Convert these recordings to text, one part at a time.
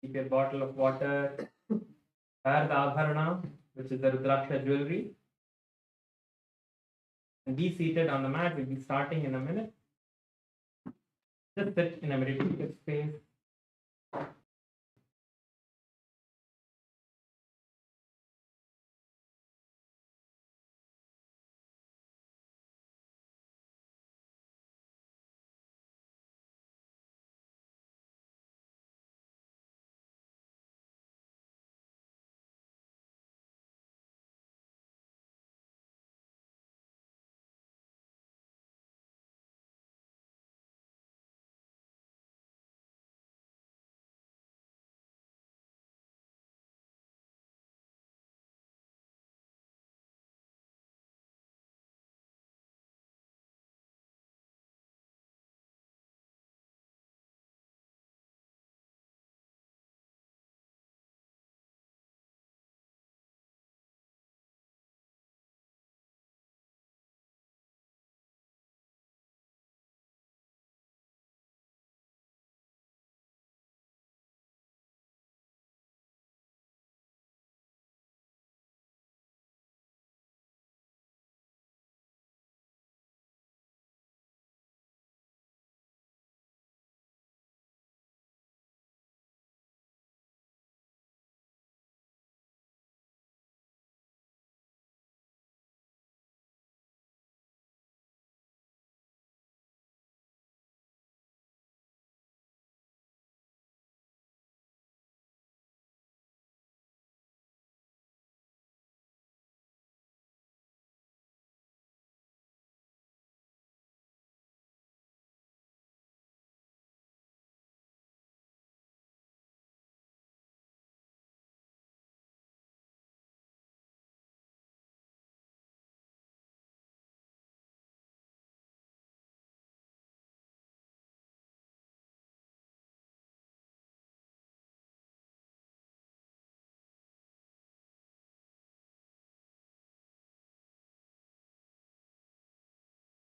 Keep your bottle of water. Wear the abharana, which is the Rudraksha jewelry. And be seated on the mat. We'll be starting in a minute. Just sit in a meditative space.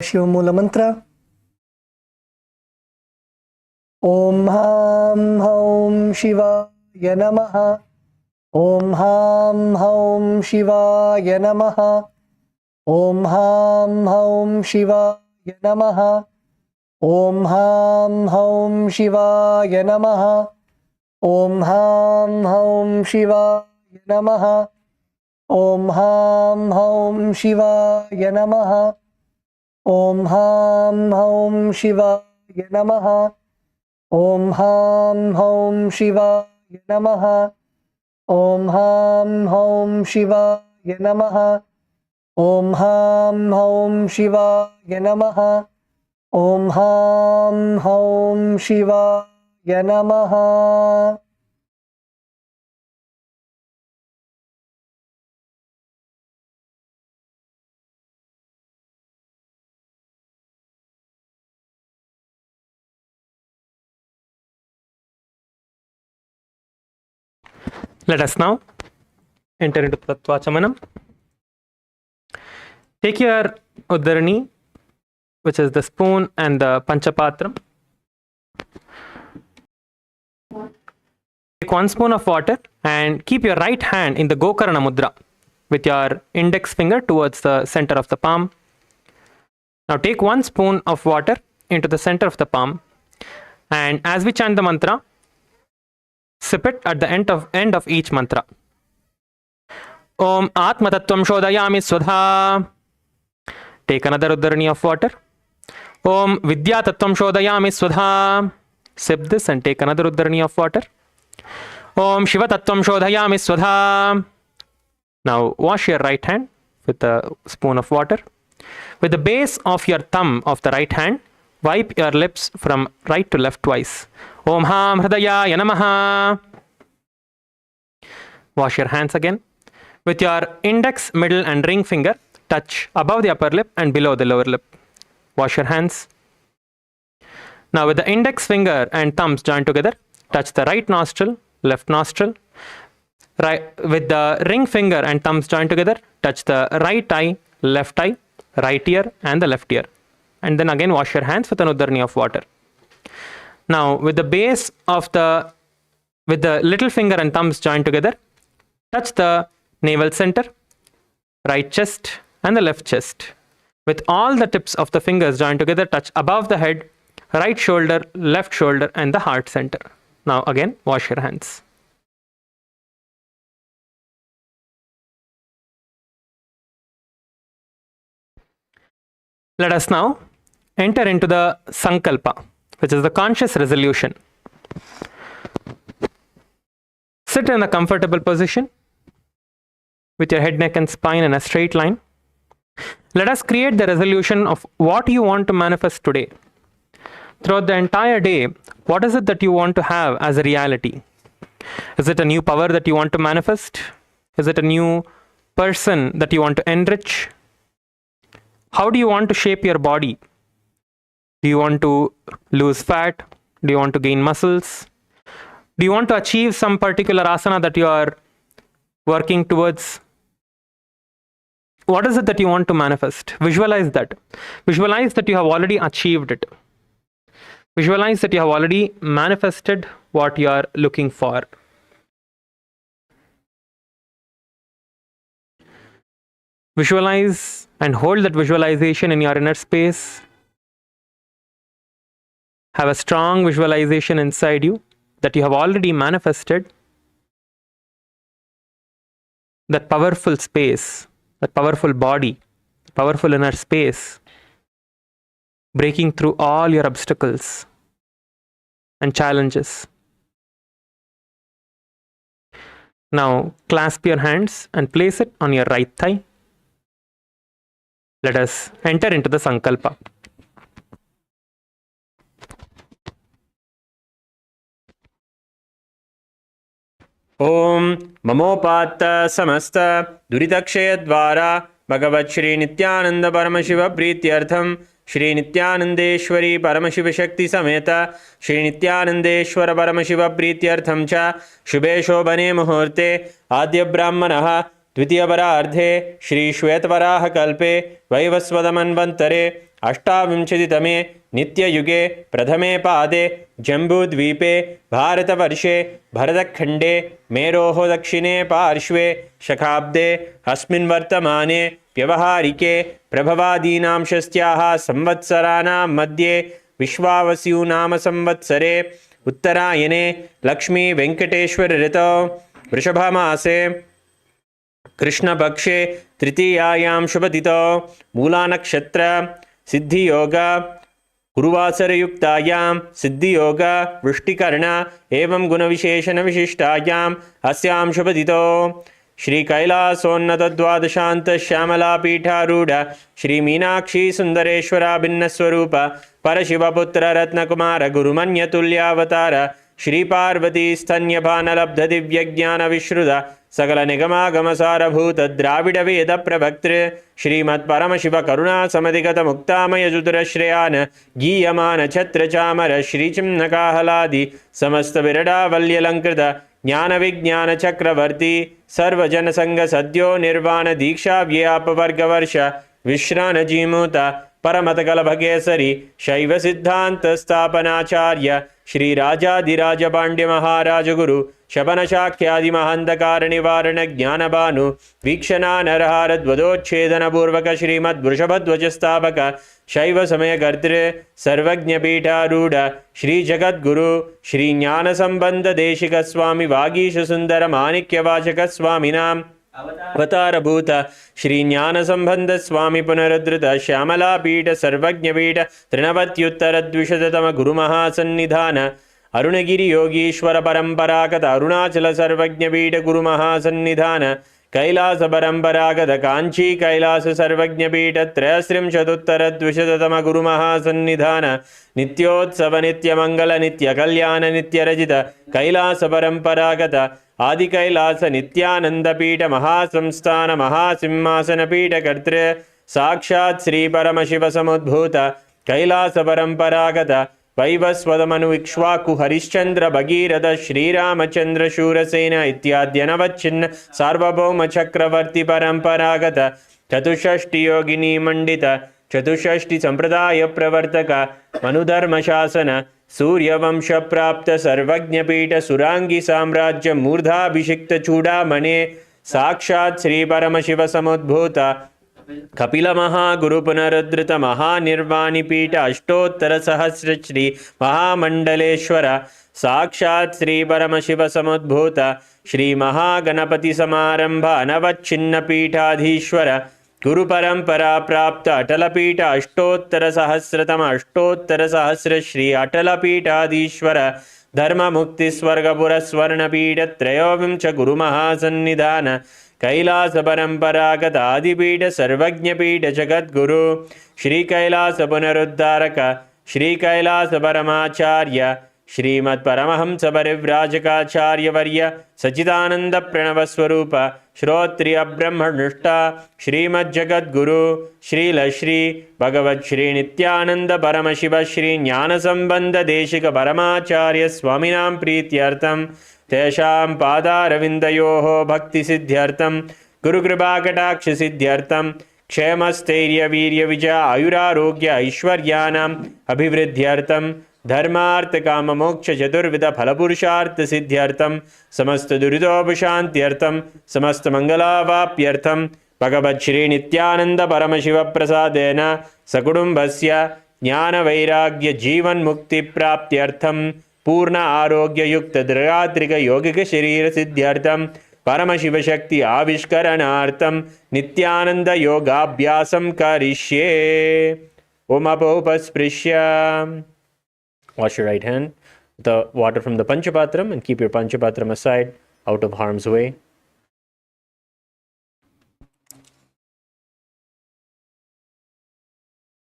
Shiv मूल मंत्र ओम हां हौं शिवाय नमः ओम हां हौं शिवाय नमः ओम हां हौं शिवाय नमः ओम हां हौं शिवाय नमः ओम हां हौं शिवाय नमः ओम हां हौं शिवाय नमः ओम हां हौं शिवाय नमः ओम हां हौं शिवाय नमः ओम हां हौं शिवाय नमः ओम हां हौं शिवाय नमः ओम हां हौं शिवाय नमः। Let us now enter into Tattvachamanam. Take your Udarani, which is the spoon and the Panchapatram. Take 1 spoon of water and keep your right hand in the Gokarana Mudra with your index finger towards the center of the palm. Now take 1 spoon of water into the center of the palm, and as we chant the mantra, sip it at the end of each mantra. Om Atma Tattvam Shodayami Swadha. Take another Udarani of water. Om Vidya Tattvam Shodayami Swadha. Sip this and take another Udarani of water. Om Shiva Tattvam Shodayami Swadha. Now wash your right hand with a spoon of water. With the base of your thumb of the right hand, wipe your lips from right to left twice. Om Ham Hridayaya Namaha. Wash your hands again. With your index, middle and ring finger, touch above the upper lip and below the lower lip. Wash your hands. Now with the index finger and thumbs joined together, touch the right nostril, left nostril. Right, with the ring finger and thumbs joined together, touch the right eye, left eye, right ear and the left ear. And then again wash your hands with an Udarani of water. Now with the base of the with the little finger and thumbs joined together, touch the navel center, right chest, and the left chest. With all the tips of the fingers joined together, touch above the head, right shoulder, left shoulder, and the heart center. Now again, wash your hands. Let us now enter into the Sankalpa, which is the conscious resolution. Sit in a comfortable position with your head, neck, and spine in a straight line. Let us create the resolution of what you want to manifest today. Throughout the entire day, what is it that you want to have as a reality? Is it a new power that you want to manifest? Is it a new person that you want to enrich? How do you want to shape your body? Do you want to lose fat? Do you want to gain muscles? Do you want to achieve some particular asana that you are working towards? What is it that you want to manifest? Visualize that. Visualize that you have already achieved it. Visualize that you have already manifested what you are looking for. Visualize and hold that visualization in your inner space. Have a strong visualization inside you that you have already manifested that powerful space, that powerful body, powerful inner space, breaking through all your obstacles and challenges. Now clasp your hands and place it on your right thigh. Let us enter into the Sankalpa. Om Mamopata Samasta Duritakshaya Dvara Bhagavat Sri Nithyananda Paramashiva Prityartham Shri Nithyanandeshwari Paramashiva Shakti Sameta Shri Nithyanandeshwara Paramashiva Prityartham Cha Shubhe Shobhane Muhurte Adya Brahmanaha Dvitiya Parardhe Shri Shvetavaraha Kalpe Vaivasvadamanvantare अष्टाविंशतितमे नित्ययुगे प्रथमे पादे जम्बूद्वीपे भारतवर्षे भरतखण्डे मेरोः दक्षिणे पार्श्वे शखाब्दे अस्मिन् वर्तमाने व्यवहारिके प्रभवादीनां षष्ट्याः संवत्सराणां मध्ये विश्वावसु नाम संवत्सरे उत्तरायणे लक्ष्मी वेंकटेश्वर ऋतौ वृषभमासे कृष्णपक्षे तृतीयायां शुभतिथौ मूलानक्षत्र सिद्धियोग गुरुवासरयुक्तायां सिद्धियोग वृष्टिकर्ण एवं गुणविशेषण विशिष्टायाम् अस्यां शुभतिथौ श्री कैलासोन्नत द्वादशांत श्यामला पीठारूढ़ श्री मीनाक्षी सुंदरेश्वरा भिन्न स्वरूप परशिवपुत्र रत्नकुमार गुरुमन्यतुल्यावतार श्री पार्वती स्तन्यपानलब्ध दिव्य ज्ञान विश्रुत सकल निगमागमसारभूत द्राविड वेद प्रभक्तृ श्रीमत् परमशिव करुणा समधिगत मुक्तामय जुतुरश्रेयान गीयमान छत्र चामर श्रीचिम्नकाहलादि समस्त विरडावल्यलंकृत ज्ञान विज्ञान चक्रवर्ती सर्वजन संग सद्यो निर्वाण दीक्षा व्यापवर्गवर्ष विश्रान जीमूत परमतकलभकेसरी शैव सिद्धांत स्थापनाचार्य श्री राजाधिराज पांड्य महाराज गुरु शबन शाख्यादि महंतकार निवारण ज्ञानभानु वीक्षणा नरहार ध्वजोच्छेदन पूर्वक श्रीमद् वृषभध्वज स्थापक शैव समय कर्तृ सर्वज्ञ पीठारूढ़ श्री जगद्गुरु श्री ज्ञान संबंध देशिक स्वामी वागीश सुंदर माणिक्य वाचक स्वामिनाम अवतारभूत श्री ज्ञान संबंध स्वामी पुनरुद्धृत श्यामला पीठ सर्वज्ञ पीठ तृणवत्युत्तर द्विशततम गुरु महासन्निधान अरुणगिरि योगीश्वर परंपरागत अरुणाचल सर्वज्ञ पीठ गुरु महासन्निधान कैलास परंपरागत कांची कैलास सर्वज्ञ पीठ त्रयस्त्रिंशदुत्तर द्विशततम गुरु महासन्निधान नित्योत्सव नित्य मंगल नित्य कल्याण नित्य रजित कैलास परंपरागत आदि कैलास नित्यानंद पीठ महासंस्थान महासिंहासन पीठ कर्तृ साक्षात् श्री परमशिव समुद्भूत कैलास परंपरागत वैवस्वतमनु इक्ष्वाकु हरिश्चंद्र भगीरथ श्रीरामचंद्र शूरसेन इत्याद्यनवच्छिन्न सार्वभौम चक्रवर्ती परंपरागत चतुष्षष्टि योगिनी मंडित चतुष्षष्टि संप्रदाय प्रवर्तक मनुधर्म शासन सूर्यवंश प्राप्त सर्वज्ञपीठ सुरांगी साम्राज्य मूर्धाभिषिक्त चूड़ामणे साक्षात् श्री परमशिव समुद्भूत कपिल महागुरु पुनरुद्धृत महानिर्वाणिपीठ अष्टोत्तर सहस्र श्री महामंडलेश्वर साक्षात् श्री परमशिव समुद्भूत श्री महागणपति समारंभ अनवच्छिन्न पीठाधीश्वर गुरु परंपरा प्राप्त अटलपीठ अष्टोत्तर सहस्र श्री अटलपीठाधीश्वर धर्म मुक्ति स्वर्गपुर स्वर्णपीठ त्रयोविंश गुरु महासन्निधान कैलास परंपरागत आदिपीठ सर्वज्ञपीठ जगद्गुरु श्री कैलास पुनरुद्धारक श्री कैलास परमाचार्य श्रीमद् परमहंस परिव्राजकाचार्य वर्य सच्चिदानंद प्रणव स्वरूप श्रोत्रिय ब्रह्मनिष्ठा श्रीमद् जगद्गुरु श्रील श्री भगवत् श्री नित्यानंद परमशिव श्री ज्ञान संबंध देशिक परमाचार्य स्वामिनां प्रीत्यर्थं तेषां पादारविन्दयोः भक्ति सिद्ध्यर्थं गुरुकृपाकटाक्ष सिद्ध्यर्थं क्षेमस्थैर्य वीर्य विजय आयुरारोग्य ऐश्वर्याणाम् अभिवृद्ध्यर्थं धर्मार्थ काम मोक्ष चतुर्विध फलपुरुषार्थ सिद्ध्यर्थं समस्त दुरितोपशान्त्यर्थं समस्त मंगलावाप्यर्थं भगवत् श्री नित्यानंद परमशिव प्रसादेन सकुटुम्बस्य ज्ञान वैराग्य जीवन मुक्ति प्राप्त्यर्थं पूर्ण आरोग्य युक्त दृढ़ात्रिक यौगिक शरीर सिद्ध्यर्थं परमशिव शक्ति आविष्करणार्थं नित्यानंद योगाभ्यासं करिष्ये। ओम अपोपस्पृश्य. Wash your right hand with the water from the Panchapatram and keep your Panchapatram aside out of harm's way.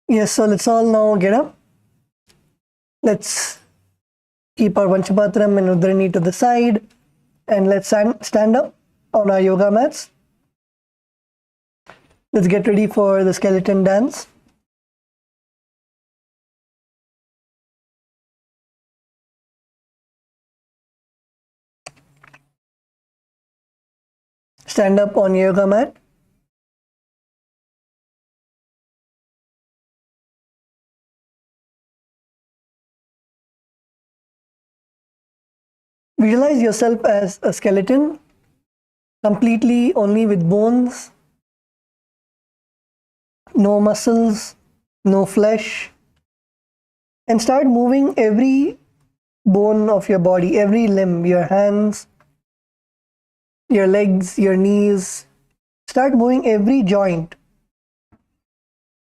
Yes, so let's all now get up. Let's keep our Panchapatram and Udrani to the side and let's stand up on our yoga mats. Let's get ready for the skeleton dance. Stand up on your yoga mat. Visualize yourself as a skeleton, completely only with bones, no muscles, no flesh, and start moving every bone of your body, every limb, your hands, your legs, your knees. Start moving every joint.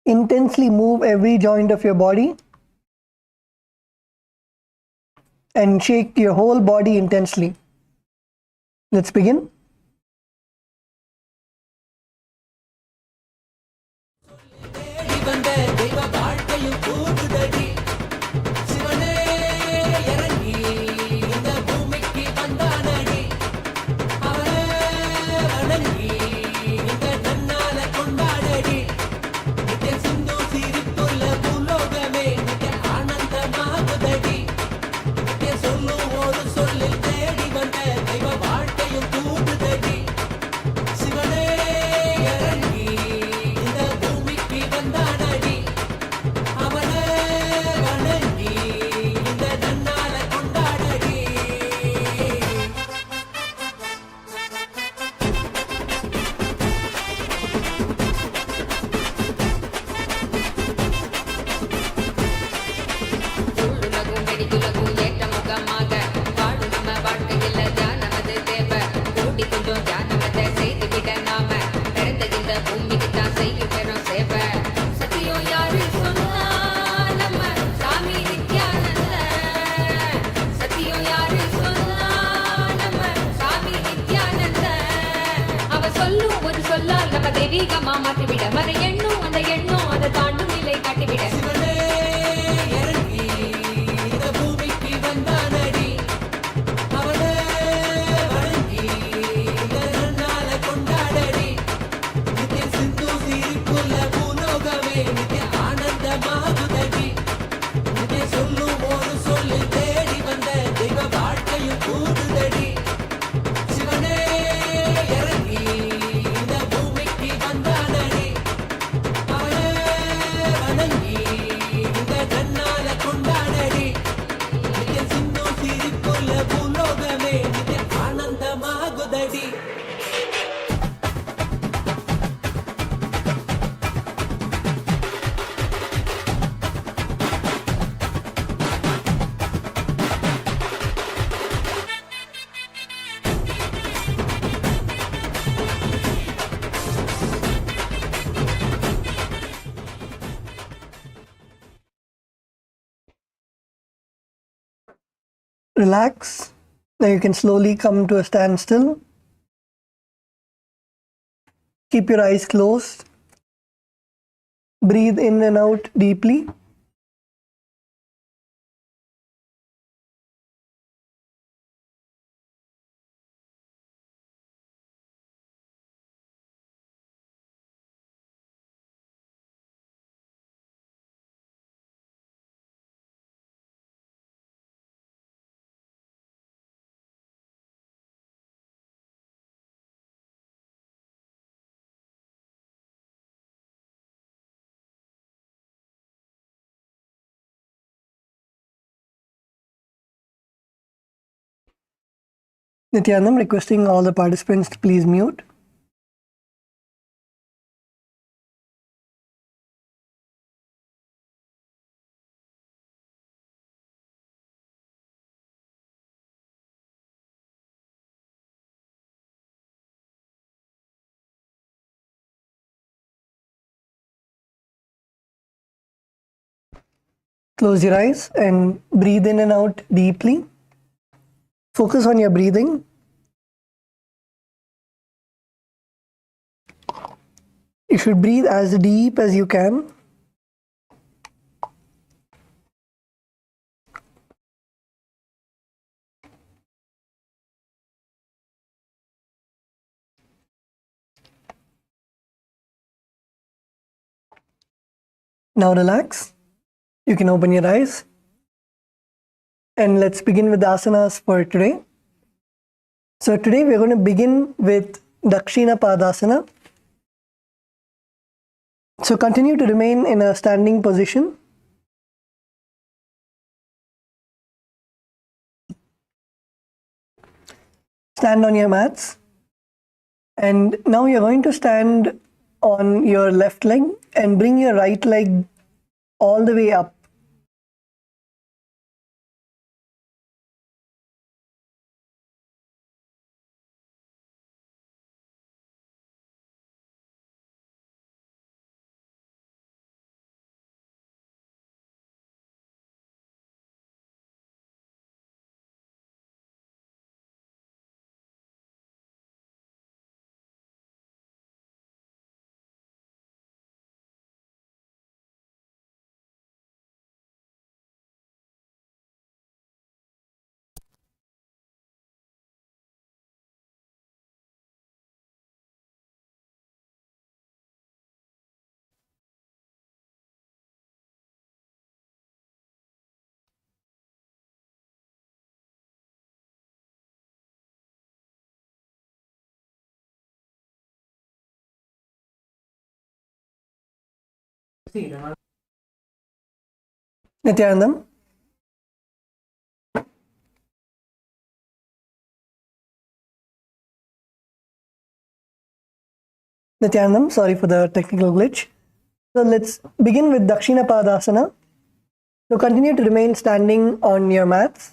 Intensely move every joint of your body and shake your whole body intensely. Let's begin. Relax. Now you can slowly come to a standstill. Keep your eyes closed. Breathe in and out deeply. Nityanandam requesting all the participants to please mute. Close your eyes and breathe in and out deeply. Focus on your breathing. You should breathe as deep as you can. Now relax. You can open your eyes. And let's begin with the asanas for today. So today we're going to begin with Dakshina Padasana. So continue to remain in a standing position. Stand on your mats. And now you're going to stand on your left leg and bring your right leg all the way up. Nityanandam. Nityanandam, sorry for the technical glitch. So let's begin with Dakshina Padasana. So continue to remain standing on your mats.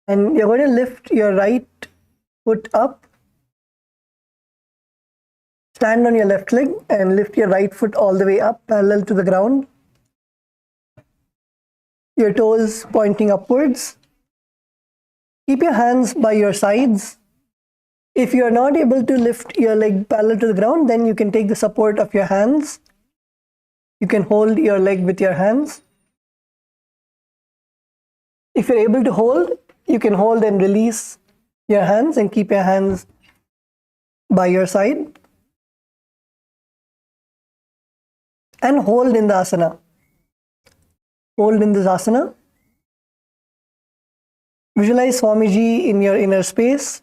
And you're going to lift your right foot up. Stand on your left leg and lift your right foot all the way up, parallel to the ground. Your toes pointing upwards. Keep your hands by your sides. If you are not able to lift your leg parallel to the ground, then you can take the support of your hands. You can hold your leg with your hands. If you're able to hold, you can hold and release your hands and keep your hands by your side. And hold in the asana. Hold in this asana. Visualize Swamiji in your inner space.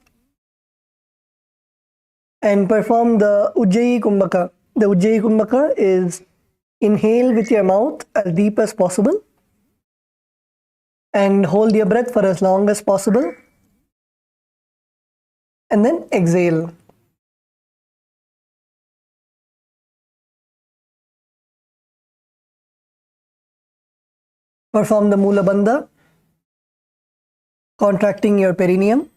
And perform the Ujjayi Kumbhaka. The Ujjayi Kumbhaka is inhale with your mouth as deep as possible. And hold your breath for as long as possible. And then exhale. Perform the Mula Bandha, contracting your perineum.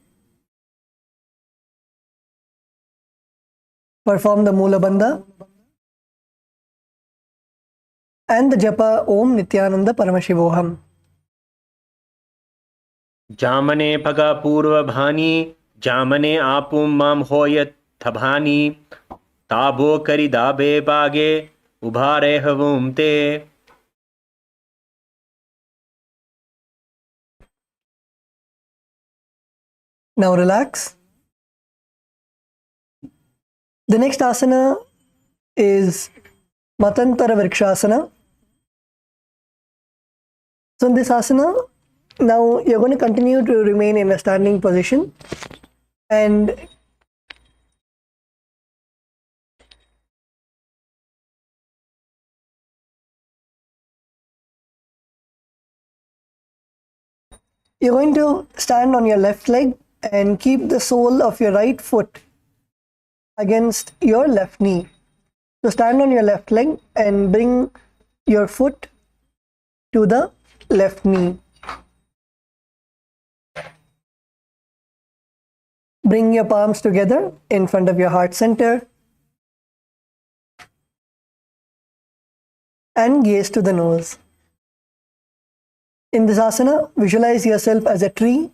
Perform the Mula Bandha and the Japa Om Nityananda Paramashivoham. जामने पग पूर्वभानी जामने आपुं मां होयत थभानी ताबो करि दाबे बागे उभारे हवुम ते. Now relax. The next asana is Matantara Vrikshasana. So in this asana, now you're going to continue to remain in a standing position, and you're going to stand on your left leg and keep the sole of your right foot against your left knee. So stand on your left leg and bring your foot to the left knee. Bring your palms together in front of your heart center and gaze to the nose. In this asana, visualize yourself as a tree.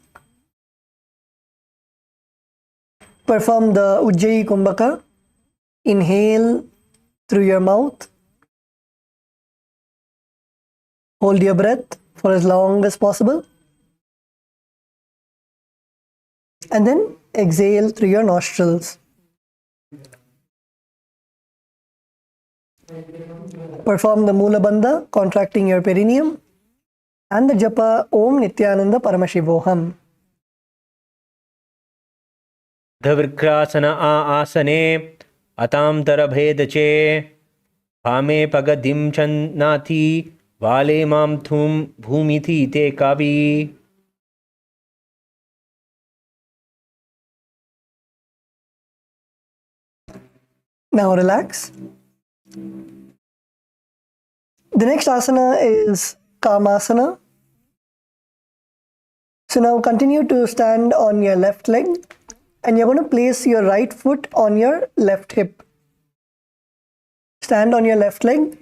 Perform the Ujjayi Kumbhaka. Inhale through your mouth. Hold your breath for as long as possible. And then exhale through your nostrils. Perform the Mula Bandha, contracting your perineum, and the japa Om Nityananda Paramashivoham. धविर्क्रासना आसने अतांतर भेदचे भामे पगदिम चन्नाथी वाले माम थूम भूमिथि ते कावी. Now relax. The next asana is Kamasana. So now continue to stand on your left leg, and you're going to place your right foot on your left hip. Stand on your left leg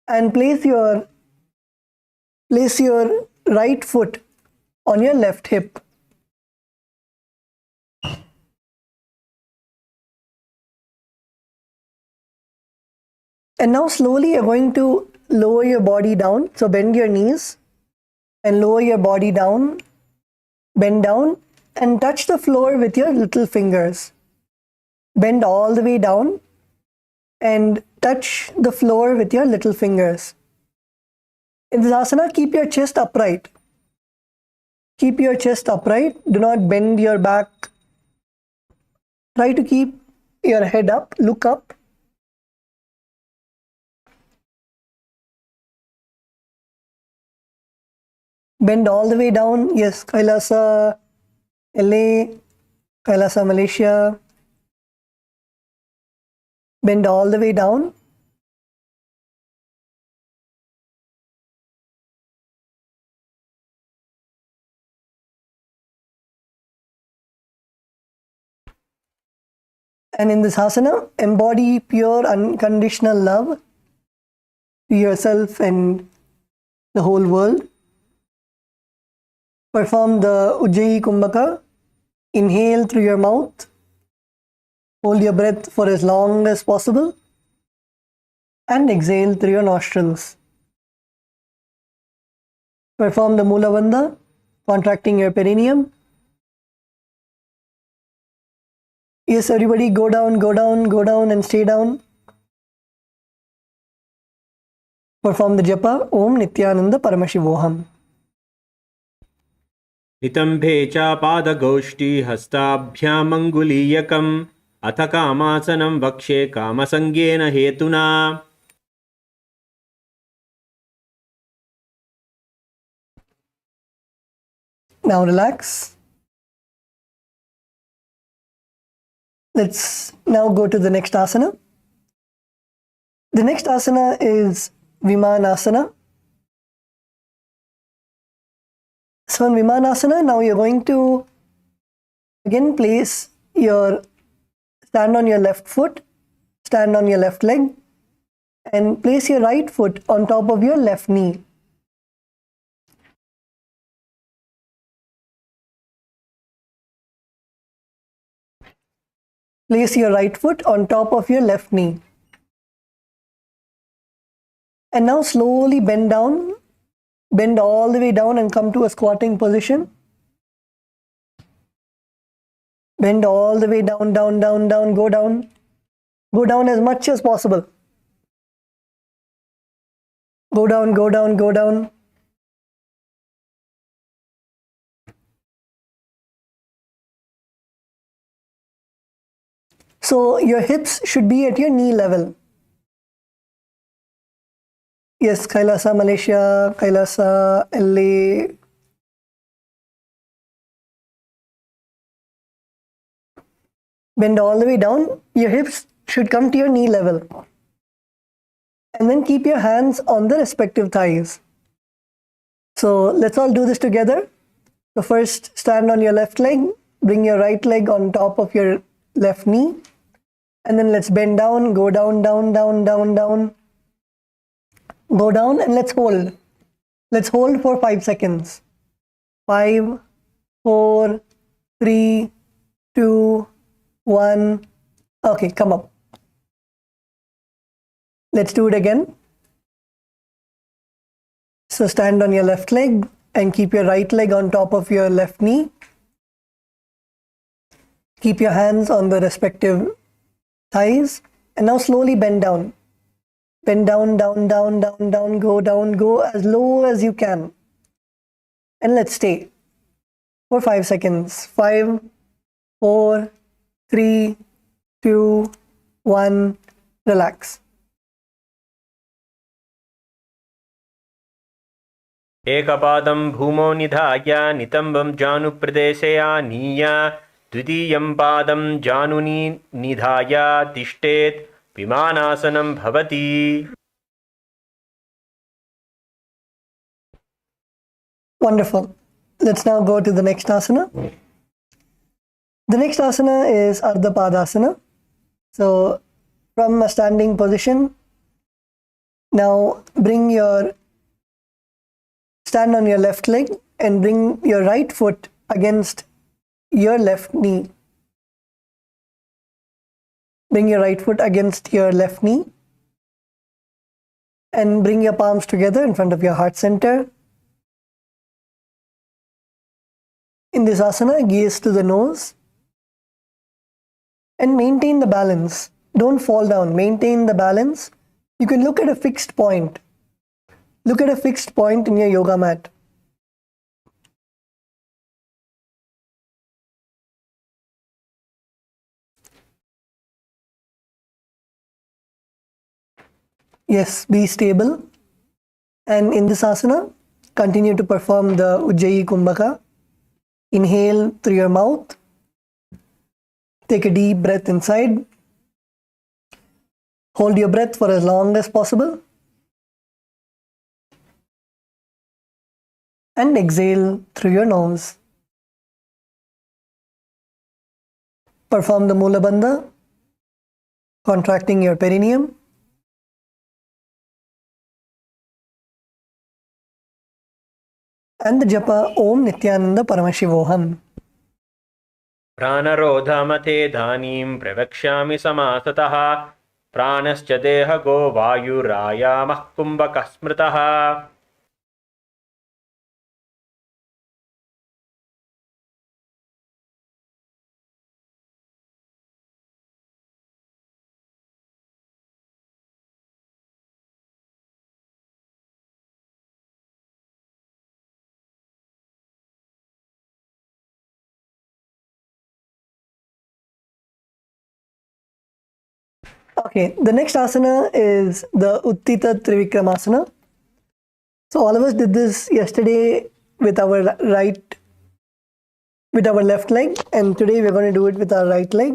and place your right foot on your left hip. And now slowly you're going to lower your body down. So bend your knees and lower your body down. Bend down and touch the floor with your little fingers. Bend all the way down and touch the floor with your little fingers. In this asana, keep your chest upright. Keep your chest upright. Do not bend your back. Try to keep your head up. Look up. Bend all the way down. Yes, KAILASA, LA, KAILASA, Malaysia. Bend all the way down. And in this asana, embody pure unconditional love to yourself and the whole world. Perform the Ujjayi Kumbhaka. Inhale through your mouth. Hold your breath for as long as possible. And exhale through your nostrils. Perform the Mula Bandha, contracting your perineum. Yes, everybody go down, go down, go down and stay down. Perform the japa Om Nityananda Paramashivoham. नितंभे च पादगोष्ठी हस्ताभ्यामंगुलीयकम् अथ कामासनं वक्षे कामसंज्ञेन हेतुना. Now relax. Let's now go to the next asana. The next asana is Vimanasana. So in Vimanasana, now you're going to again stand on your left foot, stand on your left leg, and place your right foot on top of your left knee. Place your right foot on top of your left knee. And now slowly bend down. Bend all the way down and come to a squatting position. Bend all the way down, down, down, down, go down. Go down as much as possible. Go down, go down, go down. So your hips should be at your knee level. Yes, KAILASA Malaysia, KAILASA LA. Bend all the way down. Your hips should come to your knee level. And then keep your hands on the respective thighs. So let's all do this together. So first, stand on your left leg. Bring your right leg on top of your left knee. And then let's bend down, go down, down, down, down, down. Go down and let's hold. Let's hold for 5 seconds. 5, 4, 3, 2, 1. Okay, come up. Let's do it again. So stand on your left leg and keep your right leg on top of your left knee. Keep your hands on the respective thighs. And now slowly bend down. Bend down, down, down, down, down, go as low as you can. And let's stay for 5 seconds. 5, 4, 3, 2, 1. Relax. एकपादं भूमौ निधाय नितम्बं जानुप्रदेशे आनीय द्वितीयं पादं जानुनी निधाय तिष्ठेत् विमानासनं भवति. Wonderful. Let's now go to the next asana. The next asana is Ardha Padasana. So from a standing position, now stand on your left leg and bring your right foot against your left knee. Bring your right foot against your left knee and bring your palms together in front of your heart center. In this asana, gaze to the nose and maintain the balance. Don't fall down, maintain the balance. You can look at a fixed point. Look at a fixed point in your yoga mat. Yes, be stable. And in this asana, continue to perform the Ujjayi Kumbhaka. Inhale through your mouth. Take a deep breath inside. Hold your breath for as long as possible. And exhale through your nose. Perform the Mula Bandha, contracting your perineum. And the japa Om Nithyananda Paramashivoham. प्राणरोधमते धानीं प्रवक्ष्यामि समासतः प्राणश्च देहगो वायुरायामः कुम्भकः स्मृतः. Okay, the next asana is the Uttita Trivikramasana. So all of us did this yesterday with our left leg, and today we're going to do it with our right leg.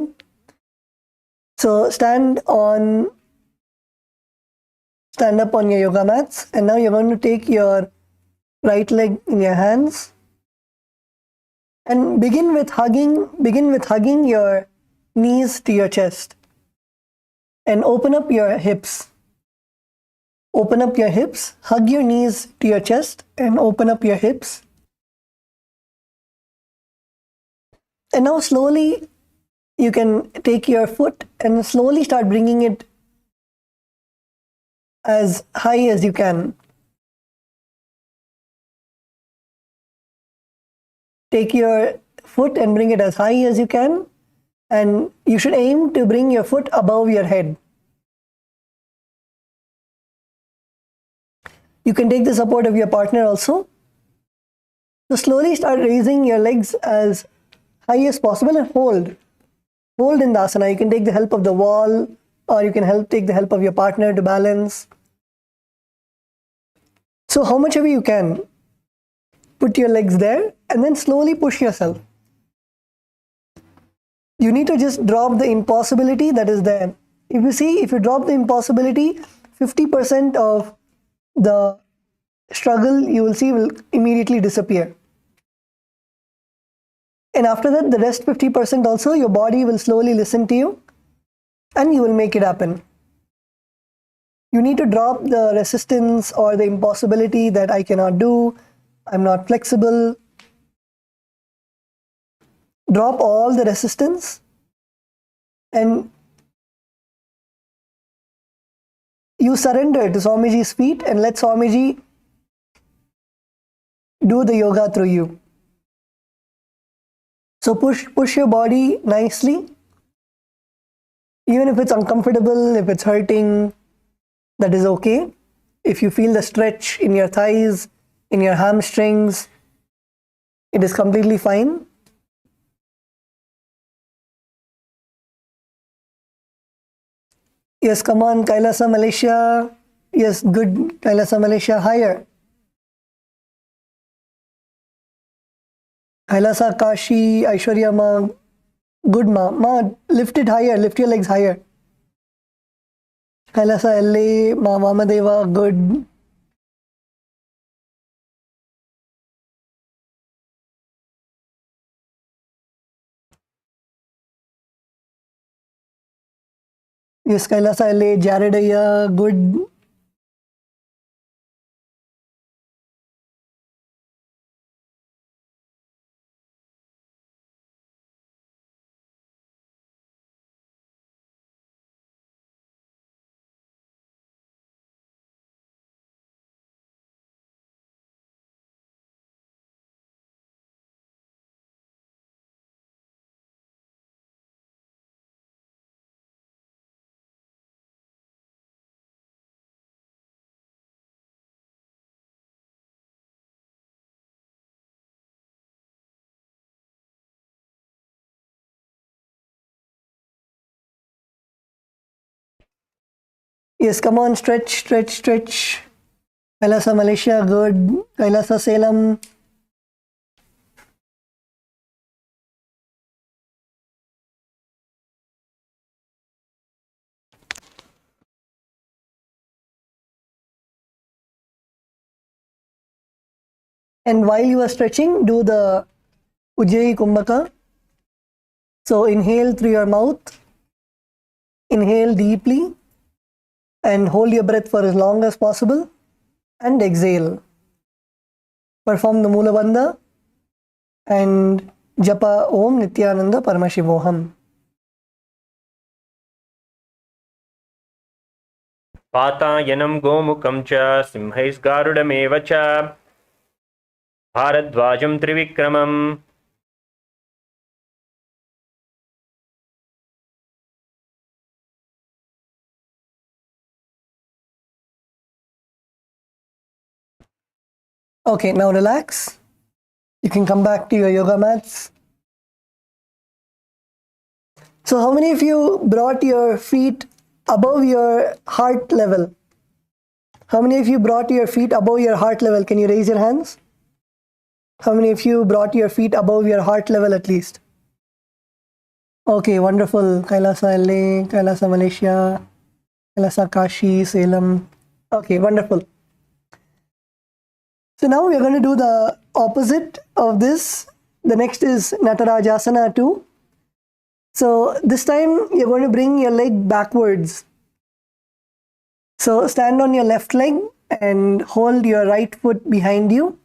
So stand up on your yoga mats, and now you're going to take your right leg in your hands and begin with hugging your knees to your chest. And open up your hips. Open up your hips. Hug your knees to your chest and open up your hips. And now slowly you can take your foot and slowly start bringing it as high as you can. Take your foot and bring it as high as you can, and you should aim to bring your foot above your head. You can take the support of your partner also. So slowly start raising your legs as high as possible and hold. Hold in the asana. You can take the help of the wall, or you can take the help of your partner to balance. So how much ever you can, put your legs there and then slowly push yourself. You need to just drop the impossibility that is there. If you drop the impossibility, 50% of the struggle you will see will immediately disappear. And after that, the rest 50% also, your body will slowly listen to you and you will make it happen. You need to drop the resistance or the impossibility that I cannot do, I'm not flexible. Drop all the resistance and you surrender to Swamiji's feet and let Swamiji do the yoga through you. So push your body nicely. Even if it's uncomfortable, if it's hurting, that is okay. If you feel the stretch in your thighs, in your hamstrings, it is completely fine. Yes, come on, Kailasa, Malaysia. Yes, good, Kailasa, Malaysia, higher. Kailasa, Kashi, Aishwarya Ma, good Ma, lift it higher, lift your legs higher. Kailasa, LA, Ma, Vamadeva, good. Yes, Kailasa, LA, Jaredaya, good. Yes, come on, stretch, stretch, stretch. Kailasa, Malaysia, good. Kailasa, Salem. And while you are stretching, do the Ujjayi Kumbhaka. So inhale through your mouth. Inhale deeply. And hold your breath for as long as possible. And exhale. Perform the Mula Bandha. And Japa Om Nityananda Paramashivoham. पातायनं गोमुखं च सिंहैस्गारुडमेव च भारद्वाजं त्रिविक्रमम् Okay, now relax. You can come back to your yoga mats. So how many of you brought your feet above your heart level? How many of you brought your feet above your heart level? Can you raise your hands? How many of you brought your feet above your heart level at least? Okay, wonderful. Kailasa, LA, Kailasa, Malaysia, Kailasa, Kashi, Salem. Okay, wonderful. So now we are going to do the opposite of this. The next is Natarajasana 2. So this time you're going to bring your leg backwards. So stand on your left leg and hold your right foot behind you.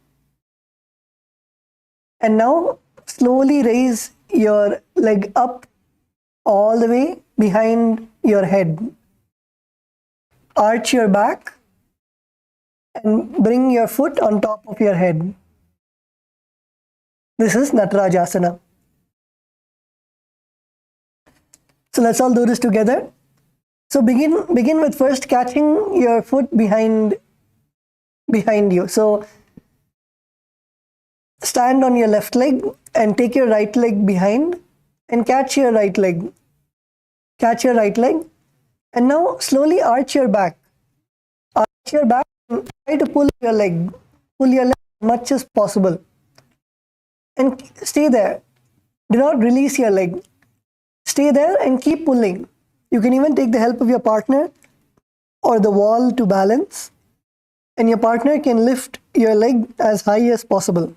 And now slowly raise your leg up all the way behind your head. Arch your back and bring your foot on top of your head. This is Natarajasana. So let's all do this together. So begin with first catching your foot behind you. So stand on your left leg and take your right leg behind and catch your right leg. Catch your right leg. And now slowly arch your back. Arch your back and try to pull your leg. Pull your leg as much as possible. And stay there. Do not release your leg. Stay there and keep pulling. You can even take the help of your partner or the wall to balance. And your partner can lift your leg as high as possible.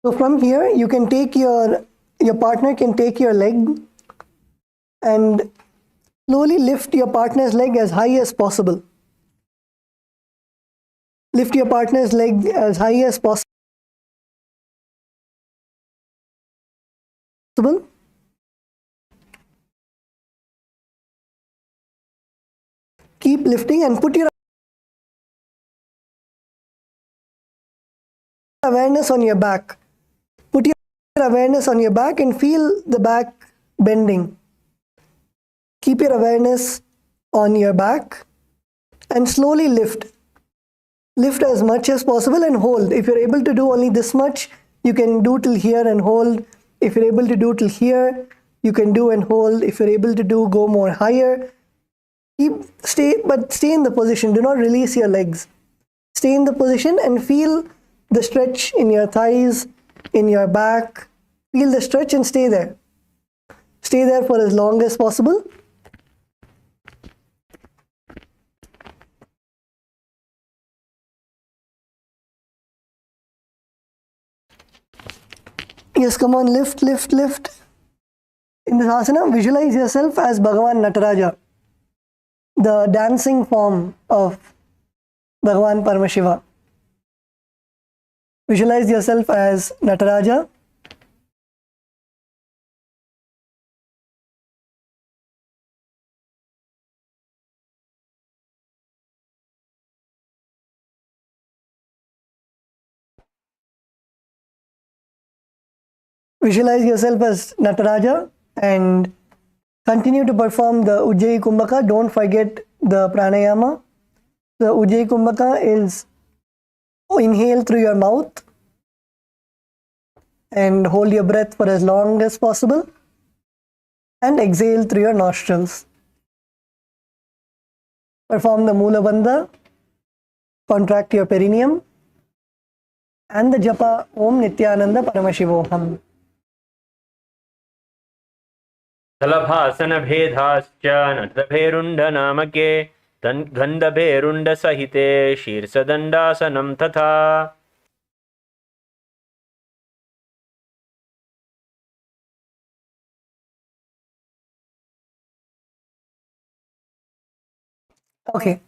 So from here, you can take your partner can take your leg and slowly lift your partner's leg as high as possible. Lift your partner's leg as high as possible. Keep lifting and put your awareness on your back. Put your awareness on your back and feel the back bending. Keep your awareness on your back and slowly lift. Lift as much as possible and hold. If you're able to do only this much, you can do till here and hold. If you're able to do till here, you can do and hold. If you're able to do, go more higher. Stay in the position. Do not release your legs. Stay in the position and feel the stretch in your thighs, in your back. Feel the stretch and stay there. Stay there for as long as possible. Yes, come on, lift, lift, lift. In this asana, visualize yourself as Bhagavan Nataraja, the dancing form of Bhagavan Paramashiva. Visualize yourself as Nataraja. Visualize yourself as Nataraja and continue to perform the Ujjayi Kumbhaka. Don't forget the pranayama. The Ujjayi Kumbhaka is inhale through your mouth and hold your breath for as long as possible and exhale through your nostrils. Perform the Mula Bandha, contract your perineum, and the japa Om Nityananda Paramashivoham. स्थलभासन भेदाश्च नटभेरुण्ड नामके गन्धभेरुण्ड सहिते शीर्षदण्डासनं तथा. Okay,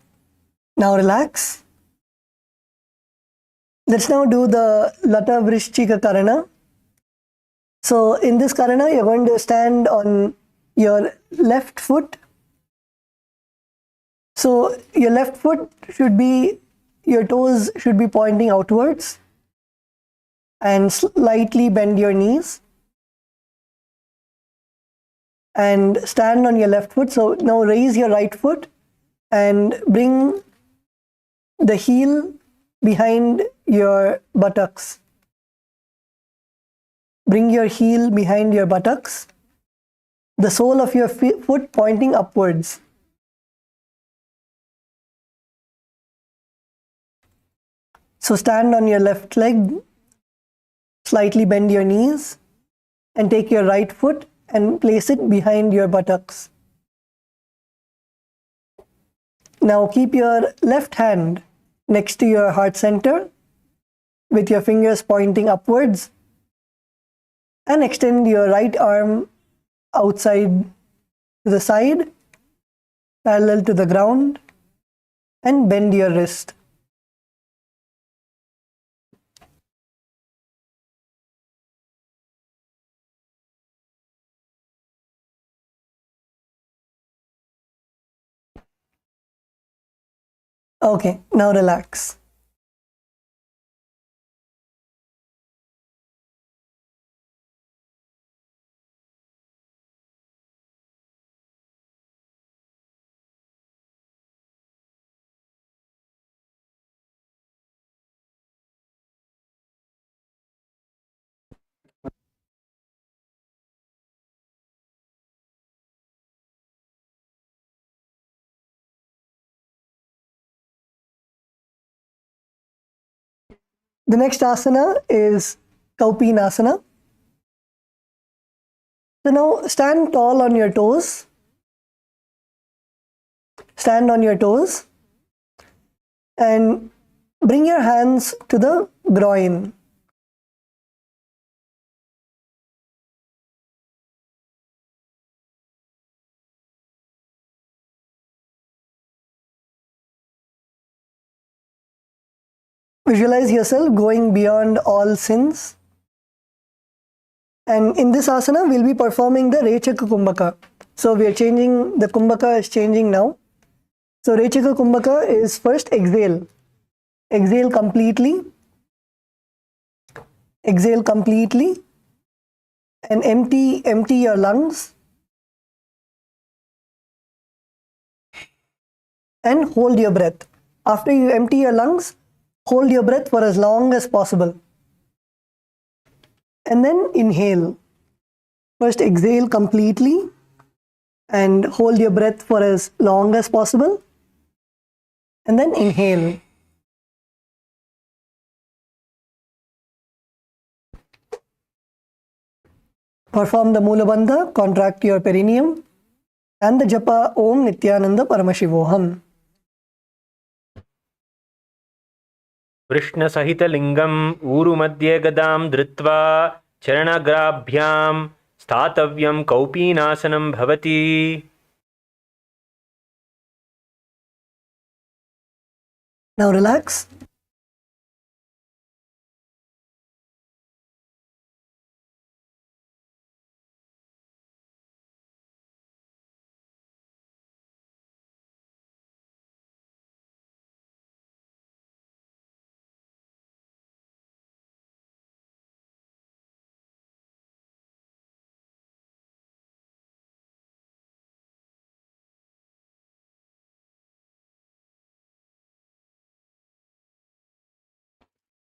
now relax. Let's now do the Lata Vrishchika Karana. So in this Karana, you're going to stand on your left foot. So your left foot your toes should be pointing outwards and slightly bend your knees. And stand on your left foot. So now raise your right foot and bring the heel behind your buttocks. Bring your heel behind your buttocks. The sole of your foot pointing upwards. So stand on your left leg, slightly bend your knees and take your right foot and place it behind your buttocks. Now keep your left hand next to your heart center with your fingers pointing upwards, and extend your right arm outside to the side, parallel to the ground, and bend your wrist. Okay, now relax. The next asana is Kaupinasana. So now stand tall on your toes. Stand on your toes and bring your hands to the groin. Visualize yourself going beyond all sins. And in this asana, we'll be performing the Rechaka Kumbhaka. So we are changing, the Kumbhaka is changing now. So Rechaka Kumbhaka is first exhale. Exhale completely. Exhale completely. And empty your lungs. And hold your breath. After you empty your lungs, hold your breath for as long as possible. And then inhale. First exhale completely and hold your breath for as long as possible. And then inhale. Perform the Mula Bandha, contract your perineum, and the japa Om Nityananda Paramashivoham. कृष्णसहितलिङ्गम् ऊरुमध्ये गदां धृत्वा चरणग्राभ्यां स्थातव्यं कौपीनासनं भवति. Now relax.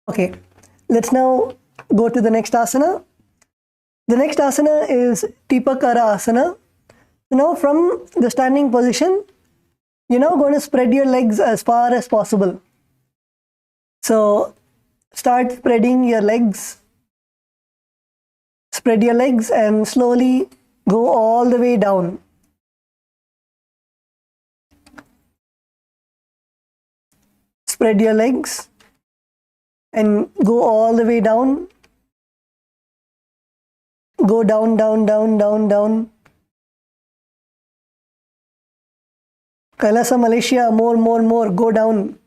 Okay, let's now go to the next asana. The next asana is Tipakara asana. Now from the standing position, you're now going to spread your legs as far as possible. So start spreading your legs. Spread your legs and slowly go all the way down. Spread your legs and go all the way down. Go down, down, down, down, down. Kailasa, Malaysia, more, more, more. Go down.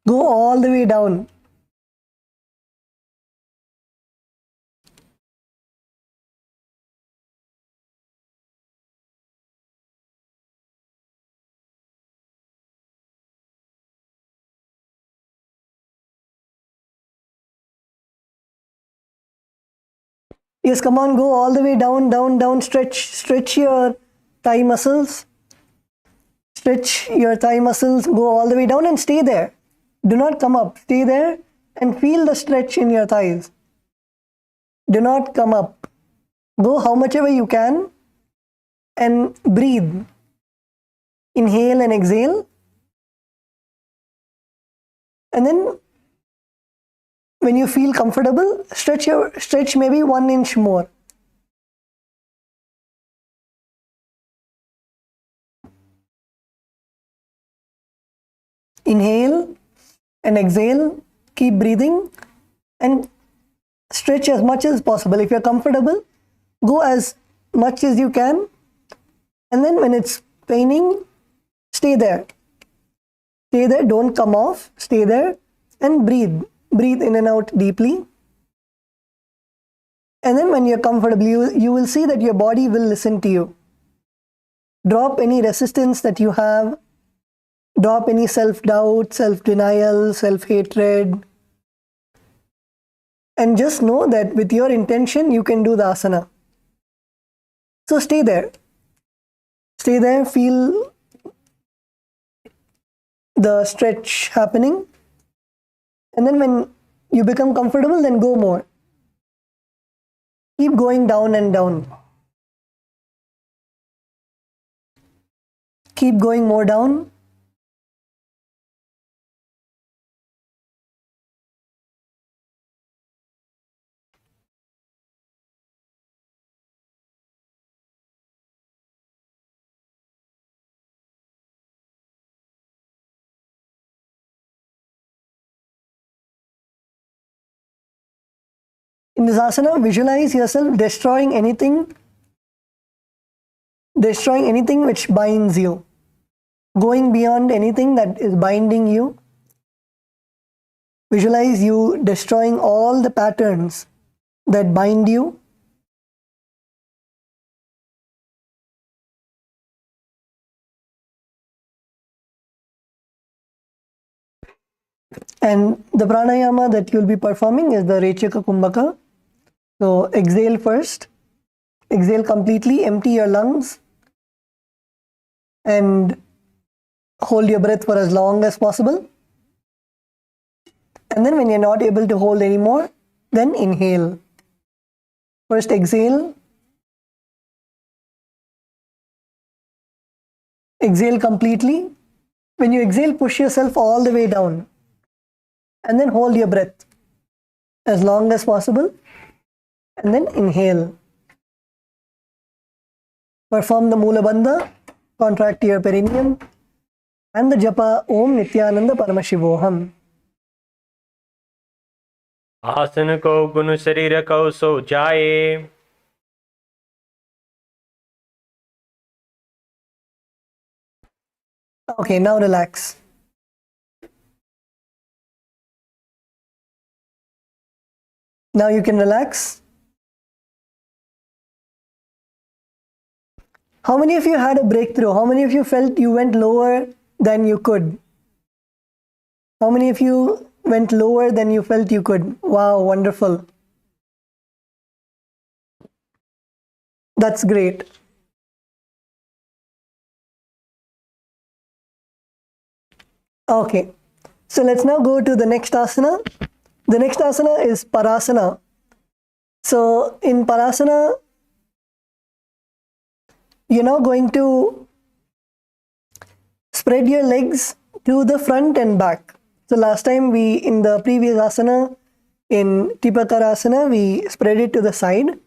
Go all the way down. Yes, come on, go all the way down, down, down. Stretch your thigh muscles. Stretch your thigh muscles, go all the way down and stay there. Do not come up. Stay there and feel the stretch in your thighs. Do not come up. Go how much ever you can and breathe. Inhale and exhale. And then when you feel comfortable, stretch maybe 1 inch more. Inhale and exhale, keep breathing and stretch as much as possible. If you're comfortable, go as much as you can, and then when it's paining, stay there. Stay there, don't come off, stay there and breathe. Breathe in and out deeply. And then when you're comfortable, you will see that your body will listen to you. Drop any resistance that you have. Drop any self-doubt, self-denial, self-hatred. And just know that with your intention, you can do the asana. So stay there. Stay there, feel the stretch happening. And then when you become comfortable, then go more. Keep going down and down. Keep going more down. In this asana, visualize yourself destroying anything which binds you, going beyond anything that is binding you. Visualize you destroying all the patterns that bind you. And the pranayama that you'll be performing is the Rechaka Kumbhaka. So exhale first. Exhale completely, empty your lungs and hold your breath for as long as possible. And then when you're not able to hold anymore, then inhale. First exhale. Exhale completely. When you exhale, push yourself all the way down. And then hold your breath as long as possible. And then inhale. Perform the Mula Bandha, contract your perineum, and the japa Om Nithyananda Paramashivoham. आसन को गुण शरीर को सो जाए। Okay, now relax. Now you can relax. How many of you had a breakthrough? How many of you felt you went lower than you could? How many of you went lower than you felt you could? Wow, wonderful. That's great. Okay, so let's now go to the next asana. The next asana is Parasana. So in Parasana, you're now going to spread your legs to the front and back. So last time in the previous asana, in Tipakarasana, we spread it to the side.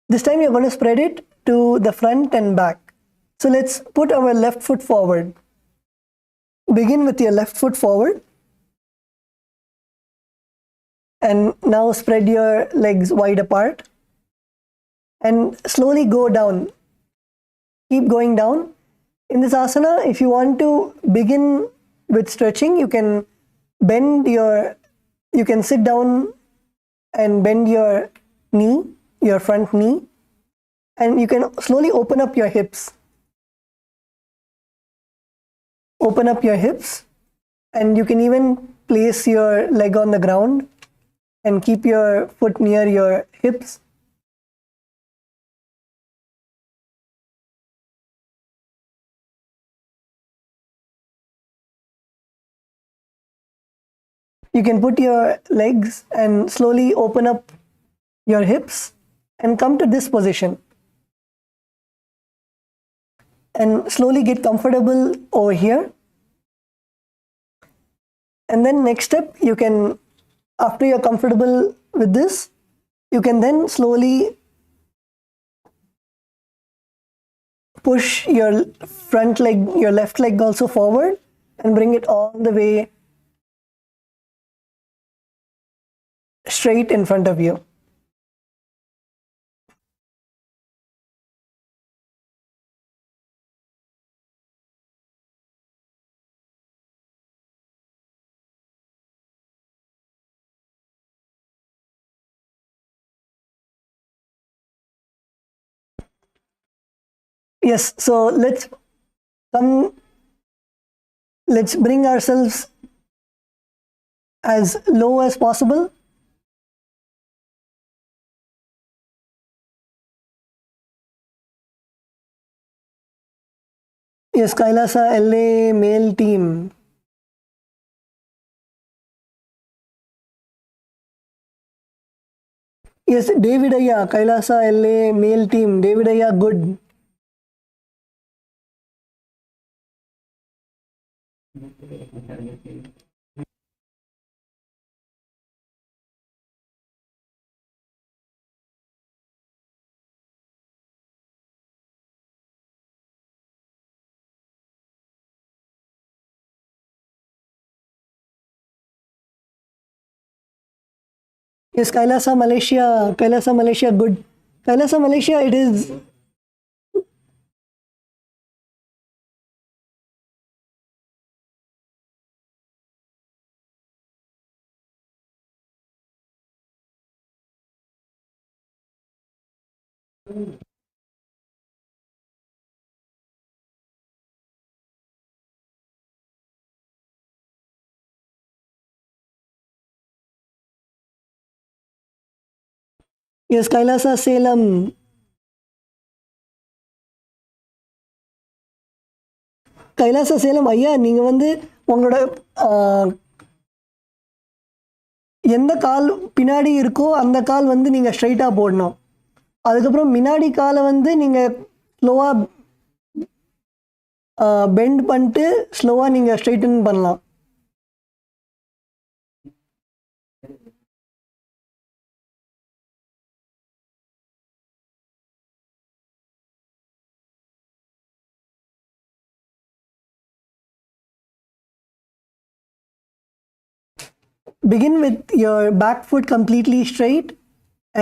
This time you're going to spread it to the front and back. So let's put our left foot forward. Begin with your left foot forward. And now spread your legs wide apart. And slowly go down. Keep going down. In this asana, if you want to begin with stretching, you can sit down and bend your knee, your front knee, and you can slowly open up your hips. Open up your hips, and you can even place your leg on the ground and keep your foot near your hips. You can put your legs and slowly open up your hips and come to this position. And slowly get comfortable over here. And then next step, you can, after you're comfortable with this, you can then slowly push your front leg, your left leg also forward, and bring it all the way straight in front of you. Yes, so let's bring ourselves as low as possible. Yes, Kailasa LA male team. Yes, David Aya, Kailasa LA male team. David Aya, good. Yes, Kailasa Malaysia, good. Kailasa Malaysia, it is. Yes, Kailasa Salem. கைலாச சேலம் ஐயா, நீங்கள் வந்து உங்களோட எந்த கால் பின்னாடி இருக்கோ அந்த கால் வந்து நீங்கள் ஸ்ட்ரைட்டாக போடணும். அதுக்கப்புறம் முன்னாடி காலை வந்து நீங்கள் ஸ்லோவாக பெண்ட் பண்ணிட்டு ஸ்லோவாக நீங்கள் ஸ்ட்ரைட்டன் பண்ணலாம். Begin with your back foot completely straight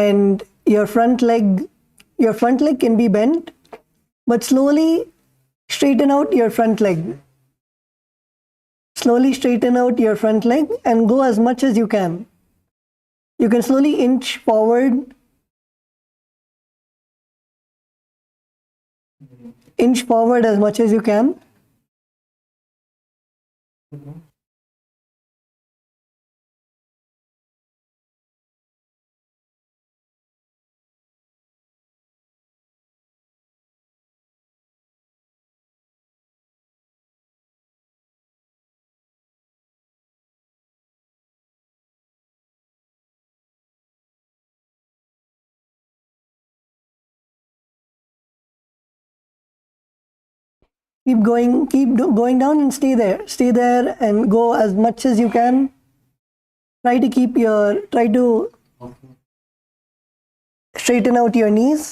and your front leg can be bent, but slowly straighten out your front leg. Slowly straighten out your front leg and go as much as you can. You can slowly inch forward. Inch forward as much as you can. Keep going down and stay there and go as much as you can. Try to straighten out your knees.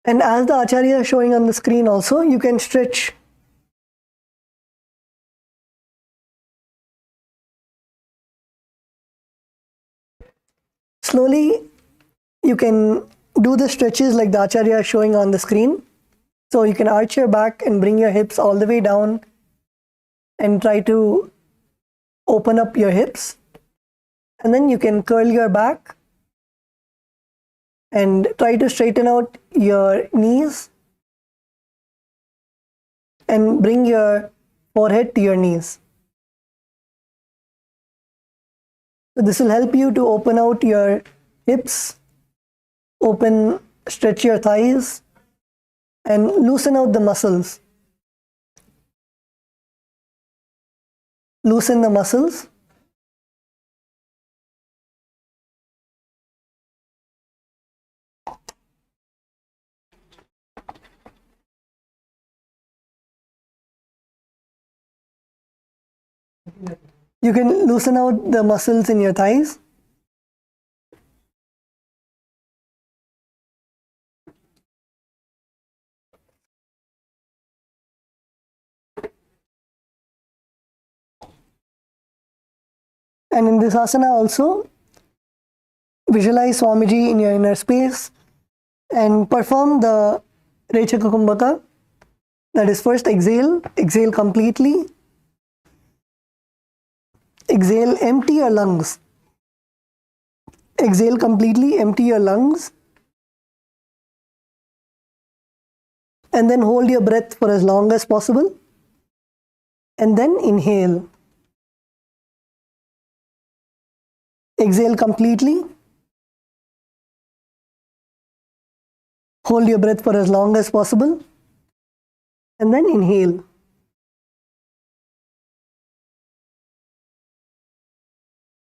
And as the Acharya is showing on the screen also, you can stretch. Slowly, you can do the stretches like the Acharya is showing on the screen. So you can arch your back and bring your hips all the way down and try to open up your hips. And then you can curl your back and try to straighten out your knees and bring your forehead to your knees. So this will help you to open out your hips, stretch your thighs, and loosen out the muscles. Loosen the muscles. You can loosen out the muscles in your thighs. And in this asana also, visualize Swamiji in your inner space and perform the Rechaka Kumbhaka. That is, first exhale completely. Exhale, empty your lungs. Exhale completely, empty your lungs. And then hold your breath for as long as possible. And then inhale. Exhale completely. Hold your breath for as long as possible. And then inhale.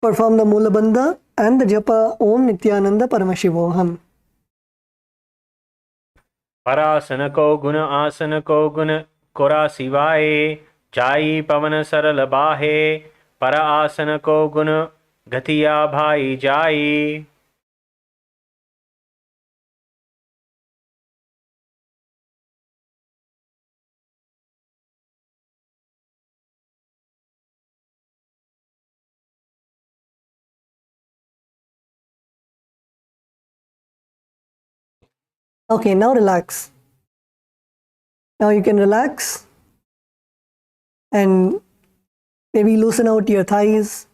Perform the Mula Bandha and the Japa Om Nityananda Paramashivoham. परासनको गुण आसनको गुण कोरा शिवाए जाई पवन सरल बाहे पर आसनको गुण गतिया भाई जाई. Okay, now relax. Now you can relax and maybe loosen out your thighs.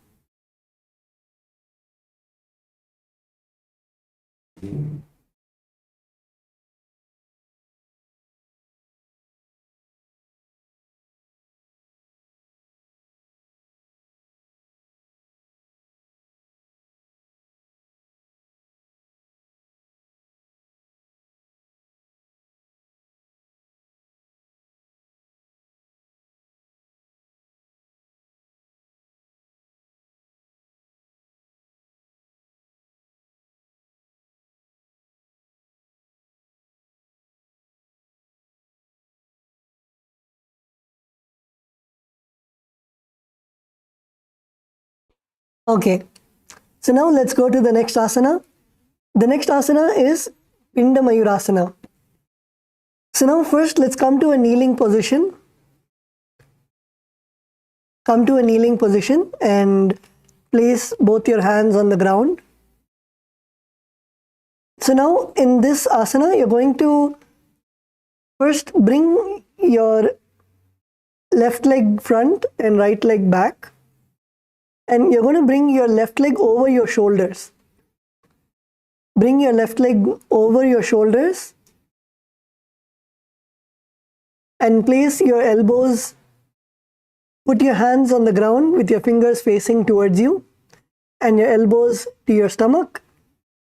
Okay, so now let's go to the next asana. The next asana is Pinda Mayurasana. So now first let's come to a kneeling position. Come to a kneeling position and place both your hands on the ground. So now in this asana, you're going to first bring your left leg front and right leg back. And you're going to bring your left leg over your shoulders. Bring your left leg over your shoulders and place your elbows. Put your hands on the ground with your fingers facing towards you and your elbows to your stomach,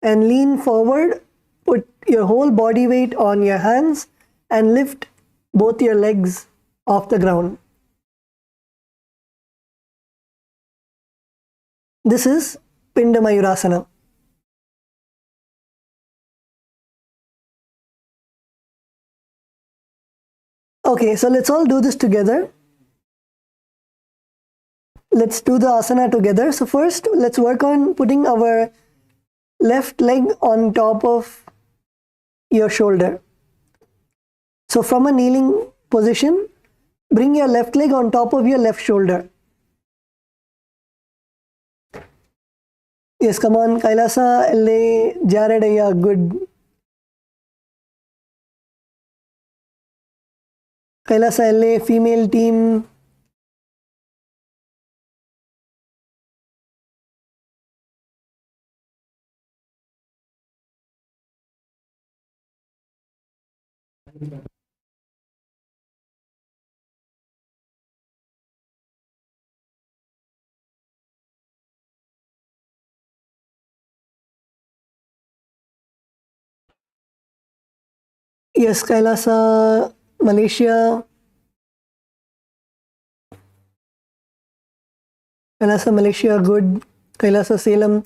and lean forward. Put your whole body weight on your hands and lift both your legs off the ground. This is Pinda Mayurasana. Okay, so let's all do this together. Let's do the asana together. So first, let's work on putting our left leg on top of your shoulder. So from a kneeling position, bring your left leg on top of your left shoulder. Yes, come on, Kailasa, LA, Jaredaya, good. Kailasa, LA, female team. Yes, Kailasa, Malaysia. Kailasa, Malaysia, good. Kailasa, Salem.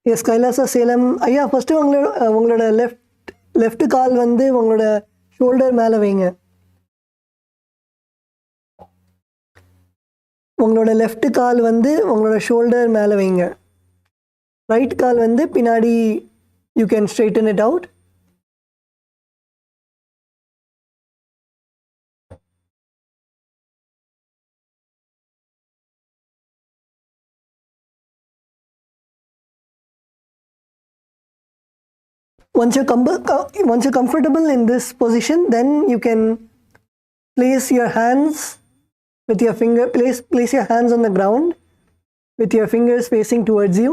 Yes, Kailasa, Salem. ஐயா first உங்களோட left கால் வந்து உங்களோட shoulder மேலே வைங்க. உங்களோட left கால் வந்து உங்களோட shoulder மேலே வைங்க. ரைட் கால் வந்து பின்னாடி you can straighten it out. Once you're comfortable in this position, then you can place your hands with your finger. Place your hands on the ground with your fingers facing towards you,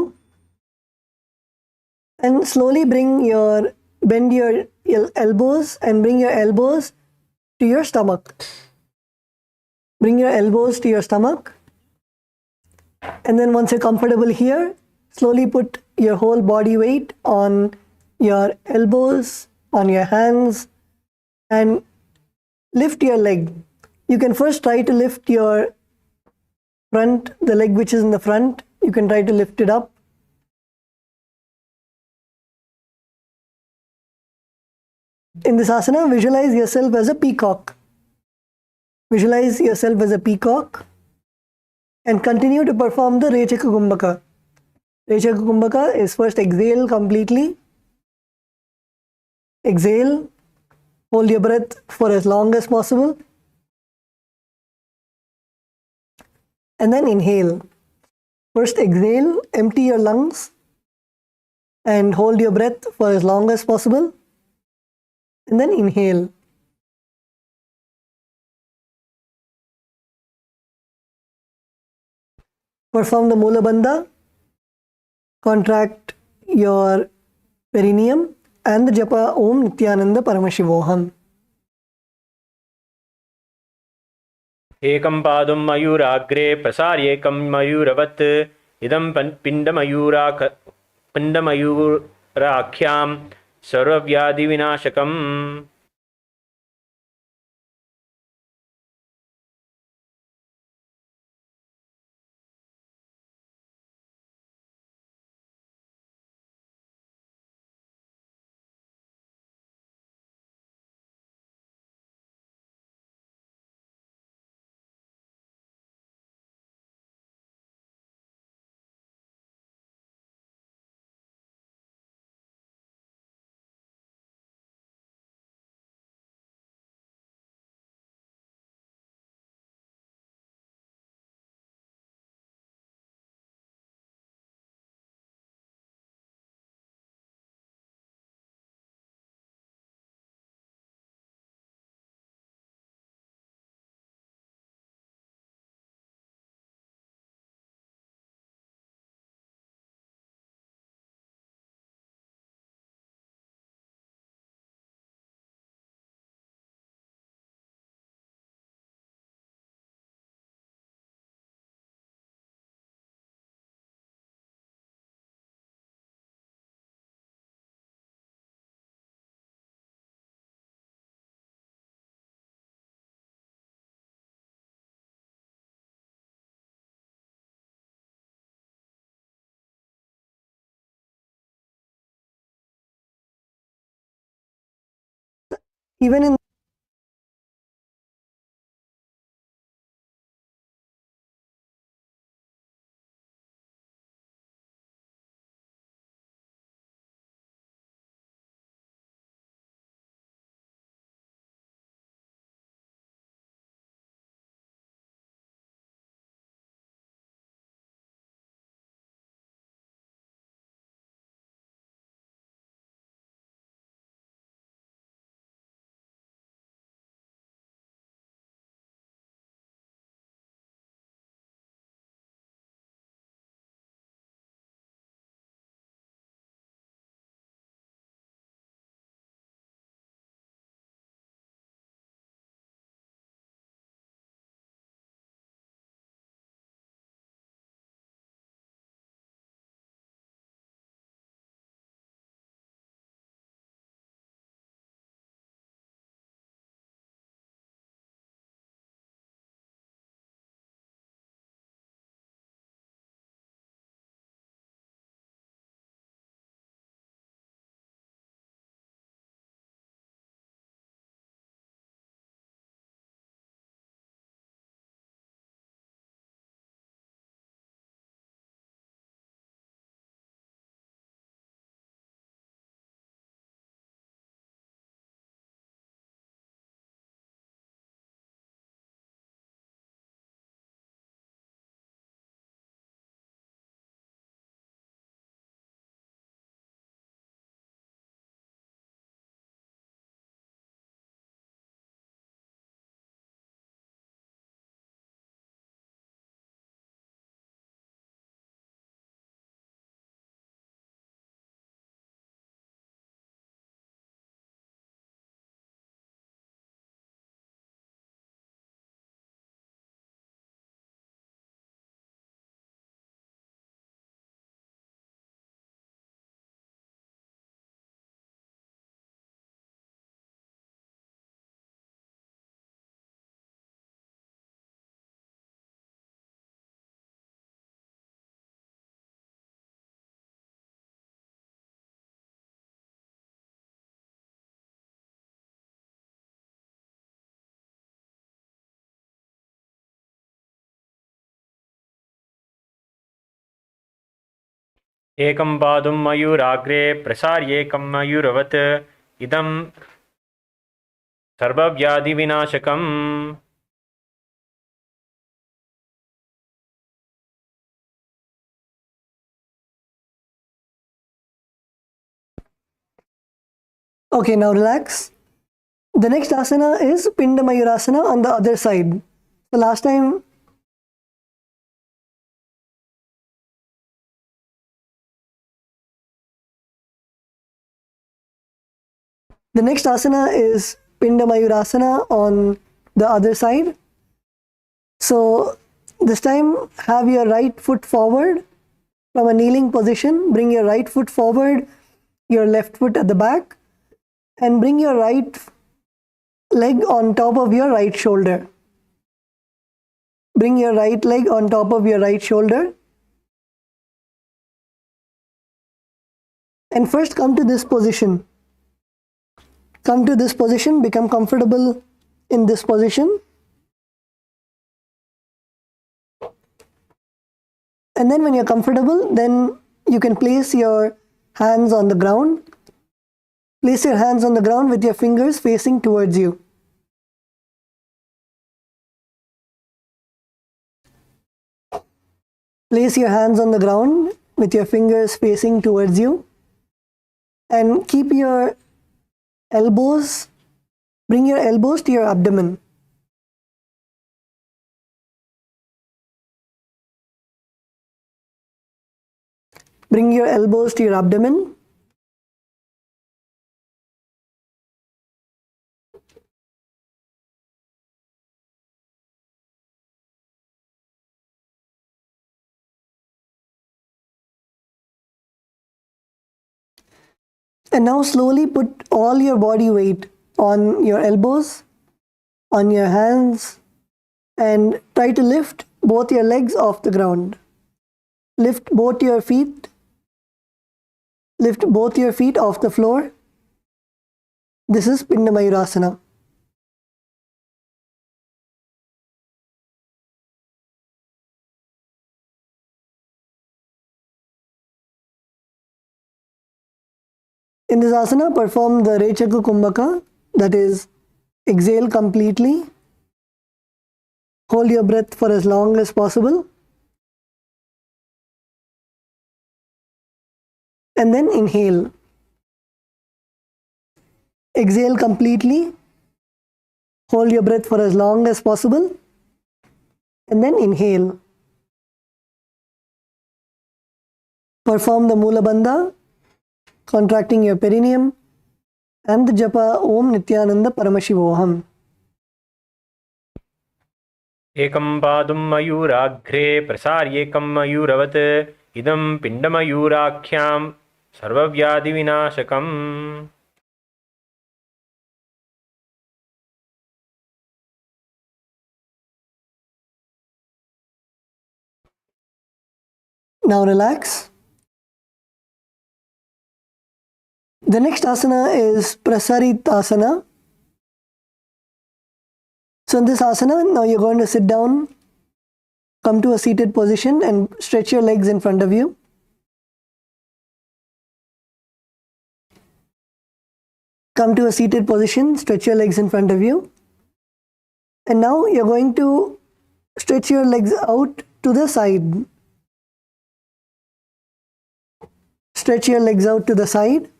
and slowly bend your elbows and bring your elbows to your stomach. Bring your elbows to your stomach, and then once you're comfortable here, slowly put your whole body weight on your elbows, on your hands, and lift your leg. You can first try to lift your the leg which is in the front. You can try to lift it up. In this asana, visualize yourself as a peacock. Visualize yourself as a peacock and continue to perform the Rechaka Kumbhaka. Rechaka Kumbhaka is first exhale completely. Exhale, hold your breath for as long as possible, and then inhale. First exhale, empty your lungs and hold your breath for as long as possible, and then inhale. Perform the Mula Bandha, contract your perineum, and the japa Om Nithyananda Paramashivoham. एकं पादं मयूराग्रे प्रसार्येकं मयूरवत् इदं पिण्डमयूराख्यां सर्वव्याधिविनाशकम् Even in एकं पादुं मयूराग्रे प्रसार्येकं मयूरवत् इदं सर्वव्याधिविनाशकम्. Okay, now relax. The next asana is Pinda Mayurasana on the other side. So last time the next asana is Pinda Mayurasana on the other side. So this time have your right foot forward from a kneeling position. Bring your right foot forward, your left foot at the back, and bring your right leg on top of your right shoulder. Bring your right leg on top of your right shoulder. And first come to this position. Come to this position, become comfortable in this position. And then when you're comfortable, then you can place your hands on the ground. Place your hands on the ground with your fingers facing towards you. Place your hands on the ground with your fingers facing towards you. And keep your elbows, bring your elbows to your abdomen. Bring your elbows to your abdomen. And now slowly put all your body weight on your elbows, on your hands, and try to lift both your legs off the ground. Lift both your feet. Lift both your feet off the floor. This is Pinda Mayurasana. In this asana, perform the Rechaku Kumbhaka, that is, exhale completely. Hold your breath for as long as possible. And then inhale. Exhale completely. Hold your breath for as long as possible. And then inhale. Perform the Mula Bandha, contracting your perineum, and the japa Om Nithyananda Paramashivoham. एकं पादुं मयूराग्रे प्रसार्येकं मयूरवत् इदं पिण्डमयूराख्यां सर्वव्याधिविनाशकम्. Now relax. The next asana is Prasaritasana. So in this asana, now you're going to sit down, come to a seated position and stretch your legs in front of you. Come to a seated position, stretch your legs in front of you. And now you're going to stretch your legs out to the side. Stretch your legs out to the side.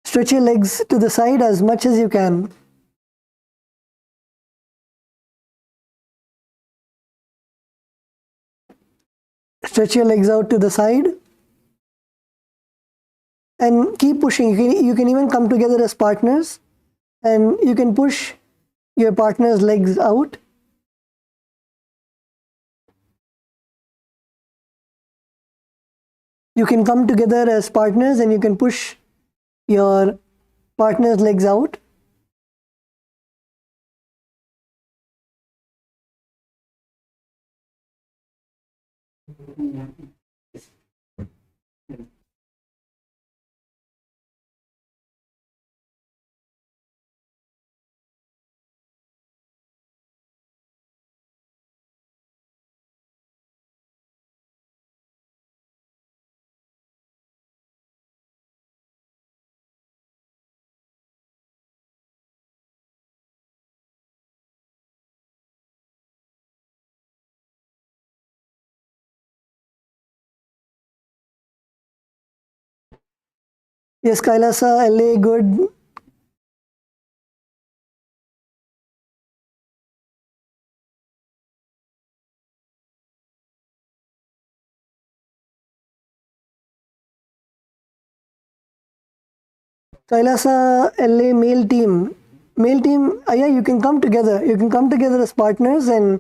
Stretch your legs to the side as much as you can. Stretch your legs out to the side. And keep pushing. You can even come together as partners. And you can push your partner's legs out. You can come together as partners and you can push your partner's legs out. Yes, Kailasa, LA, good. Kailasa, LA, male team. Male team, yeah, you can come together. You can come together as partners, and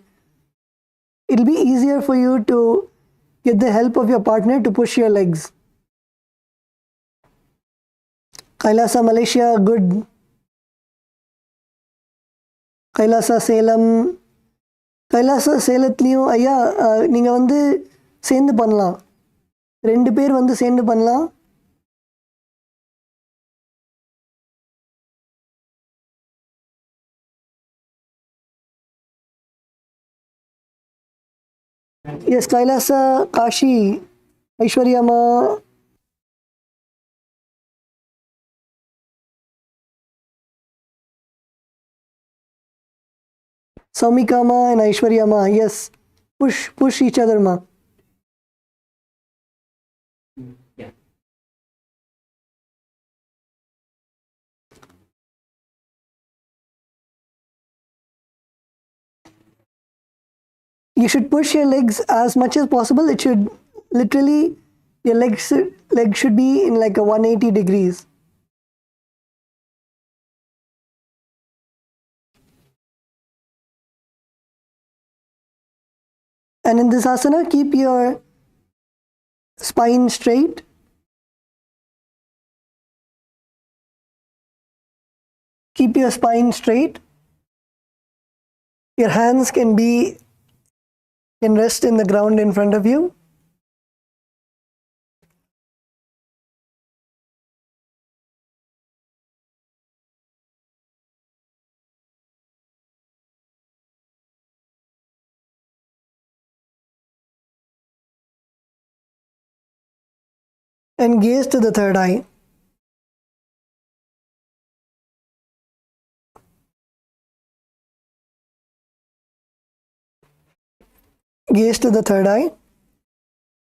it'll be easier for you to get the help of your partner to push your legs. Kailasa, Malaysia, good. Kailasa, Salem. Kailasa சேலத்துலேயும் ஐயா நீங்கள் வந்து சேர்ந்து பண்ணலாம், 2 பேர் வந்து சேர்ந்து பண்ணலாம். Yes Kailasa, Kashi, ஐஸ்வர்யாமா, Saumika ma and Aishwarya ma, yes, push each other ma. Yeah. You should push your legs as much as possible. It should literally, your legs should be in like a 180 degrees. And in this asana, keep your spine straight. Keep your spine straight. Your hands can rest in the ground in front of you. And gaze to the third eye. Gaze to the third eye.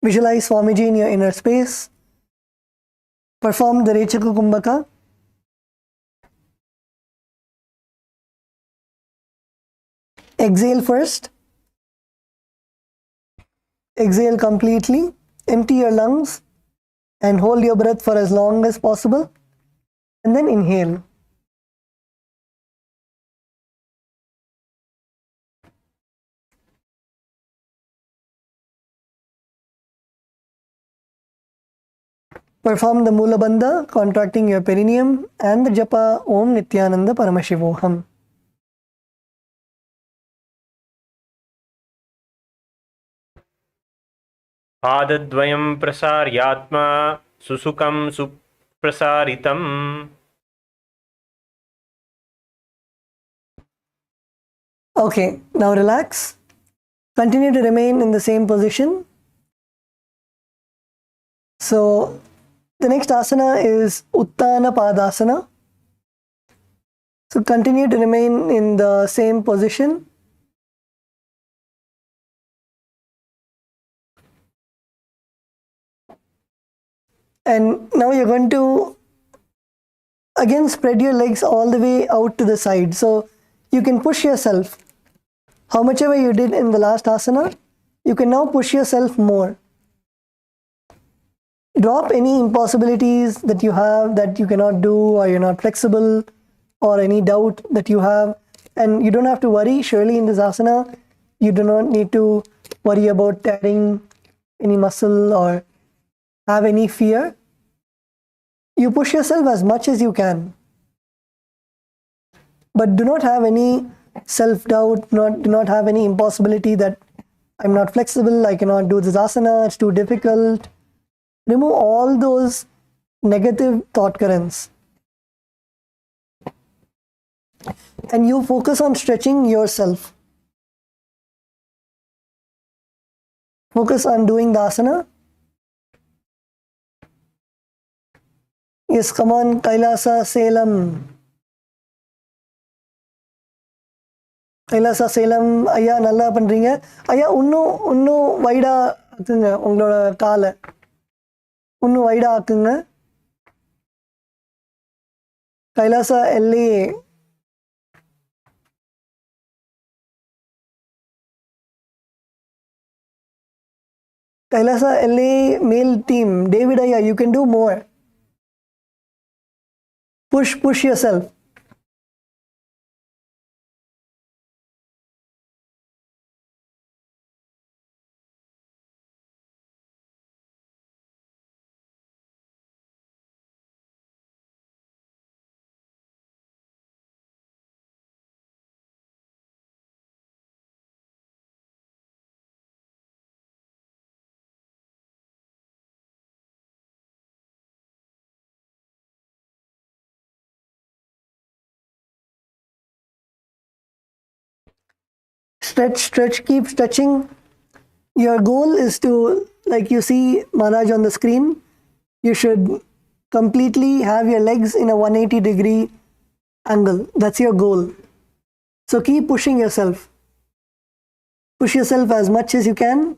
Visualize Swamiji in your inner space. Perform the Rechaka Kumbhaka. Exhale first. Exhale completely. Empty your lungs. And hold your breath for as long as possible, and then inhale. Perform the Mula Bandha, contracting your perineum, and the Japa Om Nithyananda Paramashivoham. पादद्वयं प्रसार्यात्मा सुसुखं सुप्रसारितम्. Okay, now relax. Continue to remain in the same position. So, the next asana is Uttana Padasana. So, continue to remain in the same position. And now you're going to again spread your legs all the way out to the side. So you can push yourself. How much ever you did in the last asana, you can now push yourself more. Drop any impossibilities that you have that you cannot do, or you're not flexible, or any doubt that you have. And you don't have to worry. Surely in this asana, you do not need to worry about tearing any muscle or have any fear. You push yourself as much as you can, but do not have any self-doubt, do not have any impossibility that I'm not flexible, I cannot do this asana, it's too difficult. Remove all those negative thought currents. And you focus on stretching yourself. Focus on doing the asana. Yes, come on, Kailasa, Salem. Kailasa, Salem, ஐயா நல்லா பண்றீங்க. ஐயா இன்னும் வைடா ஆக்குங்க, உங்களோட காலை இன்னும் வைடா ஆக்குங்க. Kailasa LA. Kailasa LA male team. David Aya, you can do more. Push yourself. Stretch, keep stretching. Your goal is to, like you see Maharaj on the screen, you should completely have your legs in a 180-degree angle. That's your goal. So keep pushing yourself. Push yourself as much as you can.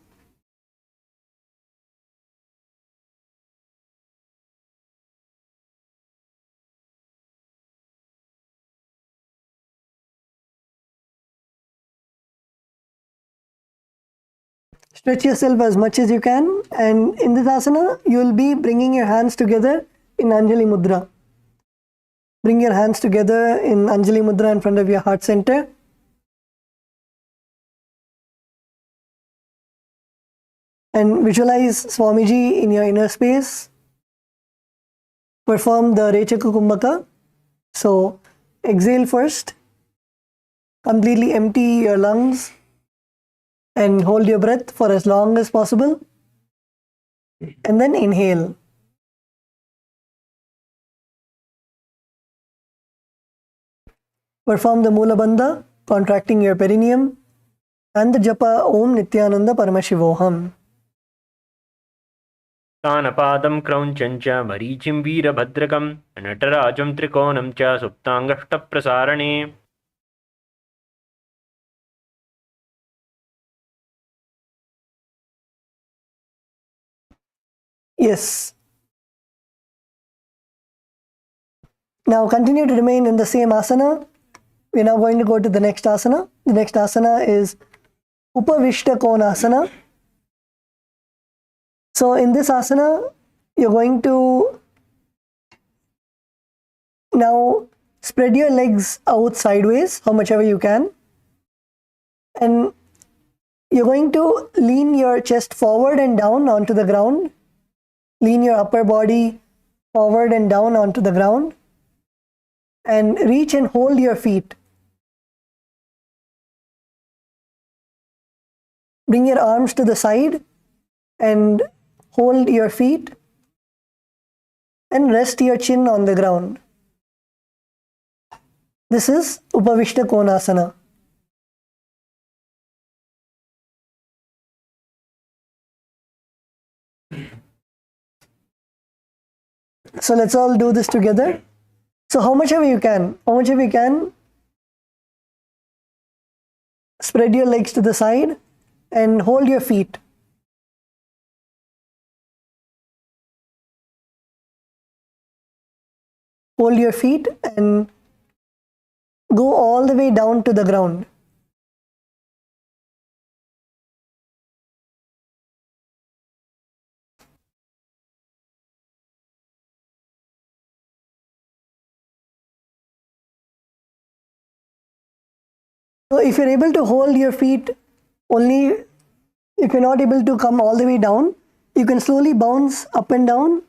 Stretch yourself as much as you can, and in this asana, you will be bringing your hands together in Anjali Mudra. Bring your hands together in Anjali Mudra in front of your heart center. And visualize Swamiji in your inner space. Perform the Rechaka Kumbhaka. So, exhale first. Completely empty your lungs. And hold your breath for as long as possible. And then inhale. Perform the Mula Bandha, contracting your perineum. And the Japa Om Nityananda Paramashivoham. तानपादं क्रौञ्चं च मरीचिं वीरभद्रकं नटराजं त्रिकोणं च सुप्ताङ्गष्टप्रसारणे Yes. Now continue to remain in the same asana. We're now going to go to the next asana. The next asana is Upavishta Konasana. So in this asana, you're going to now spread your legs out sideways, how much ever you can. And you're going to lean your chest forward and down onto the ground. Lean your upper body forward and down onto the ground. And reach and hold your feet. Bring your arms to the side and hold your feet and rest your chin on the ground. This is Upavishta Konasana. So let's all do this together. So how much ever you can, spread your legs to the side and hold your feet. Hold your feet and go all the way down to the ground. So if you're able to hold your feet only, if you're not able to come all the way down, you can slowly bounce up and down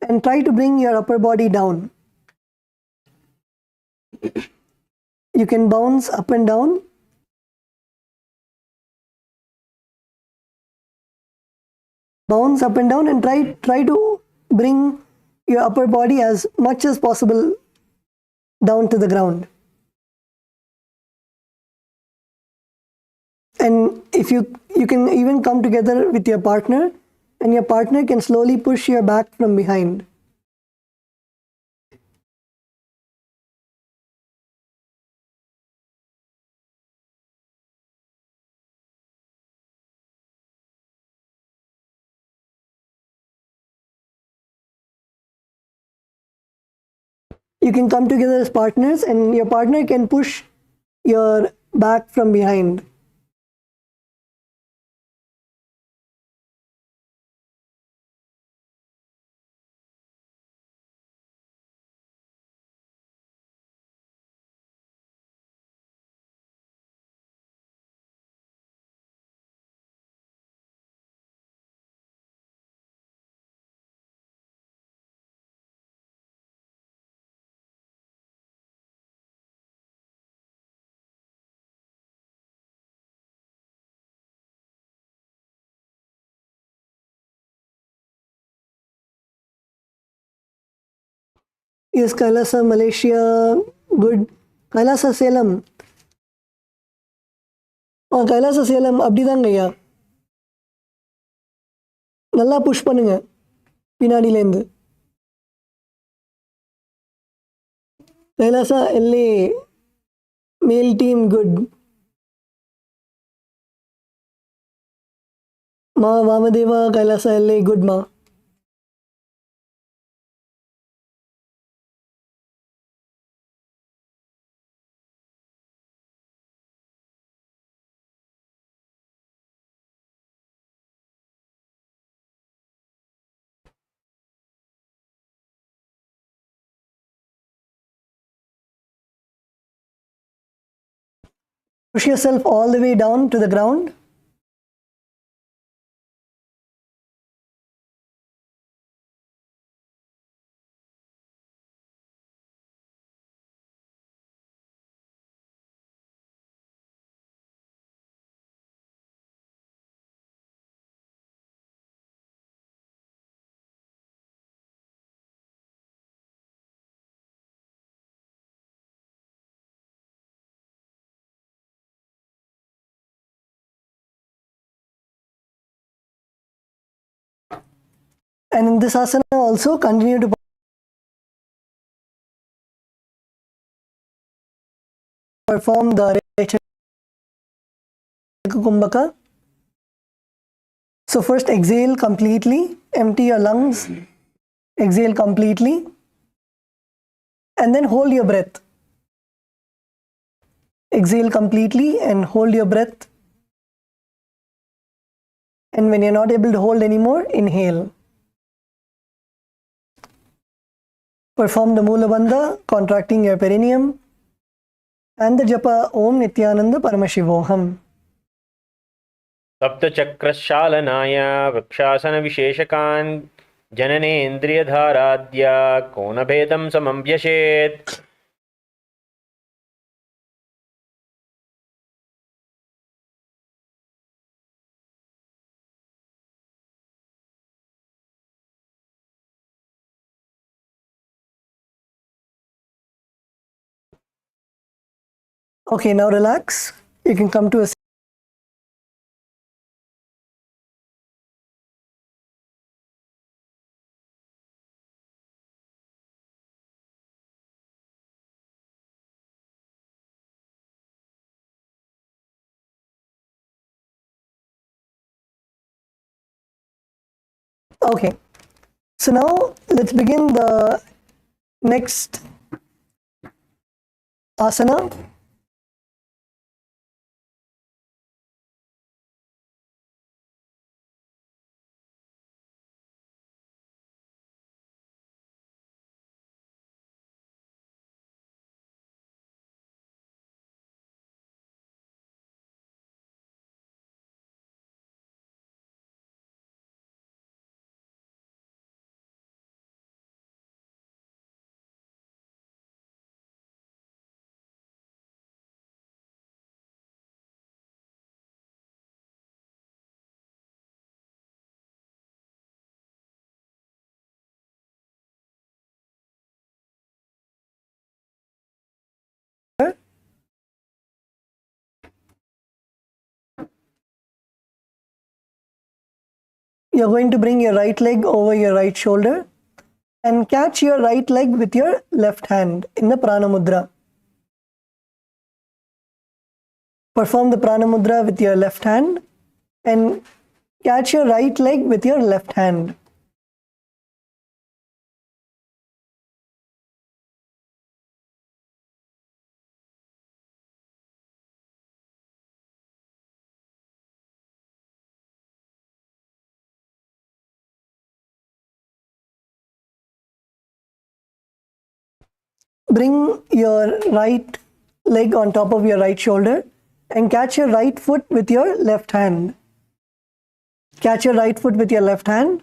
and try to bring your upper body down. You can bounce up and down. Bounce up and down and try to bring your upper body as much as possible down to the ground. And if you can even come together with your partner, and your partner can slowly push your back from behind. You can come together as partners, and your partner can push your back from behind. Yes, Kailasa, Malaysia, good. Kailasa, Salem. Kailasa, Salem, அப்படிதாங்க ஐயா. நல்லா push பண்ணுங்க பின்னாடியிலேருந்து. Kailasa, LA, male team, good. Ma, Vamadeva, Kailasa, LA, good ma. Push yourself all the way down to the ground. And in this asana also continue to perform the Kumbhaka. So first exhale completely, empty your lungs, exhale completely, and then hold your breath. Exhale completely and hold your breath. And when you're not able to hold anymore, inhale. Perform the Mula Bandha, contracting your perineum, and the japa Om Nityananda Paramashivoham. सप्तचक्रशालनाय वृक्षासनविशेषकान् जननेन्द्रियधाराद्य कोनभेदं समं व्यशेत्. Okay, now relax. You can come to a Okay, so now let's begin the next asana. You're going to bring your right leg over your right shoulder and catch your right leg with your left hand in the Prana Mudra. Perform the Prana Mudra with your left hand and catch your right leg with your left hand. bring your right leg on top of your right shoulder and catch your right foot with your left hand. Catch your right foot with your left hand.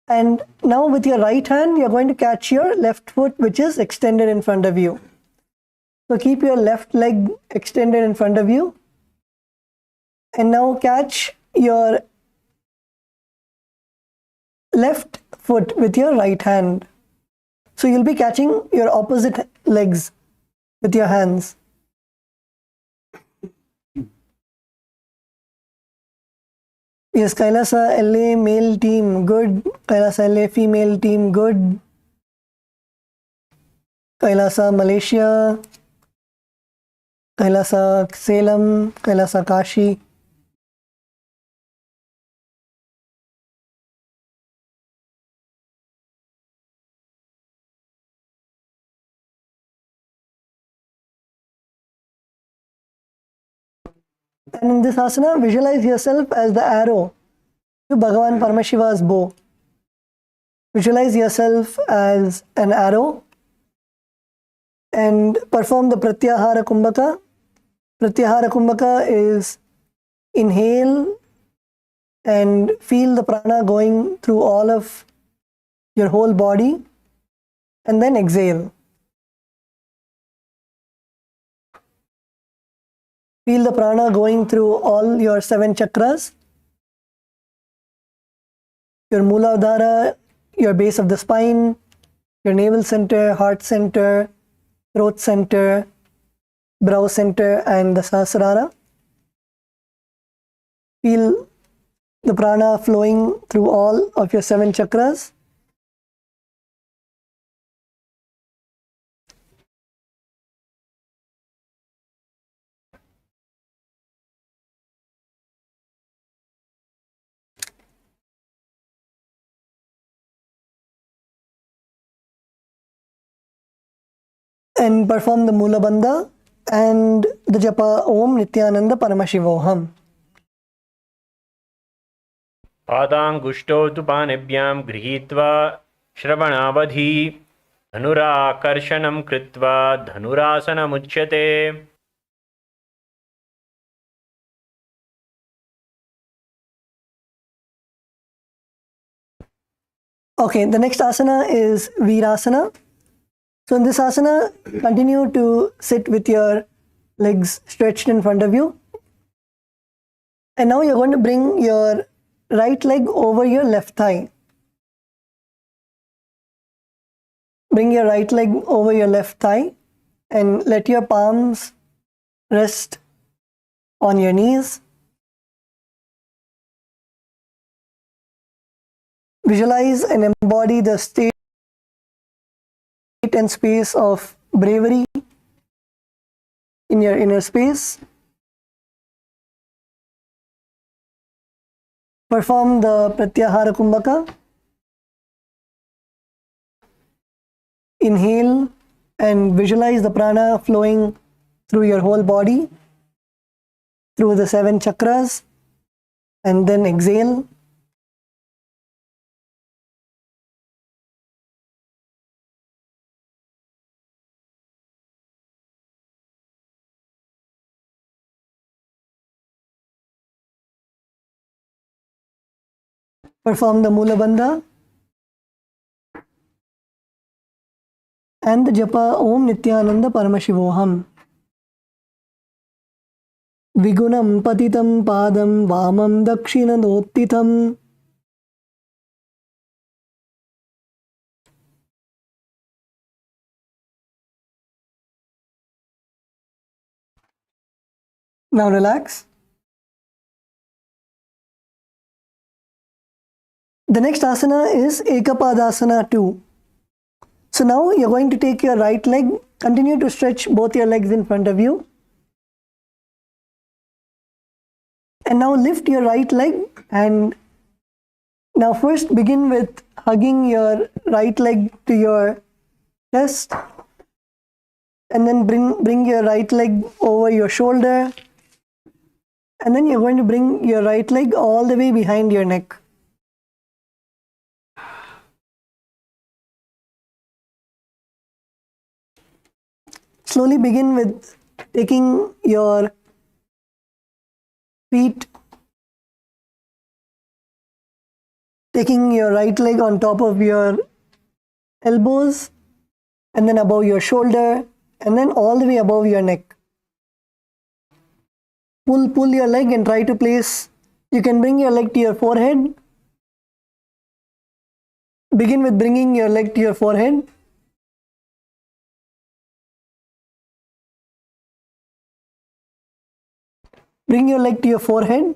And now with your right hand, you're going to catch your left foot, which is extended in front of you. So keep your left leg extended in front of you. And now catch your left foot with your right hand. So you'll be catching your opposite legs with your hands. Yes, Kailasa LA male team, good. Kailasa LA female team, good. Kailasa Malaysia. Kailasa Salem. Kailasa Kashi. And in this asana, visualize yourself as the arrow to Bhagavan Paramashiva's bow. Visualize yourself as an arrow and perform the Pratyahara Kumbhaka. Pratyahara Kumbhaka is inhale and feel the prana going through all of your whole body, and then exhale. Feel the prana going through all your 7 chakras, your Mooladhara, your base of the spine, your navel center, heart center, throat center, brow center, and the Sahasrara. Feel the prana flowing through all of your 7 chakras. And perform the Mula Bandha and the Japa Om Nityananda Paramashivoham. पादाङ्गुष्टौ तु पाणिभ्यां गृहीत्वा श्रवणावधि धनुराकर्षणं कृत्वा धनुरासनमुच्यते. Okay, the next asana is Virasana. So in this asana, continue to sit with your legs stretched in front of you. And now you're going to bring your right leg over your left thigh. Bring your right leg over your left thigh and let your palms rest on your knees. Visualize and embody the state and space of bravery in your inner space. Perform the Pratyahara Kumbhaka. Inhale and visualize the prana flowing through your whole body, through the 7 chakras, and then exhale. Perform the Mula Bandha and the Japa Om Nityananda Paramashivoham. Vigunam patitam padam vamam dakshinadottitam. Now relax. The next asana is Ekapadasana 2. So now you're going to take your right leg, continue to stretch both your legs in front of you. And now lift your right leg and now first begin with hugging your right leg to your chest. And then bring your right leg over your shoulder. And then you're going to bring your right leg all the way behind your neck. slowly begin with taking your feet, taking your right leg on top of your elbows and then above your shoulder and then all the way above your neck. Pull your leg and try to place, you can bring your leg to your forehead. Begin with bringing your leg to your forehead. Bring your leg to your forehead.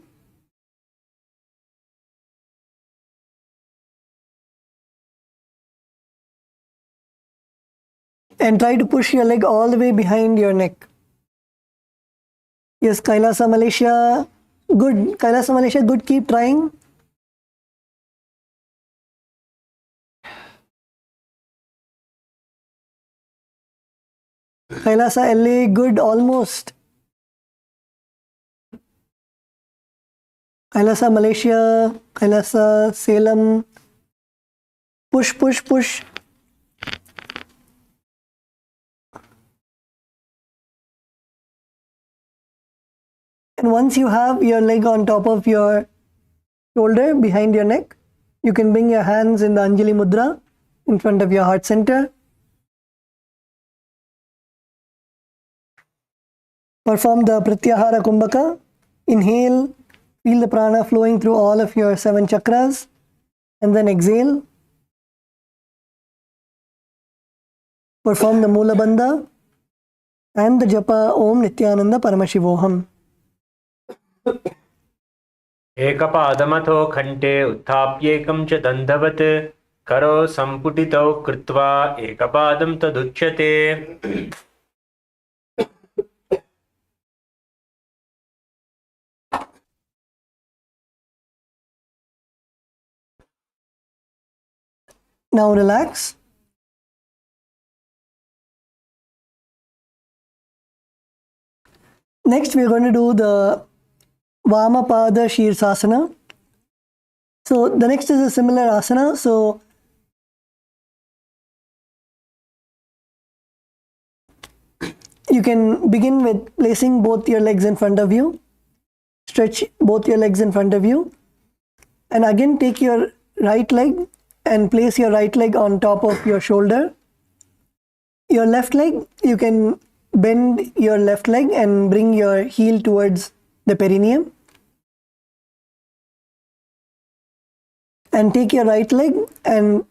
And try to push your leg all the way behind your neck. Yes, Kailasa Malaysia, good. Kailasa Malaysia, good. Keep trying. Kailasa LA, good. Almost. Kailasa Malaysia, Kailasa Salem. Push, push, push. And once you have your leg on top of your shoulder behind your neck, you can bring your hands in the Anjali Mudra in front of your heart center. Perform the Pratyahara Kumbhaka. Inhale, feel the prana flowing through all of your 7 chakras, and then exhale. Perform the Mula Bandha and the Japa Om Nithyananda Paramashivoham. एकपादमथो खण्टे उत्थाप्येकं च दण्डवत् करो सम्पुटितौ कृत्वा एकपादं तदुच्यते. Now relax. Next we are going to do the Vamapada Shirsasana. So the next is a similar asana. So you can begin with placing both your legs in front of you. Stretch both your legs in front of you. And again take your right leg and place your right leg on top of your shoulder. Your left leg, you can bend your left leg and bring your heel towards the perineum. And take your right leg and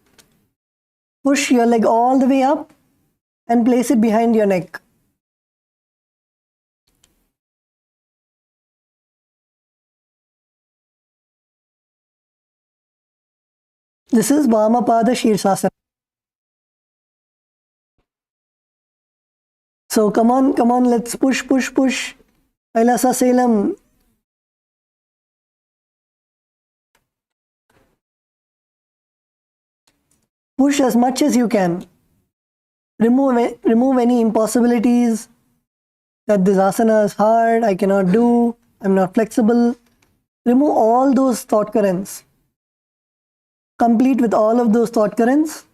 push your leg all the way up and place it behind your neck. This is Vamapada Shirsasana. So come on, let's push. Kailasa Salem. Push as much as you can. Remove any impossibilities that this asana is hard, I cannot do, I'm not flexible. Remove all those thought currents. Complete with all of those thought currents.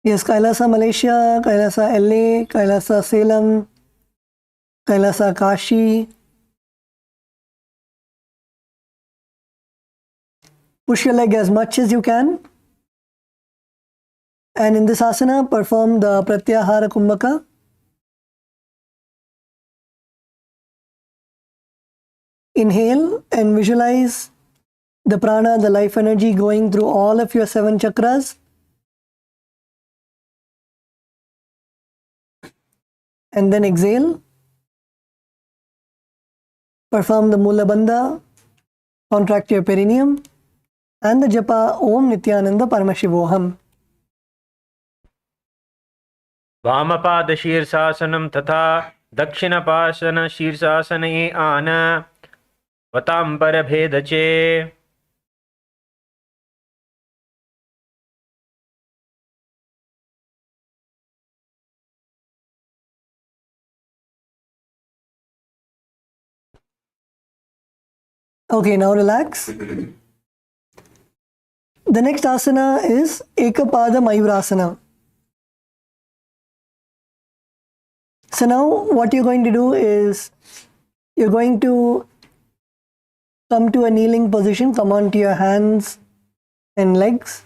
Yes, Kailasa Malaysia, Kailasa LA, Kailasa Salem, Kailasa Kashi. Push your leg as much as you can. And in this asana, perform the Pratyahara Kumbhaka. Inhale and visualize the prana, the life energy going through all of your 7 chakras. And then exhale. Perform the Mula Bandha, contract your perineum, and the Japa Om Nithyananda Paramashivoham. वामपाद शीर्षासनं तथा दक्षिणपासन शीर्षासने आन वतां परभेदचे. Okay, now relax. The next asana is Ekapada Mayurasana. So now what you're going to do is you're going to come to a kneeling position, come onto your hands and legs.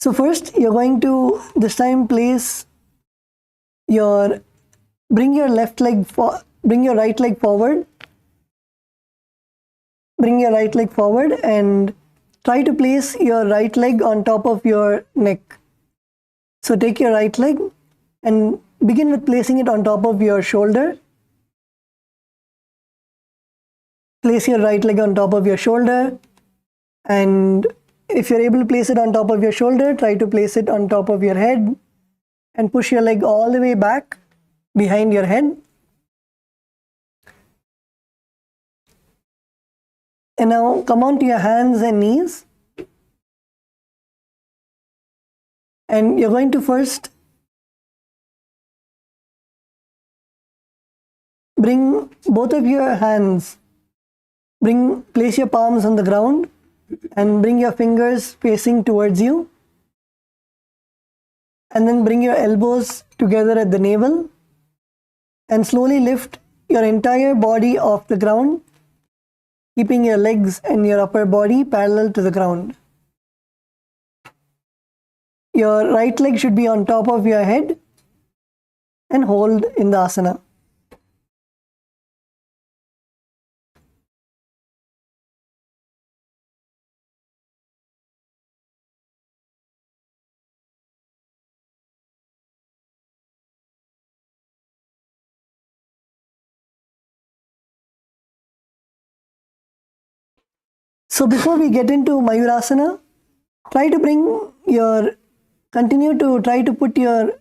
So first you're going to this time bring your right leg forward. Bring your right leg forward and try to place your right leg on top of your neck. So take your right leg and begin with placing it on top of your shoulder. Place your right leg on top of your shoulder, and if you're able to place it on top of your shoulder, try to place it on top of your head and push your leg all the way back behind your head. And now come on to your hands and knees. And you're going to first bring both of your hands, place your palms on the ground and bring your fingers facing towards you. And then bring your elbows together at the navel and slowly lift your entire body off the ground, keeping your legs and your upper body parallel to the ground. Your right leg should be on top of your head and hold in the asana. So before we get into Mayurasana, continue to try to put your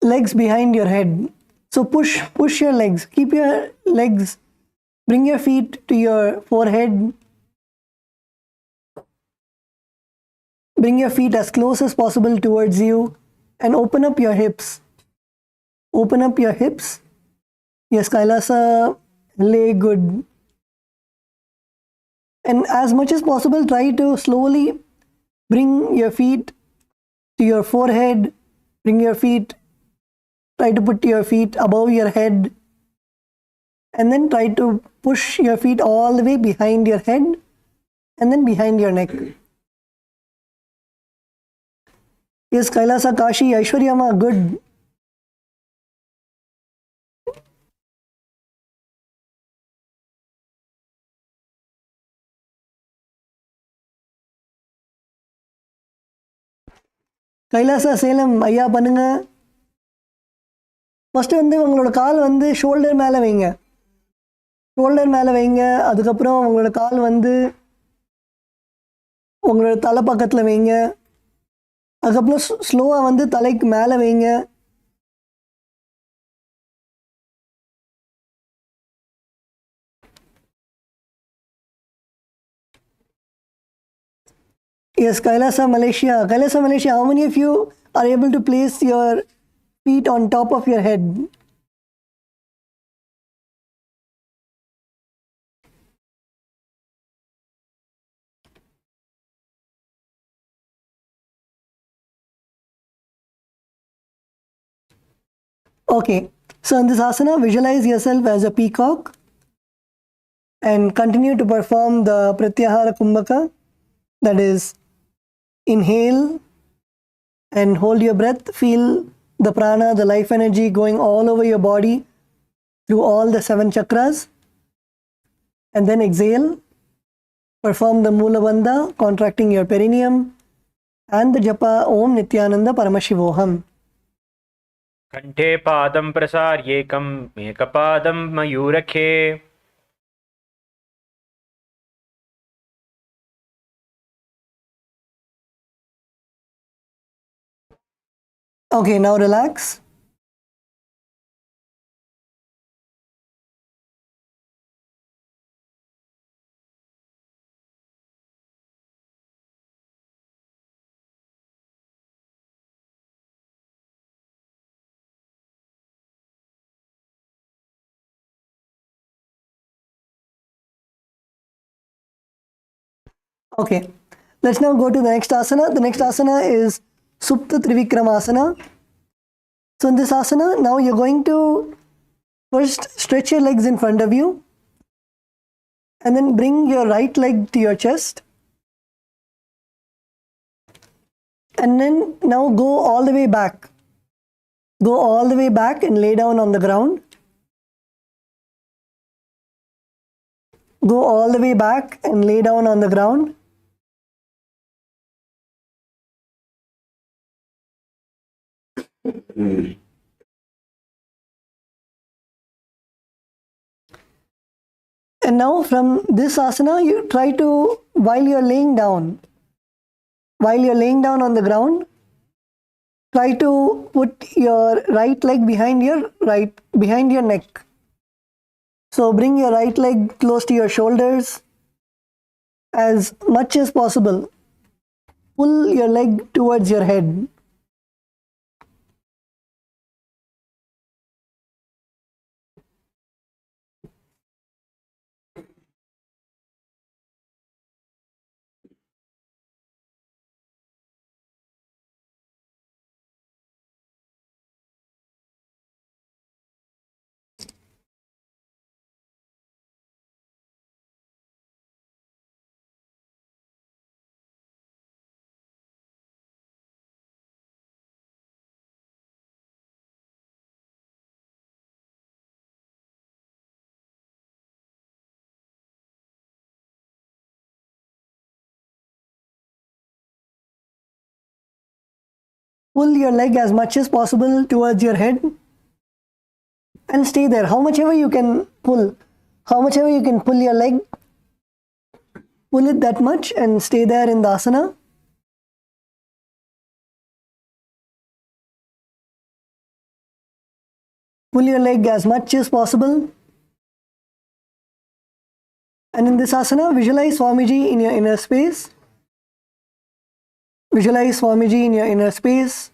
legs behind your head. So push your legs, keep your legs, bring your feet to your forehead, bring your feet as close as possible towards you and open up your hips. Open up your hips. Yes, Kailasa, lay good. And as much as possible, try to slowly bring your feet to your forehead, try to put your feet above your head, and then try to push your feet all the way behind your head and then behind your neck. Yes, Kailasa, Kashi, Aishwaryama, good. Kailasa Salem ஐயா பண்ணுங்க. First உங்களோட கால் shoulder மேலே வைங்க. அதுக்கப்புறம் உங்களோட கால் உங்களோட தலை பக்கத்தில் வைங்க. அதுக்கப்புறம் ஸ்லோவாக தலைக்கு மேலே வைங்க. Yes, Kailasa, Malaysia. How many of you are able to place your feet on top of your head? Okay, so in this asana, visualize yourself as a peacock and continue to perform the Pratyahara Kumbhaka, that is, inhale and hold your breath, feel the prana, the life energy going all over your body through all the 7 chakras, and then exhale, perform the Mula Bandha, contracting your perineum, and the japa Om Nithyananda Paramashivoham. कंठे पादं प्रसार्येकं मेकपादं मयूरखे. Okay, now relax. Okay, let's now go to the next asana. The next asana is Supta Trivikramasana. So in this asana, now you're going to first stretch your legs in front of you and then bring your right leg to your chest. And then now go all the way back. Go all the way back and lay down on the ground. Go all the way back and lay down on the ground. And now from this asana, you try to, while you're laying down on the ground, try to put your right leg behind your neck. So bring your right leg close to your shoulders as much as possible. Pull your leg towards your head. Pull your leg as much as possible towards your head and stay there. How much ever you can pull your leg, pull it that much and stay there in the asana. Pull your leg as much as possible. And in this asana, visualize Swamiji in your inner space. Visualize Swamiji in your inner space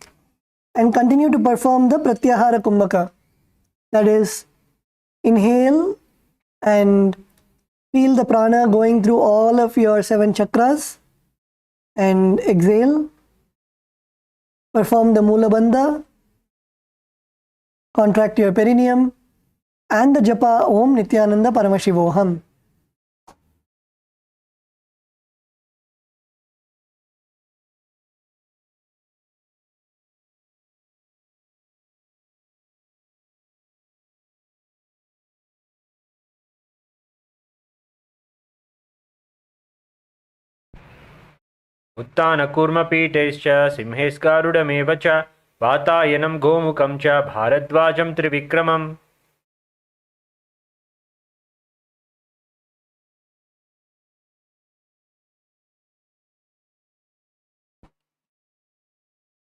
and continue to perform the Pratyahara Kumbhaka. That is, inhale and feel the prana going through all of your 7 chakras and exhale. Perform the Mula Bandha, contract your perineum and the japa Om Nithyananda Paramashivoham. उत्तानकूर्मपीठैश्च सिंहैस्गारुडमेव च वातायनं गोमुखं च भारद्वाजं त्रिविक्रमम्.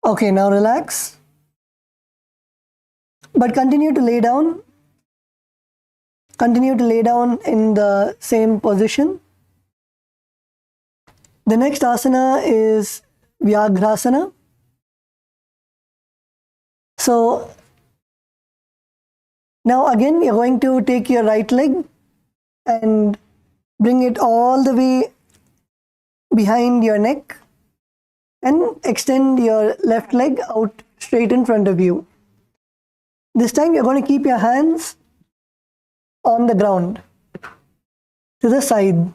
Okay, now relax. But continue to lay down. Continue to lay down in the same position. The next asana is Vyagrasana. So now again you're going to take your right leg and bring it all the way behind your neck and extend your left leg out straight in front of you. This time you're going to keep your hands on the ground to the side.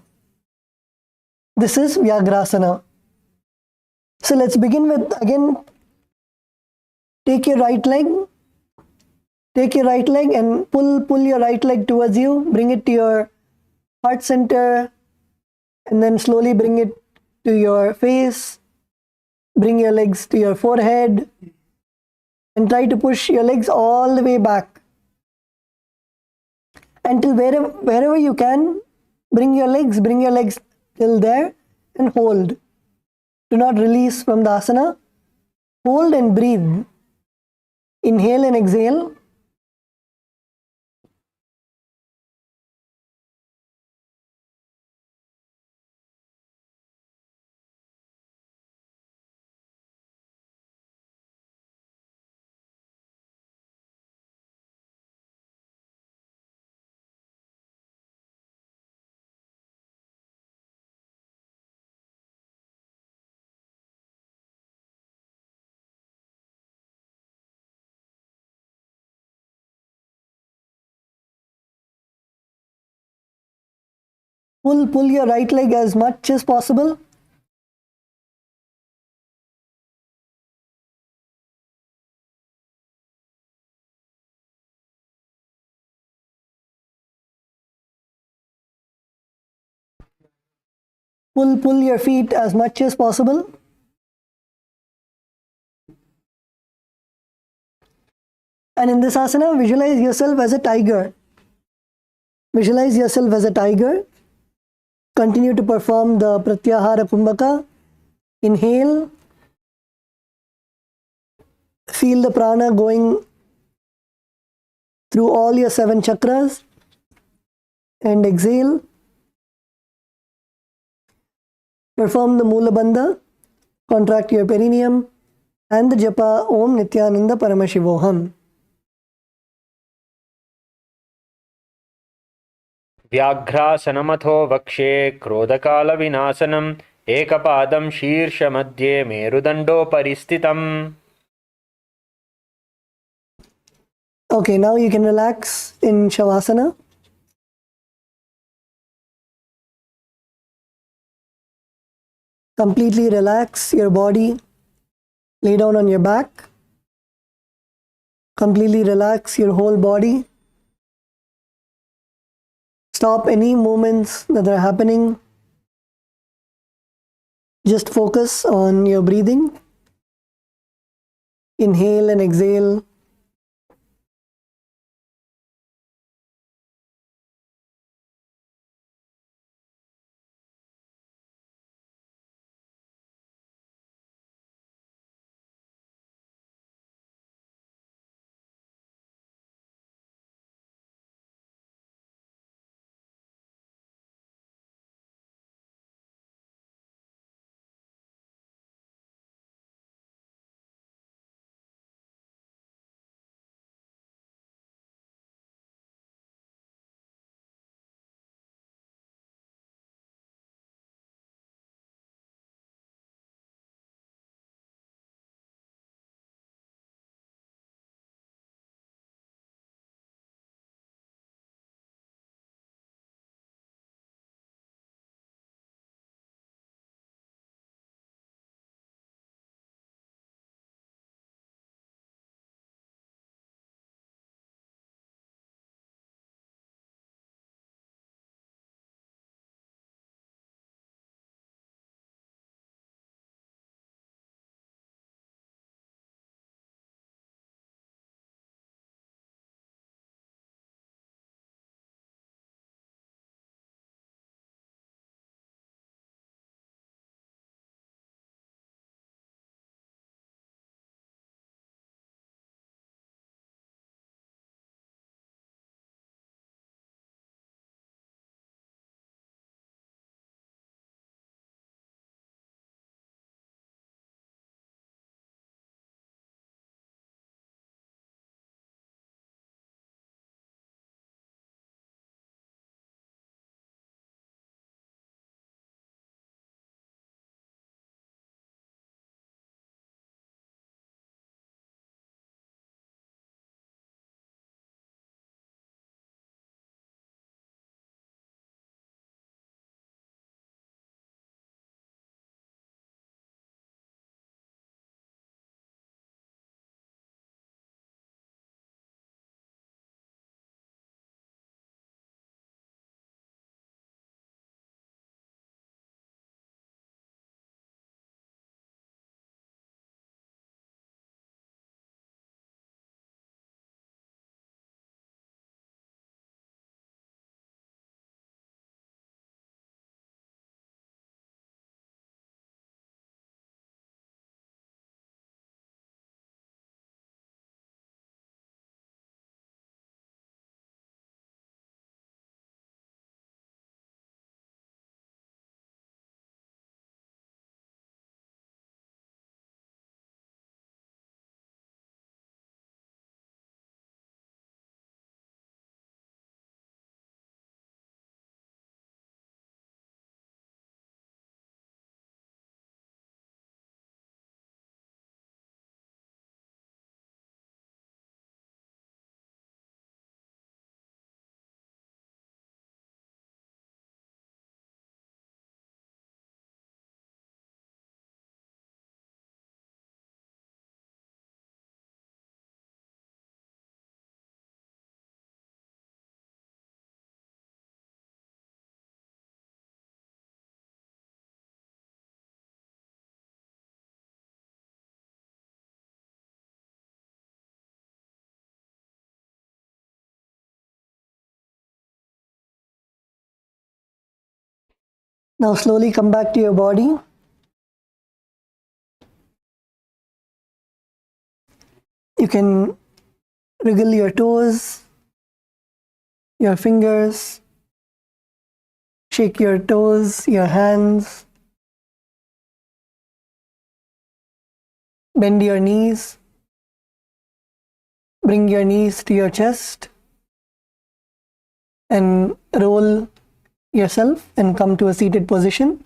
This is Vyagrasana. So let's begin with, again, take your right leg and pull your right leg towards you, bring it to your heart center and then slowly bring it to your face. Bring your legs to your forehead and try to push your legs all the way back until wherever you can. Bring your legs till there and hold. Do not release from the asana. Hold and breathe. Inhale and exhale. Pull your right leg as much as possible. Pull your feet as much as possible. And in this asana, visualize yourself as a tiger. Visualize yourself as a tiger. Continue to perform the Pratyahara Kumbhaka. Inhale. Feel the prana going through all your 7 chakras. And exhale. Perform the Mula Bandha. Contract your perineum. And the japa Om Nityananda Paramashivoham. व्याघ्रासनमथो वक्षे क्रोधकालविनाशनम् एकपादं शीर्षमध्ये मेरुदण्डोपरि स्थितम्. Okay, now you can relax in Shavasana. Completely relax your body. Lay down on your back. Completely relax your whole body. Stop any movements that are happening. Just focus on your breathing. Inhale and exhale. Now slowly come back to your body. You can wriggle your toes, your fingers, shake your toes, your hands, bend your knees, bring your knees to your chest, and roll yourself and come to a seated position.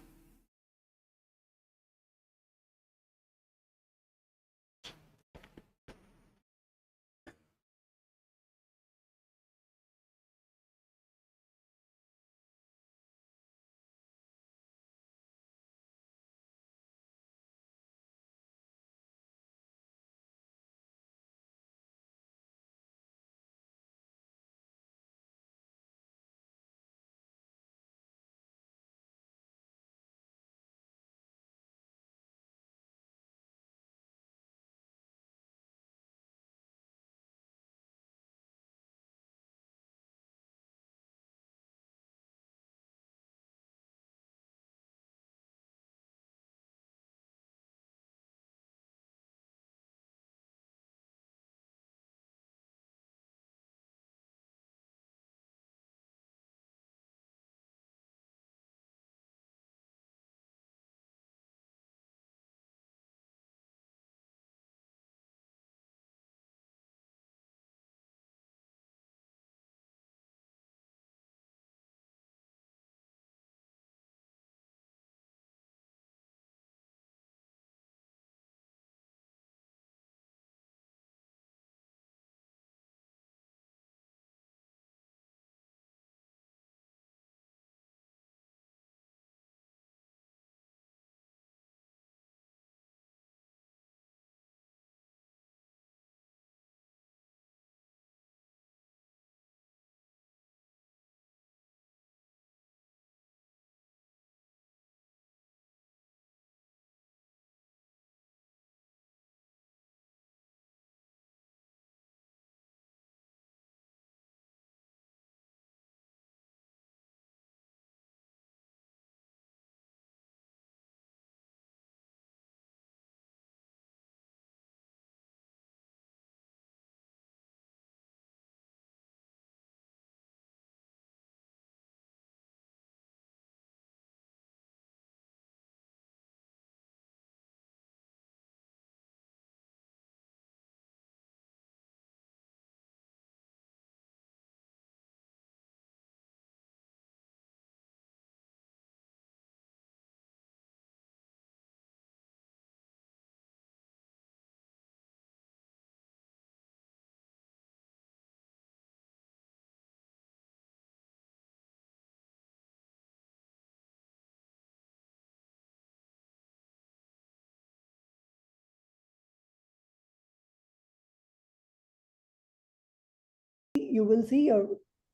You will see your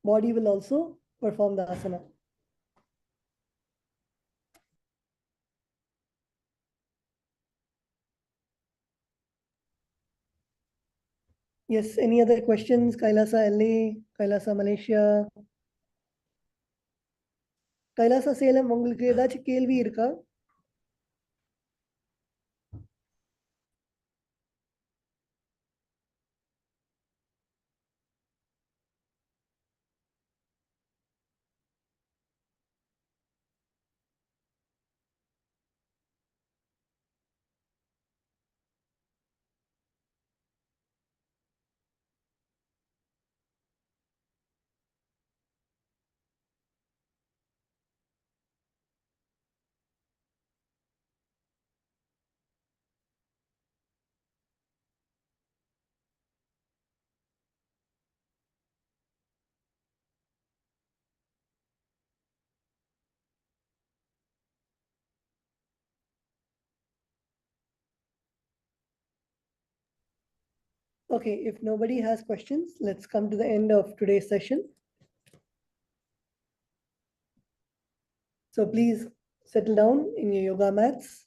body will also perform the asana. Yes, any other questions? Kailasa LA, Kailasa Malaysia, Kailasa Salem, உங்களுக்கு ஏதாச்சும் கேள்வி இருக்கா? Okay, if nobody has questions, let's come to the end of today's session. So please settle down in your yoga mats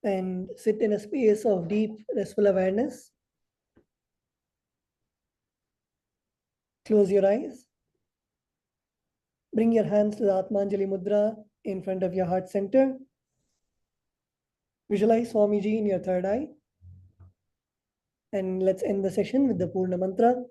and sit in a space of deep, restful awareness. Close your eyes. Bring your hands to the Atmanjali Mudra in front of your heart center. Visualize Swamiji in your third eye. And let's end the session with the Purna Mantra.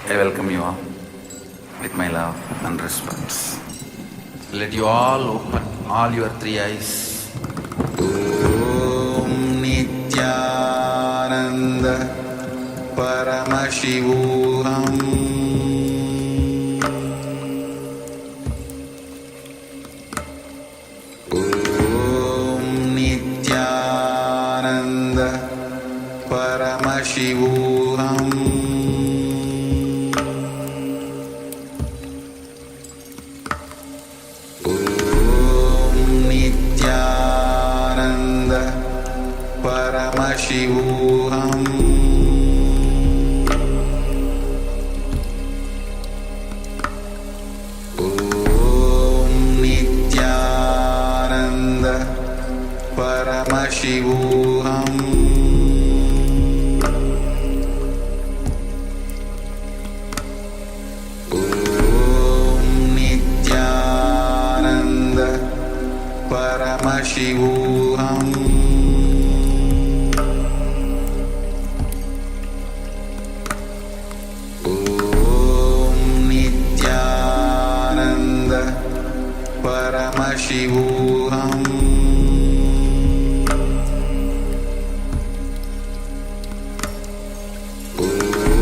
I welcome you all with my love and respect. Let you all open all your three eyes. Om Nityananda Paramashivoham Om Nityananda Paramashivoham Paramashivoham Om Nityananda Paramashivoham Om Nityananda Paramashivoham Paramashivoham Om Nityananda Paramashivoham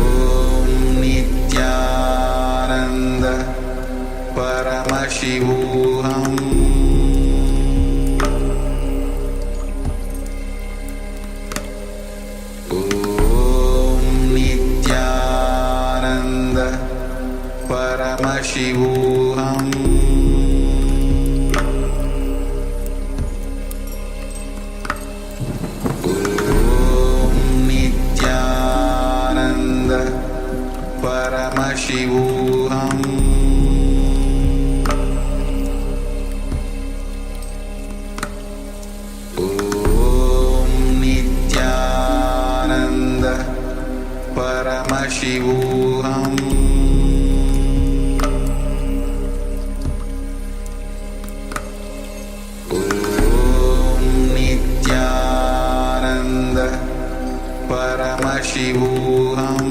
Om Nityananda Paramashivoham Paramashivoham Om Nityananda Paramashivoham Om Nityananda Paramashivoham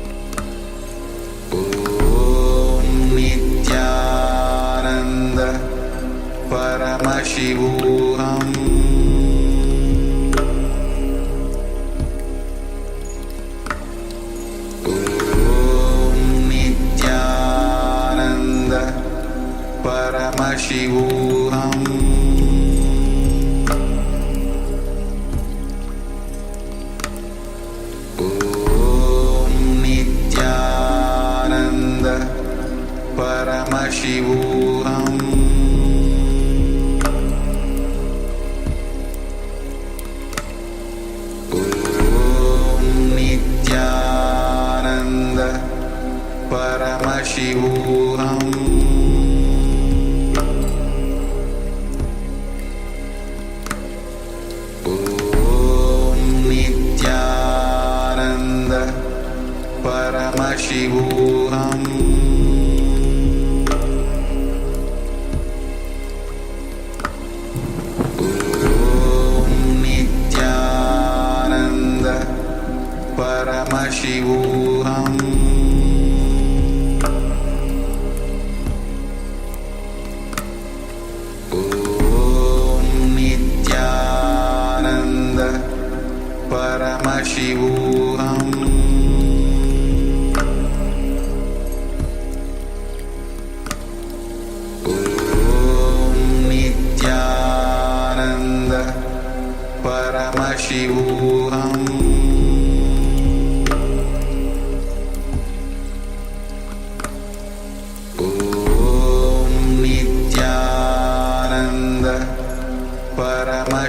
Paramashivoham Om Nityananda Paramashivoham Om Nityananda Paramashivoham Paramashivoham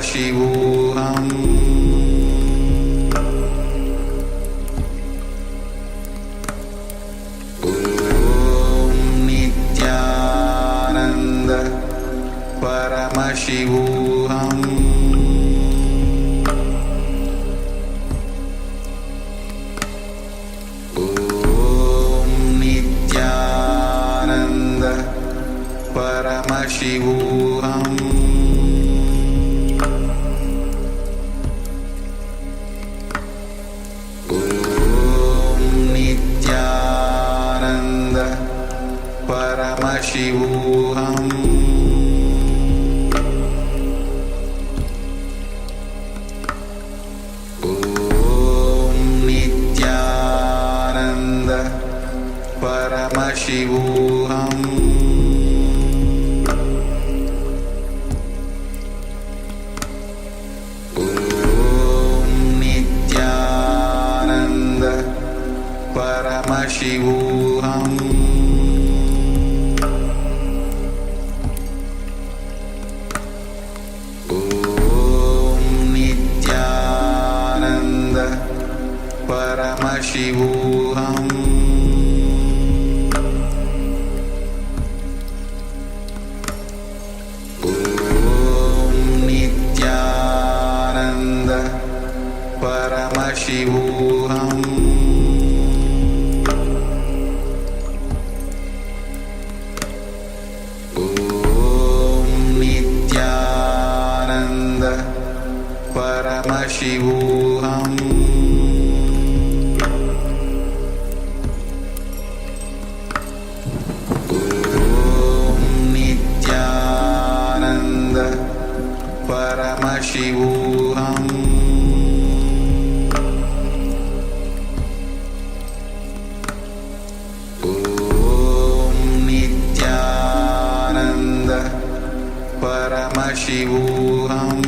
Paramashivoham Om Nityananda Paramashivoham Om Nityananda Paramashivoham Om Nityananda Paramashivoham Om Nityananda Paramashivoham Om Nityananda Paramashivoham Om Nityananda Paramashivoham Om Nityananda Paramashivoham Om Nityananda Paramashivoham Om Nityananda Paramashivoham Om Nityananda Paramashivoham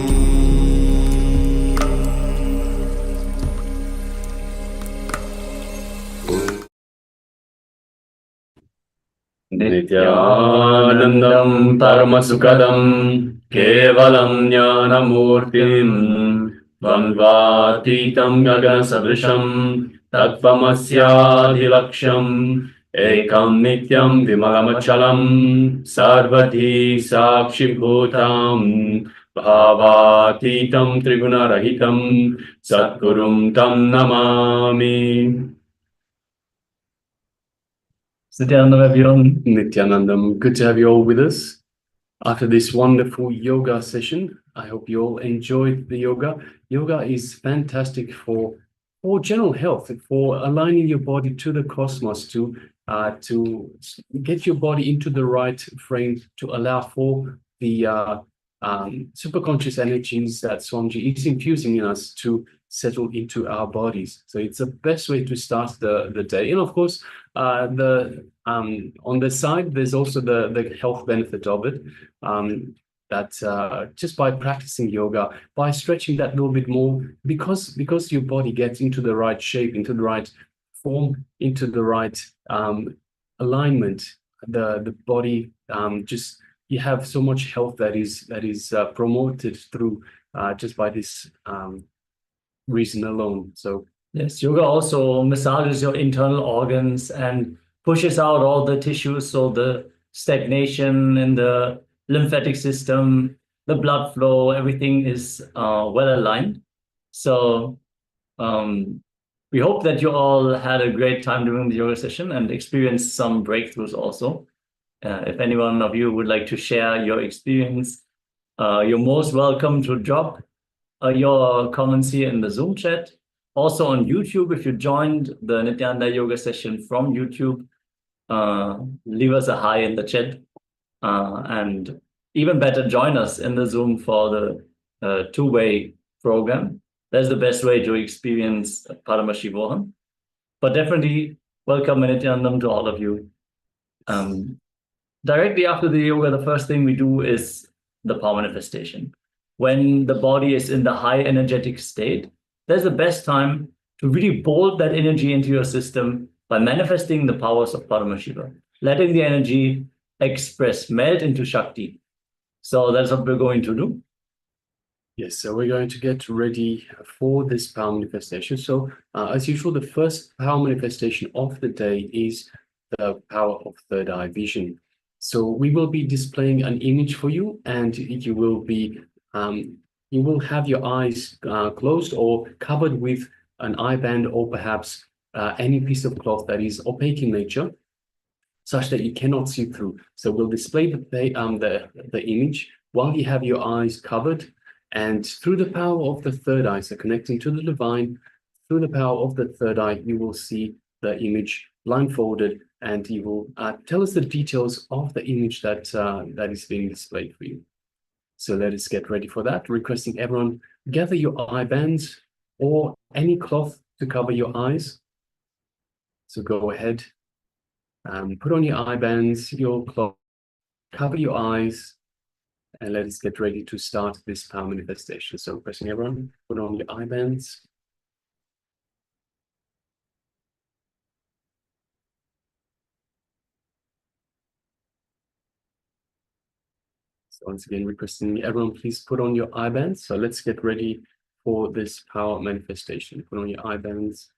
Nityanandam Paramasukadam Kevalam Jnanamurtim Dvandvatitam Gaganasadrisham Tattvamasyaadhilaksham Ekam Nityam Vimalamachalam Sarvadhi Sakshibhutam Bhavatitam Trigunarahitam Satgurum Tam Namami. Nityanandam, everyone. Nityanandam, good to have you all with us after this wonderful yoga session. I hope you all enjoyed the yoga. Yoga is fantastic for general health, for aligning your body to the cosmos, to get your body into the right frame, to allow for the superconscious energies that Swamiji is infusing in us to settle into our bodies. So it's the best way to start the day. And of course, on the side, there's also the health benefit of it. That just by practicing yoga, by stretching that little bit more, because your body gets into the right shape, into the right form, into the right alignment, the body just, you have so much health that is promoted through just by this reason alone. So Yes, yoga also massages your internal organs and pushes out all the tissues, so the stagnation in the lymphatic system, the blood flow, everything is well aligned. So we hope that you all had a great time during the yoga session and experienced some breakthroughs also. If any one of you would like to share your experience, you're most welcome to drop your comments here in the Zoom chat. Also on YouTube, if you joined the Nityananda yoga session from YouTube, leave us a hi in the chat. And even better, join us in the Zoom for the two-way program. That's the best way to experience Paramashivoham. But definitely welcome Nityanandam to all of you. Directly after the yoga, the first thing we do is the power manifestation. When the body is in the high energetic state, that's the best time to really bolt that energy into your system by manifesting the powers of Paramashiva, letting the energy express, melt into Shakti. So that's what we're going to do. Yes, so we're going to get ready for this power manifestation. So, as usual, the first power manifestation of the day is the power of third eye vision. So we will be displaying an image for you, and you will have your eyes closed or covered with an eye band, or perhaps any piece of cloth that is opaque in nature, such that you cannot see through. So we'll display the image while you have your eyes covered, and through the power of the third eye, so connecting to the divine, through the power of the third eye, you will see the image blindfolded, and you will tell us the details of the image that is being displayed for you. So let us get ready for that, requesting everyone gather your eye bands or any cloth to cover your eyes. So go ahead, put on your eye bands, your cloth, cover your eyes, and let us get ready to start this power manifestation. So requesting everyone, put on your eye bands. So once again, requesting everyone, please put on your eye bands. So let's get ready for this power manifestation. Put on your eye bands.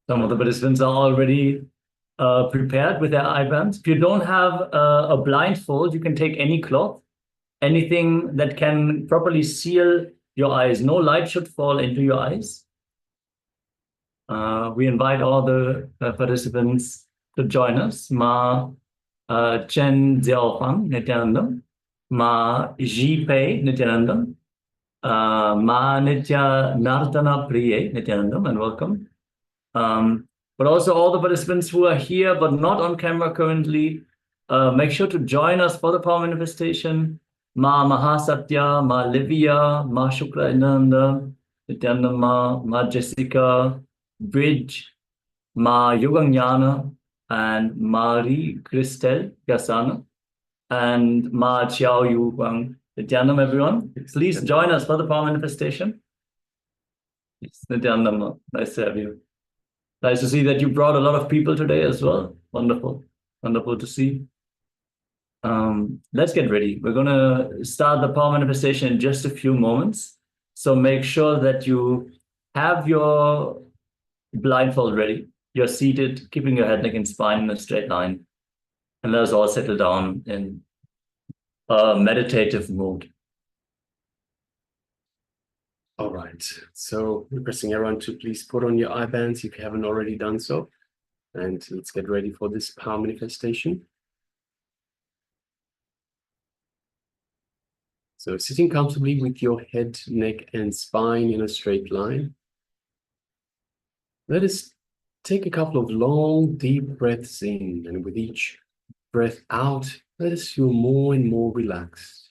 Some of the participants are already prepared with their eye bands. If you don't have a blindfold, you can take any cloth, anything that can properly seal your eyes. No light should fall into your eyes. We invite all the participants to join us. Ma Chen Xiaofang Nityanandam, Ma Ji Pei Nityanandam, Ma Nitya Nartana Priye Nityanandam, and welcome. But also all the participants who are here but not on camera currently, make sure to join us for the power manifestation. Ma Mahasatya, Ma Livia, Ma Shukla Inanda, Nityananda, Ma Jessica, Bridge, Ma Yuganyana, and Marie Christelle Yasana, and Ma Chiao Yu Wang. Nityananda, everyone. Please join us for the power manifestation. Yes, Nityananda, nice to have you. Nice to see that you brought a lot of people today as well. Wonderful. Wonderful to see. Let's get ready. We're going to start the power manifestation in just a few moments. So make sure that you have your blindfold ready. You're seated, keeping your head, neck, and spine in a straight line. And let us all settle down in a meditative mood. All right, so requesting everyone to please put on your eye bands if you haven't already done so. And let's get ready for this power manifestation. So sitting comfortably with your head, neck, and spine in a straight line. Let us take a couple of long, deep breaths in, and with each breath out, let us feel more and more relaxed,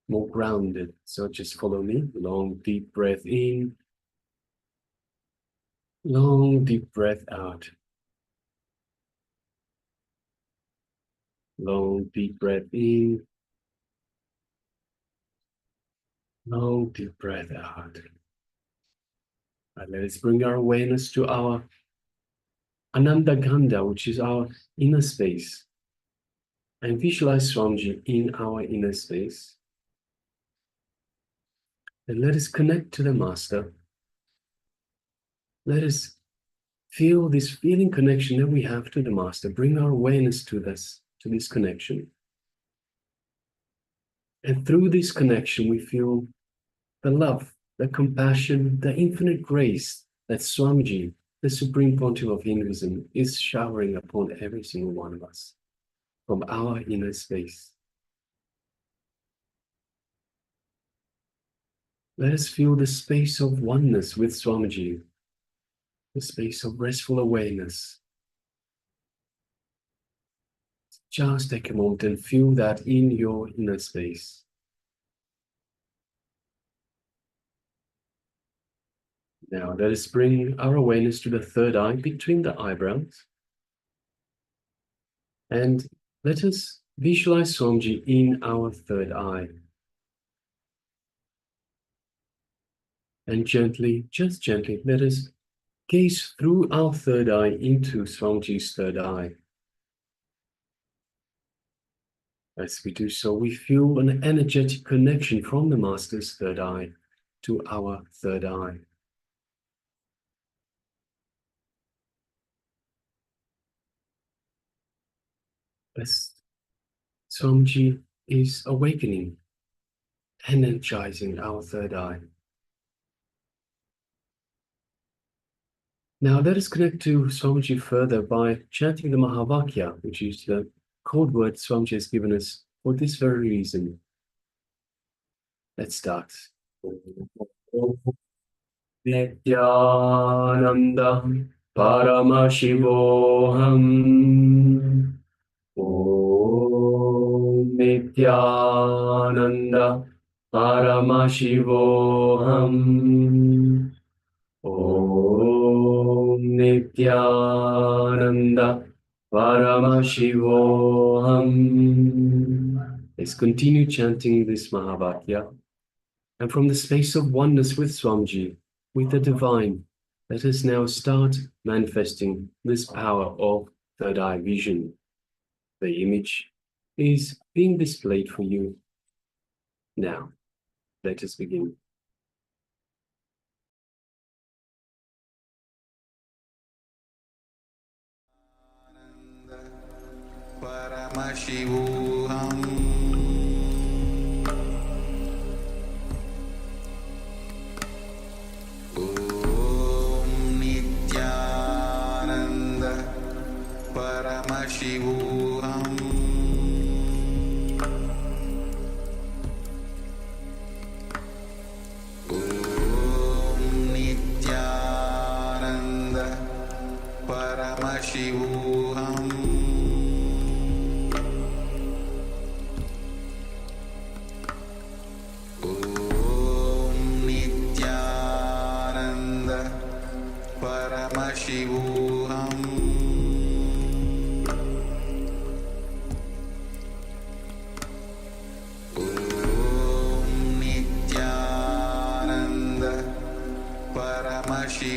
more grounded. So just follow me. Long, deep breath in. Long, deep breath out. Long, deep breath in. Long, deep breath out. And let us bring our awareness to our Ananda Ganda, which is our inner space. And visualize Swamiji in our inner space. And let us connect to the Master. Let us feel this feeling connection that we have to the Master. Bring our awareness to this connection. And through this connection, we feel the love, the compassion, the infinite grace that Swamiji, the Supreme Pontiff of Hinduism, is showering upon every single one of us from our inner space. Let us feel the space of oneness with Swamiji, the space of restful awareness. Just take a moment and feel that in your inner space. Now let us bring our awareness to the third eye between the eyebrows. And let us visualize Swamiji in our third eye. And gently, just gently, let us gaze through our third eye into Swamiji's third eye. As we do so, we feel an energetic connection from the Master's third eye to our third eye. As Swamiji is awakening, energizing our third eye. Now let us connect to Swamiji further by chanting the Mahavakya, which is the code word Swamiji has given us for this very reason. Let's start. Nityananda Paramashivoham. Om Nityananda Paramashivoham. Om Nityananda Paramashivoham. Let's continue chanting this Mahavakya. And from the space of oneness with Swamiji, with the divine, let us now start manifesting this power of third eye vision. The image is being displayed for you now. Let us begin. Paramashivoham. Om Nityananda Paramashivoham. Om Nityananda Paramashivoham. Paramashivoham. Om Nityananda Paramashivoham. Om Nityananda Paramashivoham. Paramashivoham.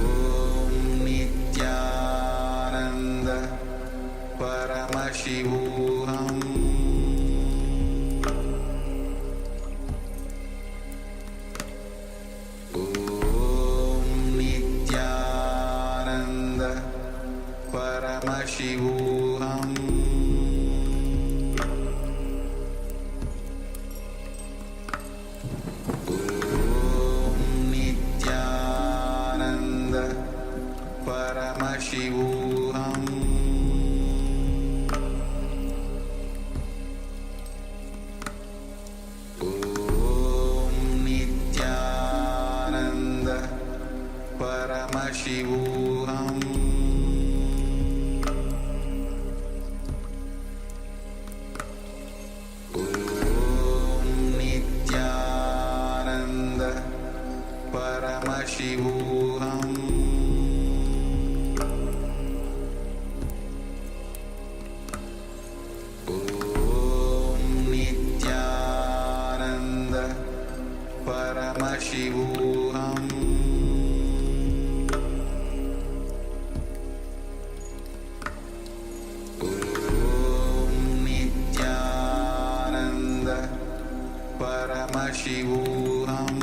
Om Nityananda Paramashivoham. Om Nityananda Paramashivoham. Paramashivoham. Om Nityananda Paramashivoham. Om Nityananda Paramashivoham. Paramashivoham.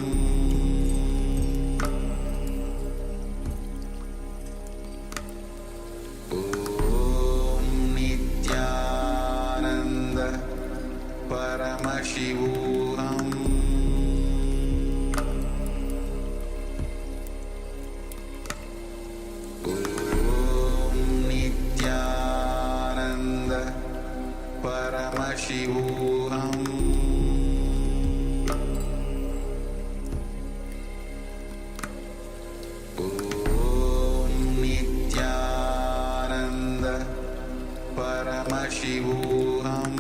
Om Nityananda Paramashivoham. Om Nityananda Paramashivoham. Paramashivoham.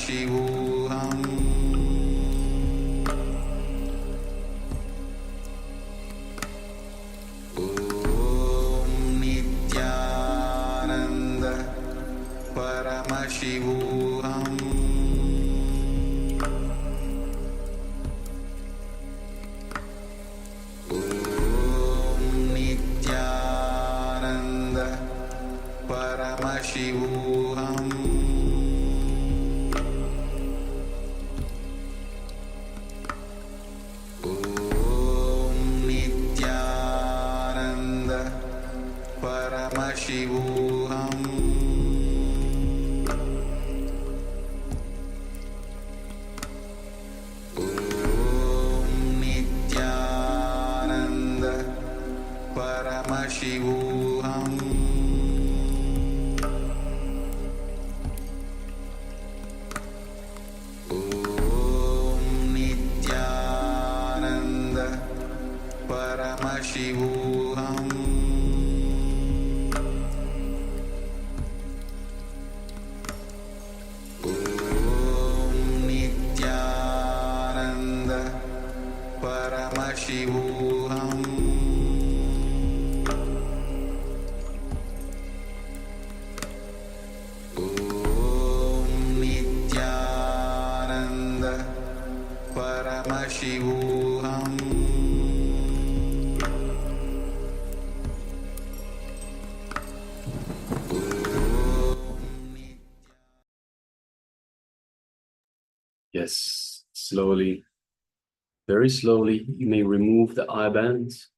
Paramashivoham Om Nityananda Paramashivoham Om Nityananda Paramashivoham Om Nityananda Paramashivoham Om Nityananda Paramashivoham Om Nityananda Paramashivoham Om Nityananda Paramashivoham Om Nityananda Paramashivoham Yes, slowly, very slowly, you may remove the eye bands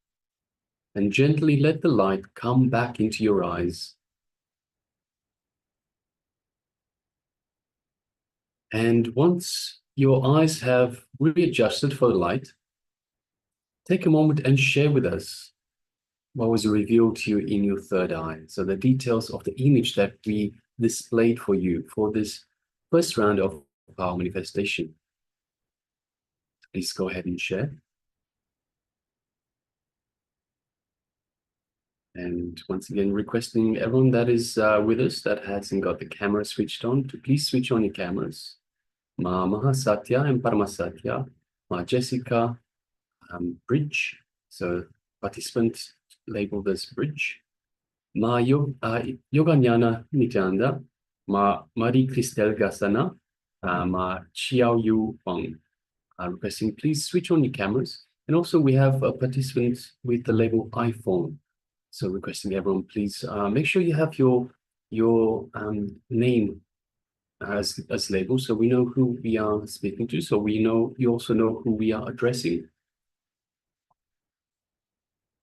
and gently let the light come back into your eyes. And once your eyes have readjusted for the light, take a moment and share with us what was revealed to you in your third eye. So the details of the image that we displayed for you for this first round of power manifestation. Please go ahead and share. And once again, requesting everyone that is with us that hasn't got the camera switched on to please switch on your cameras. Ma Mahasatya and Paramasatya, Ma Jessica, Bridge. So participant labeled as Bridge. Ma Yoganyana Nityananda, Ma Marie Christelle Gasana, Ma Chiao Yu Wang. Requesting please switch on your cameras. And also we have a participant with the label iPhone. So requesting everyone, please make sure you have your name as label, so we know who we are speaking to. So you also know who we are addressing.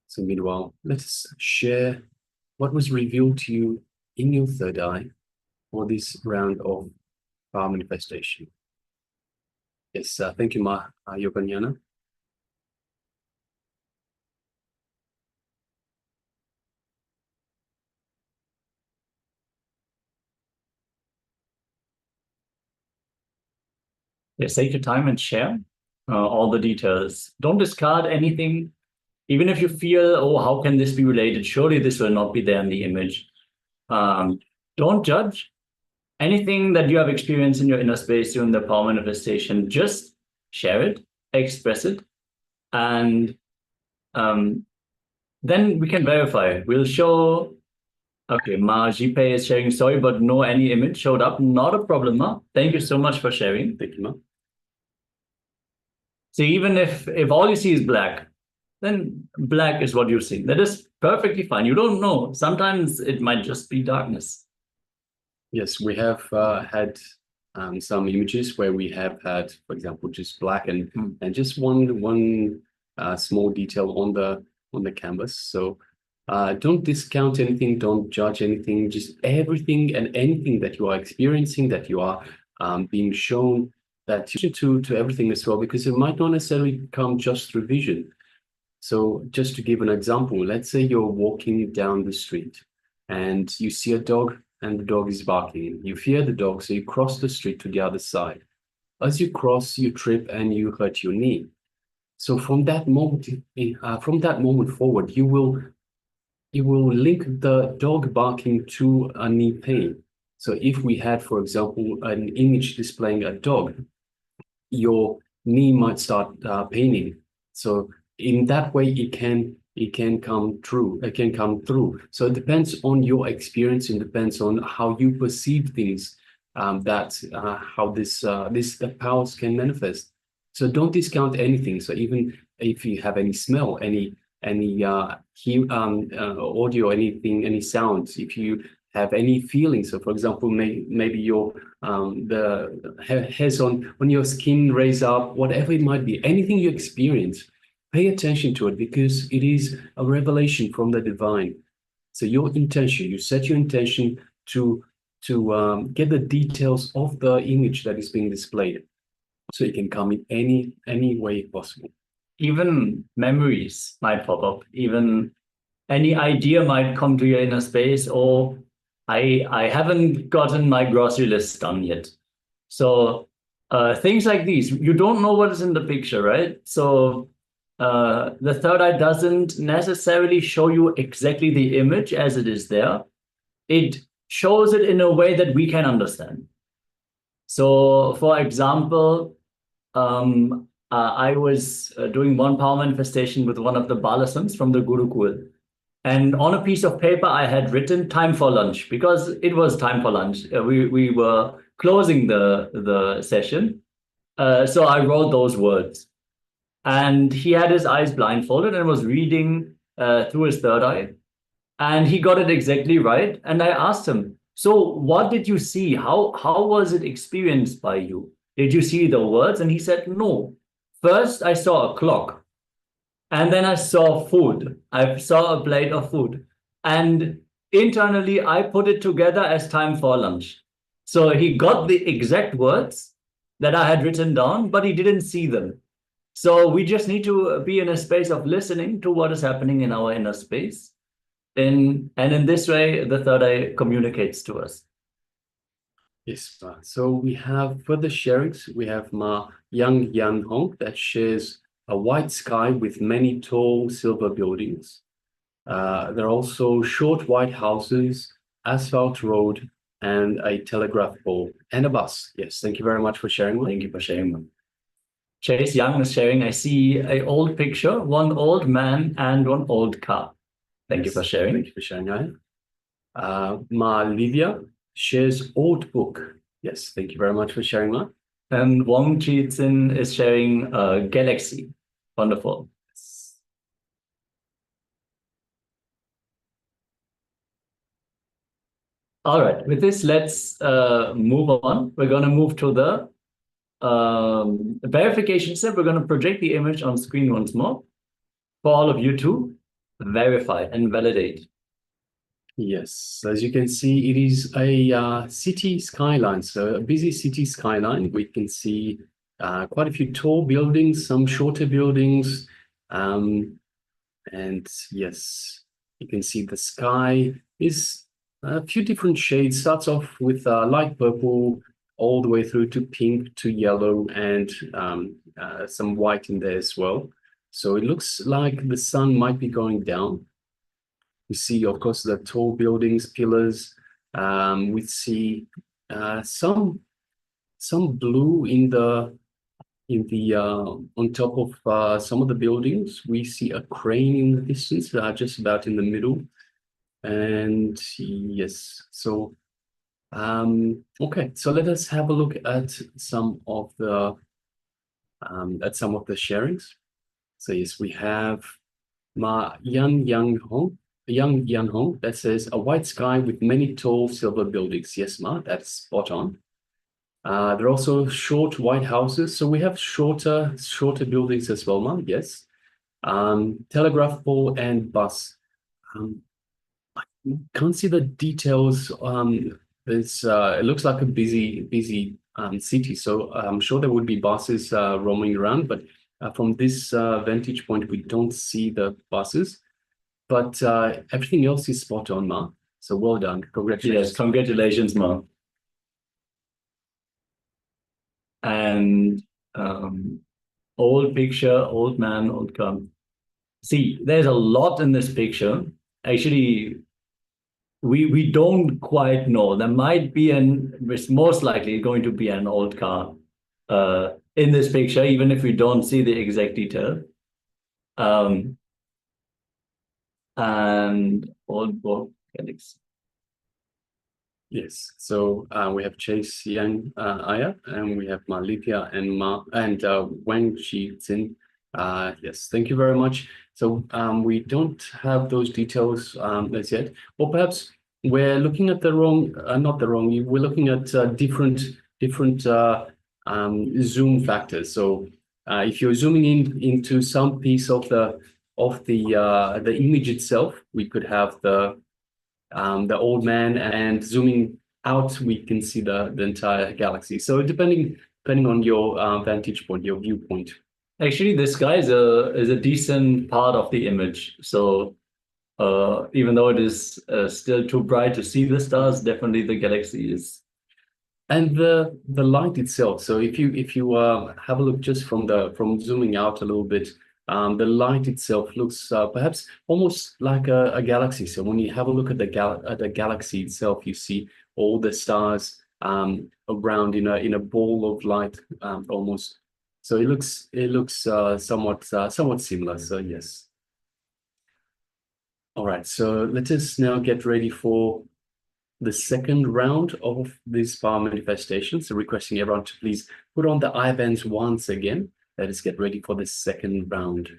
So meanwhile, let's share what was revealed to you in your third eye for this round of power manifestation. Yes, thank you, Ma Yoganyana. Yes, take your time and share all the details. Don't discard anything. Even if you feel, oh, how can this be related? Surely this will not be there in the image. Don't judge anything that you have experienced in your inner space during the power manifestation. Just share it, express it, and then we can verify. We'll show, okay, Ma Jipe is sharing story, but no any image showed up. Not a problem, Ma. Thank you so much for sharing. Thank you, Ma. So even if all you see is black, then black is what you see. That is perfectly fine. You don't know. Sometimes it might just be darkness. Yes, we have had some images where we have had, for example, just black and just one small detail on the canvas. So don't discount anything, don't judge anything, just everything and anything that you are experiencing, that you are being shown, that to everything as well, because it might not necessarily come just through vision. So just to give an example, let's say you're walking down the street and you see a dog and the dog is barking. You fear the dog, so you cross the street to the other side. As you cross, you trip and you hurt your knee. So from that moment forward, you will link the dog barking to a knee pain. So if we had, for example, an image displaying a dog, your knee might start paining. So in that way, it can come true. It can come through. So it depends on your experience. It depends on how you perceive things. How these powers can manifest. So don't discount anything. So even if you have any smell, any audio, anything, any sounds, if you have any feelings. So for example, maybe your the hairs on your skin raise up, whatever it might be, anything you experience, pay attention to it, because it is a revelation from the divine. So your intention, you set your intention to get the details of the image that is being displayed, so it can come in any way possible. Even memories might pop up. Even any idea might come to your inner space, or I haven't gotten my grocery list done yet. So things like these, you don't know what is in the picture, right? So the third eye doesn't necessarily show you exactly the image as it is there. It shows it in a way that we can understand. So for example, I was doing one power manifestation with one of the balasams from the Gurukul. And on a piece of paper, I had written time for lunch, because it was time for lunch. We were closing the session. So I wrote those words. And he had his eyes blindfolded and was reading through his third eye. And he got it exactly right. And I asked him, so what did you see? How was it experienced by you? Did you see the words? And he said, no. First, I saw a clock. And then I saw food. I saw a plate of food. And internally, I put it together as time for lunch. So he got the exact words that I had written down, but he didn't see them. So we just need to be in a space of listening to what is happening in our inner space. And in this way, the third eye communicates to us. Yes, so we have further sharings. We have Ma Yang Yan Hong that shares a white sky with many tall silver buildings. There are also short white houses, asphalt road, and a telegraph pole, and a bus. Yes, thank you very much for sharing. Thank you for sharing. Chase Young is sharing, I see an old picture, one old man and one old car. Thank you for sharing. Thank you for sharing. Ma Lydia shares old book. Yes, thank you very much for sharing, Ma. And Wong Chi-Tsin is sharing Galaxy. Wonderful. All right, with this, let's move on. We're going to move to the verification step. We're going to project the image on screen once more for all of you to verify and validate. Yes, as you can see, it is a city skyline, so a busy city skyline. We can see quite a few tall buildings, some shorter buildings, and yes, you can see the sky is a few different shades. Starts off with light purple all the way through to pink to yellow, and some white in there as well. So it looks like the sun might be going down. We see, of course, the tall buildings, pillars. We see some blue on top of some of the buildings. We see a crane in the distance, just about in the middle. And yes, so okay. So let us have a look at some of the sharings. So yes, we have Ma Yan Hong that says a white sky with many tall silver buildings. Yes, Ma, that's spot on. There are also short white houses. So we have shorter buildings as well, Ma. Yes. Telegraph pole and bus. I can't see the details. It looks like a busy city. So I'm sure there would be buses roaming around, but from this vantage point, we don't see the buses. But everything else is spot on, Ma. So well done. Congratulations. Yes, congratulations, Ma. And old picture, old man, old car. See, there's a lot in this picture. Actually, we don't quite know. There might be it's most likely going to be an old car in this picture, even if we don't see the exact detail. And old book galaxy. Yes. So we have Chase Yang Aya, and we have Ma Lithia and Wang Xizin. Yes, thank you very much. So we don't have those details as yet, or perhaps we're looking at the wrong, not the wrong. We're looking at different zoom factors. So if you're zooming into some piece of the image itself, we could have the old man, and zooming out, we can see the entire galaxy. So depending on your vantage point, your viewpoint. Actually, this guy is a decent part of the image. So even though it is still too bright to see the stars, definitely the galaxy is. And the light itself. So if you have a look just from zooming out a little bit, the light itself looks perhaps almost like a galaxy. So when you have a look at the galaxy itself, you see all the stars around in a ball of light almost. So it looks somewhat similar. So yes. All right. So let us now get ready for the second round of this power manifestation. So requesting everyone to please put on the eye bands once again. Let us get ready for the second round.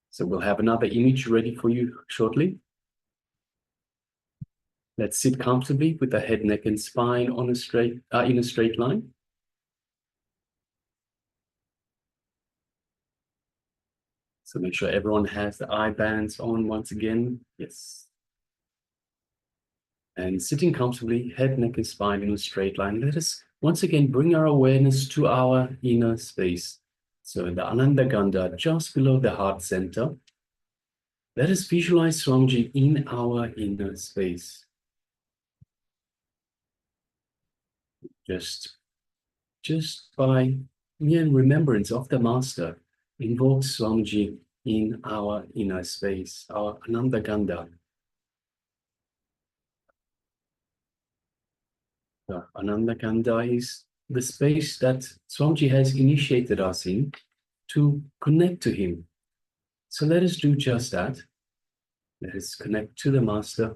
So we'll have another image ready for you shortly. Let's sit comfortably with the head, neck, and spine on in a straight line. So make sure everyone has the eye bands on once again. Yes. And sitting comfortably, head, neck, and spine in a straight line. Let us once again bring our awareness to our inner space. So in the Ananda Gandha, just below the heart center, let us visualize Swamiji in our inner space. Just by mere remembrance of the Master, invoke Swamiji in our inner space, our Ananda Gandha. The Ananda Gandha is the space that Swamiji has initiated us in to connect to him. So let us do just that. Let us connect to the Master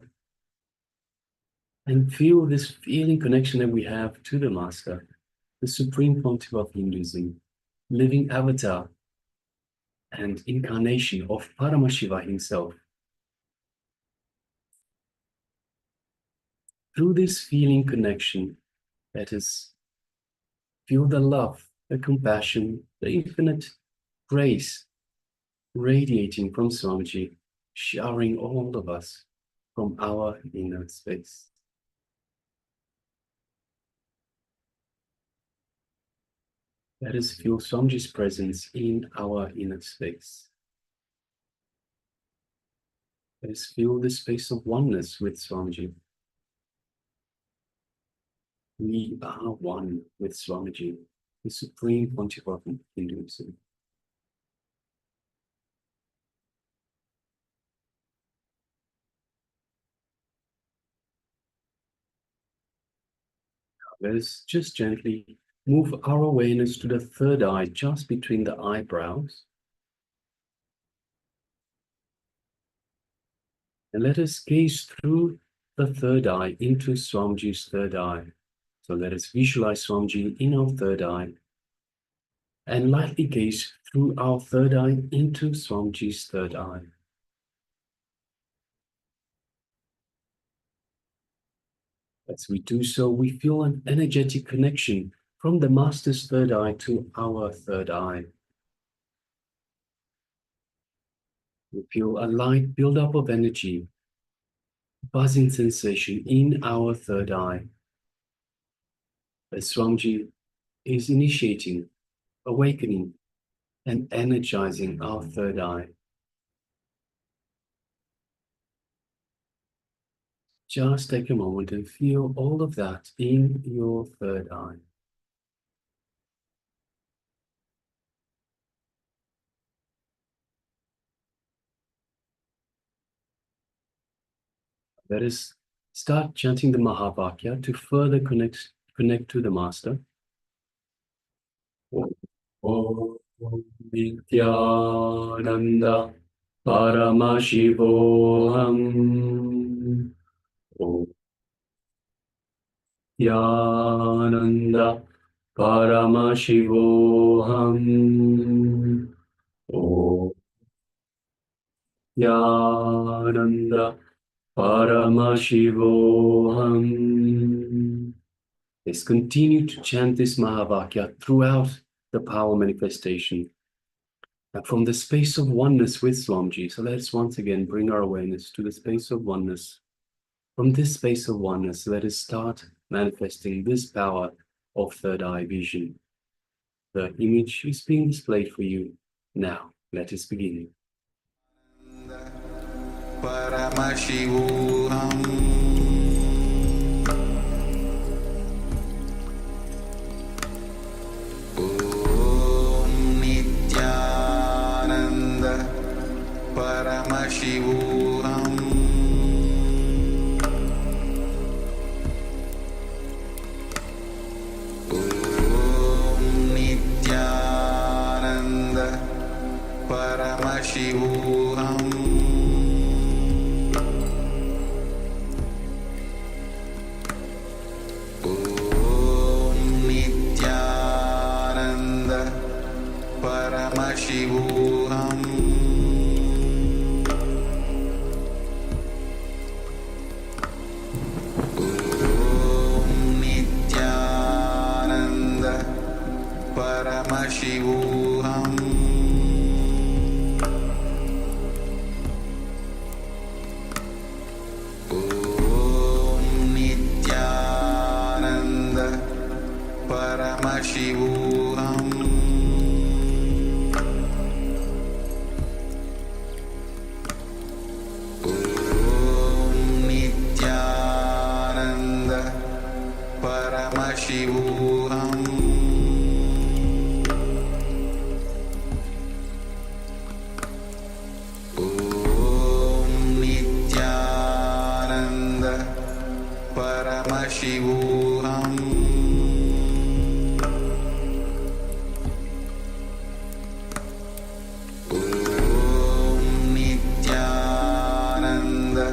and feel this feeling connection that we have to the Master, the Supreme Pontiff of Hinduism, living avatar and incarnation of Paramashiva himself. Through this feeling connection, let us feel the love, the compassion, the infinite grace radiating from Swamiji, showering all of us from our inner space. Let us feel Swamiji's presence in our inner space. Let us feel the space of oneness with Swamiji. We are one with Swamiji, the Supreme Pontiff of Hinduism. Let us just gently move our awareness to the third eye, just between the eyebrows. And let us gaze through the third eye into Swamiji's third eye. So let us visualize Swamiji in our third eye and lightly gaze through our third eye into Swamiji's third eye. As we do so, we feel an energetic connection from the Master's third eye to our third eye. We feel a light buildup of energy, buzzing sensation in our third eye. As Swamiji is initiating, awakening, and energizing our third eye. Just take a moment and feel all of that in your third eye. Let us Start chanting the Mahavakya to further connect to the Master. Om Nityananda Paramashivoham. Om Nityananda Paramashivoham. Om Nityananda Paramashivoham. Let's continue to chant this Mahavakya throughout the power manifestation. And from the space of oneness with Swamiji. So let's once again bring our awareness to the space of oneness. From this space of oneness, let us start manifesting this power of third eye vision. The image is being displayed for you now. Let us begin. Paramashivoham Paramashivoham Om Nityananda Paramashivoham Om Nityananda Paramashivoham Paramashivoham Om Nityananda Paramashivoham Om Nityananda Paramashivoham Paramashivoham Om Nityananda Paramashivoham Om Nityananda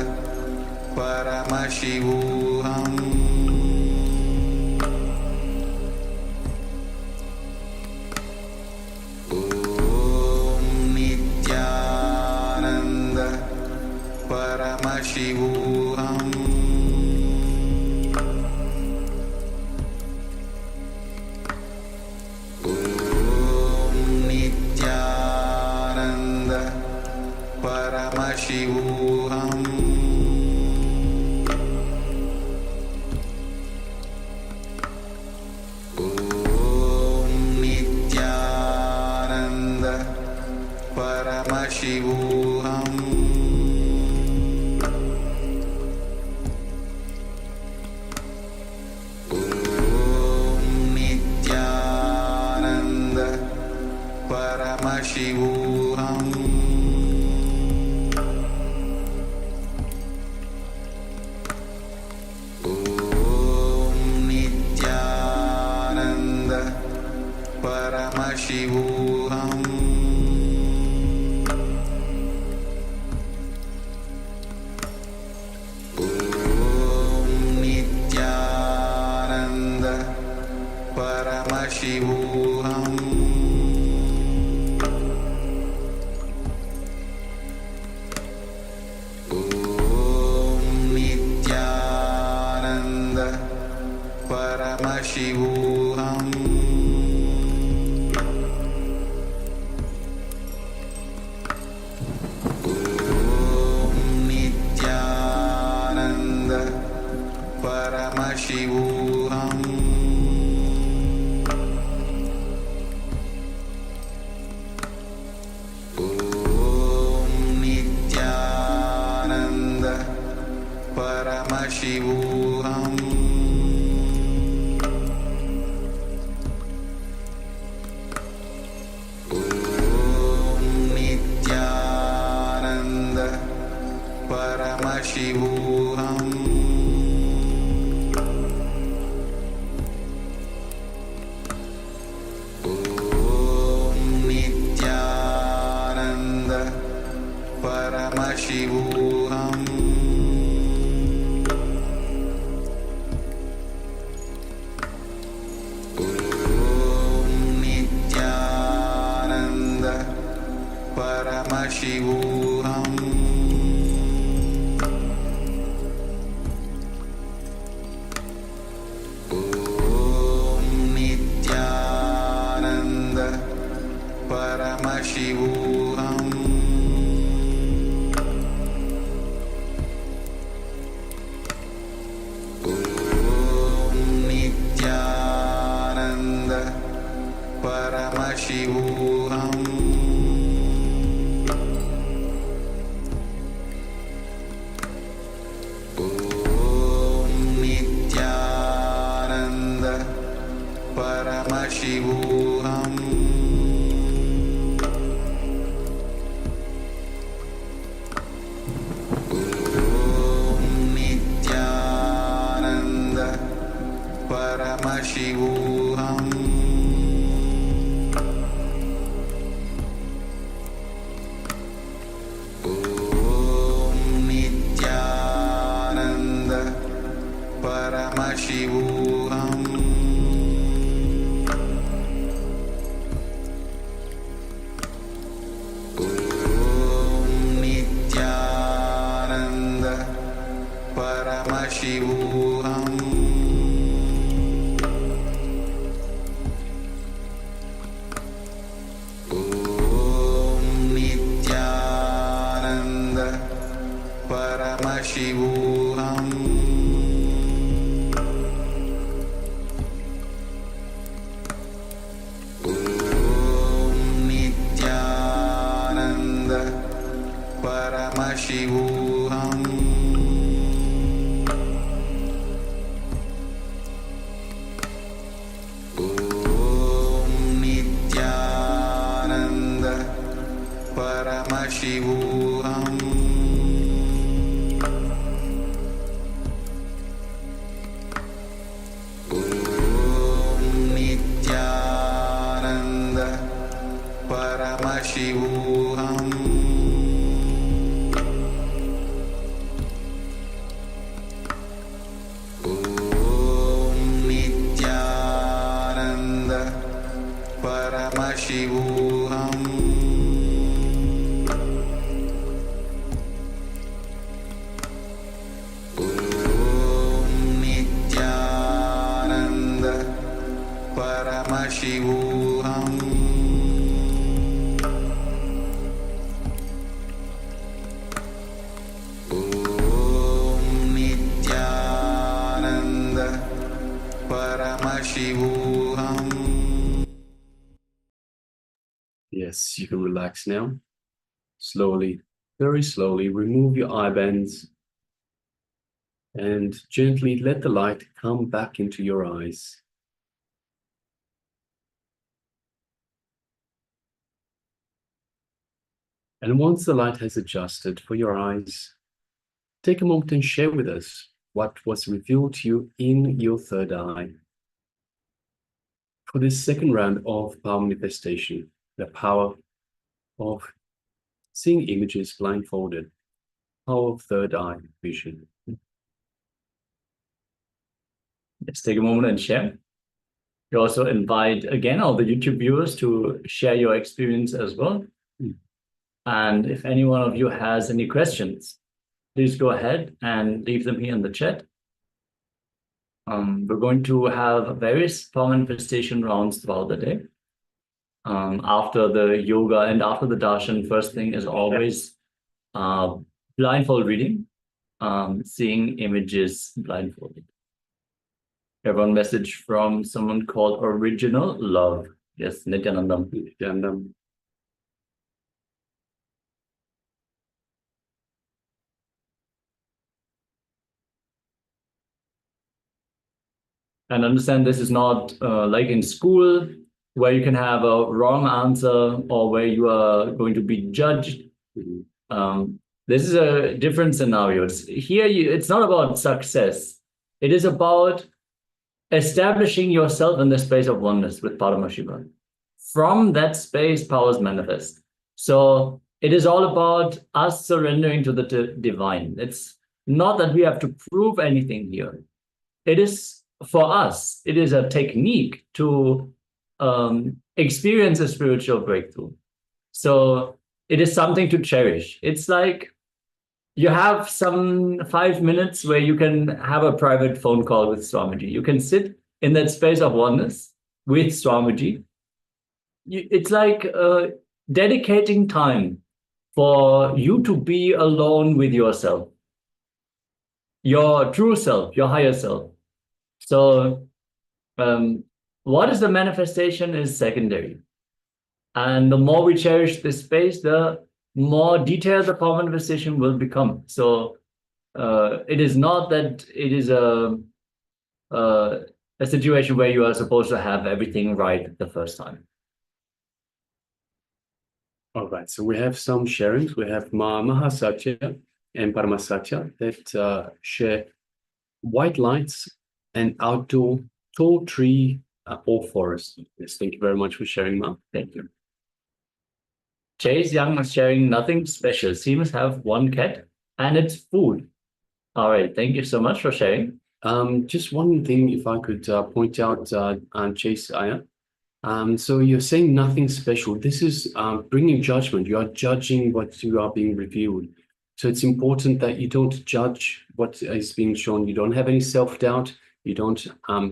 Paramashivoham Paramashivoham Om Nityananda Paramashivoham Om Nityananda Paramashivoham Paramashivoham Om Nityananda Paramashivoham Om Nityananda Paramashivoham Paramashivoham Om Nityananda Paramashivoham Om Nityananda Paramashivoham Paramashivoham Om Nityananda Paramashivoham Om Nityananda Paramashivoham Om Nityananda Paramashivoham Om Nityananda Paramashivoham Om Nityananda Paramashivoham Om Nityananda Paramashivoham Om Nityananda Paramashivoham Om Nityananda Paramashivoham Om Nityananda Paramashivoham Om Nityananda Paramashivoham Om Nityananda Paramashivoham. Yes, you can relax now. Slowly, very slowly, remove your eye bands and gently let the light come back into your eyes. And once the light has adjusted for your eyes, take a moment and share with us what was revealed to you in your third eye. For this second round of power manifestation, the power of seeing images blindfolded, power of third eye vision. Let's take a moment and share. We also invite again all the YouTube viewers to share your experience as well. And if any one of you has any questions, please go ahead and leave them here in the chat. We're going to have various power manifestation rounds throughout the day. After the yoga and after the darshan, first thing is always blindfold reading, seeing images blindfolded. We have one message from someone called Original Love. Yes, Nityanandam. Nityanandam. And understand this is not like in school where you can have a wrong answer or where you are going to be judged. This is a different scenario. It's not about success. It is about establishing yourself in the space of oneness with Paramashiva. From that space, powers manifest. So it is all about us surrendering to the divine. It's not that we have to prove anything here. It is, for us, it is a technique to experience a spiritual breakthrough. So it is something to cherish. It's like you have some 5 minutes where you can have a private phone call with Swamiji. You can sit in that space of oneness with Swamiji. It's like dedicating time for you to be alone with yourself, your true self, your higher self. So what is the manifestation is secondary. And the more we cherish this space, the more detailed the power manifestation will become. So it is not that it is a situation where you are supposed to have everything right the first time. All right, so we have some sharings. We have Mahasatya and Paramasatya that share white lights and outdoor tall tree or forest. Yes, thank you very much for sharing, Ma. Thank you. Chase Young is sharing nothing special. Seems have one cat and it's food. All right, thank you so much for sharing. Just one thing, if I could point out, Chase Aya. So you're saying nothing special. This is bringing judgment. You are judging what you are being revealed. So it's important that you don't judge what is being shown. You don't have any self-doubt. You don't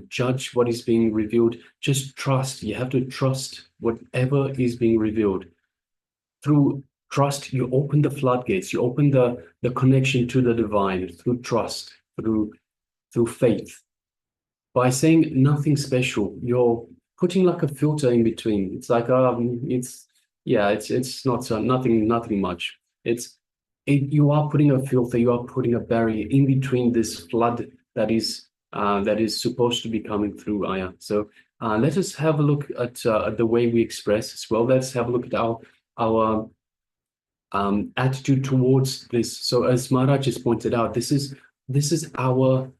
judge what is being revealed. Just trust. You have to trust whatever is being revealed. Through trust, you open the floodgates. You open the connection to the divine through trust, through faith. By saying nothing special, you're putting like a filter in between. It's like it's not nothing much. You are putting a filter, you are putting a barrier in between this flood that is supposed to be coming through, Aya. So let us have a look at the way we express as well. Let's have a look at our attitude towards this. So as Maharaj has pointed out, this is our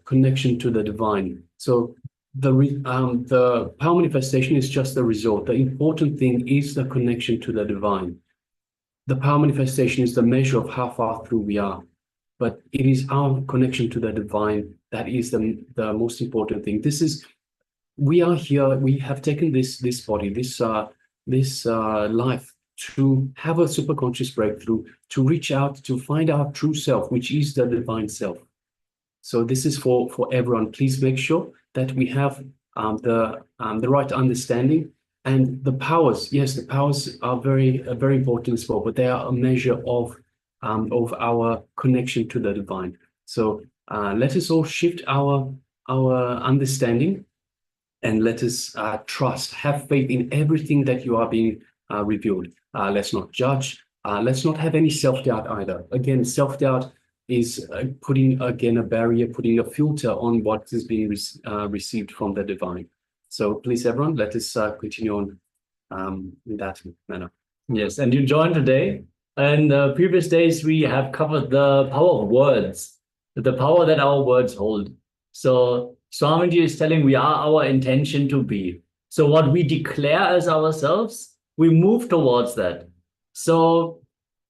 connection to the divine. So the power manifestation is just the result. The important thing is the connection to the divine. The power manifestation is the measure of how far through we are, but it is our connection to the divine that is the most important thing. We are here. We have taken this body, this life, to have a superconscious breakthrough, to reach out, to find our true self, which is the divine self. So this is for everyone. Please make sure that we have the right understanding. And the powers, yes, the powers are very important as well, but they are a measure of our connection to the divine. So let us all shift our understanding, and let us trust, have faith in everything that you are being revealed. Let's not judge. Let's not have any self-doubt either. Again, self-doubt is putting again a barrier, putting a filter on what is being received from the divine. So please, everyone, let us continue on in that manner. Yes, and you joined today. And the previous days, we have covered the power of words, the power that our words hold. So Swamiji is telling we are our intention to be. So what we declare as ourselves, we move towards that. So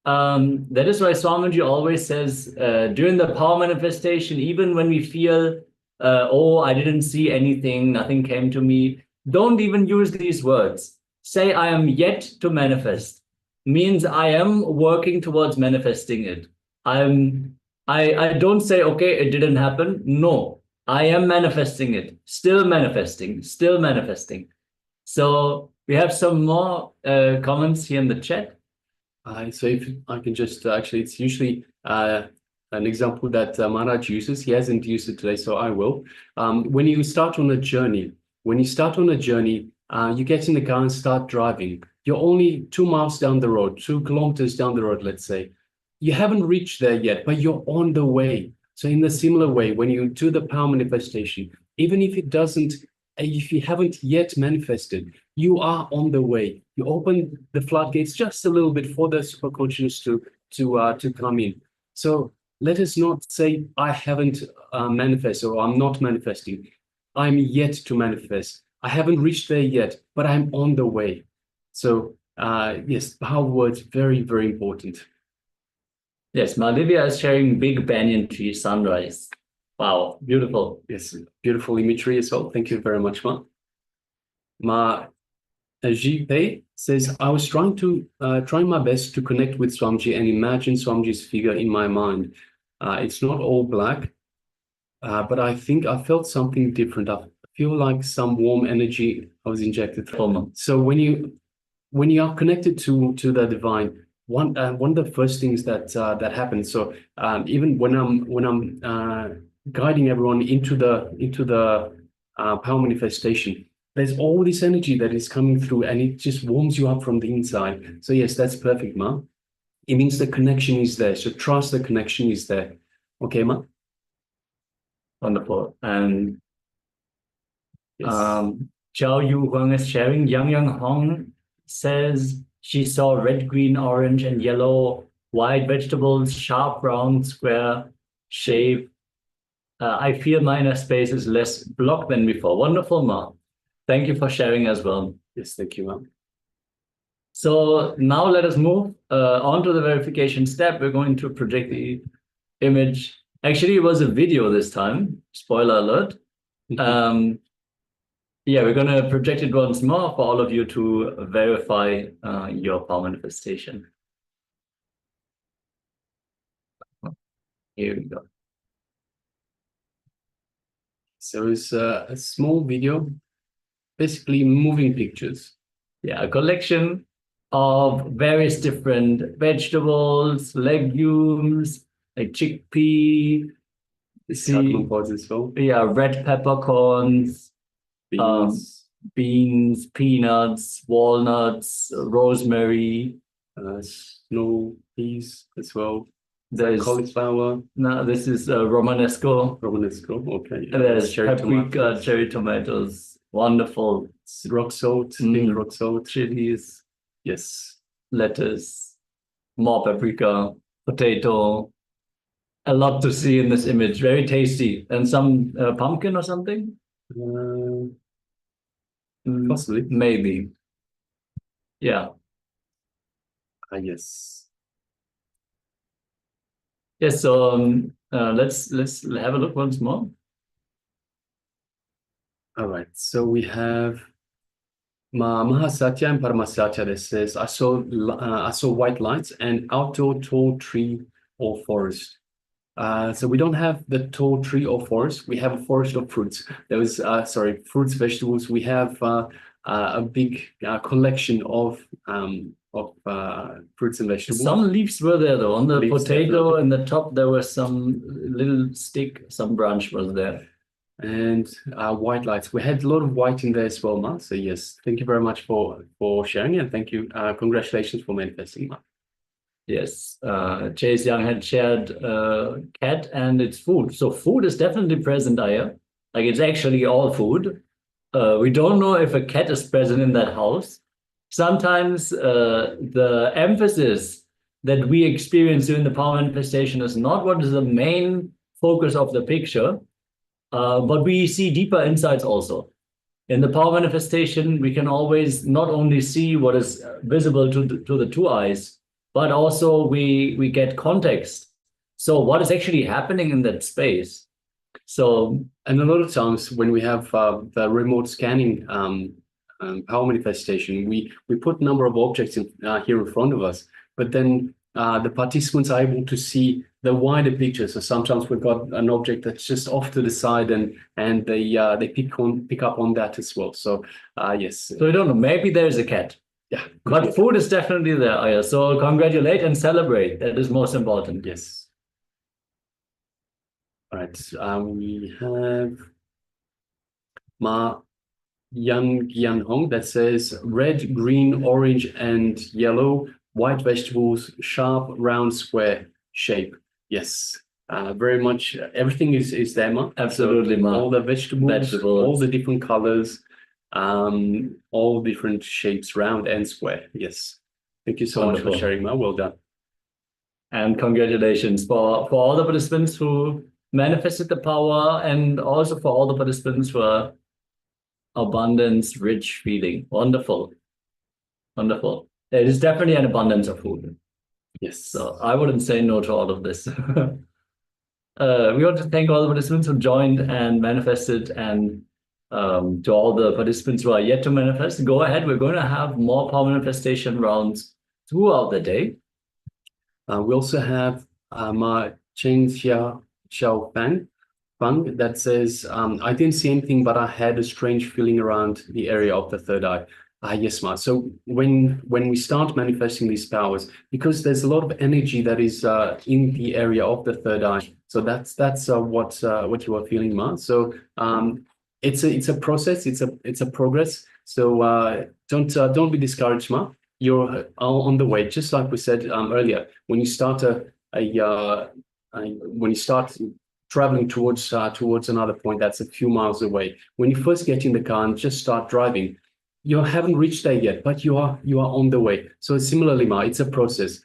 that is why Swamiji always says during the power manifestation, even when we feel, oh, I didn't see anything, nothing came to me, don't even use these words. Say, I am yet to manifest. Means I am working towards manifesting it. I don't say, okay, it didn't happen. No, I am manifesting it. Still manifesting, still manifesting. So we have some more comments here in the chat. So if I can just actually, it's usually an example that Maharaj uses. He hasn't used it today, so I will. When you start on a journey, you get in the car and start driving. You're only 2 miles down the road, 2 kilometers down the road, let's say. You haven't reached there yet, but you're on the way. So in the similar way, when you do the power manifestation, even if if you haven't yet manifested, you are on the way. You open the floodgates just a little bit for the superconscious to come in. So let us not say, I haven't manifested, or I'm not manifesting. I'm yet to manifest. I haven't reached there yet, but I'm on the way. So yes, power words, very, very important. Yes, Malivia is sharing big banyan tree sunrise. Wow, beautiful. Yes, beautiful imagery as well. Thank you very much, Ma. Jipe says, I was trying my best to connect with Swamiji and imagine Swamiji's figure in my mind. It's not all black, but I think I felt something different. I feel like some warm energy I was injected through. So when you are connected to the divine, one of the first things that happens. So even when I'm guiding everyone into the power manifestation, there's all this energy that is coming through and it just warms you up from the inside. So yes, that's perfect, Ma. It means the connection is there. So trust the connection is there. Okay, Ma? Wonderful. And Yes. Zhao Yu Huang is sharing. Yang Hong says she saw red, green, orange, and yellow, white vegetables, sharp, round, square shape. I feel my inner space is less blocked than before. Wonderful, Ma. Thank you for sharing as well. Yes, thank you, Ma. So now let us move on to the verification step. We're going to project the image. Actually, it was a video this time. Spoiler alert. Yeah, we're going to project it once more for all of you to verify your power manifestation. Here we go. So it's a small video, basically moving pictures. Yeah, a collection of various different vegetables, legumes, like chickpea, yeah, red peppercorns, beans, peanuts, walnuts, rosemary, snow peas as well. There's cauliflower. No, this is Romanesco. Romanesco, okay. There's cherry paprika, tomatoes. cherry tomatoes. Wonderful. Rock salt, pink rock salt. Chilies. Yes. Lettuce. More paprika. Potato. A lot to see in this image. Very tasty. And some pumpkin or something? Possibly. Maybe. Yeah. Yes. Yes, so let's have a look once more. All right, so we have Mahasatya and Paramasatya that says, I saw white lights and outdoor tall tree or forest. So we don't have the tall tree or forest. We have a forest of fruits. There was, fruits, vegetables. We have a big collection of fruits and vegetables. Some leaves were there though. On the Leaves, potato in the top, there was some little stick, some branch was there. And white lights. We had a lot of white in there as well, Ma. So yes, thank you very much for sharing, and thank you. Congratulations for manifesting, Ma. Yes, Chase Young had shared cat and its food. So food is definitely present here. Like it's actually all food. We don't know if a cat is present in that house. Sometimes the emphasis that we experience during the power manifestation is not what is the main focus of the picture, but we see deeper insights also. In the power manifestation, we can always not only see what is visible to the two eyes, but also we get context. So what is actually happening in that space? So, and a lot of times when we have the remote scanning power manifestation, we put a number of objects here in front of us, but then the participants are able to see the wider picture. So sometimes we've got an object that's just off to the side, and they pick up on that as well. So yes. So I don't know. Maybe there is a cat. Yeah, but food is definitely there. Aya. So congratulate and celebrate. That is most important. Yes. All right. We have Ma Yan Hong that says red, green, orange, and yellow, white vegetables, sharp, round, square shape. Yes. Very much. Everything is there, Ma. Absolutely, Ma. All the vegetables, all the different colors, all different shapes, round and square. Yes. Thank you so much for sharing, Ma. Well done. And congratulations for all the participants who manifested the power, and also for all the participants for abundance, rich feeling. Wonderful. Wonderful. It is definitely an abundance of food. Yes. So I wouldn't say no to all of this. We want to thank all the participants who joined and manifested, and to all the participants who are yet to manifest, go ahead. We're going to have more power manifestation rounds throughout the day. We also have Ma Chen Xiao Fang that says, I didn't see anything, but I had a strange feeling around the area of the third eye. Yes, Ma. So when we start manifesting these powers, because there's a lot of energy that is in the area of the third eye. So that's what you are feeling, Ma. So it's a process. It's a progress. So don't be discouraged, Ma. You're on the way. Just like we said earlier, when you start when you start traveling towards another point that's a few miles away, when you first get in the car and just start driving, you haven't reached there yet, but you are on the way. So similarly, Ma, it's a process.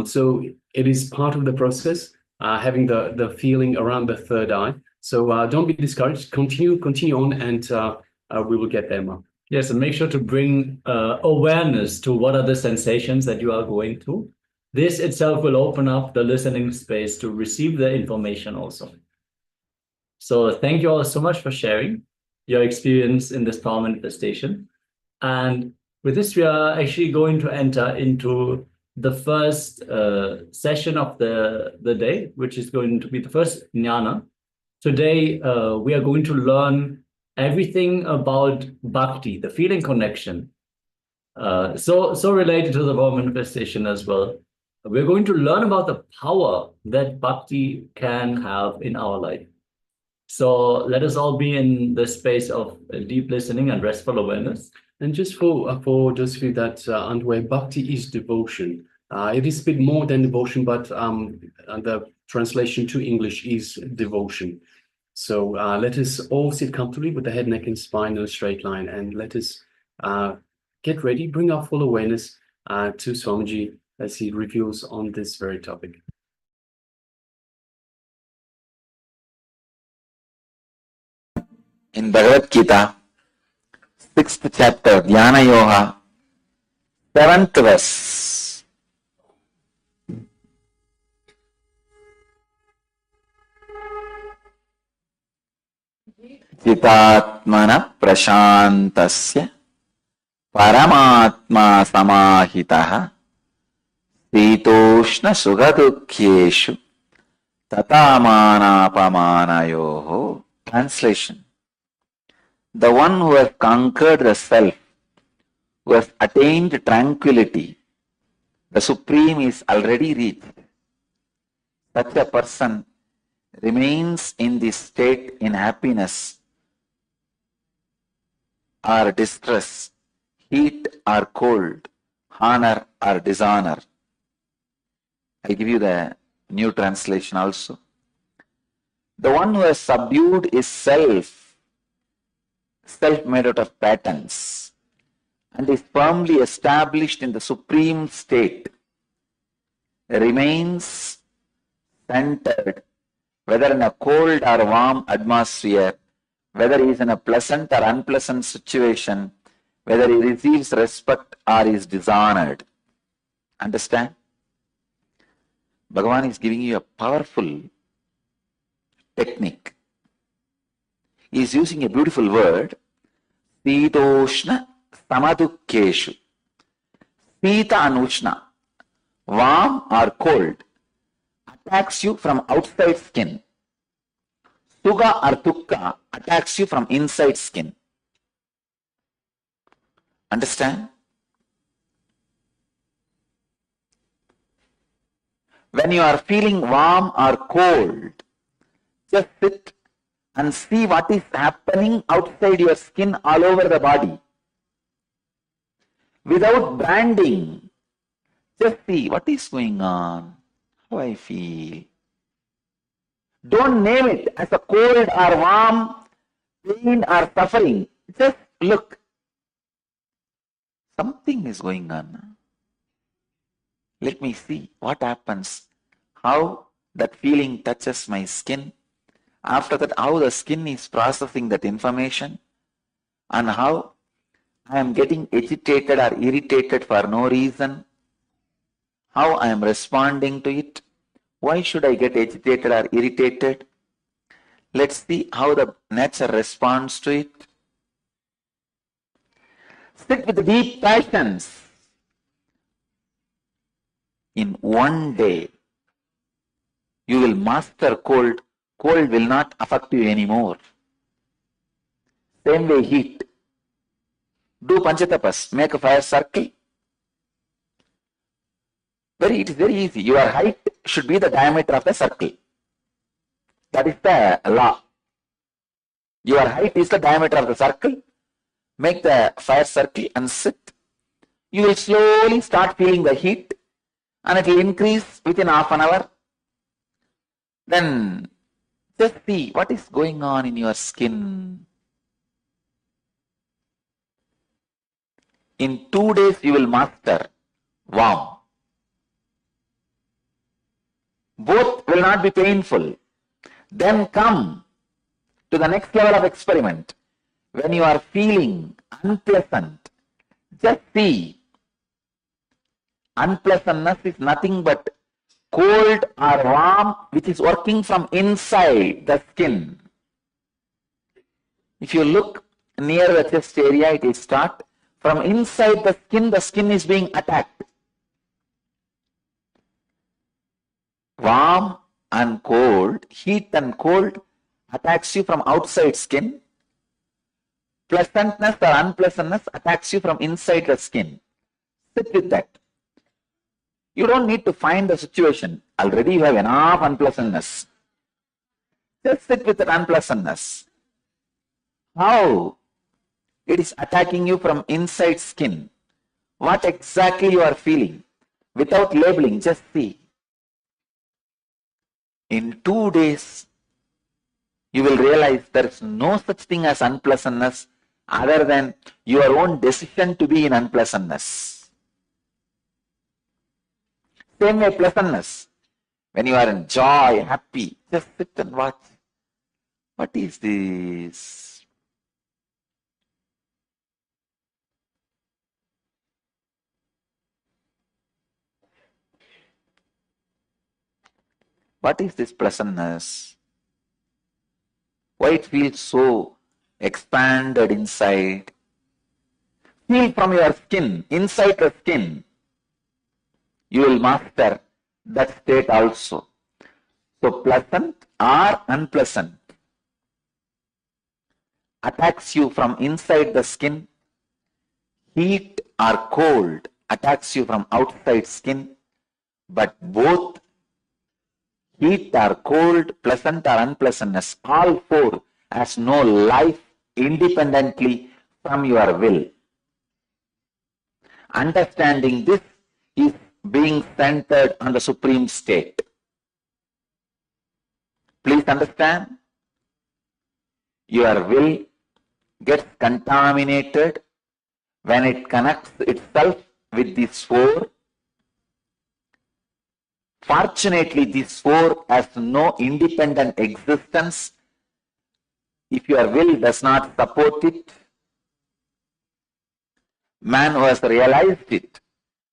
So it is part of the process, having the feeling around the third eye. So don't be discouraged. Continue on, and we will get there, Ma. Yes, and make sure to bring awareness to what are the sensations that you are going through. This itself will open up the listening space to receive the information also. So thank you all so much for sharing your experience in this power manifestation. And with this, we are actually going to enter into the first session of the day, which is going to be the first jnana. Today, we are going to learn everything about bhakti, the feeling connection. So related to the power manifestation as well. We're going to learn about the power that bhakti can have in our life. So let us all be in the space of deep listening and restful awareness. And just for those of you that aren't aware, bhakti is devotion. It is a bit more than devotion, but the translation to English is devotion. So let us all sit comfortably with the head, neck, and spine in a straight line, and let us get ready, bring our full awareness to Swamiji as he reveals on this very topic. In Bhagavad Gita, 6th chapter, Dhyana Yoga, 7th verse. Chitatmana prashantasya paramatma samahitaha sitoshna sugadukhyeshu tatamanaapamanayoho. Translation: the one who has conquered the self, who has attained tranquility, the Supreme is already reached. Such a person remains in this state in happiness or distress, heat or cold, honor or dishonor. I'll give you the new translation also. The one who has subdued his self made out of patterns, and is firmly established in the supreme state, remains centered, whether in a cold or warm atmosphere, whether he is in a pleasant or unpleasant situation, whether he receives respect or is dishonored. Understand? Bhagavan is giving you a powerful technique. He is using a beautiful word, Sitoshna Samadukkeshu. Sita and Ushna, warm or cold, attacks you from outside skin. Sukha or Dukkha attacks you from inside skin. Understand? When you are feeling warm or cold, just sit and see what is happening outside your skin all over the body. Without branding, just see what is going on, how I feel. Don't name it as a cold or warm, pain or suffering. Just look. Something is going on. Let me see what happens, how that feeling touches my skin. After that, how the skin is processing that information, and how I am getting agitated or irritated for no reason, how I am responding to it. Why should I get agitated or irritated? Let's see how the nature responds to it. Sit with deep passions. In one day, you will master cold. Cold will not affect you anymore. Same way heat. Do Panchatapas, make a fire circle. It is very easy. Your height should be the diameter of the circle. That is the law. Your height is the diameter of the circle. Make the fire circle and sit. You will slowly start feeling the heat and it will increase within half an hour. Then just see what is going on in your skin. In 2 days you will master warm. Both will not be painful. Then come to the next level of experiment. When you are feeling unpleasant, just see. Unpleasantness is nothing but cold or warm which is working from inside the skin. If you look near the chest area, it will start. From inside the skin is being attacked. Warm and cold, heat and cold attacks you from outside skin. Pleasantness or unpleasantness attacks you from inside the skin. Sit with that. You don't need to find the situation. Already you have enough unpleasantness. Just sit with that unpleasantness. How it is attacking you from inside skin. What exactly you are feeling. Without labeling, just see. In 2 days, you will realize there is no such thing as unpleasantness other than your own decision to be in unpleasantness. Same way, pleasantness. When you are in joy, happy, just sit and watch. What is this? What is this pleasantness? Why it feels so expanded inside? Feel from your skin, inside the skin. You will master that state also. So pleasant or unpleasant attacks you from inside the skin. Heat or cold attacks you from outside skin. But both heat or cold, pleasant or unpleasantness, all four has no life independently from your will. Understanding this is being centered on the supreme state. Please understand, your will gets contaminated when it connects itself with these four. Fortunately, these four has no independent existence. If your will does not support it, man who has realized it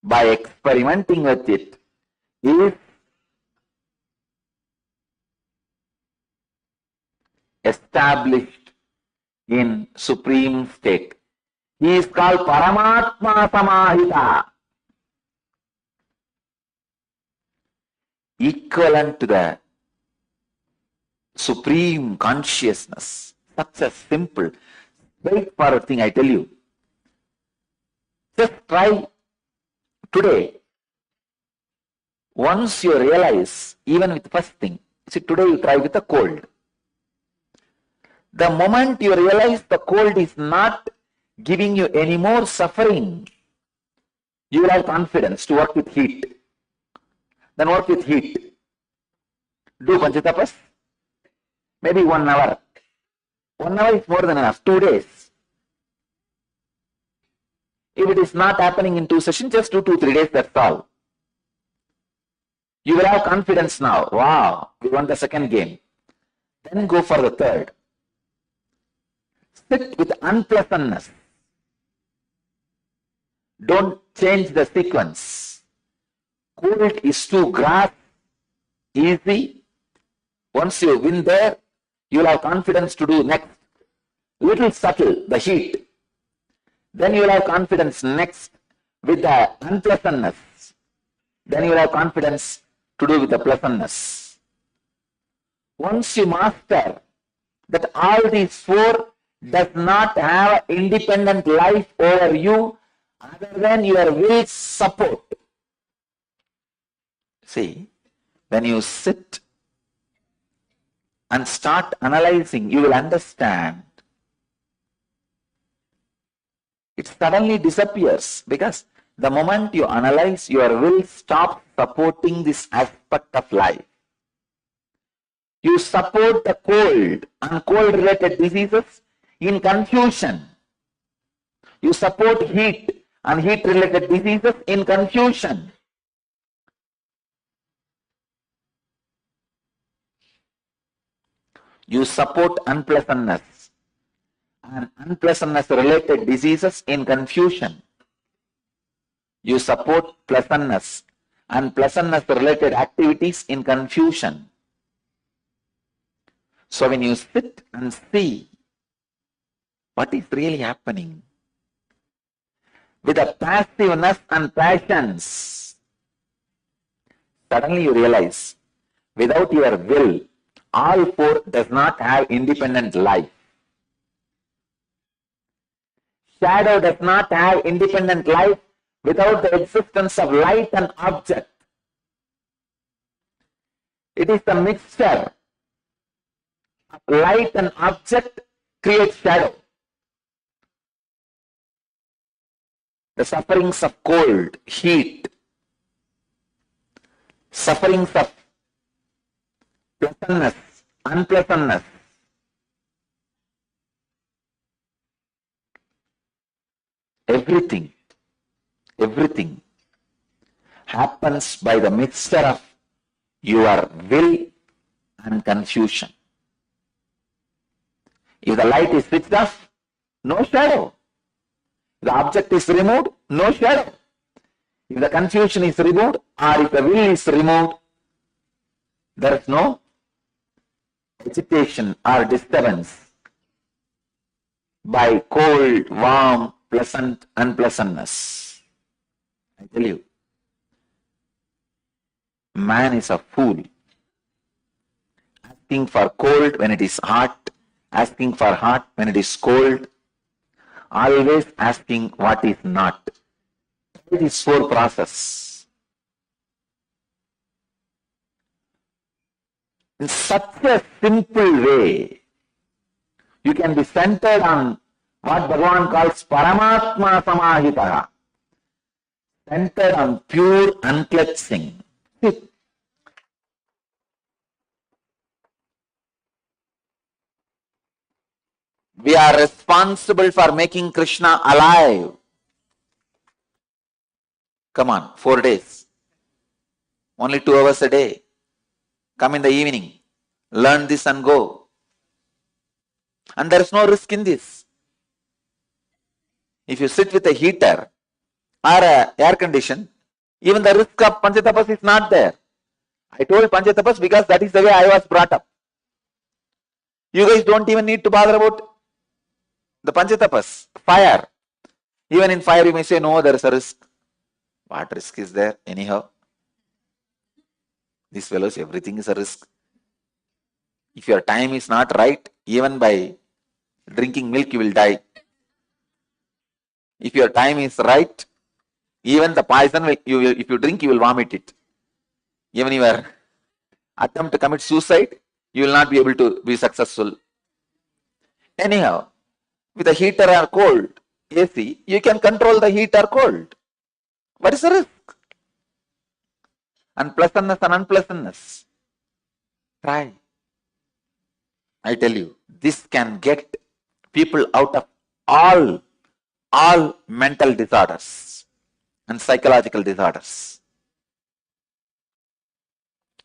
by experimenting with it is established in supreme state. He is called Paramatma Samahita, equivalent to the supreme consciousness. Such a simple, straightforward thing I tell you. Just try today. Once you realize, even with the first thing, see, today you try with the cold. The moment you realize the cold is not giving you any more suffering, you will have confidence to work with heat. Then work with heat. Do Panchatapas. Maybe 1 hour. 1 hour is more than enough. 2 days. If it is not happening in 2 sessions, just do 2-3 days, that's all. You will have confidence now. Wow, we won the second game. Then go for the third. Sit with unpleasantness. Don't change the sequence. Cold is to grasp, easy. Once you win there, you will have confidence to do next. Little subtle, the heat. Then you will have confidence next with the unpleasantness. Then you will have confidence to do with the pleasantness. Once you master that all these four does not have independent life over you other than your will's support. See, when you sit and start analyzing, you will understand it suddenly disappears, because the moment you analyze, your will stops supporting this aspect of life. You support the cold and cold-related diseases in confusion. You support heat and heat-related diseases in confusion. You support unpleasantness and unpleasantness-related diseases in confusion. You support pleasantness and pleasantness-related activities in confusion. So when you sit and see what is really happening, with the passiveness and passions, suddenly you realize, without your will, all four does not have independent life. Shadow does not have independent life without the existence of light and object. It is the mixture of light and object creates shadow. The sufferings of cold, heat, sufferings of pleasantness, unpleasantness, everything happens by the mixture of your will and confusion. If the light is switched off, no shadow. If the object is removed, no shadow. If the confusion is removed, or if the will is removed, there is no agitation or disturbance by cold, warm, pleasant, unpleasantness. I tell you, man is a fool. Asking for cold when it is hot, asking for hot when it is cold, always asking what is not. It is soul process. In such a simple way, you can be centered on what Bhagavan calls Paramatma Samahitaha, centered on pure unclutching. We are responsible for making Krishna alive. Come on, 4 days. Only 2 hours a day. Come in the evening. Learn this and go. And there is no risk in this. If you sit with a heater or a air condition, even the risk of Panchatapas is not there. I told Panchatapas because that is the way I was brought up. You guys don't even need to bother about the Panchatapas. Fire. Even in fire you may say, no, there is a risk. What risk is there anyhow? These fellows, everything is a risk. If your time is not right, even by drinking milk you will die. If your time is right, even the poison, if you drink, you will vomit it. Even your attempt to commit suicide, you will not be able to be successful. Anyhow, with a heater or cold, AC, you can control the heat or cold. What is the risk? Unpleasantness and unpleasantness. Try. I tell you, this can get people out of all mental disorders and psychological disorders.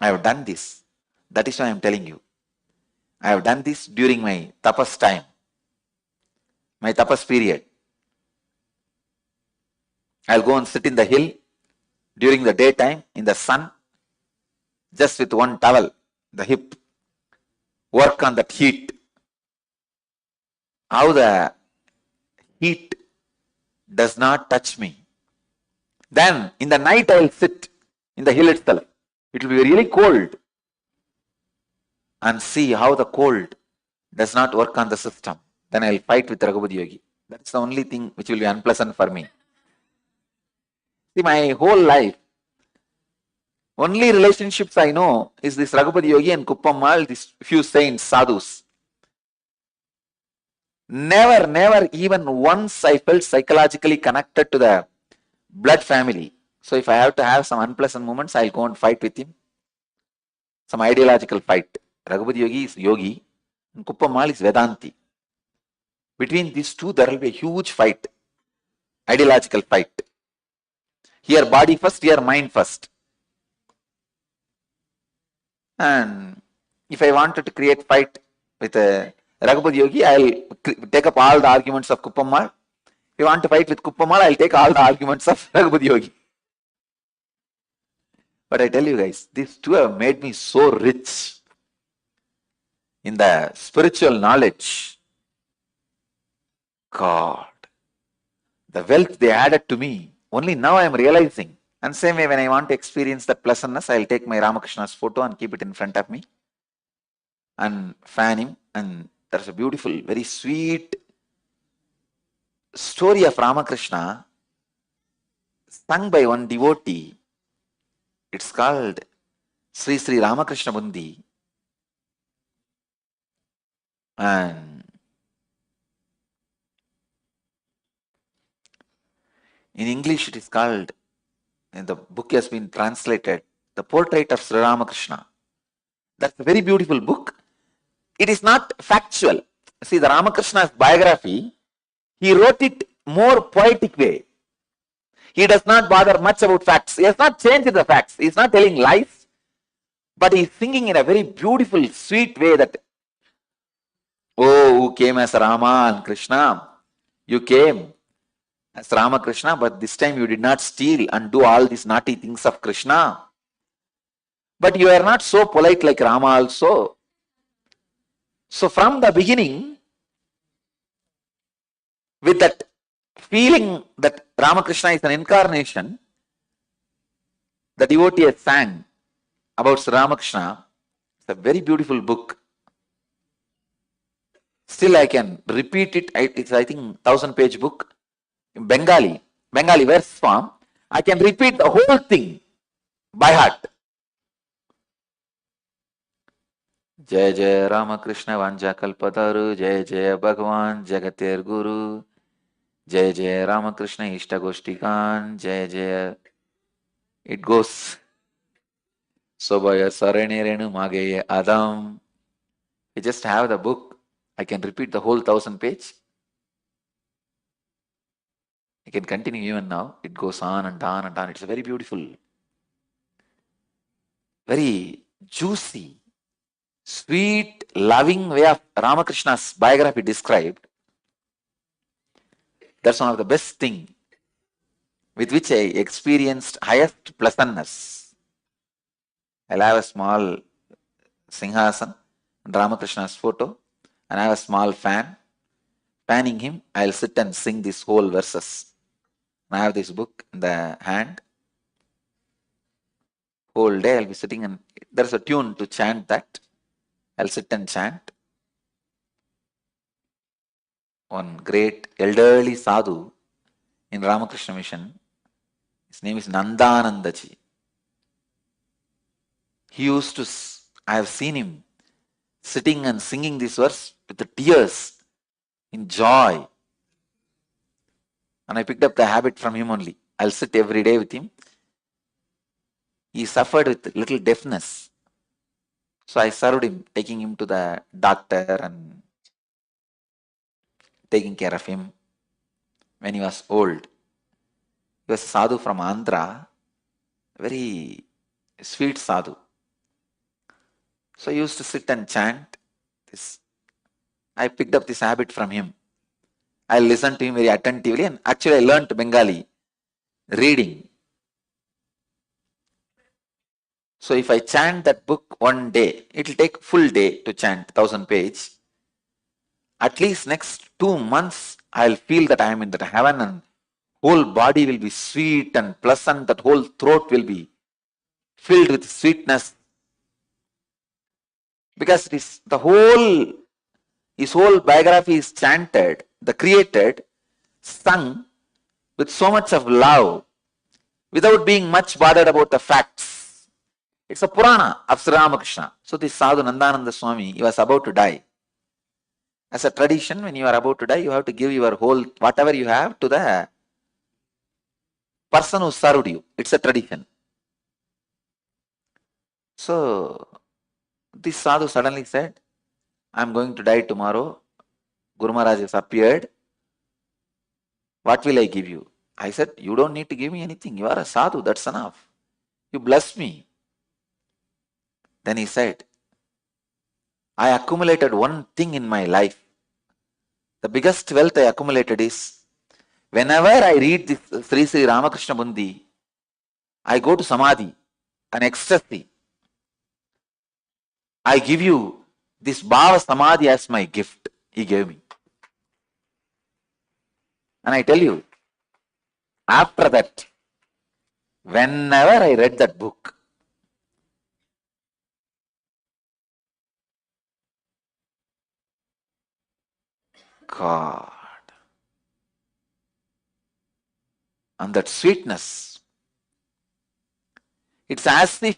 I have done this. That is why I am telling you. I have done this during my tapas time, my tapas period. I'll go and sit in the hill during the daytime in the sun, just with one towel, the hip, work on that heat. How the heat does not touch me. Then in the night I'll sit in the hill itself. It will be really cold. And see how the cold does not work on the system. Then I'll fight with Raghupati Yogi. That's the only thing which will be unpleasant for me. See, my whole life, Only relationships I know is this Raghupati Yogi and Kuppammal, these few saints, sadhus. Never even once I felt psychologically connected to the blood family. So if I have to have some unpleasant moments, I'll go and fight with him. Some ideological fight. Raghupati Yogi is Yogi and Kuppammal is Vedanti. Between these two, there will be a huge fight. Ideological fight. Here body first, here mind first. And if I wanted to create fight with a Raghupati Yogi, I'll take up all the arguments of Kuppammal. If you want to fight with Kuppammal, I'll take all the arguments of Raghupati Yogi. But I tell you guys, these two have made me so rich in the spiritual knowledge. God, the wealth they added to me, only now I am realizing. And same way, when I want to experience that pleasantness, I'll take my Ramakrishna's photo and keep it in front of me and fan him. And there's a beautiful, very sweet story of Ramakrishna sung by one devotee. It's called Sri Sri Ramakrishna Bundi. And in English, it is called, and the book has been translated, The Portrait of Sri Ramakrishna. That's a very beautiful book. It is not factual. See, the Ramakrishna's biography, he wrote it more poetic way. He does not bother much about facts. He has not changed the facts. He is not telling lies. But he is singing in a very beautiful, sweet way that, oh, who came as Rama and Krishna? You came as Ramakrishna, but this time you did not steal and do all these naughty things of Krishna. But you are not so polite like Rama also. So from the beginning, with that feeling that Ramakrishna is an incarnation, the devotee has sang about Sri Ramakrishna. It's a very beautiful book. Still I can repeat it. It's, I think, 1000-page book. In Bengali verse form. I can repeat the whole thing by heart. Jai Jai Ramakrishna Vanja Kalpataru, Jai Jai Bhagavan Jagatir Guru, Jai Jai Ramakrishna Ishta Goshtikan, Jai Jai. It goes. Sobaya Sarene Renu Mageye Adam. You just have the book. I can repeat the whole 1000-page. I can continue even now. It goes on and on and on. It's a very beautiful, very juicy, sweet, loving way of Ramakrishna's biography described. That's one of the best things with which I experienced highest pleasantness. I'll have a small Singhasan and Ramakrishna's photo, and I have a small fan. Fanning him, I'll sit and sing these whole verses. And I have this book in the hand. Whole day I'll be sitting, and there's a tune to chant that. I'll sit and chant. One great elderly sadhu in Ramakrishna Mission, his name is Nandanandaji. He used to, I have seen him sitting and singing this verse with the tears in joy. And I picked up the habit from him only. I'll sit every day with him. He suffered with little deafness. So I served him, taking him to the doctor and taking care of him when he was old. He was a sadhu from Andhra, very sweet sadhu. So I used to sit and chant this. I picked up this habit from him. I listened to him very attentively, and actually I learned Bengali reading. So if I chant that book one day, it will take full day to chant 1000-page. At least next 2 months, I'll feel that I am in that heaven, and whole body will be sweet and pleasant. That whole throat will be filled with sweetness. Because it is his whole biography is chanted, the created, sung with so much of love, without being much bothered about the facts. It's a Purana of Sri Ramakrishna. So this Sadhu Nandananda Swami, he was about to die. As a tradition, when you are about to die, you have to give your whole, whatever you have, to the person who served you. It's a tradition. So this Sadhu suddenly said, I'm going to die tomorrow. Guru Maharaj has appeared. What will I give you? I said, you don't need to give me anything. You are a Sadhu, that's enough. You bless me. Then he said, I accumulated one thing in my life. The biggest wealth I accumulated is, whenever I read this Sri Sri Ramakrishna Bundi, I go to Samadhi, an ecstasy. I give you this Bhava Samadhi as my gift. He gave me. And I tell you, after that, whenever I read that book, God, and that sweetness, it's as if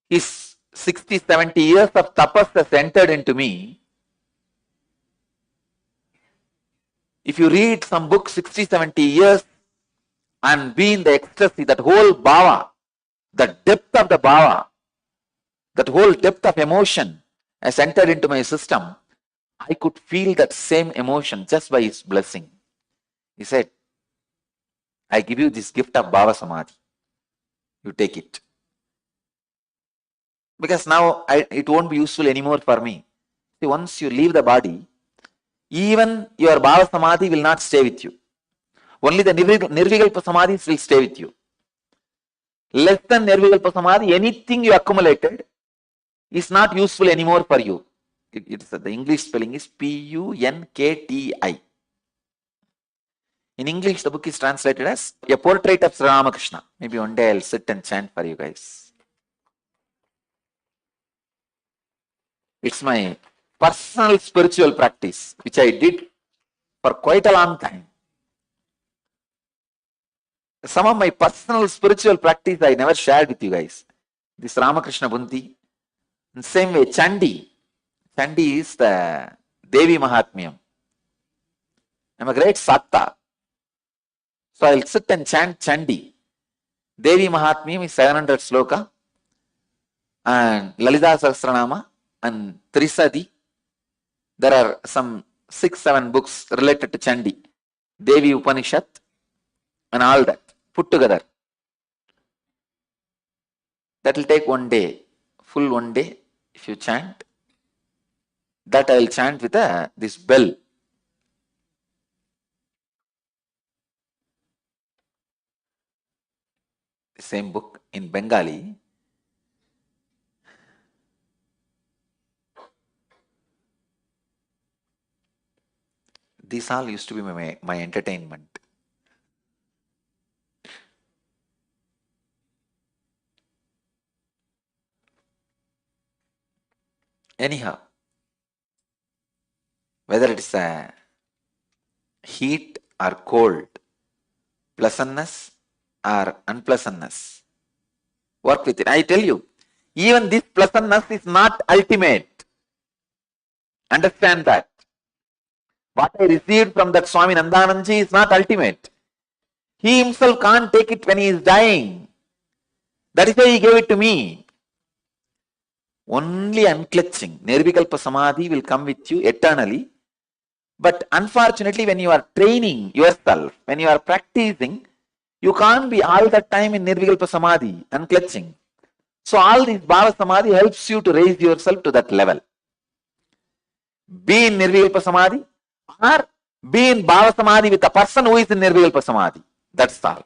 his 60, 70 years of tapas has entered into me. If you read some book 60, 70 years and be in the ecstasy, that whole bhava, the depth of the bhava, that whole depth of emotion has entered into my system, I could feel that same emotion just by his blessing. He said, I give you this gift of Bhava Samadhi. You take it. Because now it won't be useful anymore for me. See, once you leave the body, even your Bhava Samadhi will not stay with you. Only the Nirvikalpa Samadhis will stay with you. Less than Nirvikalpa Samadhi, anything you accumulated is not useful anymore for you. The English spelling is P-U-N-K-T-I. In English, the book is translated as A Portrait of Sri Ramakrishna. Maybe one day I'll sit and chant for you guys. It's my personal spiritual practice, which I did for quite a long time. Some of my personal spiritual practice I never shared with you guys. This Ramakrishna Bunti. In the same way, Chandi. Chandi is the Devi Mahatmyam. I'm a great Satta. So I'll sit and chant Chandi. Devi Mahatmyam is 700 sloka. And Lalita Sahasranama and Trisadi. There are some 6-7 books related to Chandi. Devi Upanishad and all that put together. That will take one day, full one day, if you chant. That I will chant with this bell. The same book in Bengali. These all used to be my entertainment. Anyhow, whether it is a heat or cold, pleasantness or unpleasantness, work with it. I tell you, even this pleasantness is not ultimate. Understand that. What I received from that Swami Nandananji is not ultimate. He himself can't take it when he is dying. That is why he gave it to me. Only unclutching, Nirvikalpa Samadhi will come with you eternally. But unfortunately, when you are training yourself, when you are practicing, you can't be all the time in Nirvikalpa Samadhi, unclutching. So all this Bhava Samadhi helps you to raise yourself to that level. Be in Nirvikalpa Samadhi or be in Bhava Samadhi with a person who is in Nirvikalpa Samadhi. That's all.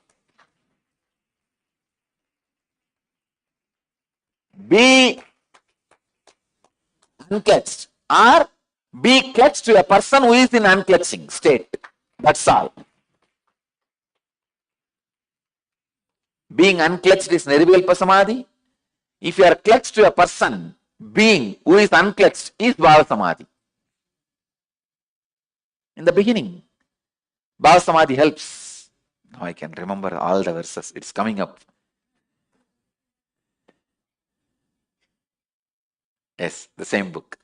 Be unclutched or be clutched to a person who is in unclutching state. That's all. Being unclutched is Nirvikalpa Samadhi. If you are clutched to a person, being who is unclutched is Bhava Samadhi. In the beginning, Bhava Samadhi helps. Now I can remember all the verses. It's coming up. Yes, the same book.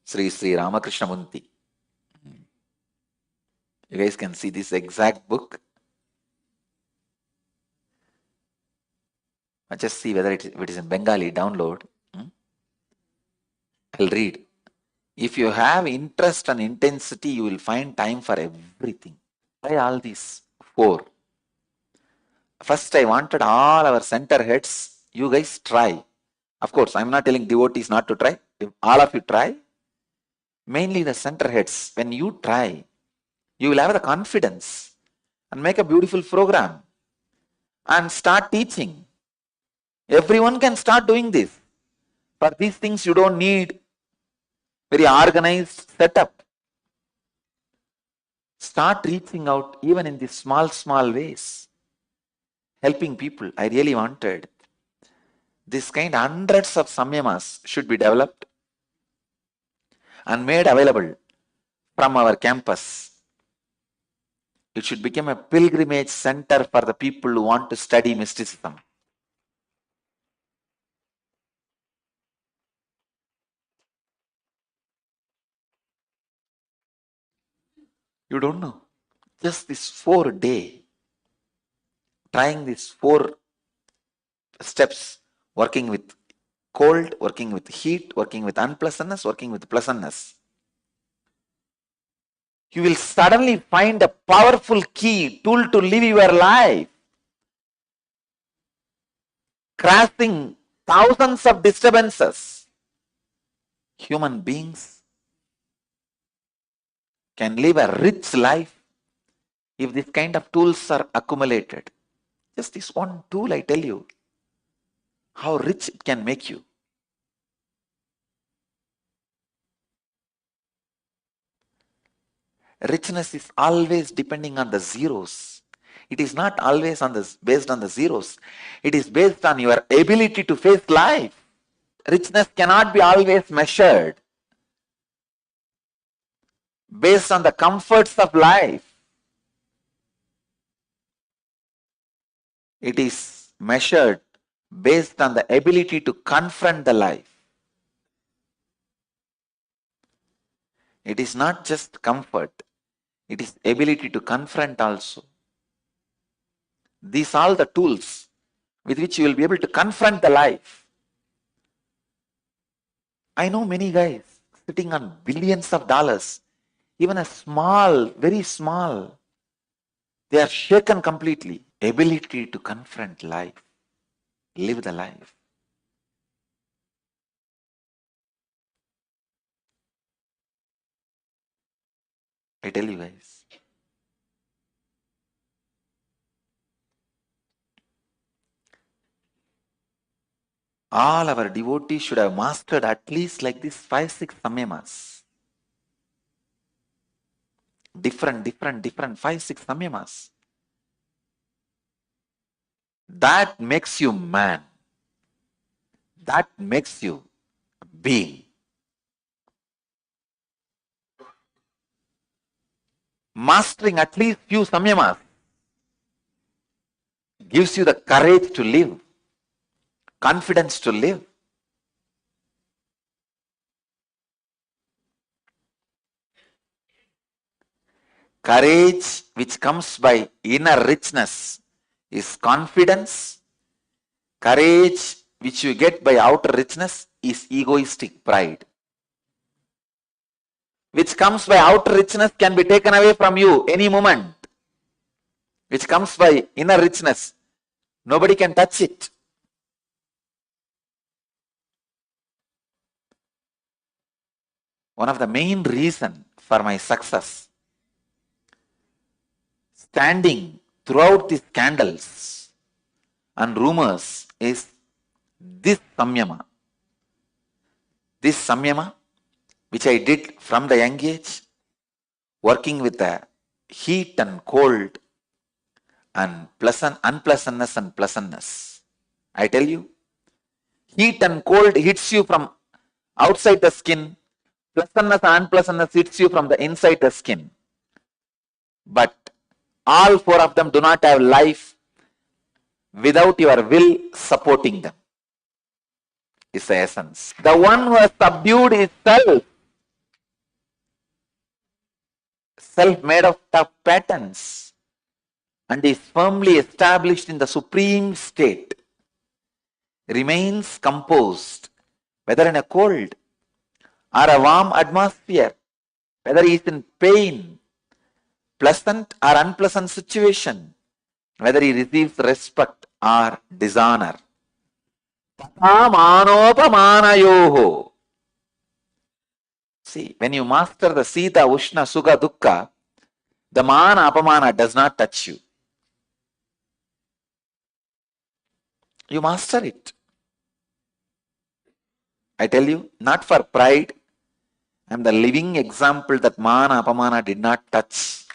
Sri Ramakrishna Munti. You guys can see this exact book. I just see whether if it is in Bengali, download. I'll read. If you have interest and intensity, you will find time for everything. Try all these 4. First, I wanted all our center heads. You guys try. Of course, I'm not telling devotees not to try. If all of you try, mainly the center heads, when you try, you will have the confidence and make a beautiful program and start teaching. Everyone can start doing this. For these things, you don't need very organized setup. Start reaching out even in these small ways. Helping people. I really wanted this kind. Hundreds of samyamas should be developed and made available from our campus. It should become a pilgrimage center for the people who want to study mysticism. You don't know. Just this 4 day, trying these 4 steps, working with cold, working with heat, working with unpleasantness, working with pleasantness. You will suddenly find a powerful key, tool to live your life. Crossing thousands of disturbances. Human beings can live a rich life if this kind of tools are accumulated. Just this one tool, I tell you, how rich it can make you. Richness is always depending on the zeros. It is not always based on the zeros. It is based on your ability to face life. Richness cannot be always measured based on the comforts of life. It is measured based on the ability to confront the life. It is not just comfort. It is ability to confront also. These are the tools with which you will be able to confront the life. I know many guys sitting on billions of dollars, even a small, very small, they are shaken completely. Ability to confront life, live the life. I tell you guys. All our devotees should have mastered at least like this 5-6 samyamas. Different 5-6 samyamas. That makes you man. That makes you being. Mastering at least few samyamas gives you the courage to live, confidence to live. Courage which comes by inner richness is confidence. Courage which you get by outer richness is egoistic pride. Which comes by outer richness can be taken away from you any moment. Which comes by inner richness, nobody can touch it. One of the main reasons for my success, standing throughout these scandals and rumors, is this samyama. This samyama, which I did from the young age, working with the heat and cold and unpleasantness and pleasantness. I tell you, heat and cold hits you from outside the skin, pleasantness and unpleasantness hits you from the inside the skin. But all 4 of them do not have life without your will supporting them. is the essence. The one who has subdued his self made of tough patterns, and is firmly established in the supreme state, remains composed, whether in a cold or a warm atmosphere, whether he is in pain, pleasant or unpleasant situation, whether he receives respect or dishonor. See, when you master the Sita, Ushna, Sukha, Dukkha, the Mana, Apamana does not touch you. You master it. I tell you, not for pride, I am the living example that Mana, Apamana did not touch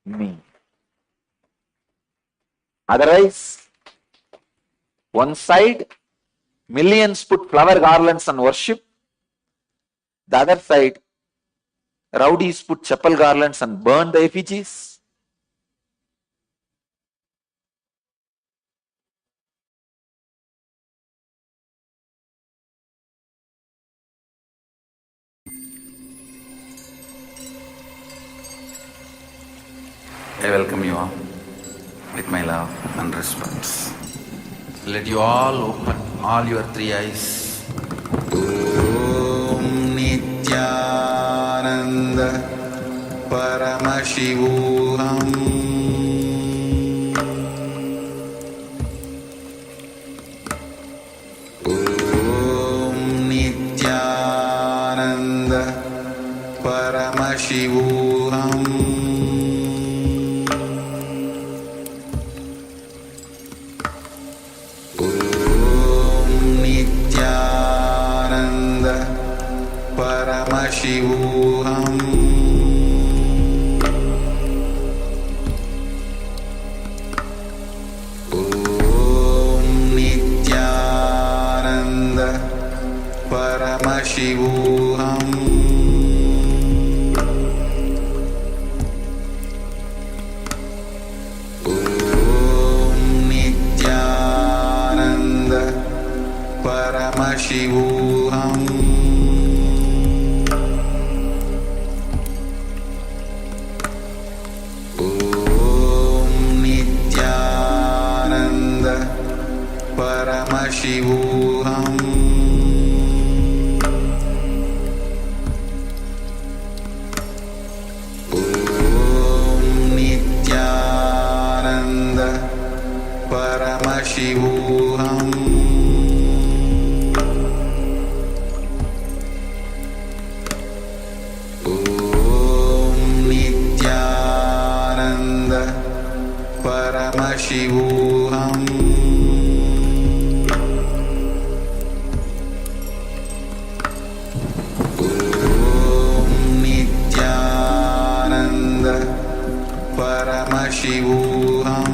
me. Otherwise, one side, millions put flower garlands and worship. The other side, rowdies put chapel garlands and burn the effigies. I welcome you all with my love and respect. Let you all open all your three eyes. Om Nithyananda Paramashivoham Om Nithyananda Paramashivoham Paramashivoham Om Nithyananda Paramashivoham Om Nithyananda Paramashivoham Paramashivoham Om Nithyananda Paramashivoham Om Nithyananda Paramashivoham Paramashivoham Om Nithyananda Paramashivoham Om Nithyananda Paramashivoham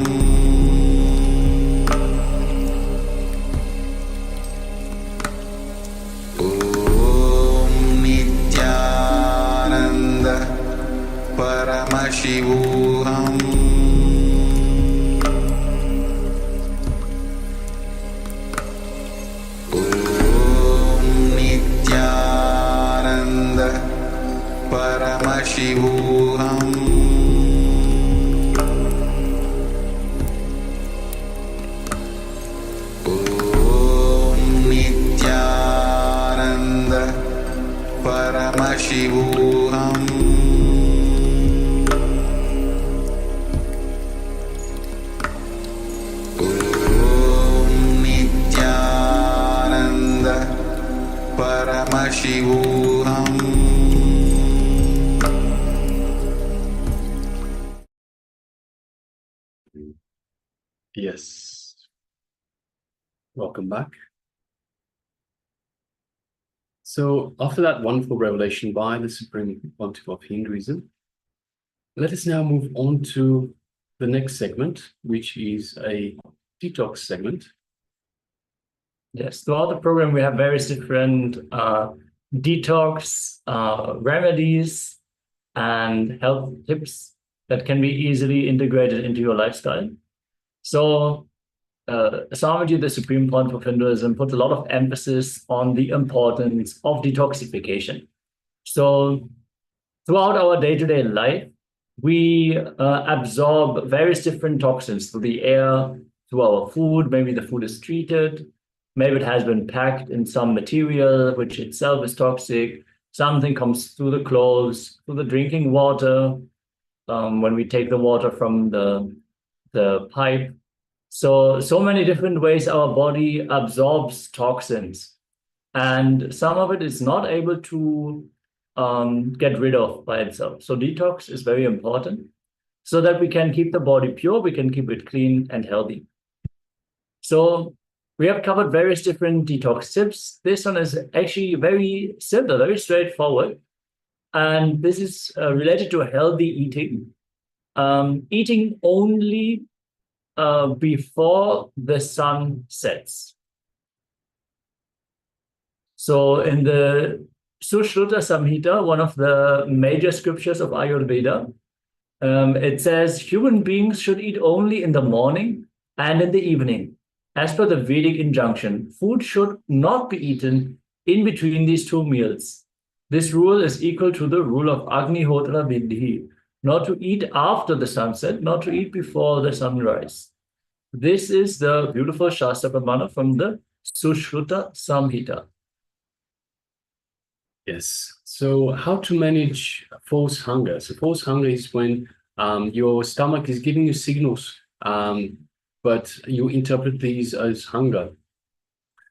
Paramashivoham Om Nithyananda Paramashivoham Yes. Welcome back. So after that wonderful revelation by the Supreme Pontiff of Hinduism, let us now move on to the next segment, which is a detox segment. Yes, throughout the program, we have various different detox remedies and health tips that can be easily integrated into your lifestyle. So Swamiji, the Supreme Pontiff of Hinduism, put a lot of emphasis on the importance of detoxification. So throughout our day-to-day life, we absorb various different toxins through the air, through our food. Maybe the food is treated. Maybe it has been packed in some material, which itself is toxic. Something comes through the clothes, through the drinking water, when we take the water from the pipe. So many different ways our body absorbs toxins. And some of it is not able to get rid of by itself. So detox is very important so that we can keep the body pure, we can keep it clean and healthy. So we have covered various different detox tips. This one is actually very simple, very straightforward. And this is related to healthy eating. Eating only before the sun sets. So in the Sushruta Samhita, one of the major scriptures of Ayurveda, it says human beings should eat only in the morning and in the evening. As per the Vedic injunction, food should not be eaten in between these two meals. This rule is equal to the rule of Agnihotra Vidhi, not to eat after the sunset, not to eat before the sunrise. This is the beautiful Shastra Pramana from the Sushruta Samhita. Yes. So how to manage false hunger? So false hunger is when your stomach is giving you signals, but you interpret these as hunger.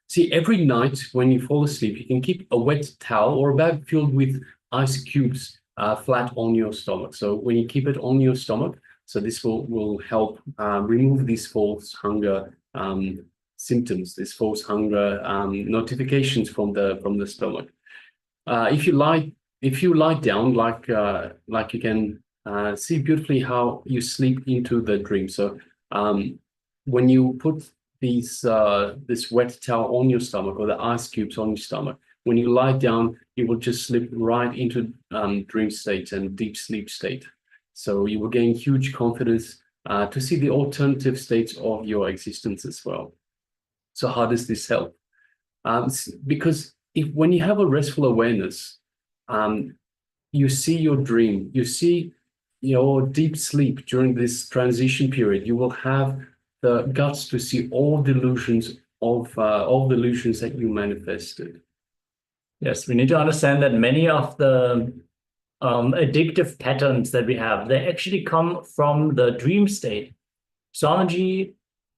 See, every night when you fall asleep, you can keep a wet towel or a bag filled with ice cubes flat on your stomach. So when you keep it on your stomach, so this will help remove these false hunger symptoms, these false hunger notifications from the stomach. If you lie down, like you can see beautifully how you sleep into the dream. So when you put this wet towel on your stomach or the ice cubes on your stomach, when you lie down, you will just slip right into dream state and deep sleep state. So you will gain huge confidence to see the alternative states of your existence as well. So how does this help? Because when you have a restful awareness, you see your dream, you see your deep sleep during this transition period. You will have the guts to see all delusions that you manifested. Yes, we need to understand that many of the addictive patterns that we have, they actually come from the dream state. Swamiji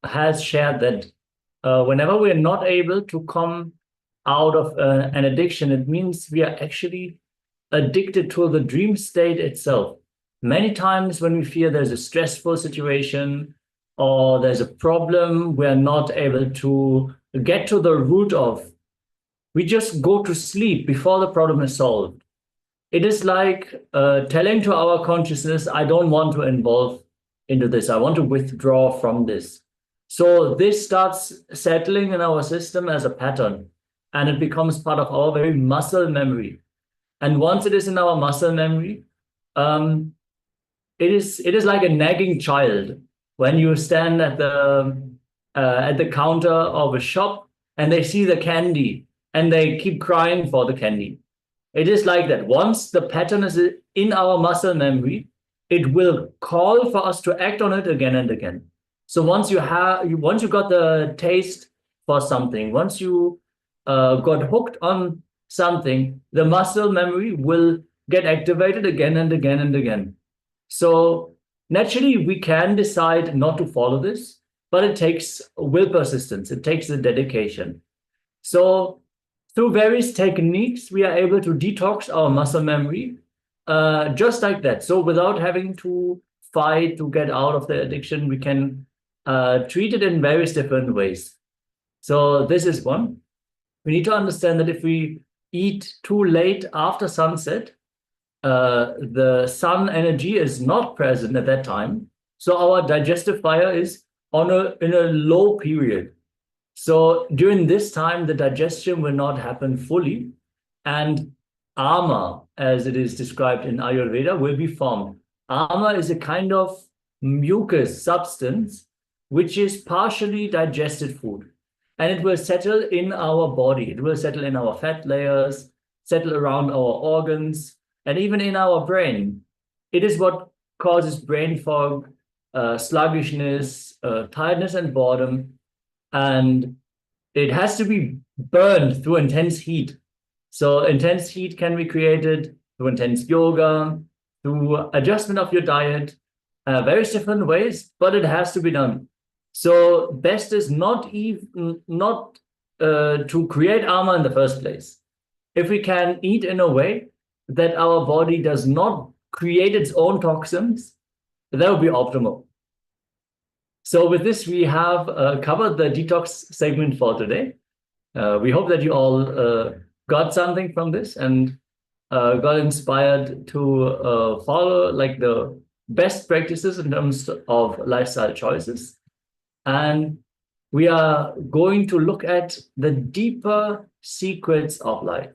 has shared that whenever we are not able to come out of an addiction, it means we are actually addicted to the dream state itself. Many times when we feel there's a stressful situation or there's a problem we're not able to get to the root of, we just go to sleep before the problem is solved. It is like telling to our consciousness, I don't want to involve into this. I want to withdraw from this. So this starts settling in our system as a pattern, and it becomes part of our very muscle memory. And once it is in our muscle memory, it is like a nagging child. When you stand at the counter of a shop and they see the candy and they keep crying for the candy. It is like that. Once the pattern is in our muscle memory, it will call for us to act on it again and again. So once you got the taste for something, once you got hooked on something, the muscle memory will get activated again and again and again. So naturally, we can decide not to follow this, but it takes will persistence. It takes the dedication. So through various techniques, we are able to detox our muscle memory just like that. So without having to fight to get out of the addiction, we can treat it in various different ways. So this is one. We need to understand that if we eat too late after sunset, the sun energy is not present at that time. So our digestive fire is in a low period. So during this time, the digestion will not happen fully, and ama, as it is described in Ayurveda, will be formed. Ama is a kind of mucus substance which is partially digested food. And it will settle in our body. It will settle in our fat layers, settle around our organs, and even in our brain. It is what causes brain fog, sluggishness, tiredness, and boredom. And it has to be burned through intense heat. So intense heat can be created through intense yoga, through adjustment of your diet, various different ways, but it has to be done. So best is not to create armor in the first place. If we can eat in a way that our body does not create its own toxins, that would be optimal. So with this, we have covered the detox segment for today. We hope that you all got something from this and got inspired to follow like the best practices in terms of lifestyle choices. And we are going to look at the deeper secrets of life.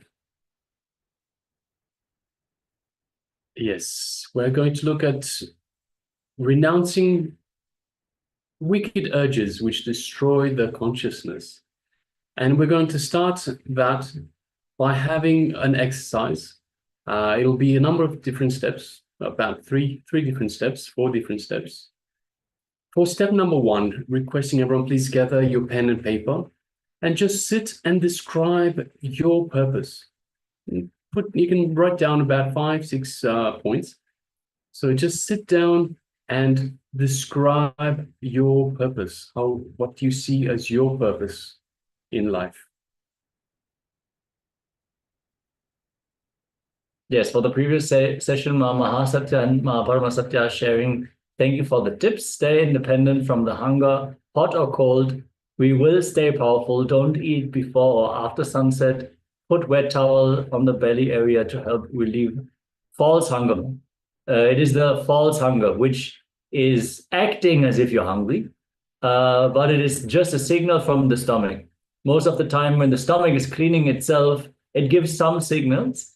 Yes, we're going to look at renouncing wicked urges which destroy the consciousness. And we're going to start that by having an exercise. It'll be a number of different steps, about three different steps, 4 different steps. For step number 1, requesting everyone please gather your pen and paper and just sit and describe your purpose. You can write down about 5, 6 points. So just sit down and describe your purpose. What do you see as your purpose in life? Yes, for the previous session, Mahasatya and Paramasatya are sharing. Thank you for the tips. Stay independent from the hunger, hot or cold. We will stay powerful. Don't eat before or after sunset. Put wet towel on the belly area to help relieve false hunger. It is the false hunger, which is acting as if you're hungry, but it is just a signal from the stomach. Most of the time when the stomach is cleaning itself, it gives some signals,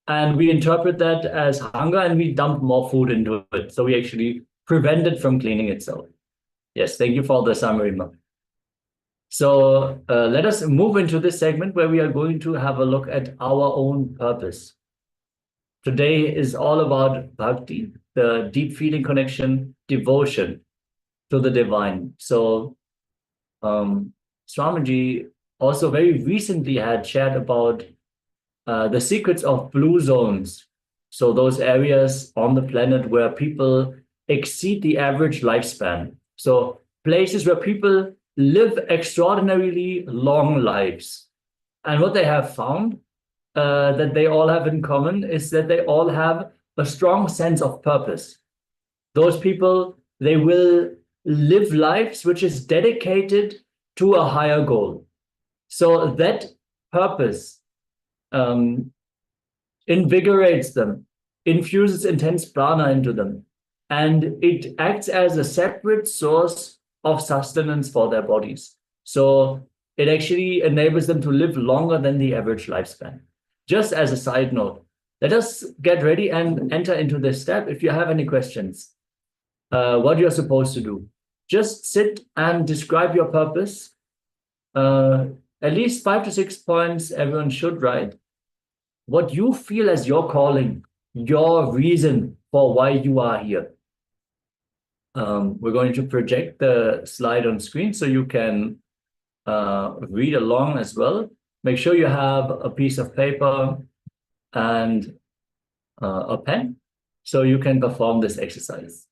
and we interpret that as hunger and we dump more food into it. So we actually prevent it from cleaning itself. Yes, thank you for the summary, Mark. So let us move into this segment where we are going to have a look at our own purpose. Today is all about bhakti, the deep feeling connection, devotion to the divine. So Swamiji also very recently had shared about the secrets of blue zones. So those areas on the planet where people exceed the average lifespan. So places where people live extraordinarily long lives. And what they have found that they all have in common is that they all have a strong sense of purpose. Those people, they will live lives which is dedicated to a higher goal. So that purpose invigorates them, infuses intense prana into them, and it acts as a separate source of sustenance for their bodies. So it actually enables them to live longer than the average lifespan. Just as a side note, let us get ready and enter into this step. If you have any questions, what you're supposed to do, just sit and describe your purpose. At least 5 to 6 points everyone should write. What you feel as your calling, your reason for why you are here. We're going to project the slide on screen so you can read along as well. Make sure you have a piece of paper and a pen so you can perform this exercise.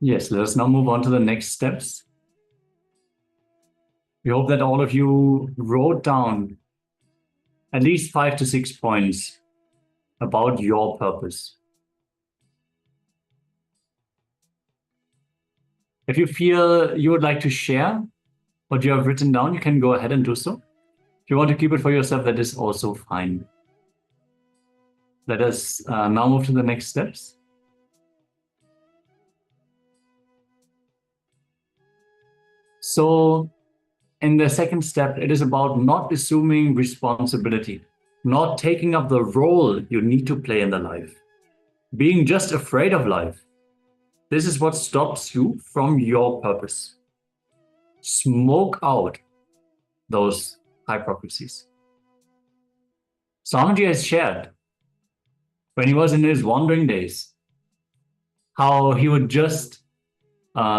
Yes, let us now move on to the next steps. We hope that all of you wrote down at least 5 to 6 points about your purpose. If you feel you would like to share what you have written down, you can go ahead and do so. If you want to keep it for yourself, that is also fine. Let us now move to the next steps. So, in the second step, it is about not assuming responsibility, not taking up the role you need to play in the life, being just afraid of life. This is what stops you from your purpose. Smoke out those hypocrisies. Swamiji has shared when he was in his wandering days, how he would just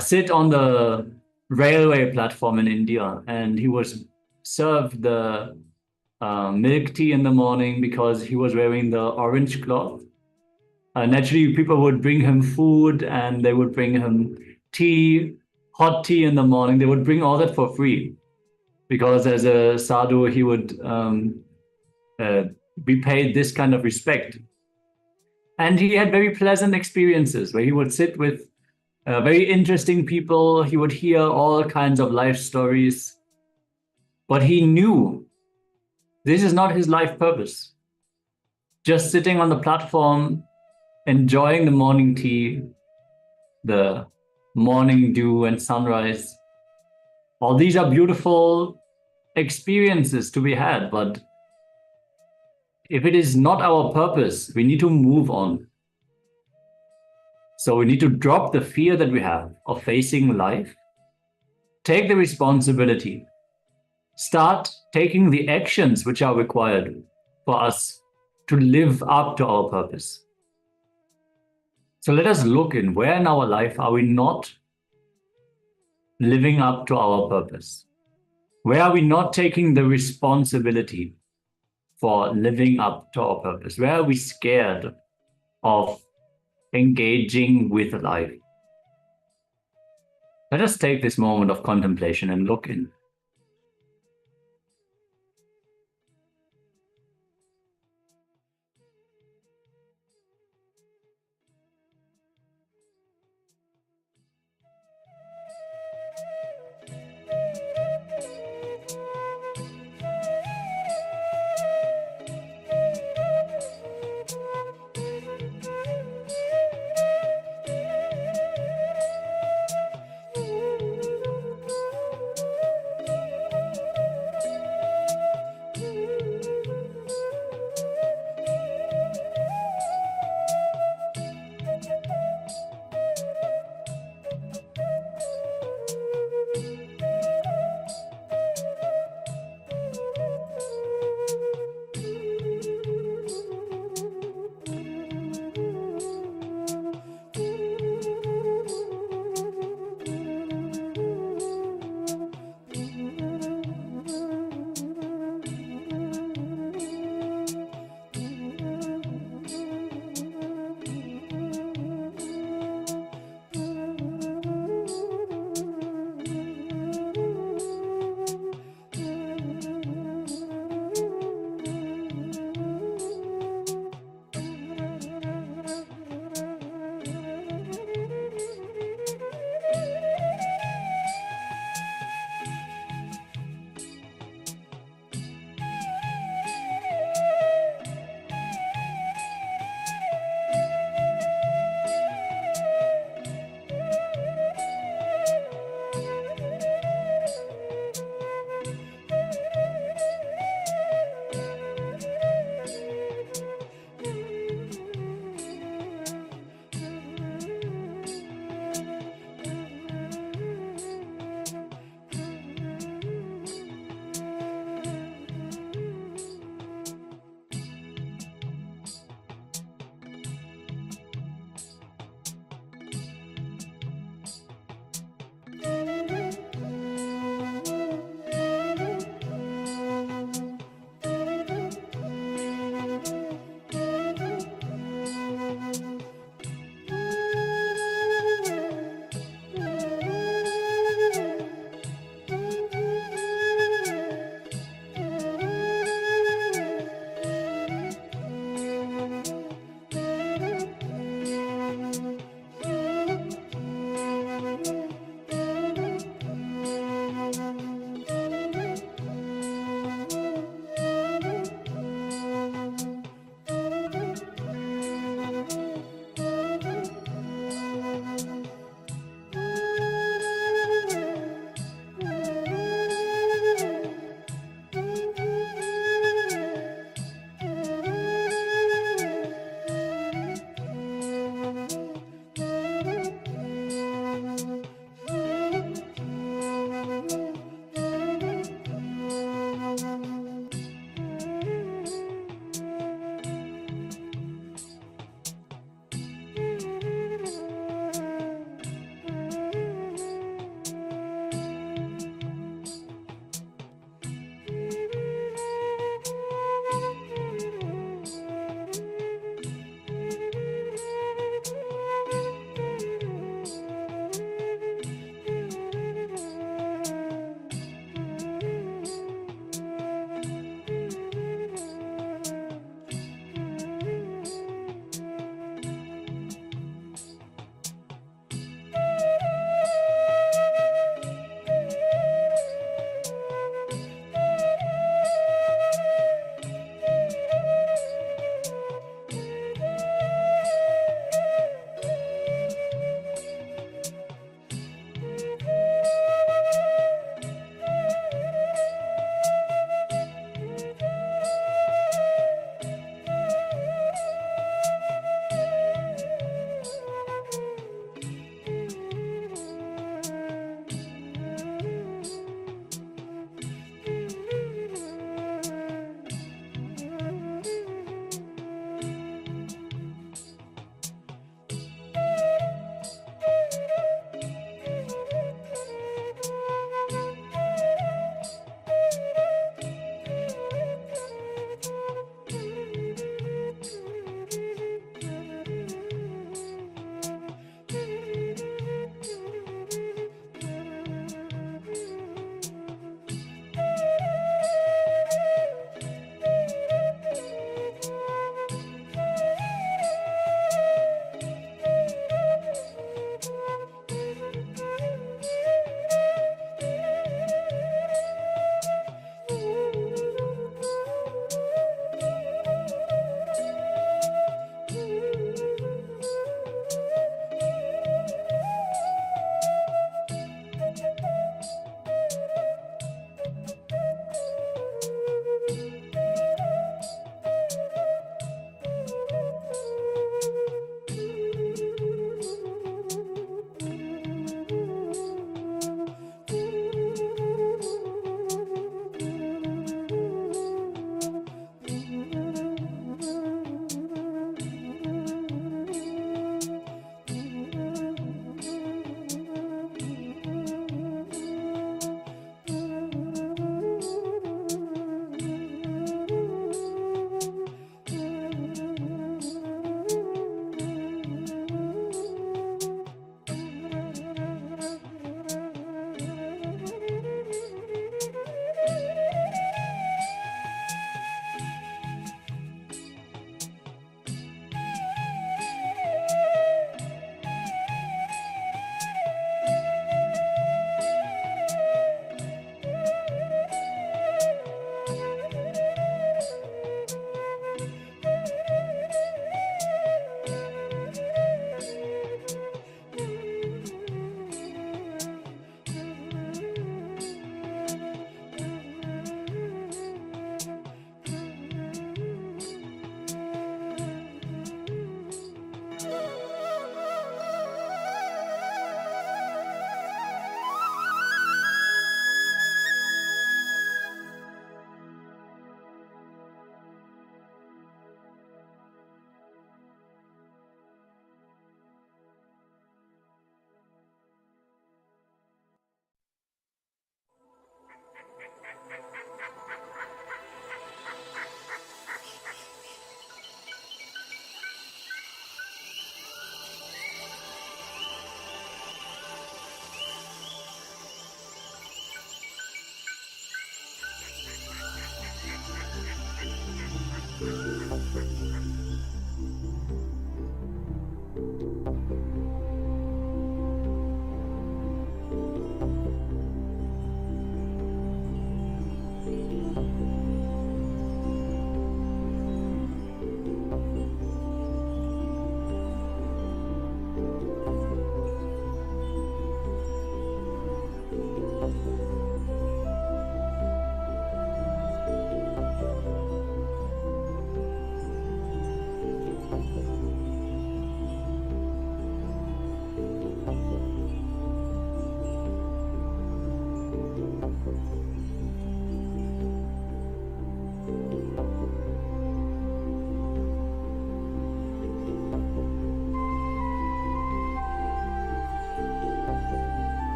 sit on the railway platform in India and he was served the milk tea in the morning because he was wearing the orange cloth. Naturally, people would bring him food and they would bring him tea, hot tea in the morning. They would bring all that for free because as a sadhu, he would be paid this kind of respect. And he had very pleasant experiences where he would sit with very interesting people. He would hear all kinds of life stories. But he knew this is not his life purpose. Just sitting on the platform, enjoying the morning tea, the morning dew and sunrise. All these are beautiful experiences to be had, but if it is not our purpose, we need to move on. So we need to drop the fear that we have of facing life, take the responsibility, start taking the actions which are required for us to live up to our purpose. So let us look in where in our life are we not living up to our purpose? Where are we not taking the responsibility for living up to our purpose? Where are we scared of engaging with life? Let us take this moment of contemplation and look in.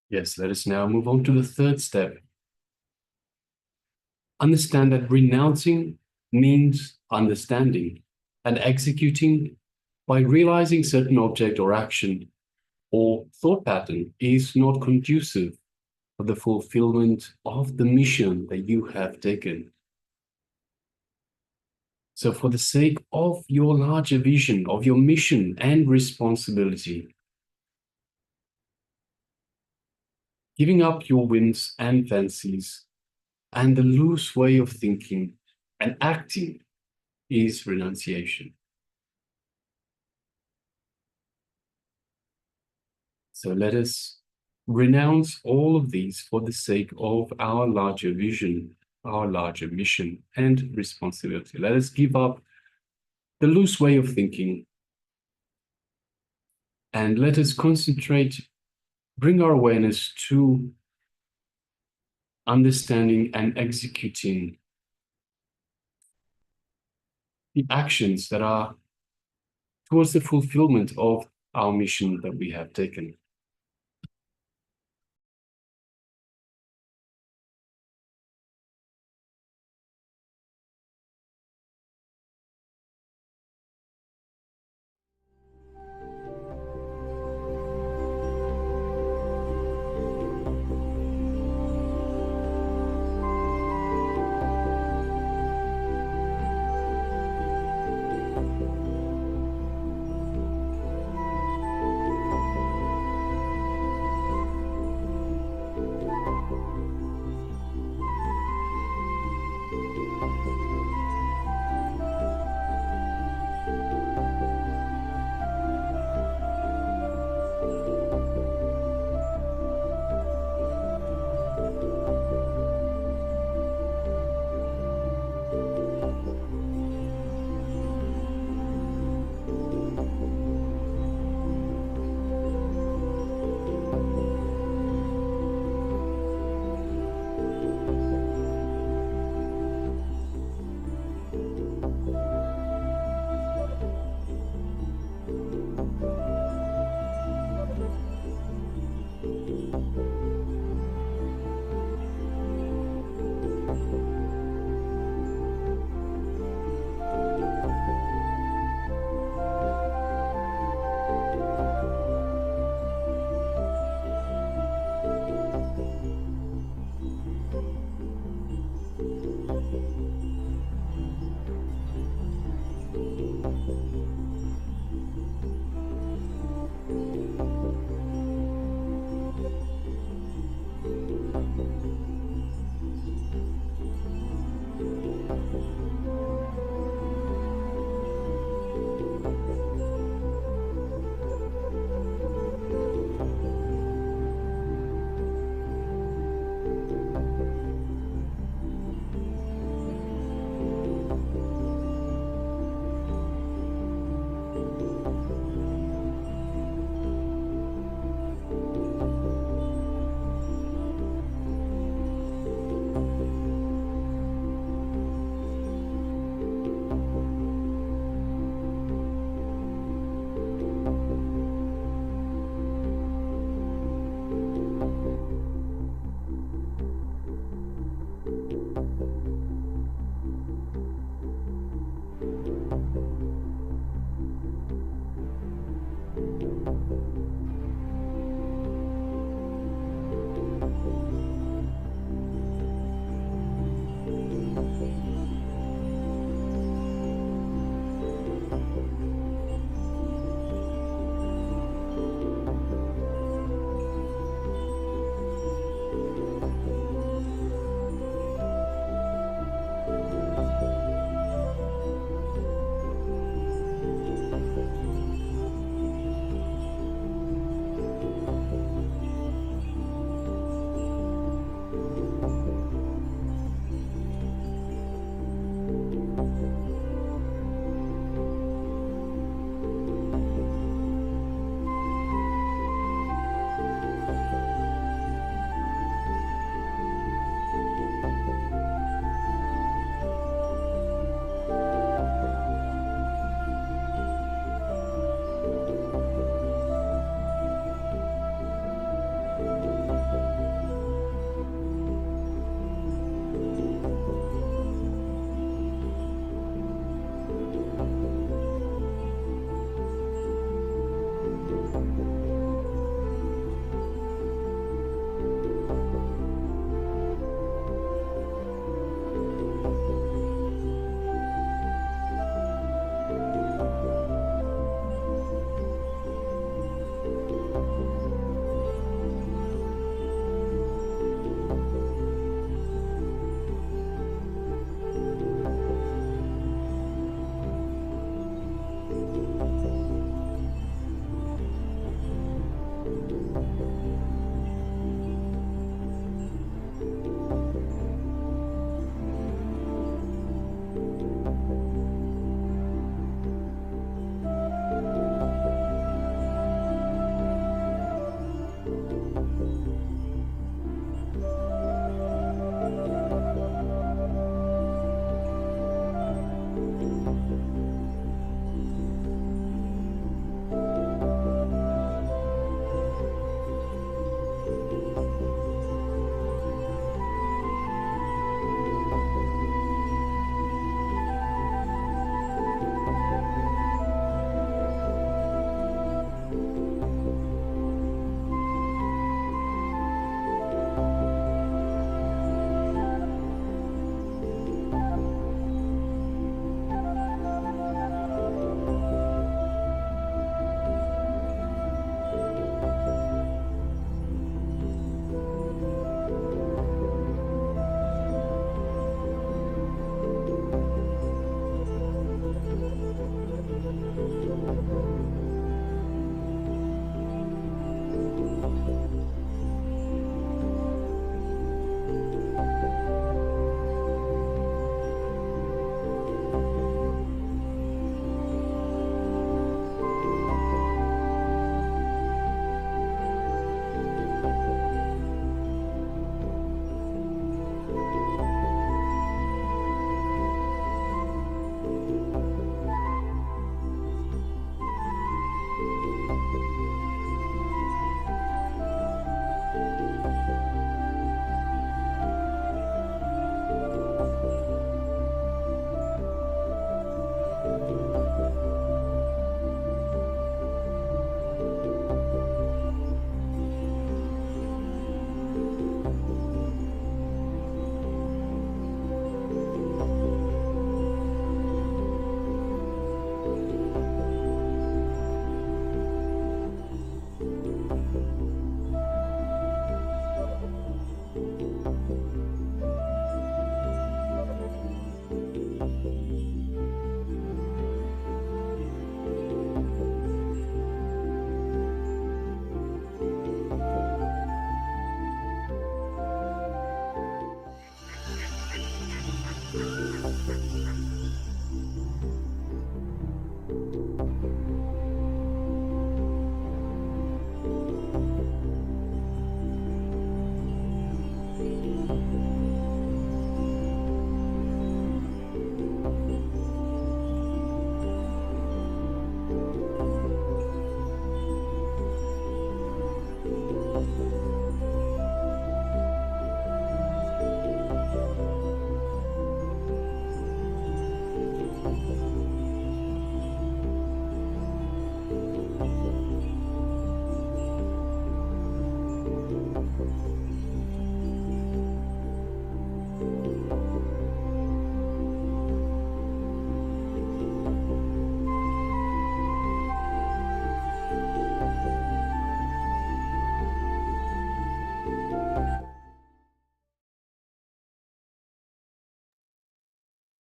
Yes, let us now move on to the third step. Understand that renouncing means understanding, and executing by realizing certain object or action or thought pattern is not conducive for the fulfillment of the mission that you have taken. So for the sake of your larger vision, of your mission and responsibility, giving up your whims and fancies and the loose way of thinking and acting is renunciation. So let us renounce all of these for the sake of our larger vision, our larger mission and responsibility. Let us give up the loose way of thinking and let us concentrate, bring our awareness to understanding and executing the actions that are towards the fulfillment of our mission that we have taken.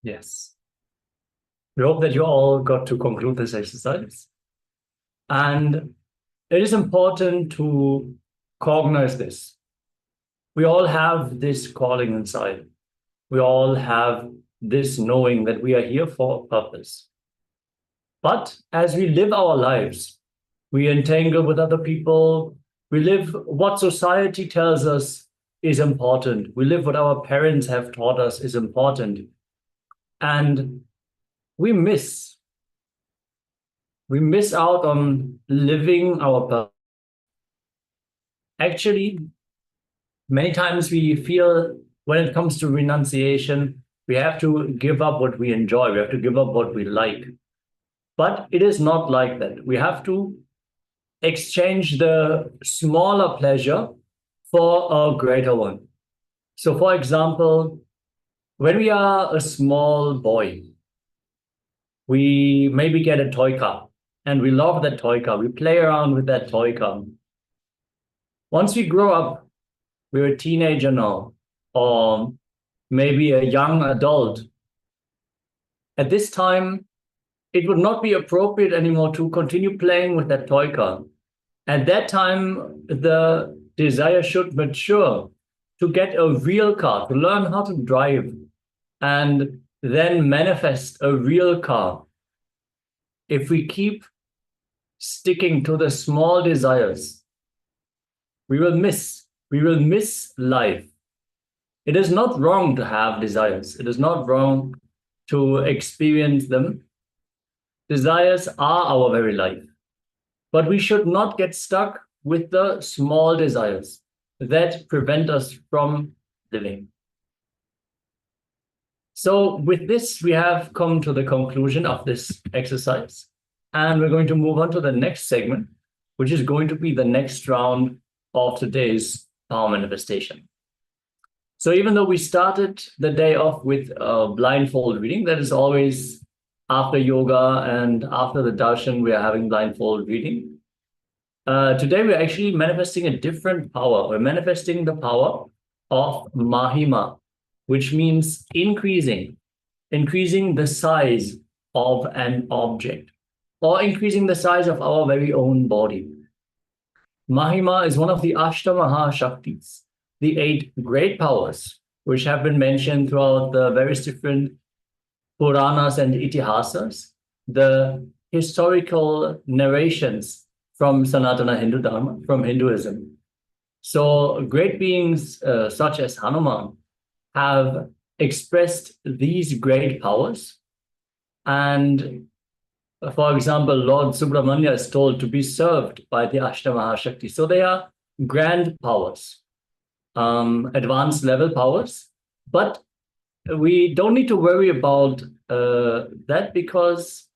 Yes. We hope that you all got to conclude this exercise. And it is important to cognize this. We all have this calling inside. We all have this knowing that we are here for a purpose. But as we live our lives, we entangle with other people. We live what society tells us is important. We live what our parents have taught us is important. And we miss out on living our purpose. Actually, many times we feel when it comes to renunciation, we have to give up what we enjoy. We have to give up what we like. But it is not like that. We have to exchange the smaller pleasure for a greater one. So, for example, when we are a small boy, we maybe get a toy car and we love that toy car. We play around with that toy car. Once we grow up, we're a teenager now, or maybe a young adult. At this time, it would not be appropriate anymore to continue playing with that toy car. At that time, the desire should mature to get a real car, to learn how to drive, and then manifest a real car. If we keep sticking to the small desires, we will miss life. It is not wrong to have desires. It is not wrong to experience them. Desires are our very life. But we should not get stuck with the small desires that prevent us from living. So with this, we have come to the conclusion of this exercise. And we're going to move on to the next segment, which is going to be the next round of today's power manifestation. So even though we started the day off with a blindfold reading, that is always after yoga and after the darshan, we are having blindfold reading. Today, we're actually manifesting a different power. We're manifesting the power of Mahima, which means increasing the size of an object, or increasing the size of our very own body. Mahima is one of the Ashtamaha Shaktis, the 8 great powers, which have been mentioned throughout the various different Puranas and Itihasas, the historical narrations from Sanatana Hindu Dharma, from Hinduism. So great beings such as Hanuman have expressed these great powers. And for example, Lord Subramanya is told to be served by the Ashtamaha Shakti. So they are grand powers, advanced level powers. But we don't need to worry about that, because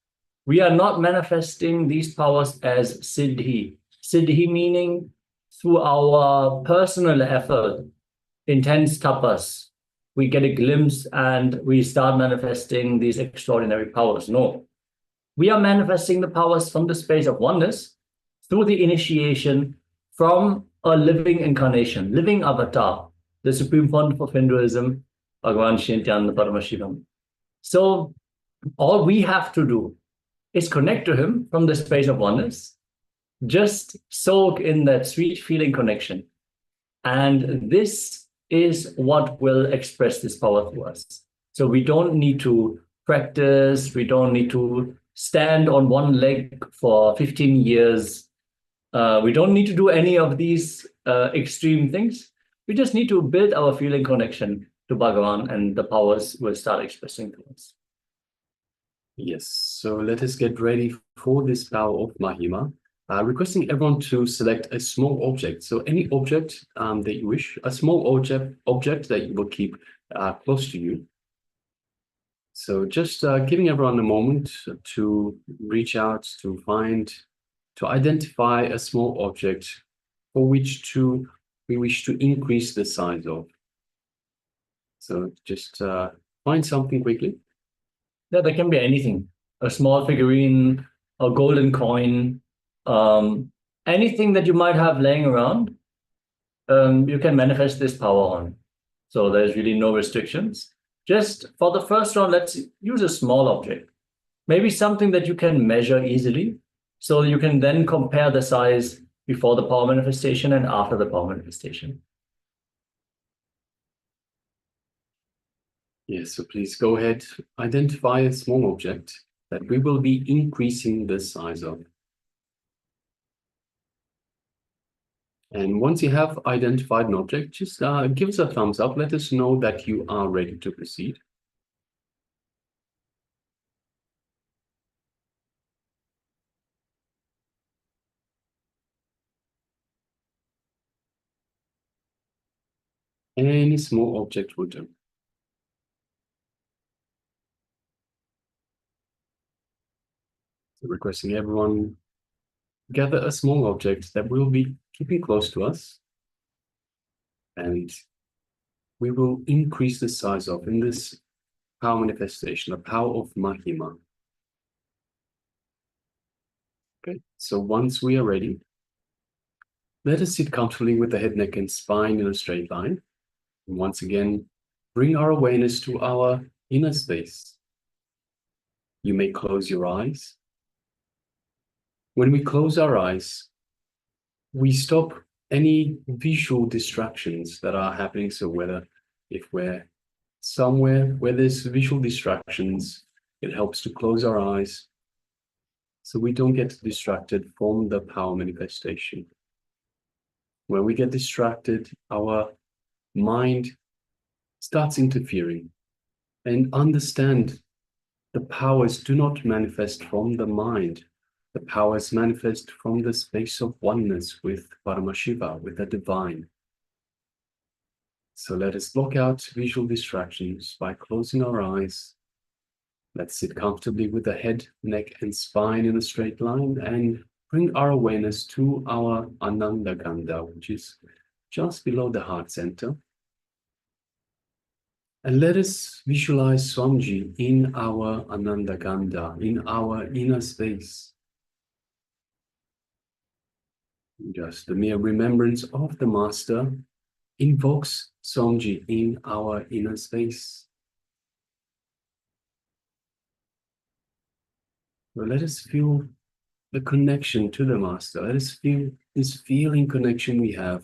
we are not manifesting these powers as siddhi. Siddhi meaning through our personal effort, intense tapas, we get a glimpse and we start manifesting these extraordinary powers. No. We are manifesting the powers from the space of oneness through the initiation from a living incarnation, living avatar, the Supreme Pontiff of Hinduism, BHAGAVAN SRI NITHYANANDA PARAMASHIVAM. So all we have to do is connect to him from the space of oneness, just soak in that sweet feeling connection. And this is what will express this power to us. So we don't need to practice, we don't need to stand on one leg for 15 years. We don't need to do any of these extreme things. We just need to build our feeling connection to Bhagavan, and the powers will start expressing to us. Yes, so let us get ready for this power of Mahima. Requesting everyone to select a small object. So any object that you wish, a small object that you will keep close to you. So just giving everyone a moment to reach out, to identify a small object for which we wish to increase the size of. So just find something quickly. Yeah, that can be anything. A small figurine, a golden coin, anything that you might have laying around, you can manifest this power on. So there's really no restrictions. Just for the first round, let's use a small object, maybe something that you can measure easily, so you can then compare the size before the power manifestation and after the power manifestation. Yes, so please go ahead, identify a small object that we will be increasing the size of. And once you have identified an object, just give us a thumbs up. Let us know that you are ready to proceed. Any small object will do. So requesting everyone gather a small object that we'll be keeping close to us, and we will increase the size of in this power manifestation, the power of Mahima. Okay, so once we are ready, let us sit comfortably with the head, neck, and spine in a straight line. And once again, bring our awareness to our inner space. You may close your eyes. When we close our eyes, we stop any visual distractions that are happening. So whether if we're somewhere where there's visual distractions, it helps to close our eyes so we don't get distracted from the power manifestation. When we get distracted, our mind starts interfering. And understand, the powers do not manifest from the mind. The powers manifest from the space of oneness with Paramashiva, with the divine. So let us block out visual distractions by closing our eyes. Let's sit comfortably with the head, neck, and spine in a straight line and bring our awareness to our Ananda Gandha, which is just below the heart center. And let us visualize Swamiji in our Ananda Gandha, in our inner space. Just the mere remembrance of the Master invokes Swamiji in our inner space. So let us feel the connection to the Master. Let us feel this feeling connection we have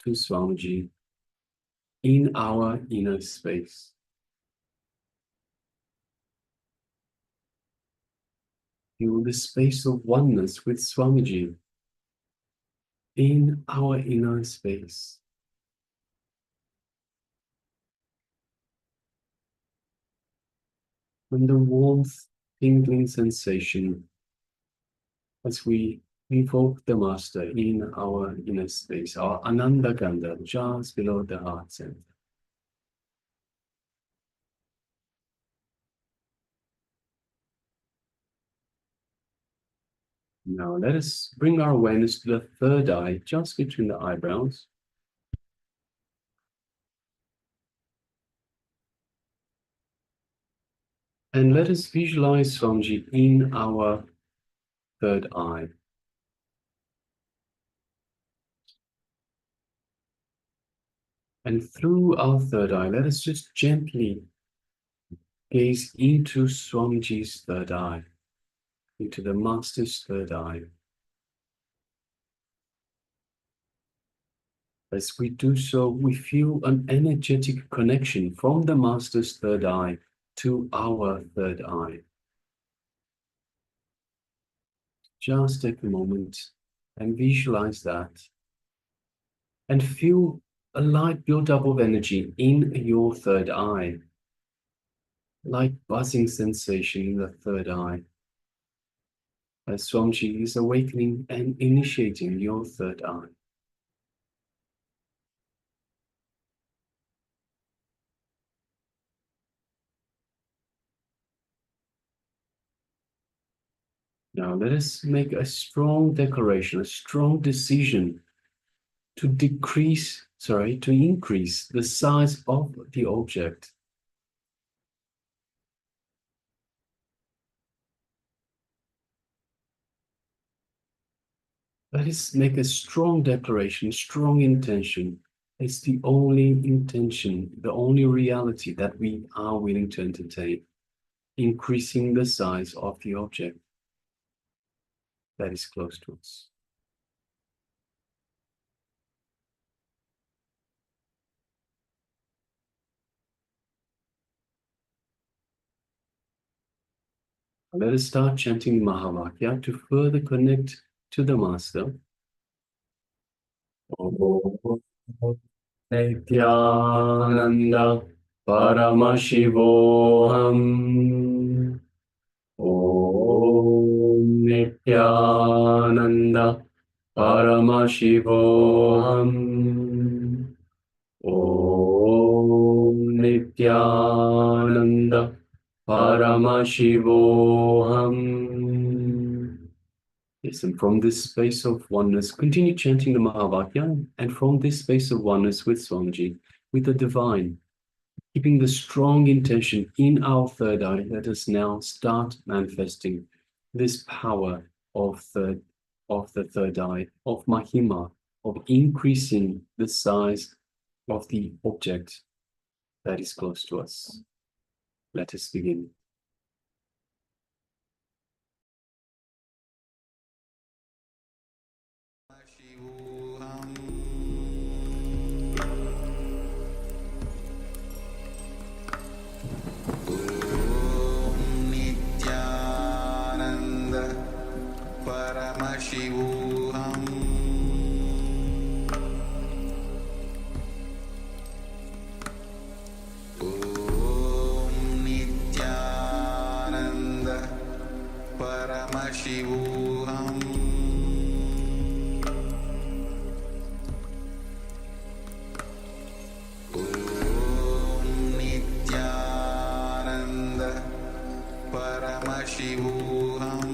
to Swamiji in our inner space. Feel the space of oneness with Swamiji in our inner space. And the warmth, tingling sensation as we invoke the Master in our inner space, our Ananda Gandha, just below the heart center. Now let us bring our awareness to the third eye, just between the eyebrows. And let us visualize Swamiji in our third eye. And through our third eye, let us just gently gaze into Swamiji's third eye, into the Master's third eye. As we do so, we feel an energetic connection from the Master's third eye to our third eye. Just take a moment and visualize that. And feel a light build-up of energy in your third eye. Light buzzing sensation in the third eye. As Swamiji is awakening and initiating your third eye. Now let us make a strong declaration, a strong decision to increase the size of the object. Let us make a strong declaration, strong intention It's the only intention, the only reality that we are willing to entertain, increasing the size of the object that is close to us. Let us start chanting Mahavakya to further connect to the Master. Nityananda Paramashivoham. Om Nityananda Paramashivoham. Om Nityananda Paramashivoham. Yes, and from this space of oneness, continue chanting the Mahavakya, and from this space of oneness with Swamiji, with the divine, keeping the strong intention in our third eye, let us now start manifesting this power of the third eye, of Mahima, of increasing the size of the object that is close to us. Let us begin. Paramashivoham. Om Nityananda Paramashivoham. Om Nityananda Paramashivoham. Paramashivoham. Om Nityananda Paramashivoham.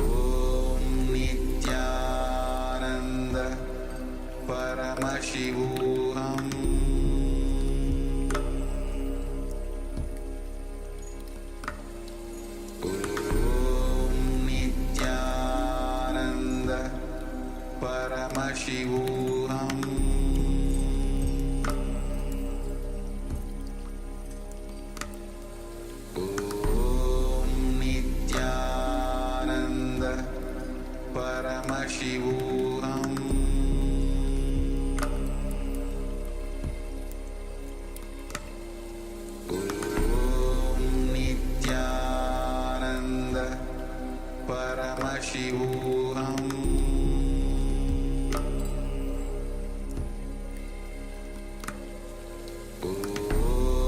Om Nityananda Paramashivoham. Paramashivoham. Om Nityananda Paramashivoham. Om Nityananda Paramashivoham. Paramashivoham.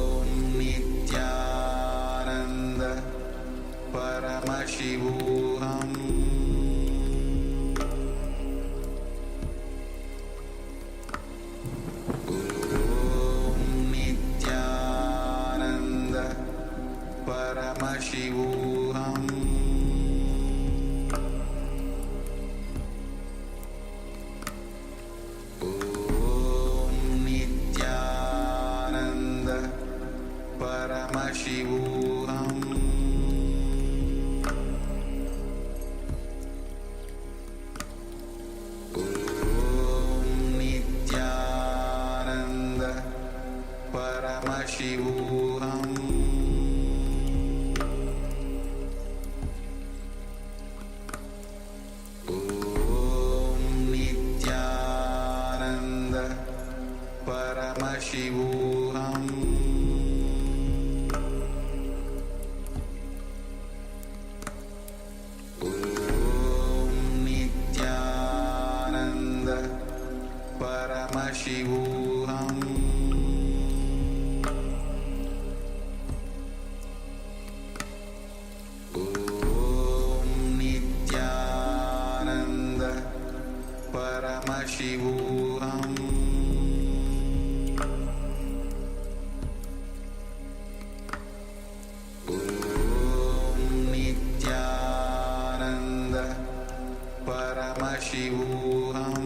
Om Nityananda Paramashivoham. Om Nityananda Paramashivoham. Paramashivoham. Om Nityananda Paramashivoham. Om Nityananda Paramashivoham.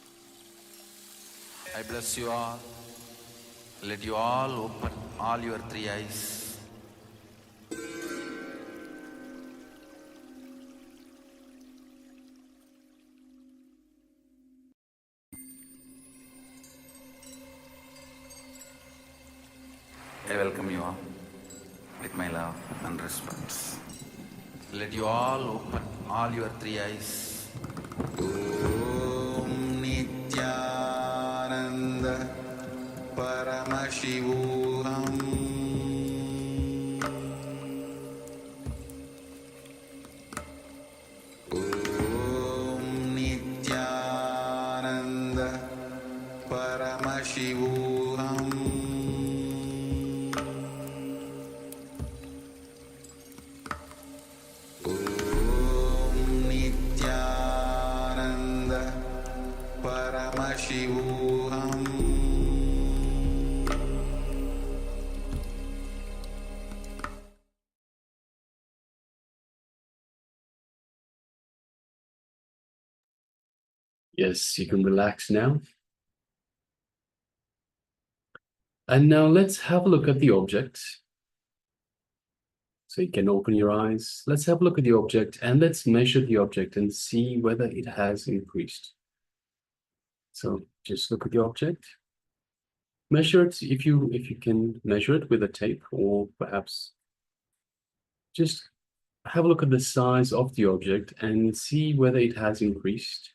I bless you all. Let you all open all your three eyes. I welcome you all with my love and respect. Let you all open all your three eyes. Om Nityananda Paramashivoham. Om Nityananda Paramashivoham. Om Nityananda Paramashivoham. Yes, you can relax now. And now let's have a look at the object. So you can open your eyes. Let's have a look at the object and let's measure the object and see whether it has increased. So just look at the object. Measure it if you can measure it with a tape, or perhaps just have a look at the size of the object and see whether it has increased.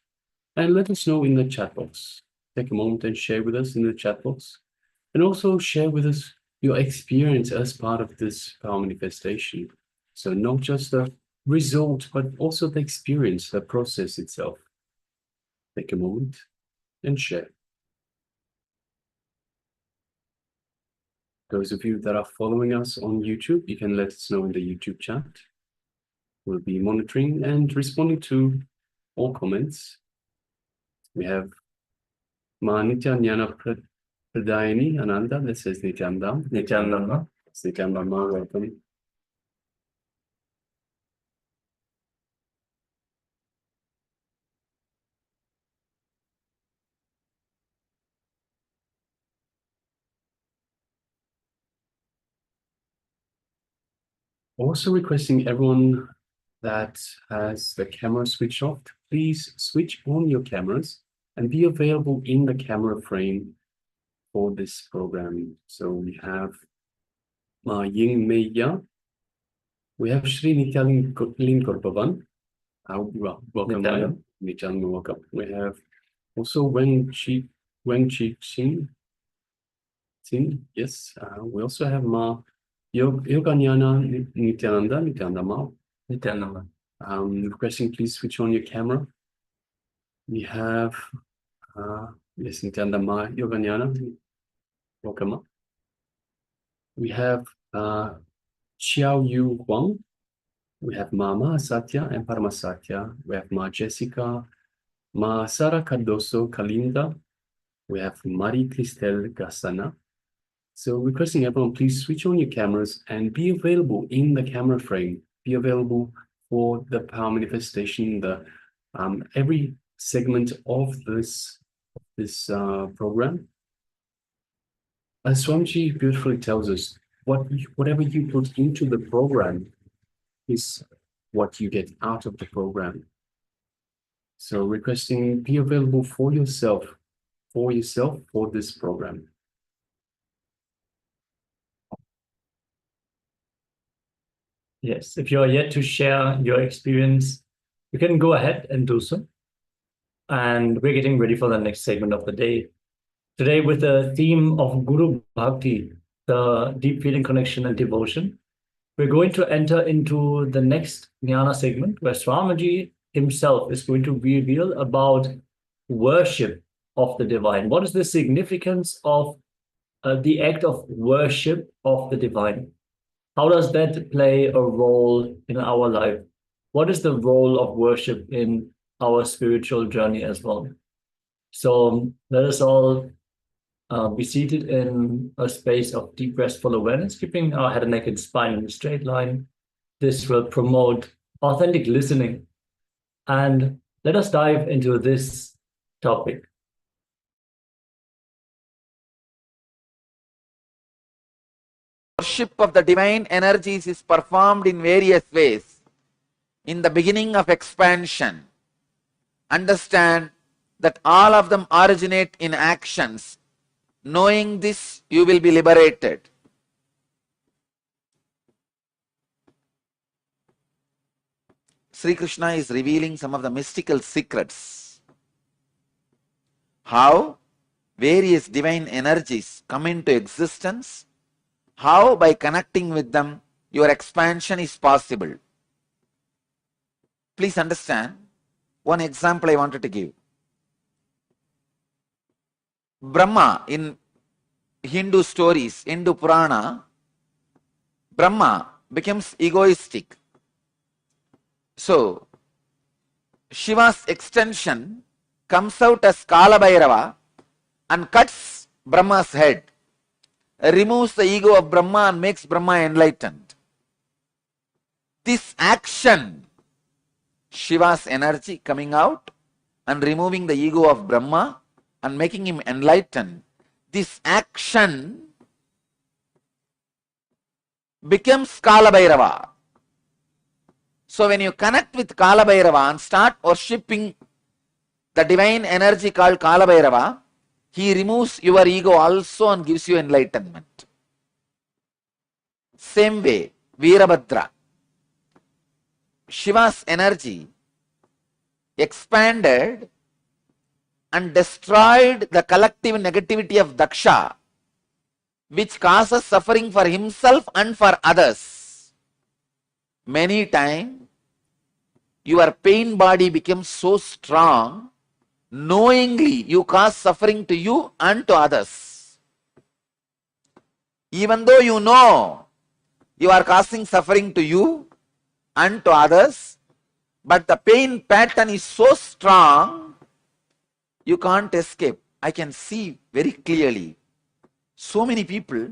And let us know in the chat box. Take a moment and share with us in the chat box. And also share with us your experience as part of this power manifestation. So not just the result, but also the experience, the process itself. Take a moment and share. Those of you that are following us on YouTube, you can let us know in the YouTube chat. We'll be monitoring and responding to all comments. We have Ma Nityanyana Pradayani Ananda that says Nityandam. Nityananda. Nityandam, welcome. Also requesting everyone that has the camera switched off, please switch on your cameras and be available in the camera frame for this program. So we have Ma Ying Meya, we have Sri Nityanin Korpavan. Welcome, Nityananda. Nityananda, welcome. We have also Wen Chi Xin. Yes. We also have Ma Yoganyana Nityananda Ma. Nityananda. Requesting please switch on your camera. We have yes, Nityananda Ma Yoganyana. Welcome. Ma. We have Xiao Yu Huang. We have Ma Satya and Paramasatya. We have Ma Jessica, Ma Sara Cardoso Kalinda. We have Marie Cristel Gassana. So requesting everyone, please switch on your cameras and be available in the camera frame. Be available for the power manifestation, the every segment of this program. As Swamiji beautifully tells us, whatever you put into the program is what you get out of the program. So requesting be available for yourself for this program. Yes, if you are yet to share your experience, you can go ahead and do so. And we're getting ready for the next segment of the day. Today, with the theme of Guru Bhakti, the deep feeling, connection, and devotion, we're going to enter into the next Jnana segment where Swamiji himself is going to reveal about worship of the divine. What is the significance of the act of worship of the divine? How does that play a role in our life? What is the role of worship in our spiritual journey as well? So let us all be seated in a space of deep restful awareness, keeping our head and neck and spine in a straight line. This will promote authentic listening. And let us dive into this topic. worship of the divine energies is performed in various ways. In the beginning of expansion, understand that all of them originate in actions. Knowing this, you will be liberated. Sri Krishna is revealing some of the mystical secrets. How various divine energies come into existence, how by connecting with them, your expansion is possible. Please understand, one example I wanted to give. Brahma, in Hindu stories, Hindu Purana, Brahma becomes egoistic. So, Shiva's extension comes out as Kala Bhairava and cuts Brahma's head, removes the ego of Brahma and makes Brahma enlightened. This action, Shiva's energy coming out and removing the ego of Brahma and making him enlightened, this action becomes Kala Bhairava. So when you connect with Kala Bhairava and start worshipping the divine energy called Kala Bhairava, he removes your ego also and gives you enlightenment. Same way, Veerabhadra. Shiva's energy expanded and destroyed the collective negativity of Daksha, which causes suffering for himself and for others. Many times, your pain body becomes so strong, knowingly you cause suffering to you and to others. Even though you know you are causing suffering to you and to others, but the pain pattern is so strong, you can't escape. I can see very clearly. So many people,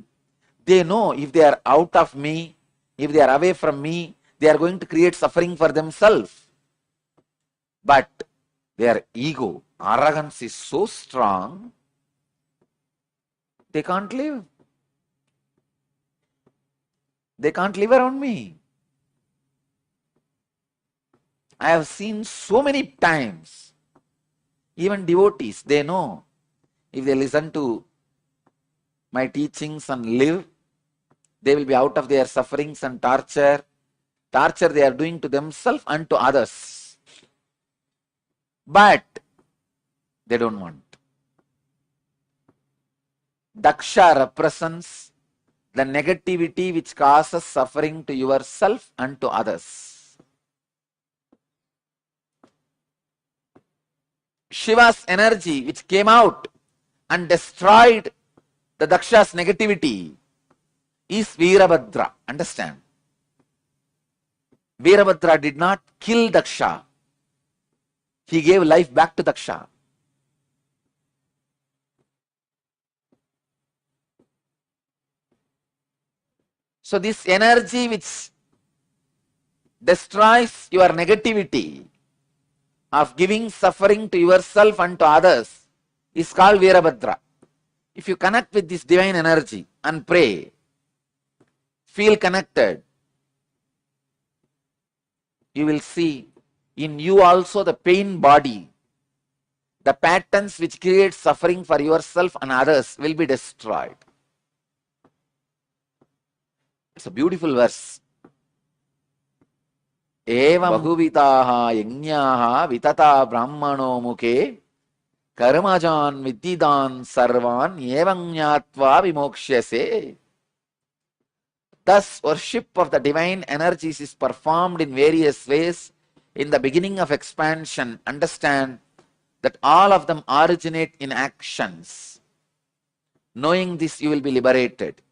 they know if they are out of me, if they are away from me, they are going to create suffering for themselves. But their ego, arrogance is so strong, they can't live. They can't live around me. I have seen so many times, even devotees, they know if they listen to my teachings and live, they will be out of their sufferings and torture they are doing to themselves and to others. But they don't want. Daksha represents the negativity which causes suffering to yourself and to others. Shiva's energy which came out and destroyed the Daksha's negativity is Veerabhadra. Understand? Veerabhadra did not kill Daksha. He gave life back to Daksha. So this energy which destroys your negativity of giving suffering to yourself and to others is called Veerabhadra. If you connect with this divine energy and pray, feel connected, you will see in you also the pain body, the patterns which create suffering for yourself and others will be destroyed. It's a beautiful verse. Evam bahuvitaha yajñaha vitata brahmano mukhe karmajan viddidan sarvan evam jnatva vimokshase. Thus, worship of the divine energies is performed in various ways. In the beginning of expansion, understand that all of them originate in actions. Knowing this, you will be liberated.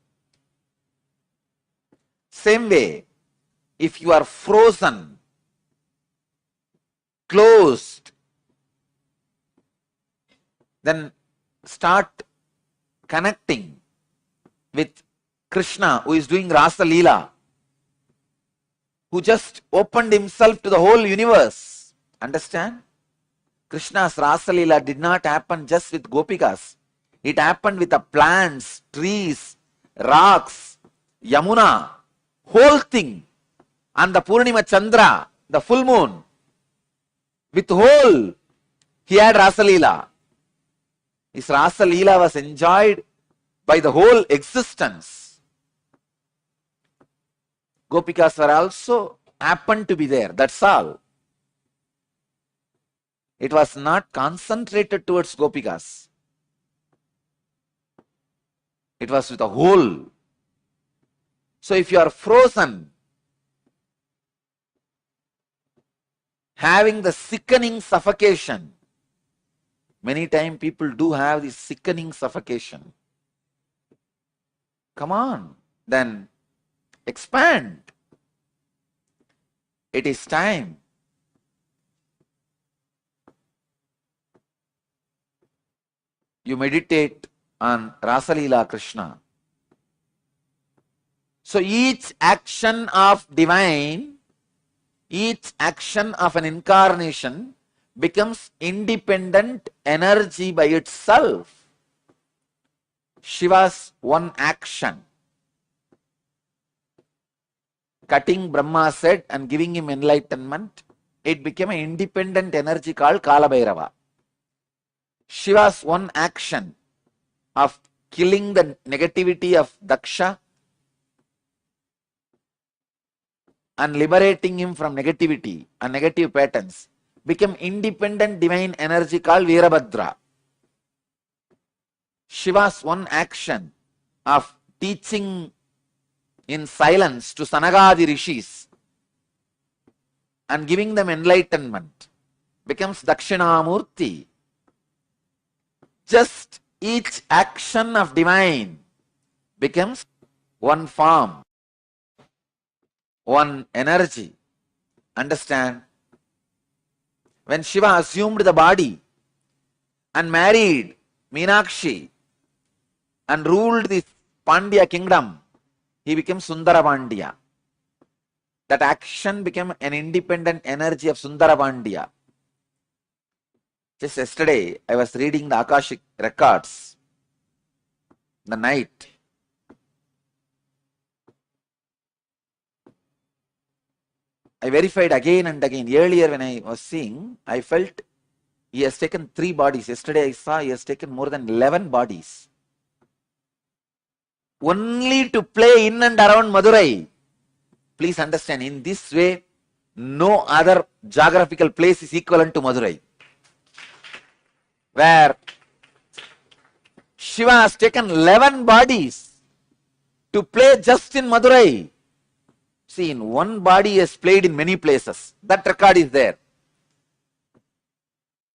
Same way, if you are frozen, closed, then start connecting with Krishna, who is doing Rasa Leela, who just opened himself to the whole universe. Understand? Krishna's Rasa Leela did not happen just with Gopikas. It happened with the plants, trees, rocks, Yamuna, whole thing, and the Purnima Chandra, the full moon, with whole, he had Rasa Leela. His Rasa Leela was enjoyed by the whole existence. Gopikas were also happened to be there, that's all. It was not concentrated towards Gopikas. It was with the whole. So if you are frozen, having the sickening suffocation, many times people do have this sickening suffocation. Come on, then expand. It is time. You meditate on Rasa Leela Krishna. So each action of divine, each action of an incarnation becomes independent energy by itself. Shiva's one action, cutting Brahma's head and giving him enlightenment, it became an independent energy called Kala Bhairava. Shiva's one action of killing the negativity of Daksha and liberating him from negativity and negative patterns became independent divine energy called Veerabhadra. Shiva's one action of teaching in silence to Sanagadi Rishis and giving them enlightenment becomes Dakshinamurti. Just each action of divine becomes one form, one energy. Understand? When Shiva assumed the body and married Meenakshi and ruled the Pandya kingdom, he became Sundara Pandya. That action became an independent energy of Sundara Pandya. Just yesterday, I was reading the Akashic records, the night. I verified again and again. Earlier when I was seeing, I felt he has taken 3 bodies. Yesterday I saw he has taken more than 11 bodies. Only to play in and around Madurai. Please understand, in this way, no other geographical place is equivalent to Madurai. Where Shiva has taken 11 bodies to play just in Madurai. See, in one body he has played in many places. That record is there.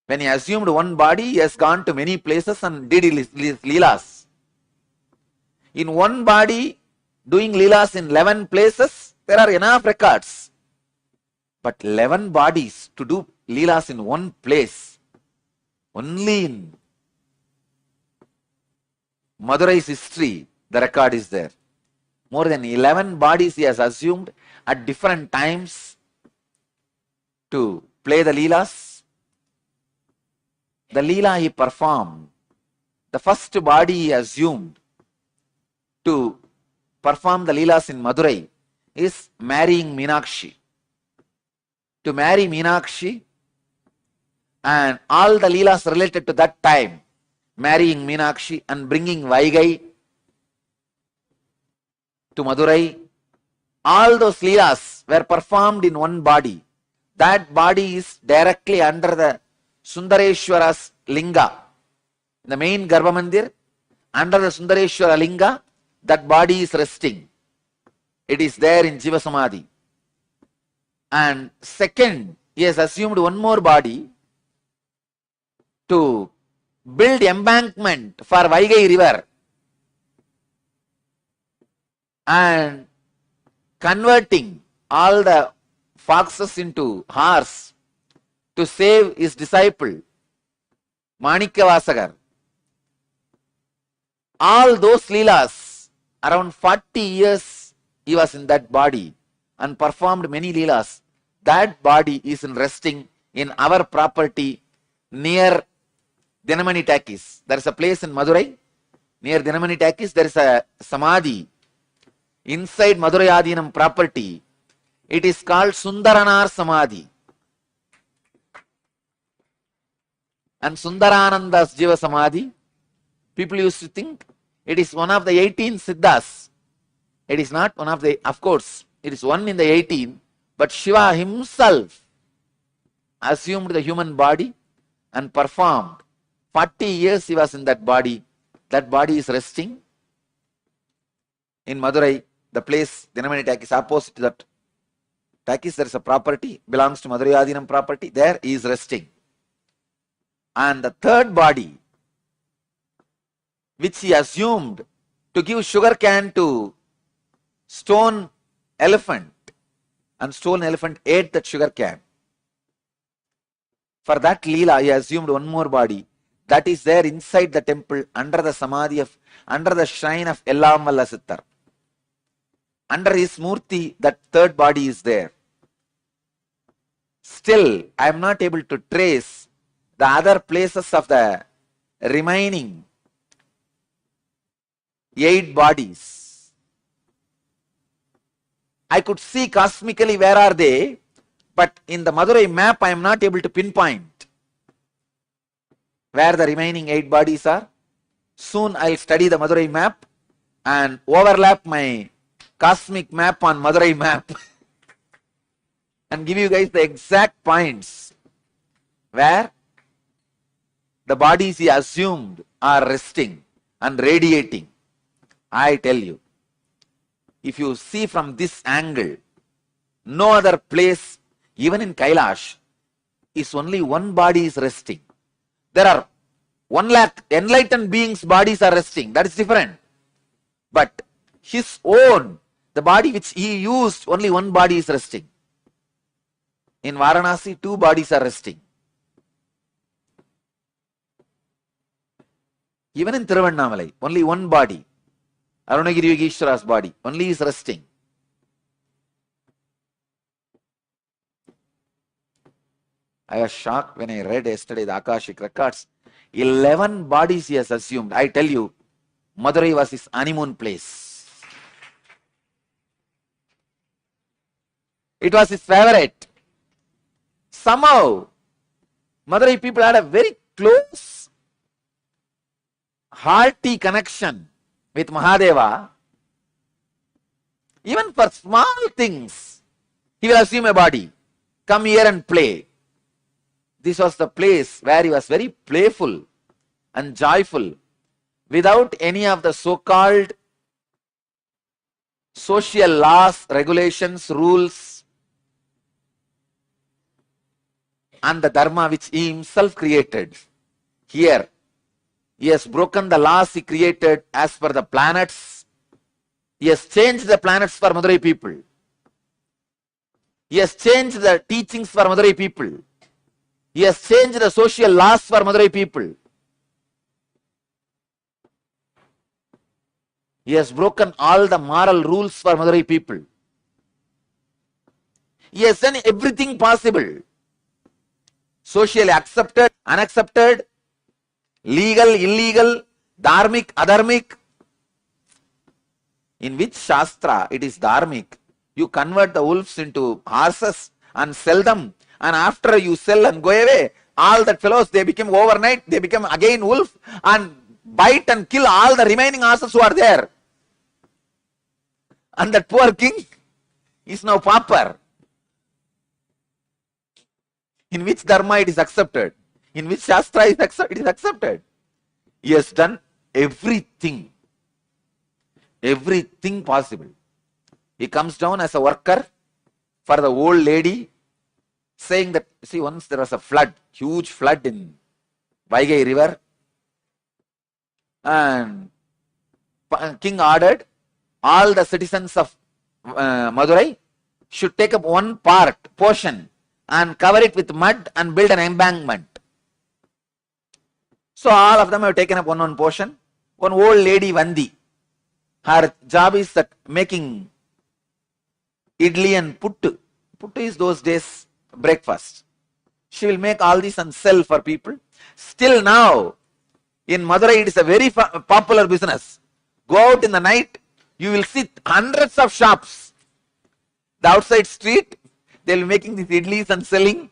When he assumed one body, he has gone to many places and did his leelas. In one body, doing leelas in 11 places, there are enough records. But 11 bodies to do leelas in one place, only in Madurai's history, the record is there. More than 11 bodies he has assumed at different times to play the leelas. The leela he performed, the first body he assumed to perform the leelas in Madurai is marrying Meenakshi. To marry Meenakshi and all the leelas related to that time, marrying Meenakshi and bringing Vaigai to Madurai, all those leelas were performed in one body. That body is directly under the Sundareshwara's linga. The main Garbha Mandir, under the Sundareshwara linga, that body is resting. It is there in Jiva Samadhi. And second, he has assumed one more body to build embankment for Vaigai river and converting all the foxes into horse to save his disciple Manikyavasagar. All those leelas, around 40 years he was in that body and performed many leelas. That body is resting in our property near Dinamani Takis. There is a place in Madurai near Dinamani Takis. There is a samadhi inside Madurayadinam property, it is called Sundaranar Samadhi. And Sundarananda's Jiva Samadhi, people used to think it is one of the 18 Siddhas. It is not one of the, of course, it is one in the 18, but Shiva himself assumed the human body and performed. 40 years he was in that body. That body is resting. In Madurai, the place, Dinamani Takis, opposite to that Takis, there is a property, belongs to Madurayadinam property. There he is resting. And the third body, which he assumed to give sugar cane to stone elephant, and stone elephant ate that sugar cane. For that Leela, he assumed one more body that is there inside the temple under the Samadhi of, under the shrine of Ellamalla Sittar. Under his Murti, that third body is there. Still, I am not able to trace the other places of the remaining 8 bodies. I could see cosmically where are they, but in the Madurai map I am not able to pinpoint where the remaining 8 bodies are. Soon I will study the Madurai map and overlap my cosmic map on Madurai map and give you guys the exact points where the bodies he assumed are resting and radiating. I tell you, if you see from this angle, no other place, even in Kailash, is only one body is resting. There are 1 lakh enlightened beings' bodies are resting. That is different. But his own, the body which he used, only one body is resting. In Varanasi, 2 bodies are resting. Even in Thiruvannamalai, only one body, Arunagiri Yogeshwara's body, only is resting. I was shocked when I read yesterday the Akashic records. 11 bodies he has assumed. I tell you, Madurai was his honeymoon place. It was his favorite. Somehow, Madurai people had a very close, hearty connection with Mahadeva. Even for small things, he will assume a body. Come here and play. This was the place where he was very playful and joyful without any of the so-called social laws, regulations, rules and the dharma which he himself created. Here, he has broken the laws he created as per the planets. He has changed the planets for Madurai people. He has changed the teachings for Madurai people. He has changed the social laws for Madurai people. He has broken all the moral rules for Madurai people. He has done everything possible. Socially accepted, unaccepted, legal, illegal, dharmic, adharmic. In which Shastra it is dharmic? You convert the wolves into horses and sell them, and after you sell and go away, all that fellows, they become overnight, they become again wolf and bite and kill all the remaining horses who are there. And that poor king is now pauper. In which dharma it is accepted? In which Shastra it is accepted? He has done everything. Everything possible. He comes down as a worker for the old lady, saying that, see, once there was a flood, huge flood in Vaigai river, and king ordered all the citizens of Madurai should take up one portion and cover it with mud and build an embankment. So all of them have taken up one portion. One old lady, Vandi, her job is that making idli and puttu. Puttu is those days breakfast. She will make all this and sell for people. Still now, in Madurai, it is a very popular business. Go out in the night, You will see hundreds of shops. The outside street, they will be making these idlis and selling,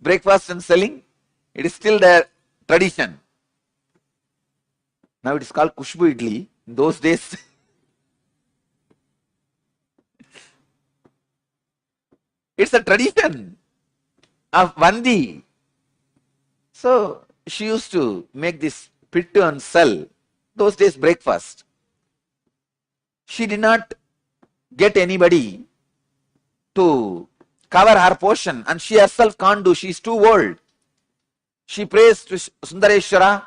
breakfast and selling. It is still their tradition. Now it is called Kushbu idli. In those days, it's a tradition of Vandi. So she used to make this pittu and sell. Those days breakfast. She did not get anybody to cover her portion, and she herself can't do. She is too old. She prays to Sundareshwara.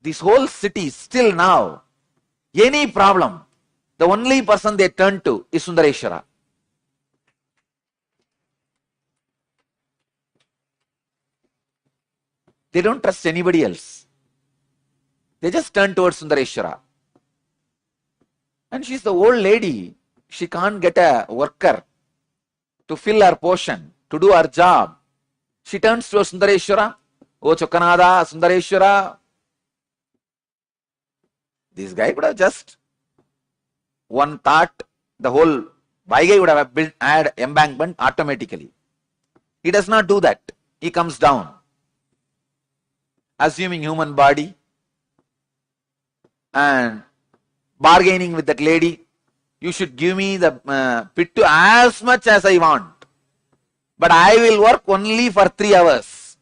This whole city, still now, any problem, the only person they turn to is Sundareshwara. They don't trust anybody else. They just turn towards Sundareshwara. And she's the old lady. She can't get a worker to fill her portion, to do her job. She turns towards Sundareshwara. Oh Chokanada, Sundareshwara. This guy could have just one thought, the whole Vaigai would have built add embankment automatically. He does not do that. He comes down, assuming human body and bargaining with that lady. You should give me the pittu as much as I want, but I will work only for 3 hours.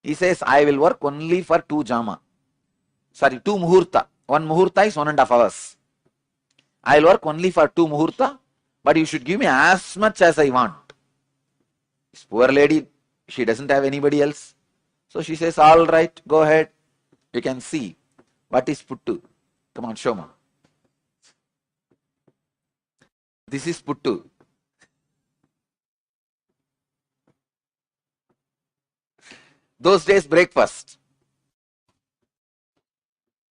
He says, I will work only for 2 jama. Sorry, 2 muhurta. 1 muhurta is 1.5 hours. I will work only for 2 muhurta, but you should give me as much as I want. This poor lady, she doesn't have anybody else. So she says, all right, go ahead. You can see what is puttu. Come on, show me. This is puttu. Those days breakfast.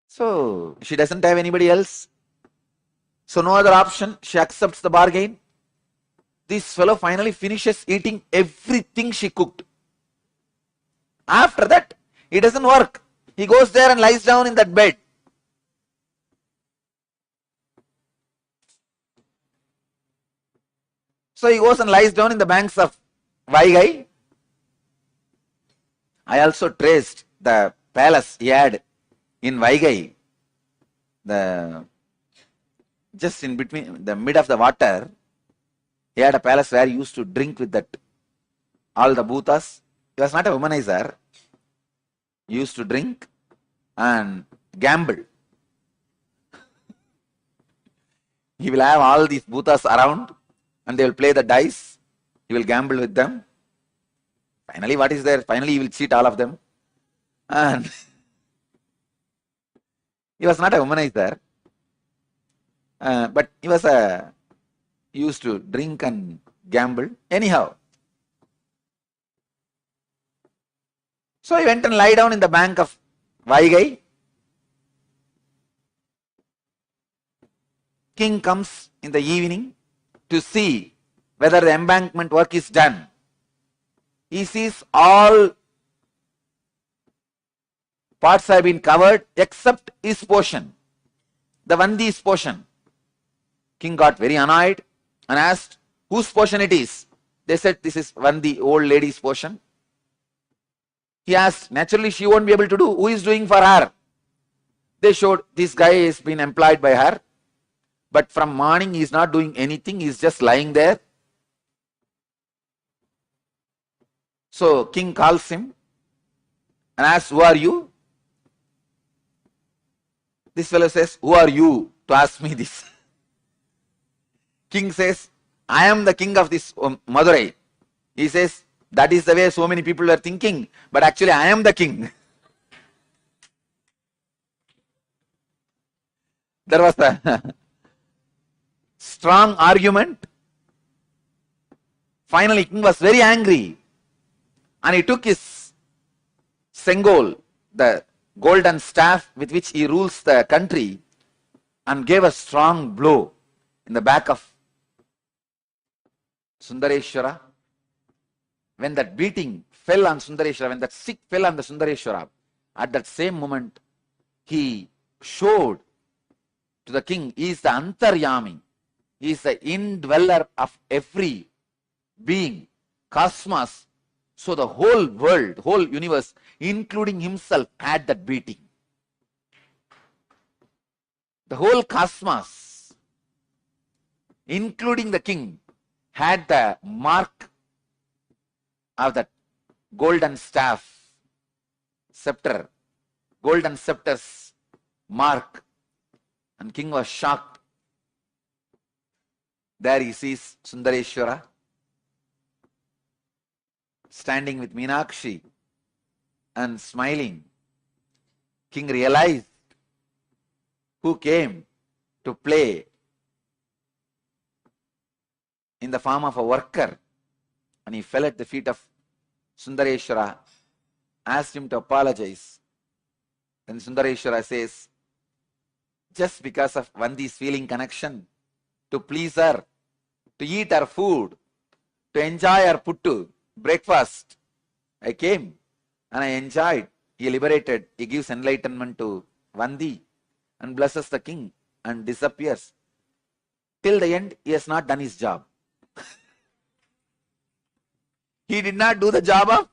So she doesn't have anybody else. So no other option. She accepts the bargain. This fellow finally finishes eating everything she cooked. After that, it doesn't work. He goes there and lies down in that bed. So he goes and lies down in the banks of Vaigai. I also traced the palace he had in Vaigai. Just in between, the mid of the water, he had a palace where he used to drink with that, all the bhutas. He was not a womanizer. He used to drink and gamble. He will have all these bhutas around and they will play the dice. He will gamble with them. Finally, what is there? Finally, he will cheat all of them. And he was not a womanizer. But he was he used to drink and gamble. Anyhow. So he went and lie down in the bank of Vaigai. King comes in the evening to see whether the embankment work is done. He sees all parts have been covered except his portion, the Vandi's portion. King got very annoyed and asked whose portion it is. They said this is Vandi, old lady's portion. He asked, naturally she won't be able to do. Who is doing for her? They showed this guy has been employed by her. But from morning he is not doing anything. He is just lying there. So king calls him and asks, who are you? This fellow says, who are you to ask me this? King says, I am the king of this Madurai. He says, that is the way so many people are thinking, but actually I am the king. There was a strong argument. Finally, king was very angry and he took his sengol, the golden staff with which he rules the country, and gave a strong blow in the back of Sundareshwara. When that beating fell on Sundareshwara, when that stick fell on the Sundareshwara, at that same moment, he showed to the king. He is the Antaryami. He is the indweller of every being, cosmos. So the whole world, whole universe, including himself, had that beating. The whole cosmos, including the king, had the mark of that golden staff, scepter, golden scepter's mark. And king was shocked. There he sees Sundareshwara standing with Meenakshi and smiling. King realized who came to play in the form of a worker, and he fell at the feet of Sundareshwara, asked him to apologize. Then Sundareshwara says, just because of Vandi's feeling connection, to please her, to eat her food, to enjoy her puttu, breakfast, I came and I enjoyed. He liberated, he gives enlightenment to Vandi and blesses the king and disappears. Till the end, he has not done his job. He did not do the job of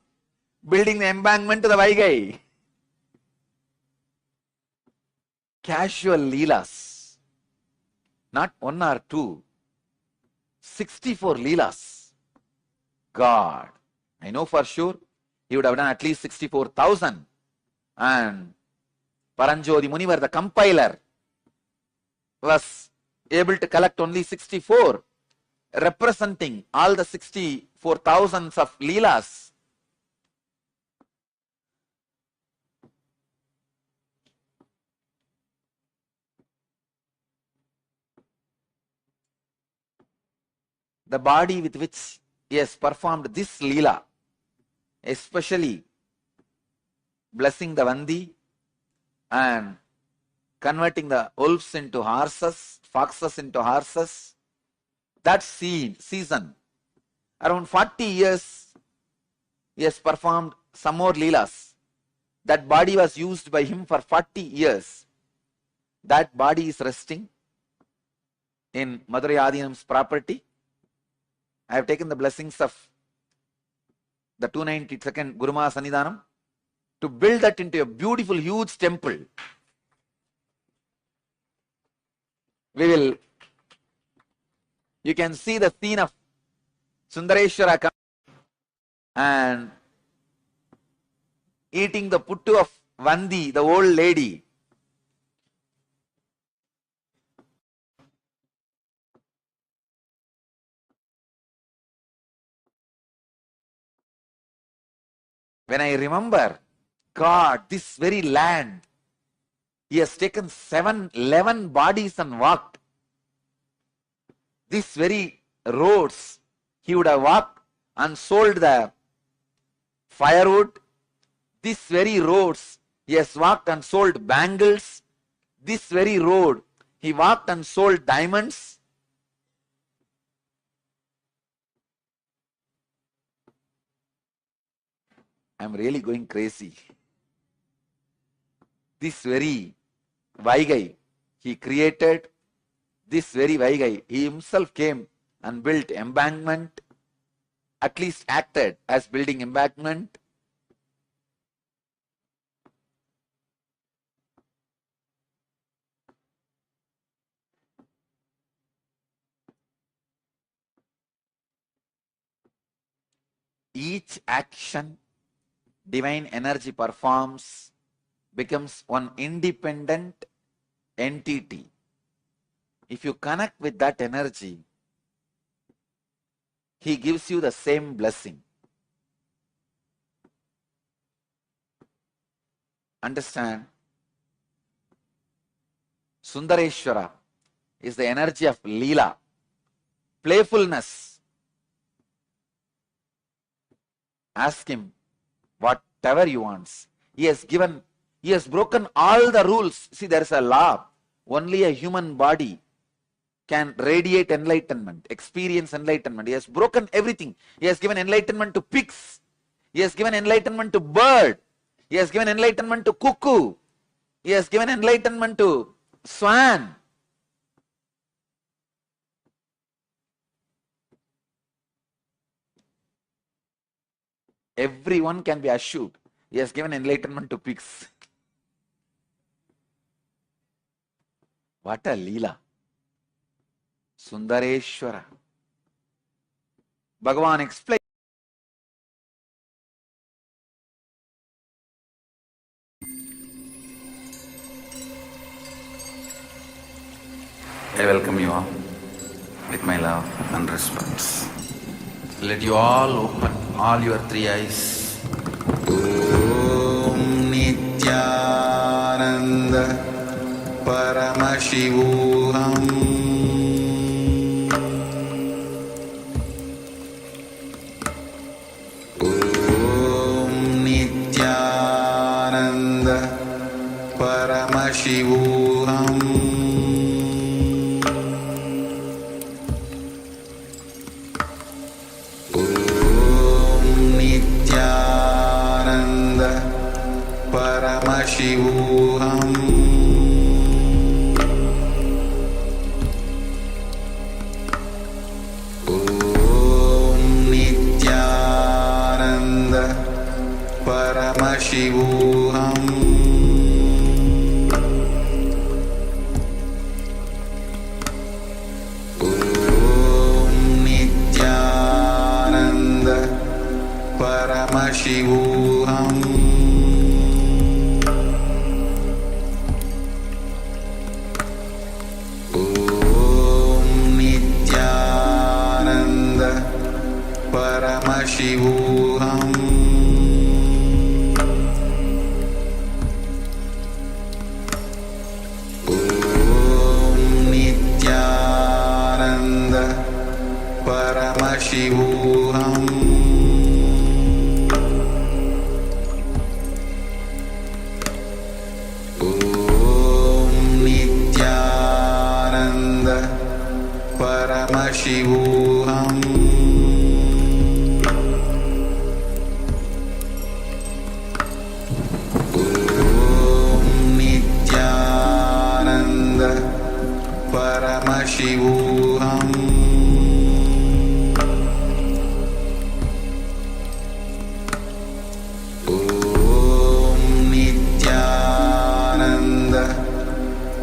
building the embankment to the Vaigai. Casual leelas, not one or two, 64 leelas. God, I know for sure he would have done at least 64,000. And Paranjodi Munivar, the compiler, was able to collect only 64, representing all the 64,000s of leelas. The body with which he has performed this leela, especially blessing the Vandi and converting the wolves into horses, foxes into horses, that season, around 40 years, he has performed some more leelas. That body was used by him for 40 years. That body is resting in Madurai Adinam's property. I have taken the blessings of the 292nd Guruma Sannidhanam to build that into a beautiful, huge temple. You can see the scene of Sundareshwara coming and eating the puttu of Vandi, the old lady. When I remember, God, this very land, he has taken 11 bodies and walked. These very roads, he would have walked and sold the firewood. These very roads, he has walked and sold bangles. This very road, he walked and sold diamonds. I'm really going crazy. This very Vaigai, he created this very Vaigai. He himself came and built embankment, at least acted as building embankment. Each action divine energy performs becomes one independent entity. If you connect with that energy, he gives you the same blessing. Understand? Sundareshwara is the energy of Leela, playfulness. Ask him whatever you want. He has broken all the rules. See, there is a law. Only a human body can radiate enlightenment, experience enlightenment. He has broken everything. He has given enlightenment to pigs. He has given enlightenment to bird. He has given enlightenment to cuckoo. He has given enlightenment to swan. Everyone can be assured. He has given enlightenment to pigs. What a Leela. Sundareshwara. Bhagavan explains. I welcome you all with my love and respect. Let you all open all your three eyes. Om Nityananda Paramashivoham. Om Nityananda Paramashivoham. Paramashivoham. Om Nityananda Paramashivoham. Om Nityananda Paramashivoham. Paramashivoham. Om Nityananda Paramashivoham. Om Nityananda Paramashivoham. Paramashivoham. Om Nityananda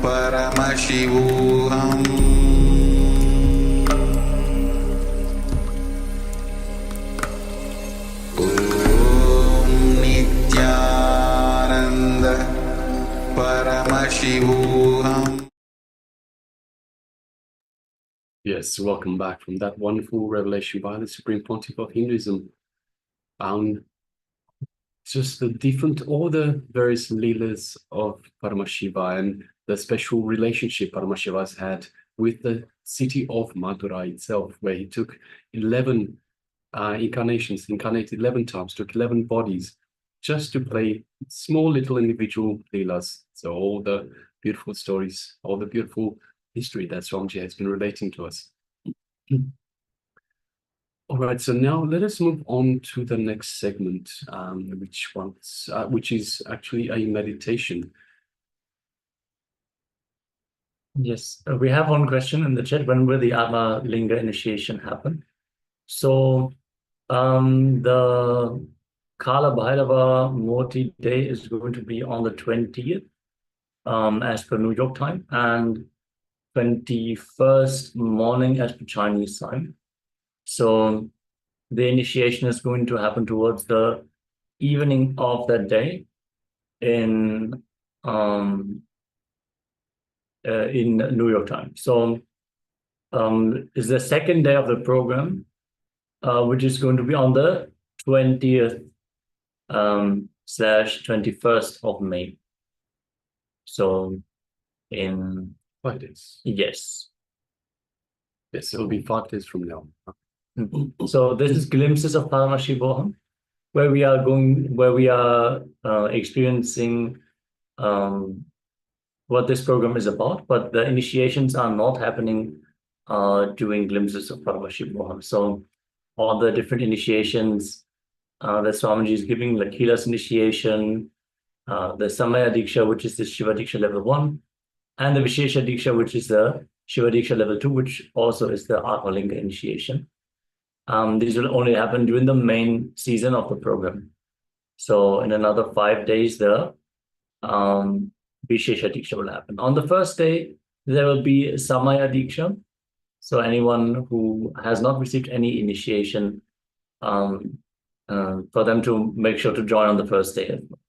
Paramashivoham. Om Nityananda Paramashivoham. Yes, welcome back from that wonderful revelation by the Supreme Pontiff of Hinduism. Just the different, all the various leelas of Paramashiva and the special relationship Paramashiva has had with the city of Madurai itself, where he took 11 incarnations, incarnated 11 times, took 11 bodies, just to play small little individual leelas. So all the beautiful stories, all the beautiful history that Swamiji has been relating to us. All right, so now let us move on to the next segment, which is actually a meditation. Yes, we have one question in the chat. When will the Atma Linga initiation happen? So the Kala Bhairava Murti day is going to be on the 20th as per New York time, and 21st morning as per Chinese time. So the initiation is going to happen towards the evening of that day in New York time. So is the second day of the program, which is going to be on the 20th / 21st of May. So in 5 days. Yes. Yes, it'll be 5 days from now. So this is glimpses of Paramashivoham, where we are experiencing what this program is about, but the initiations are not happening during glimpses of Paramashivoham. So all the different initiations that Swamiji is giving, like KAILASA initiation, the Samaya Diksha, which is the Shiva Diksha level 1, and the Vishesha Diksha, which is the Shiva Diksha level 2, which also is the Atma Linga initiation. These will only happen during the main season of the program. So in another 5 days, the Vishesha Diksha will happen. On the first day, there will be Samaya Diksha. So anyone who has not received any initiation, for them to make sure to join on the first day as well.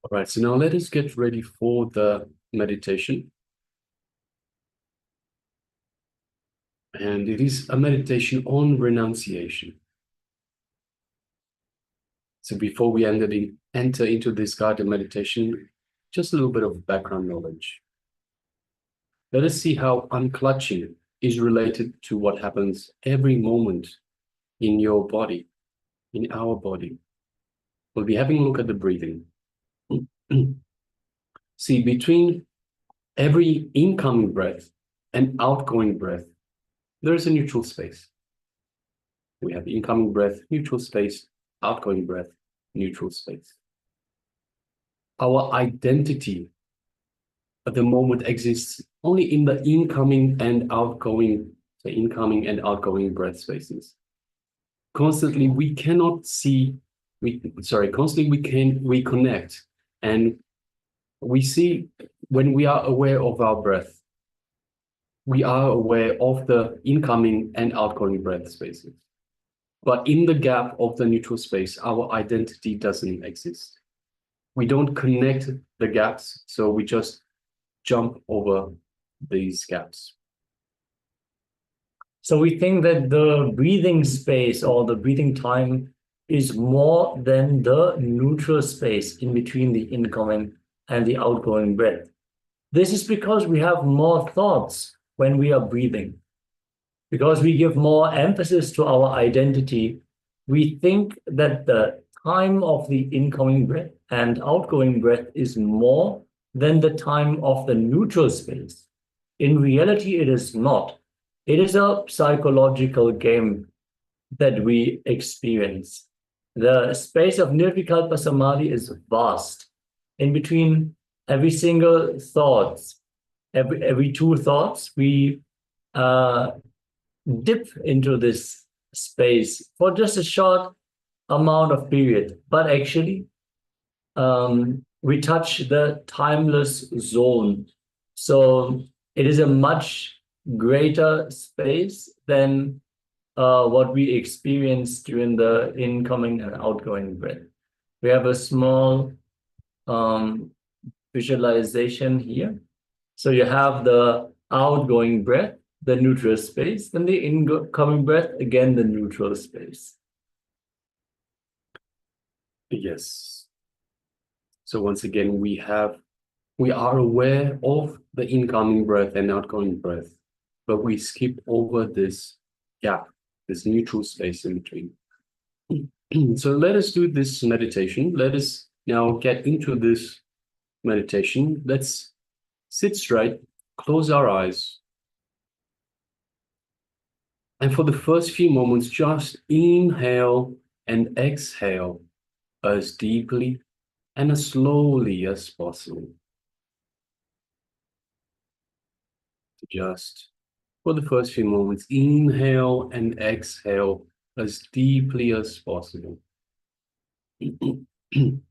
All right, so now let us get ready for the meditation. And it is a meditation on renunciation. So before we enter into this guided meditation, just a little bit of background knowledge. Let us see how unclutching is related to what happens every moment in your body, in our body. We'll be having a look at the breathing. See, between every incoming breath and outgoing breath, there is a neutral space. We have incoming breath, neutral space, outgoing breath, neutral space. Our identity at the moment exists only in the incoming and outgoing breath spaces. Constantly, we cannot see, constantly we connect, and we see when we are aware of our breath, we are aware of the incoming and outgoing breath spaces. But in the gap of the neutral space, our identity doesn't exist. We don't connect the gaps, so we just jump over these gaps. So we think that the breathing space or the breathing time is more than the neutral space in between the incoming and the outgoing breath. This is because we have more thoughts when we are breathing. Because we give more emphasis to our identity, we think that the time of the incoming breath and outgoing breath is more than the time of the neutral space. In reality, it is not. It is a psychological game that we experience. The space of Nirvikalpa Samadhi is vast. In between every single thought, every two thoughts, we dip into this space for just a short amount of period. But actually, we touch the timeless zone. So it is a much greater space than what we experience during the incoming and outgoing breath. We have a small visualization here. So you have the outgoing breath, the neutral space, then the incoming breath, again, the neutral space. Yes. So once again, we are aware of the incoming breath and outgoing breath, but we skip over this gap, this neutral space in between. So let us do this meditation. Let us now get into this meditation. Let's sit straight, close our eyes. And for the first few moments, just inhale and exhale as deeply and as slowly as possible. Just for the first few moments, inhale and exhale as deeply as possible. And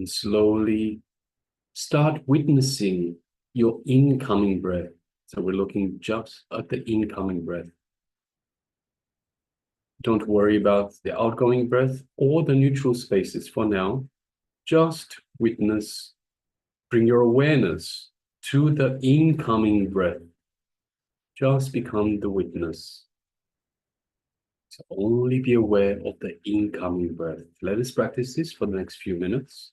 slowly start witnessing your incoming breath. So we're looking just at the incoming breath. Don't worry about the outgoing breath or the neutral spaces for now. Just witness, bring your awareness to the incoming breath. Just become the witness. So only be aware of the incoming breath. Let us practice this for the next few minutes.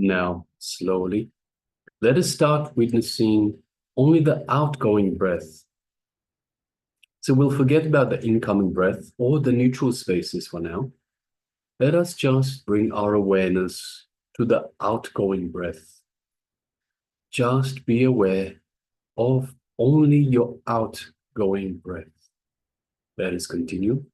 Now, slowly, let us start witnessing only the outgoing breath. So we'll forget about the incoming breath or the neutral spaces for now. Let us just bring our awareness to the outgoing breath. Just be aware of only your outgoing breath. Let us continue.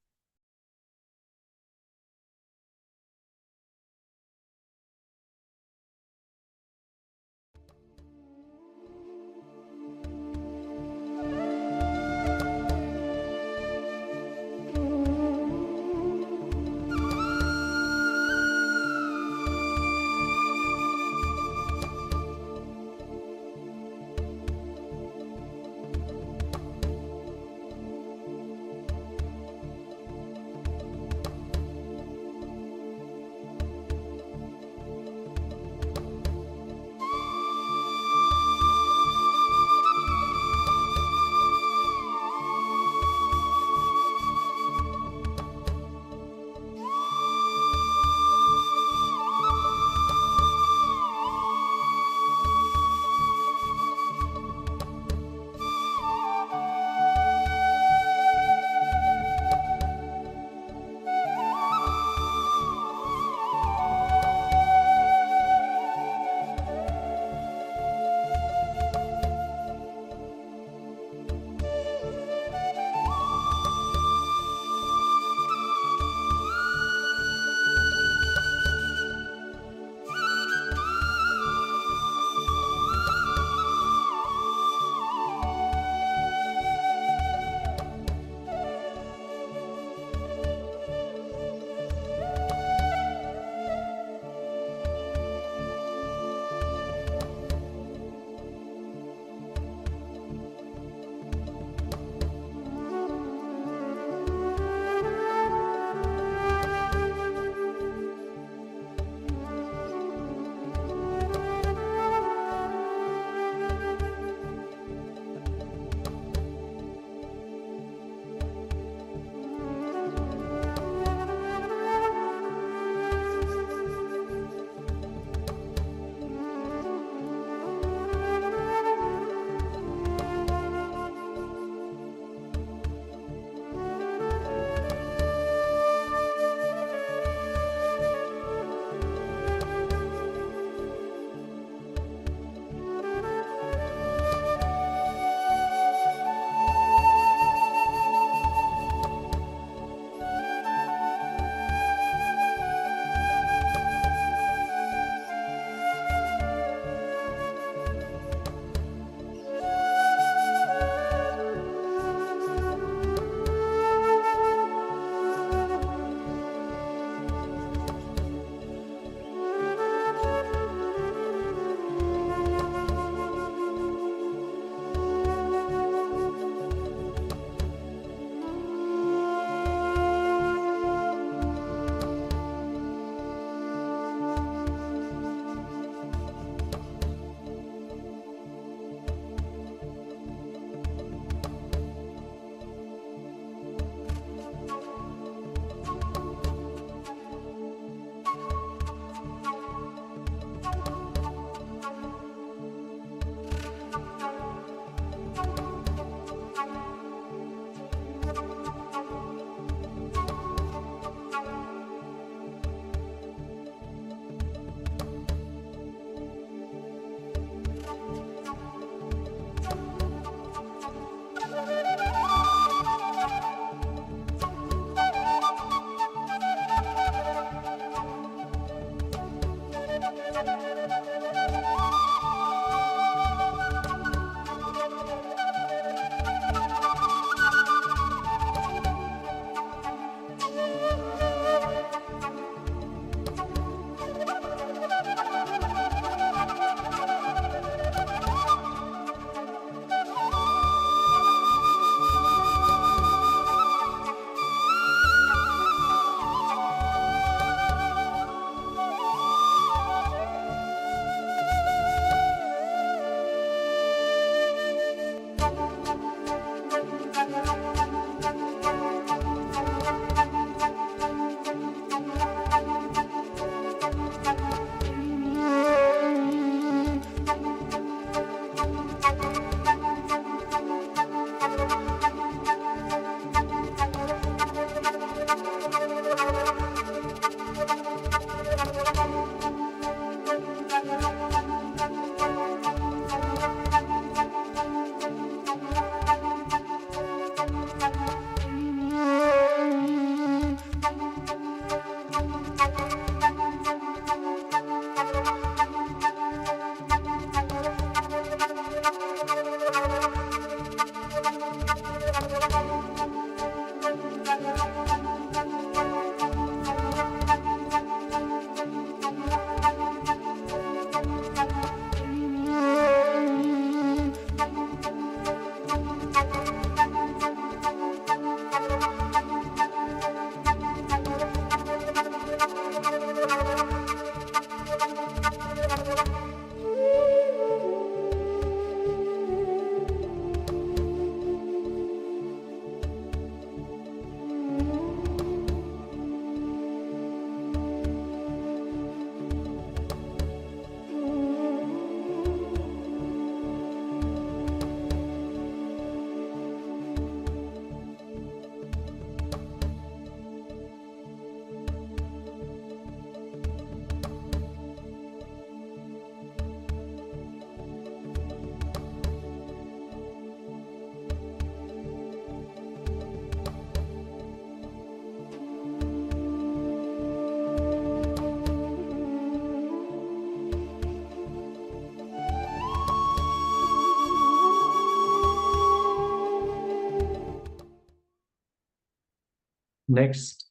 Next,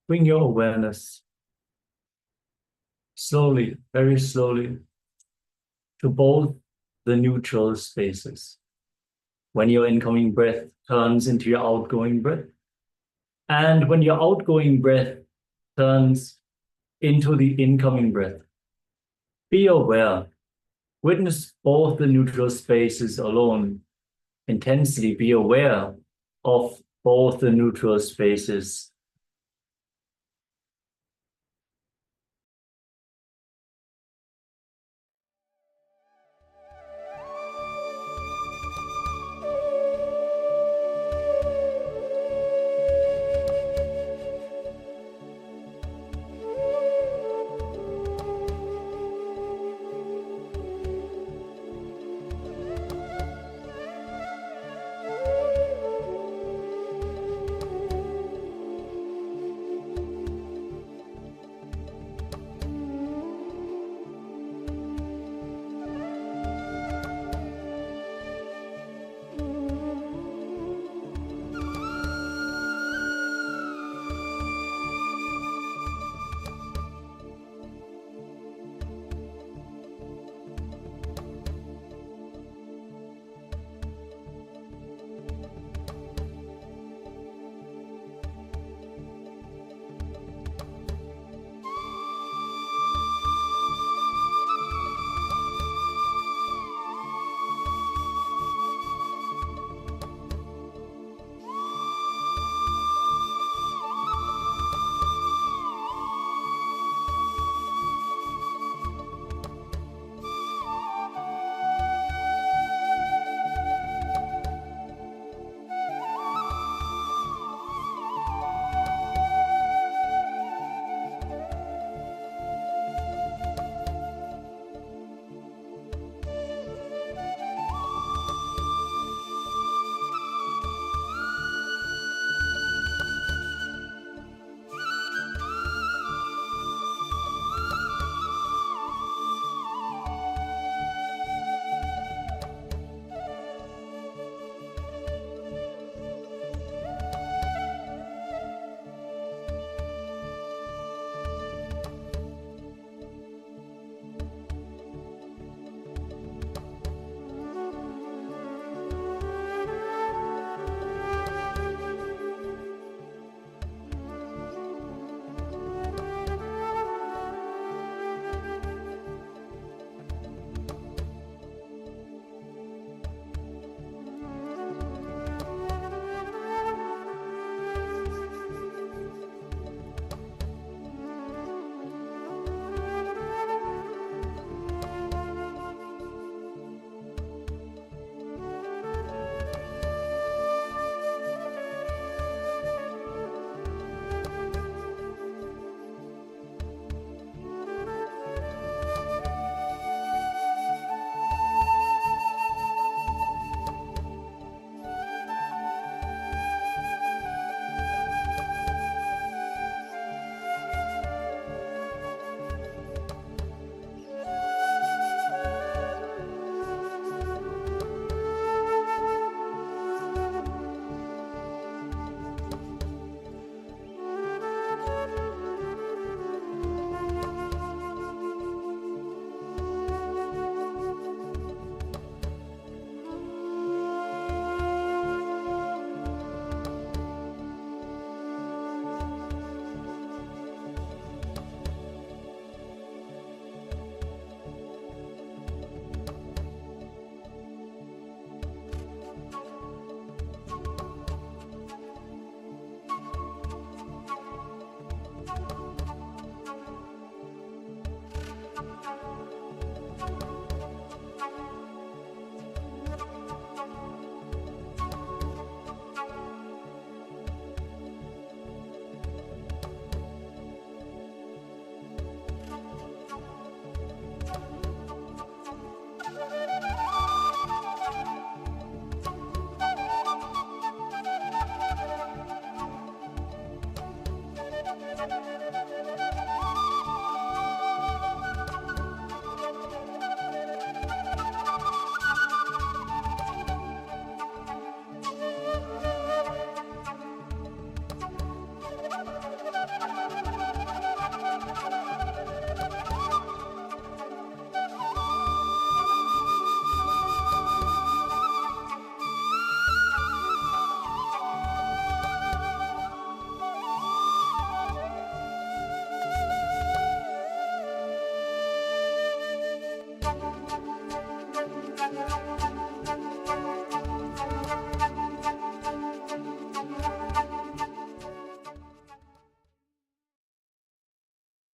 bring your awareness slowly, very slowly, to both the neutral spaces. When your incoming breath turns into your outgoing breath, and when your outgoing breath turns into the incoming breath. Be aware. Witness both the neutral spaces alone. Intensely be aware of both the neutral spaces.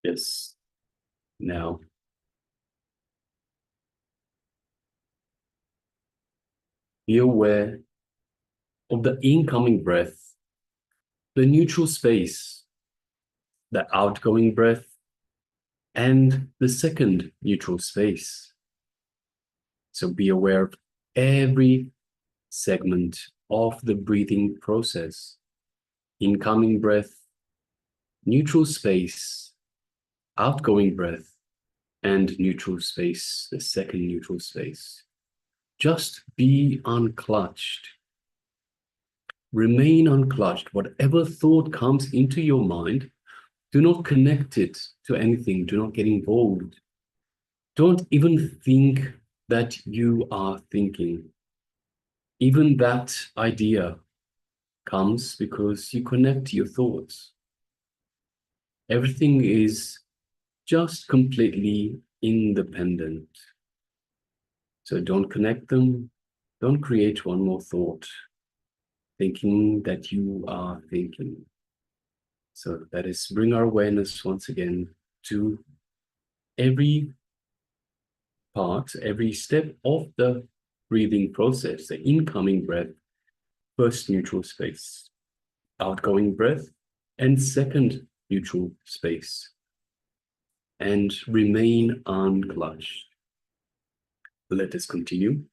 Yes. Now, be aware of the incoming breath, the neutral space, the outgoing breath, and the second neutral space. So be aware of every segment of the breathing process. Incoming breath, neutral space, outgoing breath, and neutral space, the second neutral space. Just be unclutched. Remain unclutched. Whatever thought comes into your mind, do not connect it to anything. Do not get involved. Don't even think that you are thinking. Even that idea comes because you connect your thoughts. Everything is just completely independent. So don't connect them. Don't create one more thought, thinking that you are thinking. So that is bring our awareness once again to every part, every step of the breathing process, the incoming breath, first neutral space, outgoing breath, and second neutral space. And remain unclutched. Let us continue.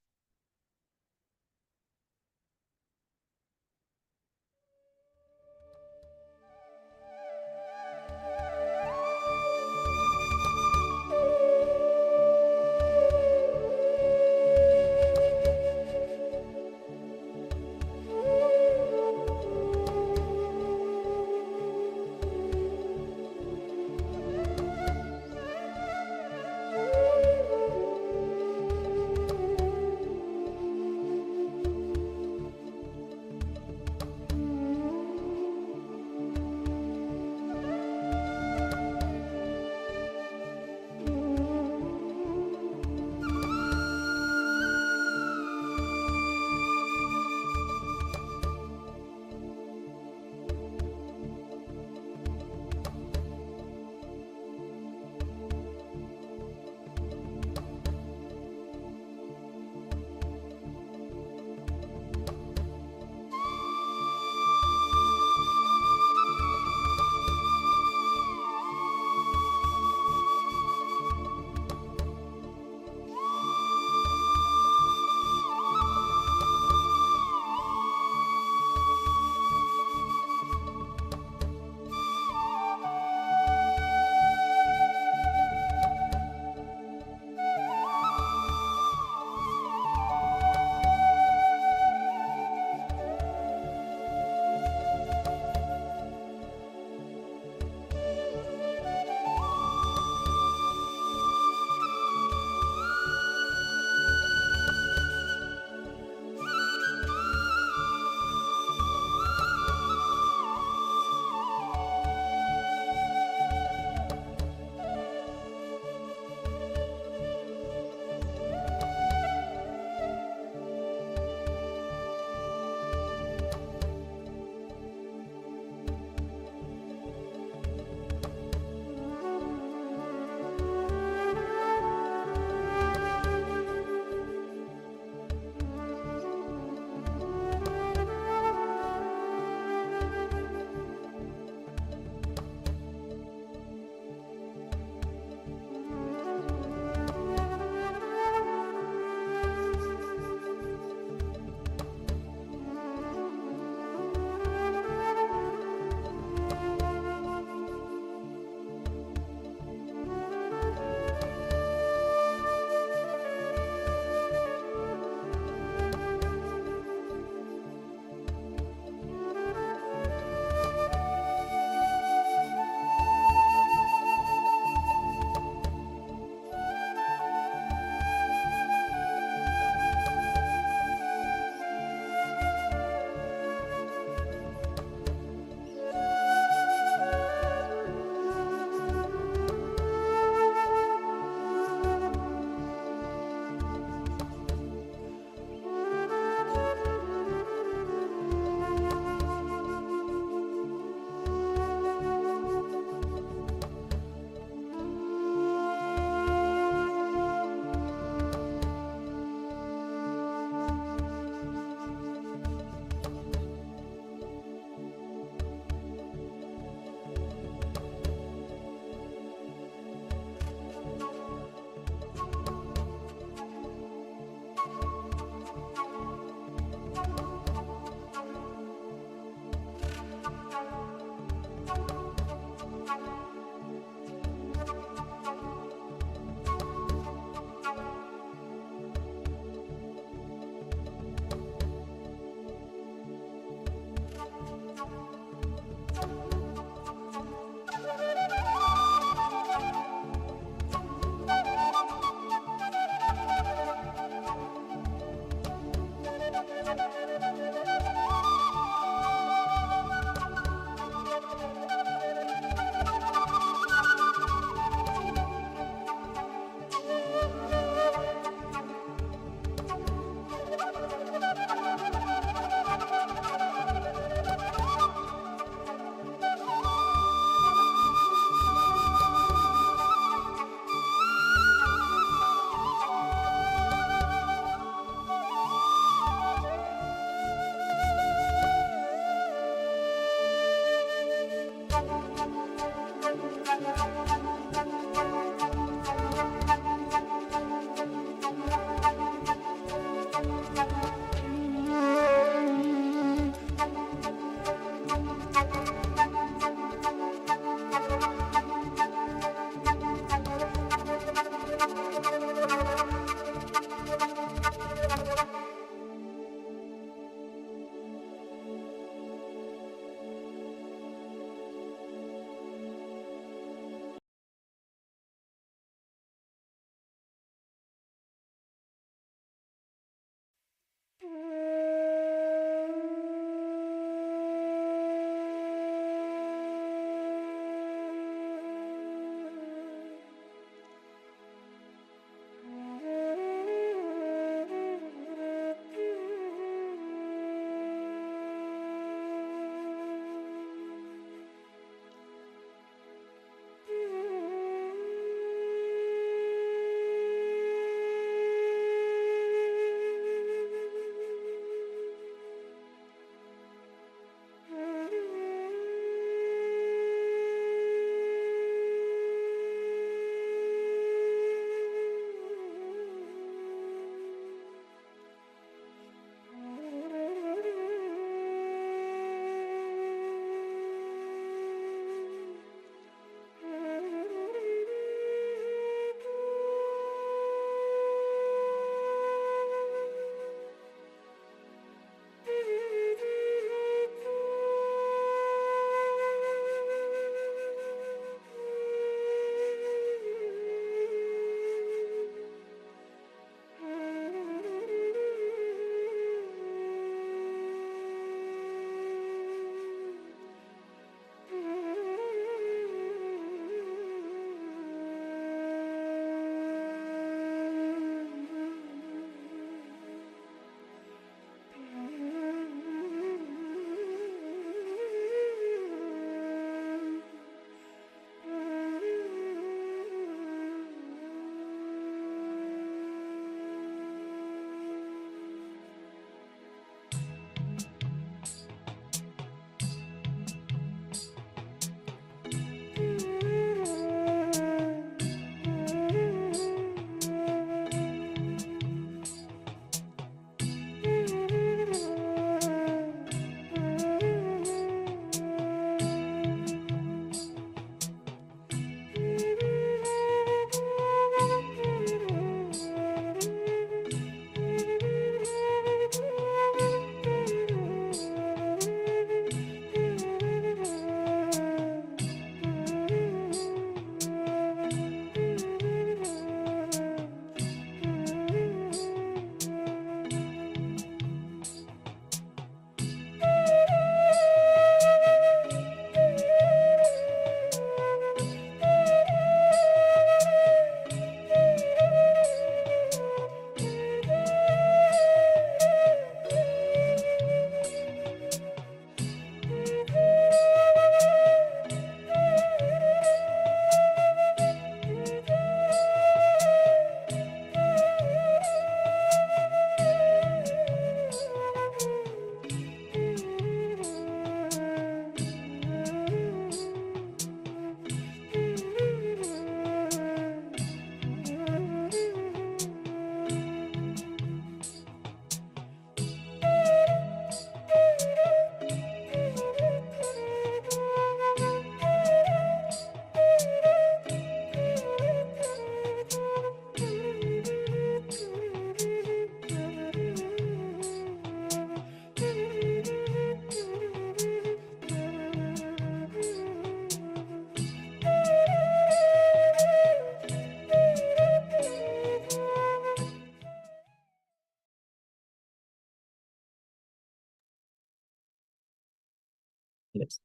Yes.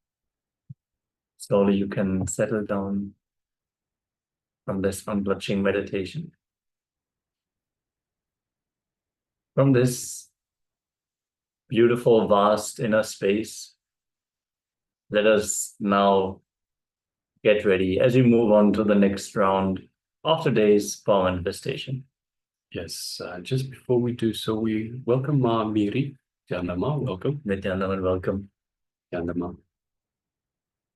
Slowly you can settle down from this unblushing meditation. From this beautiful, vast inner space, let us now get ready as we move on to the next round of today's power manifestation. Yes, just before we do so, we welcome Ma Miri. Jandama, welcome. Nityananda, welcome. Jandama.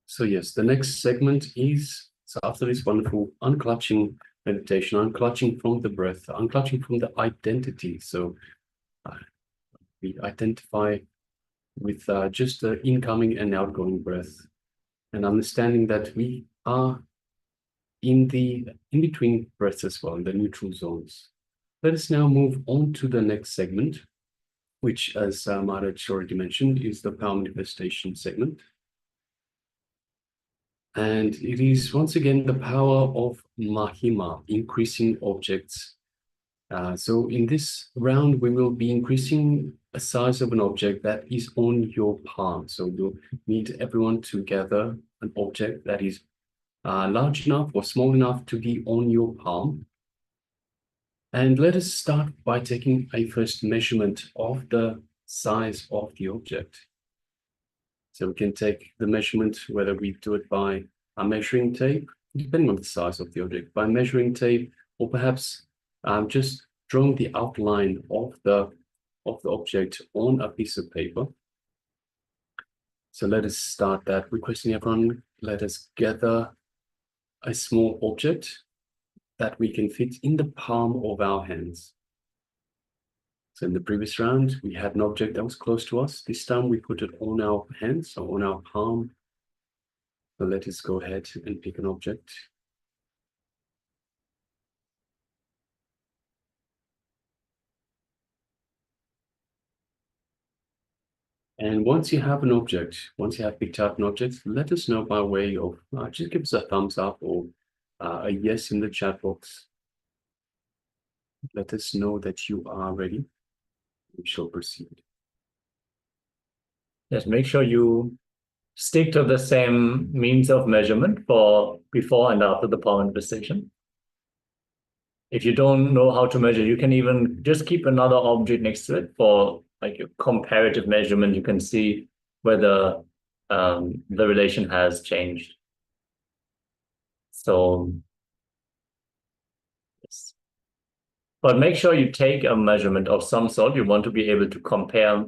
So yes, the next segment is So after this wonderful unclutching meditation, unclutching from the breath, unclutching from the identity. So we identify with just the incoming and outgoing breath, and understanding that we are in between breaths as well, in the neutral zones. Let us now move on to the next segment, which, as Maharaj already mentioned, is the power manifestation segment. And it is once again the power of Mahima, increasing objects. So in this round, we will be increasing a size of an object that is on your palm. So you'll need everyone to gather an object that is large enough or small enough to be on your palm. And let us start by taking a first measurement of the size of the object. So we can take the measurement, whether we do it by a measuring tape, depending on the size of the object, by measuring tape, or perhaps just drawing the outline of the object on a piece of paper. So let us start that, requesting everyone, let us gather a small object that we can fit in the palm of our hands. So in the previous round, we had an object that was close to us. This time we put it on our hands, so on our palm. So let us go ahead and pick an object. And once you have an object, once you have picked out an object, let us know by way of, just give us a thumbs up or a yes in the chat box. Let us know that you are ready. We shall proceed. Just make sure you stick to the same means of measurement for before and after the power manifestation. If you don't know how to measure, you can even just keep another object next to it for like a comparative measurement. You can see whether the relation has changed. So, yes. But make sure you take a measurement of some sort. You want to be able to compare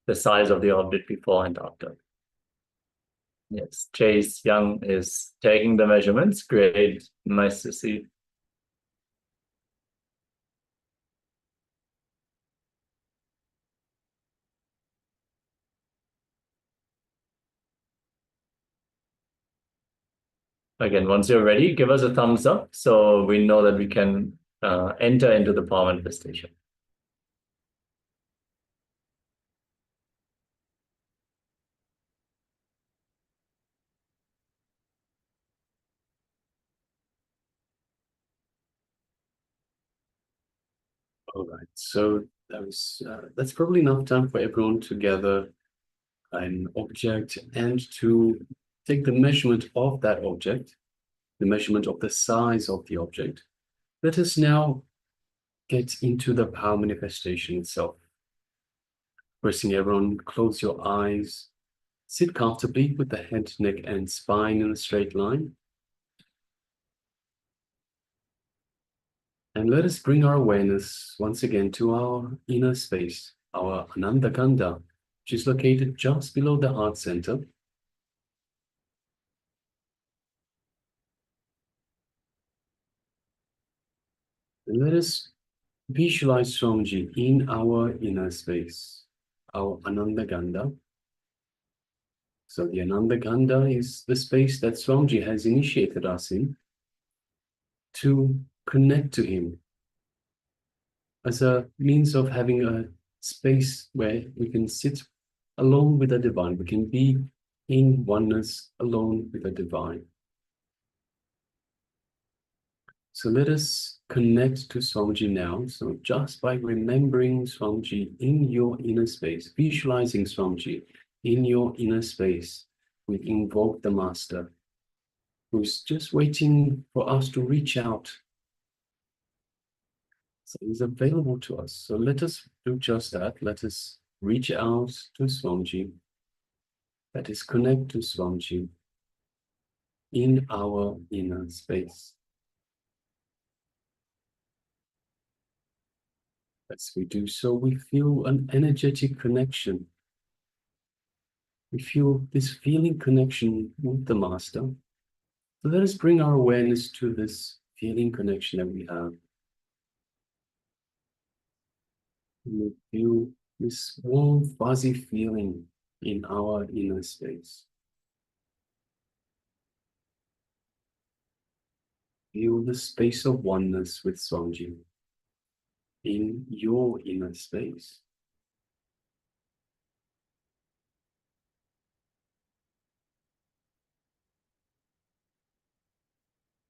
the size of the object before and after. Yes, Chase Young is taking the measurements. Great, nice to see. Again, once you're ready, give us a thumbs up so we know that we can enter into the power manifestation. All right, so that's probably enough time for everyone to gather an object and to take the measurement of that object, the measurement of the size of the object. Let us now get into the power manifestation itself. Pressing everyone, close your eyes, sit comfortably with the head, neck, and spine in a straight line. And let us bring our awareness once again to our inner space, our Ananda Kanda, which is located just below the heart center. And let us visualize Swamiji in our inner space, our Ananda Kanda. So the Ananda Kanda is the space that Swamiji has initiated us in to connect to him as a means of having a space where we can sit alone with the divine. We can be in oneness alone with the divine. So let us connect to Swamiji now. So just by remembering Swamiji in your inner space, visualizing Swamiji in your inner space, we invoke the Master who's just waiting for us to reach out. So he's available to us. So let us do just that. Let us reach out to Swamiji. Let us connect to Swamiji in our inner space. As we do so, we feel an energetic connection. We feel this feeling connection with the Master. So let us bring our awareness to this feeling connection that we have. We feel this warm, fuzzy feeling in our inner space. Feel the space of oneness with Swamiji in your inner space.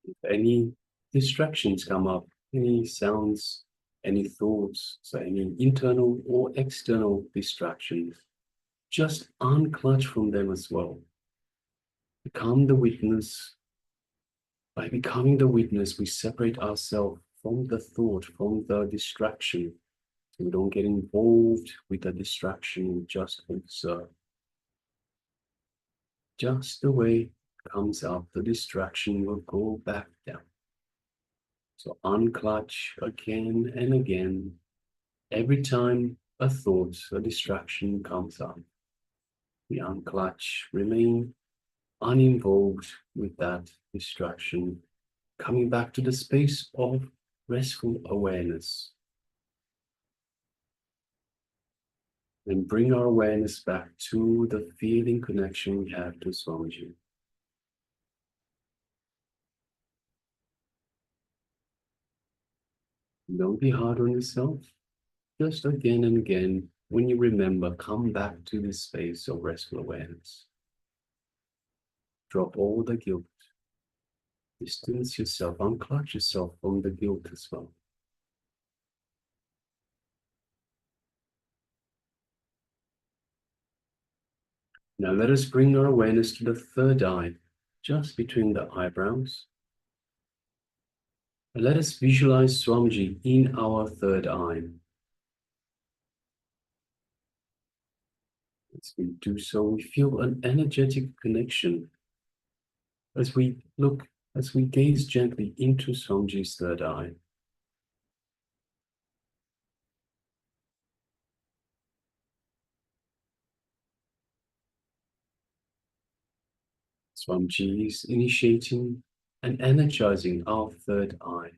If any distractions come up, any sounds, any thoughts, so any internal or external distractions, just unclutch from them as well. Become the witness. By becoming the witness, we separate ourselves from the thought, from the distraction. So we don't get involved with the distraction, we just observe. Just the way it comes up, the distraction will go back down. So unclutch again and again. Every time a thought, a distraction comes up, we unclutch, remain uninvolved with that distraction, coming back to the space of restful awareness. And bring our awareness back to the feeling connection we have to Swamiji. Don't be hard on yourself. Just again and again, when you remember, come back to this space of restful awareness. Drop all the guilt. Distance yourself, unclutch yourself from the guilt as well. Now let us bring our awareness to the third eye, just between the eyebrows. And let us visualize Swamiji in our third eye. As we do so, we feel an energetic connection. As we gaze gently into Swamiji's third eye. Swamiji is initiating and energizing our third eye.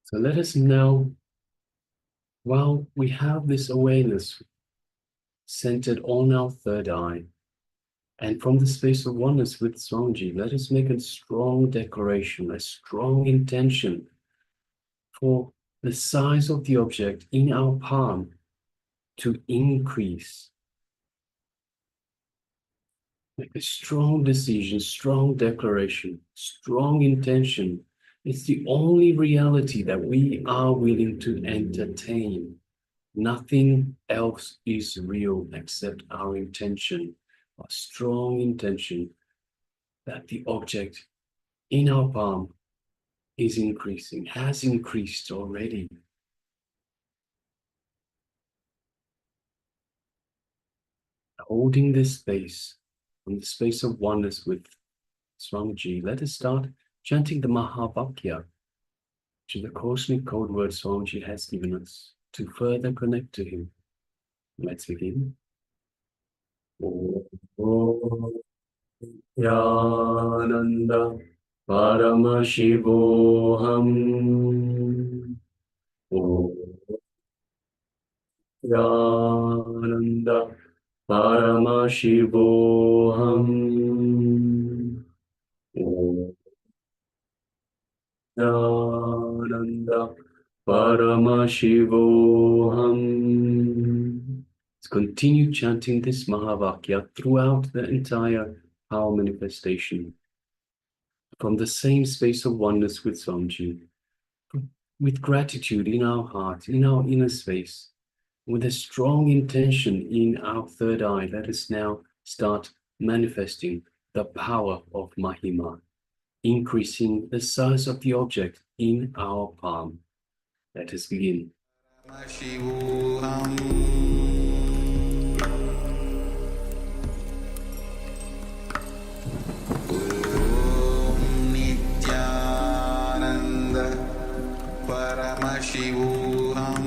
So let us now, while we have this awareness centered on our third eye, and from the space of oneness with Swamiji, let us make a strong declaration, a strong intention for the size of the object in our palm to increase. Make a strong decision, strong declaration, strong intention. It's the only reality that we are willing to entertain. Nothing else is real except our intention, a strong intention that the object in our palm is increasing, has increased already. Holding this space, from the space of oneness with Swamiji, let us start chanting the Mahavakya, which is the cosmic code word Swamiji has given us to further connect to him. Let's begin. Om Nityananda Paramashivoham. Om Nityananda Paramashivoham. Om Nityananda Paramashivoham. Let's continue chanting this Mahavakya throughout the entire power manifestation. From the same space of oneness with Swamiji, with gratitude in our heart, in our inner space, with a strong intention in our third eye, let us now start manifesting the power of Mahima, increasing the size of the object in our palm. Let us begin. Paramashivoham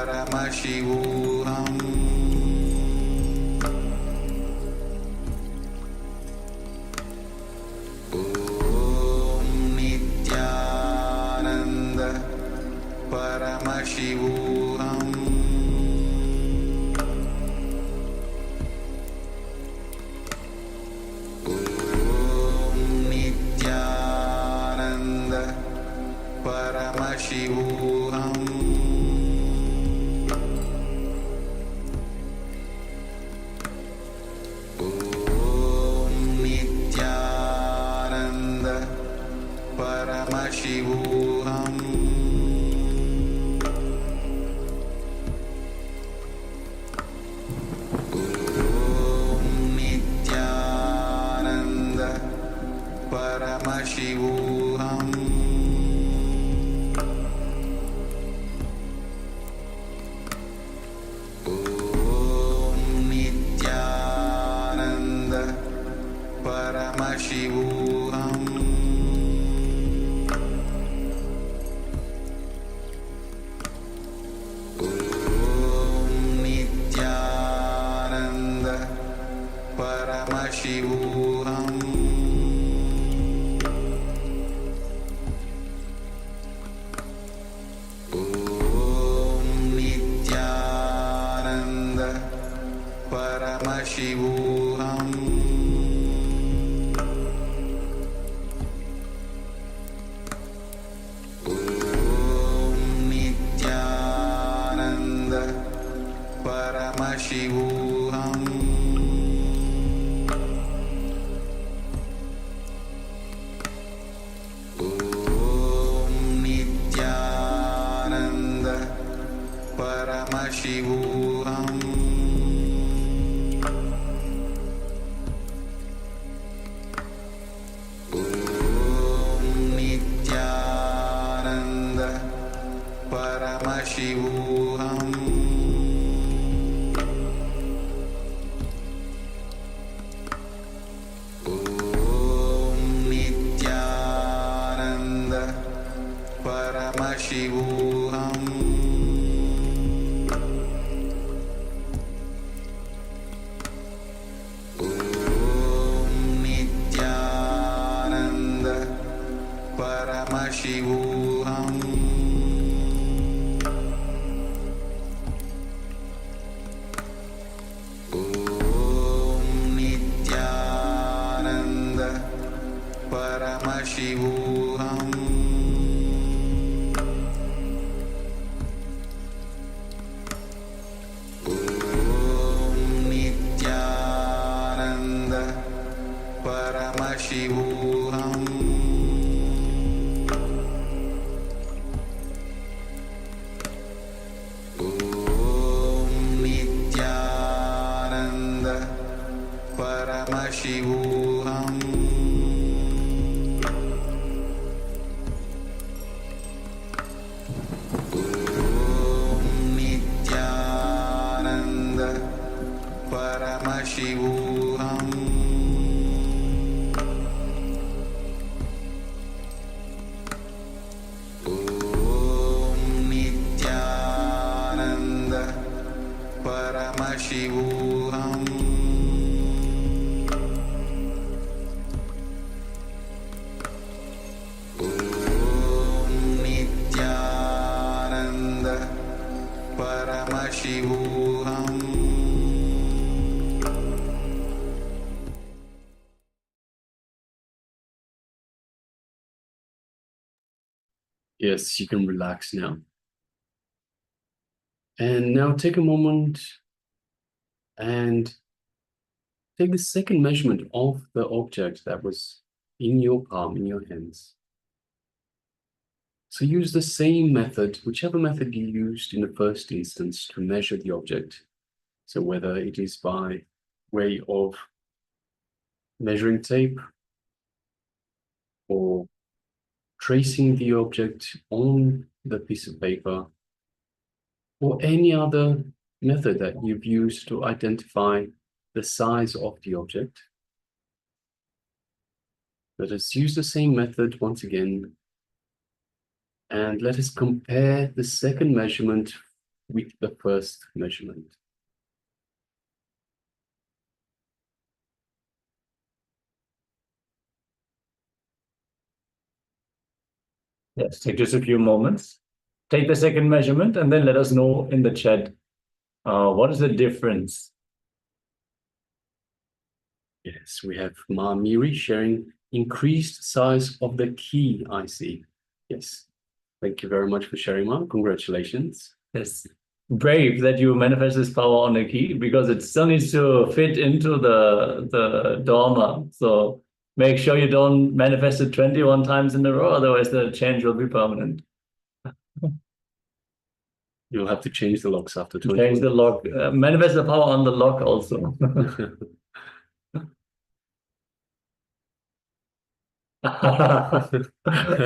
Paramashivoham Om Nityananda Paramashivoham Om Nityananda Paramashivoham Om Nityananda Paramashivoham Om Nityananda Paramashivoham Om Nityananda Paramashivoham Om Nityananda Paramashivoham Om Nityananda Paramashivoham Om Nityananda Paramashivoham Om Nityananda Paramashivoham Om Nityananda Paramashivoham Om Nityananda Paramashivoham Om Nityananda Paramashivoham Om Nityananda Paramashivoham Om Nityananda Paramashivoham Om Nityananda Paramashivoham Om Nityananda Paramashivoham Om Nityananda Paramashivoham Om Nityananda Paramashivoham Yes, you can relax now. And now take a moment and take the second measurement of the object that was in your palm, in your hands. So use the same method, whichever method you used in the first instance to measure the object. So whether it is by way of measuring tape or tracing the object on the piece of paper, or any other method that you've used to identify the size of the object. Let us use the same method once again, and let us compare the second measurement with the first measurement. Yes, take just a few moments. Take the second measurement and then let us know in the chat what is the difference. Yes, we have Ma Miri sharing increased size of the key, I see. Yes. Thank you very much for sharing, Ma. Congratulations. Yes. Brave that you manifest this power on a key, because it still needs to fit into the Dharma. So make sure you don't manifest it 21 times in a row, otherwise the change will be permanent. You'll have to change the locks after 20. Change the lock. Manifest the power on the lock also.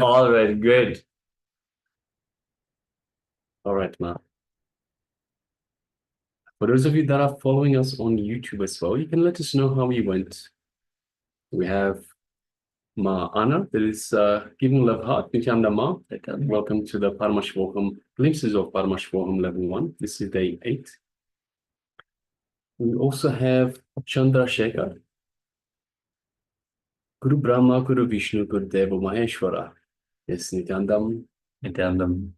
All right, great. All right, Ma. For those of you that are following us on YouTube as well, you can let us know how you went. We have Ma Anna, that is giving love heart. Nityananda Ma, welcome to the Paramashivoham Glimpses of Paramashivoham Level 1. This is day 8. We also have Chandra Shekhar. Guru Brahma, Guru Vishnu, Guru Deva Maheshwara. Yes, Nityanandam. Nityanandam.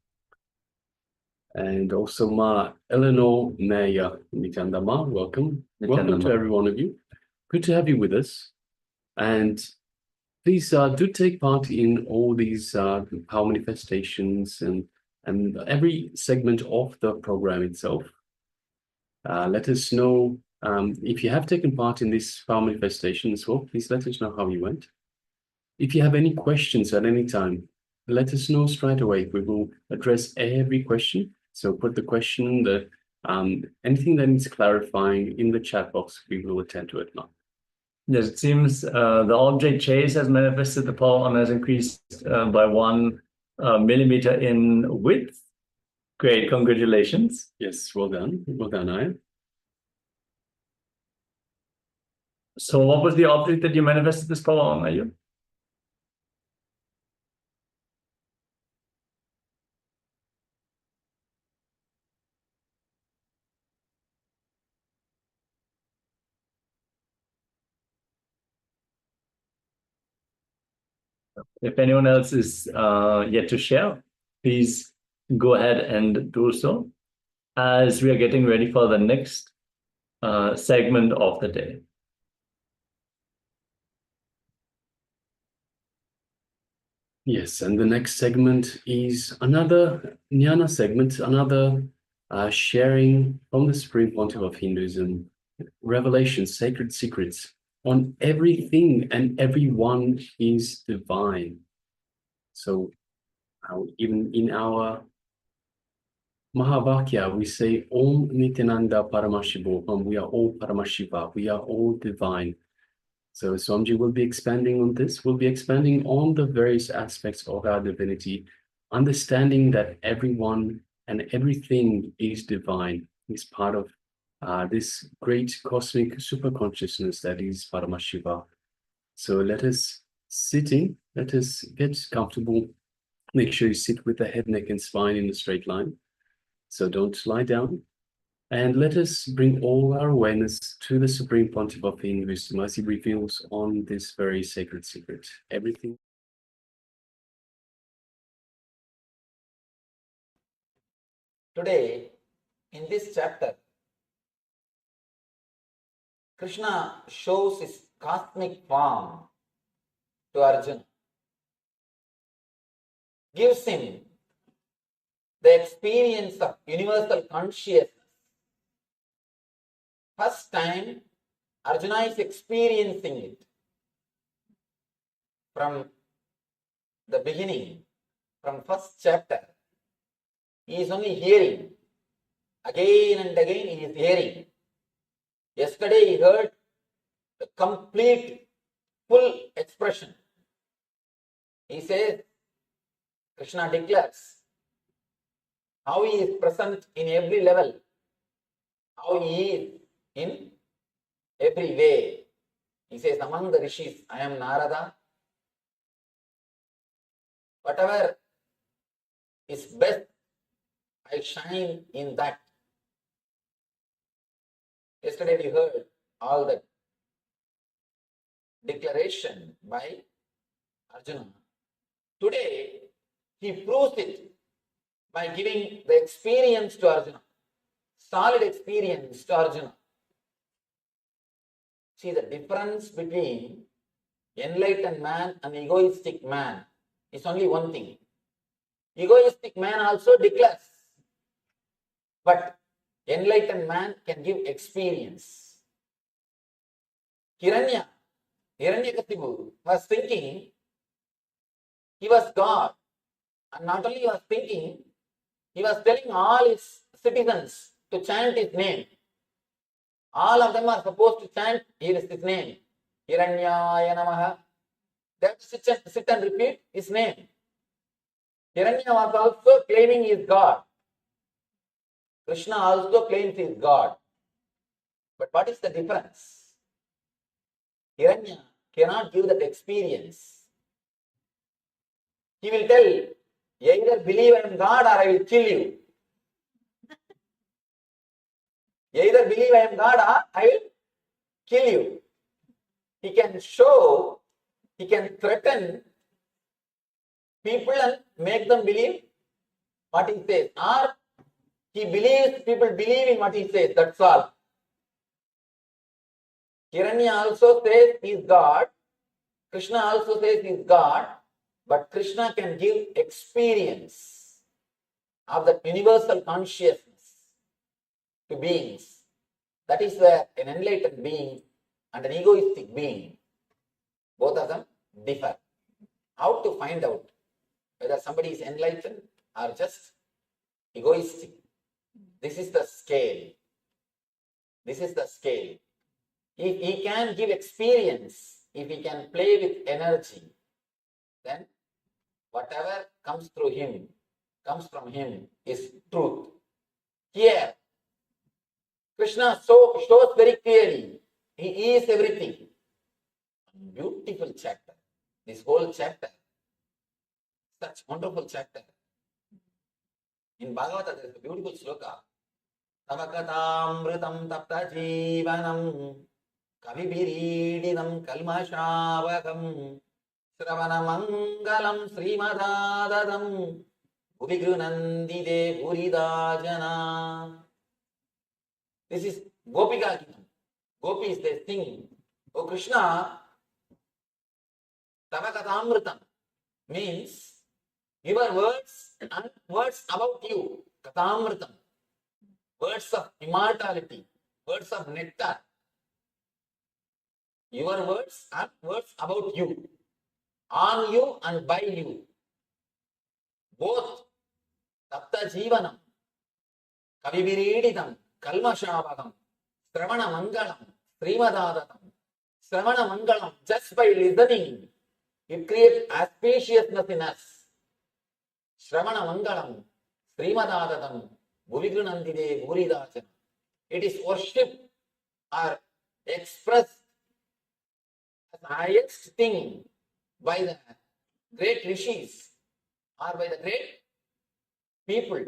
And also Ma Eleanor Maya. Nityananda Ma, welcome. Welcome to every one of you. Good to have you with us. And please do take part in all these power manifestations and every segment of the program itself. Let us know if you have taken part in this power manifestation as well. Please let us know how you went. If you have any questions at any time, let us know straight away. We will address every question. So put the question, anything that needs clarifying in the chat box, we will attend to it now. Yes, it seems the object chase has manifested the power and has increased by 1 millimeter in width. Great, congratulations. Yes, well done. Well done, Ian. So what was the object that you manifested this power on, Ayu? If anyone else is yet to share, please go ahead and do so as we are getting ready for the next segment of the day. Yes, and the next segment is another Jnana segment, another sharing from the Supreme Pontiff of Hinduism, revelations, sacred secrets on everything and everyone is divine. So even in our Mahavakya, we say, Om Nityananda Paramashivoham, we are all Paramashiva, we are all divine. So Swamiji will be expanding on this. We'll be expanding on the various aspects of our divinity, understanding that everyone and everything is divine, is part of this great cosmic super consciousness that is Paramashiva. So let us get comfortable. Make sure you sit with the head, neck, and spine in a straight line. So don't lie down. And let us bring all our awareness to the Supreme Pontiff of Hinduism as he reveals on this very sacred secret. Everything. Today, in this chapter, Krishna shows his cosmic form to Arjuna, gives him the experience of universal consciousness. First time, Arjuna is experiencing it. From the beginning, from first chapter, he is only hearing. Again and again he is hearing. Yesterday he heard the complete, full expression. He says, Krishna declares how he is present in every level, how he is in every way. He says, among the rishis, I am Narada. Whatever is best I shine in that. Yesterday we heard all that declaration by Arjuna. Today he proves it by giving the experience to Arjuna, solid experience to Arjuna. See, the difference between enlightened man and egoistic man is only one thing. Egoistic man also declares, but enlightened man can give experience. Hiranyakasipu was thinking he was God, and not only he was thinking, he was telling all his citizens to chant his name. All of them are supposed to chant his name. Hiranyaya Namaha. They have to sit and repeat his name. Hiranya was also claiming he is God. Krishna also claims he is God. But what is the difference? Hiranya cannot give that experience. He will tell, either believe I am God or I will kill you. Either believe I am God or I will kill you. He can show, he can threaten people and make them believe what he says. Or he believes people believe in what he says. That's all. Hiranya also says he is God. Krishna also says he is God. But Krishna can give experience of that universal consciousness to beings. That is where an enlightened being and an egoistic being, both of them differ. How to find out whether somebody is enlightened or just egoistic? This is the scale. This is the scale. If he can give experience, if he can play with energy, then whatever comes through him, comes from him, is truth. Here, Krishna shows very clearly, he is everything. Beautiful chapter. This whole chapter, such wonderful chapter. In Bhagavata, there is a beautiful sloka. Tavakatamritam tapta jivanam kavibirididam kalmashavakam Sravanamangalam Srimadadadam Uvigrunandide Buridajana. This is Gopika Gitam. Gopis, they sing, O Krishna, Tavakatamritam means your words and words about you. Katamritam. Words of immortality. Words of nectar. Your words and words about you. On you and by you. Both. Tapta Jivanam. Kavivirididam. Kalmashavagam. Sravana Mangalam. Srimadadatam. Sravana Mangalam. Just by listening, it creates auspiciousness in us. Sravana Mangalam. Srimadadatam. Bhuvigrunandide Bhuridachana. It is worshipped or expressed as the highest thing by the great rishis or by the great people,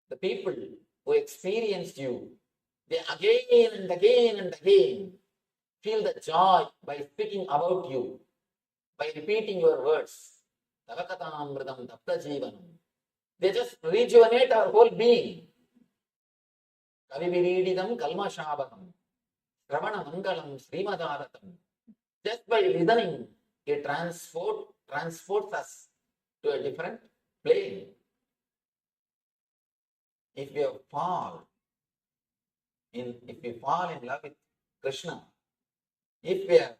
the people who experienced you. They again and again and again feel the joy by speaking about you, by repeating your words. Tavakatamritam tapta jivanam. They just rejuvenate our whole being. Kavivirididam kalmashavakam. Sravana mangalam srimadadatam. Just by listening, it transports us to a different plane. If we fall in love with Krishna, if we have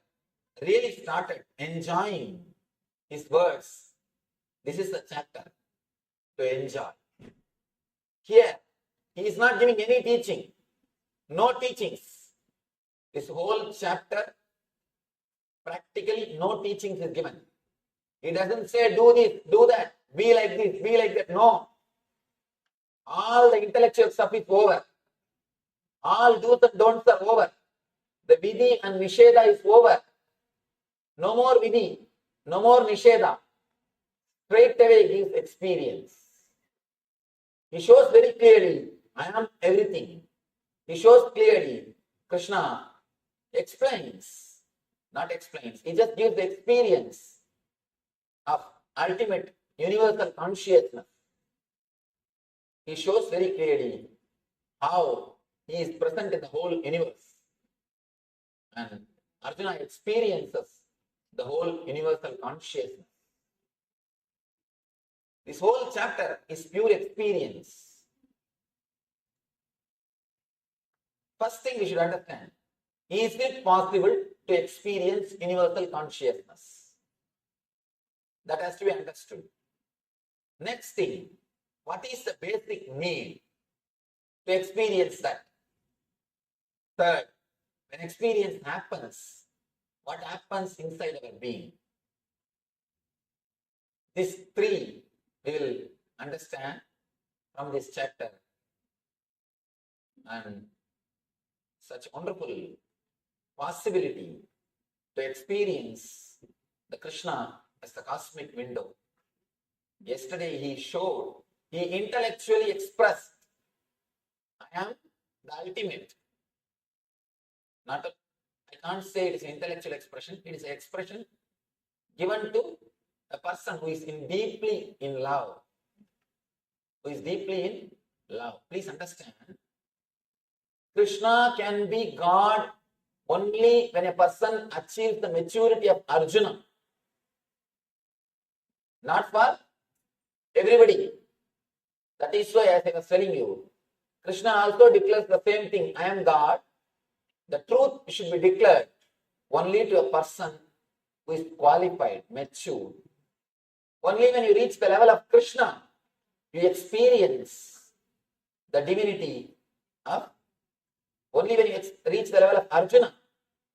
really started enjoying his words, this is the chapter to enjoy. Here, he is not giving any teaching, no teachings. This whole chapter, practically no teachings is given. He doesn't say do this, do that, be like this, be like that. No. All the intellectual stuff is over. All do's and don'ts are over. The vidhi and nisheda is over. No more vidhi, no more nisheda. Straight away gives experience. He shows very clearly, I am everything. He shows clearly, Krishna explains, not explains, he just gives the experience of ultimate universal consciousness. He shows very clearly how he is present in the whole universe. And Arjuna experiences the whole universal consciousness. This whole chapter is pure experience. First thing we should understand, is it possible to experience universal consciousness? That has to be understood. Next thing, what is the basic need to experience that? Third, when experience happens, what happens inside our being? These three we will understand from this chapter. And such wonderful possibility to experience the Krishna as the cosmic window. Yesterday he intellectually expressed, I am the ultimate. I can't say it is an intellectual expression, it is an expression given to a person who is deeply in love. Please understand, Krishna can be God only when a person achieves the maturity of Arjuna. Not for everybody. That is why, as I was telling you, Krishna also declares the same thing, I am God. The truth should be declared only to a person who is qualified, mature. Only when you reach the level of Krishna, you experience the divinity of, only when you reach the level of Arjuna,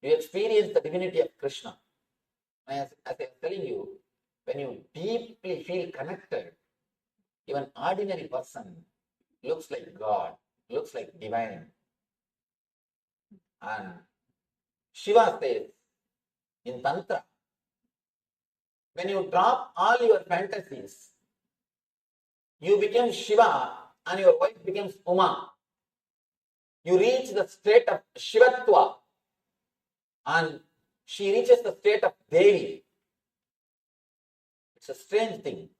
you experience the divinity of Krishna. As I was telling you, when you deeply feel connected, even ordinary person looks like God, looks like divine. And Shiva says in Tantra, when you drop all your fantasies, you become Shiva and your wife becomes Uma. You reach the state of Shivatva and she reaches the state of Devi. It's a strange thing.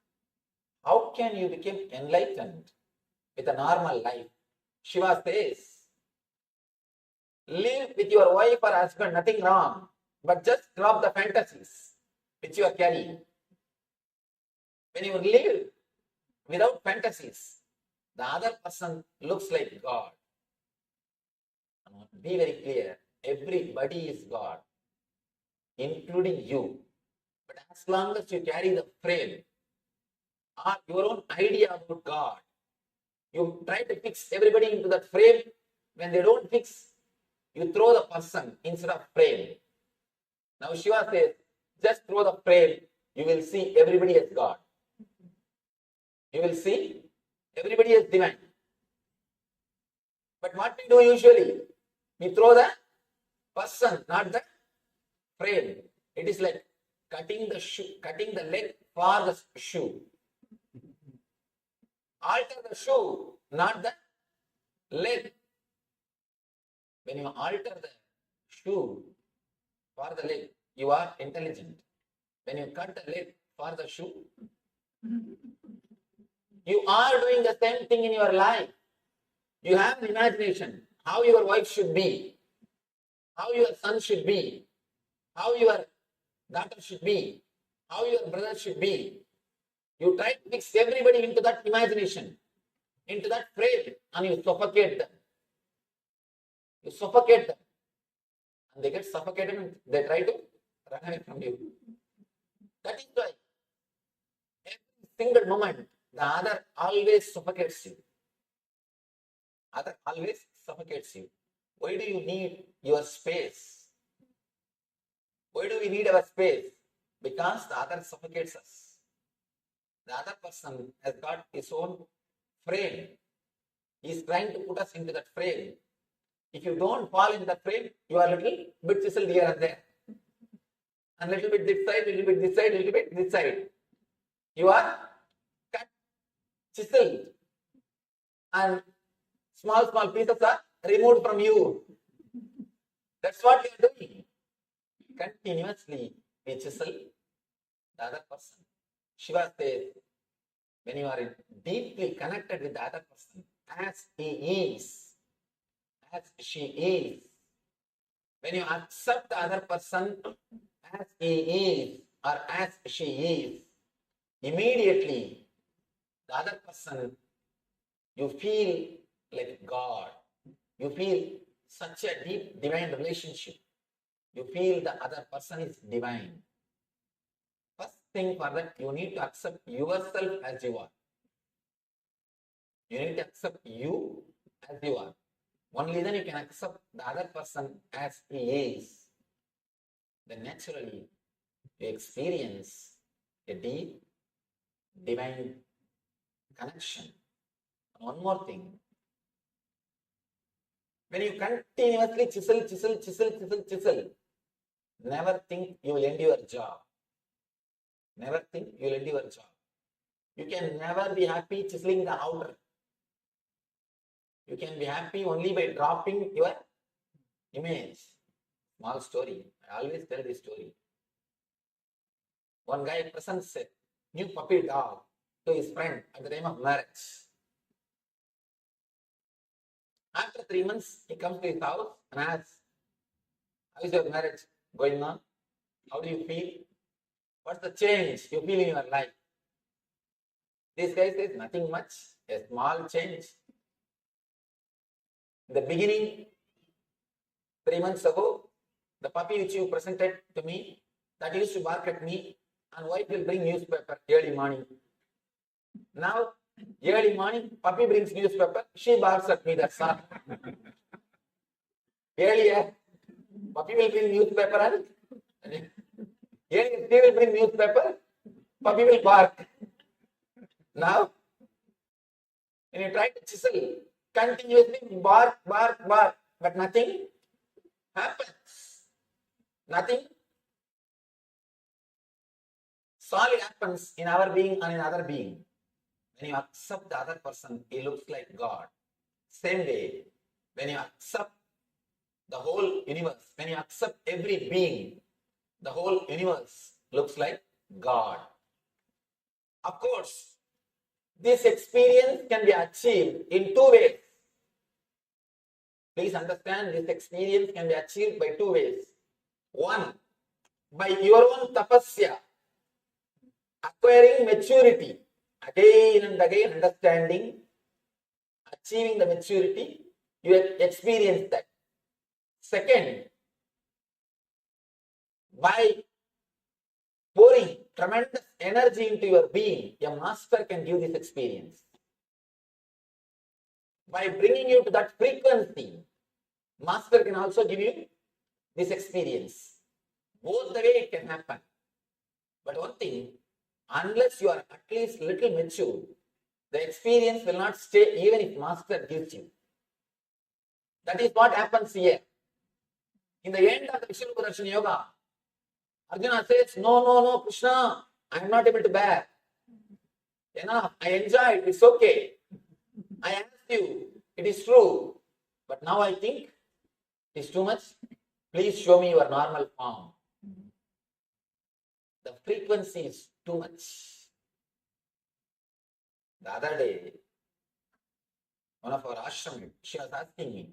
How can you become enlightened with a normal life? Shiva says, live with your wife or husband, nothing wrong, but just drop the fantasies which you are carrying. When you live without fantasies, the other person looks like God. Be very clear, everybody is God, including you. But as long as you carry the frame or your own idea about God, you try to fix everybody into that frame. When they don't fix, you throw the person instead of frame. Now Shiva says, just throw the frame, you will see everybody as God. You will see everybody as divine. But what we do usually, we throw the person, not the frame. It is like cutting the leg for the shoe. Alter the shoe, not the leg. When you alter the shoe for the leg, you are intelligent. When you cut the leg for the shoe, you are doing the same thing in your life. You have an imagination, how your wife should be, how your son should be, how your daughter should be, how your brother should be. You try to fix everybody into that imagination, into that frame, and you suffocate them. You suffocate them. And they get suffocated and they try to run away from you. That is why every single moment, the other always suffocates you. Other always suffocates you. Why do you need your space? Why do we need our space? Because the other suffocates us. The other person has got his own frame. He is trying to put us into that frame. If you don't fall into that frame, you are a little bit chiseled here and there. And little bit this side, little bit this side, little bit this side. You are cut, chiseled. and small pieces are removed from you. That's what you are doing. Continuously we chisel the other person. Shiva says, when you are deeply connected with the other person, as he is, as she is, when you accept the other person as he is or as she is, immediately the other person, you feel like God. You feel such a deep divine relationship. You feel the other person is divine. First thing for that, you need to accept yourself as you are. You need to accept you as you are. Only then you can accept the other person as he is. Then naturally you experience a deep divine connection. And one more thing. When you continuously chisel, never think you will end your job. Never think you will end your job. You can never be happy chiseling the outer. You can be happy only by dropping your image. Small story. I always tell this story. One guy presents a new puppy dog to his friend at the time of marriage. After 3 months, he comes to his house and asks, how is your marriage going on? How do you feel? What's the change you feel in your life? This guy says, nothing much, a small change. In the beginning, 3 months ago, the puppy which you presented to me, that used to bark at me, and wife will bring newspaper early morning. Now, early morning, puppy brings newspaper, she barks at me, that's all. Earlier, puppy will bring newspaper and earlier she will bring newspaper, puppy will bark. Now, when you try to chisel, continuously bark, but nothing happens. Nothing solid happens in our being and in other being. When you accept the other person, he looks like God. Same way, when you accept the whole universe, when you accept every being, the whole universe looks like God. Of course, this experience can be achieved in 2 ways. Please understand, this experience can be achieved by 2 ways. One, by your own tapasya, acquiring maturity, again and again understanding, achieving the maturity, you experience that. Second, by pouring tremendous energy into your being, a master can give this experience. By bringing you to that frequency, master can also give you this experience. Both the way it can happen. But one thing, unless you are at least little mature, the experience will not stay even if master gives you. That is what happens here. In the end of the Vishnurupa Darshan Yoga, Arjuna says, no, Krishna, I am not able to bear. Enough, I enjoyed, it's okay. I asked you, it is true. But now I think it's too much. Please show me your normal form. The frequency is too much. The other day, one of our ashram, she was asking me,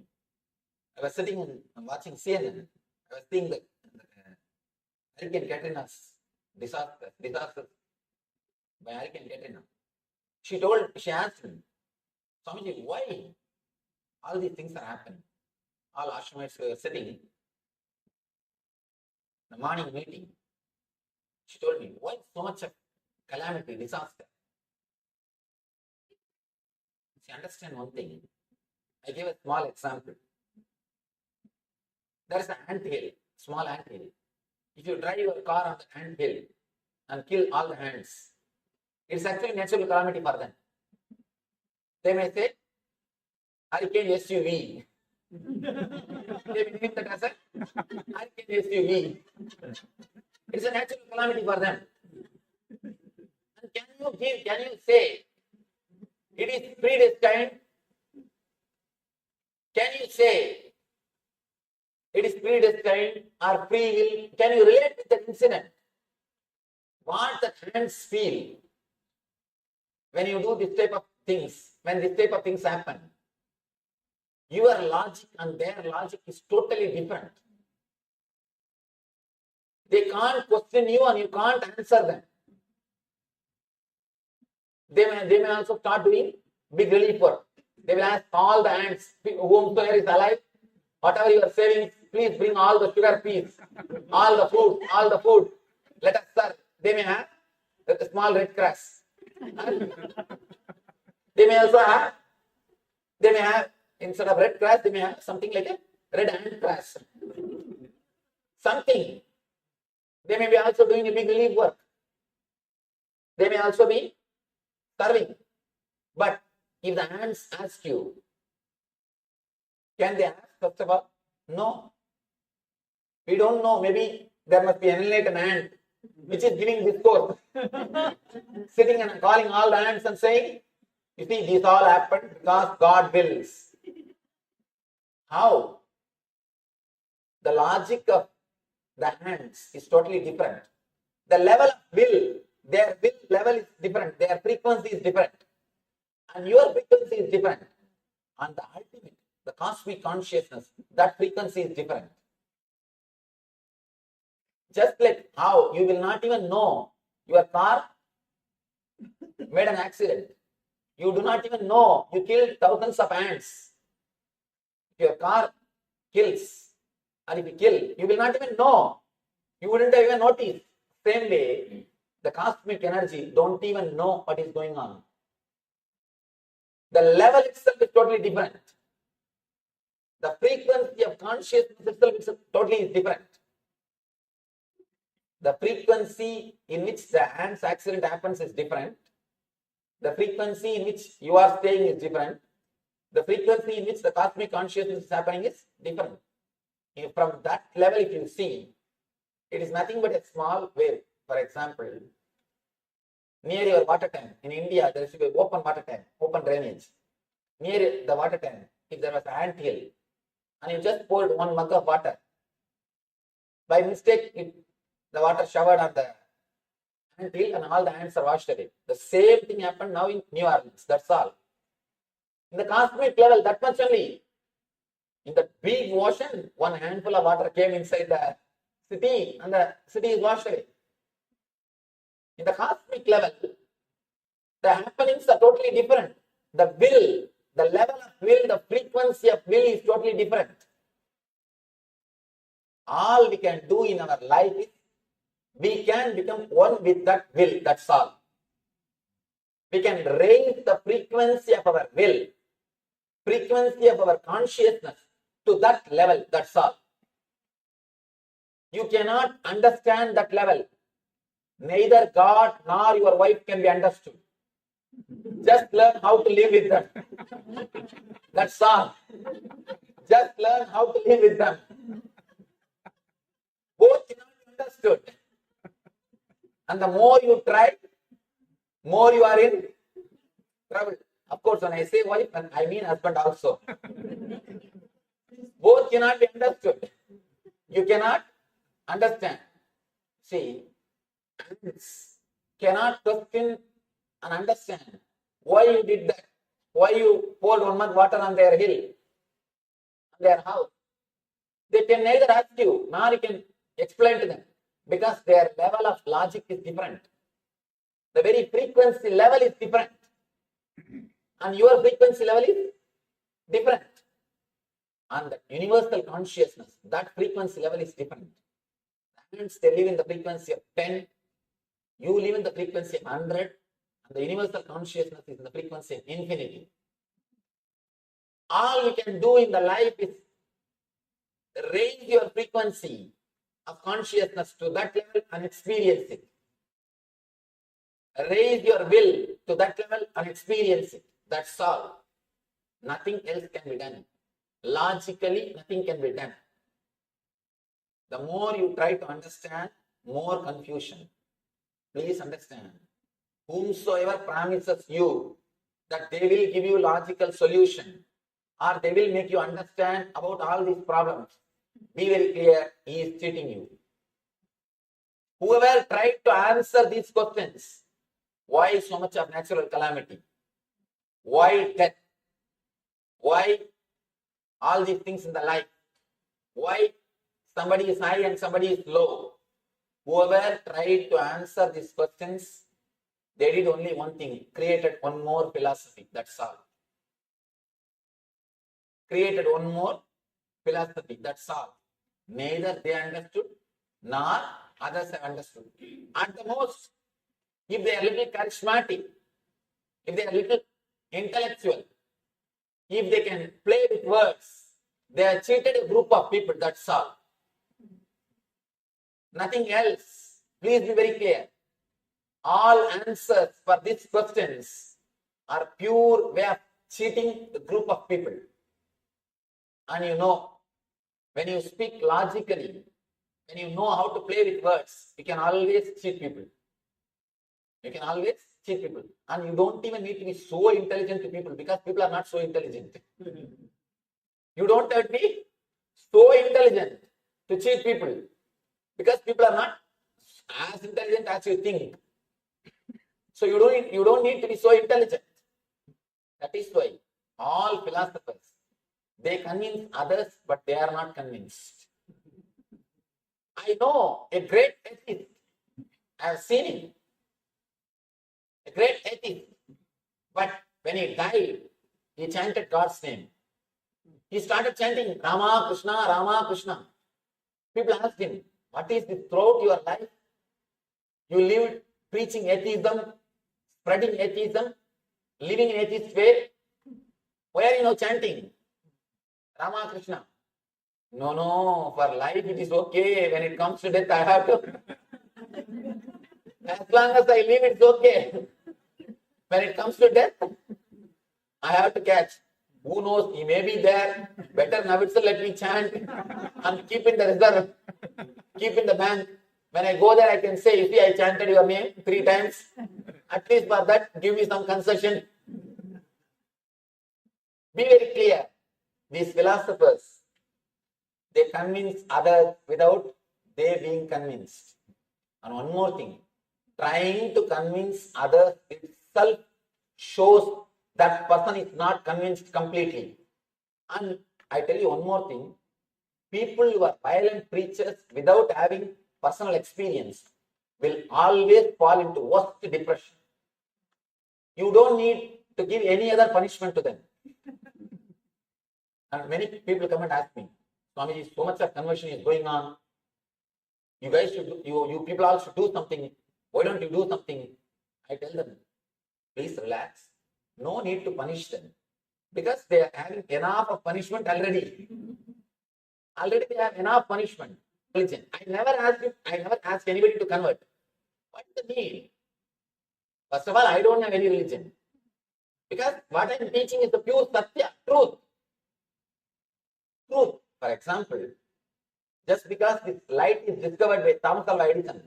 I was sitting and watching CNN. I was seeing the Hurricane Katrina's disaster by Hurricane Katrina. She asked me, Swamiji, why all these things are happening? All ashramites were sitting in the morning meeting. She told me, why so much of calamity, disaster? See, understand one thing. I gave a small example. There is an ant hill, small ant hill. If you drive your car on the ant hill and kill all the ants, it's actually natural calamity for them. They may say, Hurricane SUV. They believe that as a Hurricane SUV. It's a natural calamity for them. And can you say it is predestined say it is predestined or free will? Can you relate with that incident? What the hands feel when you do this type of things, when this type of things happen? Your logic and their logic is totally different. They can't question you and you can't answer them. They may also start doing big relief work. They will ask all the ants, whomsoever is alive, whatever you are saving, please bring all the sugar peas, all the food. Let us serve. They may have a small red grass. They may have, instead of red grass, they may have something like a red ant grass. Something. They may be also doing a big relief work. They may also be serving. But if the ants ask you, can they ask first of all? No. We don't know. Maybe there must be an enlightened ant which is giving discourse, sitting and calling all the ants and saying, you see, this all happened because God wills. How? The logic of the ants is totally different. The level of will, their will level is different. Their frequency is different. And your frequency is different. And the ultimate, the cosmic consciousness, that frequency is different. Just like how you will not even know your car made an accident. You do not even know you killed thousands of ants. If your car kills, and if you kill, you will not even know. You wouldn't have even noticed. Same way, the cosmic energy don't even know what is going on. The level itself is totally different. The frequency of consciousness itself is totally different. The frequency in which the ants accident happens is different. The frequency in which you are staying is different. The frequency in which the cosmic consciousness is happening is different. From that level, if you see, it is nothing but a small wave. For example, near your water tank, in India, there should be open water tank, open drainage. Near the water tank, if there was an ant hill, and you just poured 1 mug of water, by mistake, the water showered on the ant hill and all the ants are washed away. The same thing happened now in New Orleans, that's all. In the cosmic level, that much only. In the big ocean, 1 handful of water came inside the city and the city is washed away. In the cosmic level, the happenings are totally different. The will, the level of will, the frequency of will is totally different. All we can do in our life is we can become one with that will, that's all. We can raise the frequency of our will, frequency of our consciousness to that level, that's all. You cannot understand that level. Neither God nor your wife can be understood. Just learn how to live with them. That's all. Just learn how to live with them. Both cannot be understood. And the more you try, more you are in trouble. Of course, when I say wife, I mean husband also. Both cannot be understood. You cannot understand. See, ants cannot question and understand why you did that, why you poured 1 mug water on their hill, on their house. They can neither ask you nor you can explain to them because their level of logic is different. The very frequency level is different. And your frequency level is different. And the universal consciousness, that frequency level is different. Ants, they live in the frequency of 10. You live in the frequency of 100. And the universal consciousness is in the frequency of infinity. All you can do in the life is raise your frequency of consciousness to that level and experience it. Raise your will to that level and experience it. That's all. Nothing else can be done. Logically, nothing can be done. The more you try to understand, more confusion. Please understand. Whomsoever promises you that they will give you logical solution or they will make you understand about all these problems. Be very clear, he is cheating you. Whoever tried to answer these questions, why so much of natural calamity? Why death? Why all these things in the life? Why somebody is high and somebody is low? Whoever tried to answer these questions, they did only one thing, created one more philosophy, that's all. Created one more philosophy, that's all. Neither they understood, nor others have understood. At the most, if they are little charismatic, if they are little intellectual, if they can play with words, they have cheated a group of people, that's all. Nothing else. Please be very clear. All answers for these questions are pure way of cheating the group of people. And you know, when you speak logically, when you know how to play with words, you can always cheat people. You can always cheat people. And you don't even need to be so intelligent to people, because people are not so intelligent. You don't have to be so intelligent to cheat people, because people are not as intelligent as you think. So you don't need to be so intelligent. That is why all philosophers, they convince others, but they are not convinced. I know a great atheist. I have seen him. A great atheist. But when he died, he chanted God's name. He started chanting Rama Krishna, Rama Krishna. People asked him, what is this throughout your life? You lived preaching atheism, spreading atheism, living in atheist way. Why are you now chanting Rama Krishna? No, for life it is okay. When it comes to death, I have to. As long as I live, it's okay. When it comes to death, I have to catch. Who knows? He may be there. Better now itself let me chant and keep in the reserve, keep in the bank. When I go there, I can say, you see, I chanted your name 3 times. At least for that, give me some concession. Be very clear. These philosophers, they convince others without they being convinced. And one more thing, trying to convince others itself shows that person is not convinced completely. And I tell you one more thing, people who are violent preachers without having personal experience will always fall into worst depression. You don't need to give any other punishment to them. And many people come and ask me, Swamiji, so much of conversion is going on. You guys should do, you people all should do something. Why don't you do something? I tell them, please relax. No need to punish them, because they are having enough of punishment already. Already they have enough punishment. Religion. I never ask anybody to convert. What is the need? First of all, I don't have any religion, because what I am teaching is the pure satya, truth. Truth. For example, just because this light is discovered by Thomas Alva Edison,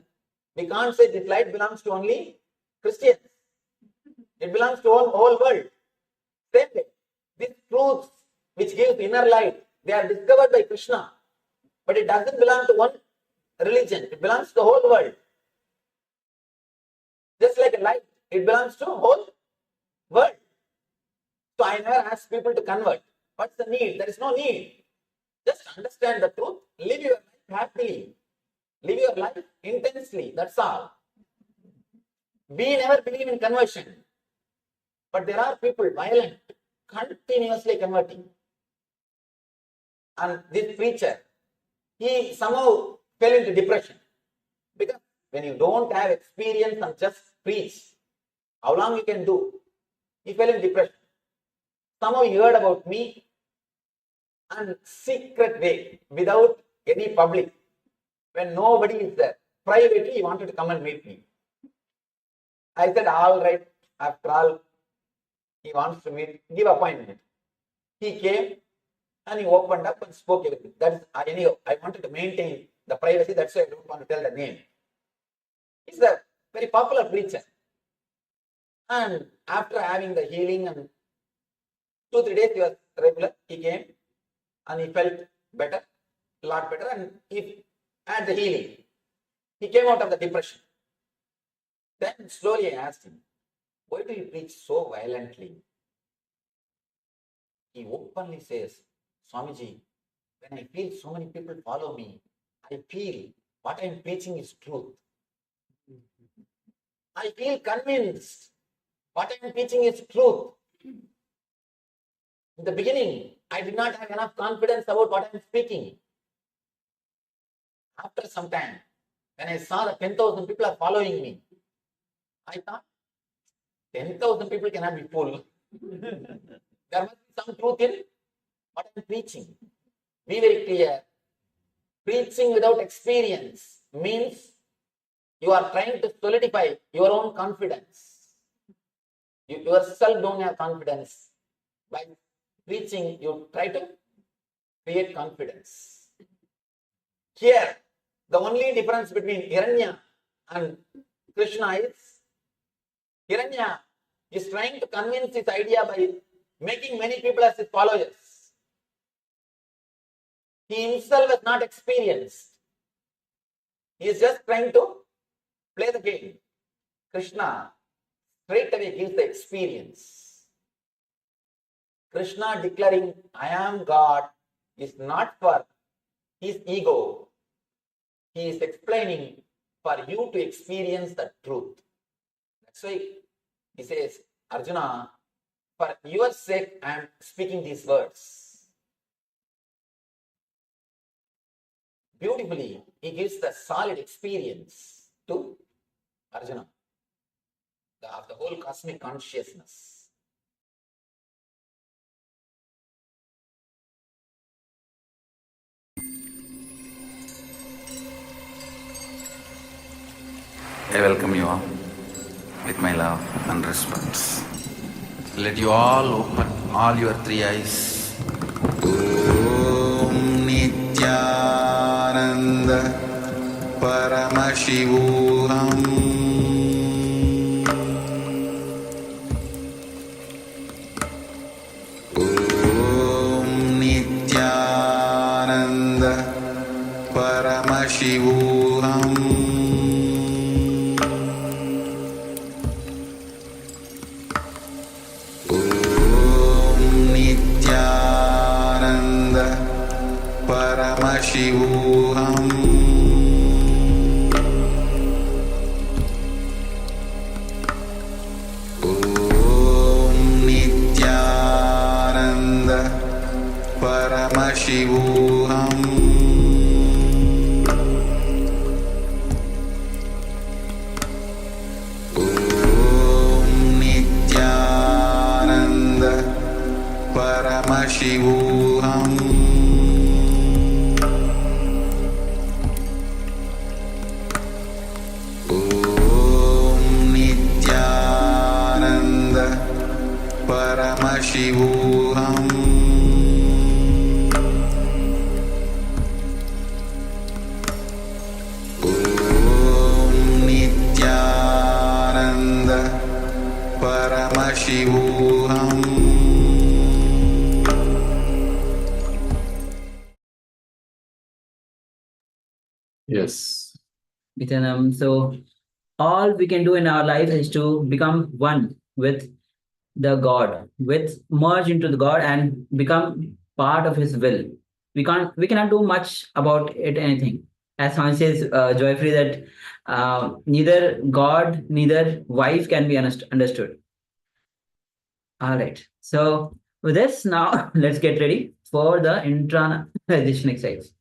we can't say this light belongs to only Christians. It belongs to whole world. Same way, these truths which gives inner light, they are discovered by Krishna, but it doesn't belong to one religion. It belongs to the whole world. Just like a light, it belongs to the whole world. So I never ask people to convert. What's the need? There is no need. Just understand the truth. Live your life happily. Live your life intensely. That's all. We never believe in conversion. But there are people violent, continuously converting. And this preacher, he somehow fell into depression. Because when you don't have experience and just preach, how long you can do? He fell in depression. Somehow he heard about me, and secret way, without any public, when nobody is there, privately he wanted to come and meet me. I said, all right, after all, he wants to meet, give appointment. He came and he opened up and spoke everything. That is, anyhow, I wanted to maintain the privacy, that's why I don't want to tell the name. He's a very popular preacher. And after having the healing and 2-3 days, he was regular, he came and he felt better, a lot better, and he had the healing. He came out of the depression. Then slowly I asked him, why do you preach so violently? He openly says, Swamiji, when I feel so many people follow me, I feel what I am preaching is truth. I feel convinced what I am preaching is truth. In the beginning, I did not have enough confidence about what I am speaking. After some time, when I saw that 10,000 people are following me, I thought, 10,000 people cannot be full. There must be some truth in what I am preaching. Be very clear. Preaching without experience means you are trying to solidify your own confidence. You yourself don't have confidence. By preaching, you try to create confidence. Here, the only difference between Hiranya and Krishna is Hiranya is trying to convince his idea by making many people as his followers. He himself has not experienced. He is just trying to play the game. Krishna straight away gives the experience. Krishna declaring, I am God, is not for his ego. He is explaining for you to experience the truth. That's why he says, Arjuna, for your sake, I am speaking these words. Beautifully, he gives the solid experience to Arjuna of the whole cosmic consciousness. I welcome you all with my love and respect. Let you all open all your three eyes. Om Nityananda Paramashivoham Om Nityananda Paramashivoham Paramashivoham Om Nityananda Paramashivoham Om Nityananda Paramashivoham Paramashivoham Om Nityananda Paramashivoham. Yes. So all we can do in our life is to become one with the God, with merge into the God and become part of His will. We cannot do much about it, anything. As Swami says joyfully that neither God, neither wife can be understood. All right. So with this now, let's get ready for the internalization exercise.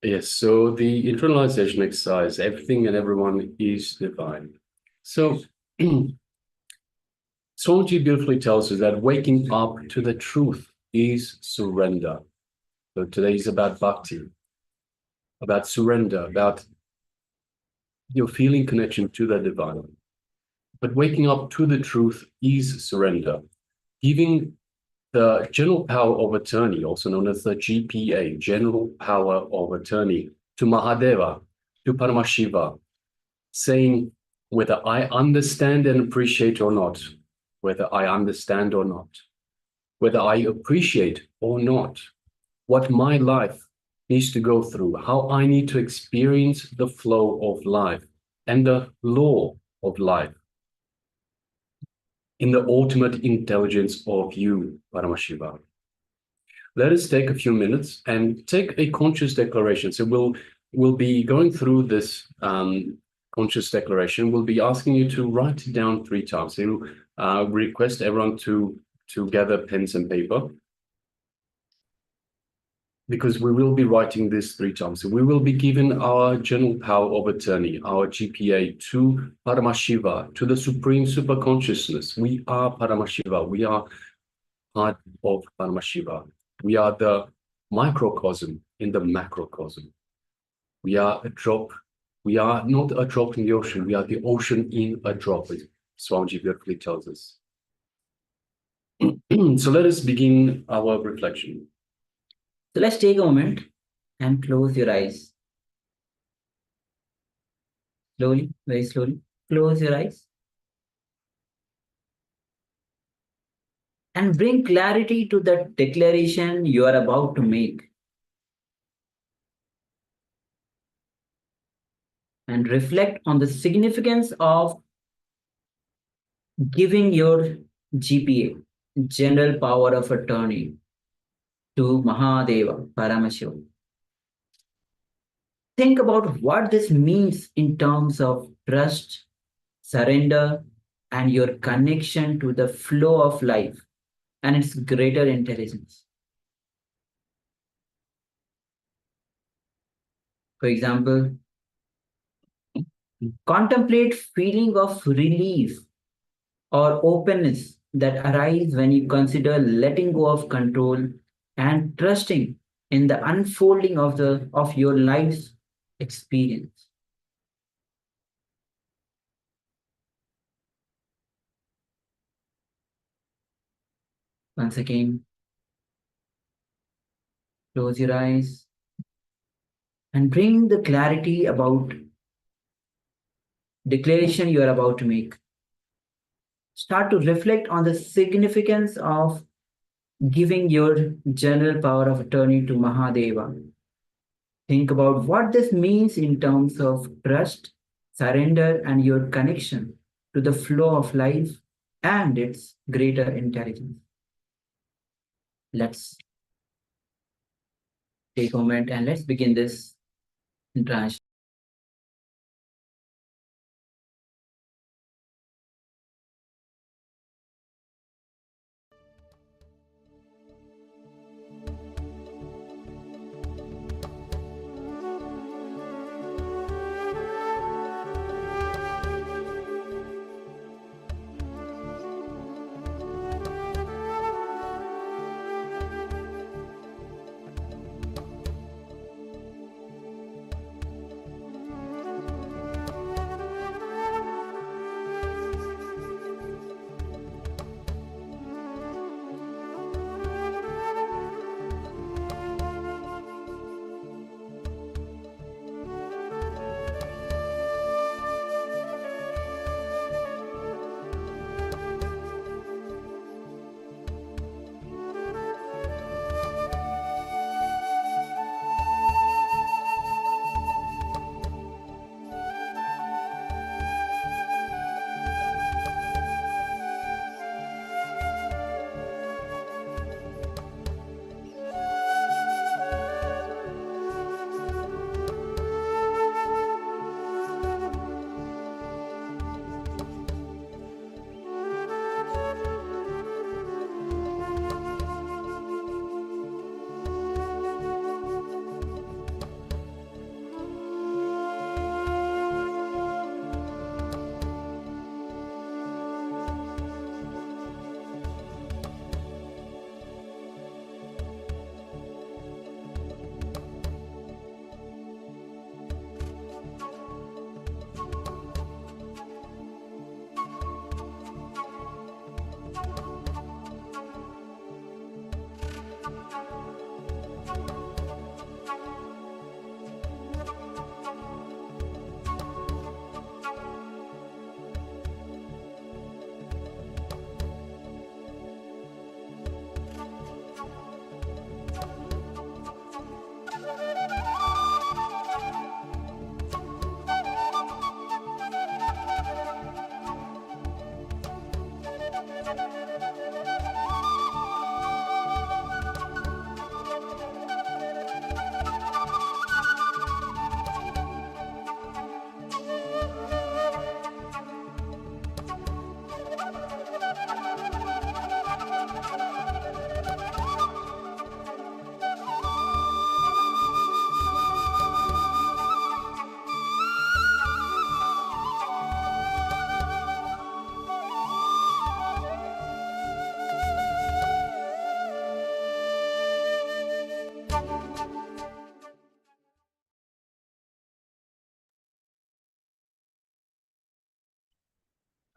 Yes, so the internalization exercise, everything and everyone is divine. So Swamiji beautifully tells us that waking up to the truth is surrender. So today is about bhakti, about surrender, about your feeling connection to the divine. But waking up to the truth is surrender, giving the general power of attorney, also known as the GPA, general power of attorney, to Mahadeva, to Paramashiva, saying whether I understand and appreciate or not, whether I understand or not, whether I appreciate or not what my life needs to go through, how I need to experience the flow of life and the law of life in the ultimate intelligence of you, Paramashiva. Let us take a few minutes and take a conscious declaration. So we'll be going through this conscious declaration. We'll be asking you to write it down 3 times. So request everyone to gather pens and paper, because we will be writing this 3 times. So we will be given our general power of attorney, our GPA, to Paramashiva, to the Supreme Super Consciousness. We are Paramashiva. We are part of Paramashiva. We are the microcosm in the macrocosm. We are a drop. We are not a drop in the ocean. We are the ocean in a drop, as Swamiji beautifully tells us. So let us begin our reflection. So let's take a moment and close your eyes. Slowly, very slowly. Close your eyes. And bring clarity to the declaration you are about to make. And reflect on the significance of giving your GPA, general power of attorney, to Mahadeva, Paramashiva. Think about what this means in terms of trust, surrender, and your connection to the flow of life and its greater intelligence. For example, contemplate feeling of relief or openness that arise when you consider letting go of control and trusting in the unfolding of your life's experience. Once again, close your eyes and bring the clarity about declaration you are about to make. Start to reflect on the significance of giving your general power of attorney to Mahadeva. Think about what this means in terms of trust, surrender, and your connection to the flow of life and its greater intelligence. Let's take a moment and let's begin this interaction.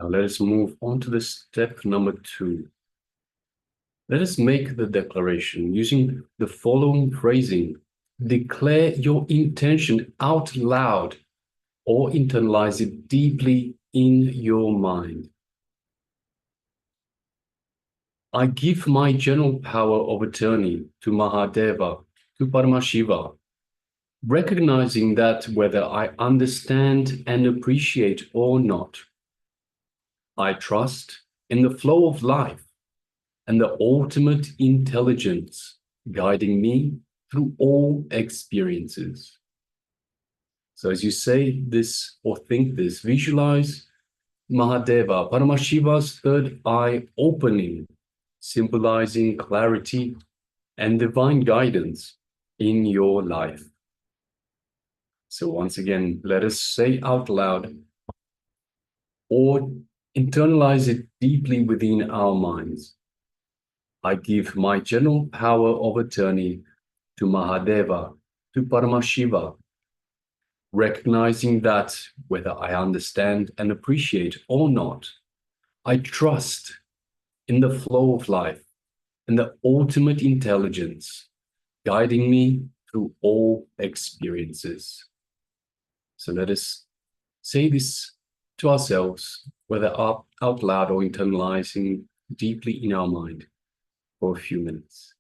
Now let us move on to the step number 2. Let us make the declaration using the following phrasing. Declare your intention out loud or internalize it deeply in your mind. I give my general power of attorney to Mahadeva, to Paramashiva, recognizing that whether I understand and appreciate or not, I trust in the flow of life and the ultimate intelligence guiding me through all experiences. So as you say this or think this, visualize Mahadeva, Paramashiva's third eye opening, symbolizing clarity and divine guidance in your life. So once again, let us say out loud or internalize it deeply within our minds. I give my general power of attorney to Mahadeva, to Paramashiva, recognizing that whether I understand and appreciate or not, I trust in the flow of life and the ultimate intelligence guiding me through all experiences. So let us say this to ourselves, whether out loud or internalizing deeply in our mind for a few minutes.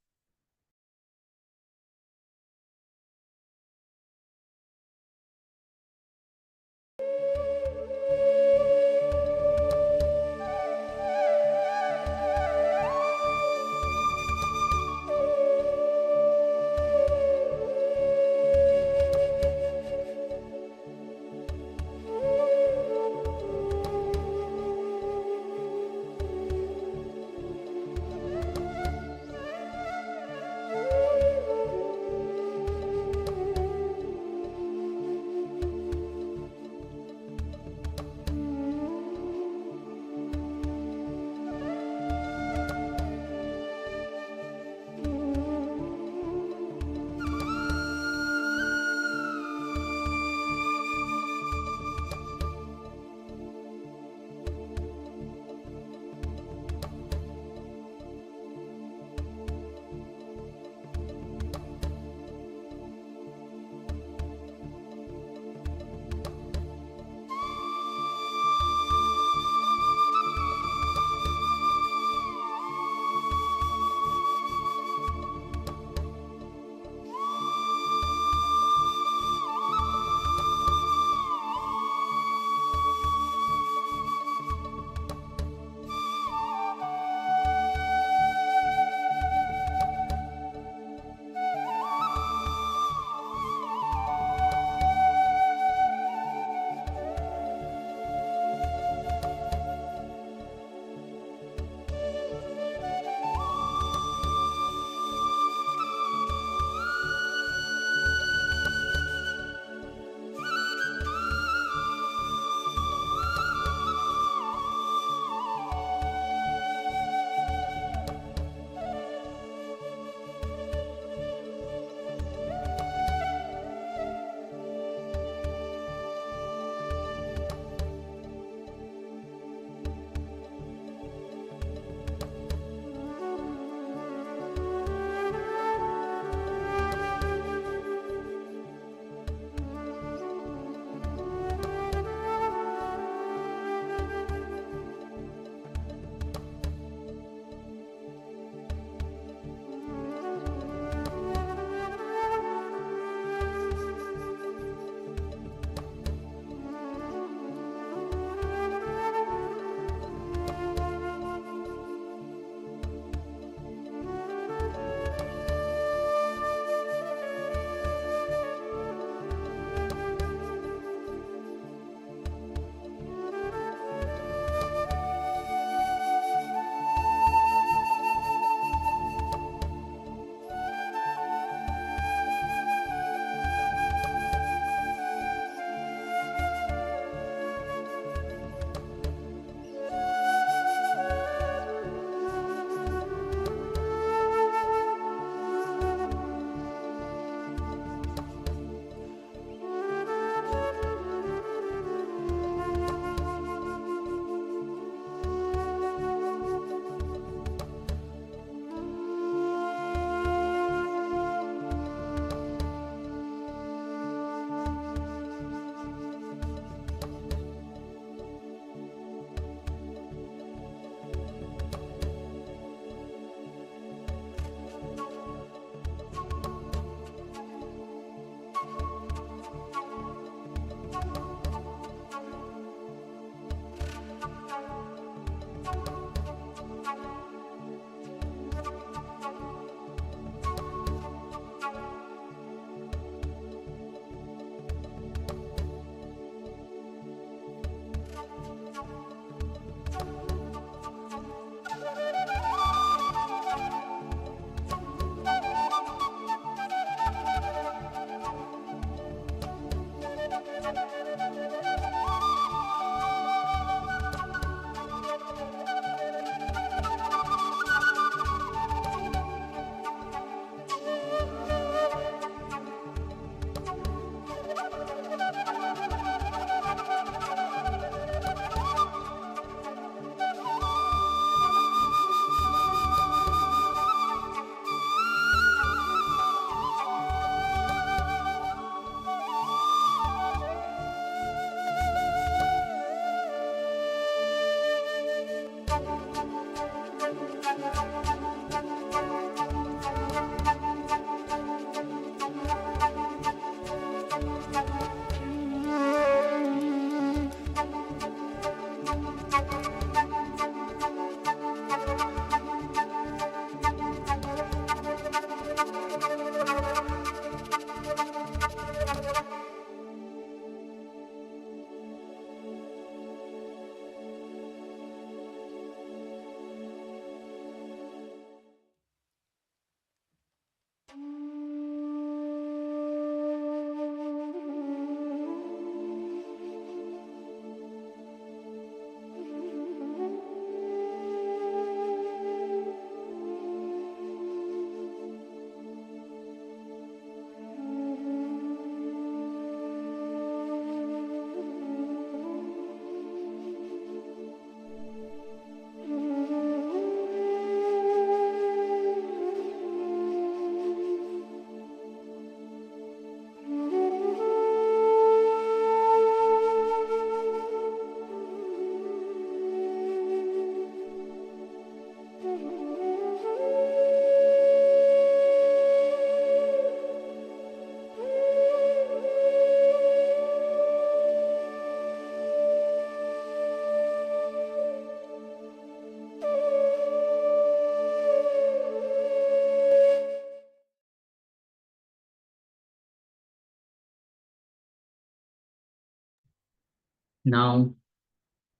Now,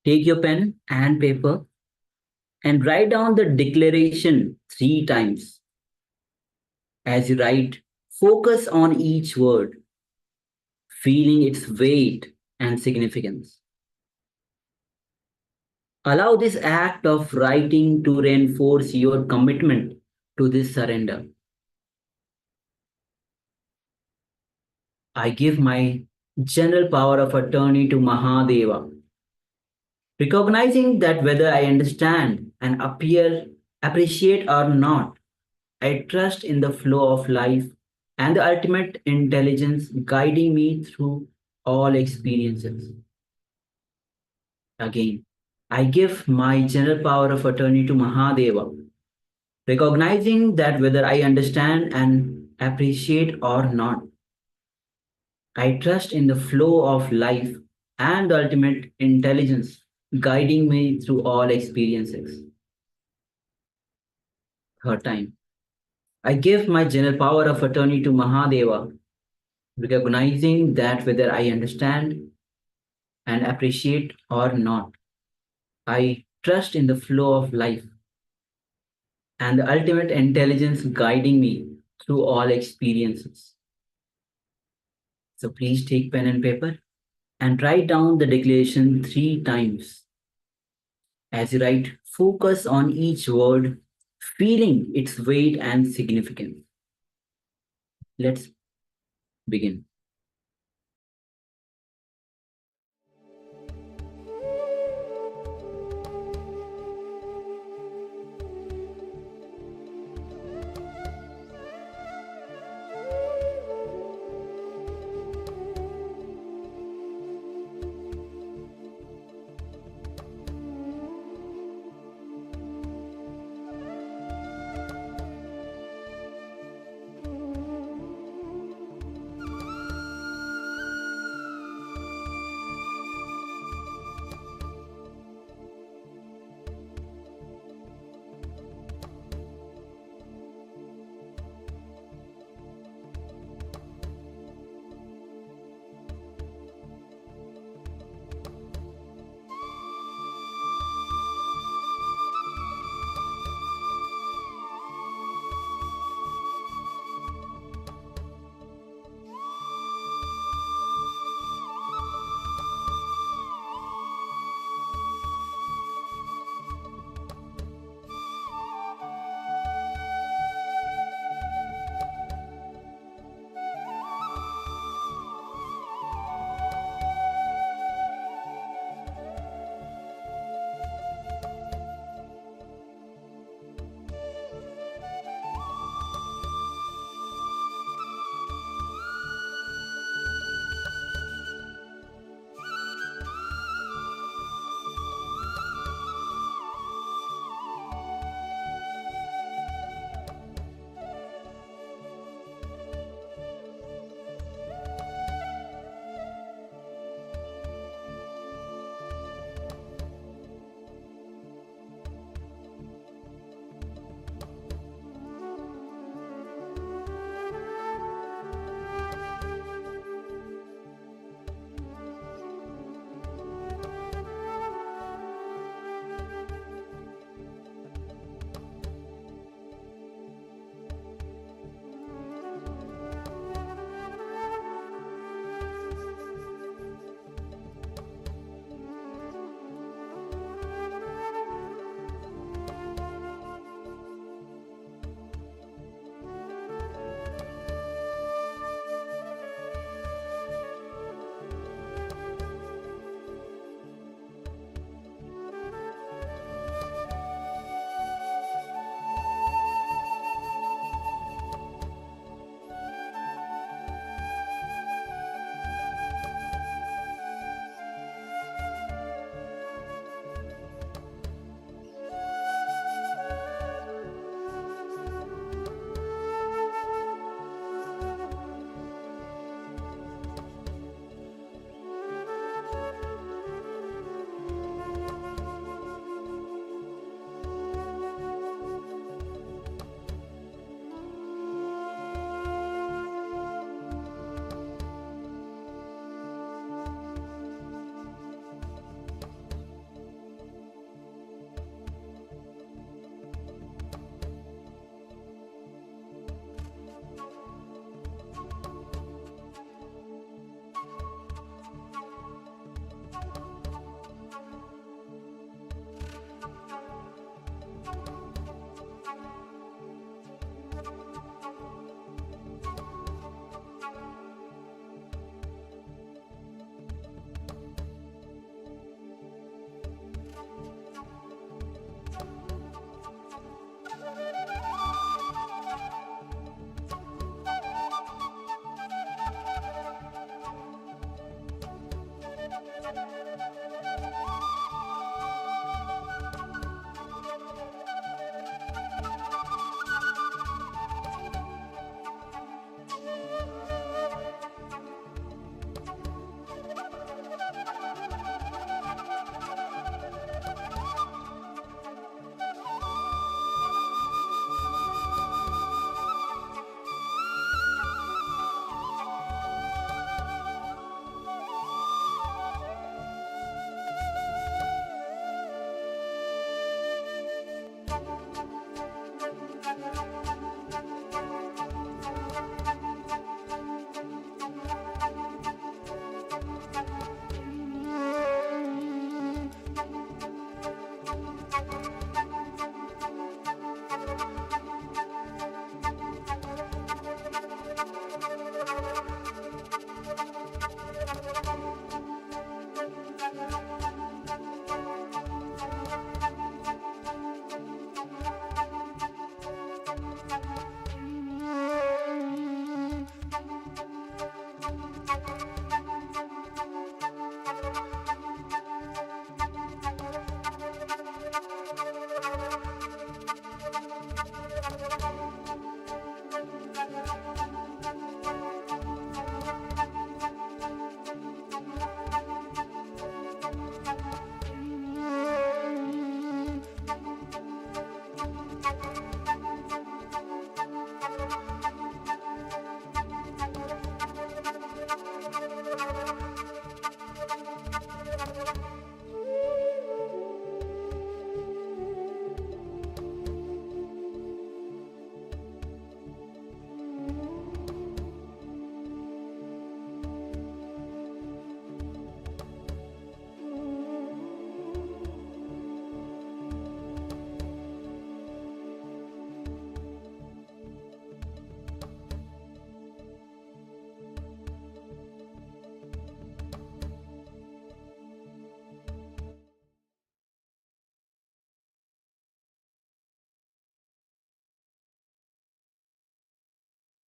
take your pen and paper and write down the declaration 3 times. As you write, focus on each word, feeling its weight and significance. Allow this act of writing to reinforce your commitment to this surrender. I give my general power of attorney to Mahadeva, recognizing that whether I understand and appreciate or not, I trust in the flow of life and the ultimate intelligence guiding me through all experiences. Again, I give my general power of attorney to Mahadeva, recognizing that whether I understand and appreciate or not, I trust in the flow of life and the ultimate intelligence guiding me through all experiences. Third time, I give my general power of attorney to Mahadeva, recognizing that whether I understand and appreciate or not, I trust in the flow of life and the ultimate intelligence guiding me through all experiences. So please take pen and paper and write down the declaration 3 times. As you write, focus on each word, feeling its weight and significance. Let's begin.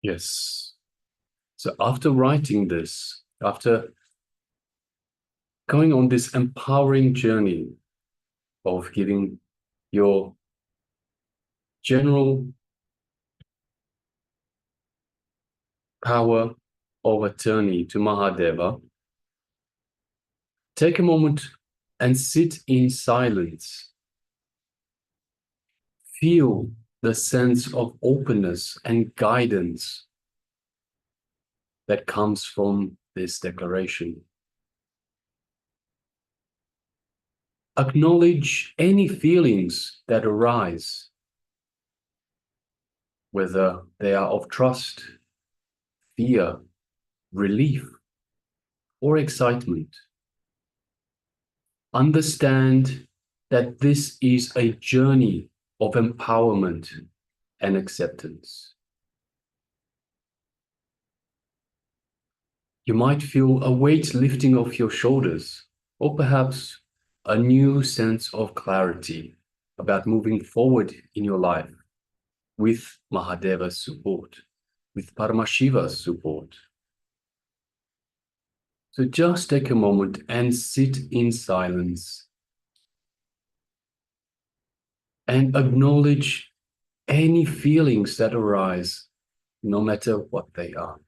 Yes. So after writing this, after going on this empowering journey of giving your general power of attorney to Mahadeva, take a moment and sit in silence. Feel the sense of openness and guidance that comes from this declaration. Acknowledge any feelings that arise, whether they are of trust, fear, relief, or excitement. Understand that this is a journey of empowerment and acceptance. You might feel a weight lifting off your shoulders, or perhaps a new sense of clarity about moving forward in your life with Mahadeva's support, with Paramashiva's support. So just take a moment and sit in silence and acknowledge any feelings that arise, no matter what they are.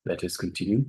Let us continue.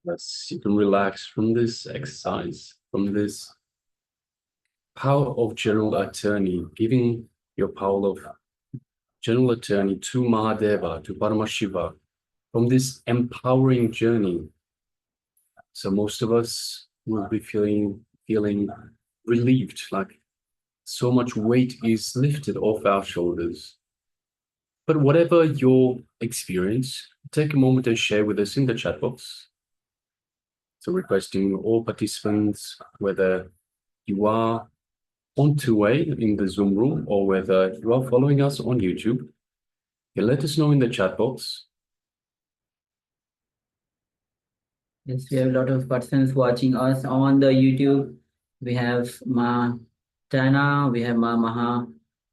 Yes, you can relax from this exercise, from this power of general attorney, giving your power of general attorney to Mahadeva, to Paramashiva, from this empowering journey. So most of us will be feeling relieved, like so much weight is lifted off our shoulders. But whatever your experience, take a moment and share with us in the chat box. So requesting all participants, whether you are on two-way in the Zoom room or whether you are following us on YouTube, you let us know in the chat box. Yes, we have a lot of persons watching us on the YouTube. We have Ma Tana, we have Ma Maha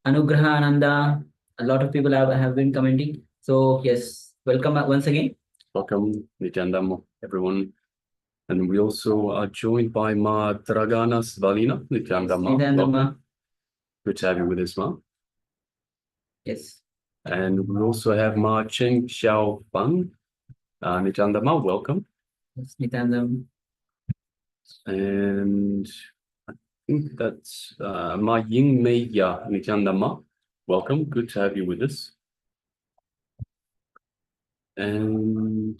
Anugraha Ananda. A lot of people have been commenting. So yes, welcome once again. Welcome, Nityananda, everyone. And we also are joined by Ma Dragana Svalina. Nityananda, Nityananda Ma. welcome. Good to have you with us, Ma. Yes. And we also have Ma Cheng Xiao Fang. Nityananda Ma, welcome. Yes, Nityananda. And I think that's Ma Ying Mei Ya. Nityananda Ma, welcome. Good to have you with us. And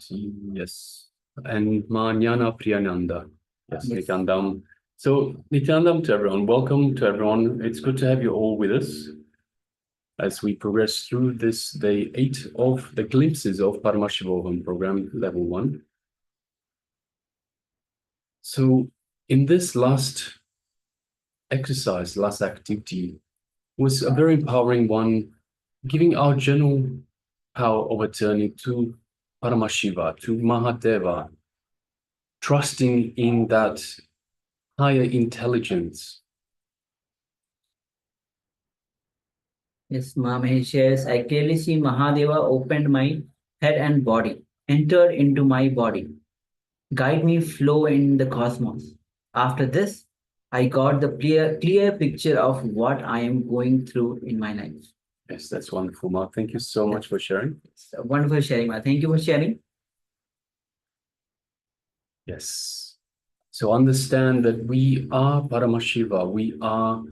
yes, and Ma Jnana Priyananda. Yes, Nityanandam. So Nityanandam to everyone. Welcome to everyone. It's good to have you all with us as we progress through this day 8 of the glimpses of Paramashivoham program level 1. So in this last exercise, last activity was a very empowering one, giving our general power of attorney to Paramashiva, to Mahadeva, trusting in that higher intelligence. Yes, Mahesh shares, I clearly see Mahadeva opened my head and body, entered into my body, guide me flow in the cosmos. After this, I got the clear picture of what I am going through in my life. Yes, that's wonderful, Mark. Thank you so much for sharing. Wonderful sharing, Mark. Thank you for sharing. Yes. So understand that we are Paramashiva. We are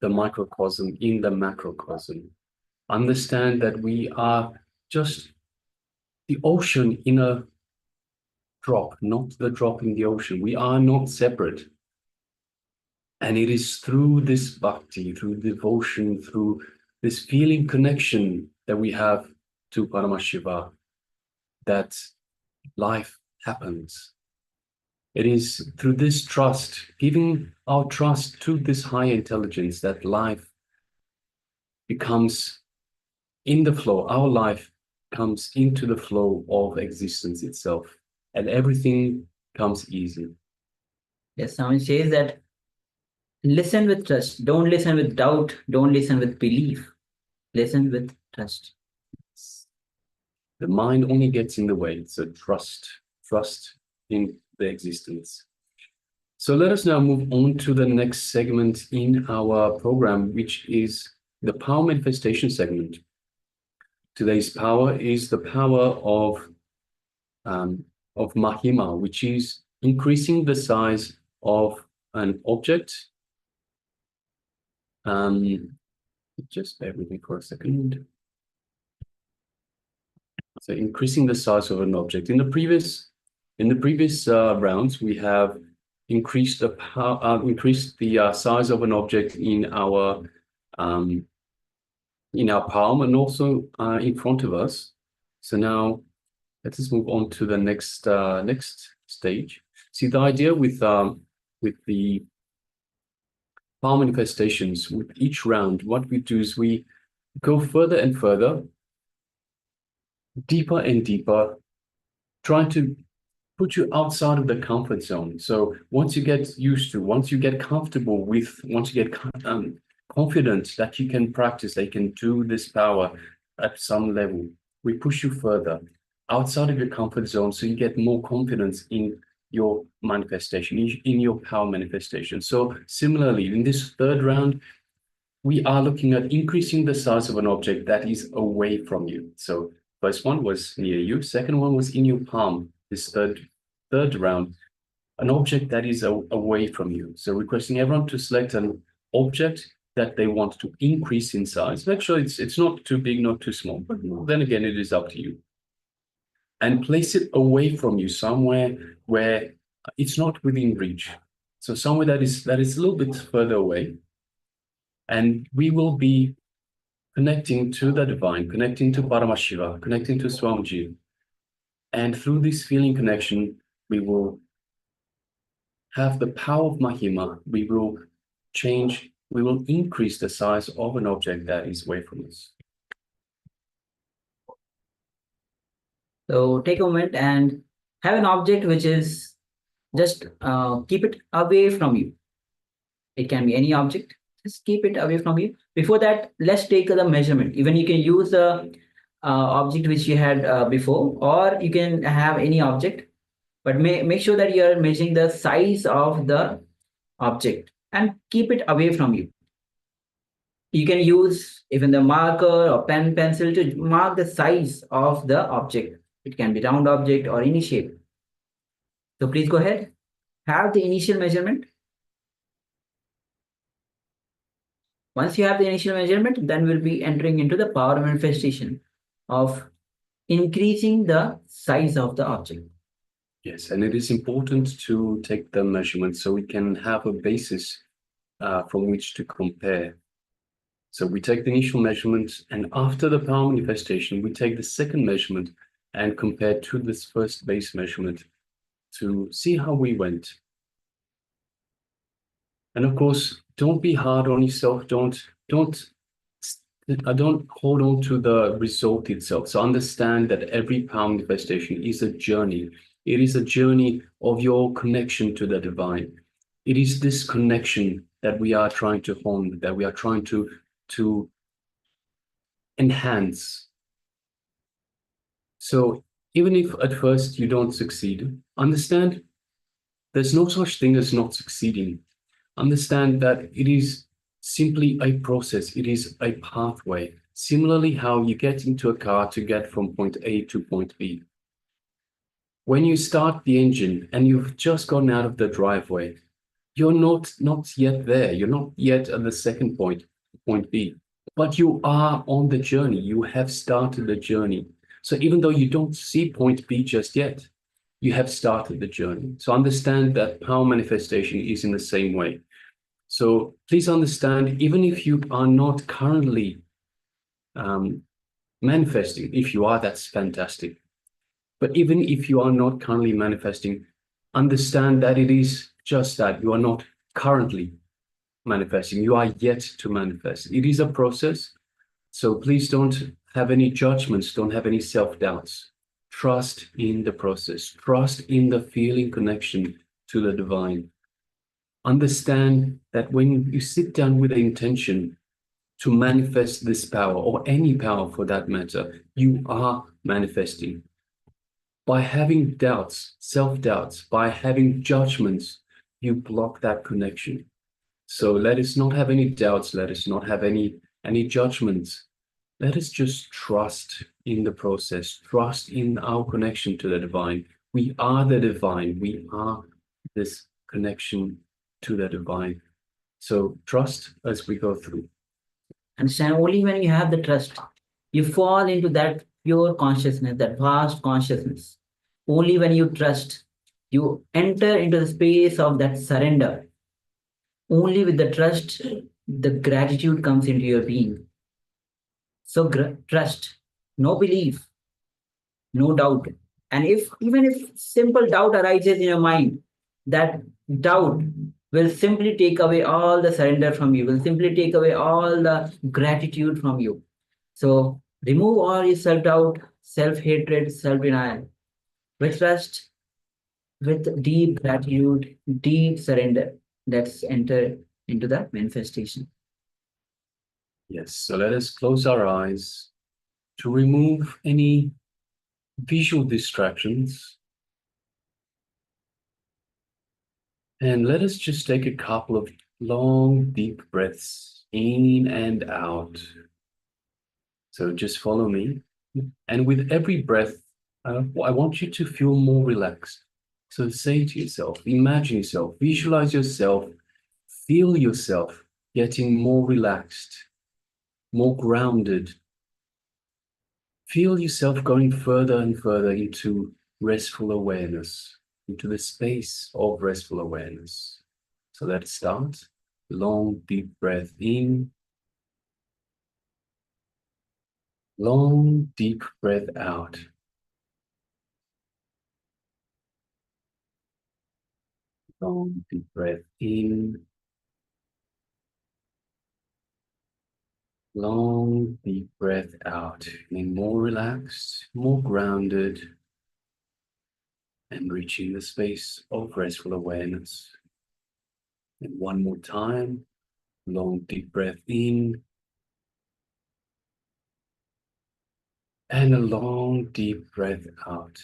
the microcosm in the macrocosm. Understand that we are just the ocean in a drop, not the drop in the ocean. We are not separate. And it is through this bhakti, through devotion, through this feeling connection that we have to Paramashiva that life happens. It is through this trust, giving our trust to this higher intelligence, that life becomes in the flow. Our life comes into the flow of existence itself, and everything comes easy. Yes, someone says that listen with trust. Don't listen with doubt. Don't listen with belief. Listen with trust. The mind only gets in the way. So trust in the existence. So let us now move on to the next segment in our program, which is the power manifestation segment. Today's power is the power of Mahima, which is increasing the size of an object. Just bear with me for a second. So increasing the size of an object. In the previous rounds, we have increased the size of an object in our palm and also in front of us. So now let us move on to the next stage. See, the idea with the power manifestations, with each round, what we do is we go further and further, deeper and deeper, trying to put you outside of the comfort zone. So once you get used to, once you get comfortable with, once you get confident that you can practice, that you can do this power at some level, we push you further outside of your comfort zone so you get more confidence in your manifestation, in your power manifestation. So similarly, in this third round, we are looking at increasing the size of an object that is away from you. So first one was near you, second one was in your palm. This third third round, an object that is away from you. So requesting everyone to select an object that they want to increase in size. Make sure it's not too big, not too small, but then again, it is up to you. And place it away from you, somewhere where it's not within reach. So somewhere that is a little bit further away. And we will be connecting to the divine, connecting to Paramashiva, connecting to Swamiji. And through this feeling connection, we will have the power of Mahima. We will increase the size of an object that is away from us. So take a moment and have an object which is just keep it away from you. It can be any object. Just keep it away from you. Before that, let's take the measurement. Even you can use the object which you had before, or you can have any object, but make sure that you're measuring the size of the object and keep it away from you. You can use even the marker or pen, pencil to mark the size of the object. It can be round object or any shape. So please go ahead. Have the initial measurement. Once you have the initial measurement, then we'll be entering into the power manifestation of increasing the size of the object. Yes, and it is important to take the measurement so we can have a basis from which to compare. So we take the initial measurement, and after the power manifestation, we take the second measurement and compare to this first base measurement to see how we went. And of course, don't be hard on yourself. Don't hold on to the result itself. So understand that every power manifestation is a journey. It is a journey of your connection to the divine. It is this connection that we are trying to hone, that we are trying to enhance. So even if at first you don't succeed, understand there's no such thing as not succeeding. Understand that it is simply a process. It is a pathway. Similarly, how you get into a car to get from point A to point B. When you start the engine and you've just gotten out of the driveway, you're not yet there. You're not yet at the second point, point B. But you are on the journey. You have started the journey. So even though you don't see point B just yet, you have started the journey. So understand that power manifestation is in the same way. So please understand, even if you are not currently manifesting, if you are, that's fantastic. But even if you are not currently manifesting, understand that it is just that you are not currently manifesting. You are yet to manifest. It is a process. So please don't have any judgments. Don't have any self-doubts. Trust in the process. Trust in the feeling connection to the divine. Understand that when you sit down with the intention to manifest this power, or any power for that matter, you are manifesting. By having doubts, self-doubts, by having judgments, you block that connection. So let us not have any doubts. Let us not have any judgments. Let us just trust in the process, trust in our connection to the divine. We are the divine. We are this connection to the divine. So trust as we go through. Understand, only when you have the trust, you fall into that pure consciousness, that vast consciousness. Only when you trust, you enter into the space of that surrender. Only with the trust, the gratitude comes into your being. So trust, no belief, no doubt. And even if simple doubt arises in your mind, that doubt will simply take away all the surrender from you, will simply take away all the gratitude from you. So remove all your self-doubt, self-hatred, self-denial. With trust, with deep gratitude, deep surrender, let's enter into the manifestation. Yes, so let us close our eyes to remove any visual distractions. And let us just take a couple of long, deep breaths in and out. So just follow me. And with every breath, I want you to feel more relaxed. So say to yourself, imagine yourself, visualize yourself, feel yourself getting more relaxed, more grounded. Feel yourself going further and further into restful awareness, into the space of restful awareness. So let's start. Long, deep breath in. Long, deep breath out. Long, deep breath in. Long, deep breath out. Feeling more relaxed, more grounded, and reaching the space of restful awareness. And one more time. Long, deep breath in. And a long, deep breath out.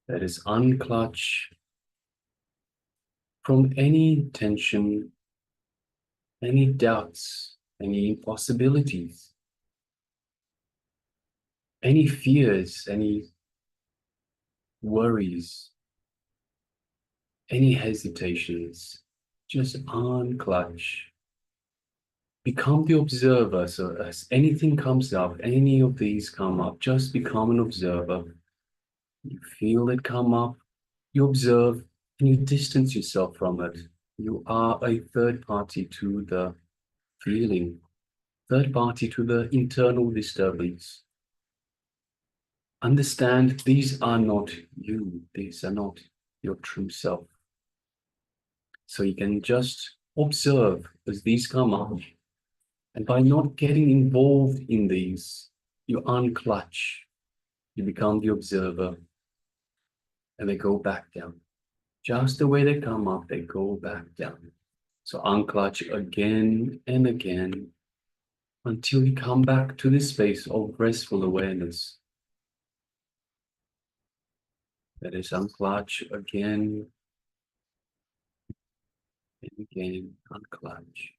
That is unclutch from any tension, any doubts, any impossibilities, any fears, any worries, any hesitations. Just unclutch. Become the observer. So as anything comes up, any of these come up, just become an observer. You feel it come up, you observe, and you distance yourself from it. You are a third party to the feeling, third party to the internal disturbance. Understand these are not you, these are not your true self. So you can just observe as these come up. And by not getting involved in these, you unclutch, you become the observer, and they go back down. Just the way they come up, they go back down. So unclutch again and again until you come back to this space of restful awareness. That is unclutch again and again, unclutch.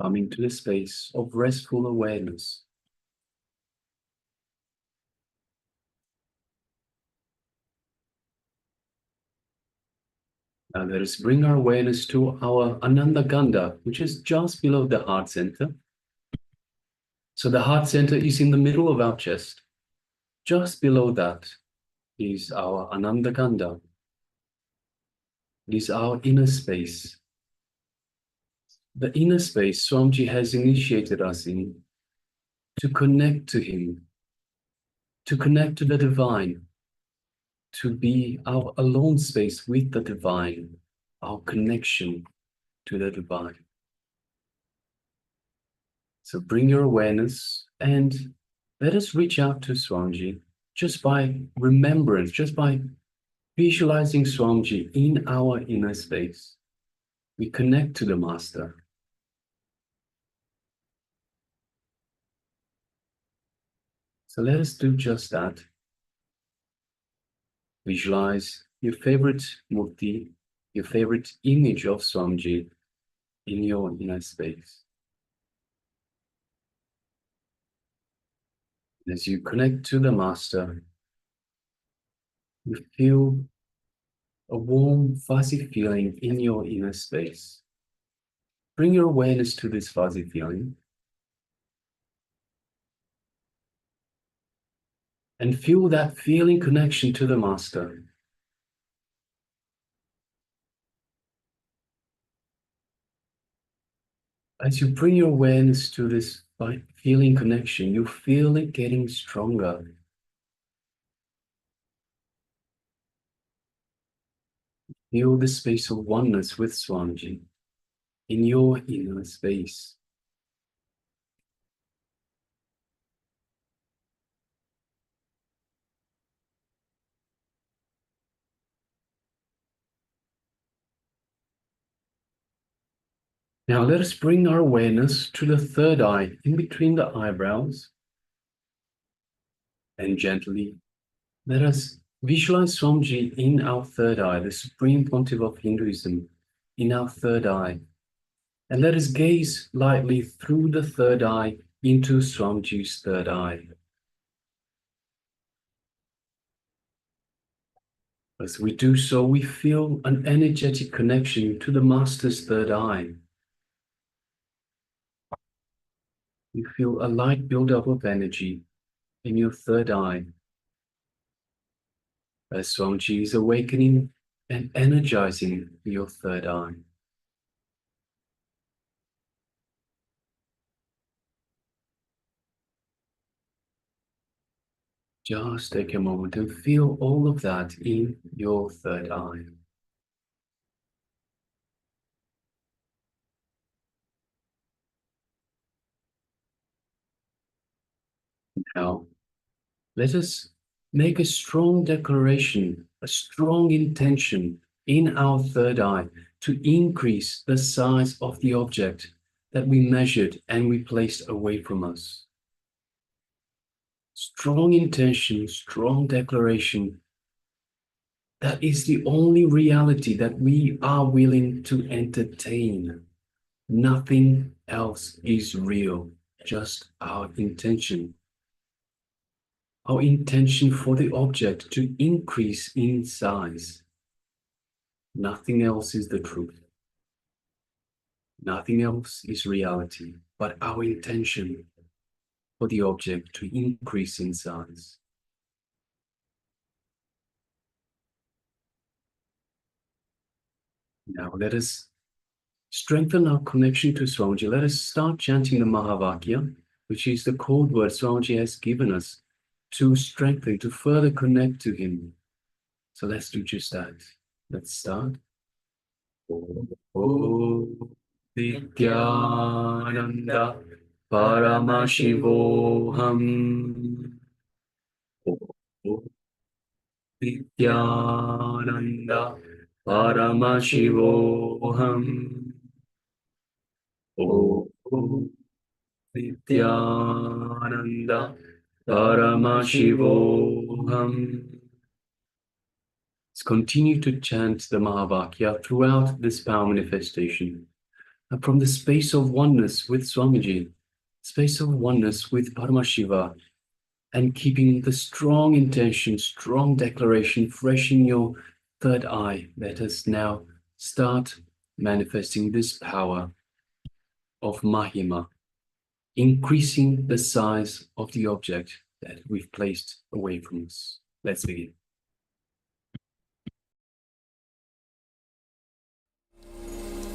Coming to the space of restful awareness. Now let us bring our awareness to our Ananda Gandha, which is just below the heart center. So the heart center is in the middle of our chest. Just below that is our Ananda Gandha. It is our inner space. The inner space Swamiji has initiated us in to connect to him, to connect to the divine, to be our alone space with the divine, our connection to the divine. So bring your awareness and let us reach out to Swamiji just by remembrance, just by visualizing Swamiji in our inner space. We connect to the Master. So let us do just that. Visualize your favorite murti, your favorite image of Swamiji in your inner space. As you connect to the Master, you feel a warm, fuzzy feeling in your inner space. Bring your awareness to this fuzzy feeling and feel that feeling connection to the Master. As you bring your awareness to this feeling connection, you feel it getting stronger. Feel the space of oneness with Swamiji in your inner space. Now let us bring our awareness to the third eye in between the eyebrows. And gently, let us visualize Swamiji in our third eye, the Supreme Pontiff of Hinduism, in our third eye, And let us gaze lightly through the third eye into Swamiji's third eye. As we do so, we feel an energetic connection to the Master's third eye. You feel a light buildup of energy in your third eye as Swamiji is awakening and energizing your third eye. Just take a moment and feel all of that in your third eye. Now, let us make a strong declaration, a strong intention in our third eye to increase the size of the object that we measured and we placed away from us. Strong intention, strong declaration. That is the only reality that we are willing to entertain. Nothing else is real, just our intention. Our intention for the object to increase in size. Nothing else is the truth. Nothing else is reality, but our intention for the object to increase in size. Now let us strengthen our connection to Swamiji. Let us start chanting the Mahavakya, which is the code word Swamiji has given us to strengthen, to further connect to him. So let's do just that. Let's start. Om Nityananda Paramashivoham. Om Nityananda Paramashivoham. Om Nityananda Paramashivoham. Let's continue to chant the Mahavakya throughout this power manifestation. And from the space of oneness with Swamiji, space of oneness with Paramashiva, and keeping the strong intention, strong declaration fresh in your third eye, let us now start manifesting this power of Mahima, increasing the size of the object that we've placed away from us. Let's begin.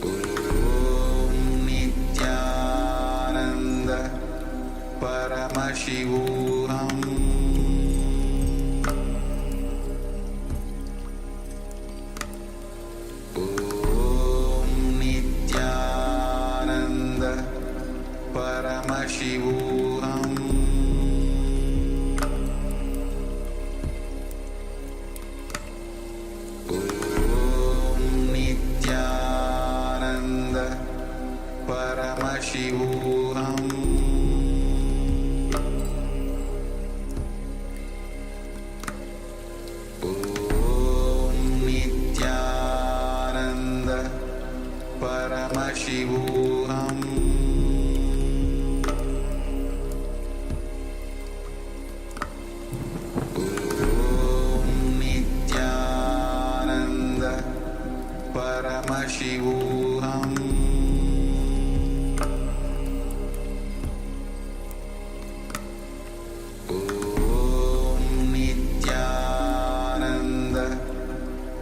Om Nityananda Paramashivoham. Om Nityananda Paramashivoham. Om Nityananda Paramashivoham. Om Nityananda Paramashivoham. Om Nityananda Paramashivoham. Om Nityananda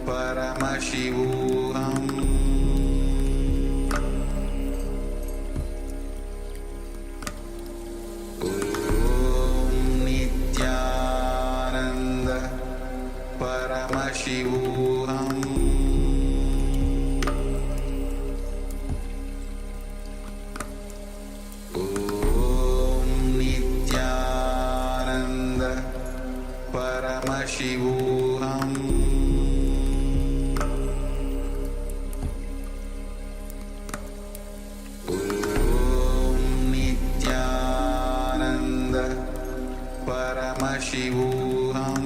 Paramashivoham. Om Nityananda Paramashivoham. Om Nityananda Paramashivoham. Om Nityananda Paramashivoham.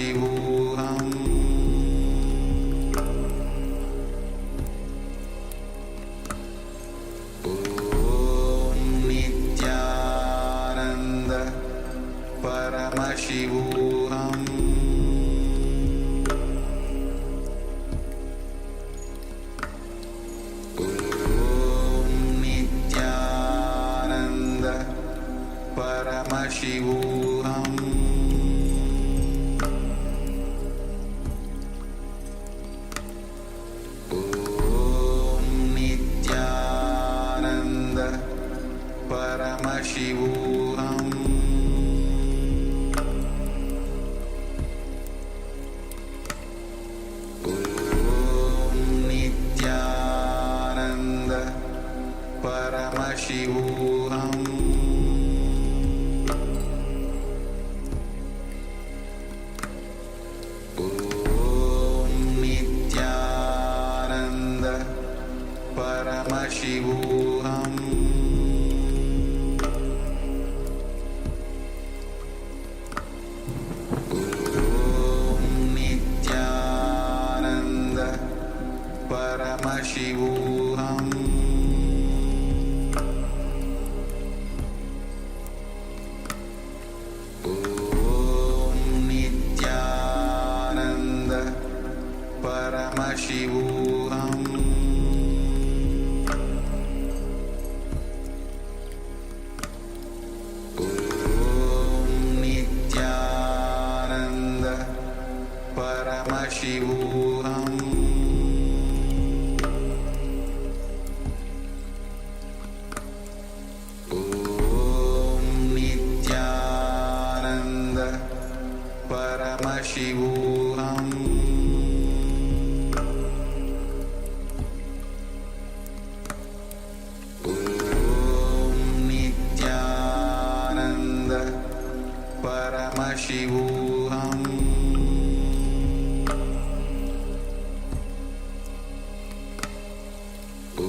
Paramashivoham Om Nityananda Paramashivoham Om Nityananda Paramashivoham Om Nityananda Paramashivoham Om Nityananda Paramashivoham Om Nityananda Paramashivoham Om Nityananda Paramashivoham Om Nityananda Paramashivoham Om Nityananda Paramashivoham Om Nityananda Paramashivoham Om Nityananda Paramashivoham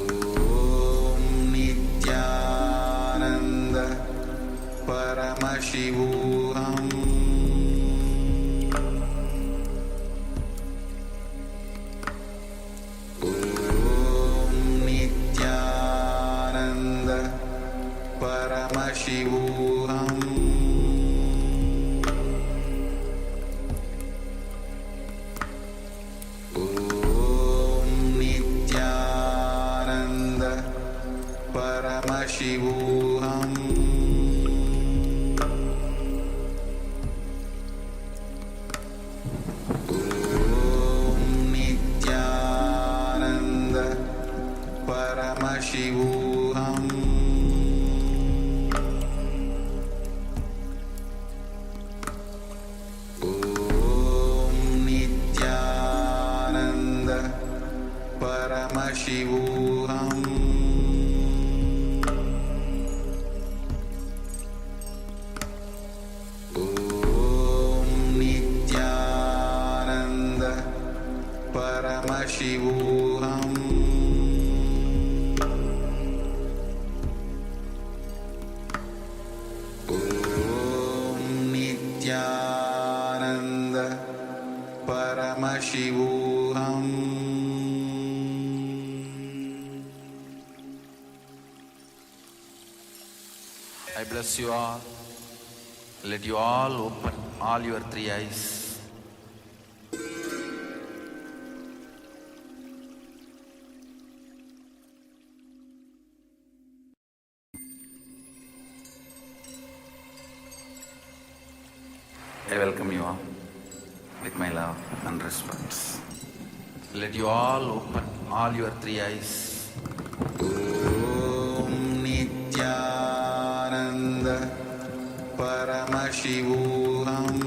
Om Nityananda Paramashivoham Om Nityananda Paramashivoham Om Nityananda Paramashivoham Om Nityananda Paramashivoham Om Nityananda Paramashivoham Om Nityananda Paramashivoham Om Nityananda Paramashivoham I bless you all. Let you all open all your three eyes. I welcome you all with my love and respect. Let you all open all your three eyes. Om Nityananda Paramashivoham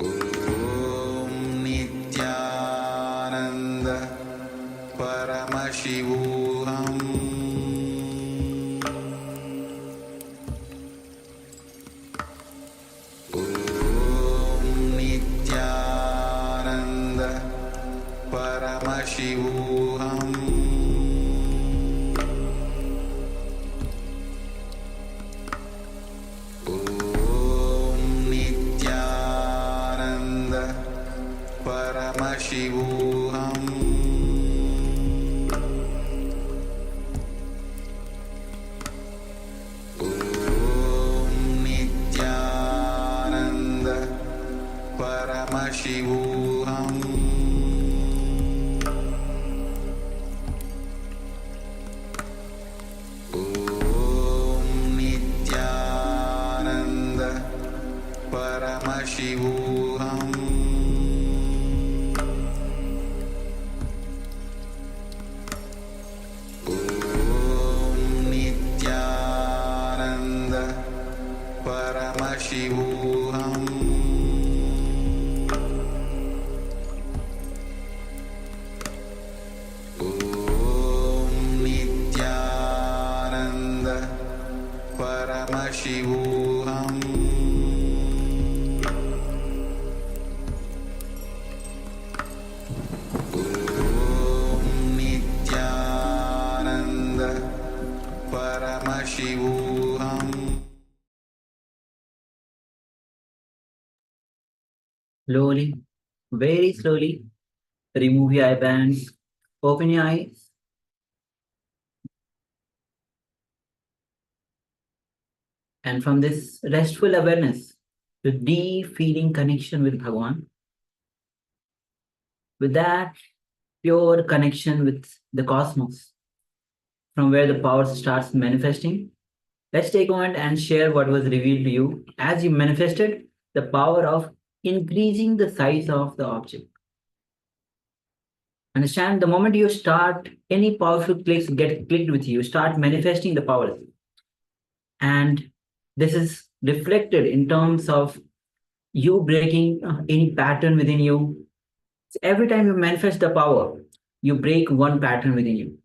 Om Nityananda Paramashivoham Om Nityananda Paramashivoham Paramashivoham Nityananda Paramashivoham Nityananda Paramashivoham Paramashivoham Nityananda Paramashivoham. Slowly, very slowly, remove your eye bands, open your eyes. And from this restful awareness, the deep feeling connection with Bhagavan, with that pure connection with the cosmos, from where the power starts manifesting, let's take a moment and share what was revealed to you as you manifested the power of increasing the size of the object. Understand, the moment you start, any powerful clicks get clicked with you, start manifesting the power. And this is reflected in terms of you breaking any pattern within you. So every time you manifest the power, you break one pattern within you.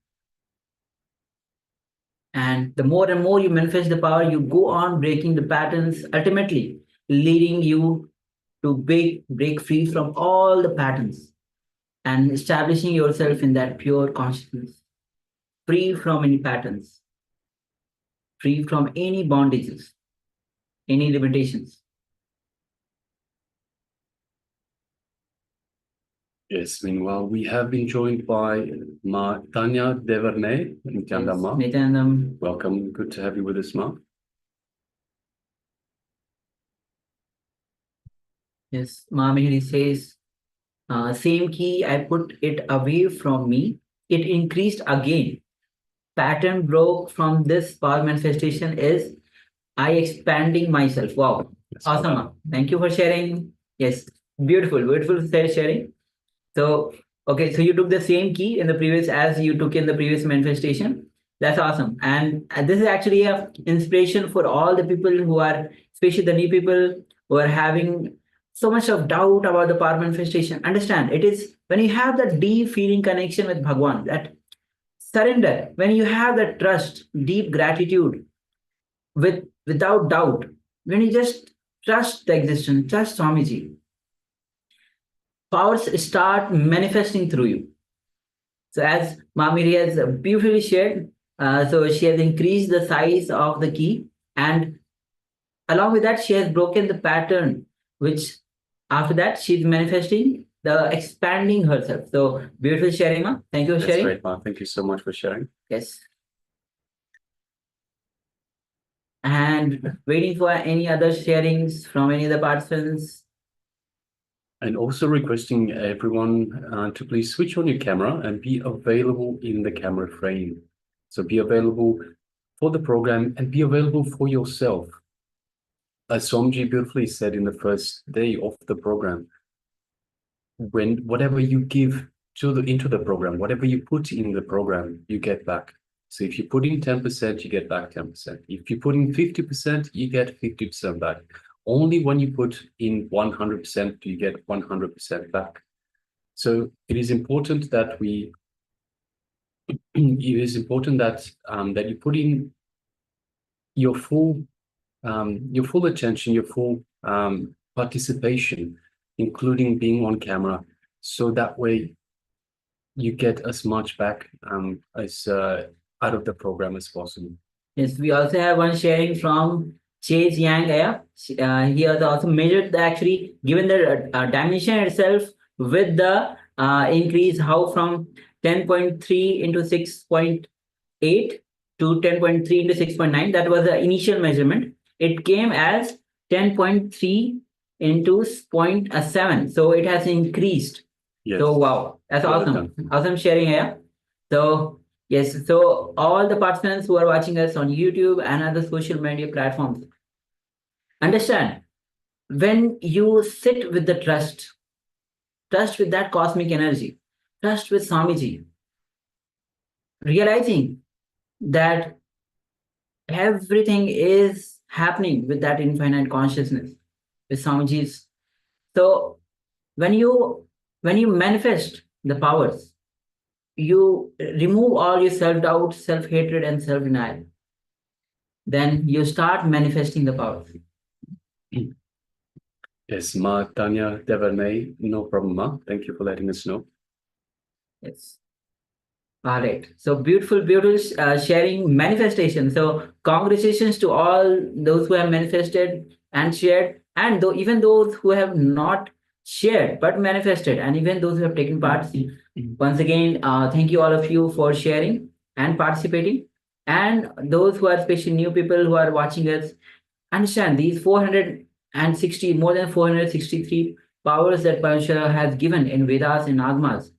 And the more and more you manifest the power, you go on breaking the patterns, ultimately leading you to break free from all the patterns and establishing yourself in that pure consciousness, free from any patterns, free from any bondages, any limitations. Yes, meanwhile, we have been joined by Ma Tanya Devernay. Nityananda Ma. Nityanandam. Welcome. Good to have you with us, Ma. Yes, Mamihiri says, same key, I put it away from me. It increased again. Pattern broke from this power manifestation is I expanding myself. Wow. Yes, Awesome. well Thank you for sharing. Yes, beautiful sharing. So, okay, so you took the same key in the previous as you took in the previous manifestation. That's awesome. And this is actually a inspiration for all the people who are, especially the new people who are having so much of doubt about the power manifestation. Understand, it is when you have that deep feeling connection with Bhagwan, that surrender, when you have that trust, deep gratitude, without doubt, when you just trust the existence, trust Swamiji, powers start manifesting through you. So as Mamiri has beautifully shared, so she has increased the size of the key, and along with that, she has broken the pattern, which after that, she's manifesting the expanding herself. So beautiful sharing, Ma. Thank you for sharing. That's great, Ma. Thank you so much for sharing. Yes. And waiting for any other sharings from any of the participants. And also requesting everyone to please switch on your camera and be available in the camera frame. So be available for the program and be available for yourself. As Swamiji beautifully said in the first day of the program, when whatever you give into the program, whatever you put in the program, you get back. So if you put in 10%, you get back 10%. If you put in 50%, you get 50% back. Only when you put in 100% do you get 100% back. So it is important that that you put in your full attention, your full participation, including being on camera, so that way you get as much back as out of the program as possible. Yes, we also have one sharing from Chase Yang Aya. He has also measured actually given the dimension itself with the increase, how from 10.3 into 6.8 to 10.3 into 6.9. That was the initial measurement. It came as 10.3 into 0.7. So it has increased. Yes. So wow, that's Well awesome. done. Awesome sharing here. So yes, so all the participants who are watching us on YouTube and other social media platforms, understand, when you sit with the trust with that cosmic energy, trust with Swamiji, realizing that everything is happening with that infinite consciousness, with Swamiji's. So when you manifest the powers, you remove all your self-doubt, self-hatred, and self-denial. Then you start manifesting the powers. Yes, Ma, Tanya, Devanay, no problem, Ma. Thank you for letting us know. Yes. All right. So beautiful sharing manifestation. So congratulations to all those who have manifested and shared, and though even those who have not shared but manifested, and even those who have taken part. Once again, thank you all of you for sharing and participating, and those who are especially new people who are watching us. Understand these 460, more than 463 powers that Paramashiva has given in Vedas and Agmas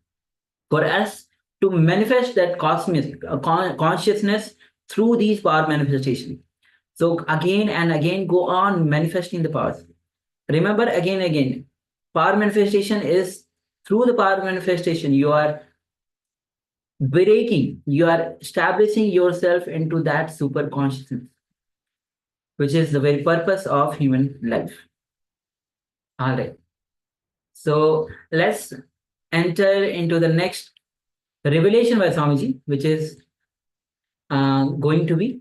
for us to manifest that cosmic consciousness through these power manifestations. So again and again, go on manifesting the powers. Remember again and again, power manifestation is through the power manifestation, you are breaking, you are establishing yourself into that super consciousness, which is the very purpose of human life. All right. So let's enter into the next revelation by Swamiji, which is going to be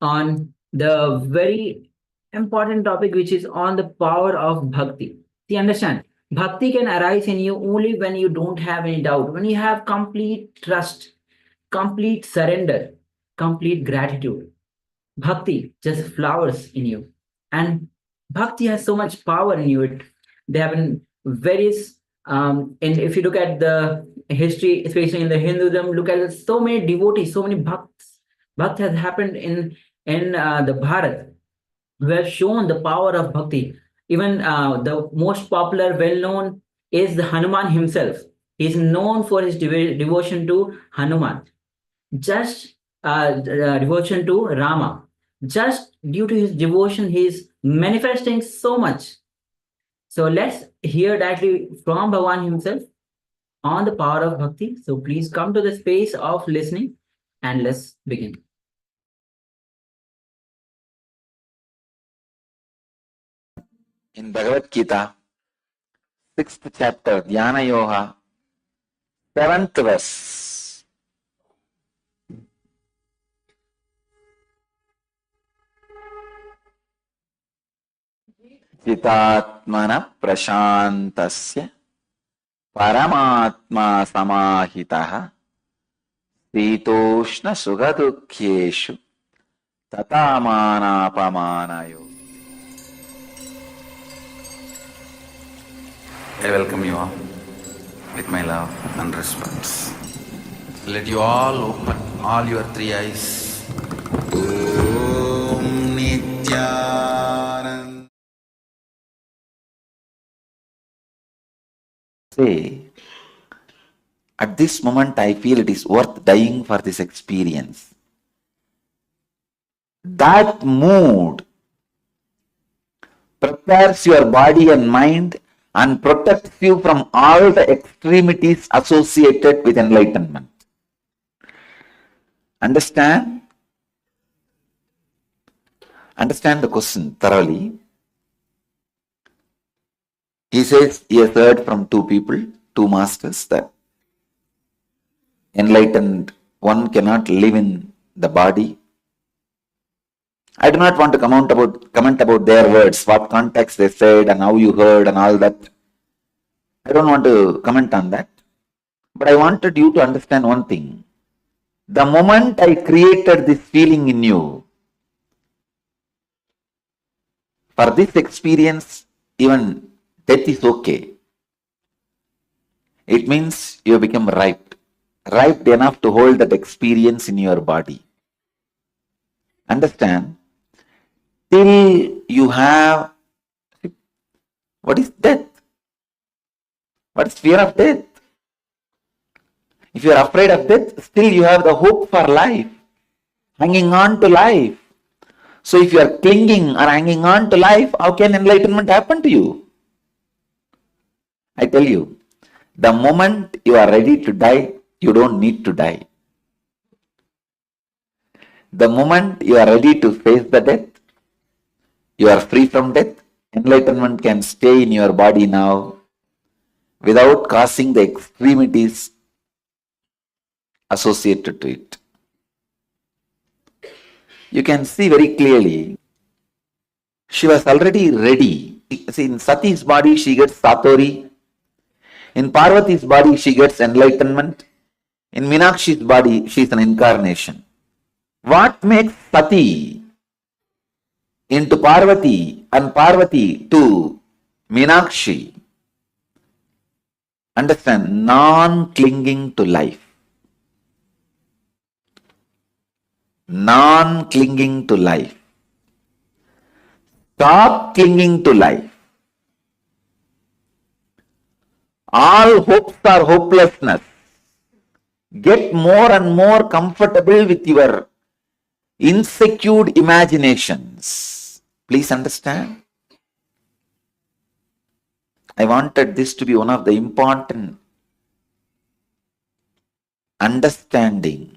on the very important topic, which is on the power of bhakti. See, understand, bhakti can arise in you only when you don't have any doubt, when you have complete trust, complete surrender, complete gratitude. Bhakti just flowers in you. And bhakti has so much power in you. They have been various, and if you look at the history, especially in the Hinduism, look at so many devotees, so many bhakts. Bhakti has happened in the Bharat, who have shown the power of bhakti. Even the most popular, well-known, is the Hanuman himself. He is known for his devotion to Hanuman. Just devotion to Rama. Just due to his devotion, he is manifesting so much. So let's hear directly from Bhagavan himself on the power of bhakti. So please come to the space of listening and let's begin. In Bhagavad Gita, 6th chapter, Dhyana Yoga, 7th verse. Chitatmana prashantasya paramatma samahitaha sitoshna sugadukhyeshu tatamanaapamanayo. I welcome you all with my love and respects. Let you all open all your three eyes. Om Nityananda. Say, at this moment I feel it is worth dying for this experience. That mood prepares your body and mind and protects you from all the extremities associated with enlightenment. Understand? Understand the question thoroughly. He says he has heard from two people, two masters, that enlightened one cannot live in the body. I do not want to comment about their words, what context they said and how you heard and all that. I don't want to comment on that. But I wanted you to understand one thing. The moment I created this feeling in you, for this experience, even death is okay. It means you become ripe enough to hold that experience in your body. Understand? Till you have, what is death? What is fear of death? If you are afraid of death, still you have the hope for life, hanging on to life. So if you are clinging or hanging on to life, how can enlightenment happen to you? I tell you, the moment you are ready to die, you don't need to die. The moment you are ready to face the death, you are free from death. Enlightenment can stay in your body now without causing the extremities associated to it. You can see very clearly, she was already ready. See, in Sati's body, she gets Satori. In Parvati's body, she gets enlightenment. In Meenakshi's body, she is an incarnation. What makes Sati into Parvati and Parvati to Meenakshi? Understand, non-clinging to life. Non-clinging to life. Stop clinging to life. All hopes are hopelessness. Get more and more comfortable with your insecure imaginations. Please understand. I wanted this to be one of the important understanding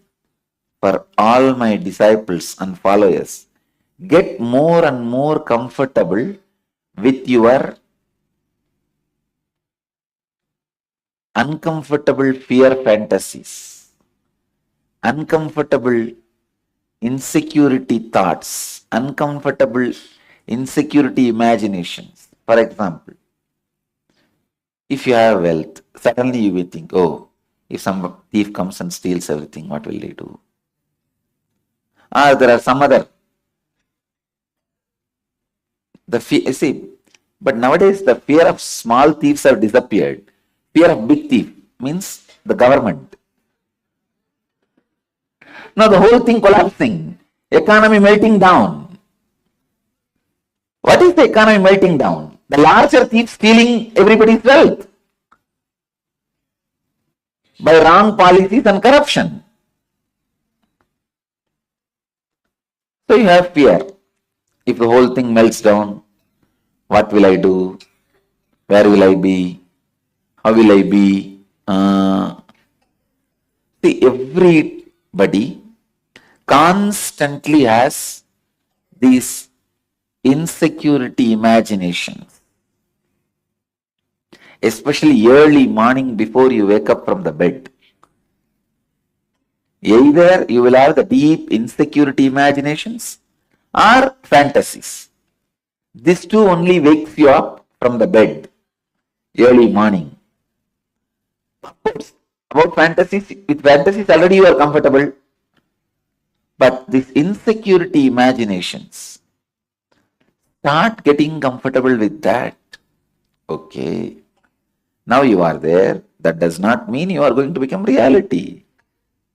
for all my disciples and followers. Get more and more comfortable with your uncomfortable fear fantasies, uncomfortable insecurity thoughts, uncomfortable insecurity imaginations. For example, if you have wealth, suddenly you will think, oh, if some thief comes and steals everything, what will they do? Or there are some other. But nowadays the fear of small thieves have disappeared. Fear of big thief means the government. Now the whole thing collapsing, economy melting down. What is the economy melting down? The larger thief stealing everybody's wealth by wrong policies and corruption. So you have fear. If the whole thing melts down, what will I do? Where will I be? How will I be? See, everybody constantly has these insecurity imaginations, especially early morning before you wake up from the bed. Either you will have the deep insecurity imaginations or fantasies. This too only wakes you up from the bed early morning. About fantasies, with fantasies already you are comfortable, but these insecurity imaginations, start getting comfortable with that. Okay, now you are there. That does not mean you are going to become reality.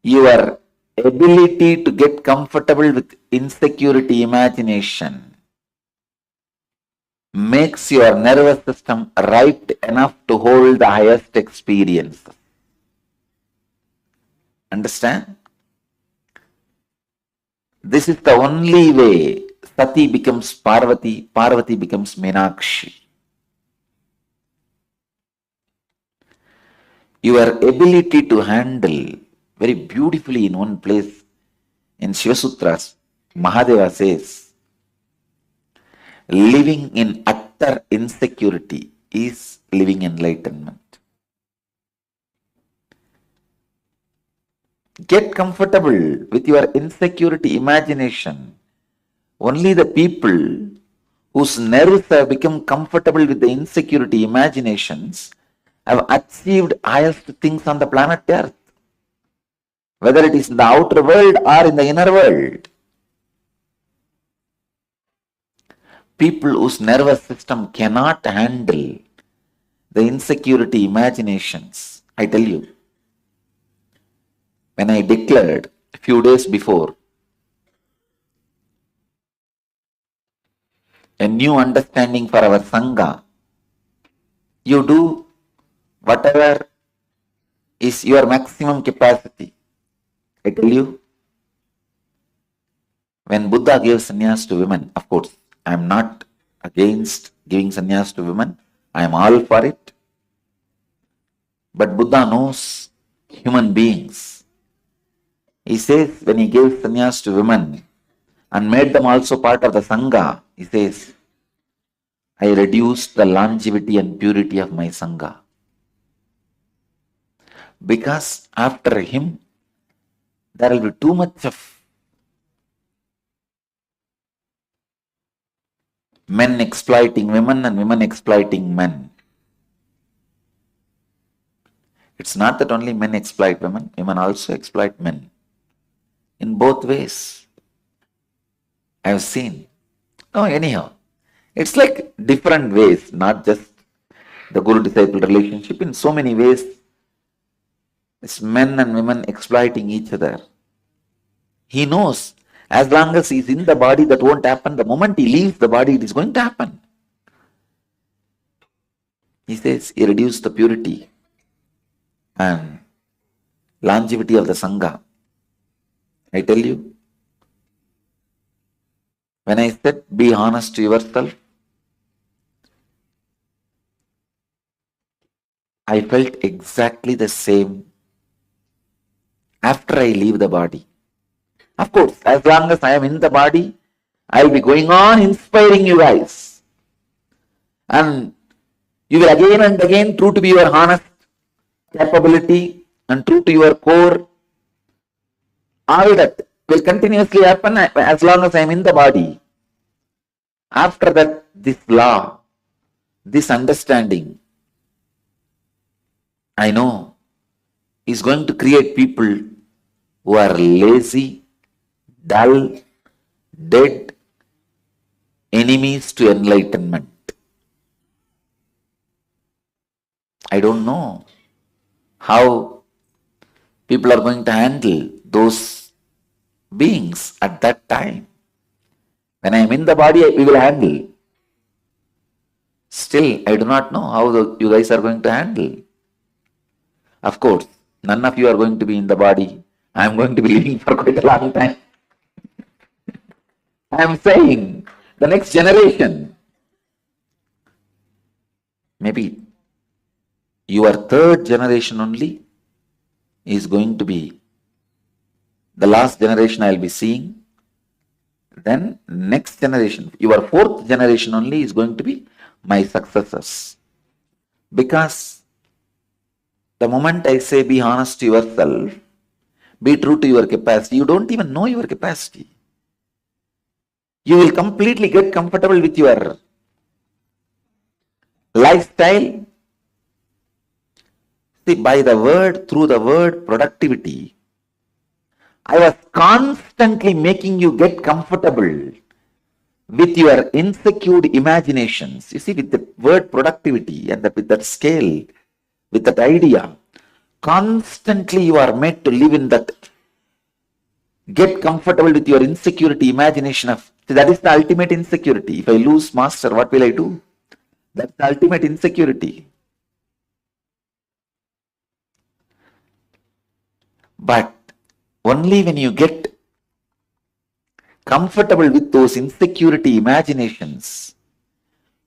Your ability to get comfortable with insecurity imagination makes your nervous system ripe enough to hold the highest experience. Understand? This is the only way Sati becomes Parvati, Parvati becomes Meenakshi. Your ability to handle very beautifully in one place in Shiva Sutras, Mahadeva says, living in utter insecurity is living enlightenment. Get comfortable with your insecurity imagination. Only the people whose nerves have become comfortable with the insecurity imaginations have achieved highest things on the planet Earth, whether it is in the outer world or in the inner world. People whose nervous system cannot handle the insecurity imaginations I tell you, when I declared a few days before a new understanding for our Sangha, you do whatever is your maximum capacity. I tell you, when Buddha gave sannyas to women, of course, I am not against giving sannyas to women. I am all for it. But Buddha knows human beings. He says when he gave sannyas to women and made them also part of the Sangha, he says, I reduced the longevity and purity of my Sangha. Because after him, there will be too much of men exploiting women and women exploiting men. It's not that only men exploit women, women also exploit men. In both ways. I have seen. Oh, anyhow, it's like different ways, not just the guru-disciple relationship. In so many ways, it's men and women exploiting each other. He knows as long as he's in the body, that won't happen. The moment he leaves the body, it is going to happen. He says he reduced the purity and longevity of the Sangha. I tell you, when I said be honest to yourself, I felt exactly the same after I leave the body. Of course, as long as I am in the body, I will be going on inspiring you guys. And you will again and again, true to be your honest capability and true to your core, all that will continuously happen as long as I am in the body. After that, this law, this understanding, I know, is going to create people who are lazy, dull, dead, enemies to enlightenment. I don't know how people are going to handle those beings at that time. When I am in the body, we will handle. Still, I do not know how you guys are going to handle. Of course, none of you are going to be in the body. I am going to be living for quite a long time. I am saying the next generation, maybe your third generation only is going to be the last generation I will be seeing. Then next generation, your fourth generation only is going to be my successors. Because the moment I say be honest to yourself, be true to your capacity, you don't even know your capacity. You will completely get comfortable with your lifestyle. See, by the word, through the word productivity, I was constantly making you get comfortable with your insecure imaginations. You see, with the word productivity and with that scale, with that idea, constantly you are made to live in that, get comfortable with your insecurity imagination of, that is the ultimate insecurity. If I lose master, what will I do? That's the ultimate insecurity. But only when you get comfortable with those insecurity imaginations,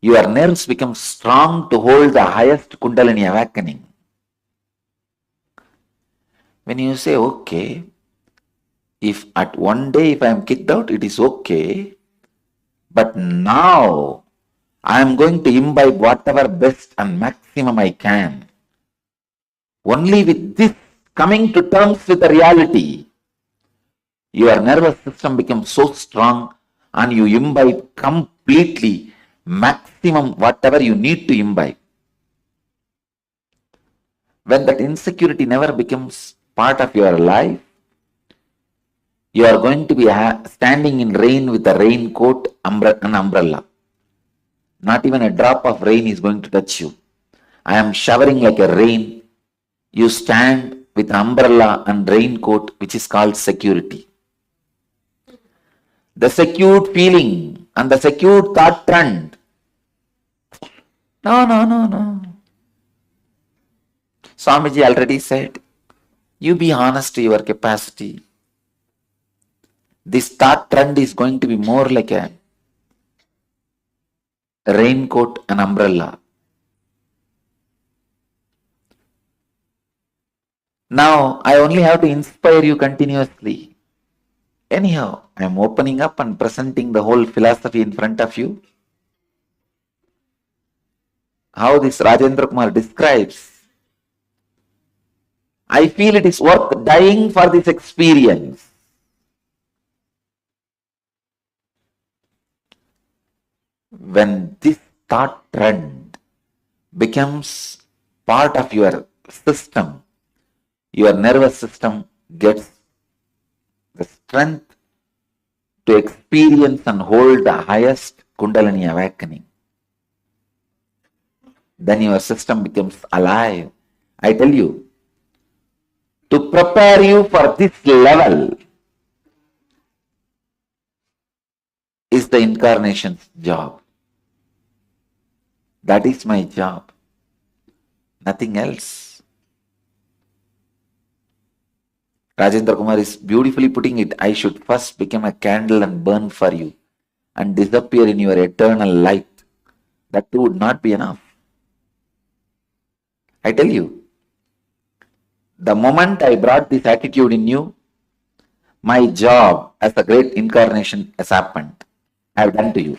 your nerves become strong to hold the highest Kundalini awakening. When you say, okay, if at one day if I am kicked out, it is okay, but now I am going to imbibe whatever best and maximum I can. Only with this coming to terms with the reality, your nervous system becomes so strong and you imbibe completely maximum whatever you need to imbibe. When that insecurity never becomes part of your life, you are going to be standing in rain with a raincoat and umbrella. Not even a drop of rain is going to touch you. I am showering like a rain you stand with umbrella and raincoat, which is called security. The secured feeling and the secured thought trend. No. Swamiji already said, you be honest to your capacity. This thought trend is going to be more like a raincoat and umbrella. Now, I only have to inspire you continuously. Anyhow, I am opening up and presenting the whole philosophy in front of you. How this Rajendra Kumar describes, I feel it is worth dying for this experience. When this thought trend becomes part of your system, your nervous system gets the strength to experience and hold the highest Kundalini awakening. Then your system becomes alive. I tell you, to prepare you for this level is the incarnation's job. That is my job. Nothing else. Rajendra Kumar is beautifully putting it. I should first become a candle and burn for you and disappear in your eternal light. That too would not be enough. I tell you, the moment I brought this attitude in you, my job as a great incarnation has happened. I have done to you.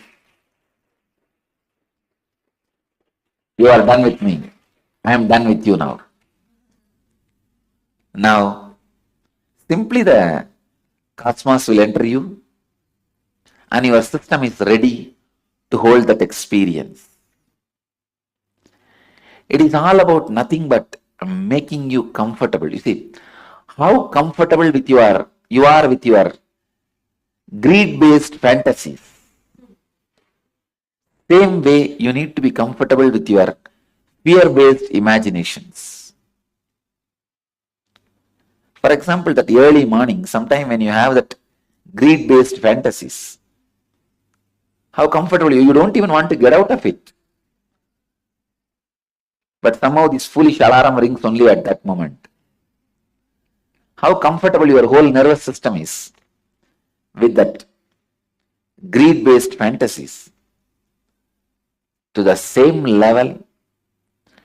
You are done with me. I am done with you now. Now, simply the cosmos will enter you and your system is ready to hold that experience. It is all about nothing but making you comfortable. You see, how comfortable you are with your greed-based fantasies. Same way, you need to be comfortable with your fear-based imaginations. For example, that early morning, sometime when you have that greed-based fantasies, how comfortable you don't even want to get out of it. But somehow this foolish alarm rings only at that moment. How comfortable your whole nervous system is with that greed-based fantasies. To the same level,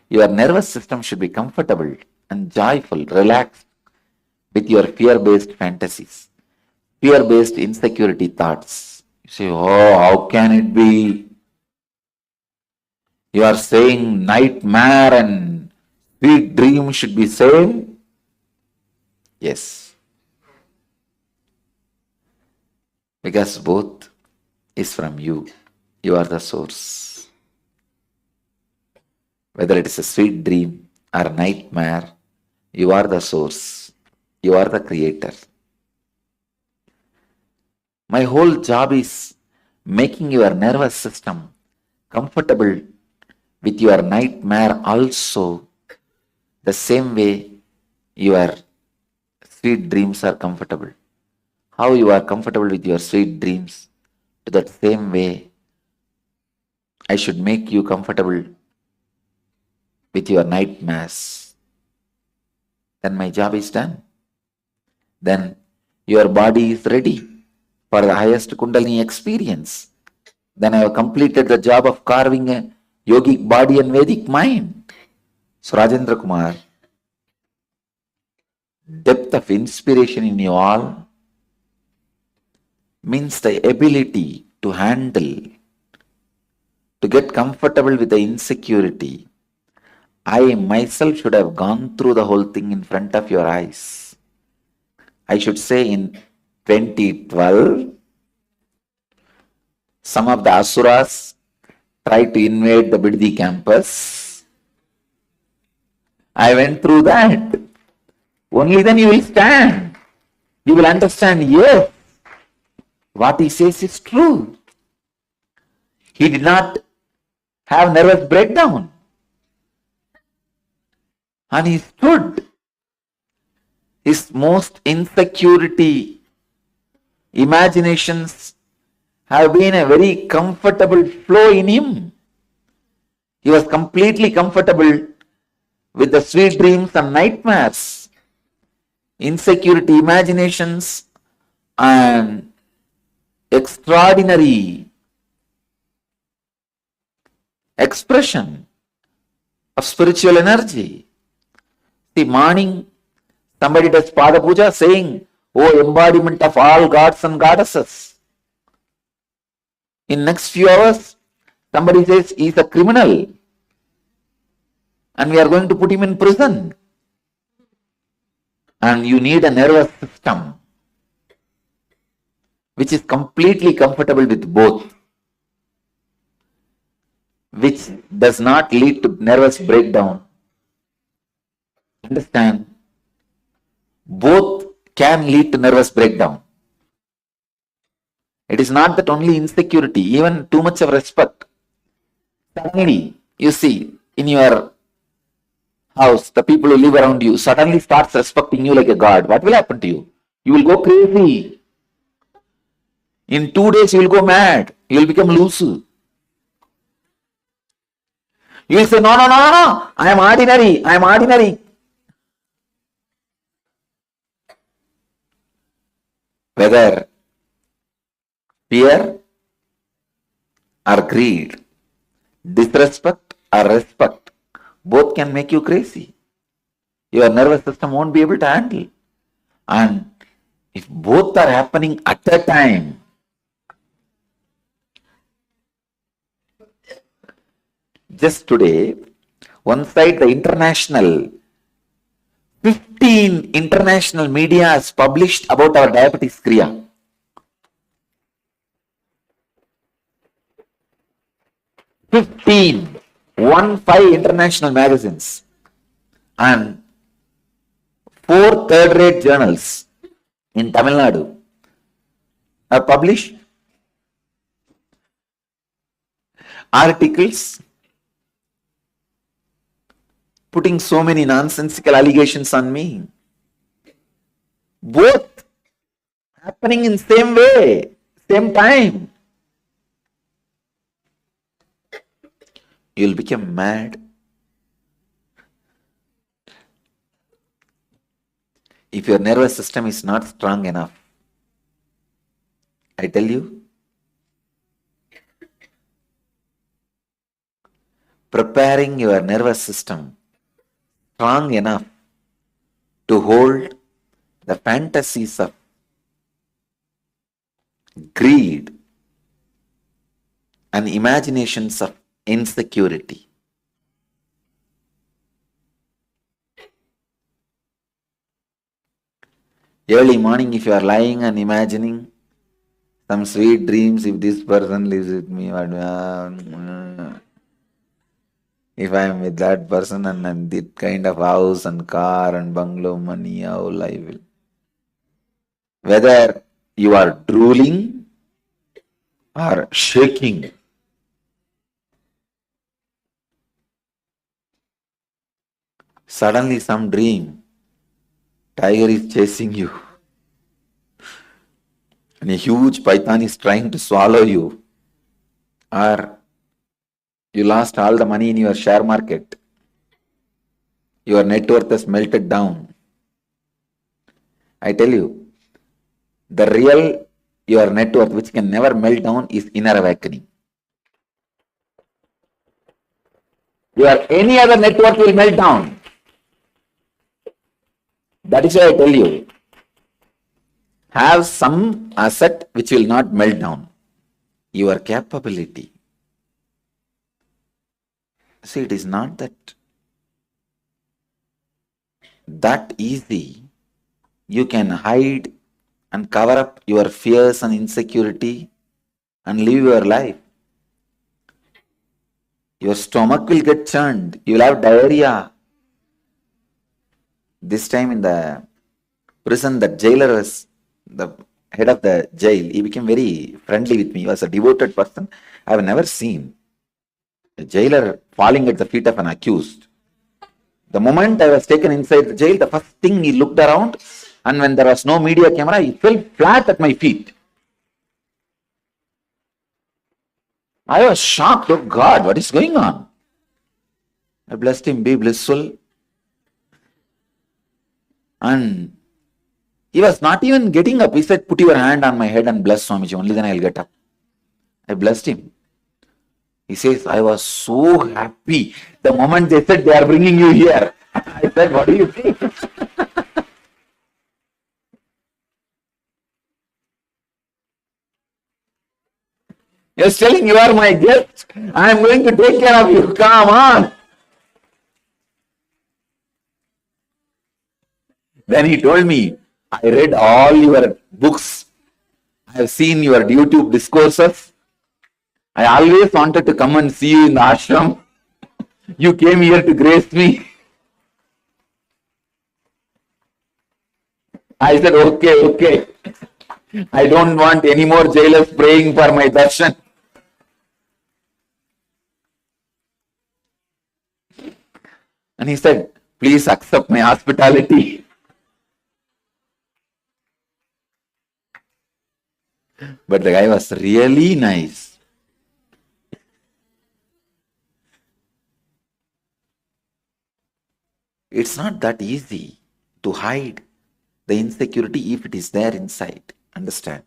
your nervous system should be comfortable and joyful, relaxed with your fear-based fantasies, fear-based insecurity thoughts. You say, oh, how can it be? You are saying nightmare and sweet dream should be same? Yes. Because both is from you. You are the source. Whether it is a sweet dream or a nightmare, you are the source. You are the creator. My whole job is making your nervous system comfortable with your nightmare also, the same way your sweet dreams are comfortable. How you are comfortable with your sweet dreams, to that same way I should make you comfortable with your nightmares. Then my job is done. Then your body is ready for the highest Kundalini experience. Then I have completed the job of carving a yogic body and Vedic mind. So Rajendra Kumar, depth of inspiration in you all means the ability to handle, to get comfortable with the insecurity. I myself should have gone through the whole thing in front of your eyes. I should say in 2012, some of the Asuras tried to invade the Biddi campus. I went through that. Only then you will stand. You will understand, yes, what he says is true. He did not have nervous breakdown. And he stood. His most insecurity imaginations have been a very comfortable flow in him. He was completely comfortable with the sweet dreams and nightmares, insecurity imaginations, and extraordinary expression of spiritual energy. The morning, somebody does Pada Puja saying, "Oh, embodiment of all gods and goddesses." In next few hours, somebody says he's a criminal and we are going to put him in prison. And you need a nervous system which is completely comfortable with both, which does not lead to nervous breakdown. Understand? Both can lead to nervous breakdown. It is not that only insecurity, even too much of respect. Suddenly, you see, in your house, the people who live around you suddenly starts respecting you like a god. What will happen to you? You will go crazy. In 2 days, you will go mad. You will become loose. You will say, no, no, no, no, no. I am ordinary. I am ordinary. Whether fear or greed, disrespect or respect, both can make you crazy. Your nervous system won't be able to handle. And if both are happening at a time, just today, one side the 15 international media has published about our diabetes kriya. 15 international magazines and 4 third-rate journals in Tamil Nadu have published articles putting so many nonsensical allegations on me. Both happening in same way, same time. You'll become mad. If your nervous system is not strong enough, I tell you, preparing your nervous system strong enough to hold the fantasies of greed and imaginations of insecurity. Early morning, if you are lying and imagining some sweet dreams, if this person lives with me, if I am with that person and that kind of house and car and bungalow, money, how I will. Whether you are drooling or shaking, suddenly some dream, tiger is chasing you and a huge python is trying to swallow you, or you lost all the money in your share market, your net worth has melted down. I tell you, the real your net worth, which can never melt down, is inner awakening. Your any other net worth will melt down. That is why I tell you, have some asset which will not melt down. Your capability. See, it is not that easy. You can hide and cover up your fears and insecurity and live your life. Your stomach will get churned. You will have diarrhea. This time in the prison, the jailer was the head of the jail. He became very friendly with me. He was a devoted person. I have never seen a jailer falling at the feet of an accused. The moment I was taken inside the jail, the first thing he looked around, and when there was no media camera, he fell flat at my feet. I was shocked. Oh God, what is going on? I blessed him, be blissful. And he was not even getting up. He said, put your hand on my head and bless Swamiji, only then I'll get up. I blessed him. He says, I was so happy the moment they said they are bringing you here. I said, what do you think? He was telling, you are my guest. I am going to take care of you. Come on. Then he told me, I read all your books. I have seen your YouTube discourses. I always wanted to come and see you in the ashram. You came here to grace me. I said, okay. I don't want any more jailers praying for my darshan. And he said, please accept my hospitality. But the guy was really nice. It's not that easy to hide the insecurity if it is there inside. Understand?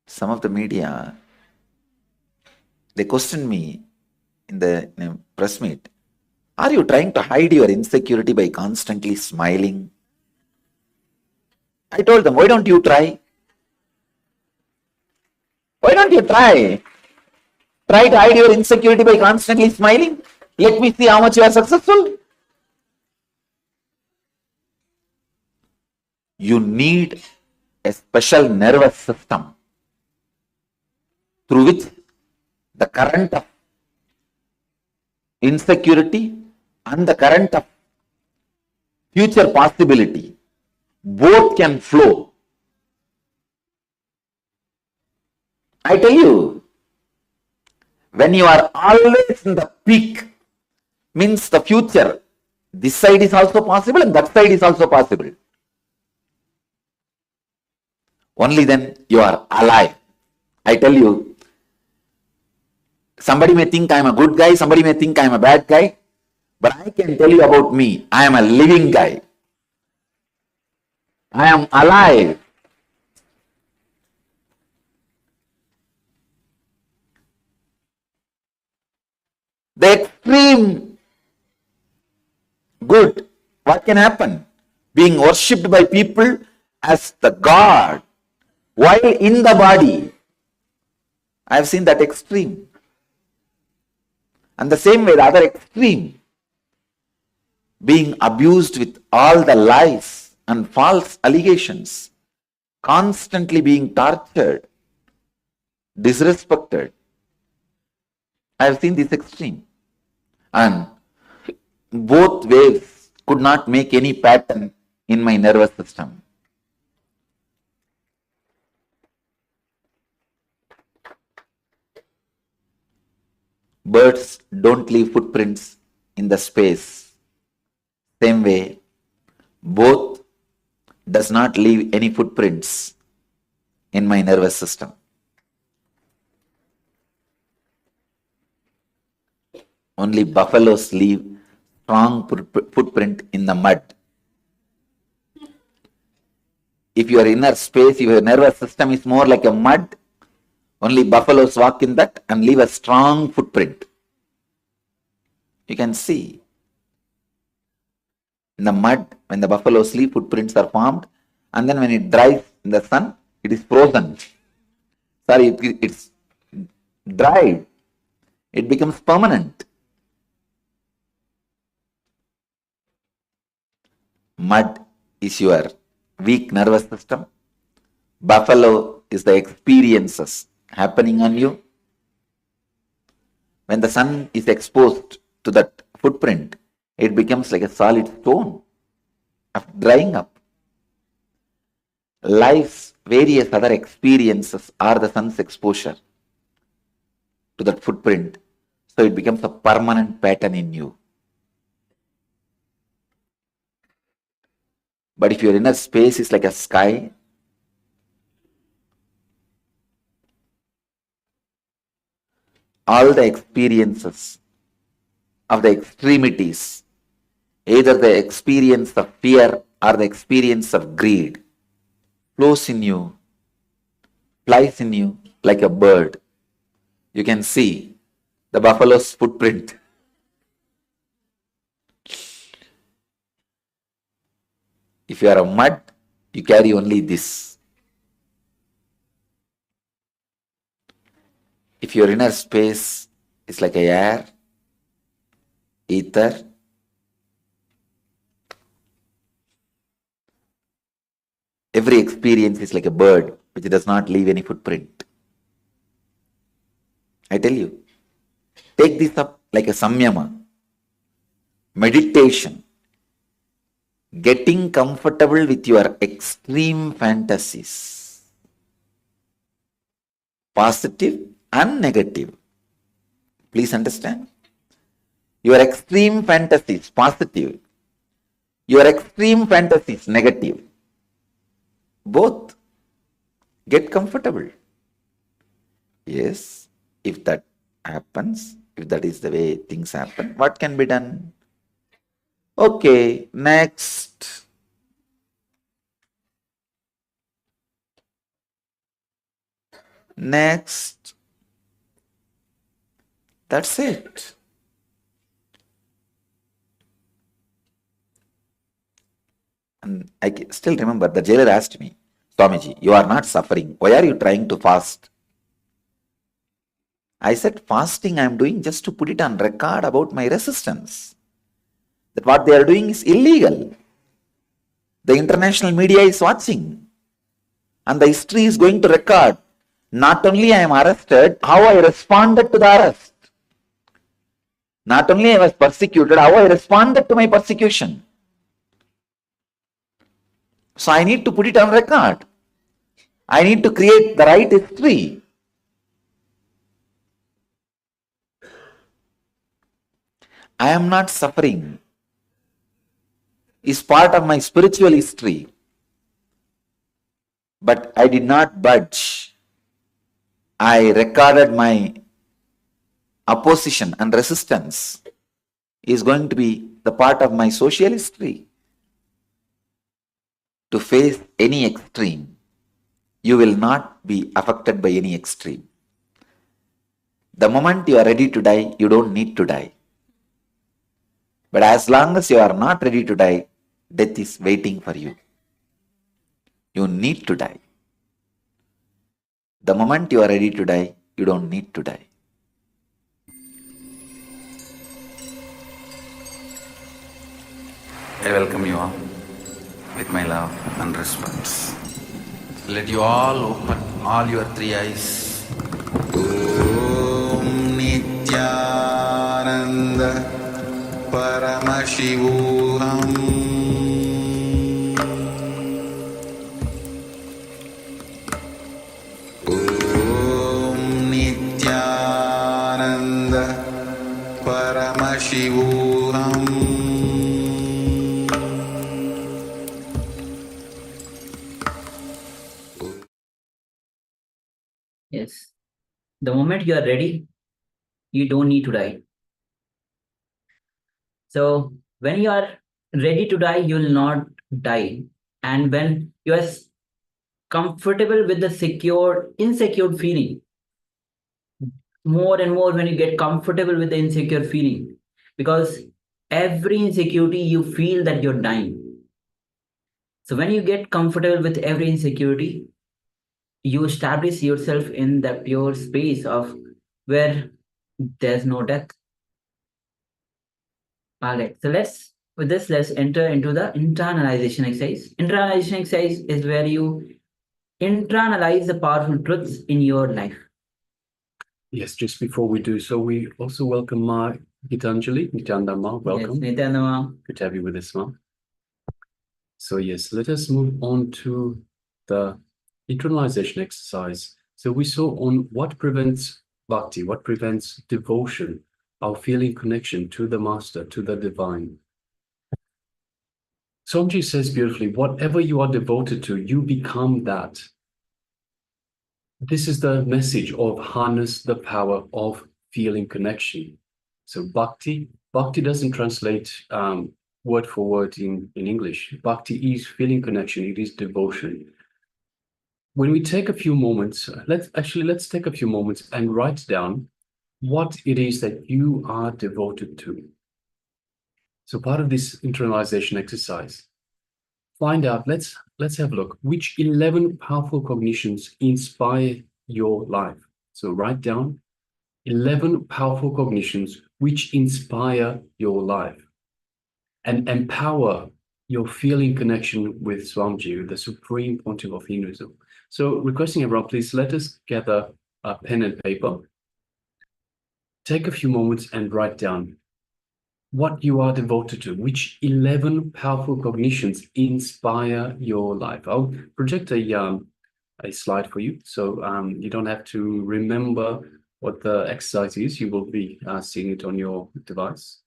Some of the media, they questioned me in a press meet. Are you trying to hide your insecurity by constantly smiling? I told them, why don't you try? Why don't you try? Try to hide your insecurity by constantly smiling. Let me see how much you are successful. You need a special nervous system through which the current of insecurity and the current of future possibility both can flow. I tell you, when you are always in the peak, means the future, this side is also possible and that side is also possible. Only then you are alive. I tell you, somebody may think I am a good guy, somebody may think I am a bad guy, but I can tell you about me, I am a living guy. I am alive. The extreme good, what can happen? Being worshipped by people as the God while in the body. I have seen that extreme. And the same way, the other extreme, being abused with all the lies and false allegations, constantly being tortured, disrespected. I have seen this extreme. And both waves could not make any pattern in my nervous system. Birds don't leave footprints in the space. Same way, both does not leave any footprints in my nervous system. Only buffaloes leave strong footprint in the mud. If your inner space, your nervous system is more like a mud, only buffaloes walk in that and leave a strong footprint. You can see in the mud, when the buffaloes leave, footprints are formed, and then when it dries in the sun, it is frozen. Sorry, it's dried. It becomes permanent. Mud is your weak nervous system. Buffalo is the experiences happening on you. When the sun is exposed to that footprint, it becomes like a solid stone of drying up. Life's various other experiences are the sun's exposure. to that footprint, so it becomes a permanent pattern in you. But if your inner space is like a sky, all the experiences of the extremities, either the experience of fear or the experience of greed, flows in you, flies in you like a bird. You can see the buffalo's footprint. If you are a mud, you carry only this. If your inner space is like a air, ether, every experience is like a bird which does not leave any footprint. I tell you, take this up like a samyama, meditation, getting comfortable with your extreme fantasies, positive and negative. Please understand. Your extreme fantasies, positive. Your extreme fantasies, negative. Both. Get comfortable. Yes, if that happens, if that is the way things happen, what can be done? Okay, next. Next. That's it. And I still remember the jailer asked me, Swamiji, you are not suffering. Why are you trying to fast? I said, fasting I am doing just to put it on record about my resistance. That what they are doing is illegal. The international media is watching. And the history is going to record. Not only I am arrested, how I responded to the arrest. Not only I was persecuted, how I responded to my persecution. So I need to put it on record. I need to create the right history. I am not suffering. Is part of my spiritual history. But I did not budge. I recorded my opposition and resistance is going to be the part of my social history. To face any extreme, you will not be affected by any extreme. The moment you are ready to die, you don't need to die. But as long as you are not ready to die, death is waiting for you. You need to die. The moment you are ready to die, you don't need to die. I welcome you all with my love and respects. Let you all open all your three eyes. Om Nityananda Paramashivoham Paramashivoham. Yes. The moment you are ready, you don't need to die. So when you are ready to die, you will not die. And when you are comfortable with the insecure feeling, more and more when you get comfortable with the insecure feeling, because every insecurity you feel that you're dying. So when you get comfortable with every insecurity, you establish yourself in that pure space of where there's no death. All right, so let's enter into the internalization exercise. Internalization exercise is where you internalize the powerful truths in your life. Yes, just before we do so, we also welcome Ma Gitanjali. Nityananda Ma, welcome. Yes, Nityananda Ma. Good to have you with us, Ma. So yes, let us move on to the internalization exercise. So we saw on what prevents bhakti? What prevents devotion, our feeling connection to the Master, to the divine? Swamiji says beautifully, whatever you are devoted to, you become that. This is the message of harness the power of feeling connection. So bhakti doesn't translate word for word in English. Bhakti is feeling connection, it is devotion. When we take a few moments, let's take a few moments and write down what it is that you are devoted to. So part of this internalization exercise, find out, let's have a look, which 11 powerful cognitions inspire your life. So write down 11 powerful cognitions which inspire your life and empower your feeling connection with Swamiji, the Supreme Pontiff of Hinduism. So requesting everyone, please let us gather a pen and paper. Take a few moments and write down what you are devoted to, which 11 powerful cognitions inspire your life. I'll project a slide for you, so you don't have to remember what the exercise is. You will be seeing it on your device.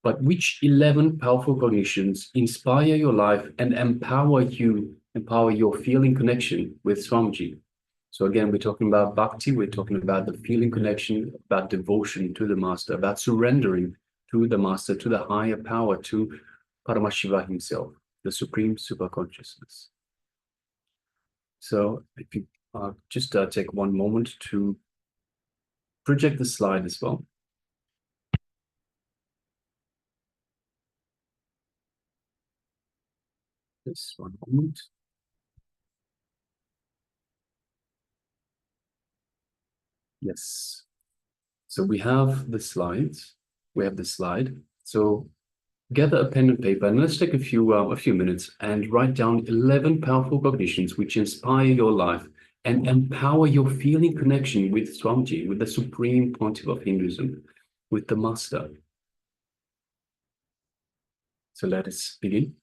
But which 11 powerful cognitions inspire your life and empower your feeling connection with Swamiji? So again, we're talking about bhakti, we're talking about the feeling connection, about devotion to the Master, about surrendering to the Master, to the higher power, to Paramashiva himself, the Supreme Superconsciousness. So if you just take one moment to project the slide as well. Just one moment. Yes. So we have the slides. We have the slide. So gather a pen and paper and let's take a few minutes and write down 11 powerful cognitions which inspire your life and empower your feeling connection with Swamiji, with the Supreme Pontiff of Hinduism, with the Master. So let us begin.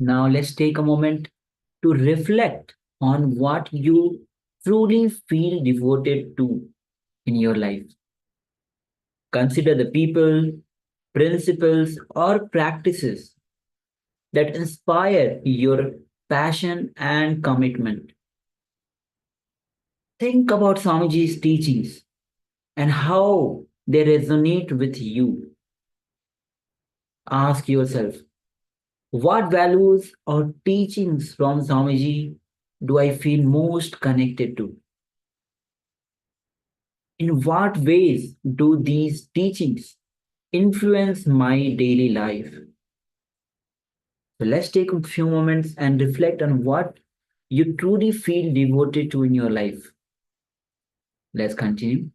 Now let's take a moment to reflect on what you truly feel devoted to in your life. Consider the people, principles, or practices that inspire your passion and commitment. Think about Swamiji's teachings and how they resonate with you. Ask yourself, what values or teachings from Swamiji do I feel most connected to? In what ways do these teachings influence my daily life? So let's take a few moments and reflect on what you truly feel devoted to in your life. Let's continue.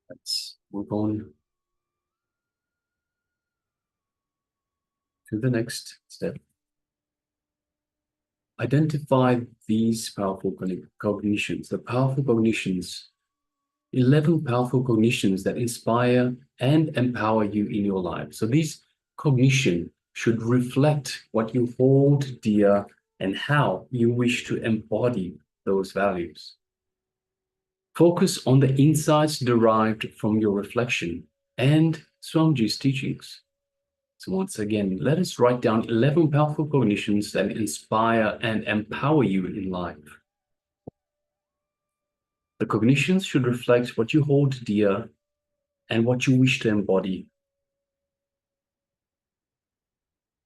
Let's move on to the next step. Identify these powerful cognitions, the powerful cognitions, 11 powerful cognitions that inspire and empower you in your life. So these cognition should reflect what you hold dear and how you wish to embody those values. Focus on the insights derived from your reflection and Swamiji's teachings. So once again, let us write down 11 powerful cognitions that inspire and empower you in life. The cognitions should reflect what you hold dear and what you wish to embody.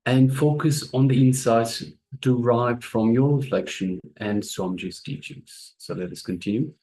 And focus on the insights derived from your reflection and Swamiji's teachings. So let us continue.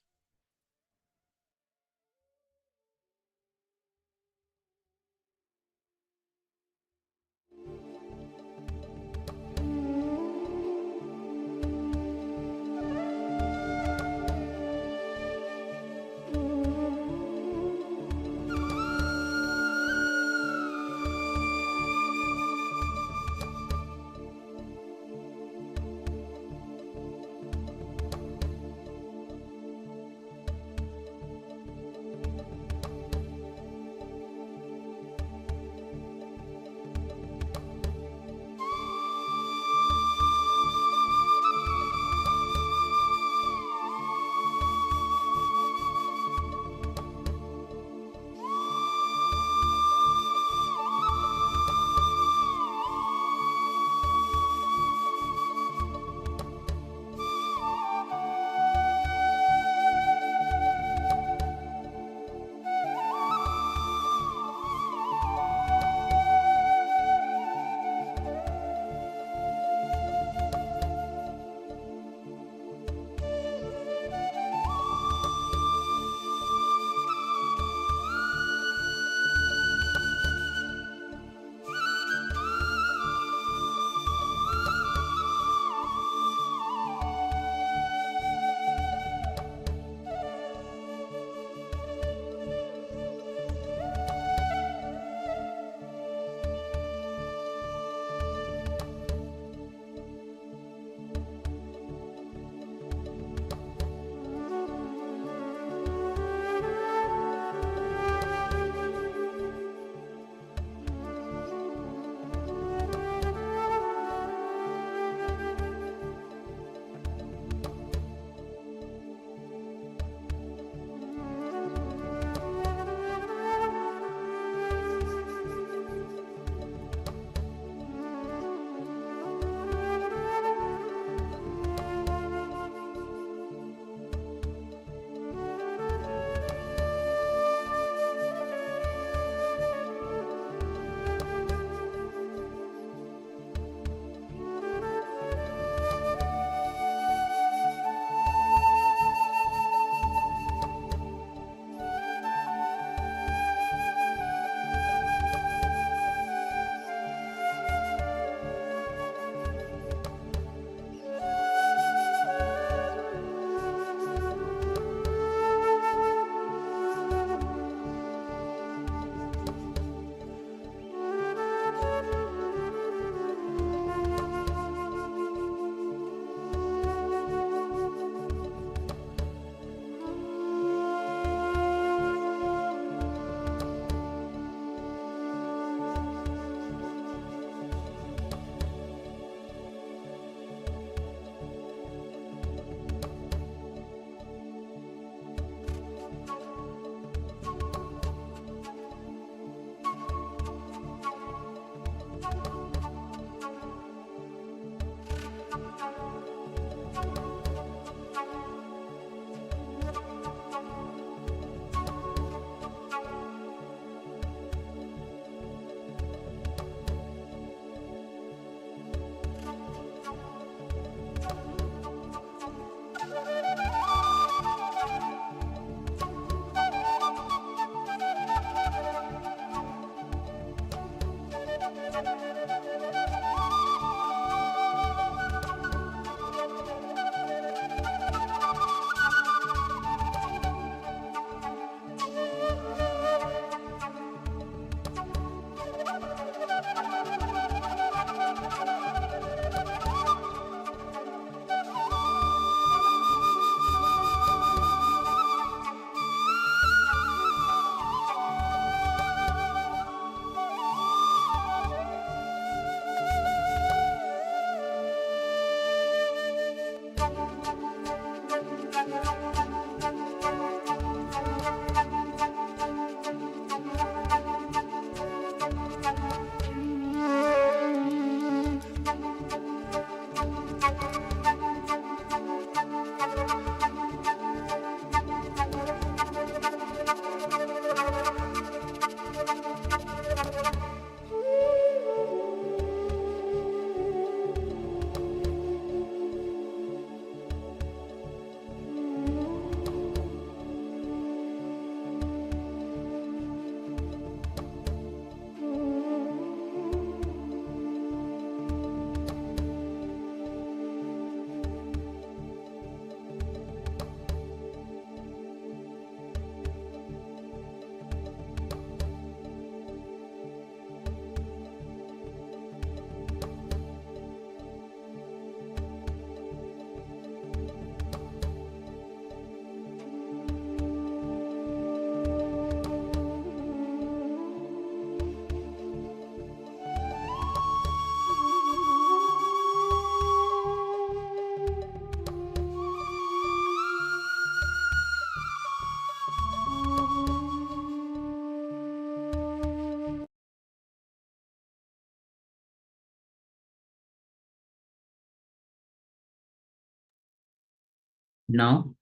Now,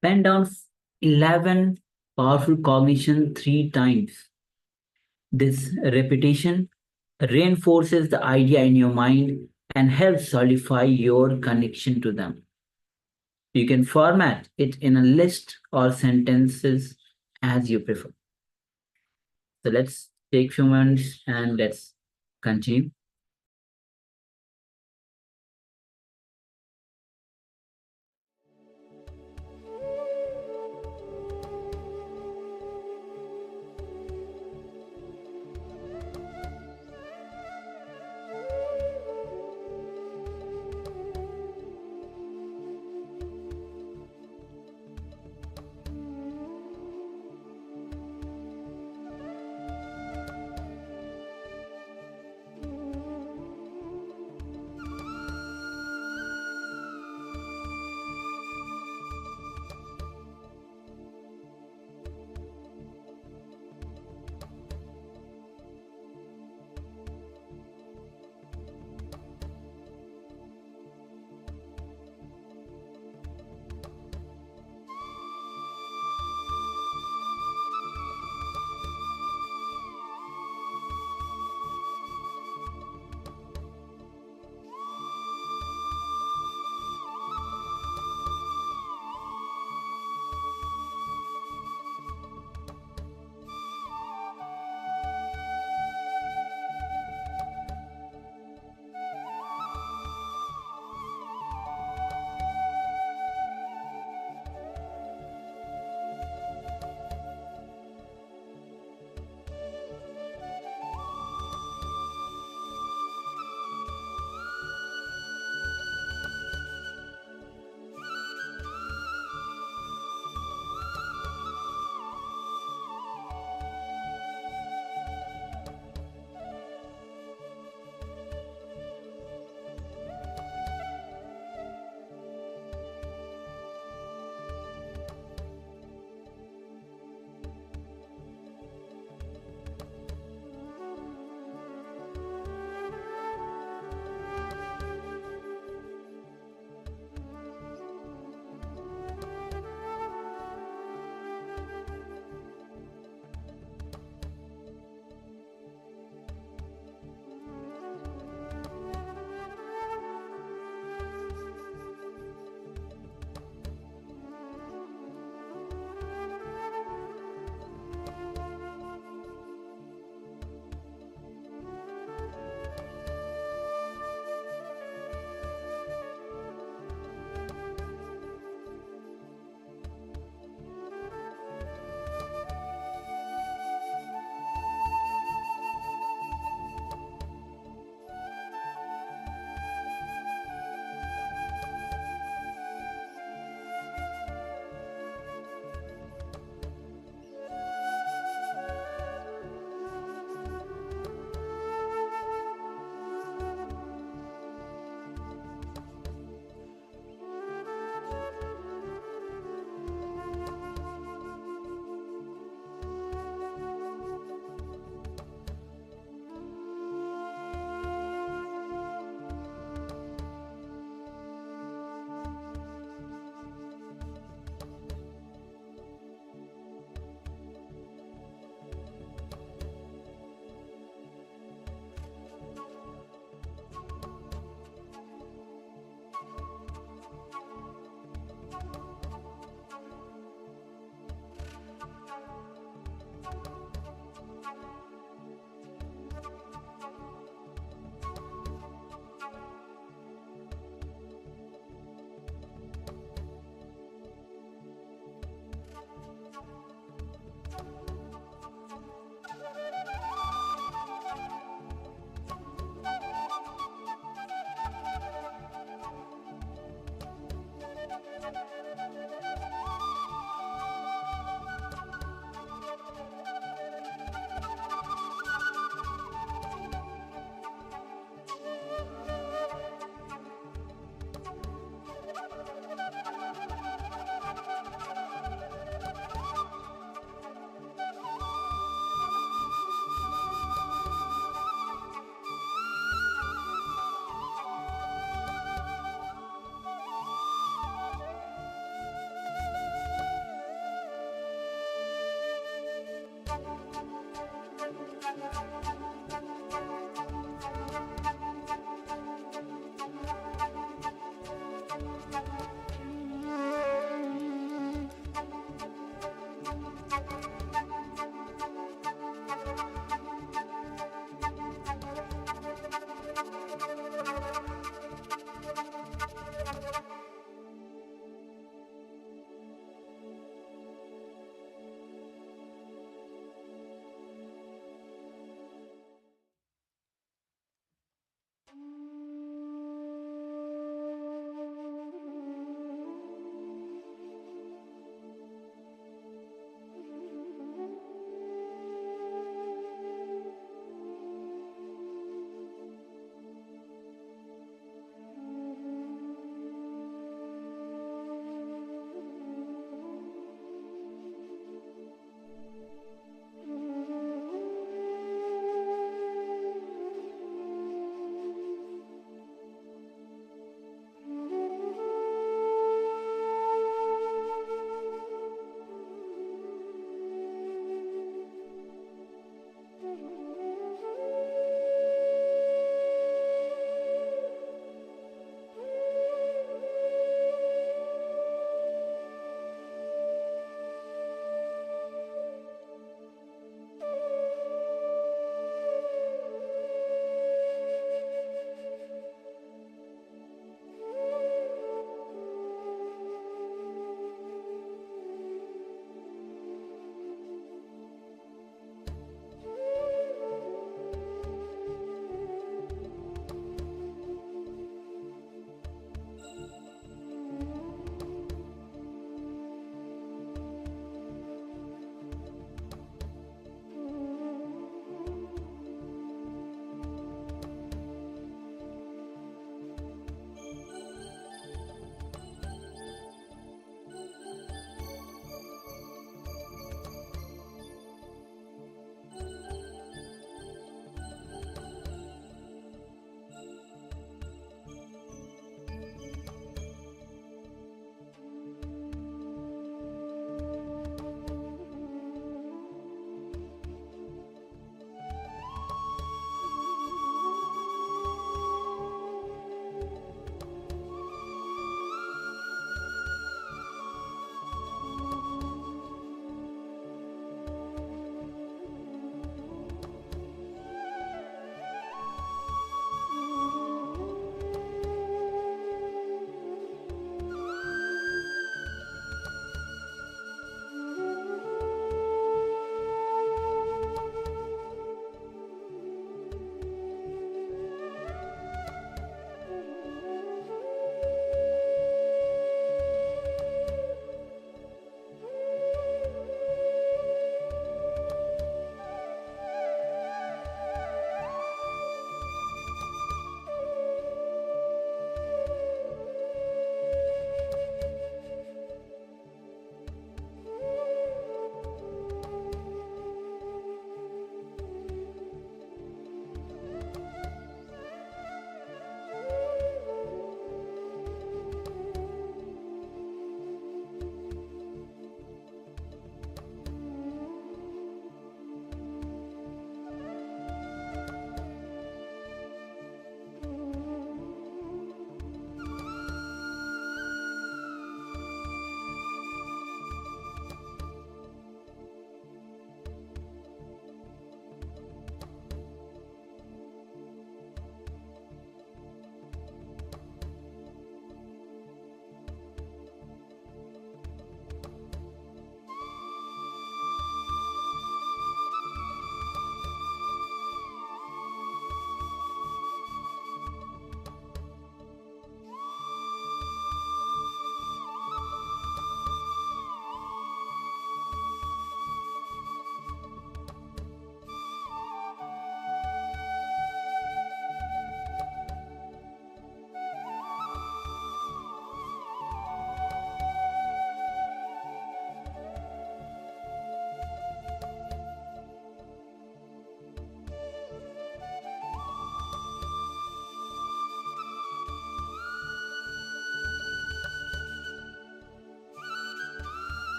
pen down 11 powerful cognition 3 times. This repetition reinforces the idea in your mind and helps solidify your connection to them. You can format it in a list or sentences as you prefer. So let's take a few moments and let's continue.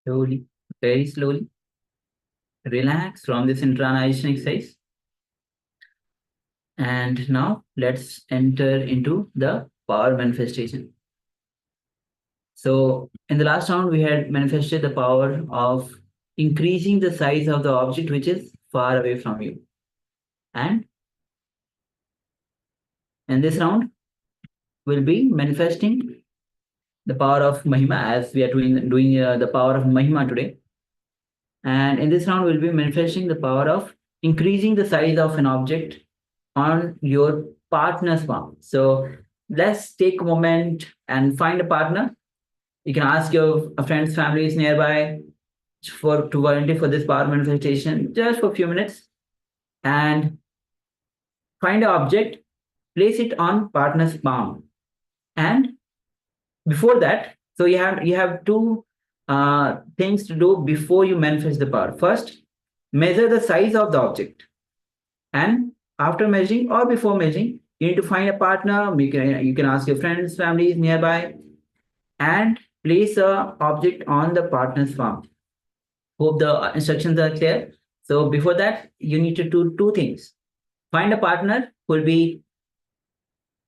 Slowly, very slowly. Relax from this internalization exercise. And now let's enter into the power manifestation. So in the last round, we had manifested the power of increasing the size of the object which is far away from you. And in this round, we'll be manifesting the power of Mahima, as we are doing the power of Mahima today. And in this round, we'll be manifesting the power of increasing the size of an object on your partner's palm. So let's take a moment and find a partner. You can ask your friends, families nearby to volunteer for this power manifestation just for a few minutes, and find an object, place it on partner's palm. And before that, so you have two things to do before you manifest the power. First, measure the size of the object, and after measuring or before measuring, you need to find a partner. You can ask your friends, families nearby, and place a object on the partner's palm. Hope the instructions are clear. So before that, you need to do two things. Find a partner who will be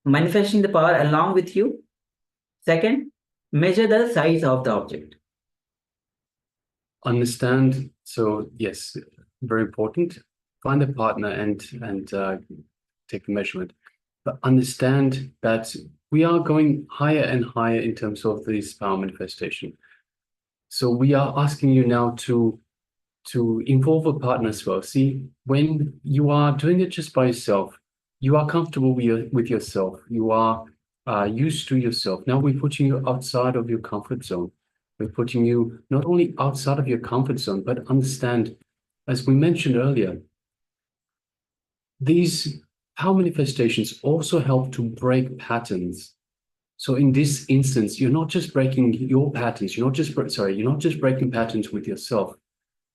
manifesting the power along with you. Second, measure the size of the object. Understand. So yes, very important. Find a partner and take the measurement. But understand that we are going higher and higher in terms of this power manifestation. So we are asking you now to involve a partner as well. See, when you are doing it just by yourself, you are comfortable with yourself. You are used to yourself. Now we're putting you outside of your comfort zone. We're putting you not only outside of your comfort zone, but understand, as we mentioned earlier, these power manifestations also help to break patterns. So in this instance, you're not just breaking your patterns. You're not just breaking patterns with yourself.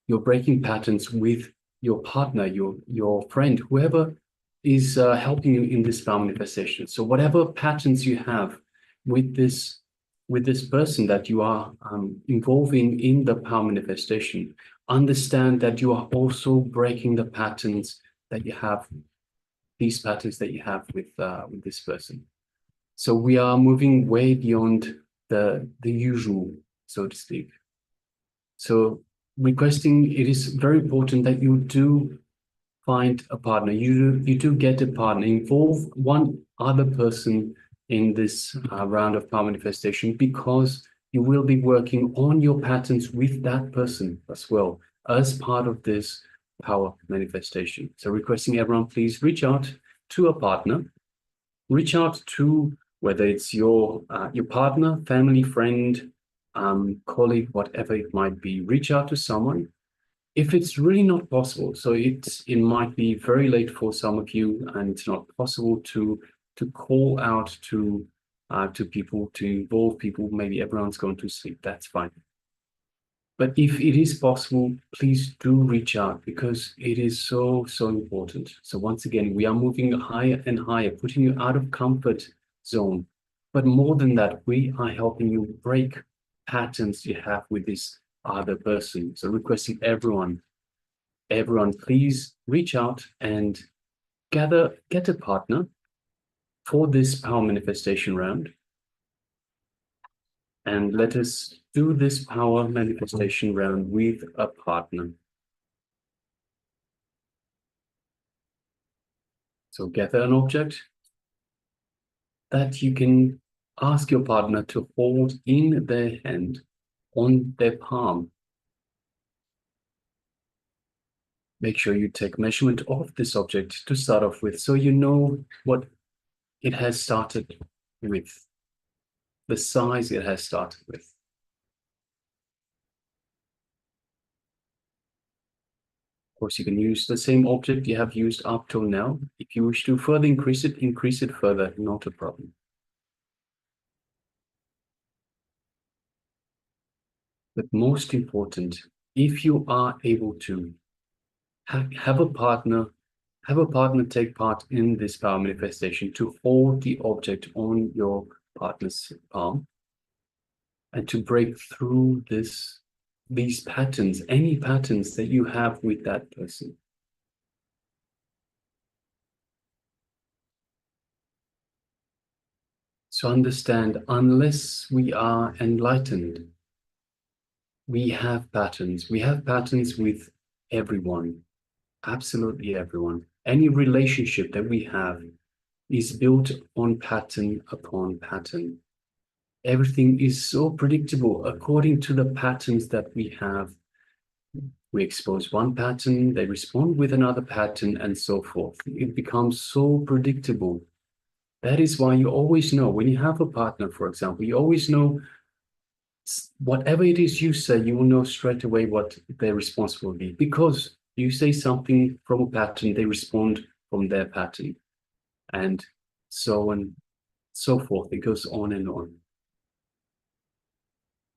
You're breaking patterns with your partner, your friend, whoever is helping you in this power manifestation. So whatever patterns you have with this person that you are involving in the power manifestation, understand that you are also breaking the patterns that you have, these patterns that you have with this person. So we are moving way beyond the usual, so to speak. So requesting, it is very important that you do find a partner. You do get a partner. Involve one other person in this round of power manifestation, because you will be working on your patterns with that person as well as part of this power manifestation. So requesting everyone, please reach out to a partner. Reach out to, whether it's your partner, family, friend, colleague, whatever it might be. Reach out to someone. If it's really not possible, so it might be very late for some of you, and it's not possible to call out to people, to involve people. Maybe everyone's going to sleep. That's fine. But if it is possible, please do reach out, because it is so important. So once again, we are moving higher and higher, putting you out of comfort zone. But more than that, we are helping you break patterns you have with this other person. So requesting everyone, please reach out and get a partner for this power manifestation round. And let us do this power manifestation round with a partner. So gather an object that you can ask your partner to hold in their hand, on their palm. Make sure you take measurement of this object to start off with, so you know what it has started with, the size it has started with. Of course, you can use the same object you have used up till now. If you wish to further increase it further, not a problem. But most important, if you are able to have a partner take part in this power manifestation, to hold the object on your partner's palm and to break through this these patterns, any patterns that you have with that person. So understand, unless we are enlightened, we have patterns. We have patterns with everyone, absolutely everyone. Any relationship that we have is built on pattern upon pattern. Everything is so predictable according to the patterns that we have. We expose one pattern, they respond with another pattern, and so forth. It becomes so predictable. That is why you always know, when you have a partner, for example, you always know whatever it is you say, you will know straight away what their response will be. Because you say something from a pattern, they respond from their pattern. And so on, so forth. It goes on and on.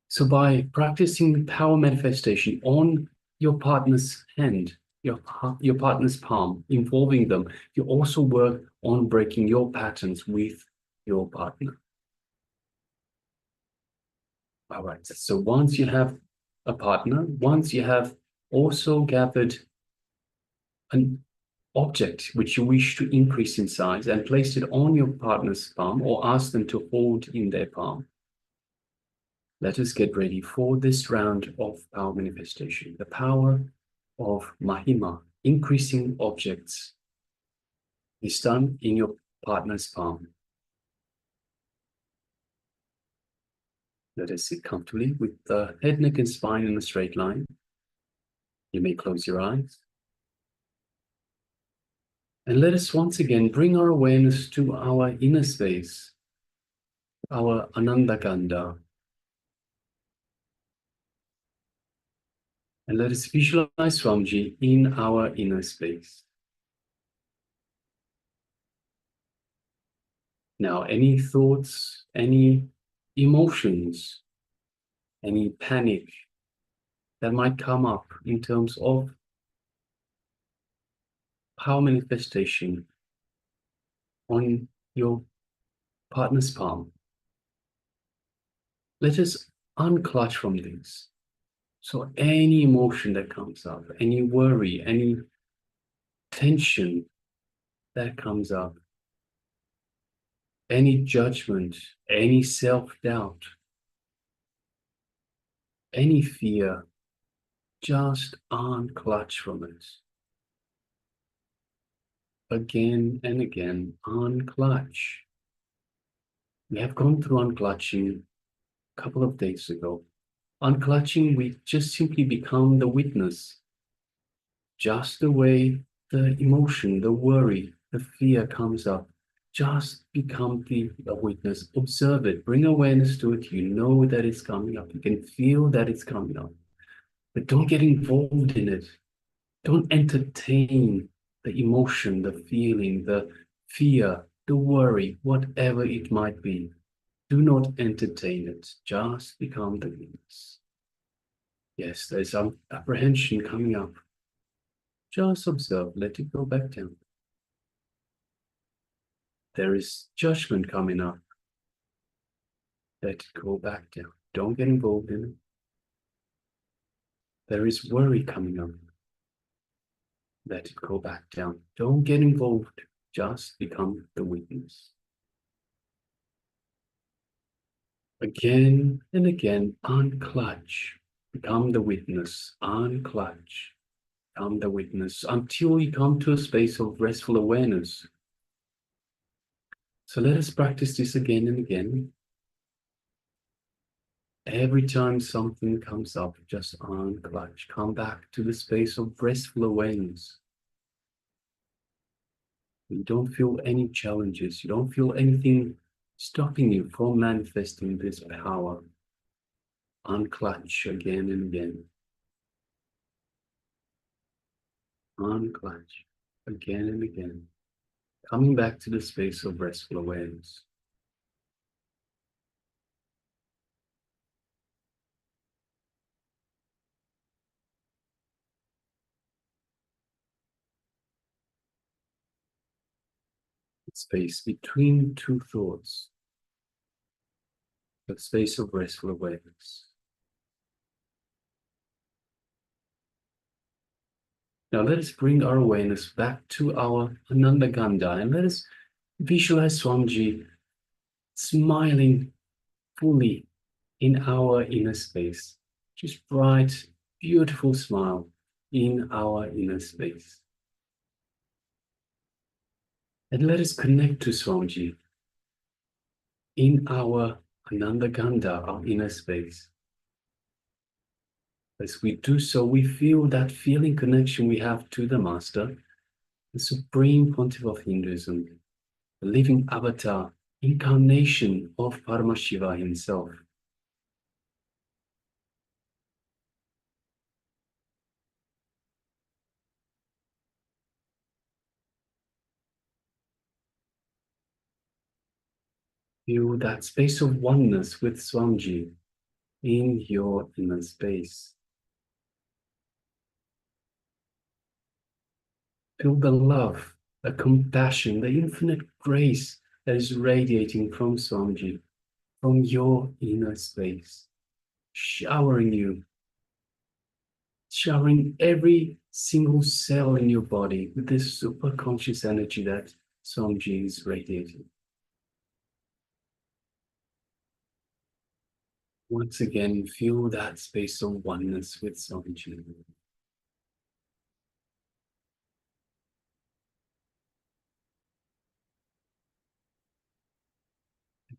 So by practicing power manifestation on your partner's hand, your partner's palm, involving them, you also work on breaking your patterns with your partner. All right, so once you have a partner, once you have also gathered an object which you wish to increase in size and placed it on your partner's palm or ask them to hold in their palm, let us get ready for this round of power manifestation, the power of Mahima, increasing objects, is done in your partner's palm. Let us sit comfortably with the head, neck, and spine in a straight line. You may close your eyes. And let us once again bring our awareness to our inner space, our Ananda Gandha. And let us visualize Swamiji in our inner space. Now, any thoughts, any emotions, any panic that might come up in terms of power manifestation on your partner's palm, let us unclutch from these. So any emotion that comes up, any worry, any tension that comes up, any judgment, any self-doubt, any fear, just unclutch from it. Again and again, unclutch. We have gone through unclutching a couple of days ago. Unclutching, we just simply become the witness. Just the way the emotion, the worry, the fear comes up, just become the witness. Observe it, bring awareness to it. You know that it's coming up. You can feel that it's coming up. But don't get involved in it. Don't entertain the emotion, the feeling, the fear, the worry, whatever it might be. Do not entertain it. Just become the witness. Yes, there's some apprehension coming up. Just observe, let it go back down. There is judgment coming up. Let it go back down. Don't get involved in it. There is worry coming up. Let it go back down. Don't get involved. Just become the witness. Again and again, unclutch. Become the witness. Unclutch. Become the witness until you come to a space of restful awareness. So let us practice this again and again. Every time something comes up, just unclutch. Come back to the space of restful awareness. You don't feel any challenges. You don't feel anything stopping you from manifesting this power. Unclutch again and again. Unclutch again and again. Coming back to the space of restful awareness. Space between two thoughts. The space of restful awareness. Now let us bring our awareness back to our Ananda Gandha and let us visualize Swamiji smiling fully in our inner space. Just bright, beautiful smile in our inner space. And let us connect to Swamiji in our Ananda Gandha, our inner space. As we do so, we feel that feeling connection we have to the Master, the Supreme Pontiff of Hinduism, the living avatar, incarnation of Paramashiva himself. Feel that space of oneness with Swamiji in your inner space. Feel the love, the compassion, the infinite grace that is radiating from Swamiji, from your inner space, showering you, showering every single cell in your body with this super conscious energy that Swamiji is radiating. Once again, feel that space of oneness with Swamiji.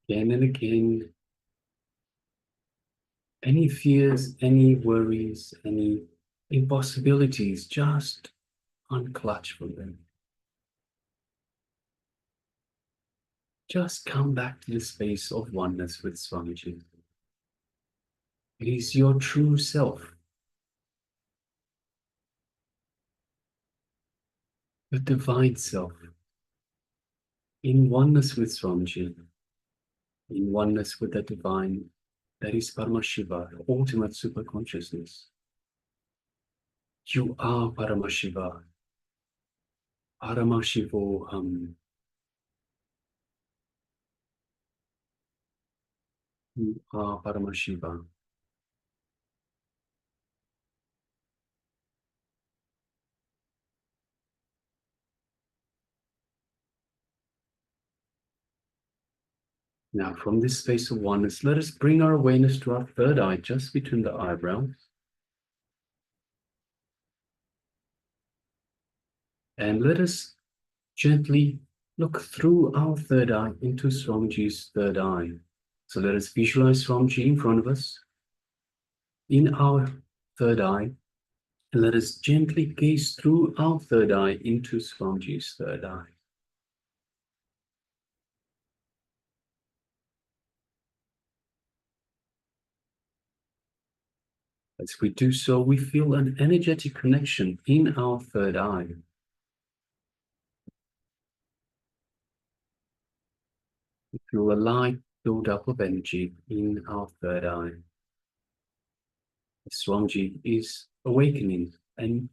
Again and again, any fears, any worries, any impossibilities, just unclutch from them. Just come back to the space of oneness with Swamiji. It is your true self, the divine self, in oneness with Swamiji, in oneness with the divine, that is Paramashiva, the ultimate super consciousness. You are Paramashiva, Paramashivoham. You are Paramashiva. Now, from this space of oneness, let us bring our awareness to our third eye, just between the eyebrows. And let us gently look through our third eye into Swamiji's third eye. So let us visualize Swamiji in front of us, in our third eye, and let us gently gaze through our third eye into Swamiji's third eye. As we do so, we feel an energetic connection in our third eye. We feel a light build-up of energy in our third eye. Swamiji is awakening and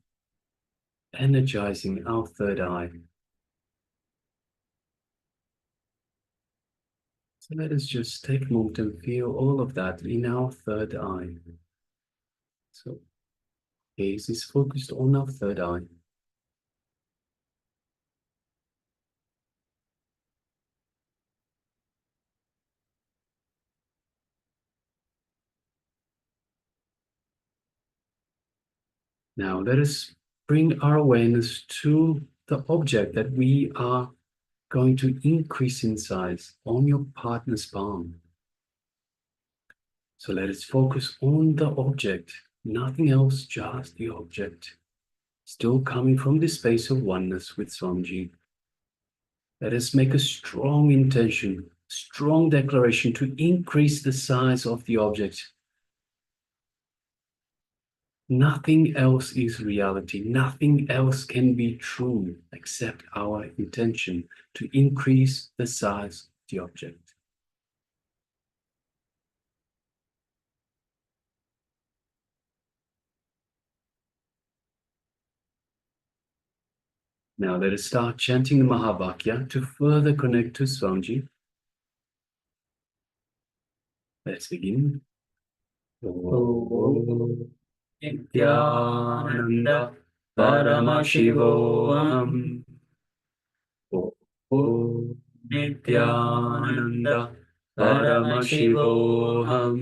energizing our third eye. So let us just take a moment and feel all of that in our third eye. So gaze is focused on our third eye. Now let us bring our awareness to the object that we are going to increase in size on your partner's palm. So let us focus on the object, nothing else, just the object. Still coming from this space of oneness with Swamiji. Let us make a strong intention, strong declaration to increase the size of the object. Nothing else is reality. Nothing else can be true except our intention to increase the size of the object. Now let us start chanting the Mahavakya to further connect to Swamiji. Let's begin. Om Nityananda Paramashivoham. Om Nityananda Paramashivoham.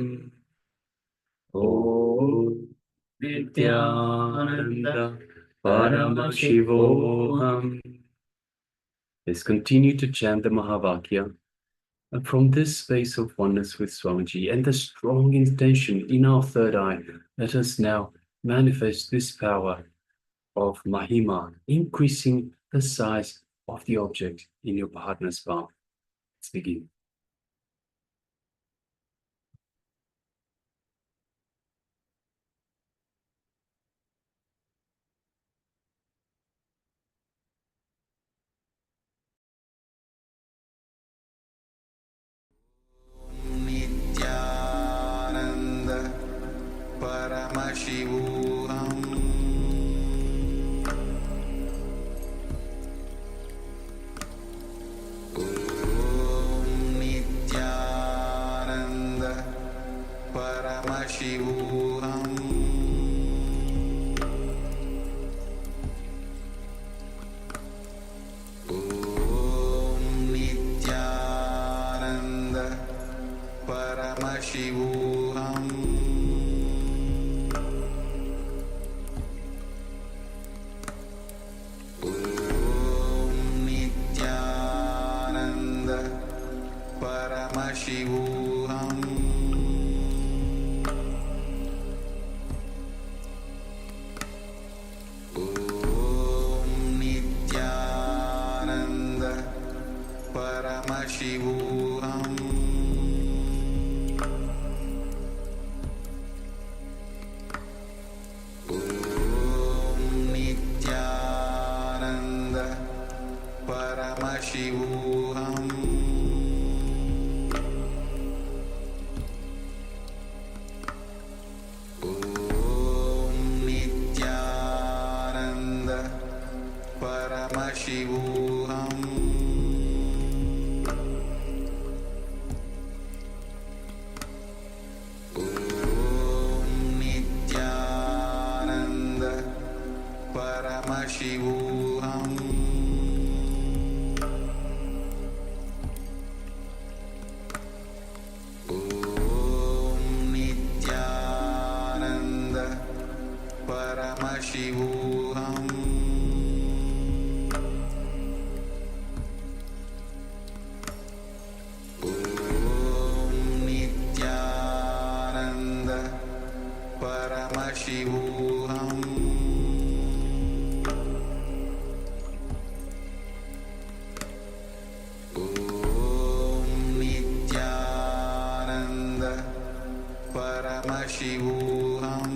Om Nityananda Paramashivoham. Let's continue to chant the Mahavakya. And from this space of oneness with Swamiji and the strong intention in our third eye, let us now manifest this power of Mahima, increasing the size of the object in your partner's palm. Let's begin. Nityananda Paramashivoham. Om Nityananda Paramashivoham. Om Nityananda Paramashivoham. Om Nityananda Paramashivoham. Om Nityananda Paramashivoham. Om Nityananda Paramashivoham. Om Nityananda Paramashivoham. Om Nityananda Paramashivoham. Om Nityananda Paramashivoham. Om Nityananda Paramashivoham. Om Nityananda Paramashivoham. Om Nityananda Paramashivoham. Om Nityananda Paramashivoham.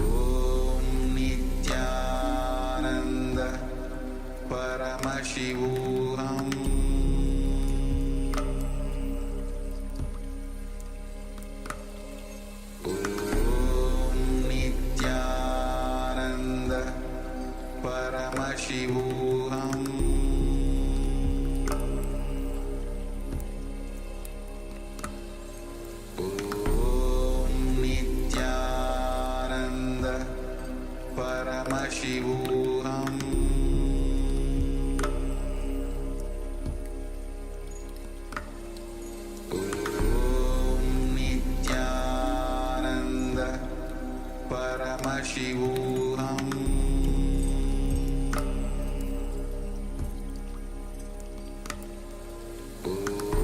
Om Nityananda Paramashivoham. Om Nityananda Paramashivoham. Om Nityananda Paramashivoham.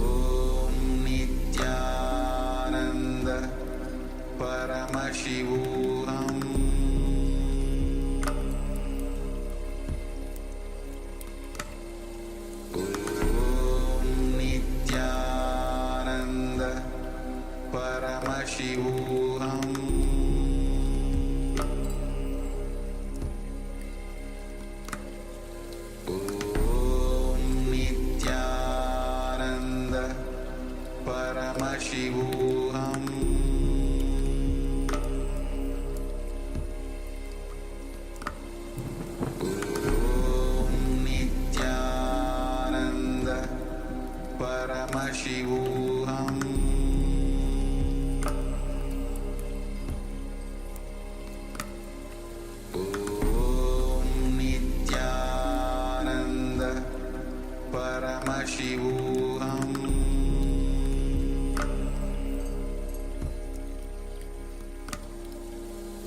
Om Nityananda Paramashivoham. Om Nityananda Paramashivoham. Om Nityananda Paramashivoham. Paramashivoham Om Nityananda Paramashivoham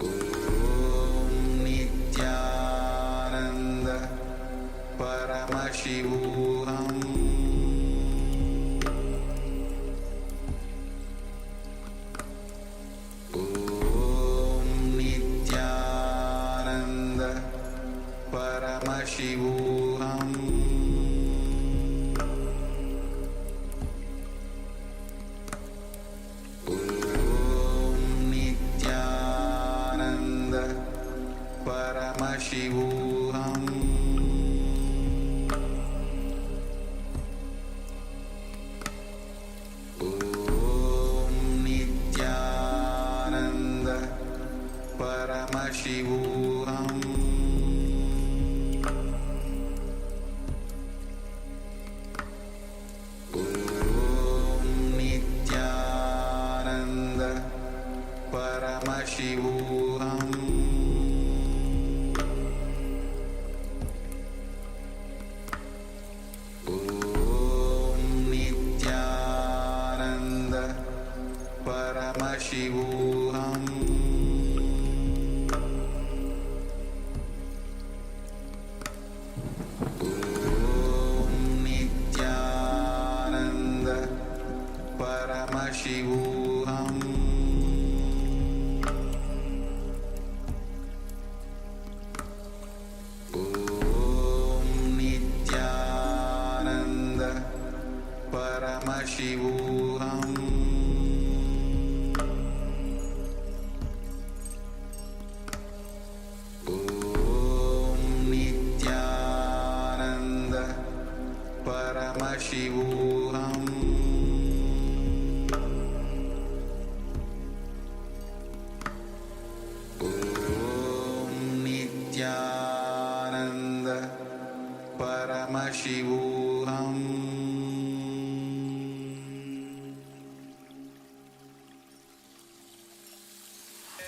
Om Nityananda Paramashivoham Om Nityananda Paramashivoham Om Nityananda Paramashivoham Om Nityananda Paramashivoham Om Nityananda Paramashivoham Om Nityananda Paramashivoham Om Nityananda Paramashivoham Om Nityananda Paramashivoham Om Nityananda Paramashivoham Om Nityananda Paramashivoham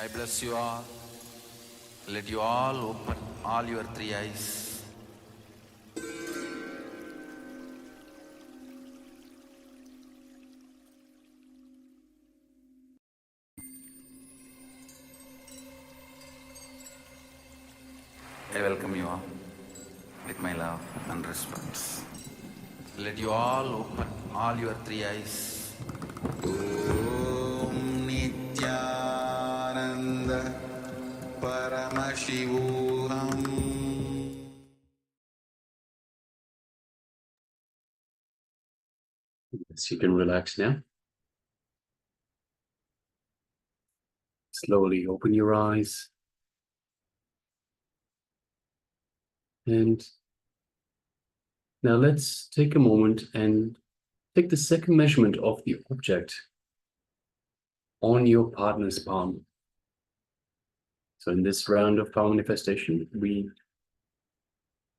I bless you all. Let you all open all your three eyes. I welcome you all with my love and respect. Let you all open all your three eyes. Om Nityananda Paramashivoham Yes, you can relax now. Slowly open your eyes. And now let's take a moment and take the second measurement of the object on your partner's palm. So in this round of power manifestation, we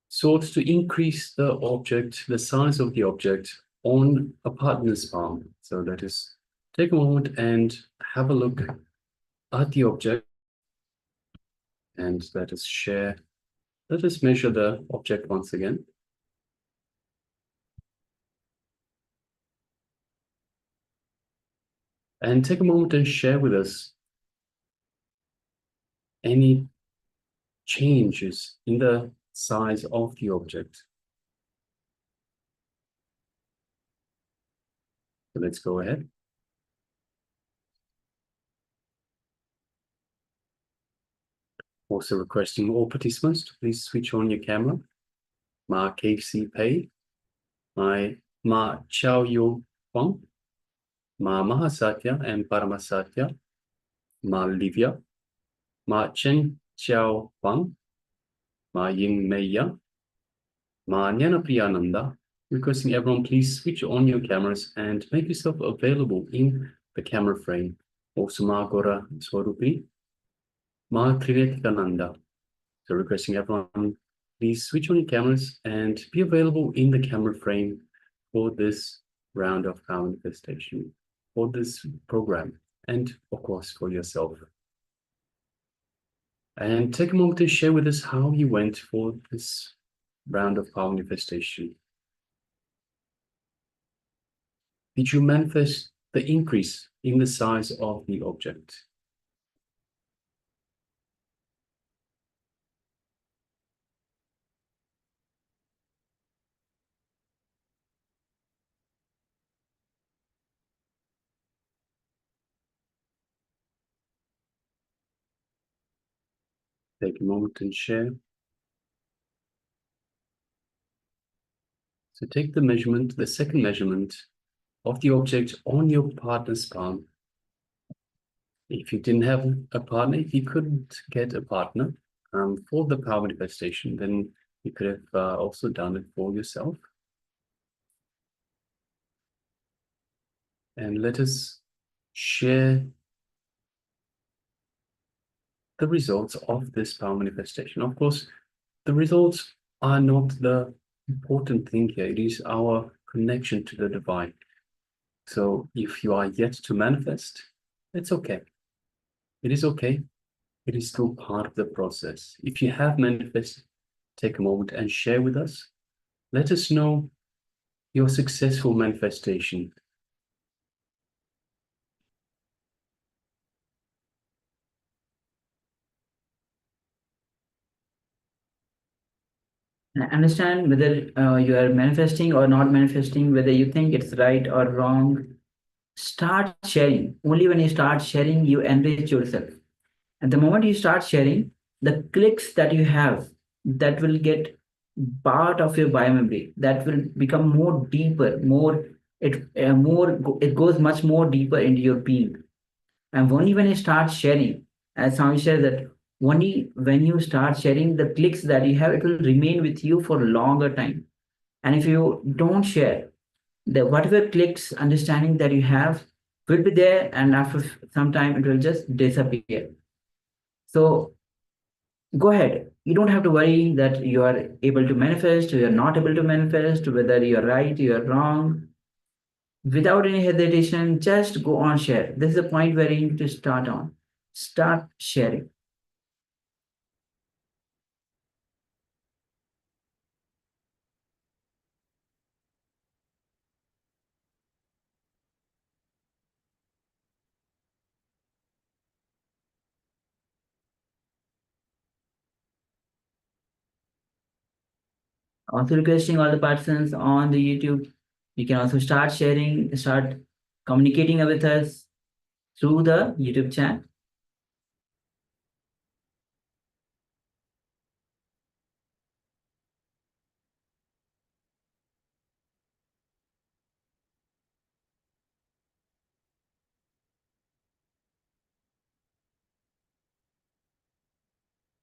sought to increase the object, the size of the object on a partner's palm. So that is, take a moment and have a look at the object, and let us share. Let us measure the object once again. And take a moment and share with us any changes in the size of the object. So let's go ahead. Also requesting all participants to please switch on your camera. Ma KC Pei, Ma Chao Yo Huang, Ma Mahasatya and Paramasatya, Ma Livia, Ma Chen Xiao Huang, Ma Ying Meiya, Ma Nyana Priyananda. Requesting everyone please switch on your cameras and make yourself available in the camera frame. Also Ma Gora Swarupi, Ma Trivetkananda. So requesting everyone please switch on your cameras and be available in the camera frame for this round of power manifestation, for this program, and of course for yourself. And take a moment to share with us how you went for this round of power manifestation. Did you manifest the increase in the size of the object? Take a moment and share. So take the measurement, the second measurement of the object on your partner's palm. If you didn't have a partner, if you couldn't get a partner for the power manifestation, then you could have also done it for yourself. And let us share the results of this power manifestation. Of course, the results are not the important thing here. It is our connection to the divine. So if you are yet to manifest, it's okay. It is okay. It is still part of the process. If you have manifested, take a moment and share with us. Let us know your successful manifestation. Understand whether you are manifesting or not manifesting, whether you think it's right or wrong. Start sharing. Only when you start sharing, you enrich yourself. And the moment you start sharing, the clicks that you have, that will get part of your biomemory, that will become more deeper, it goes much more deeper into your being. And only when you start sharing, as Swami said, that only when you start sharing the clicks that you have, it will remain with you for a longer time. And if you don't share, the whatever clicks, understanding that you have will be there, and after some time it will just disappear. So go ahead. You don't have to worry that you are able to manifest, or you're not able to manifest, whether you're right, you're wrong. Without any hesitation, just go on, share. This is the point where you need to start on. Start sharing. Also requesting all the participants on the YouTube, you can also start sharing, start communicating with us through the YouTube chat.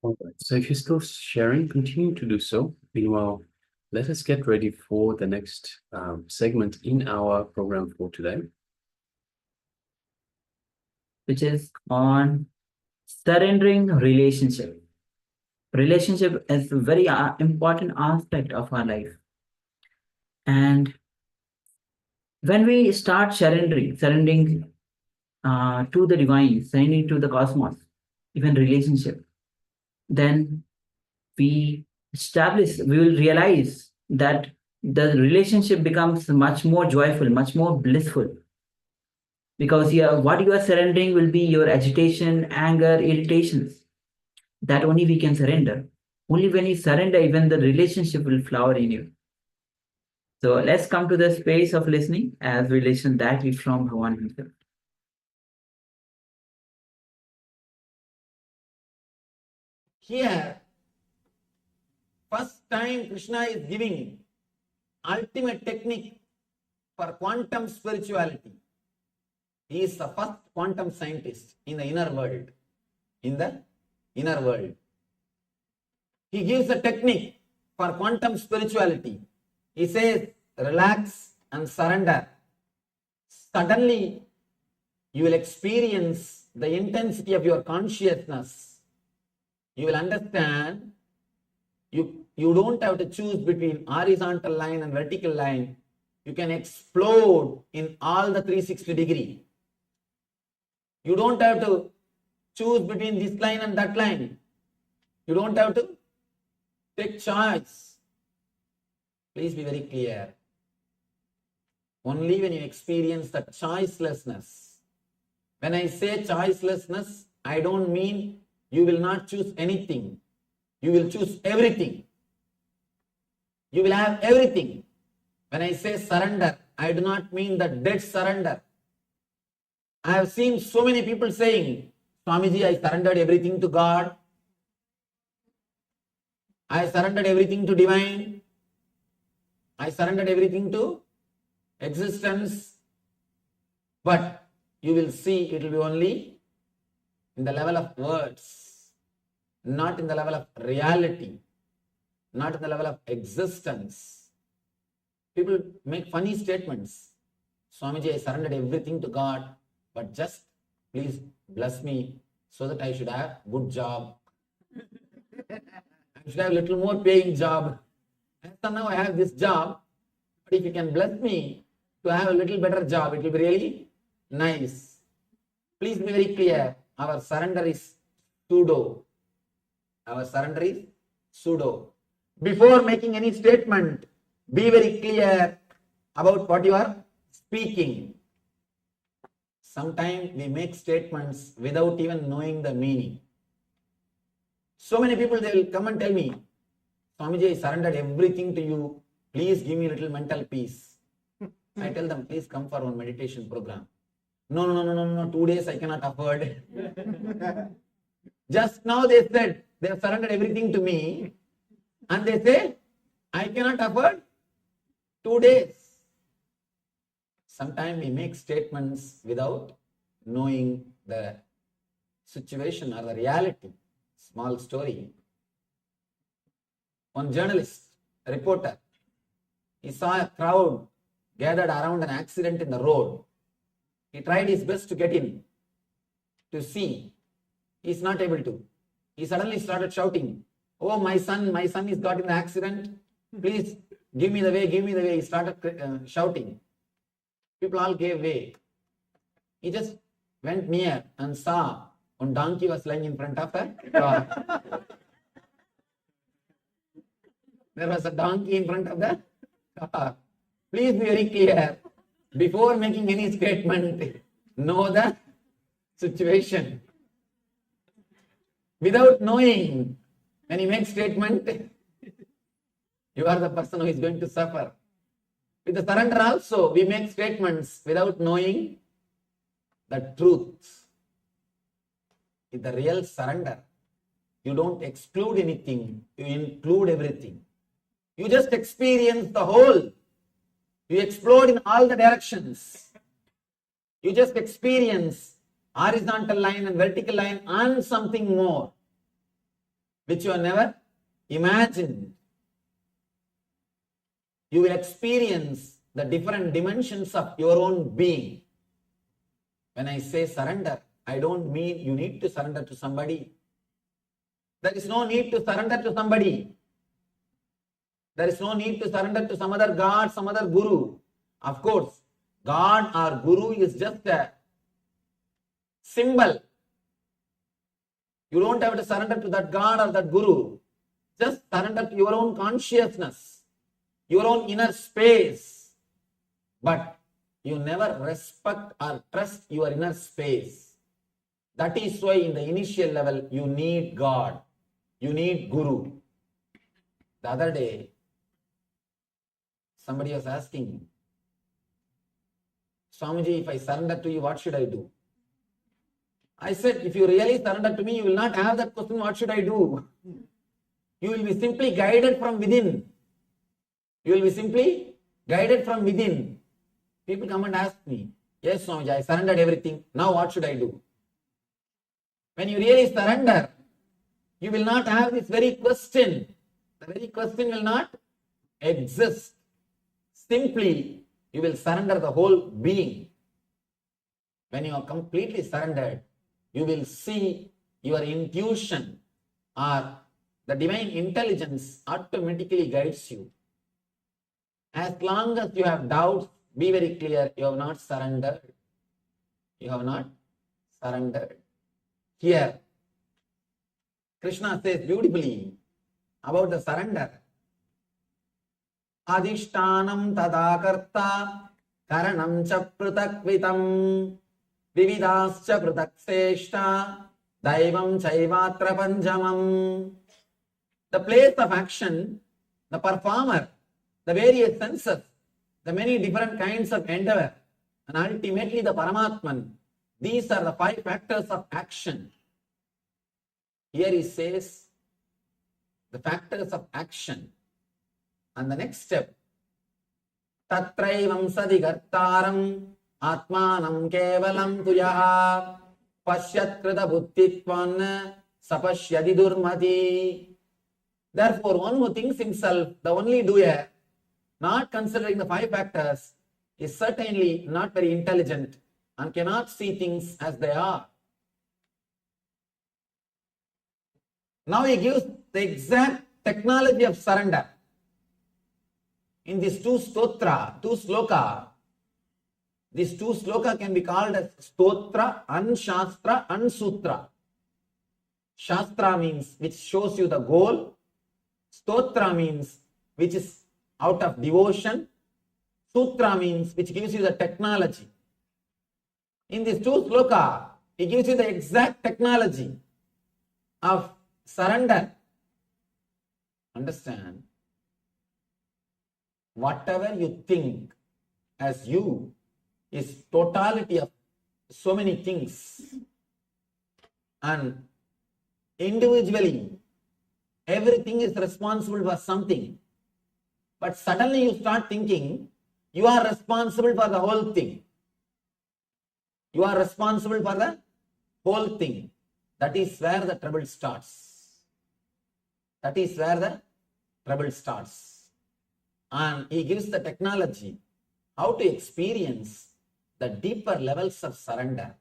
All right. So if you're still sharing, continue to do so. Meanwhile, let us get ready for the next segment in our program for today, Which is on surrendering relationship. Relationship is a very important aspect of our life. And when we start surrendering to the divine, surrendering to the cosmos, even relationship, then we will realize that the relationship becomes much more joyful, much more blissful. Because what you are surrendering will be your agitation, anger, irritations. That only we can surrender. Only when you surrender, even the relationship will flower in you. So let's come to the space of listening as we listen directly from Bhagavan himself. Here, first time Krishna is giving ultimate technique for quantum spirituality. He is the first quantum scientist in the inner world. He gives a technique for quantum spirituality. He says, relax and surrender. Suddenly, you will experience the intensity of your consciousness. You will understand you don't have to choose between horizontal line and vertical line. you can explode in all the 360 degree. You don't have to choose between this line and that line. You don't have to take choice. Please be very clear. Only when you experience the choicelessness. When I say choicelessness, I don't mean you will not choose anything. You will choose everything. You will have everything. When I say surrender, I do not mean the dead surrender. I have seen so many people saying, Swamiji, I surrendered everything to God. I surrendered everything to divine. I surrendered everything to existence. But you will see it will be only in the level of words, not in the level of reality, not in the level of existence. People make funny statements. Swamiji, I surrendered everything to God, but just please bless me so that I should have a good job. I should have a little more paying job. And so now I have this job, but if you can bless me to have a little better job, it will be really nice. Please be very clear. Our surrender is pseudo. Our surrender is pseudo. Before making any statement, be very clear about what you are speaking. Sometimes we make statements without even knowing the meaning. So many people, they will come and tell me, Swamiji, I surrendered everything to you. Please give me a little mental peace. I tell them, please come for one meditation program. No, 2 days I cannot afford. Just now they said they have surrendered everything to me, and they say, I cannot afford 2 days. Sometimes we make statements without knowing the situation or the reality. Small story. One journalist, a reporter, he saw a crowd gathered around an accident in the road. He tried his best to get in, to see. He is not able to. He suddenly started shouting, oh, my son is got in the accident. Please give me the way, give me the way. He started shouting. People all gave way. He just went near and saw one donkey was lying in front of a car. There was a donkey in front of the car. Please be very clear. Before making any statement, know the situation. Without knowing, when you make statement, you are the person who is going to suffer. With the surrender also, we make statements without knowing the truth. With the real surrender, you don't exclude anything, you include everything. You just experience the whole. You explode in all the directions. You just experience horizontal line and vertical line and something more, which you have never imagined. You will experience the different dimensions of your own being. When I say surrender, I don't mean you need to surrender to somebody. There is no need to surrender to somebody. There is no need to surrender to some other God, some other guru. Of course, God or guru is just a symbol. You don't have to surrender to that God or that guru. Just surrender to your own consciousness, your own inner space. But you never respect or trust your inner space. That is why in the initial level, you need God. You need guru. The other day, somebody was asking me, Swamiji, if I surrender to you, what should I do? I said, if you really surrender to me, you will not have that question, what should I do? You will be simply guided from within. You will be simply guided from within. People come and ask me, yes, Swamiji, I surrendered everything. Now what should I do? When you really surrender, you will not have this very question. The very question will not exist. Simply, you will surrender the whole being. When you are completely surrendered, you will see your intuition or the divine intelligence automatically guides you. As long as you have doubts, be very clear, you have not surrendered. You have not surrendered. Here, Krishna says beautifully about the surrender. Adhishtanam tadakarta karanam cha pratakvitam vividascha pratakseshta daivam chaivatra panjamam. The place of action, the performer, the various senses, the many different kinds of endeavor, and ultimately the Paramatman. These are the 5 factors of action. Here he says the factors of action. And the next step, Tatraivam sadigartaram atmanam kevalam tuyaha pashyat krita buddhitvan sapashyadi durmati. Therefore, one who thinks himself the only doer, not considering the 5 factors, is certainly not very intelligent and cannot see things as they are. Now he gives the exact technology of surrender. In these 2 sloka, these 2 sloka can be called as stotra and shastra and sutra. Shastra means which shows you the goal. Stotra means which is out of devotion. Sutra means which gives you the technology. In these 2 sloka, he gives you the exact technology of surrender. Understand? Whatever you think as you is totality of so many things. And individually, everything is responsible for something. But suddenly you start thinking you are responsible for the whole thing. You are responsible for the whole thing. That is where the trouble starts. That is where the trouble starts. And he gives the technology how to experience the deeper levels of surrender.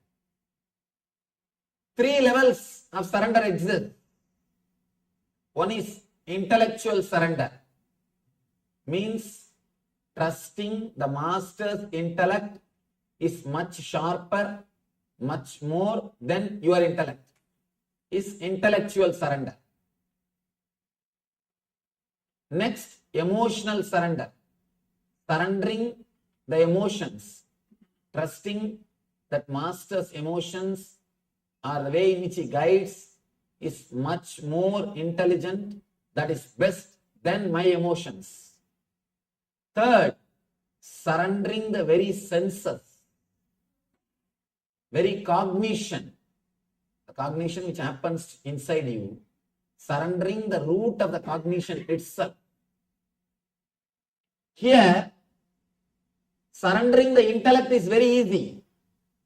3 levels of surrender exist. One is intellectual surrender, means trusting the master's intellect is much sharper, much more than your intellect, is intellectual surrender. Next, emotional surrender, surrendering the emotions, trusting that master's emotions or the way in which he guides is much more intelligent, that is best than my emotions. Third, surrendering the very senses, very cognition, the cognition which happens inside you, surrendering the root of the cognition itself. Here, surrendering the intellect is very easy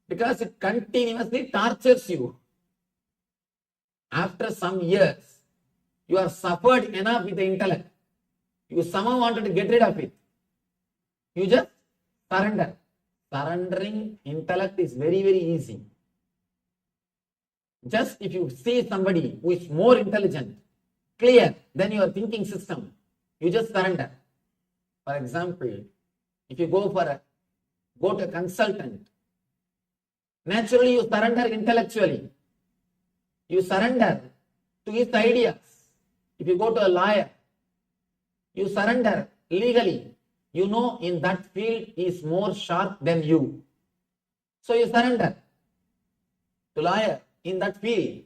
because it continuously tortures you. After some years, you have suffered enough with the intellect. You somehow wanted to get rid of it. You just surrender. Surrendering intellect is very, very easy. Just if you see somebody who is more intelligent, clear than your thinking system, you just surrender. For example, if you go to a consultant, naturally you surrender intellectually. You surrender to his ideas. If you go to a lawyer, you surrender legally. You know in that field he is more sharp than you. So you surrender to lawyer in that field.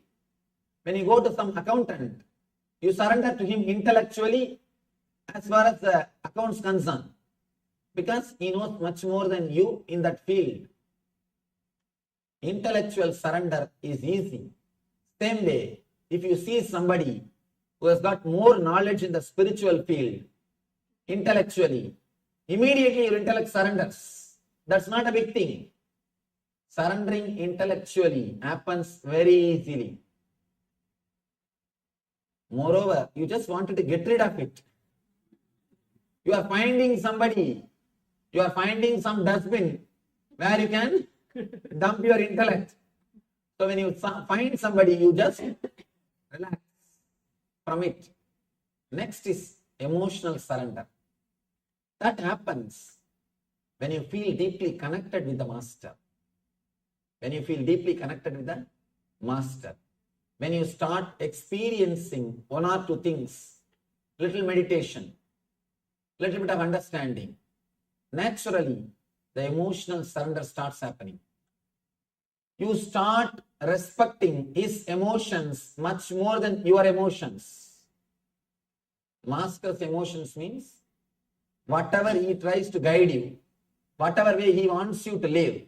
When you go to some accountant, you surrender to him intellectually as far as the accounts concerned, because he knows much more than you in that field. Intellectual surrender is easy. Same way, if you see somebody who has got more knowledge in the spiritual field, intellectually, immediately your intellect surrenders. That's not a big thing. Surrendering intellectually happens very easily. Moreover, you just wanted to get rid of it. You are finding somebody, you are finding some dustbin where you can dump your intellect. So when you find somebody, you just relax from it. Next is emotional surrender. That happens when you feel deeply connected with the Master. When you feel deeply connected with the Master. When you start experiencing one or two things, little meditation, little bit of understanding, naturally the emotional surrender starts happening. You start respecting his emotions much more than your emotions. Master's emotions means whatever he tries to guide you, whatever way he wants you to live,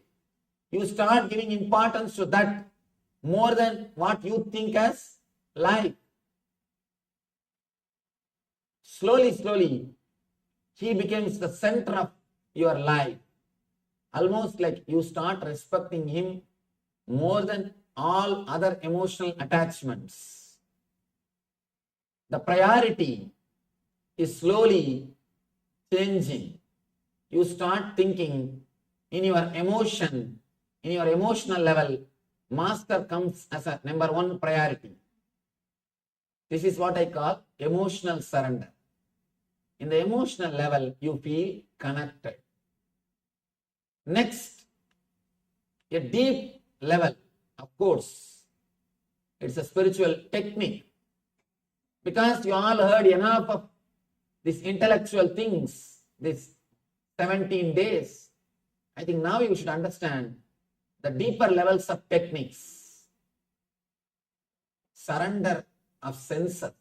you start giving importance to that more than what you think as life. Slowly, slowly, he becomes the center of your life. Almost like you start respecting him more than all other emotional attachments. The priority is slowly changing. You start thinking in your emotion, in your emotional level, Master comes as a number one priority. This is what I call emotional surrender. In the emotional level, you feel connected. Next, a deep level, of course, it's a spiritual technique. Because you all heard enough of these intellectual things, these 17 days, I think now you should understand the deeper levels of techniques. Surrender of senses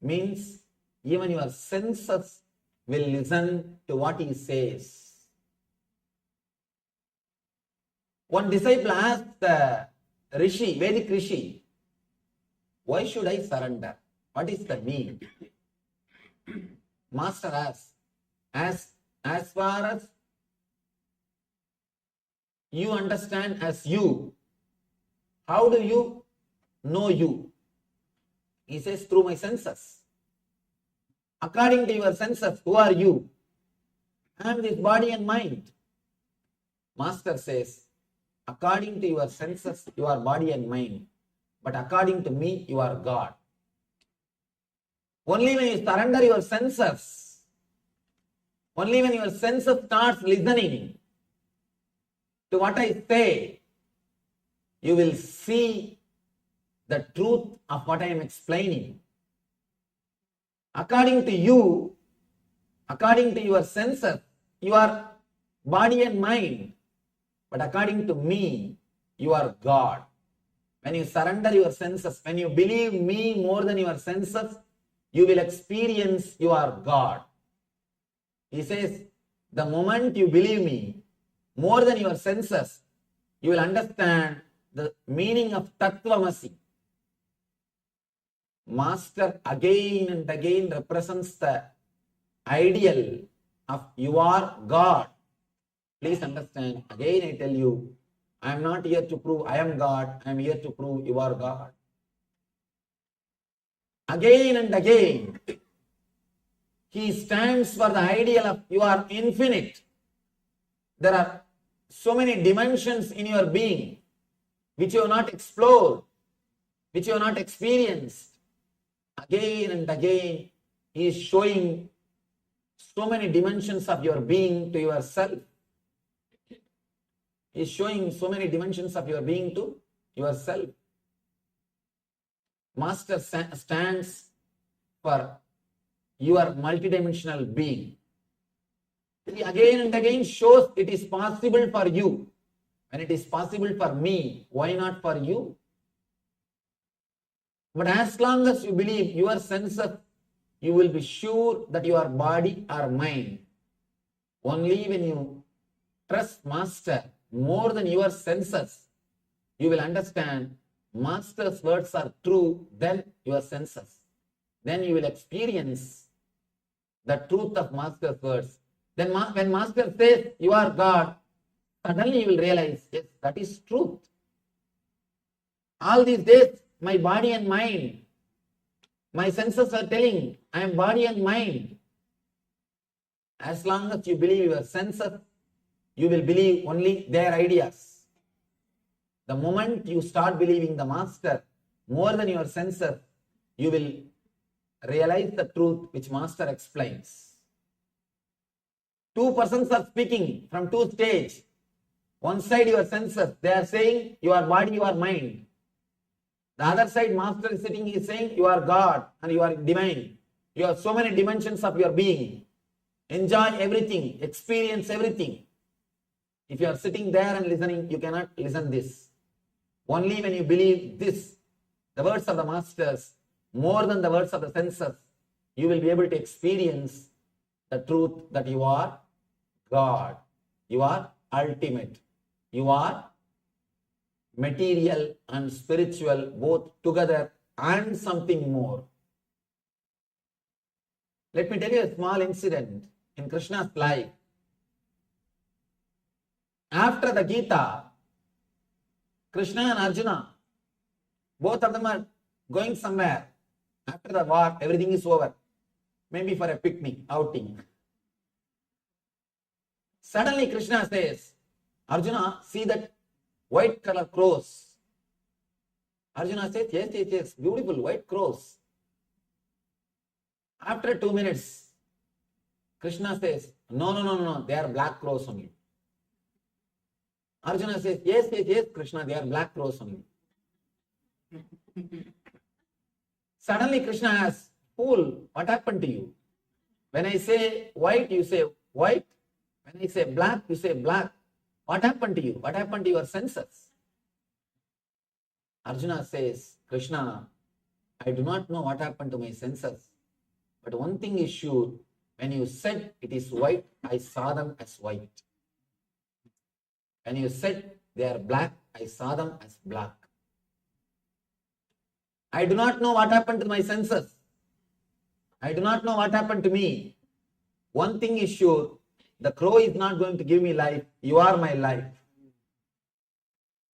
means even your senses will listen to what he says. One disciple asked the Rishi, Vedic Rishi, why should I surrender? What is the need? Master asks, as far as you understand as you, how do you know you? He says, through my senses. According to your senses, who are you? I am this body and mind. Master says, according to your senses, you are body and mind. But according to me, you are God. Only when you surrender your senses, only when your senses starts listening to what I say, you will see the truth of what I am explaining. According to you, according to your senses, you are body and mind. But according to me, you are God. When you surrender your senses, when you believe me more than your senses, you will experience you are God. He says, the moment you believe me more than your senses, you will understand the meaning of Tattvamasi. Master again and again represents the ideal of you are God. Please understand, again I tell you, I am not here to prove I am God, I am here to prove you are God. Again and again, he stands for the ideal of you are infinite. There are so many dimensions in your being which you have not explored, which you have not experienced. Again and again, he is showing so many dimensions of your being to yourself. He is showing so many dimensions of your being to yourself. Master stands for your multidimensional being. He again and again shows it is possible for you. When it is possible for me, why not for you? But as long as you believe your senses, you will be sure that you are body or mind. Only when you trust Master more than your senses, you will understand Master's words are true than your senses. Then you will experience the truth of Master's words. Then when Master says you are God, suddenly you will realize, yes, that is truth. All these days, my body and mind, my senses are telling, I am body and mind. As long as you believe your senses, you will believe only their ideas. The moment you start believing the Master more than your senses, you will realize the truth which Master explains. Two persons are speaking from two stages. One side your senses, they are saying you are body, you are mind. The other side master is sitting, he is saying you are God and you are divine. You have so many dimensions of your being. Enjoy everything, experience everything. If you are sitting there and listening, you cannot listen this. Only when you believe this, the words of the masters, more than the words of the senses, you will be able to experience the truth that you are God. You are ultimate. You are material and spiritual both together and something more. Let me tell you a small incident in Krishna's life. After the Gita, Krishna and Arjuna, both of them are going somewhere. After the war, everything is over. Maybe for a picnic, outing. Suddenly Krishna says, Arjuna, see that white color crows. Arjuna says, yes, beautiful white crows. After 2 minutes, Krishna says, no, they are black crows only. Arjuna says, yes, Krishna, they are black crows only. Suddenly Krishna asks, fool, what happened to you? When I say white, you say white. When I say black, you say black. What happened to you? What happened to your senses? Arjuna says, Krishna, I do not know what happened to my senses. But one thing is sure, when you said it is white, I saw them as white. When you said they are black, I saw them as black. I do not know what happened to my senses. I do not know what happened to me. One thing is sure, the crow is not going to give me life. You are my life.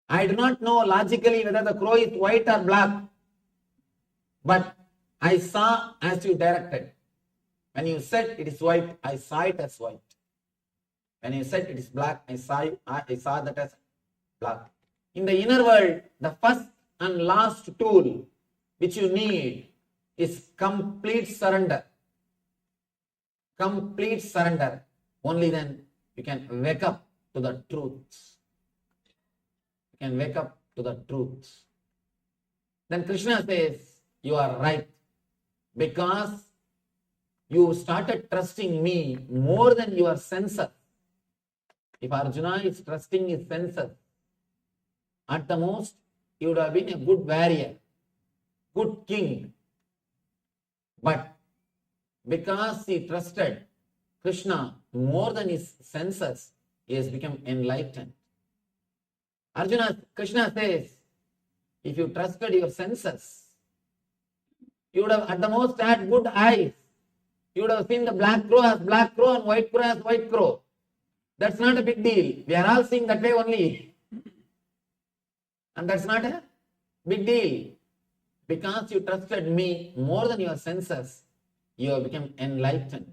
I do not know logically whether the crow is white or black. But I saw as you directed. When you said it is white, I saw it as white. When you said it is black, I saw that as black. In the inner world, the first and last tool which you need is complete surrender. Complete surrender. Only then you can wake up to the truth. You can wake up to the truth. Then Krishna says, you are right. Because you started trusting me more than your senses. If Arjuna is trusting his senses, at the most, he would have been a good warrior, good king. But because he trusted Krishna more than his senses, he has become enlightened. Krishna says, if you trusted your senses, you would have at the most had good eyes. You would have seen the black crow as black crow and white crow as white crow. That's not a big deal. We are all seeing that way only. And that's not a big deal. Because you trusted me more than your senses, you have become enlightened.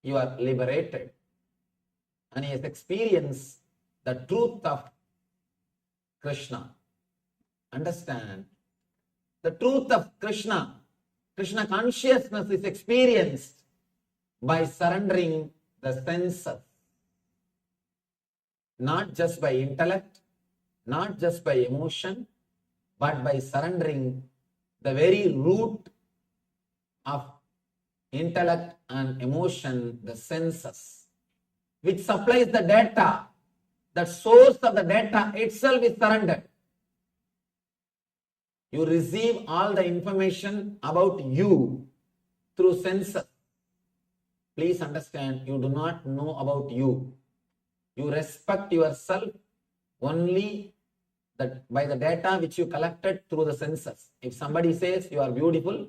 You are liberated. And he has experienced the truth of Krishna. Understand? The truth of Krishna consciousness is experienced by surrendering the senses. Not just by intellect, not just by emotion, but by surrendering the very root of intellect and emotion, the senses, which supplies the data. The source of the data itself is surrendered. You receive all the information about you through senses. Please understand, you do not know about you. You respect yourself only by the data which you collected through the senses. If somebody says you are beautiful,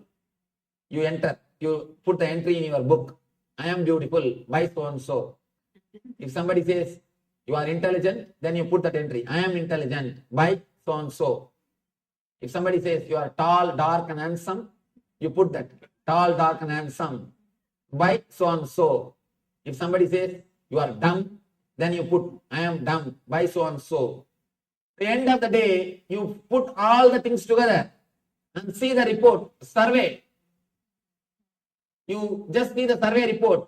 you enter, you put the entry in your book. I am beautiful by so and so. If somebody says you are intelligent, then you put that entry. I am intelligent by so and so. If somebody says you are tall, dark and handsome, you put that tall, dark and handsome by so and so. If somebody says you are dumb, then you put I am dumb by so and so. At the end of the day, you put all the things together and see the report, survey. You just see the survey report.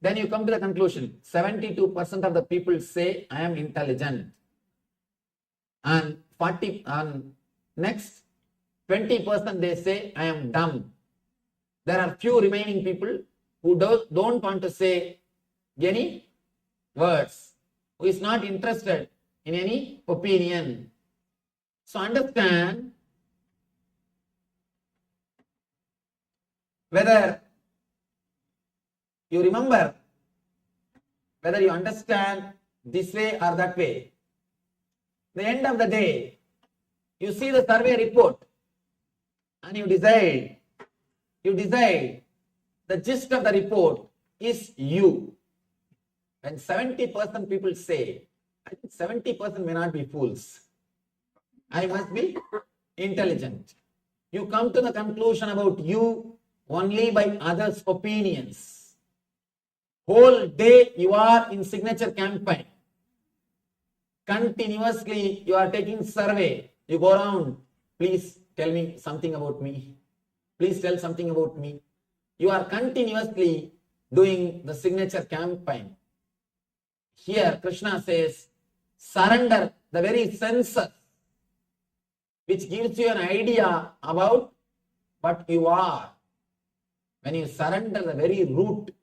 Then you come to the conclusion, 72% of the people say, I am intelligent. And next, 20% they say, I am dumb. There are few remaining people who don't want to say any words, who is not interested in any opinion. So understand whether you remember, whether you understand this way or that way. The end of the day, you see the survey report and you decide the gist of the report is you. When 70% people say, I think 70% may not be fools, I must be intelligent. You come to the conclusion about you only by others' opinions. Whole day you are in signature campaign. Continuously you are taking survey. You go around, please tell me something about me. Please tell something about me. You are continuously doing the signature campaign. Here Krishna says, surrender the very senses which gives you an idea about what you are. When you surrender the very root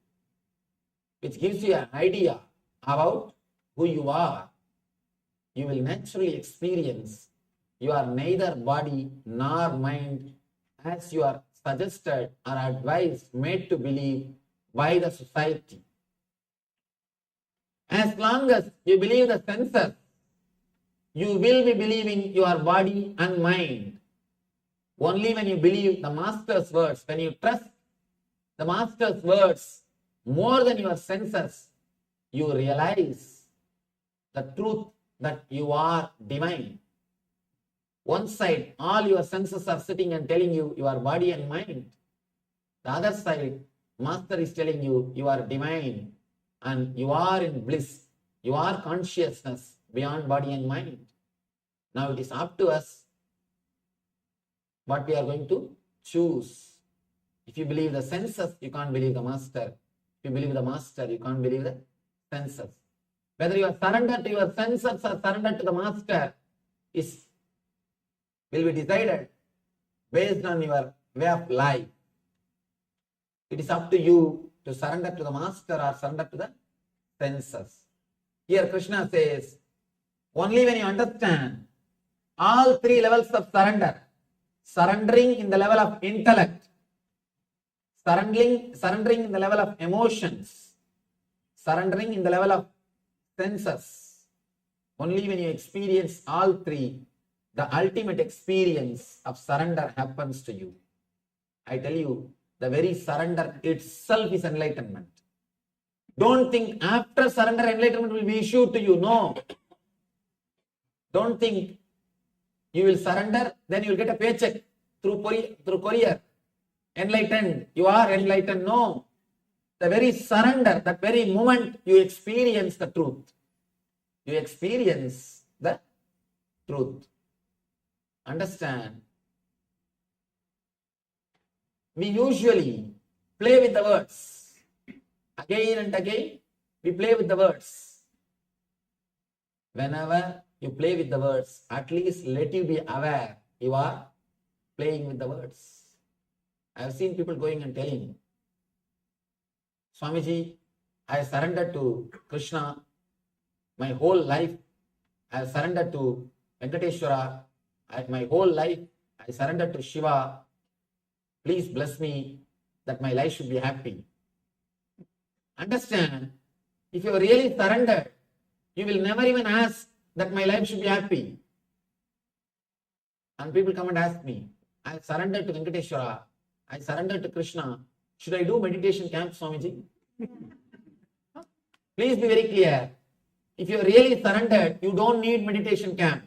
which gives you an idea about who you are, you will naturally experience you are neither body nor mind as you are suggested or advised, made to believe by the society. As long as you believe the senses, you will be believing your body and mind. Only when you believe the Master's words, when you trust the Master's words more than your senses, you realize the truth that you are divine. One side, all your senses are sitting and telling you you are body and mind. The other side, Master is telling you you are divine and you are in bliss. You are consciousness beyond body and mind. Now it is up to us what we are going to choose. If you believe the senses, you can't believe the Master. If you believe the Master, you can't believe the senses. Whether you are surrendered to your senses or surrendered to the Master will be decided based on your way of life. It is up to you to surrender to the Master or surrender to the senses. Here Krishna says, only when you understand all three levels of surrender, surrendering in the level of intellect, surrendering in the level of emotions, surrendering in the level of senses, only when you experience all three, the ultimate experience of surrender happens to you. I tell you, the very surrender itself is enlightenment. Don't think after surrender enlightenment will be issued to you. No. Don't think you will surrender, then you will get a paycheck through courier. Enlightened, you are enlightened. No. The very surrender, that very moment you experience the truth. You experience the truth. Understand? We usually play with the words. Again and again, we play with the words. Whenever you play with the words, at least let you be aware you are playing with the words. I have seen people going and telling, Swamiji, I surrendered to Krishna my whole life. I surrendered to Venkateshwara. My whole life, I surrendered to Shiva. Please bless me that my life should be happy. Understand, if you are really surrendered, you will never even ask that my life should be happy. And people come and ask me, I surrendered to Venkateshwara. I surrendered to Krishna. Should I do meditation camp, Swamiji? Please be very clear. If you are really surrendered, you don't need meditation camp.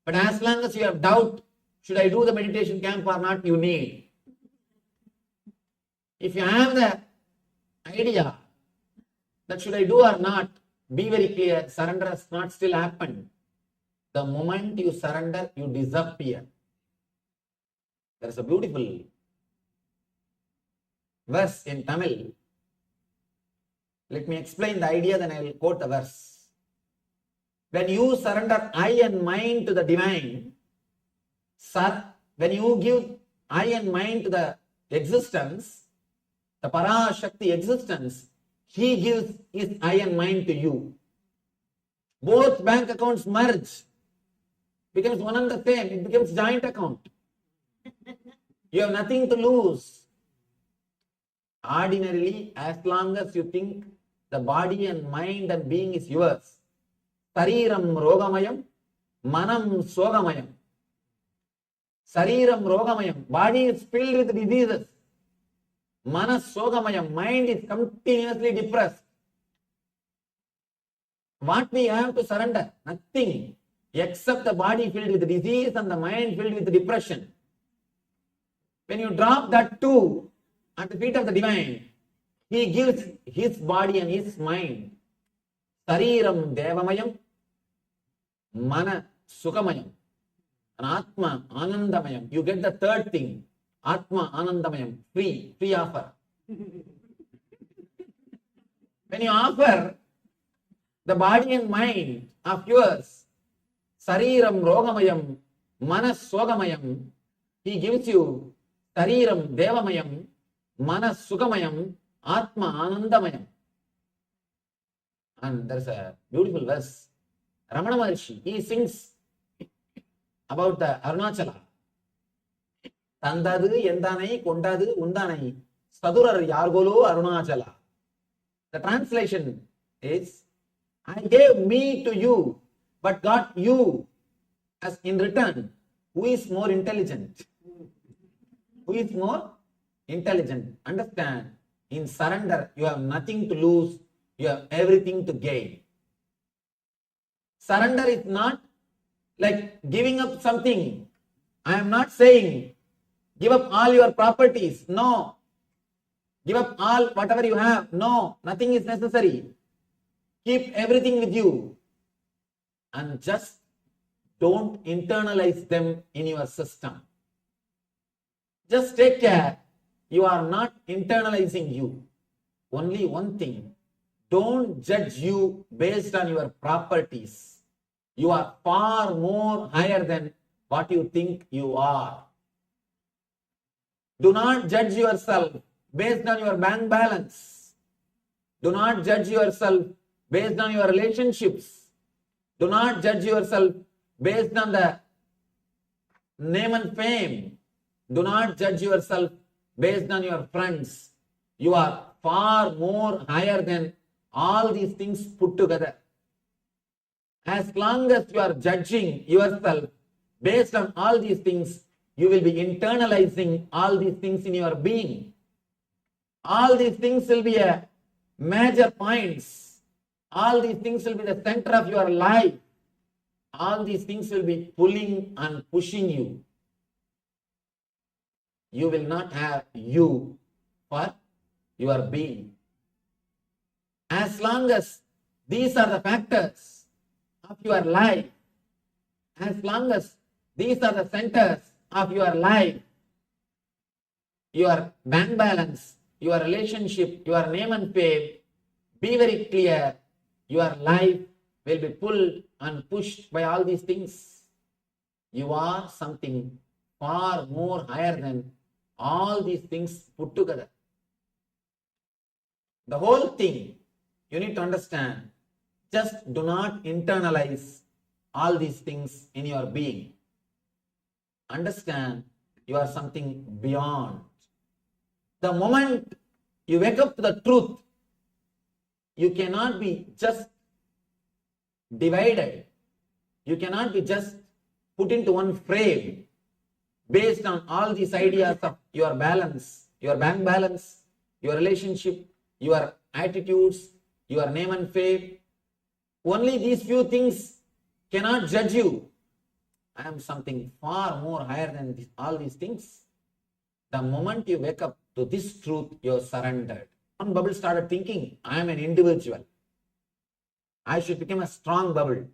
But as long as you have doubt, should I do the meditation camp or not, you need. If you have the idea that should I do or not, be very clear, surrender has not still happened. The moment you surrender, you disappear. There is a beautiful verse in Tamil. Let me explain the idea, then I will quote the verse. When you surrender I and mind to the divine, when you give I and mind to the existence, the Parashakti existence, he gives his I and mind to you. Both bank accounts merge, becomes one and the same, it becomes joint account. You have nothing to lose. Ordinarily, as long as you think the body and mind and being is yours, Sariram Rogamayam, Manam Sogamayam. Sariram Rogamayam, body is filled with diseases. Manas Sogamayam, mind is continuously depressed. What we have to surrender? Nothing except the body filled with disease and the mind filled with depression. When you drop that two at the feet of the divine, he gives his body and his mind. Sariram Devamayam, Mana Sukamayam, and Atma Anandamayam. You get the third thing, Atma Anandamayam, free offer. When you offer the body and mind of yours, Sariram Rogamayam, Manas Sogamayam, he gives you Sariram Devamayam, Manas Sukamayam, Atma Anandamayam. And there's a beautiful verse. Ramana Maharshi, he sings about the Arunachala. Tandadu Yendanai Kondadu Undanai Sadurar Yargolo Arunachala. The translation is, I gave me to you, but got you as in return. Who is more intelligent? Who is more intelligent? Understand, in surrender, you have nothing to lose, you have everything to gain. Surrender is not like giving up something. I am not saying give up all your properties. No. Give up all whatever you have. No. Nothing is necessary. Keep everything with you. And just don't internalize them in your system. Just take care. You are not internalizing you. Only one thing. Don't judge you based on your properties. You are far more higher than what you think you are. Do not judge yourself based on your bank balance. Do not judge yourself based on your relationships. Do not judge yourself based on the name and fame. Do not judge yourself based on your friends. You are far more higher than all these things put together. As long as you are judging yourself based on all these things, you will be internalizing all these things in your being. All these things will be a major points. All these things will be the center of your life. All these things will be pulling and pushing you. You will not have you for your being. As long as these are the factors of your life, as long as these are the centers of your life, your bank balance, your relationship, your name and fame, be very clear, your life will be pulled and pushed by all these things. You are something far more higher than all these things put together. The whole thing, you need to understand, just do not internalize all these things in your being. Understand, you are something beyond. The moment you wake up to the truth, you cannot be just divided. You cannot be just put into one frame based on all these ideas of your balance, your bank balance, your relationship, your attitudes, your name and fame. Only these few things cannot judge you. I am something far more higher than all these things. The moment you wake up to this truth, you are surrendered. One bubble started thinking, I am an individual. I should become a strong bubble.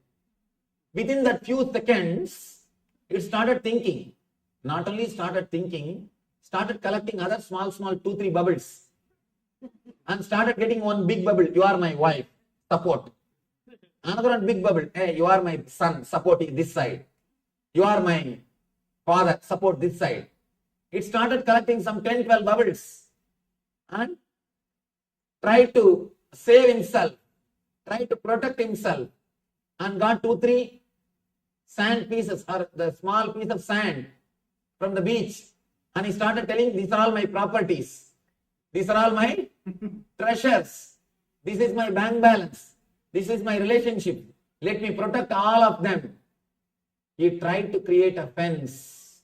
Within that few seconds, it started thinking. Not only started thinking, started collecting other small 2-3 bubbles. and started getting one big bubble. You are my wife, support. Another one big bubble. Hey, you are my son, support this side. You are my father, support this side. It started collecting some 10, 12 bubbles and tried to save himself, tried to protect himself, and got 2, 3 sand pieces or the small piece of sand from the beach. And he started telling, these are all my properties. These are all my treasures. This is my bank balance. This is my relationship. Let me protect all of them. He tried to create a fence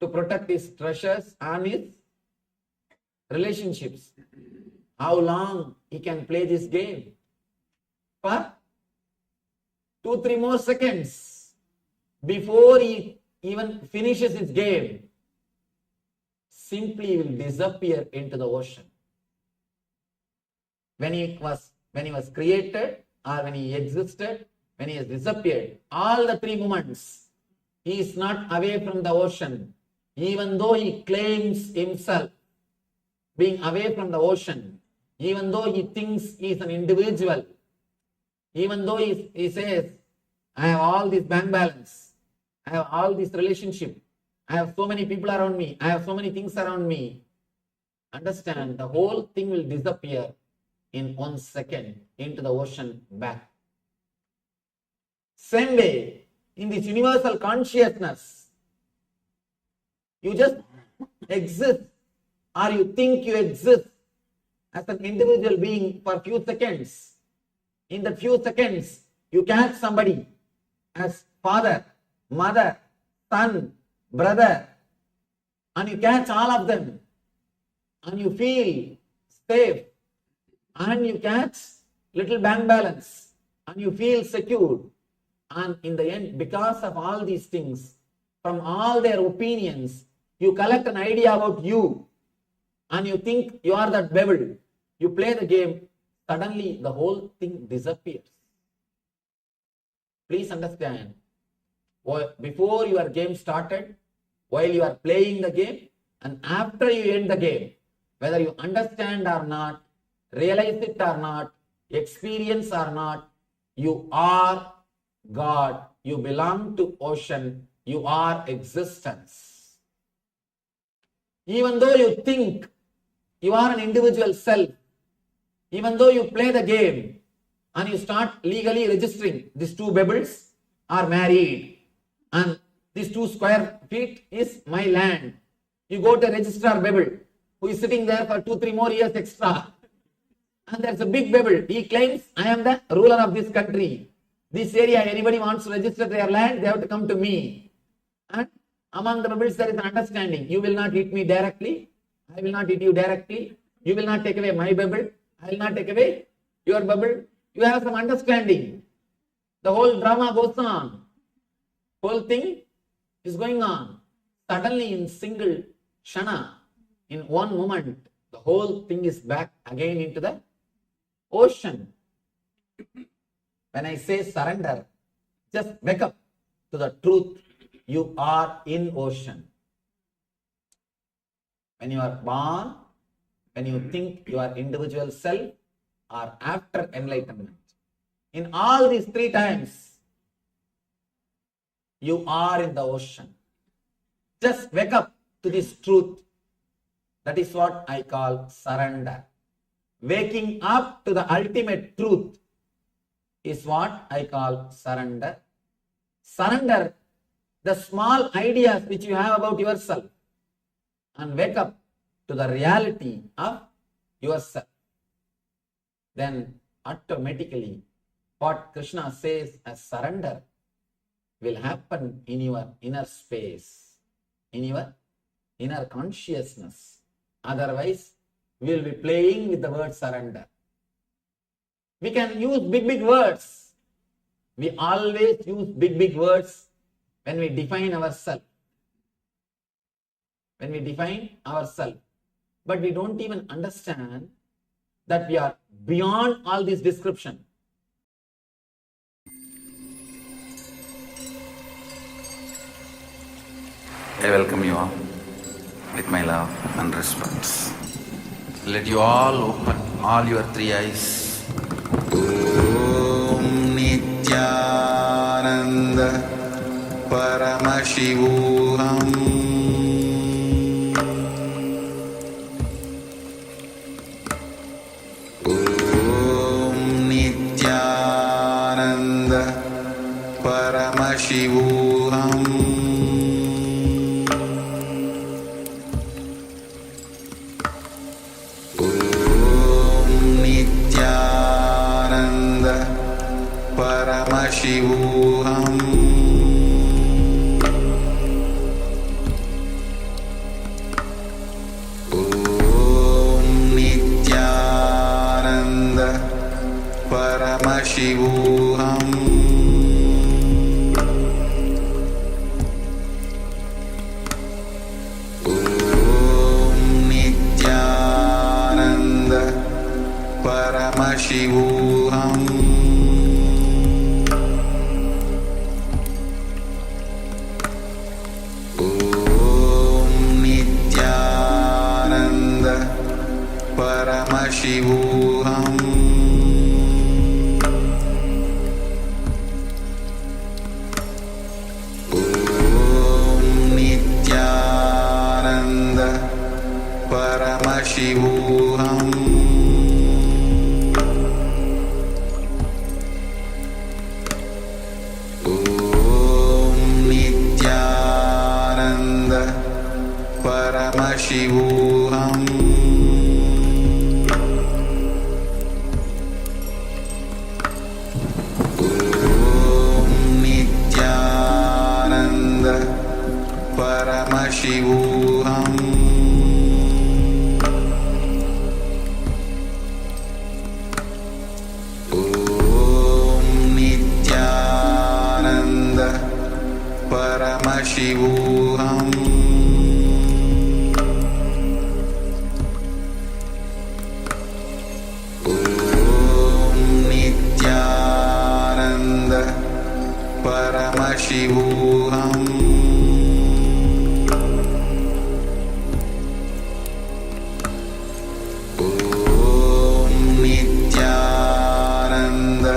to protect his treasures and his relationships. How long he can play this game? For 2, 3 more seconds before he even finishes his game, simply will disappear into the ocean. When he was created, or when he existed, when he has disappeared, all the 3 moments, he is not away from the ocean. Even though he claims himself being away from the ocean, even though he thinks he is an individual, even though he says, I have all this bank balance, I have all this relationship, I have so many people around me, I have so many things around me. Understand, the whole thing will disappear in 1 second into the ocean back. Same way, in this universal consciousness, you just exist, or you think you exist as an individual being for a few seconds. In that few seconds, you catch somebody as father, mother, son, brother, and you catch all of them, and you feel safe, and you catch little bank balance, and you feel secure. And in the end, because of all these things, from all their opinions, you collect an idea about you, and you think you are that bevel. You play the game, suddenly the whole thing disappears. Please understand, before your game started, while you are playing the game, and after you end the game, whether you understand or not, realize it or not, experience or not, you are God. You belong to ocean. You are existence. Even though you think you are an individual self, even though you play the game and you start legally registering, these 2 bubbles are married and these 2 square feet is my land. You go to registrar bubble who is sitting there for 2, 3 more years extra. And there's a big bubble. He claims, I am the ruler of this country. This area, anybody wants to register their land, they have to come to me. And among the bubbles, there is an understanding. You will not hit me directly. I will not hit you directly. You will not take away my bubble. I will not take away your bubble. You have some understanding. The whole drama goes on. Whole thing is going on. Suddenly in single shana, in 1 moment, the whole thing is back again into the ocean. When I say surrender, just wake up to the truth. You are in ocean. When you are born, when you think you are individual self, or after enlightenment, in all these 3 times, you are in the ocean. Just wake up to this truth. That is what I call surrender. Waking up to the ultimate truth is what I call surrender. Surrender the small ideas which you have about yourself and wake up to the reality of yourself. Then automatically what Krishna says as surrender will happen in your inner space, in your inner consciousness. Otherwise, we will be playing with the word surrender. We can use big words. We always use big words when we define ourselves. When we define ourselves. But we don't even understand that we are beyond all this description. I welcome you all with my love and respect. Let you all open all your three eyes. Om Nityananda Paramashivoham. Om Nityananda Paramashivoham. Paramashivoham. Om Nityananda Paramashivoham. Om Nityananda Paramashivoham. Paramashivoham. Om Nityananda Paramashivoham. Om Nityananda Paramashivoham. Paramashivoham. Om Nityananda Paramashivoham. Om Nityananda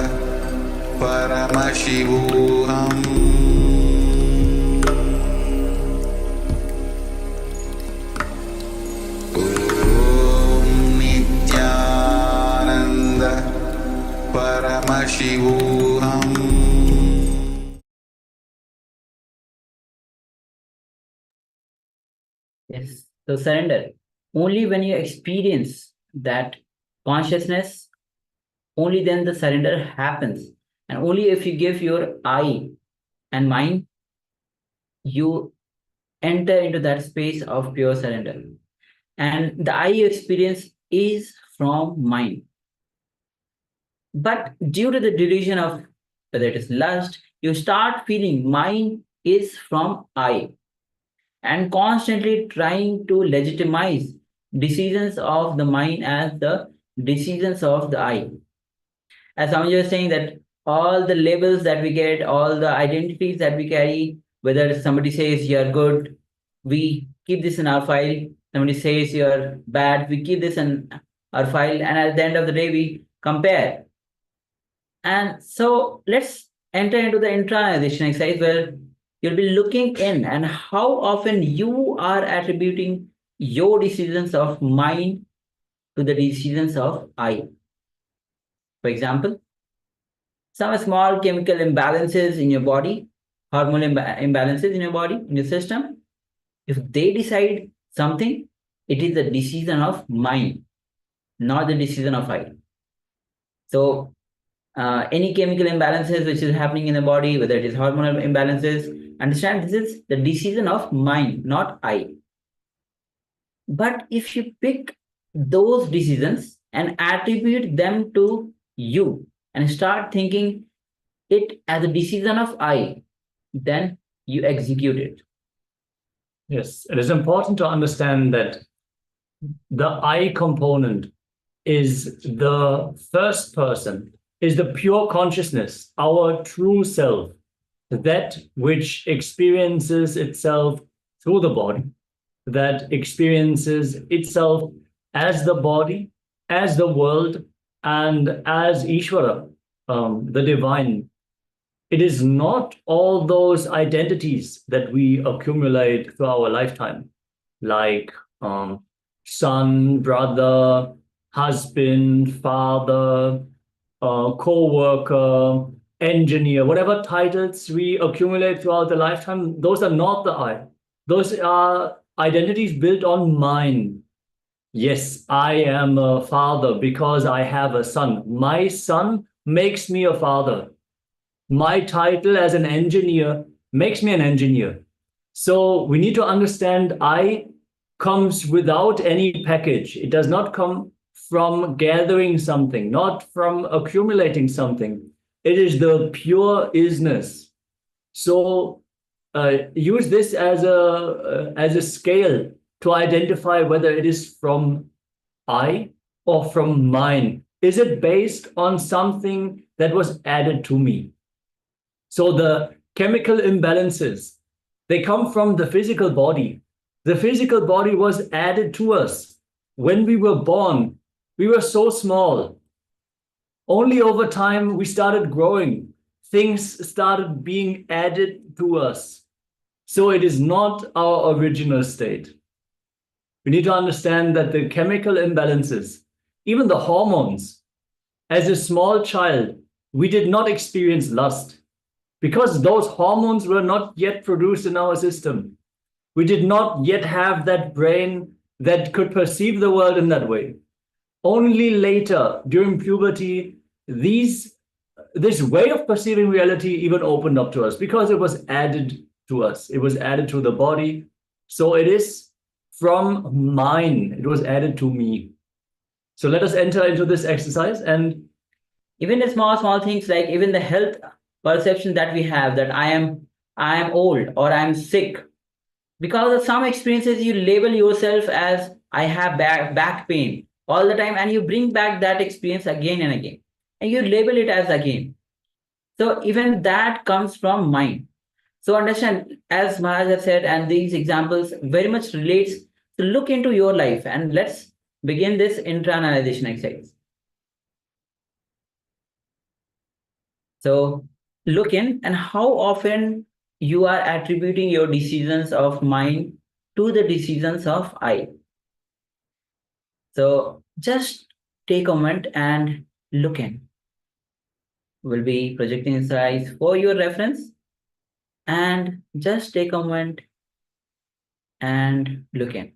Paramashivoham. Paramashivoham. Om Nityananda Paramashivoham. Yes. So surrender. Only when you experience that consciousness, only then the surrender happens. And only if you give your I and mind, you enter into that space of pure surrender. And the I experience is from mind. But due to the delusion of whether it is lust, you start feeling mind is from I, and constantly trying to legitimize decisions of the mind as the decisions of the I. As Swamiji was saying, that all the labels that we get, all the identities that we carry, whether somebody says you're good, we keep this in our file. Somebody says you're bad, we keep this in our file. And at the end of the day, we compare. And so let's enter into the internalization exercise where you'll be looking in and how often you are attributing your decisions of mind to the decisions of I. For example, some small chemical imbalances in your body, hormonal imbalances in your body, in your system, if they decide something, it is the decision of mind, not the decision of I. So any chemical imbalances which is happening in the body, whether it is hormonal imbalances, understand this is the decision of mind, not I. But if you pick those decisions and attribute them to you and start thinking it as a decision of I, then you execute it. Yes, it is important to understand that the I component is the first person, is the pure consciousness, our true self, that which experiences itself through the body, that experiences itself as the body, as the world, and as Ishvara, the divine. It is not all those identities that we accumulate through our lifetime, like son, brother, husband, father, co-worker, engineer, whatever titles we accumulate throughout the lifetime, those are not the I. Those are identities built on mind. Yes, I am a father because I have a son. My son makes me a father. My title as an engineer makes me an engineer. So we need to understand I comes without any package. It does not come from gathering something, not from accumulating something. It is the pure isness. So use this as a scale to identify whether it is from I or from mine. Is it based on something that was added to me? So the chemical imbalances, they come from the physical body. The physical body was added to us. When we were born, we were so small. Only over time we started growing. Things started being added to us. So it is not our original state. We need to understand that the chemical imbalances, even the hormones, as a small child, we did not experience lust because those hormones were not yet produced in our system. We did not yet have that brain that could perceive the world in that way. Only later, during puberty, this way of perceiving reality even opened up to us because it was added to us. It was added to the body. So it is from mine. It was added to me. So let us enter into this exercise. And even the small things, like even the health perception that we have, that I am old or I am sick. Because of some experiences, you label yourself as I have back pain all the time, and you bring back that experience again and again, and you label it as again. So even that comes from mind. So understand, as Maharaj has said, and these examples very much relates to look into your life, and let's begin this intra-analyzation exercise. So look in, and how often you are attributing your decisions of mind to the decisions of I. So just take a moment and look in. We'll be projecting this eyes for your reference, and just take a moment and look in.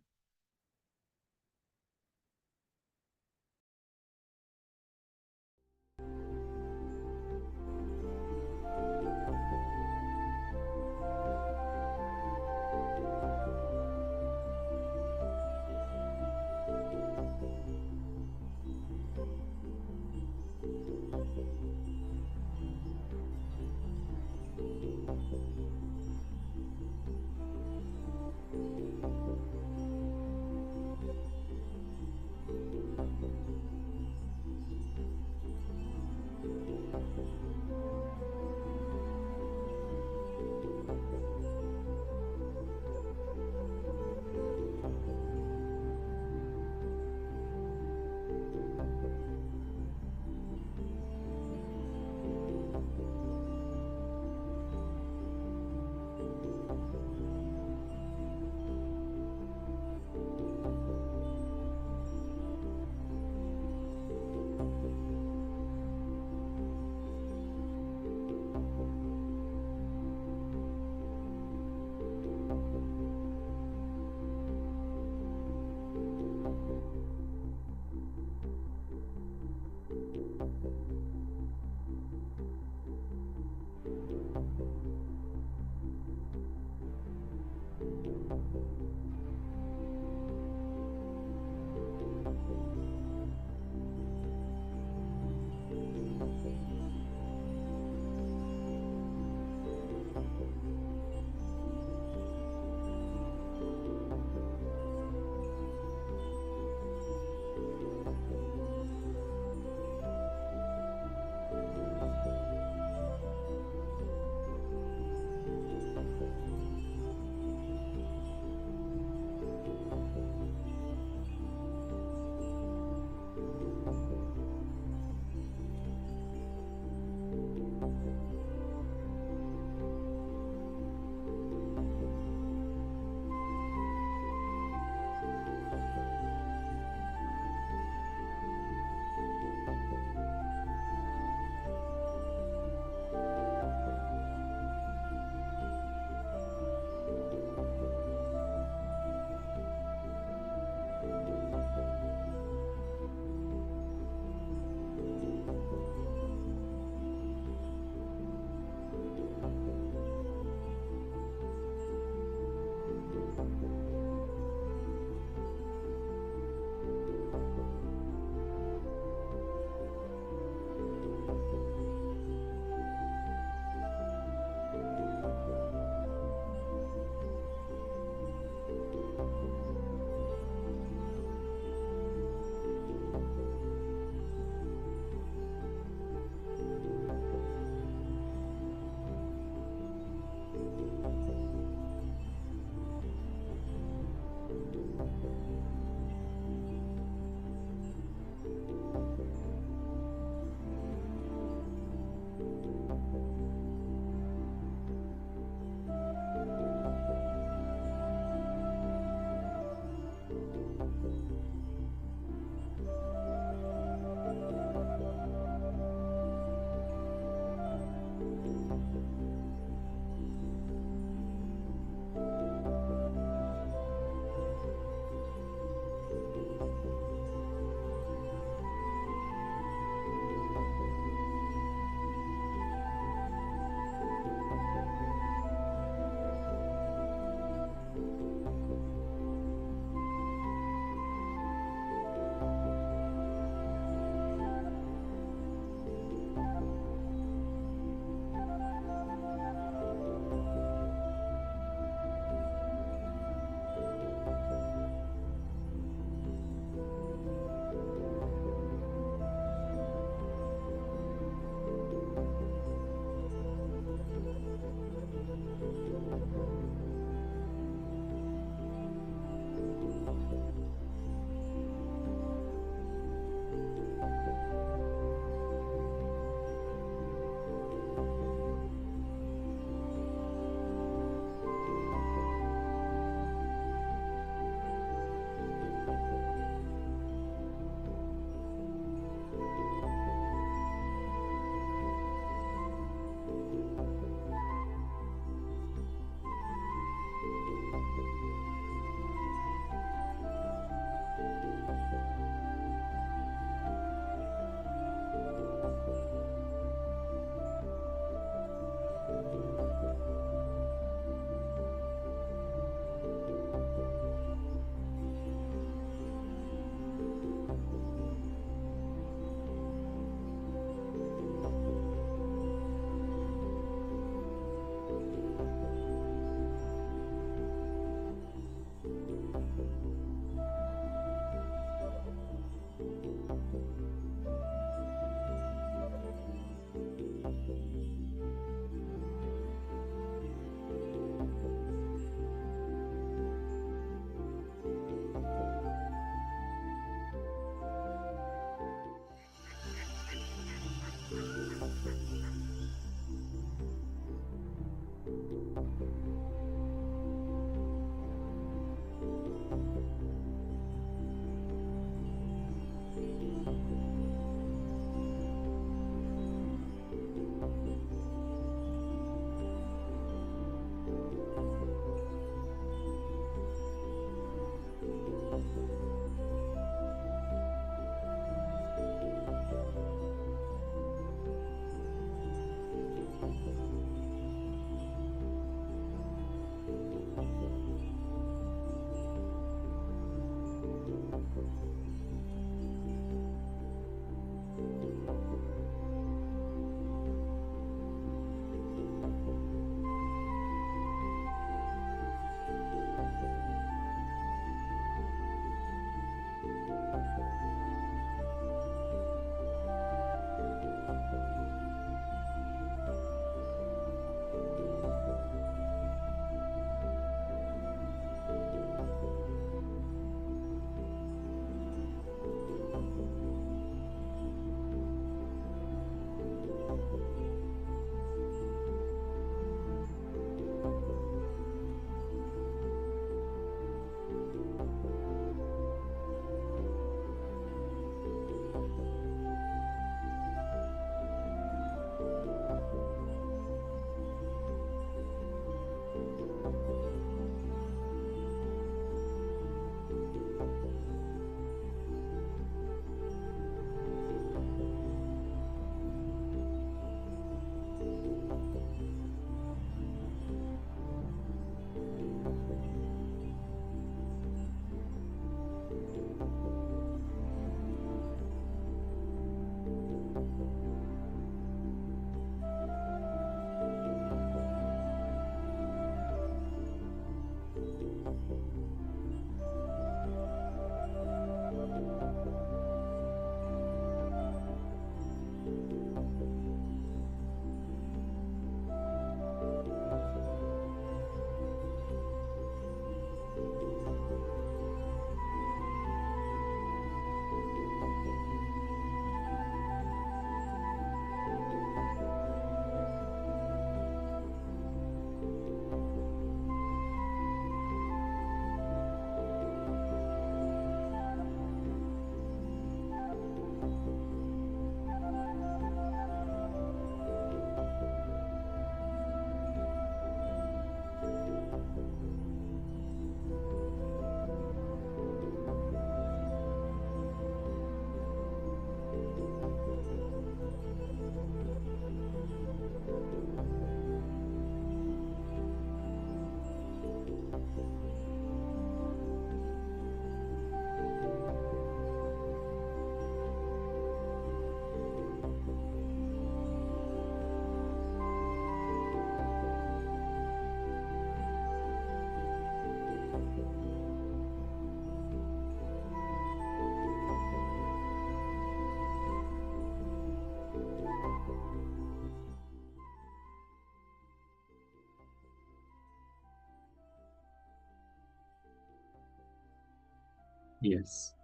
Yes.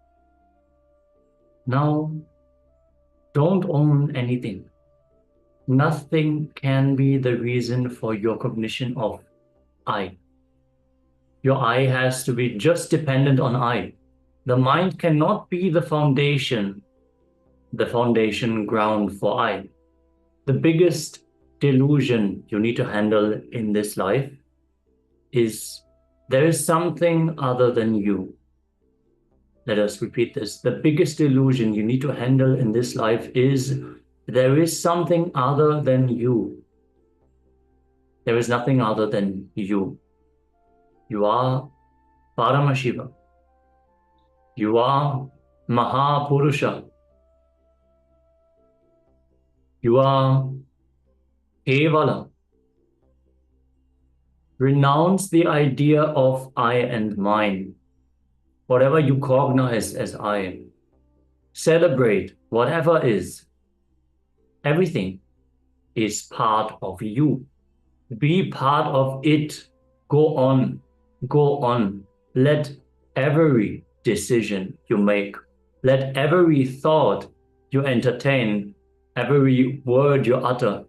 Now, don't own anything. Nothing can be the reason for your cognition of I. Your I has to be just dependent on I. The mind cannot be the foundation ground for I. The biggest delusion you need to handle in this life is there is something other than you. Let us repeat this. The biggest illusion you need to handle in this life is there is something other than you. There is nothing other than you. You are Paramashiva. You are Mahapurusha. You are Kevala. Renounce the idea of I and mine. Whatever you cognize as I. Celebrate whatever is. Everything is part of you. Be part of it. Go on. Go on. Let every decision you make, let every thought you entertain, every word you utter,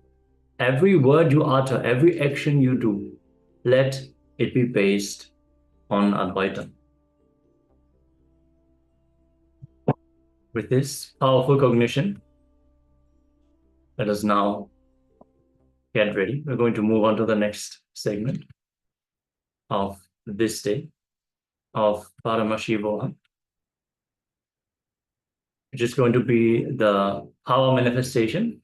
every action you do, let it be based on Advaita. With this powerful cognition, let us now get ready. We're going to move on to the next segment of this day of Paramashivoham, which is going to be the power manifestation.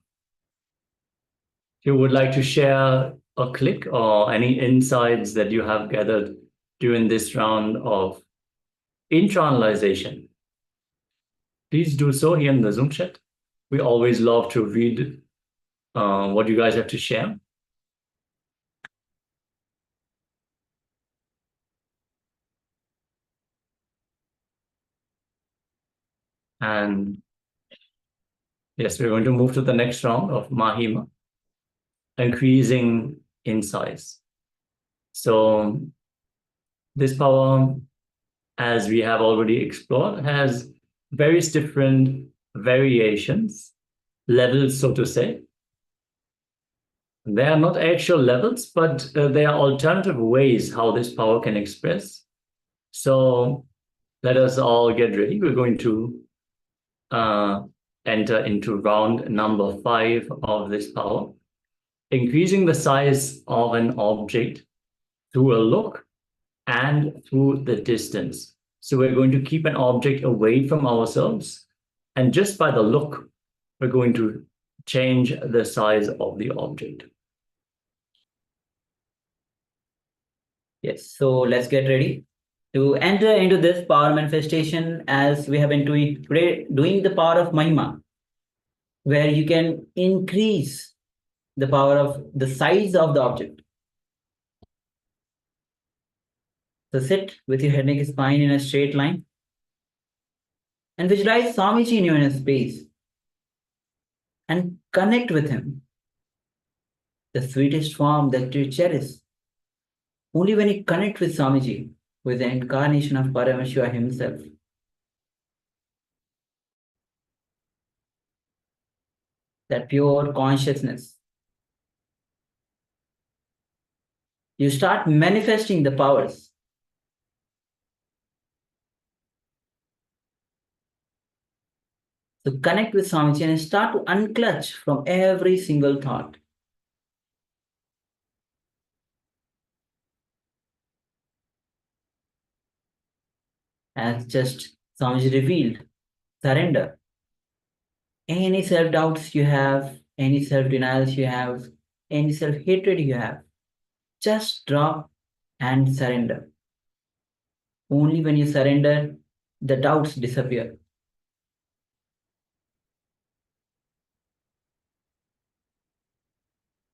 If you would like to share a click or any insights that you have gathered during this round of internalization, please do so here in the Zoom chat. We always love to read what you guys have to share. And yes, we're going to move to the next round of Mahima, increasing in size. So this power, as we have already explored, has various different variations, levels, so to say. They are not actual levels, but they are alternative ways how this power can express. So let us all get ready. We're going to enter into round number 5 of this power, increasing the size of an object through a look and through the distance. So we're going to keep an object away from ourselves, and just by the look, we're going to change the size of the object. Yes, so let's get ready to enter into this power manifestation as we have been doing today, doing the power of Mahima, where you can increase the power of the size of the object. So sit with your head, neck, spine in a straight line and visualize Swamiji in your inner space and connect with him, the sweetest form that you cherish. Only when you connect with Swamiji, with the incarnation of Paramashiva himself, that pure consciousness, you start manifesting the powers. So connect with Swamiji and start to unclutch from every single thought. As just Swamiji revealed, surrender. Any self-doubts you have, any self-denials you have, any self-hatred you have, just drop and surrender. Only when you surrender, the doubts disappear.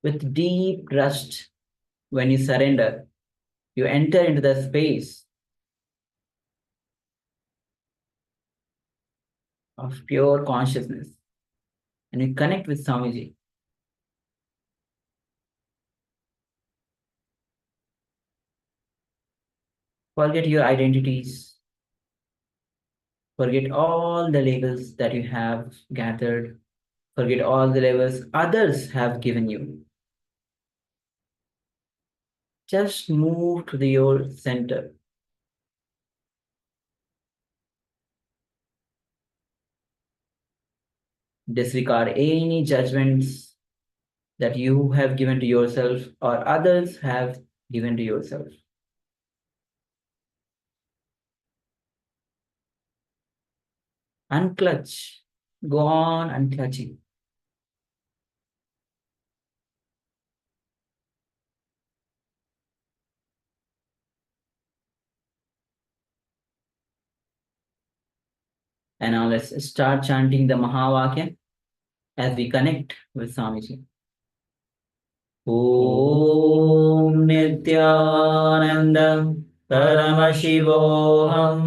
With deep trust, when you surrender, you enter into the space of pure consciousness and you connect with Swamiji. Forget your identities. Forget all the labels that you have gathered. Forget all the labels others have given you. Just move to your center. Disregard any judgments that you have given to yourself or others have given to yourself. Unclutch. Go on unclutching. And now let's start chanting the Mahavakya as we connect with Swamiji. Om Nityananda Paramashivoham.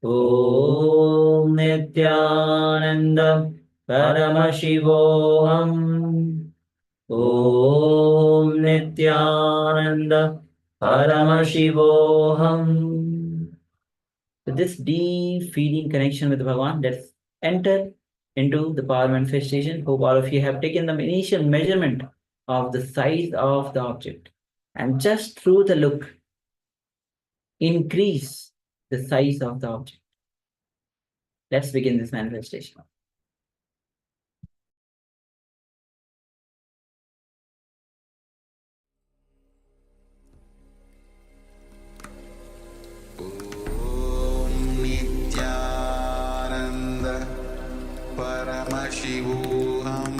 Om Nityananda Paramashivoham. Om Nityananda Paramashivoham. So this deep feeling connection with Bhagavan, let's enter into the power manifestation. Hope all of you have taken the initial measurement of the size of the object. And just through the look, increase the size of the object. Let's begin this manifestation. Paramashivoham.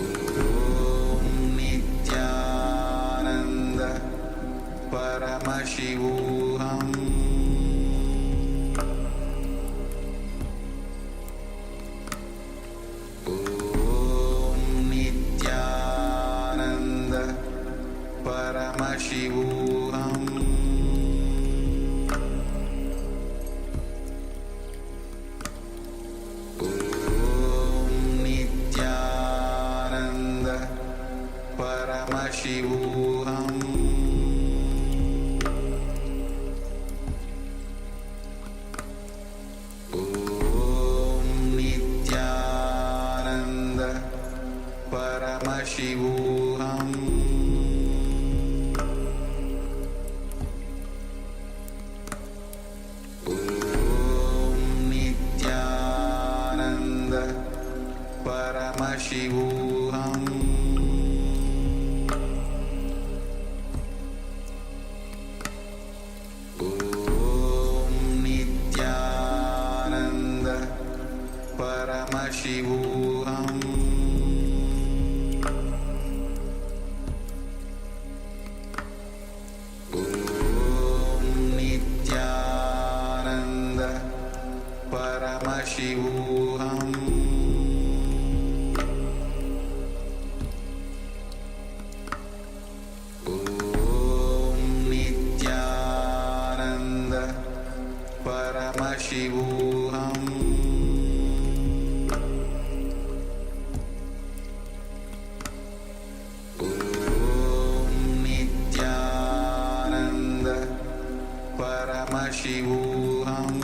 Om Nityananda Paramashivoham. Om Nityananda Paramashivoham. Paramashivoham. Om Nityananda Paramashivoham. Om Nityananda Paramashivoham. Paramashivoham. Om Nityananda Paramashivoham. Om Nityananda Paramashivoham. Paramashivoham. Om Nityananda Paramashivoham. Om Nityananda Paramashivoham.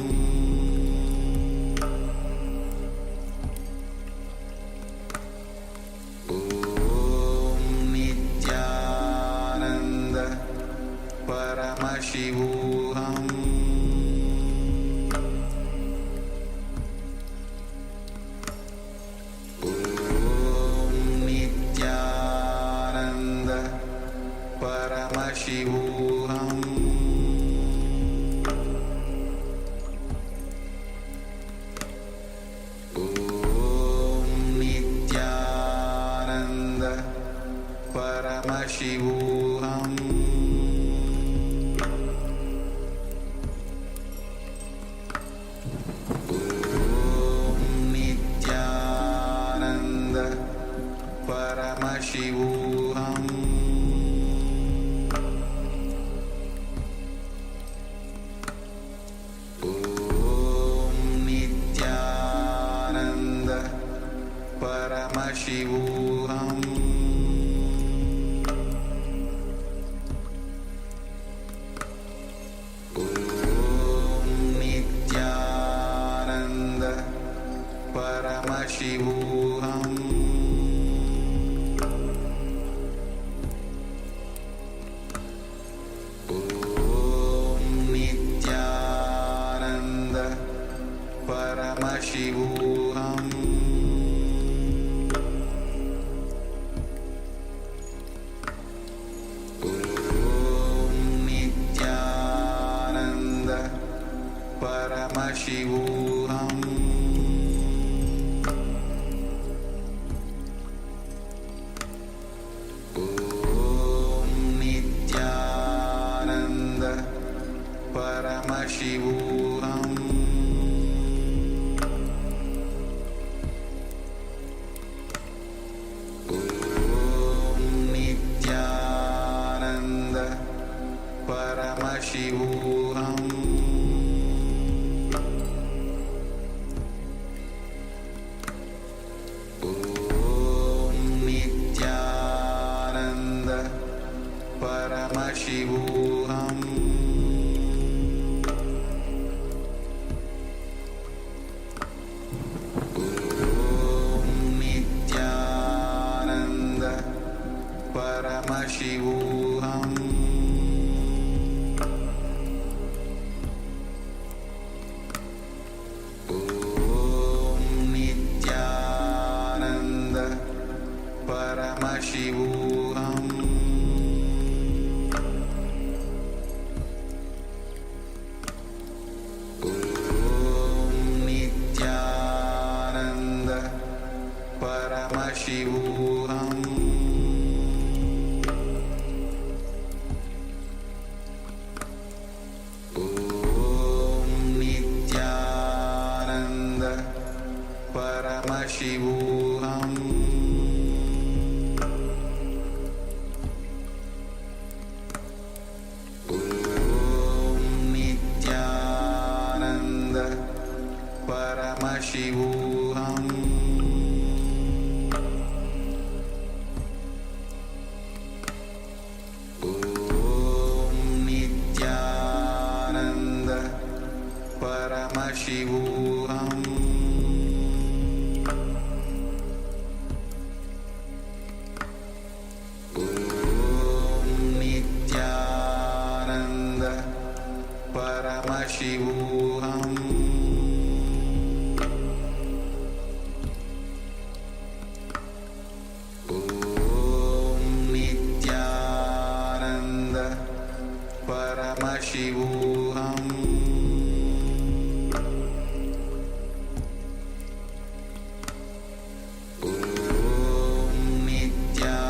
Paramashivoham. Om Nityananda Paramashivoham. Om Nityananda Paramashivoham. Paramashivoham Om Nityananda Paramashivoham Paramashivoham Om Nityananda Paramashivoham Om Nityananda Paramashivoham Paramashivoham Om Nityananda Paramashivoham Om Nityananda Paramashivoham Paramashivoham Om Nityananda Paramashivoham Om Nityananda Paramashivoham Paramashivoham Om Nityananda Paramashivoham Om Nityananda Paramashivoham Paramashivoham Om Nityananda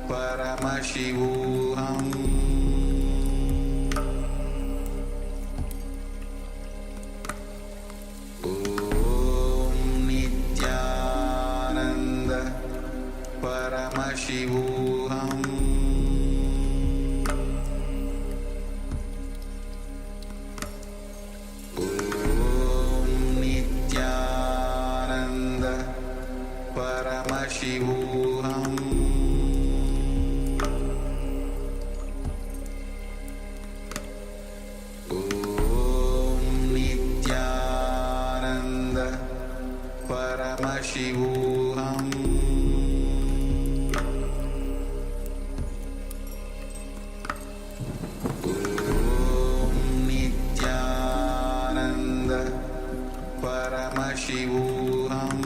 Paramashivoham Om Nityananda Paramashivoham Paramashivoham Om Nityananda Paramashivoham Om Nityananda Paramashivoham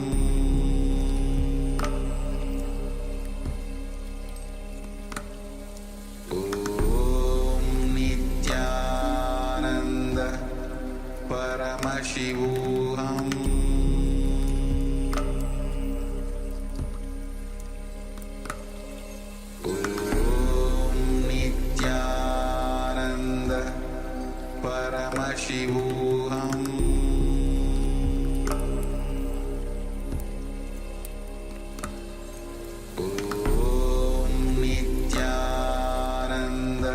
Paramashivoham Om Nityananda Paramashivoham Om Nityananda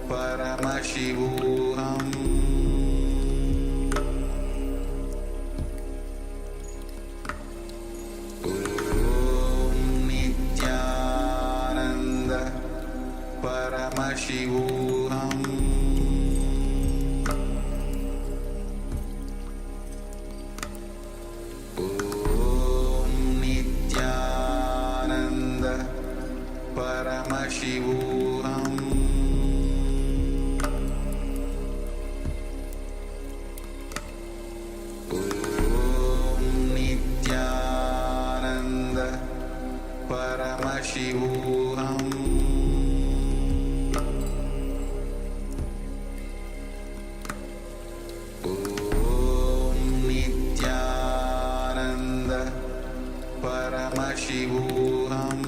Paramashivoham Om Paramashivoham Om Nityananda Paramashivoham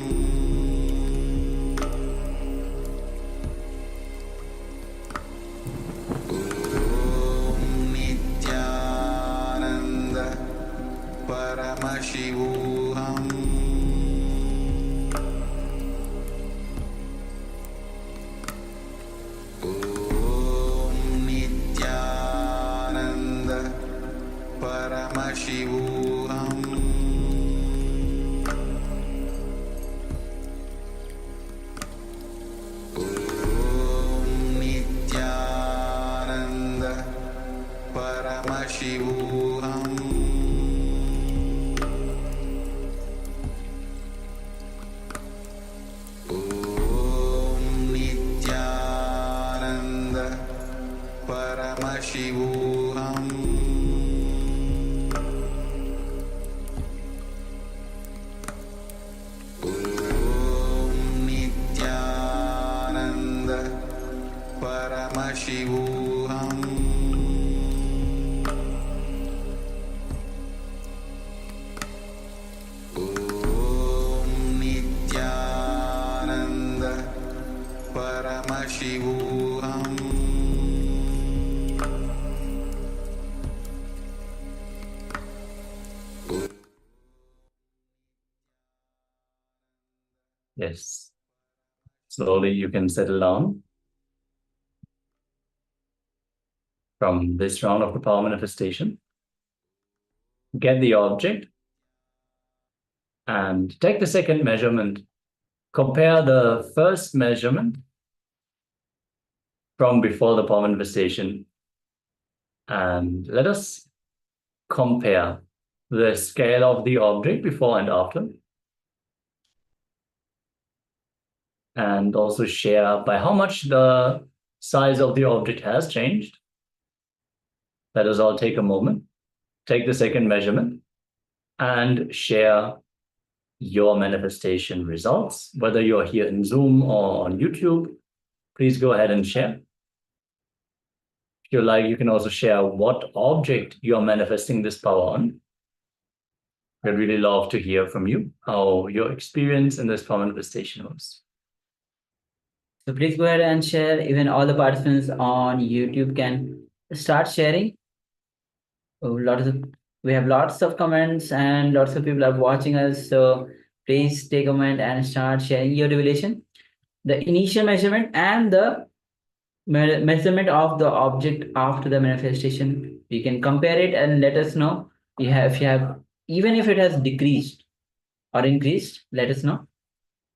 Om Nityananda Paramashivoham Om Nityananda Paramashivoham Om Nityananda Paramashivoham Om Nityananda Paramashivoham Om Nityananda Paramashivoham Om Nityananda Paramashivoham Yes. Slowly you can settle down from this round of the power manifestation. Get the object and take the second measurement. Compare the first measurement from before the power manifestation. And let us compare the scale of the object before and after. And also share by how much the size of the object has changed. Let us all take a moment, take the second measurement, and share your manifestation results. Whether you're here in Zoom or on YouTube, please go ahead and share. If you like, you can also share what object you're manifesting this power on. I'd really love to hear from you, how your experience in this power manifestation was. So please go ahead and share. Even all the participants on YouTube can start sharing. We have lots of comments and lots of people are watching us. So please take a moment and start sharing your revelation. The initial measurement and the measurement of the object after the manifestation. You can compare it and let us know. If you have, even if it has decreased or increased, let us know.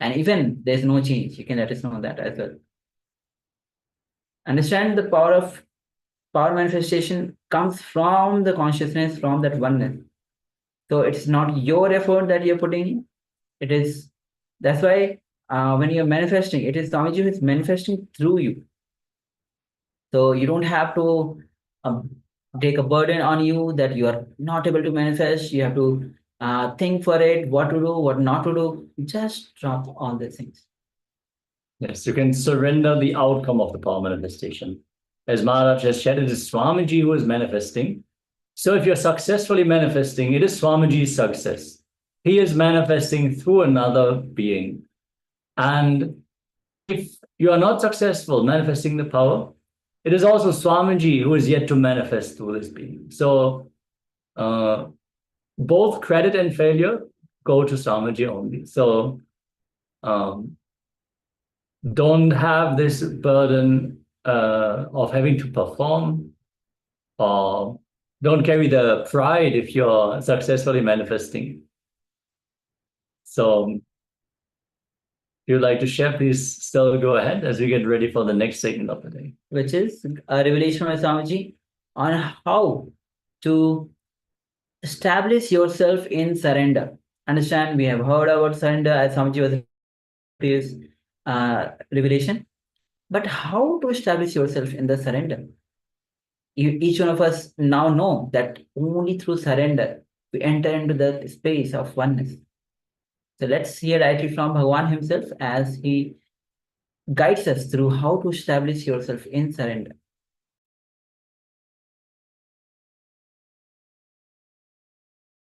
And even there's no change, you can let us know that as well. Understand the power of power manifestation comes from the consciousness, from that oneness. So it's not your effort that you're putting in. It is, that's why when you're manifesting, it is Swamiji who is manifesting through you. So you don't have to take a burden on you that you are not able to manifest. You have to think for it, what to do, what not to do. Just drop all the things. Yes, you can surrender the outcome of the power manifestation. As Maharaj has said, it is Swamiji who is manifesting. So if you're successfully manifesting, it is Swamiji's success. He is manifesting through another being. And if you are not successful manifesting the power, it is also Swamiji who is yet to manifest through this being. So both credit and failure go to Swamiji only. So don't have this burden of having to perform, or don't carry the pride if you're successfully manifesting. So if you'd like to share, please still go ahead as we get ready for the next segment of the day. Which is a revelation by Swamiji on how to establish yourself in surrender. Understand, we have heard about surrender as Swamiji was in previous revelation. But how to establish yourself in the surrender? Each one of us now know that only through surrender we enter into the space of oneness. So let's hear directly from Bhagavan himself as he guides us through how to establish yourself in surrender.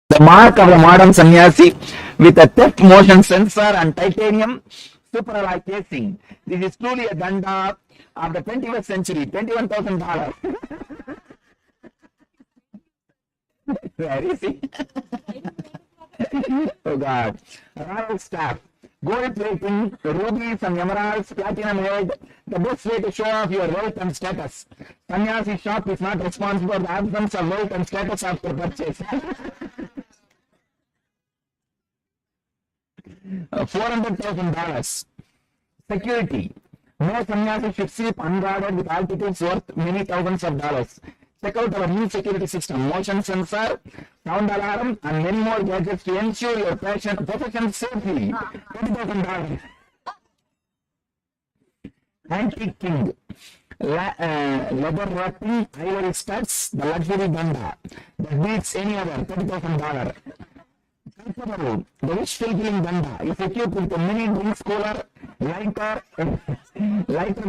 The mark of the modern sannyasi with a theft motion sensor and titanium superalloy casing. This is truly a danda of the 21st century, $21,000. Where is he? Oh God. Royal staff. Gold plating, rubies and emeralds, platinum head, the best way to show off your wealth and status. Sannyasi shop is not responsible for the absence of wealth and status after purchase. $400,000. Security. No sannyasi should sleep unguarded with altitudes worth many thousands of dollars. Check out our new security system, motion sensor, sound alarm, and many more gadgets to ensure your profession safely. $20,000. Antique king. Leather wrapping, ivory studs, the luxury danda that beats any other. $30,000. The rich fulfilling danda is equipped with a mini drinks cooler, lighter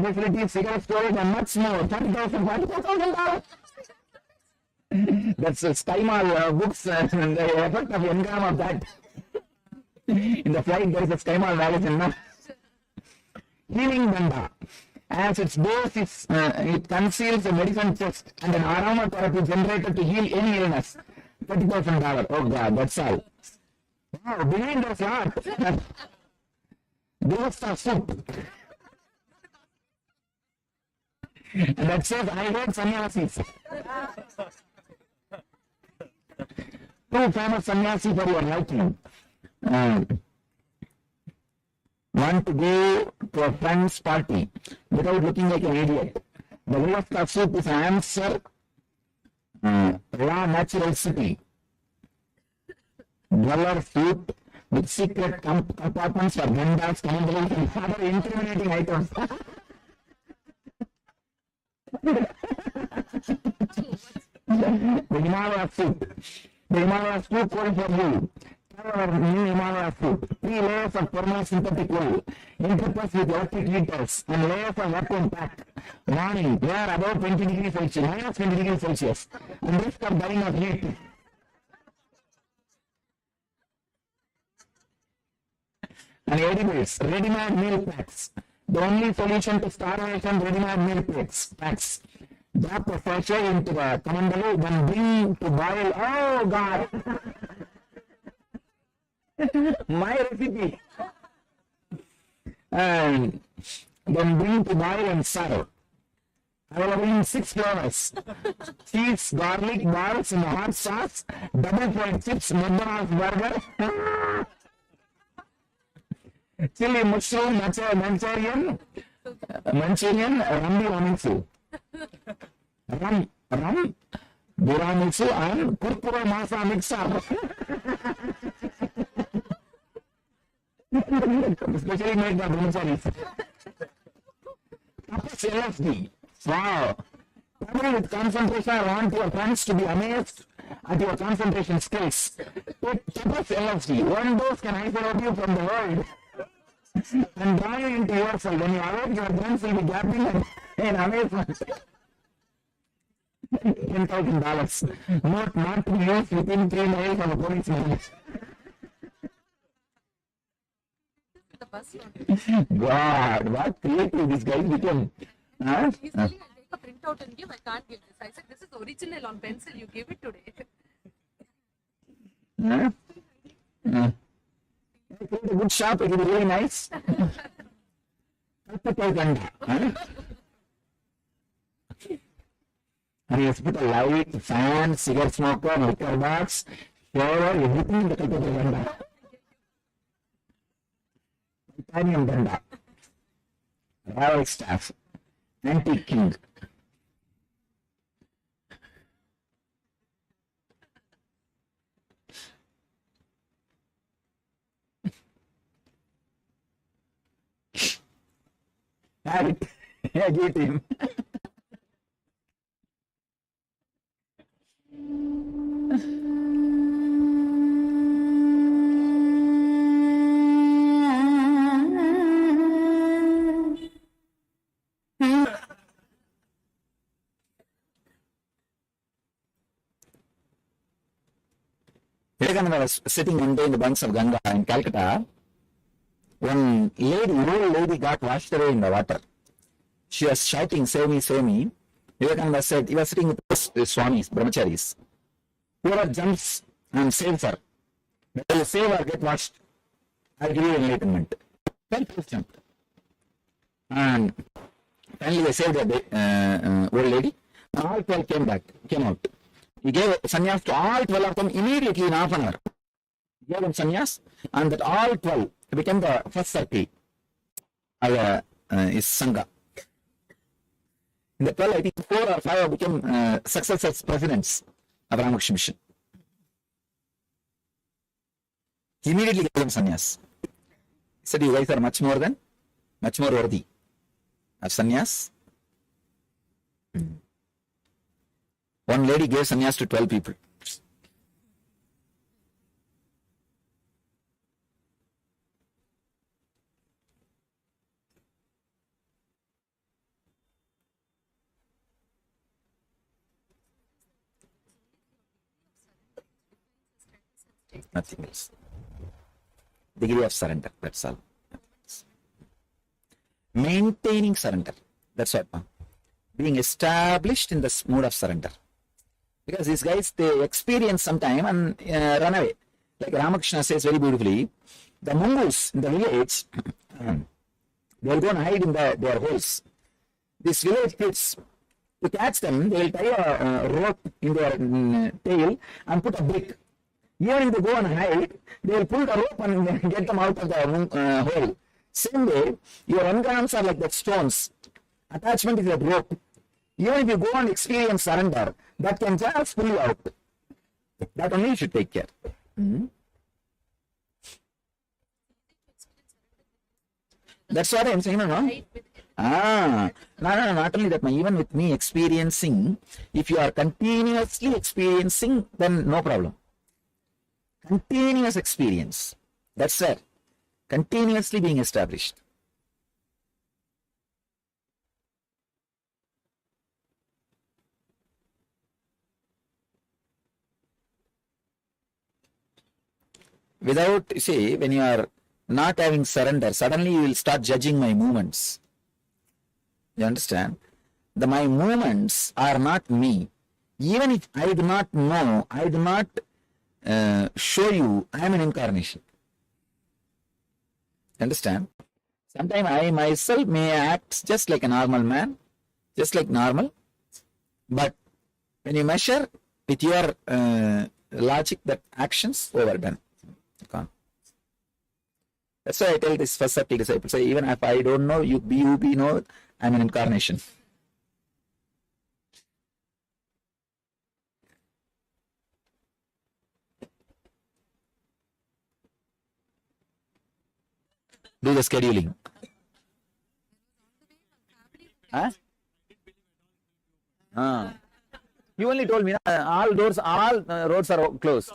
facilities, cigarette storage, and much more. $40,000. That's SkyMall books and the effect of engram of that. In the flight, there is a SkyMall magazine. Healing danda. As its base, it conceals a medicine chest and an aromatherapy generator to heal any illness. $30,000. Oh God, that's all. Wow, behind us lot. Devasta soup. And that says, I hate sannyasis. Two famous sannyasi for your liking. Want to go to a friend's party without looking like an idiot. The Devasta soup is an answer. Raw natural city. Dweller suit with secret compartments for gandas, candles, and other incriminating items. The Himalaya suit. The Himalaya suit code for you. Our new Himalaya suit. 3 layers of thermal synthetic wool, interpressed with electric heaters, and layers of vacuum pack. Warning, we are above 20 degrees Celsius, minus 20 degrees Celsius, and risk of dying of heat. And edibles, ready-made meal packs. The only solution to starvation, ready-made meal packs. Drop a sachet into the kamandalu, then bring to boil. Oh God! My recipe. And then bring to boil and serve. Available in 6 flavors. Cheese, garlic, balls in a hot sauce, double fried chips, McDonald's burger. Chili mushroom, Manchurian, Rambi Ramitsu. Ram, Buramitsu, and Kurkura Masa mixer. Especially made by brahmacharis. Tapas LSD. Wow. Probably with concentration, I want your friends to be amazed at your concentration skills. Take Tapas LSD. One dose can isolate you from the world and draw you into yourself. When you awake, your brains will be gapping in amazement. $10,000. Not to be used within 3 miles of a policeman. God, what creative this guy became. Huh? He's telling I'll take a printout and give. I can't give this. I said this is original on pencil. You gave it today. Create a good shop. It will be really nice. And he has put a light, fan, cigarette smoker, liquor box, shower, everything in the Kalpata Ganda. Titanium Ganda. Royal staff. Antique king. Have it. Yeah, give it to him. Vivekananda was sitting one day in the banks of Ganga in Calcutta. One lady, old lady, got washed away in the water. She was shouting, "Save me, save me." Vivekananda said, he was sitting with the Swamis, Brahmacharis. Whoever jumps and saves her, whether you save or get washed, I'll give you enlightenment. 12 people jumped. And finally they saved the old lady. And all 12 came out. He gave sannyas to all 12 of them immediately in half an hour. He gave them sannyas, and that all 12 became the first circle of his Sangha. In the 12, I think 4 or 5 became successors, presidents of Ramakrishna Mission. He immediately gave them sannyas. He said, "You guys are much more worthy of sannyas." One lady gave sannyas to 12 people. Nothing else. Degree of surrender, that's all. Maintaining surrender, that's what. Being established in this mood of surrender. Because these guys, they experience some time and run away. Like Ramakrishna says very beautifully, the mongoose in the village, they will go and hide in their holes. These village kids, to catch them, they will tie a rope in their tail and put a brick. Even if they go and hide, they will pull the rope and get them out of the hole. Same way, your engrams are like that stones. Attachment is that rope. Even if you go and experience surrender, that can just pull you out. That only you should take care. That's what I'm saying, no? No, not only that, even with me experiencing, if you are continuously experiencing, then no problem. Continuous experience. That's where. Continuously being established. Without, you see, when you are not having surrender, suddenly you will start judging my movements. You understand? My movements are not me. Even if I do not know, I do not show you, I am an incarnation. Understand? Sometimes I myself may act just like a normal man, just like normal, but when you measure with your logic, that actions overdone. That's why I tell this first circle disciples, say, even if I don't know, you be know, I'm an incarnation. Do the scheduling. Huh? You only told me all doors, all roads are closed.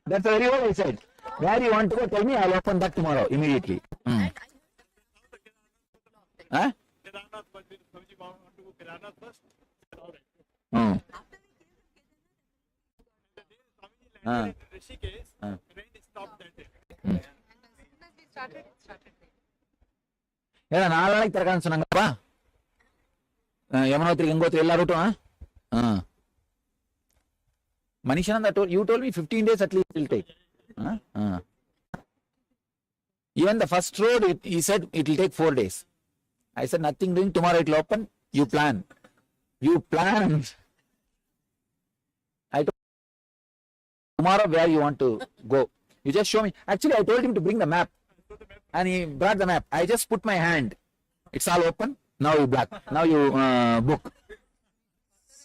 That's very what I said. Where you want to go, tell me, I'll open that tomorrow, immediately. Huh? ஏன்னா 4 நாளைக்கு திறக்கான்னு சொன்னாங்கப்பா. யமுனோத்திரி, கங்கோத்திரி எல்லா ரூட்டும். Manishananda told, you told me 15 days at least it will take. Even the first road, he said it will take 4 days. I said nothing doing, tomorrow it will open. You plan. You plan. I told tomorrow where you want to go. You just show me. Actually, I told him to bring the map. And he brought the map. I just put my hand. It's all open. Now you black. Now you book.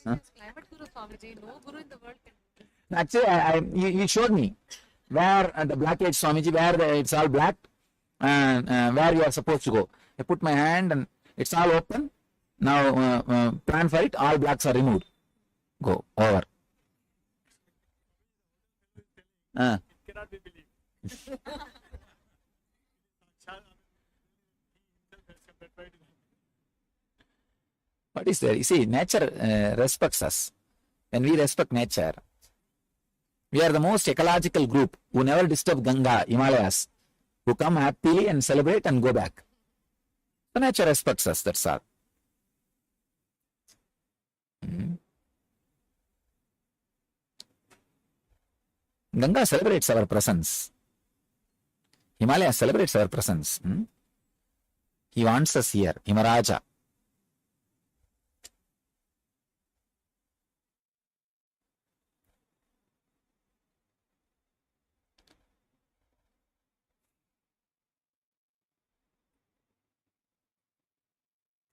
Climate Guru Swamiji, no Guru in the world can. Actually, he showed me where the black age Swamiji, where it's all black and where you are supposed to go. I put my hand and it's all open. Now plan for it. All blacks are removed. Go over. Cannot be believed. What is there? You see, nature respects us. When we respect nature, we are the most ecological group who never disturb Ganga, Himalayas, who come happily and celebrate and go back. So nature respects us, that's all. Ganga celebrates our presence. Himalaya celebrates our presence. He wants us here, Himaraja.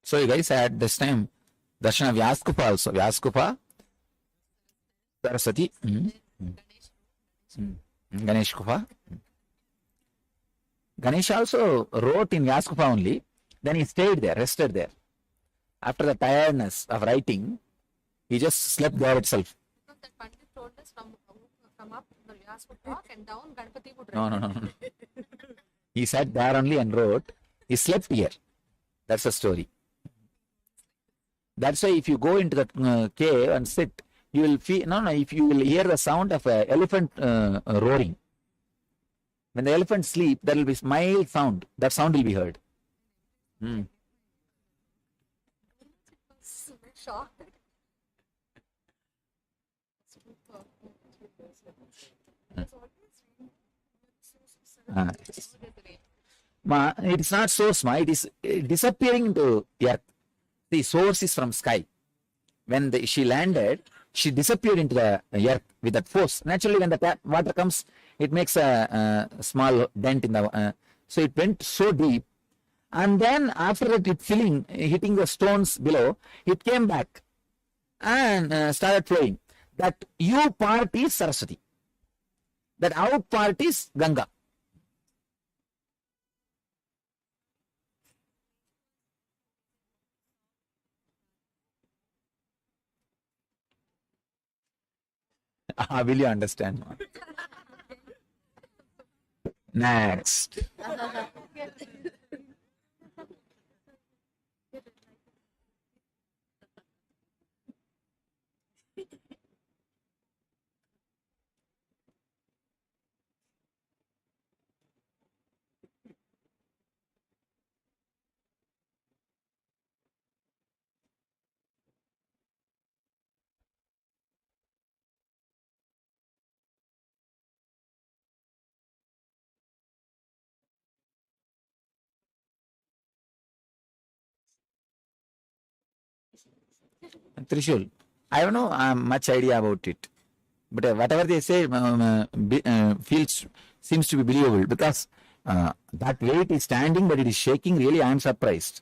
So you guys had this time Darshan of Vyaskupa also. Vyaskupa, Saraswati, Ganesh Kupa. Ganesh also wrote in Vyaskupa only. Then he stayed there, rested there. After the tiredness of writing, he just slept there itself. Because that Pandit told us from up the Vyas would talk and down Ganpati would No. He sat there only and wrote. He slept here. That's the story. That's why if you go into the cave and sit, you will feel, if you will hear the sound of an elephant roaring. When the elephant sleep, there will be mild sound. That sound will be heard. shocked. It is not so small, it is disappearing into earth. The source is from sky. When she landed, she disappeared into the earth with that force. Naturally, when the water comes, it makes a small dent in the. So it went so deep, and then after that, it hitting the stones below, it came back and started flowing. That U part is Saraswati. That out part is Ganga. Will you understand? Next. Trishul, I don't know much idea about it, but whatever they say seems to be believable, because that weight is standing but it is shaking. Really, I am surprised,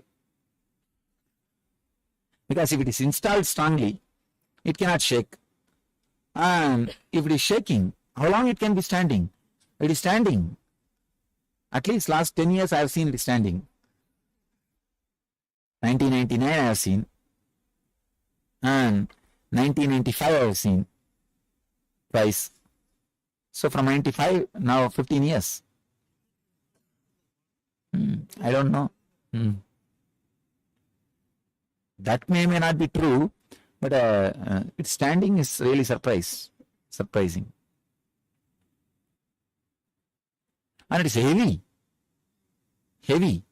because if it is installed strongly, it cannot shake, and if it is shaking, how long it can be standing? It is standing. At least last 10 years I have seen it standing. 1999 I have seen. And 1995 I have seen twice. So from 95, now 15 years. I don't know. That may not be true, but its standing is really surprising. And it is heavy. Heavy.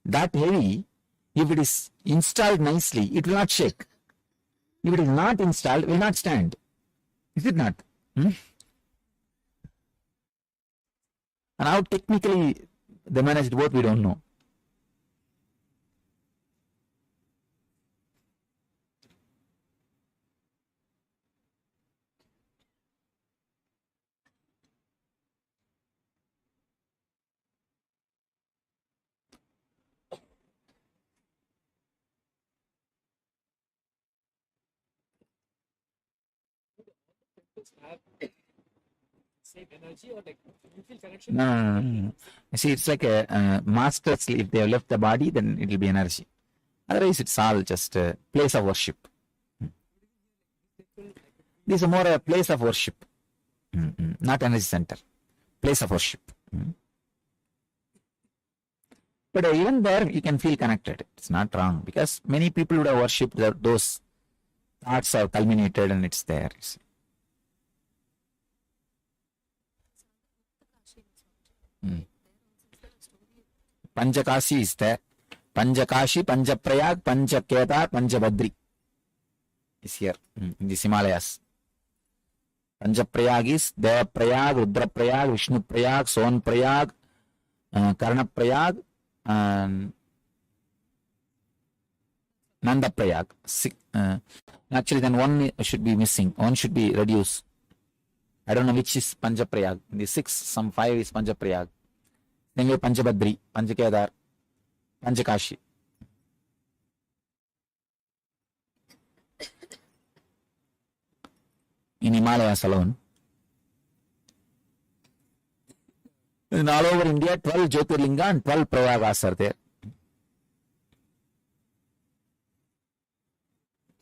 That heavy, if it is installed nicely, it will not shake. If it is not installed, it will not stand. Is it not? And how technically they managed both, we don't know. Same energy, or like you feel connection? No. You see, it's like a master sleep. If they have left the body, then it will be energy. Otherwise, it's all just a place of worship. This is more a place of worship, not energy center. Place of worship. But even there, you can feel connected. It's not wrong because many people would have worshipped those thoughts have culminated and it's there. Panchakashi is there. Panchakashi, Panchaprayag, Panchakedar, Panchabadri is here in the Himalayas. Panchaprayag is Devaprayag, Rudraprayag, Vishnuprayag, Sonprayag, Karnaprayag, and Nandaprayag. Actually, then one should be missing. One should be reduced. I don't know which is Panchaprayag. In the 6, some 5 is Panchaprayag. Then we have Panchabadri, Panchakedar, Panchakashi. In Himalayas alone. In all over India, 12 Jyotirlinga and 12 Prayagas are there.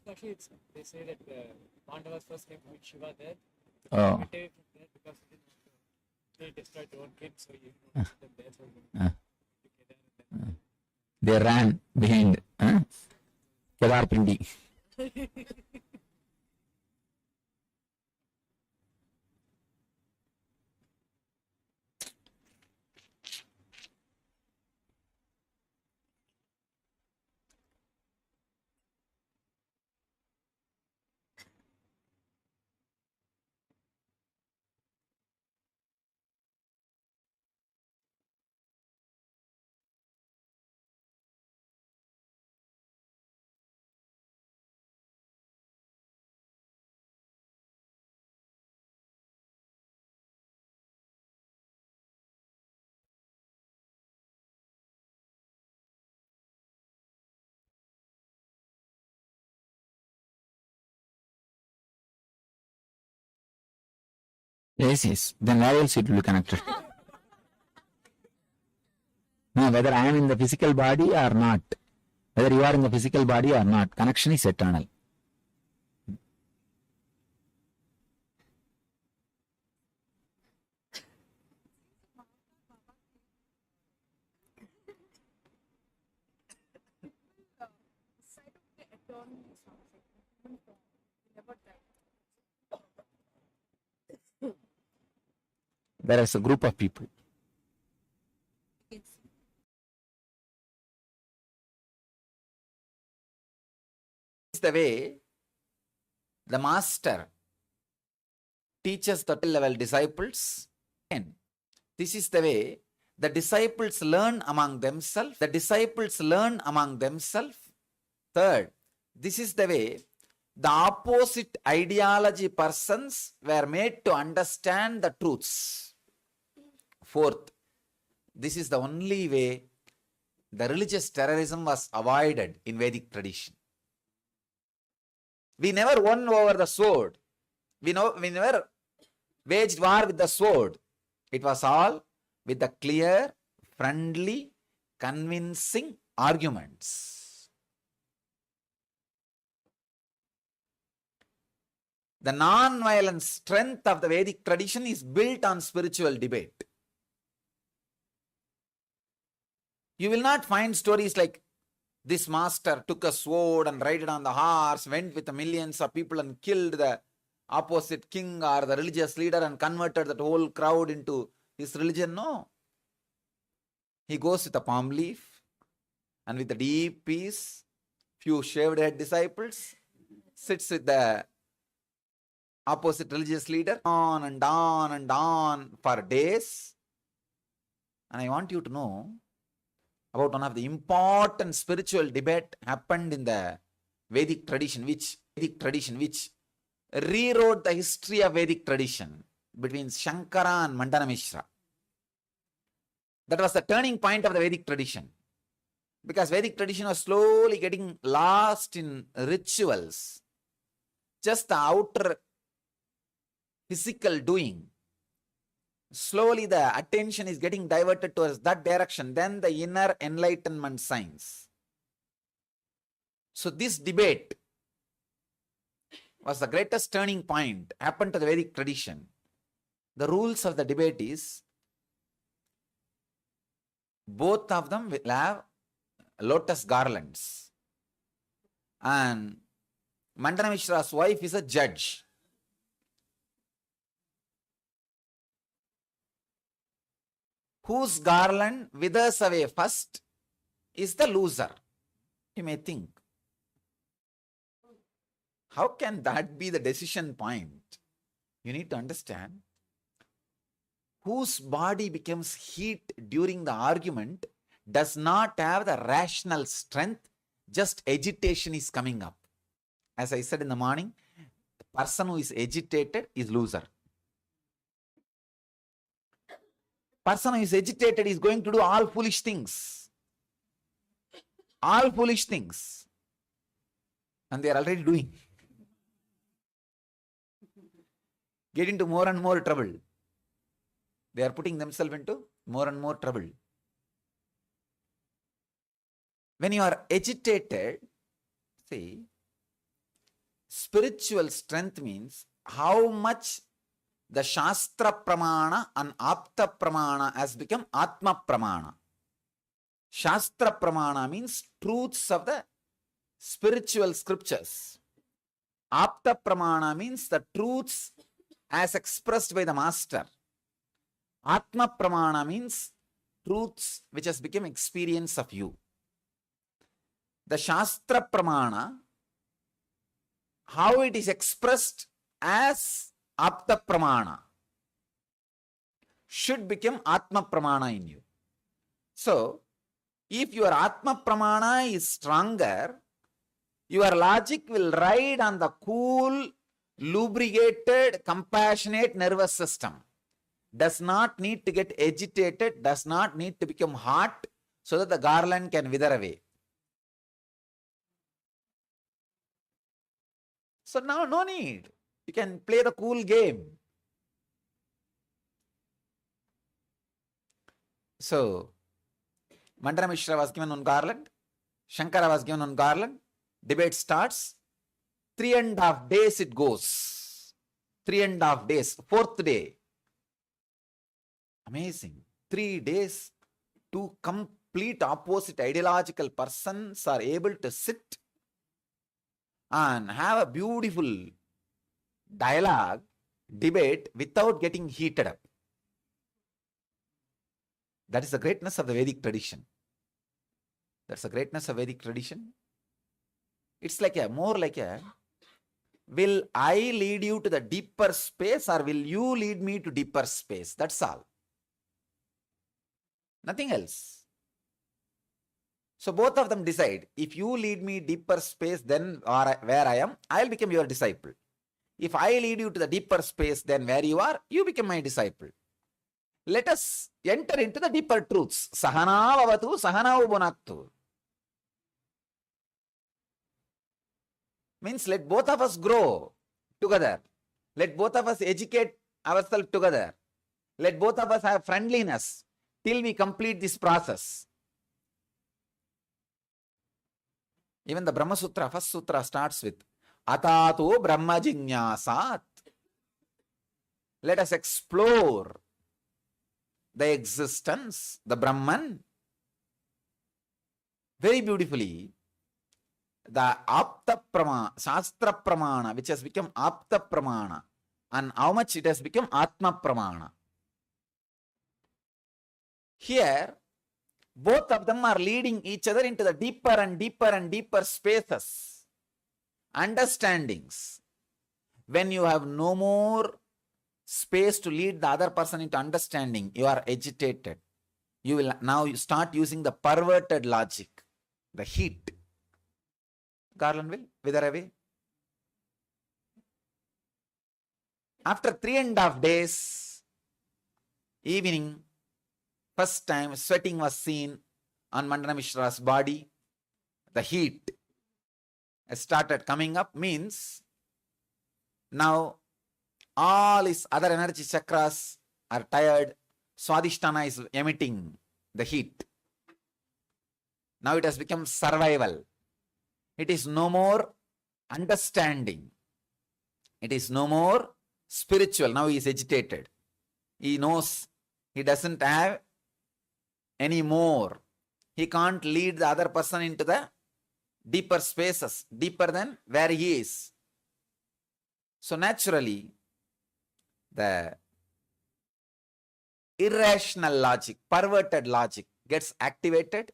Actually, they say that Pandavas first came to meet Shiva there. Oh. They because they destroyed their own kids, so you know them there. So They ran behind Kedar Pindi. Yes. Then where else it will be connected? No, whether I am in the physical body or not, whether you are in the physical body or not, connection is eternal. There is a group of people. It's the way the master teaches the level disciples. And this is the way the disciples learn among themselves. The disciples learn among themselves. Third, this is the way the opposite ideology persons were made to understand the truths. Fourth, this is the only way the religious terrorism was avoided in Vedic tradition. We never won over the sword. We never waged war with the sword. It was all with the clear, friendly, convincing arguments. The non-violent strength of the Vedic tradition is built on spiritual debate. You will not find stories like this master took a sword and rode on the horse, went with the millions of people and killed the opposite king or the religious leader and converted that whole crowd into his religion. No. He goes with a palm leaf and with a deep peace, few shaved head disciples, sits with the opposite religious leader on and on and on for days. And I want you to know about one of the important spiritual debate happened in the Vedic tradition, which rewrote the history of Vedic tradition between Shankara and Mandana Mishra. That was the turning point of the Vedic tradition. Because Vedic tradition was slowly getting lost in rituals. Just the outer physical doing. Slowly the attention is getting diverted towards that direction. Then the inner enlightenment science. So this debate was the greatest turning point happened to the Vedic tradition. The rules of the debate is Both of them will have lotus garlands. And Mandana Mishra's wife is a judge. Whose garland withers away first is the loser. You may think, how can that be the decision point? You need to understand, whose body becomes heat during the argument does not have the rational strength, just agitation is coming up. As I said in the morning, the person who is agitated is loser. Person who is agitated is going to do all foolish things. All foolish things. And they are already doing. Get into more and more trouble. They are putting themselves into more and more trouble. When you are agitated, see, spiritual strength means how much the Shastra Pramana and Apta Pramana has become Atma Pramana. Shastra Pramana means truths of the spiritual scriptures. Apta Pramana means the truths as expressed by the Master. Atma Pramana means truths which has become experience of you. The Shastra Pramana, how it is expressed as Apta Pramana, should become Atma Pramana in you. So, if your Atma Pramana is stronger, your logic will ride on the cool, lubricated, compassionate nervous system. Does not need to get agitated, does not need to become hot so that the garland can wither away. So now no need. You can play the cool game. So, Mandana Mishra was given one garland, Shankara was given one garland, debate starts, 3.5 days it goes. 3.5 days, 4th day. Amazing. 3 days, two complete opposite ideological persons are able to sit and have a beautiful dialogue, debate without getting heated up. That is the greatness of the Vedic tradition. That's the greatness of Vedic tradition. It's like more like will I lead you to the deeper space or will you lead me to deeper space? That's all. Nothing else. So both of them decide, if you lead me deeper space then where I am, I'll become your disciple. If I lead you to the deeper space then where you are, you become my disciple. Let us enter into the deeper truths. Sahana vavatu, sahana ubunaktu. Means let both of us grow together. Let both of us educate ourselves together. Let both of us have friendliness till we complete this process. Even the Brahma Sutra, first sutra starts with Atato Brahma Jinyasat. Let us explore the existence, the Brahman. Very beautifully, the Apta Pramana, Shastra Pramana, which has become Apta Pramana, and how much it has become Atma Pramana. Here, both of them are leading each other into the deeper and deeper and deeper spaces, understandings. When you have no more space to lead the other person into understanding, you are agitated. You will now start using the perverted logic, the heat. Garland will wither away. After 3.5 days, evening, first time sweating was seen on Mandana Mishra's body. The heat has started coming up, means now all his other energy chakras are tired. Swadhisthana is emitting the heat. Now it has become survival. It is no more understanding. It is no more spiritual. Now he is agitated. He knows he doesn't have anymore. He can't lead the other person into the deeper spaces, deeper than where he is. So naturally, the irrational logic, perverted logic gets activated,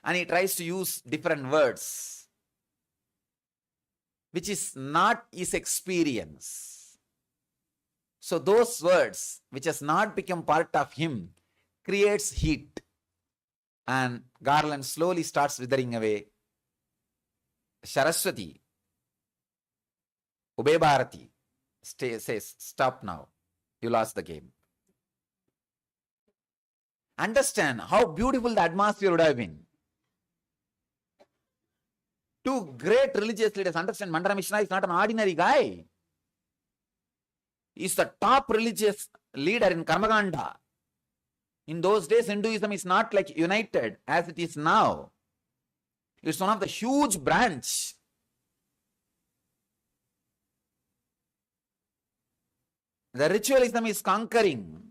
and he tries to use different words, which is not his experience. So those words, which has not become part of him, creates heat, and garland slowly starts withering away. Saraswati, Ubay Bharati, says, stop now, you lost the game. Understand how beautiful the atmosphere would have been. Two great religious leaders. Understand, Mandana Mishra is not an ordinary guy. He is the top religious leader in Karmaganda. In those days, Hinduism is not like united as it is now. It's one of the huge branch. The ritualism is conquering,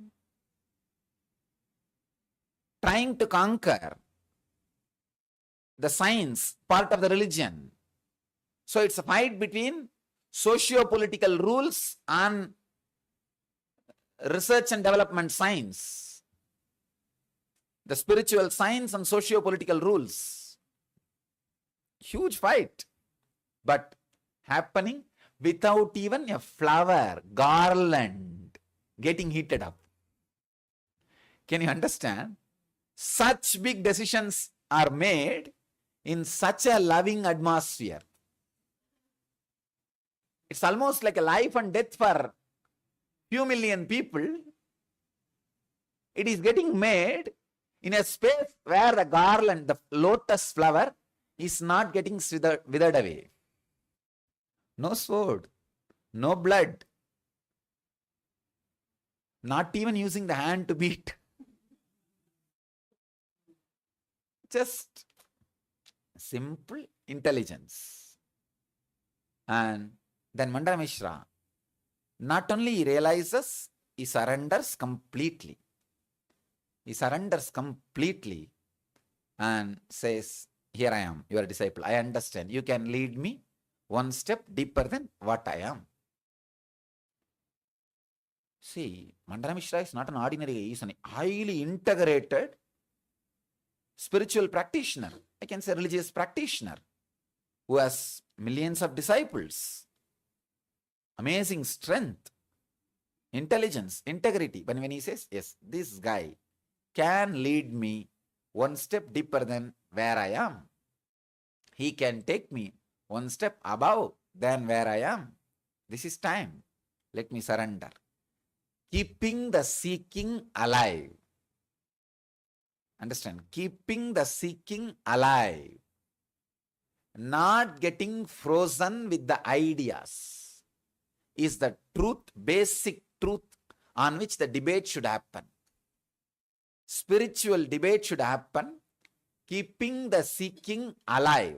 trying to conquer the science part of the religion. So it's a fight between socio-political rules and research and development science. The spiritual science and socio-political rules. Huge fight. But happening without even a flower, garland getting heated up. Can you understand? Such big decisions are made in such a loving atmosphere. It's almost like a life and death for few million people. It is getting made in a space where the garland, the lotus flower, is not getting withered away. No sword, no blood, not even using the hand to beat. Just simple intelligence. And then Mandana Mishra not only realizes, he surrenders completely. He surrenders completely and says, here I am, your disciple. I understand. You can lead me one step deeper than what I am. See, Mandana Mishra is not an ordinary, he is an highly integrated spiritual practitioner. I can say religious practitioner who has millions of disciples. Amazing strength, intelligence, integrity. But when he says, yes, this guy can lead me one step deeper than where I am. He can take me one step above than where I am. This is time. Let me surrender. Keeping the seeking alive. Understand? Keeping the seeking alive. Not getting frozen with the ideas is the truth, basic truth on which the debate should happen. Spiritual debate should happen. Keeping the seeking alive.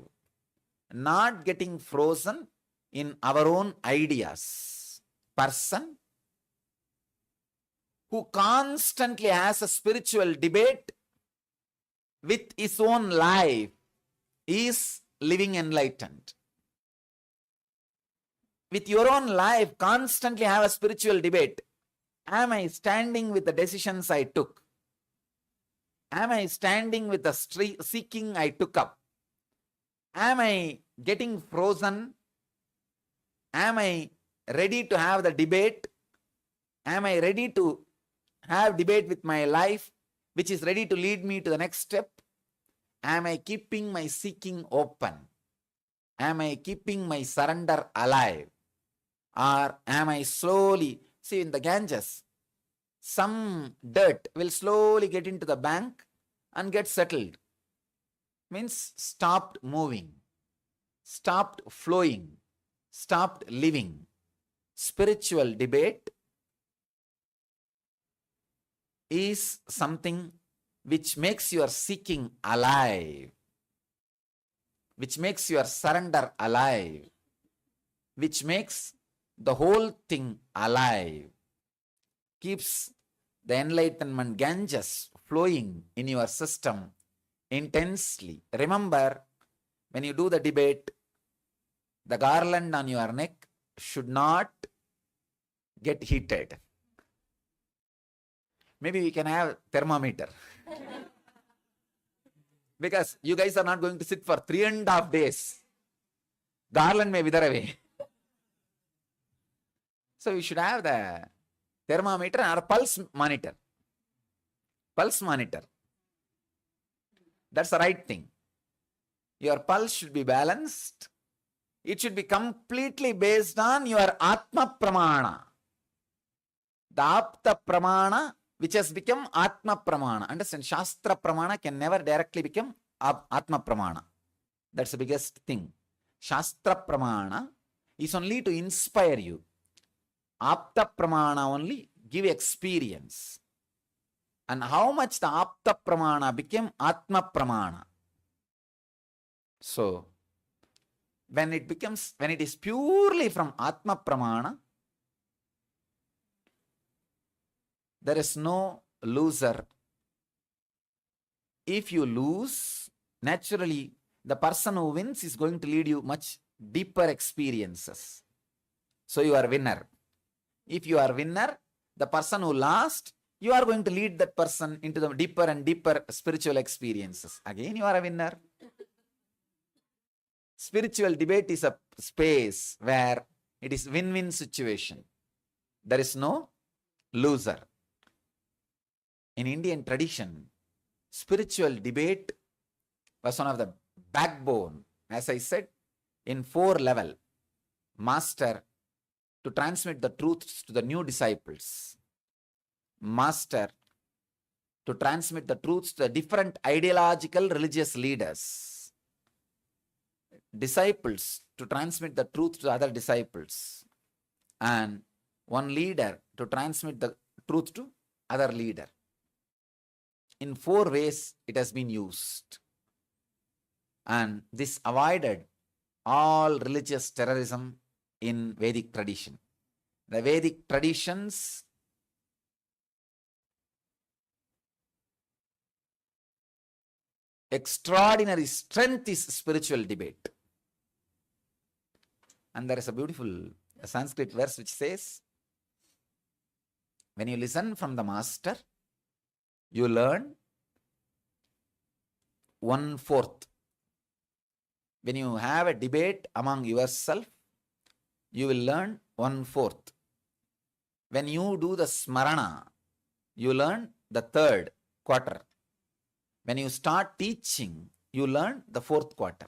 Not getting frozen in our own ideas. Person who constantly has a spiritual debate with his own life is living enlightened. With your own life, constantly have a spiritual debate. Am I standing with the decisions I took? Am I standing with the seeking I took up? Am I getting frozen? Am I ready to have the debate? Am I ready to have debate with my life, which is ready to lead me to the next step? Am I keeping my seeking open? Am I keeping my surrender alive? Or am I slowly, see in the Ganges, some dirt will slowly get into the bank and get settled. Means stopped moving, stopped flowing, stopped living. Spiritual debate is something which makes your seeking alive, which makes your surrender alive, which makes the whole thing alive, keeps the enlightenment Ganges flowing in your system intensely. Remember, when you do the debate, the garland on your neck should not get heated. Maybe we can have thermometer. Because you guys are not going to sit for 3.5 days. Garland may wither away. So you should have the thermometer or pulse monitor. Pulse monitor. That's the right thing. Your pulse should be balanced. It should be completely based on your Atma Pramana. The Apta Pramana, which has become Atma Pramana. Understand? Shastra Pramana can never directly become Atma Pramana. That's the biggest thing. Shastra Pramana is only to inspire you. Apta Pramana only give experience. And how much the Apta Pramana became Atma Pramana. So, when it is purely from Atma Pramana, there is no loser. If you lose, naturally, the person who wins is going to lead you much deeper experiences. So you are winner. If you are winner, the person who lost, you are going to lead that person into the deeper and deeper spiritual experiences. Again, you are a winner. Spiritual debate is a space where it is win-win situation. There is no loser. In Indian tradition, spiritual debate was one of the backbone, as I said, in 4 level. Master to transmit the truths to the new disciples. Master to transmit the truths to the different ideological religious leaders. Disciples to transmit the truth to other disciples. And one leader to transmit the truth to other leader. In 4 ways it has been used. And this avoided all religious terrorism in Vedic tradition. The Vedic traditions extraordinary strength is spiritual debate. And there is a beautiful Sanskrit verse which says, when you listen from the master, you learn 1/4. When you have a debate among yourself, you will learn 1/4. When you do the smarana, you learn the 3rd quarter. When you start teaching, you learn the 4th quarter.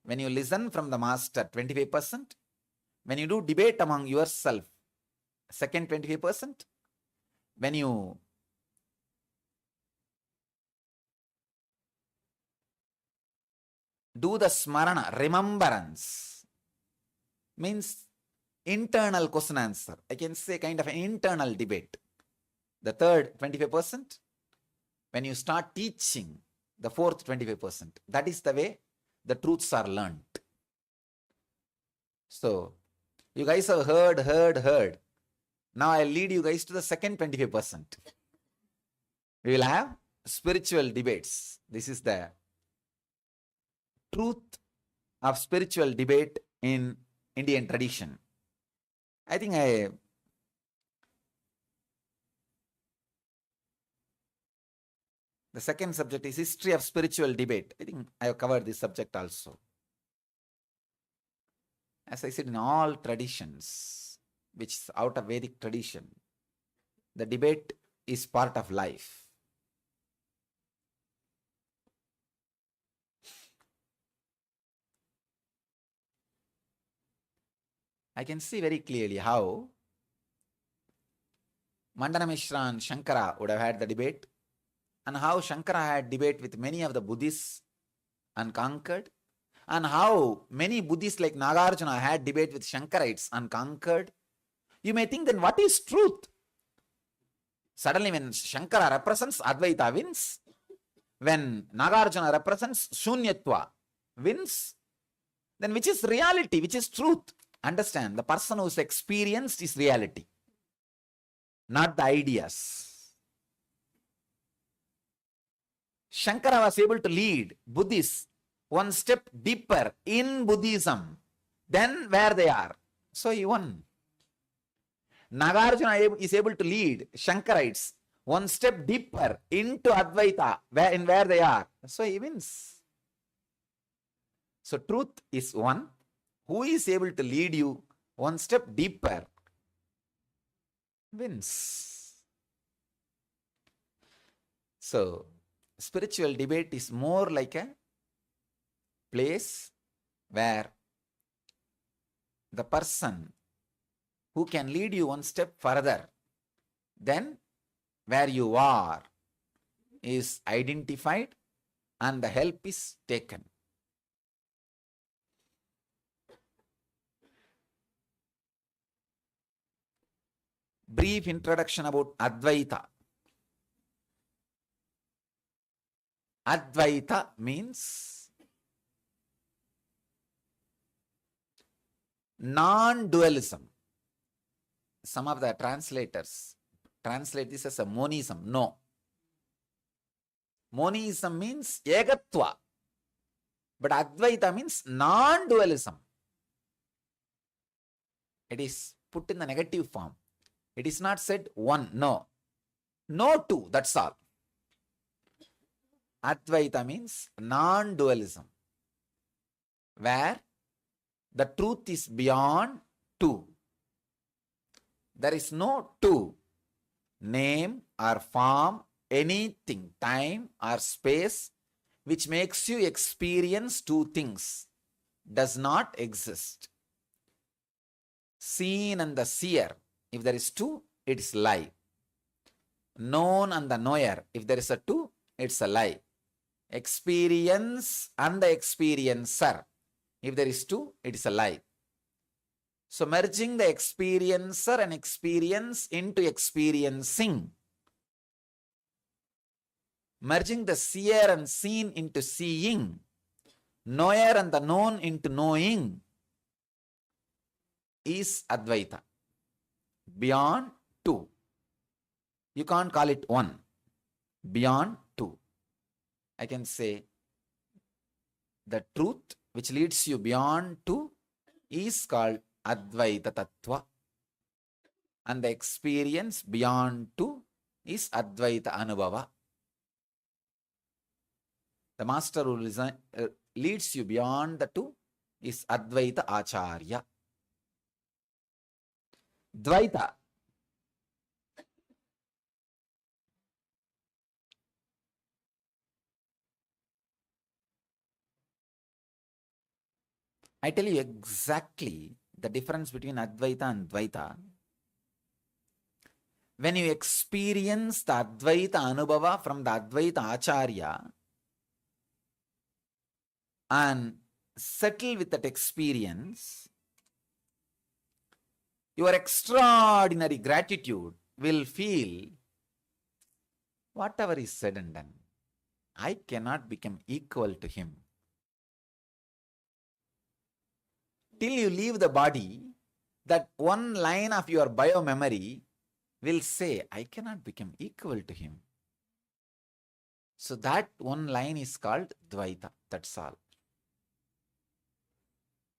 When you listen from the master, 25%. When you do debate among yourself, second 25%. When you do the smarana, remembrance, means internal question answer. I can say kind of an internal debate. The 3rd 25%. When you start teaching, the 4th 25%. That is the way the truths are learned. So, you guys have heard. Now I'll lead you guys to the second 25%. We will have spiritual debates. This is the truth of spiritual debate in Indian tradition. I think the second subject is history of spiritual debate. I think I have covered this subject also. As I said, in all traditions, which is out of Vedic tradition, the debate is part of life. I can see very clearly how Mandana Mishra and Shankara would have had the debate, and how Shankara had debate with many of the Buddhists and conquered, and how many Buddhists like Nagarjuna had debate with Shankarites and conquered. You may think, then what is truth? Suddenly when Shankara represents, Advaita wins. When Nagarjuna represents, Shunyatva wins. Then which is reality? Which is truth? Understand, the person who's experienced is reality, not the ideas. Shankara was able to lead Buddhists one step deeper in Buddhism than where they are. So he won. Nagarjuna is able to lead Shankarites one step deeper into Advaita, where they are. So he wins. So truth is one. Who is able to lead you one step deeper wins. So spiritual debate is more like a place where the person who can lead you one step further than where you are is identified and the help is taken. Brief introduction about Advaita. Advaita means non-dualism. Some of the translators translate this as a monism. No. Monism means egatva. But Advaita means non-dualism. It is put in the negative form. It is not said one, no. No two, that's all. Advaita means non-dualism, where the truth is beyond two. There is no two, name or form, anything, time or space, which makes you experience two things, does not exist. Seen and the seer, if there is two, it is lie. Known and the knower, if there is a two, it's a lie. Experience and the experiencer, if there is two, it is a lie. So merging the experiencer and experience into experiencing, merging the seer and seen into seeing, knower and the known into knowing, is Advaita. Beyond two. You can't call it one. Beyond two. I can say the truth which leads you beyond two is called Advaita Tattva. And the experience beyond two is Advaita Anubhava. The master who leads you beyond the two is Advaita Acharya. Dvaita. I tell you exactly the difference between Advaita and Dvaita. When you experience the Advaita Anubhava from the Advaita Acharya and settle with that experience, your extraordinary gratitude will feel whatever is said and done, I cannot become equal to him. Till you leave the body, that one line of your bio-memory will say, I cannot become equal to him. So that one line is called Dvaita. That's all.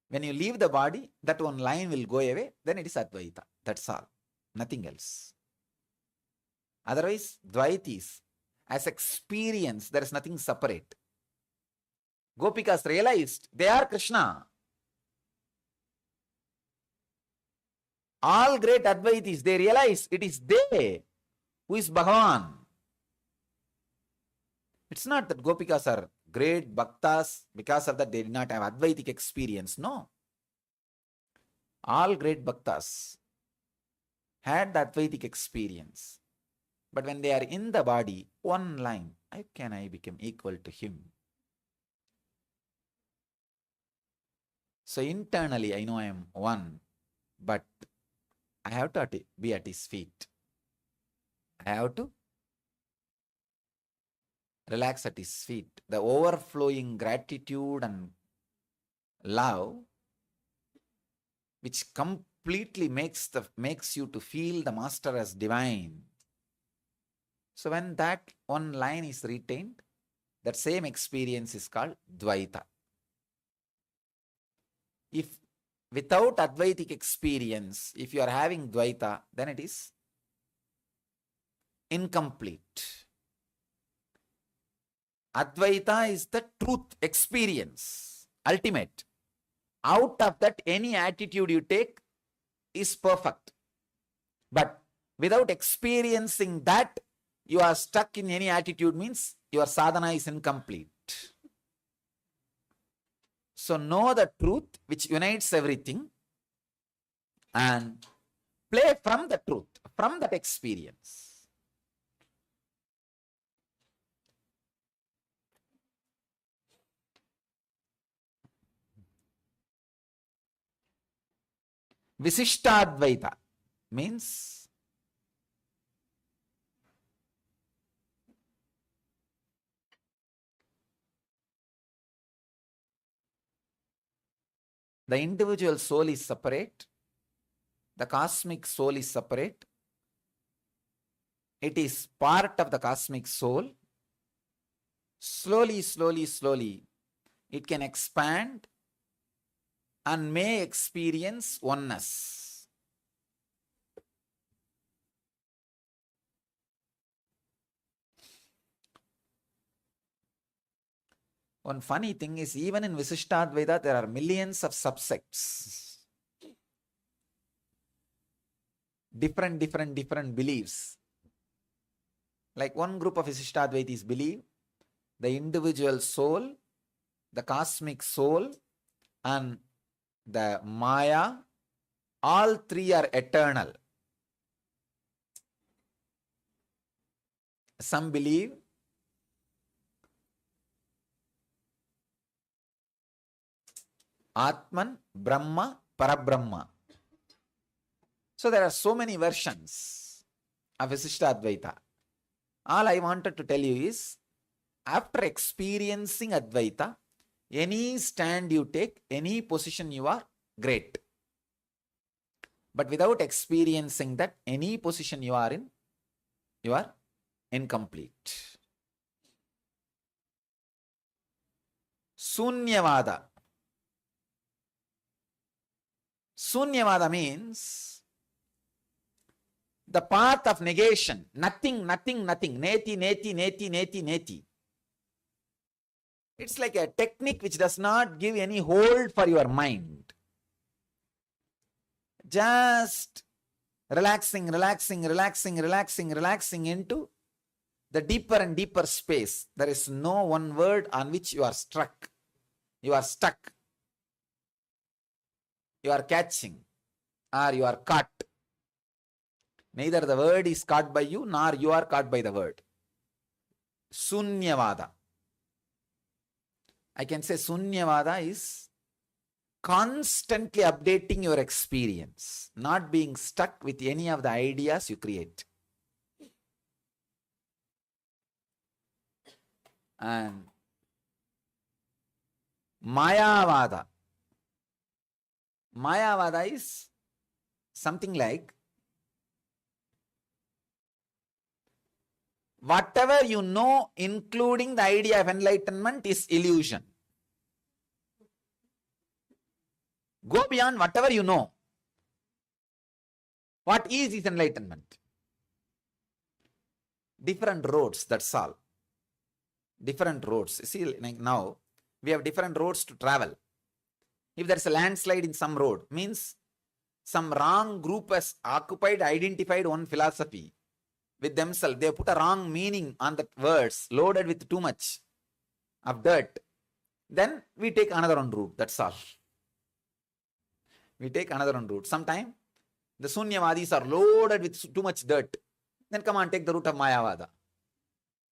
When you leave the body, that one line will go away, then it is Advaita. That's all. Nothing else. Otherwise, Dvaita is, as experience, there is nothing separate. Gopikas realized they are Krishna. All great Advaitis, they realize it is they who is Bhagavan. It's not that Gopikas are great bhaktas, because of that they did not have Advaitic experience. No. All great bhaktas had the Advaitic experience. But when they are in the body, one line, how can I become equal to him? So internally, I know I am one, but I have to be at his feet. I have to relax at his feet. The overflowing gratitude and love, which completely makes you to feel the master as divine. So when that one line is retained, That same experience is called Dvaita. If without Advaitic experience, if you are having Dvaita, then it is incomplete. Advaita is the truth experience, ultimate. Out of that, any attitude you take is perfect. But without experiencing that, you are stuck in any attitude, means your sadhana is incomplete. So know the truth which unites everything and play from the truth, from that experience. Visishtadvaita means the individual soul is separate, the cosmic soul is separate, it is part of the cosmic soul. Slowly, slowly, slowly, it can expand and may experience oneness. One funny thing is, even in Visishtadvaita, there are millions of subsects. Different beliefs. Like one group of Visishtadvaitis believe the individual soul, the cosmic soul, and the Maya, all three are eternal. Some believe Atman, Brahma, Parabrahma. So there are so many versions of Visishtadvaita. All I wanted to tell you is, after experiencing Advaita, any stand you take, any position you are, great. But without experiencing that, any position you are in, you are incomplete. Sunyavada. Sunyavada means the path of negation. Nothing, nothing, nothing. Neti, neti, neti, neti, neti. It's like a technique which does not give any hold for your mind. Just relaxing, relaxing, relaxing, relaxing, relaxing into the deeper and deeper space. There is no one word on which you are struck. You are stuck. You are catching or you are caught. Neither the word is caught by you nor you are caught by the word. Sunyavada. I can say Sunyavada is constantly updating your experience, not being stuck with any of the ideas you create. And Mayavada. Mayavada is something like whatever you know, including the idea of enlightenment, is illusion. Go beyond whatever you know. What is enlightenment? Different roads, that's all. Different roads. See, like now, we have different roads to travel. If there's a landslide in some road, means some wrong group has occupied, identified one philosophy with themselves. They put a wrong meaning on the words, loaded with too much of dirt. Then we take another one route, that's all. We take another one route. Sometime the Sunyavadis are loaded with too much dirt. Then come on, take the route of Mayavada.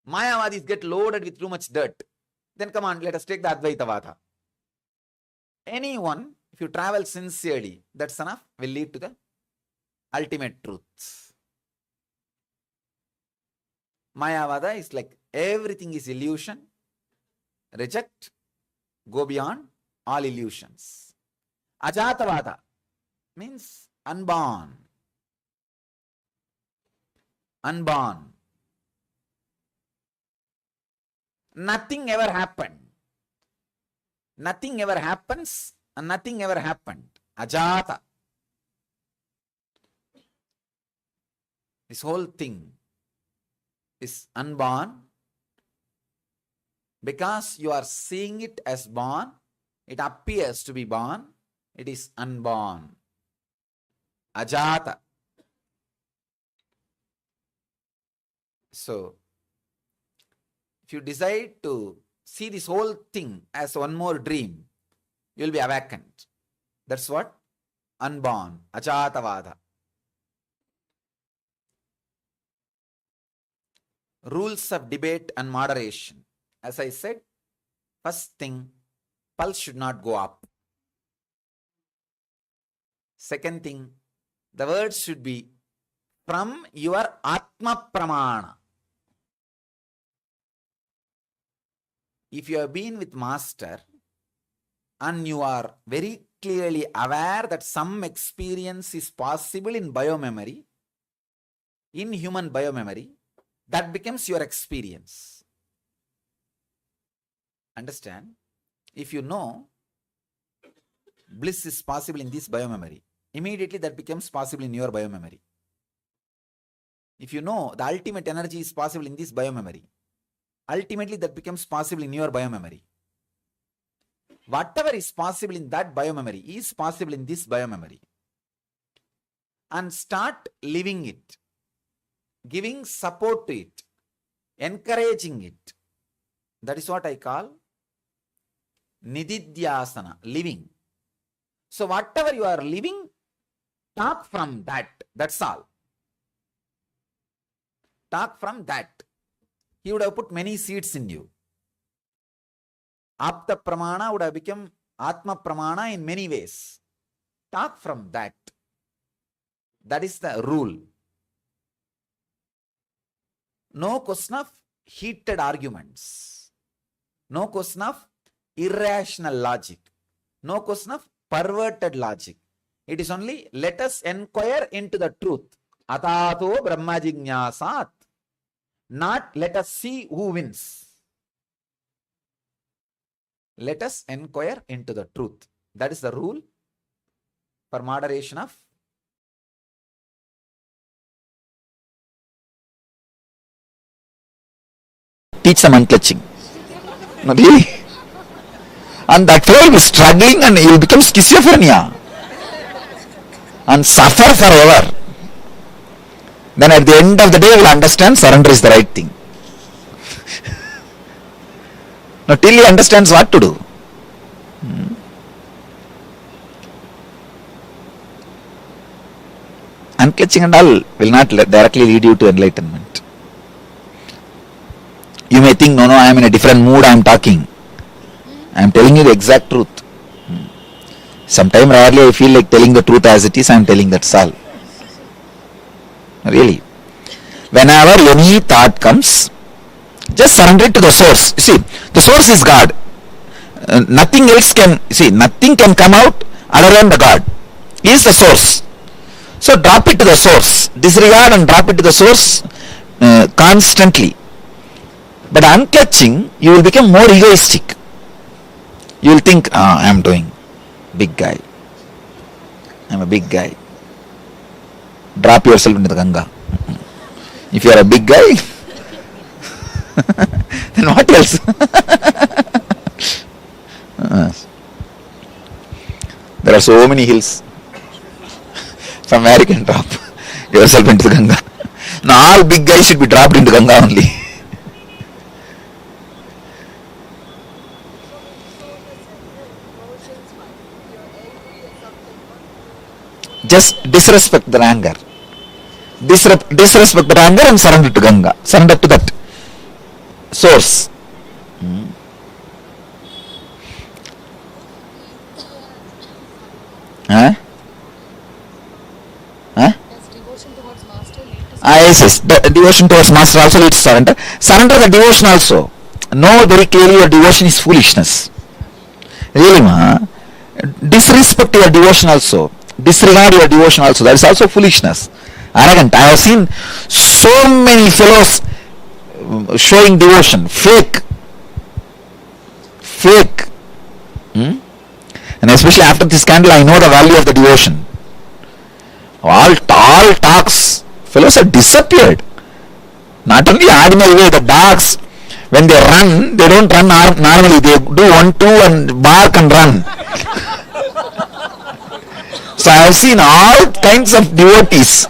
Mayavadis get loaded with too much dirt. Then come on, let us take the Advaitavada. Anyone, if you travel sincerely, that's enough, will lead to the ultimate truth. Mayavada is like everything is illusion. Reject, go beyond all illusions. Ajatavada means unborn. Unborn. nothing ever happened. Nothing ever happens and nothing ever happened. Ajata. This whole thing is unborn. Because you are seeing it as born, it appears to be born, it is unborn. Ajata. So, if you decide to see this whole thing as one more dream, you will be awakened. That's what? Unborn. Ajatavada. Rules of debate and moderation. As I said, first thing, pulse should not go up. Second thing, the words should be from your Atma Pramana. If you have been with Master and you are very clearly aware that some experience is possible in biomemory, in human biomemory, that becomes your experience. Understand? If you know bliss is possible in this biomemory, immediately that becomes possible in your biomemory. If you know the ultimate energy is possible in this biomemory, ultimately that becomes possible in your biomemory. Whatever is possible in that biomemory is possible in this biomemory. And start living it, giving support to it, encouraging it. That is what I call Nididhyasana, living. So whatever you are living, talk from that. That's all. Talk from that. He would have put many seeds in you. Apta Pramana would have become Atma Pramana in many ways. Talk from that. That is the rule. No question of heated arguments. No question of irrational logic. No question of perverted logic. It is only let us inquire into the truth. Atato Brahma Jignasat. Not let us see who wins. Let us inquire into the truth. That is the rule for moderation of teach some unclutching. No, really? And that fellow will be struggling and he will become schizophrenia and suffer forever. Then at the end of the day, he will understand surrender is the right thing. Now, till he understands what to do. Unclutching and all will not directly lead you to enlightenment. You may think, no, I am in a different mood, I am talking. I am telling you the exact truth. Sometimes rarely I feel like telling the truth as it is, I am telling that's all. Really. Whenever any thought comes, just surrender it to the source. You see, the source is God. Nothing else can, nothing can come out other than the God. He is the source. So drop it to the source. Disregard and drop it to the source constantly. But unclutching, you will become more egoistic. You will think, I am doing big guy. I am a big guy. Drop yourself into the Ganga. If you are a big guy, then what else? There are so many hills from where you can drop yourself into the Ganga. Now all big guys should be dropped into Ganga only. Just disrespect the anger. Disrespect the anger and surrender to Ganga. Surrender to that source. Huh? Yes. The devotion towards Master also leads to surrender. Surrender the devotion also. Know very clearly your devotion is foolishness. Really, disrespect your devotion also. Disregard your devotion also. That is also foolishness. Arrogant. I have seen so many fellows showing devotion, fake, fake. And especially after this scandal, I know the value of the devotion. All talks, fellows have disappeared. Not only ordinary way, the dogs, when they run, they don't run normally. They do 1, 2 and bark and run. So I have seen all kinds of devotees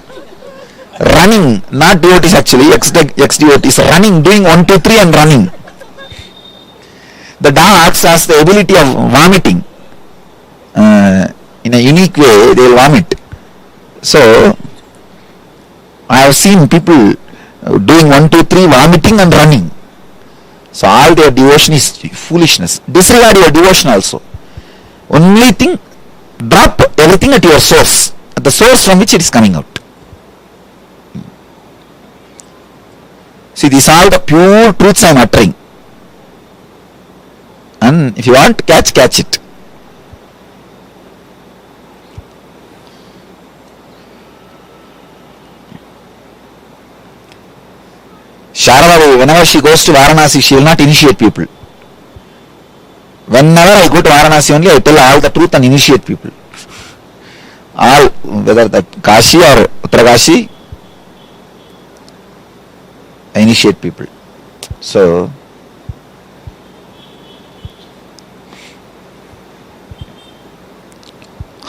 running, not devotees actually, ex-devotees running, doing 1, 2, 3 and running. The dogs has the ability of vomiting. In a unique way, they will vomit. So I have seen people doing 1, 2, 3, vomiting and running. So all their devotion is foolishness. Disregard your devotion also. Only thing, drop everything at your source, at the source from which it is coming out. See, these are the pure truths I am uttering. And if you want to catch it. Sharada, whenever she goes to Varanasi, she will not initiate people. Whenever I go to Varanasi only, I tell all the truth and initiate people. All, whether that Kashi or Uttarakashi, I initiate people. So,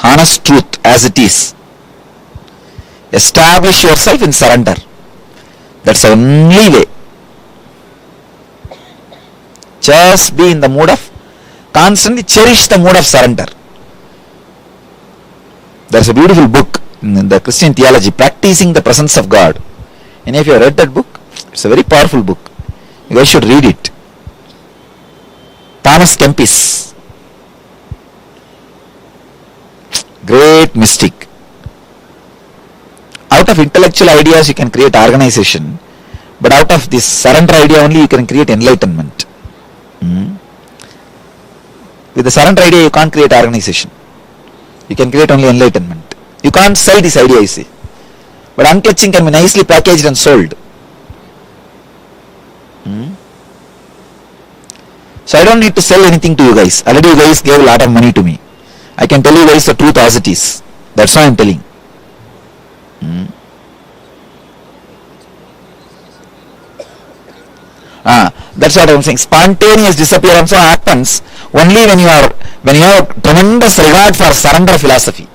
honest truth as it is. Establish yourself in surrender. That's the only way. Just be in the mood of, constantly cherish the mood of surrender. There's a beautiful book in the Christian theology, Practicing the Presence of God. And if you have read that book, it's a very powerful book. You guys should read it. Thomas Kempis, great mystic. Out of intellectual ideas you can create organization, but out of this surrender idea only you can create enlightenment. With the surrender idea you can't create organization. You can create only enlightenment. You can't sell this idea, you see. But unclutching can be nicely packaged and sold. So I don't need to sell anything to you guys. Already you guys gave a lot of money to me. I can tell you guys the truth as it is. That's why I'm telling. That's what I'm saying. Spontaneous disappearance happens only when you have tremendous regard for surrender philosophy.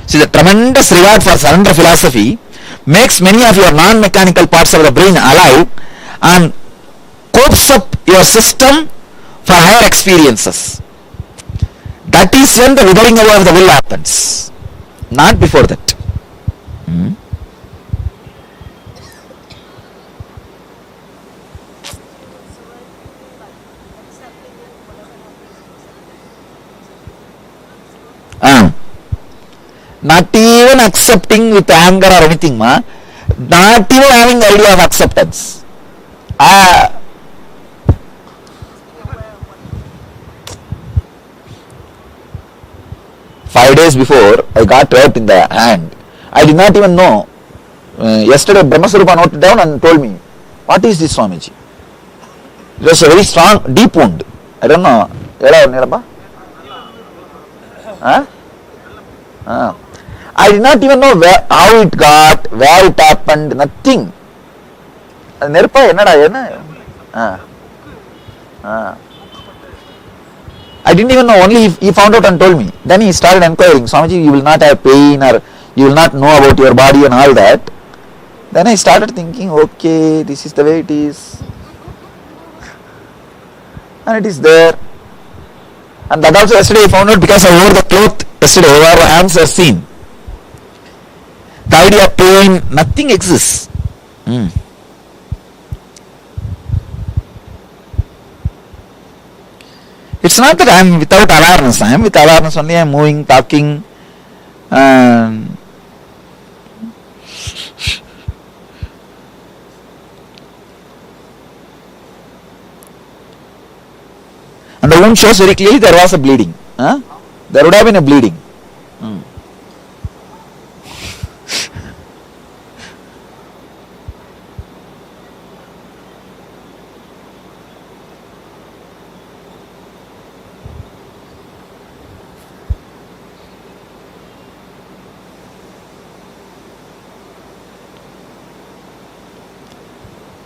See, the tremendous regard for surrender philosophy makes many of your non-mechanical parts of the brain alive and copes up your system for higher experiences. That is when the withering away of the will happens, not before that. Not even accepting with anger or anything, not even having the idea of acceptance. 5 days before I got hurt in the hand. I did not even know. Yesterday Brahmaswarupa noted down and told me, what is this, Swamiji? It was a very strong, deep wound. I don't know. I did not even know how it got, where it happened, nothing. I didn't even know, only he found out and told me. Then he started inquiring, Swamiji, you will not have pain or you will not know about your body and all that. Then I started thinking, okay, this is the way it is. And it is there. And that also yesterday I found out because I wore the cloth yesterday, our hands are seen. The idea of pain, nothing exists. It's not that I am without awareness. I am with awareness only. I am moving, talking. And the wound shows very clearly there was a bleeding. There would have been a bleeding.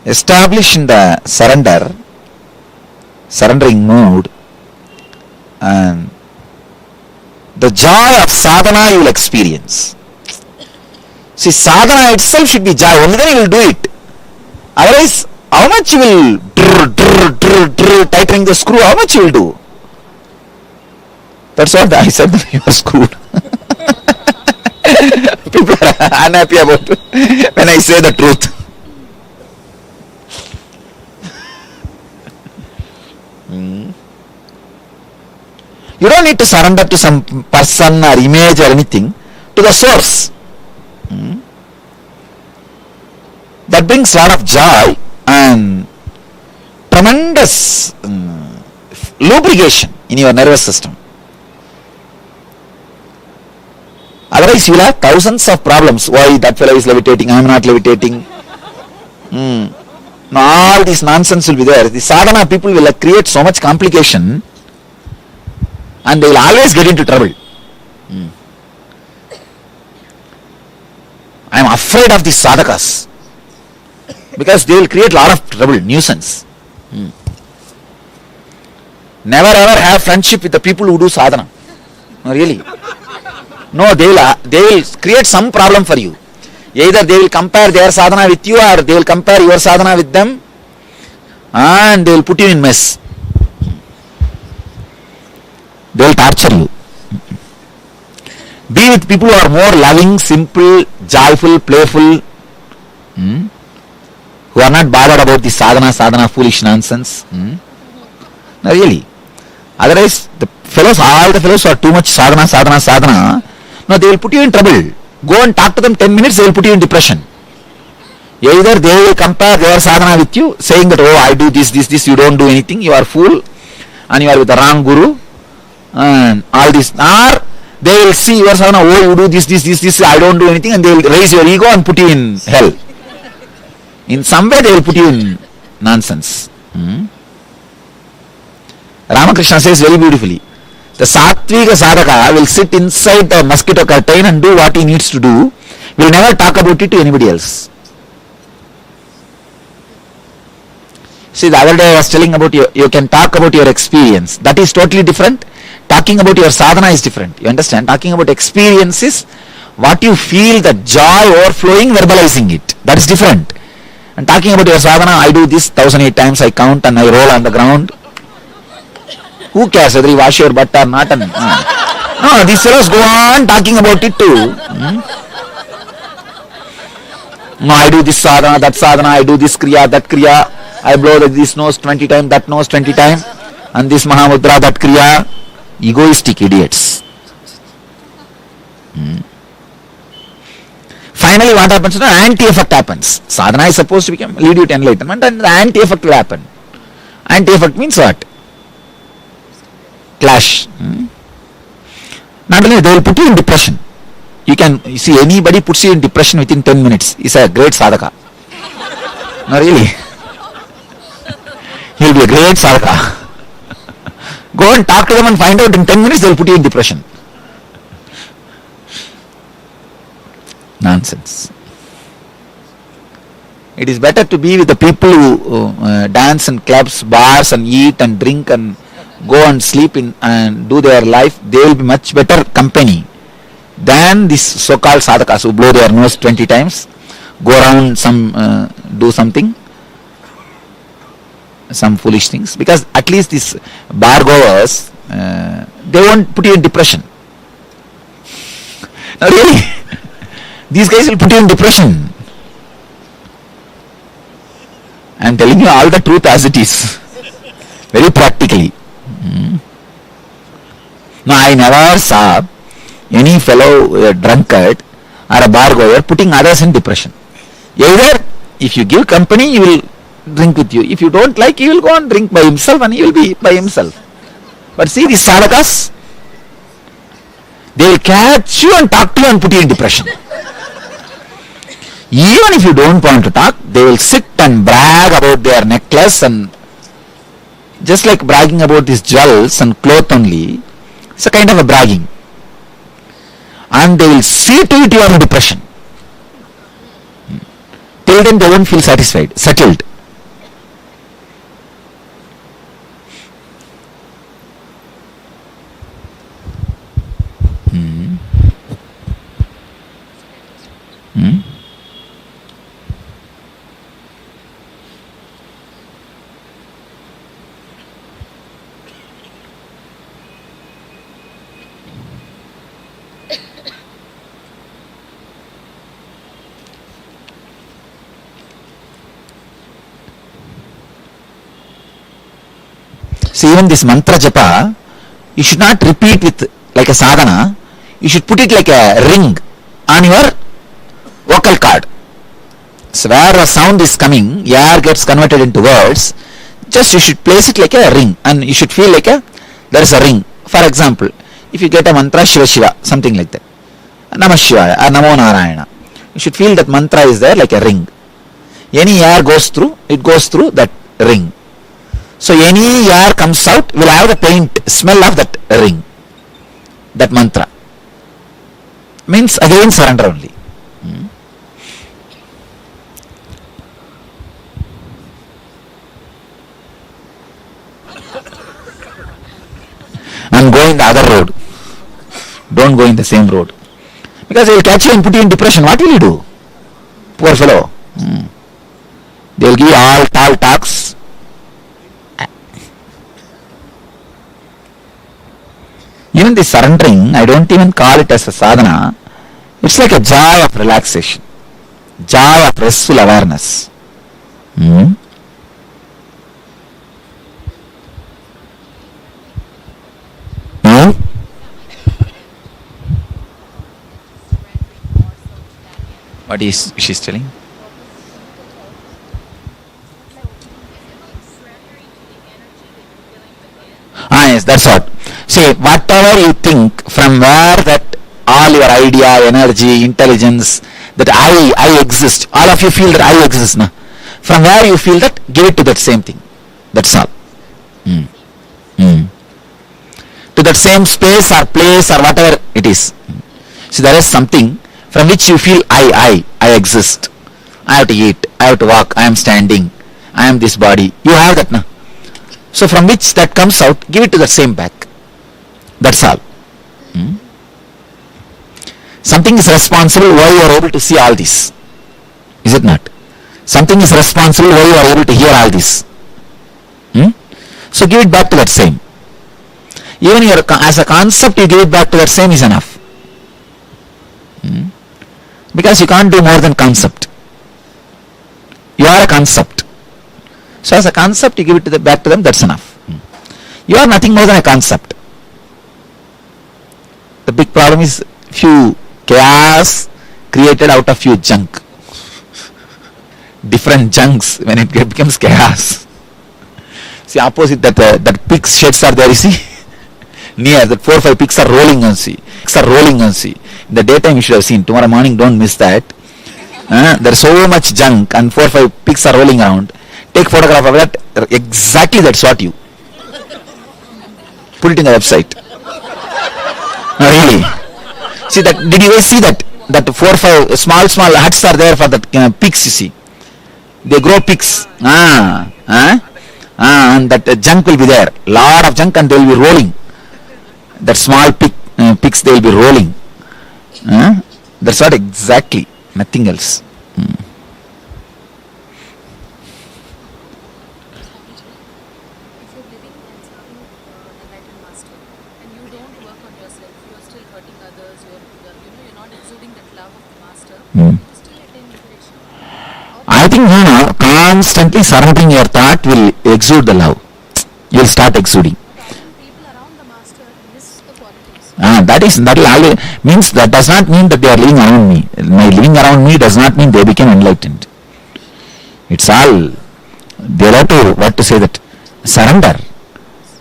establish in the surrendering mood, and the joy of sadhana you will experience. See, sadhana itself should be joy, only then you will do it. Otherwise, how much you will tightening the screw, how much you will do? That's what I said, you are screwed. People are unhappy about it when I say the truth. You don't need to surrender to some person or image or anything, to the source. That brings a lot of joy and tremendous lubrication in your nervous system. Otherwise, you will have thousands of problems. Why that fellow is levitating, I am not levitating. Now, all this nonsense will be there. The sadhana people will create so much complication, and they will always get into trouble. I am afraid of these sadhakas, because they will create a lot of trouble, nuisance. Never ever have friendship with the people who do sadhana. No, really. No, they will create some problem for you. Either they will compare their sadhana with you, or they will compare your sadhana with them, and they will put you in mess. They will torture you. Be with people who are more loving, simple, joyful, playful, who are not bothered about the sadhana, foolish nonsense. No, really. Otherwise, all the fellows who are too much sadhana, no, they will put you in trouble. Go and talk to them 10 minutes, they will put you in depression. Either they will compare their sadhana with you, saying that, oh, I do this, you don't do anything, you are a fool, and you are with the wrong guru, and all this. Or they will see your sadhana, oh, you do this, I don't do anything, and they will raise your ego and put you in hell. In some way, they will put you in nonsense. Ramakrishna says very beautifully, the Sattvika Sadhaka will sit inside the mosquito curtain and do what he needs to do, will never talk about it to anybody else. See, the other day I was telling about you can talk about your experience. That is totally different. Talking about your sadhana is different. You understand? Talking about experience is what you feel, the joy overflowing, verbalizing it. That is different. And talking about your sadhana, I do this 1008 times, I count and I roll on the ground. Who cares whether you wash your butt or not? No, these fellows go on talking about it too. No, I do this sadhana, that sadhana, I do this kriya, that kriya, I blow this nose 20 times, that nose 20 times, and this mahamudra, that kriya. Egoistic idiots. Finally, what happens? The anti-effect happens. Sadhana is supposed to lead you to enlightenment, and the anti-effect will happen. Anti-effect means what? Clash. Not only they will put you in depression. You see anybody puts you in depression within 10 minutes. Is a great sadhaka. No, really. He will be a great sadhaka. Go and talk to them and find out in 10 minutes they will put you in depression. Nonsense. It is better to be with the people who dance in clubs, bars, and eat and drink and go and sleep in and do their life. They will be much better company than these so-called sadhakas who blow their nose 20 times, go around do something, some foolish things. Because at least these bar goers, they won't put you in depression. No, really. These guys will put you in depression. I am telling you all the truth as it is. Very practically. No, I never saw any fellow a drunkard or a bar goer putting others in depression. Either if you give company, he will drink with you. If you don't like, he will go and drink by himself and he will be by himself. But see these sadhakas, they will catch you and talk to you and put you in depression. Even if you don't want to talk, they will sit and brag about their necklace, and just like bragging about these jewels and cloth only, it's a kind of a bragging. And they will see to it you are in depression. Till then they won't feel settled. So even this mantra japa, you should not repeat with like a sadhana. You should put it like a ring on your vocal cord. So where a sound is coming, air gets converted into words. Just you should place it like a ring, and you should feel like there is a ring. For example, if you get a mantra Shiva Shiva, something like that, Namah Shivaya or Namo Narayana, you should feel that mantra is there like a ring. Any air goes through, it goes through that ring. So any air comes out will have the faint smell of that ring, that mantra. Means again surrender only. And go in the other road. Don't go in the same road. Because they will catch you and put you in depression. What will you do? Poor fellow. They will give you all tall talks. Even the surrendering, I don't even call it as a sadhana. It's like a joy of relaxation. Joy of restful awareness. What is she's telling? Yes, that's what. See, whatever you think, from where that all your idea, energy, intelligence, that I exist, all of you feel that I exist, na? From where you feel that, give it to that same thing. That's all. To that same space or place or whatever it is. See, there is something from which you feel I exist. I have to eat, I have to walk, I am standing, I am this body. You have that, na? So from which that comes out, give it to the same back. That's all. Something is responsible why you are able to see all this. Is it not? Something is responsible why you are able to hear all this. So give it back to that same. Even as a concept, you give it back to that same is enough. Because you can't do more than concept. You are a concept. So as a concept, you give it back to them, that's enough. You are nothing more than a concept. The big problem is few chaos created out of few junk. Different junks, when it becomes chaos. See, opposite that pigs sheds are there, you see. Near that 4 or 5 pigs are rolling on sea. In the daytime you should have seen. Tomorrow morning don't miss that. There's so much junk and 4 or 5 pigs are rolling around. Take photograph of that. Exactly that's what you. Put it in the website. No, really. See that? Did you see that? That 4 or 5 small huts are there for that pigs. You see, they grow pigs. And that junk will be there. Lot of junk and they will be rolling. That small pigs they will be rolling. That's what exactly. Nothing else. I think constantly surrounding your thought will exude the love. You will start exuding. That will always means that does not mean that they are living around me. My living around me does not mean they became enlightened. It's all they have to what to say that surrender.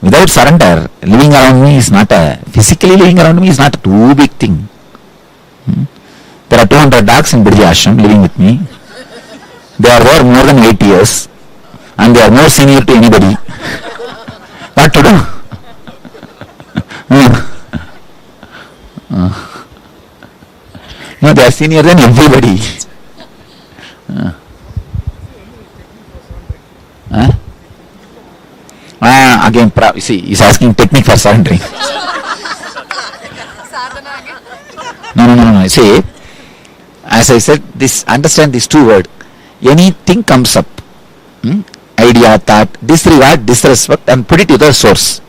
Without surrender, living around me is not physically living around me is not a too big thing. There are 200 dogs in Birji Ashram living with me. They are there more than 8 years and they are more senior to anybody. What to do? No, they are senior than everybody. Again, you see, he's asking technique for surrendering. No. See, as I said, understand these 2 words. Anything comes up, idea, thought, disregard, disrespect, and put it to the source.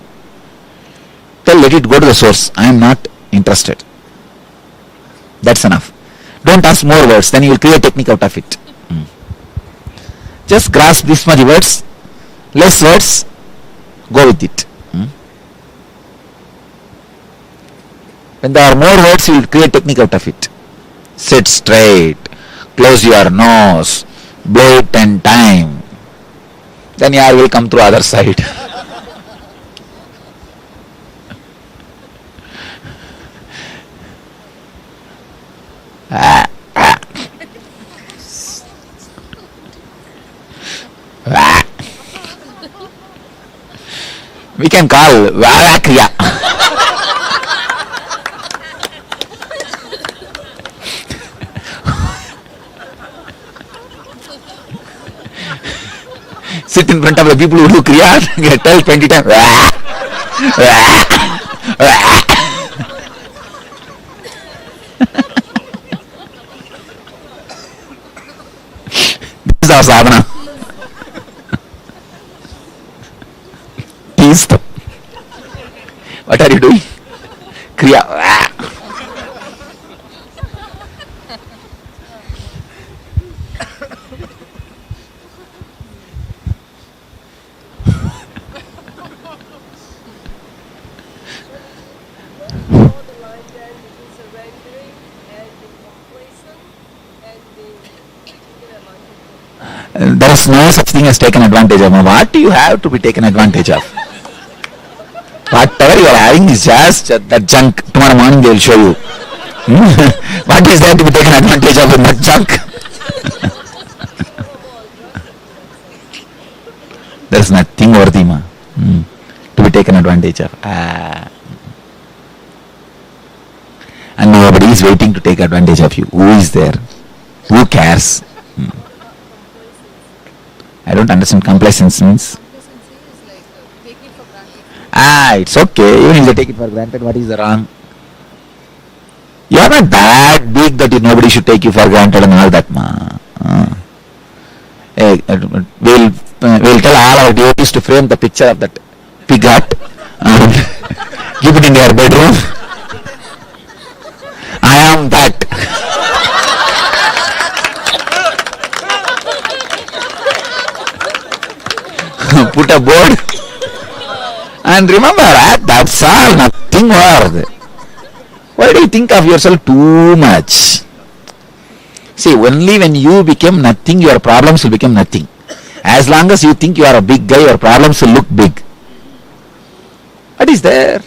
Let it go to the source. I am not interested. That's enough. Don't ask more words, then you will create technique out of it. Just grasp this much words, less words, Go with it. When there are more words, you will create technique out of it. Sit straight, close your nose, blow it 10 times. Then air will come through other side. We can call Vavakriya. Sit in front of the people who do Kriya, tell 20 times. This is our sadhana. Please stop. What are you doing? Kriya. There is no such thing as taken advantage of. What do you have to be taken advantage of? Whatever you are having is just that junk. Tomorrow morning they will show you. What is there to be taken advantage of in that junk? There is nothing worthy to be taken advantage of. And nobody is waiting to take advantage of you. Who is there? Who cares? I don't understand. Complacence means? It's okay. Even if they take it for granted, what is the wrong? You are not that big that nobody should take you for granted and all that, we'll tell all our devotees to frame the picture of that pig hut and keep it in their bedroom. I am that. Put a board and remember that's all, nothing worth. Why do you think of yourself too much? See, only when you become nothing, your problems will become nothing. As long as you think you are a big guy, your problems will look big. What is there?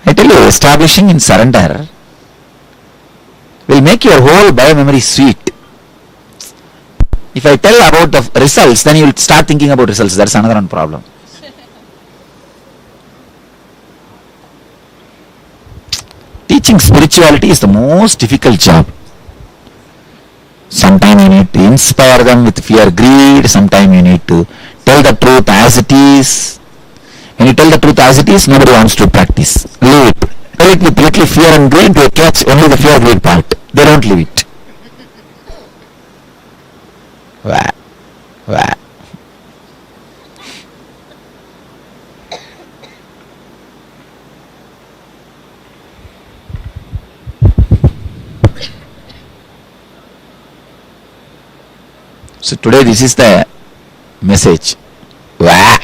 I tell you, establishing in surrender will make your whole bio-memory sweet. If I tell about the results, then you will start thinking about results. That's another one problem. Teaching spirituality is the most difficult job. Sometimes you need to inspire them with fear, greed. Sometimes you need to tell the truth as it is. When you tell the truth as it is, nobody wants to practice. Leave it. Tell it with little fear and greed, they catch only the fear greed part. They don't leave it. Wah. Wah. So today this is the message. Wah.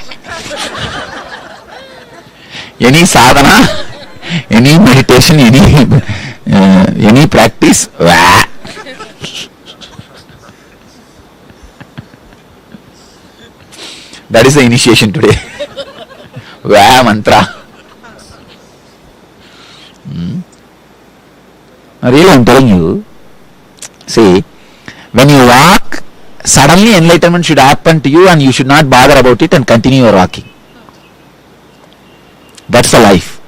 Any sadhana, any meditation, any practice, wah. That is the initiation today. Vaya mantra. Really, I am telling you. See, when you walk, suddenly enlightenment should happen to you and you should not bother about it and continue your walking. That's the life.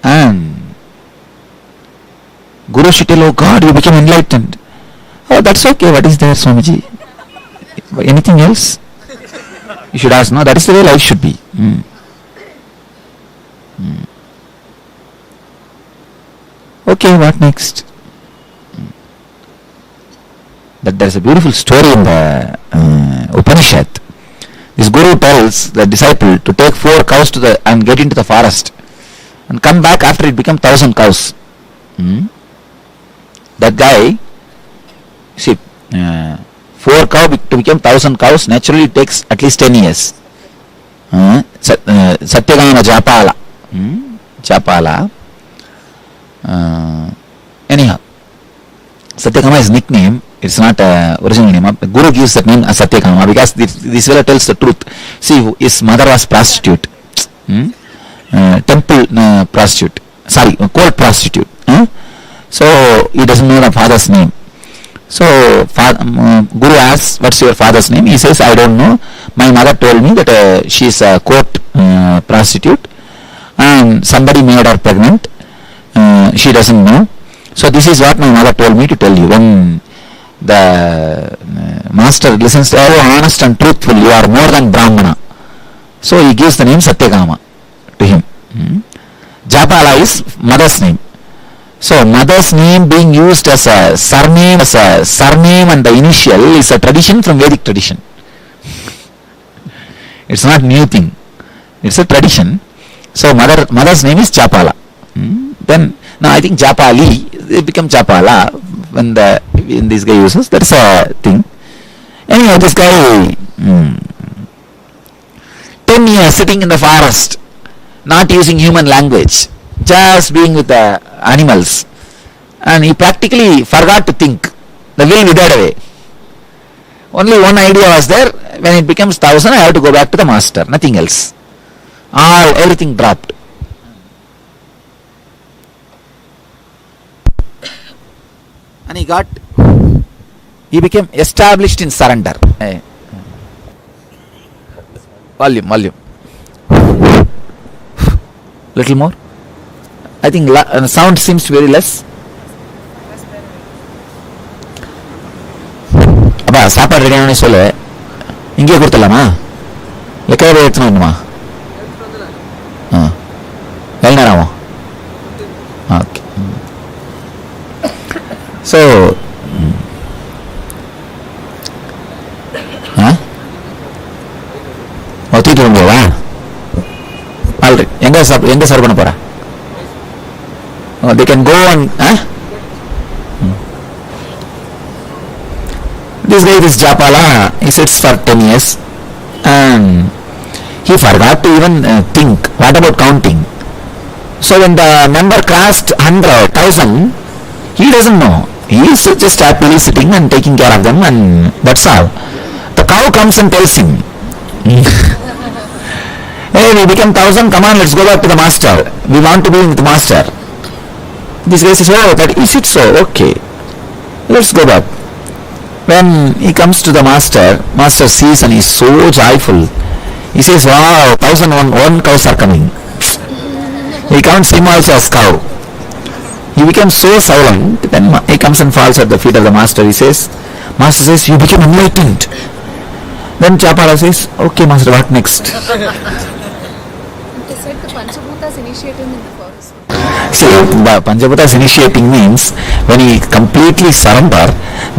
And Guru should tell, oh God, you became enlightened. Oh, that's okay. What is there, Swamiji? Anything else? You should ask. No, that is the way life should be. Okay, what next? But there is a beautiful story in the Upanishad. This Guru tells the disciple to take 4 cows and get into the forest and come back after it becomes 1,000 cows. That guy, see, 4 cow to become 1,000 cows naturally takes at least 10 years. Satyagama Japala. Japala. Anyhow, Satyagama is nickname. It's not original name. The Guru gives that name as Satyagama because this fellow tells the truth. See, his mother was prostitute. Temple prostitute. Sorry, court prostitute. So he doesn't know the father's name. So Guru asks, what's your father's name? He says, I don't know. My mother told me that she is a court prostitute and somebody made her pregnant. She doesn't know. So this is what my mother told me to tell you. When the master listens to, oh, honest and truthful, you are more than Brahmana. So he gives the name Satyagama to him. Japala is mother's name. So mother's name being used as a surname and the initial is a tradition from Vedic tradition. It's not new thing. It's a tradition. So mother's name is Japala. Then now I think Japali, it becomes Japala when this guy uses. That's a thing. Anyhow, this guy 10 years sitting in the forest, not using human language, just being with the animals, and he practically forgot to think. The will withered away. Only one idea was there. When it becomes 1,000, I have to go back to the master, nothing else. Everything dropped. And he became established in surrender. Volume. Little more. I think sound seems very less. அப்பா சாப்பாடு ரெடியான சொல்லு. இங்கே கொடுத்துடலாமா? இல்லை கை எடுத்துன்னு வரணுமா? எவ்வளோ நேரம் ஆகும்? ஓகே. ஸோ தூக்கிட்டு வந்துவா? ஆல்ரெடி எங்கே சர்வ் பண்ண போகிறேன்? They can go on. This guy, this Japala, he sits for 10 years and he forgot to even think. What about counting? So when the number crossed 100,000, he doesn't know. He is just happily sitting and taking care of them, and that's all. The cow comes and tells him, hey, we become 1,000, come on, let's go back to the master. We want to be with the master. This guy says, oh, that is it so? Okay, let's go back. When he comes to the master sees and he is so joyful. He says, wow, 1,001 cows are coming. He counts him also as cow. He becomes so silent. Then he comes and falls at the feet of the master. Master says, you became enlightened. Then Japala says, okay master, what next? They said the Panchabhutas initiated in the forest. See, the Panchabhutas initiating means when he completely surrender,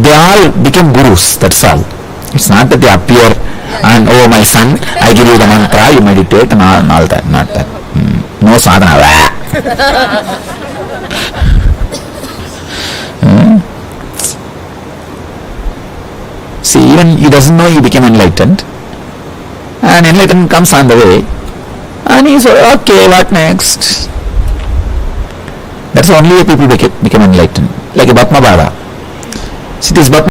they all become gurus, that's all. It's not that they appear and, oh my son, I give you the mantra, you meditate and all that, not that. No sadhana. See, even he doesn't know he became enlightened, and enlightenment comes on the way, and he says, okay, what next? That's only way people become enlightened. Like a Bhatma Baba. See, this Bhatma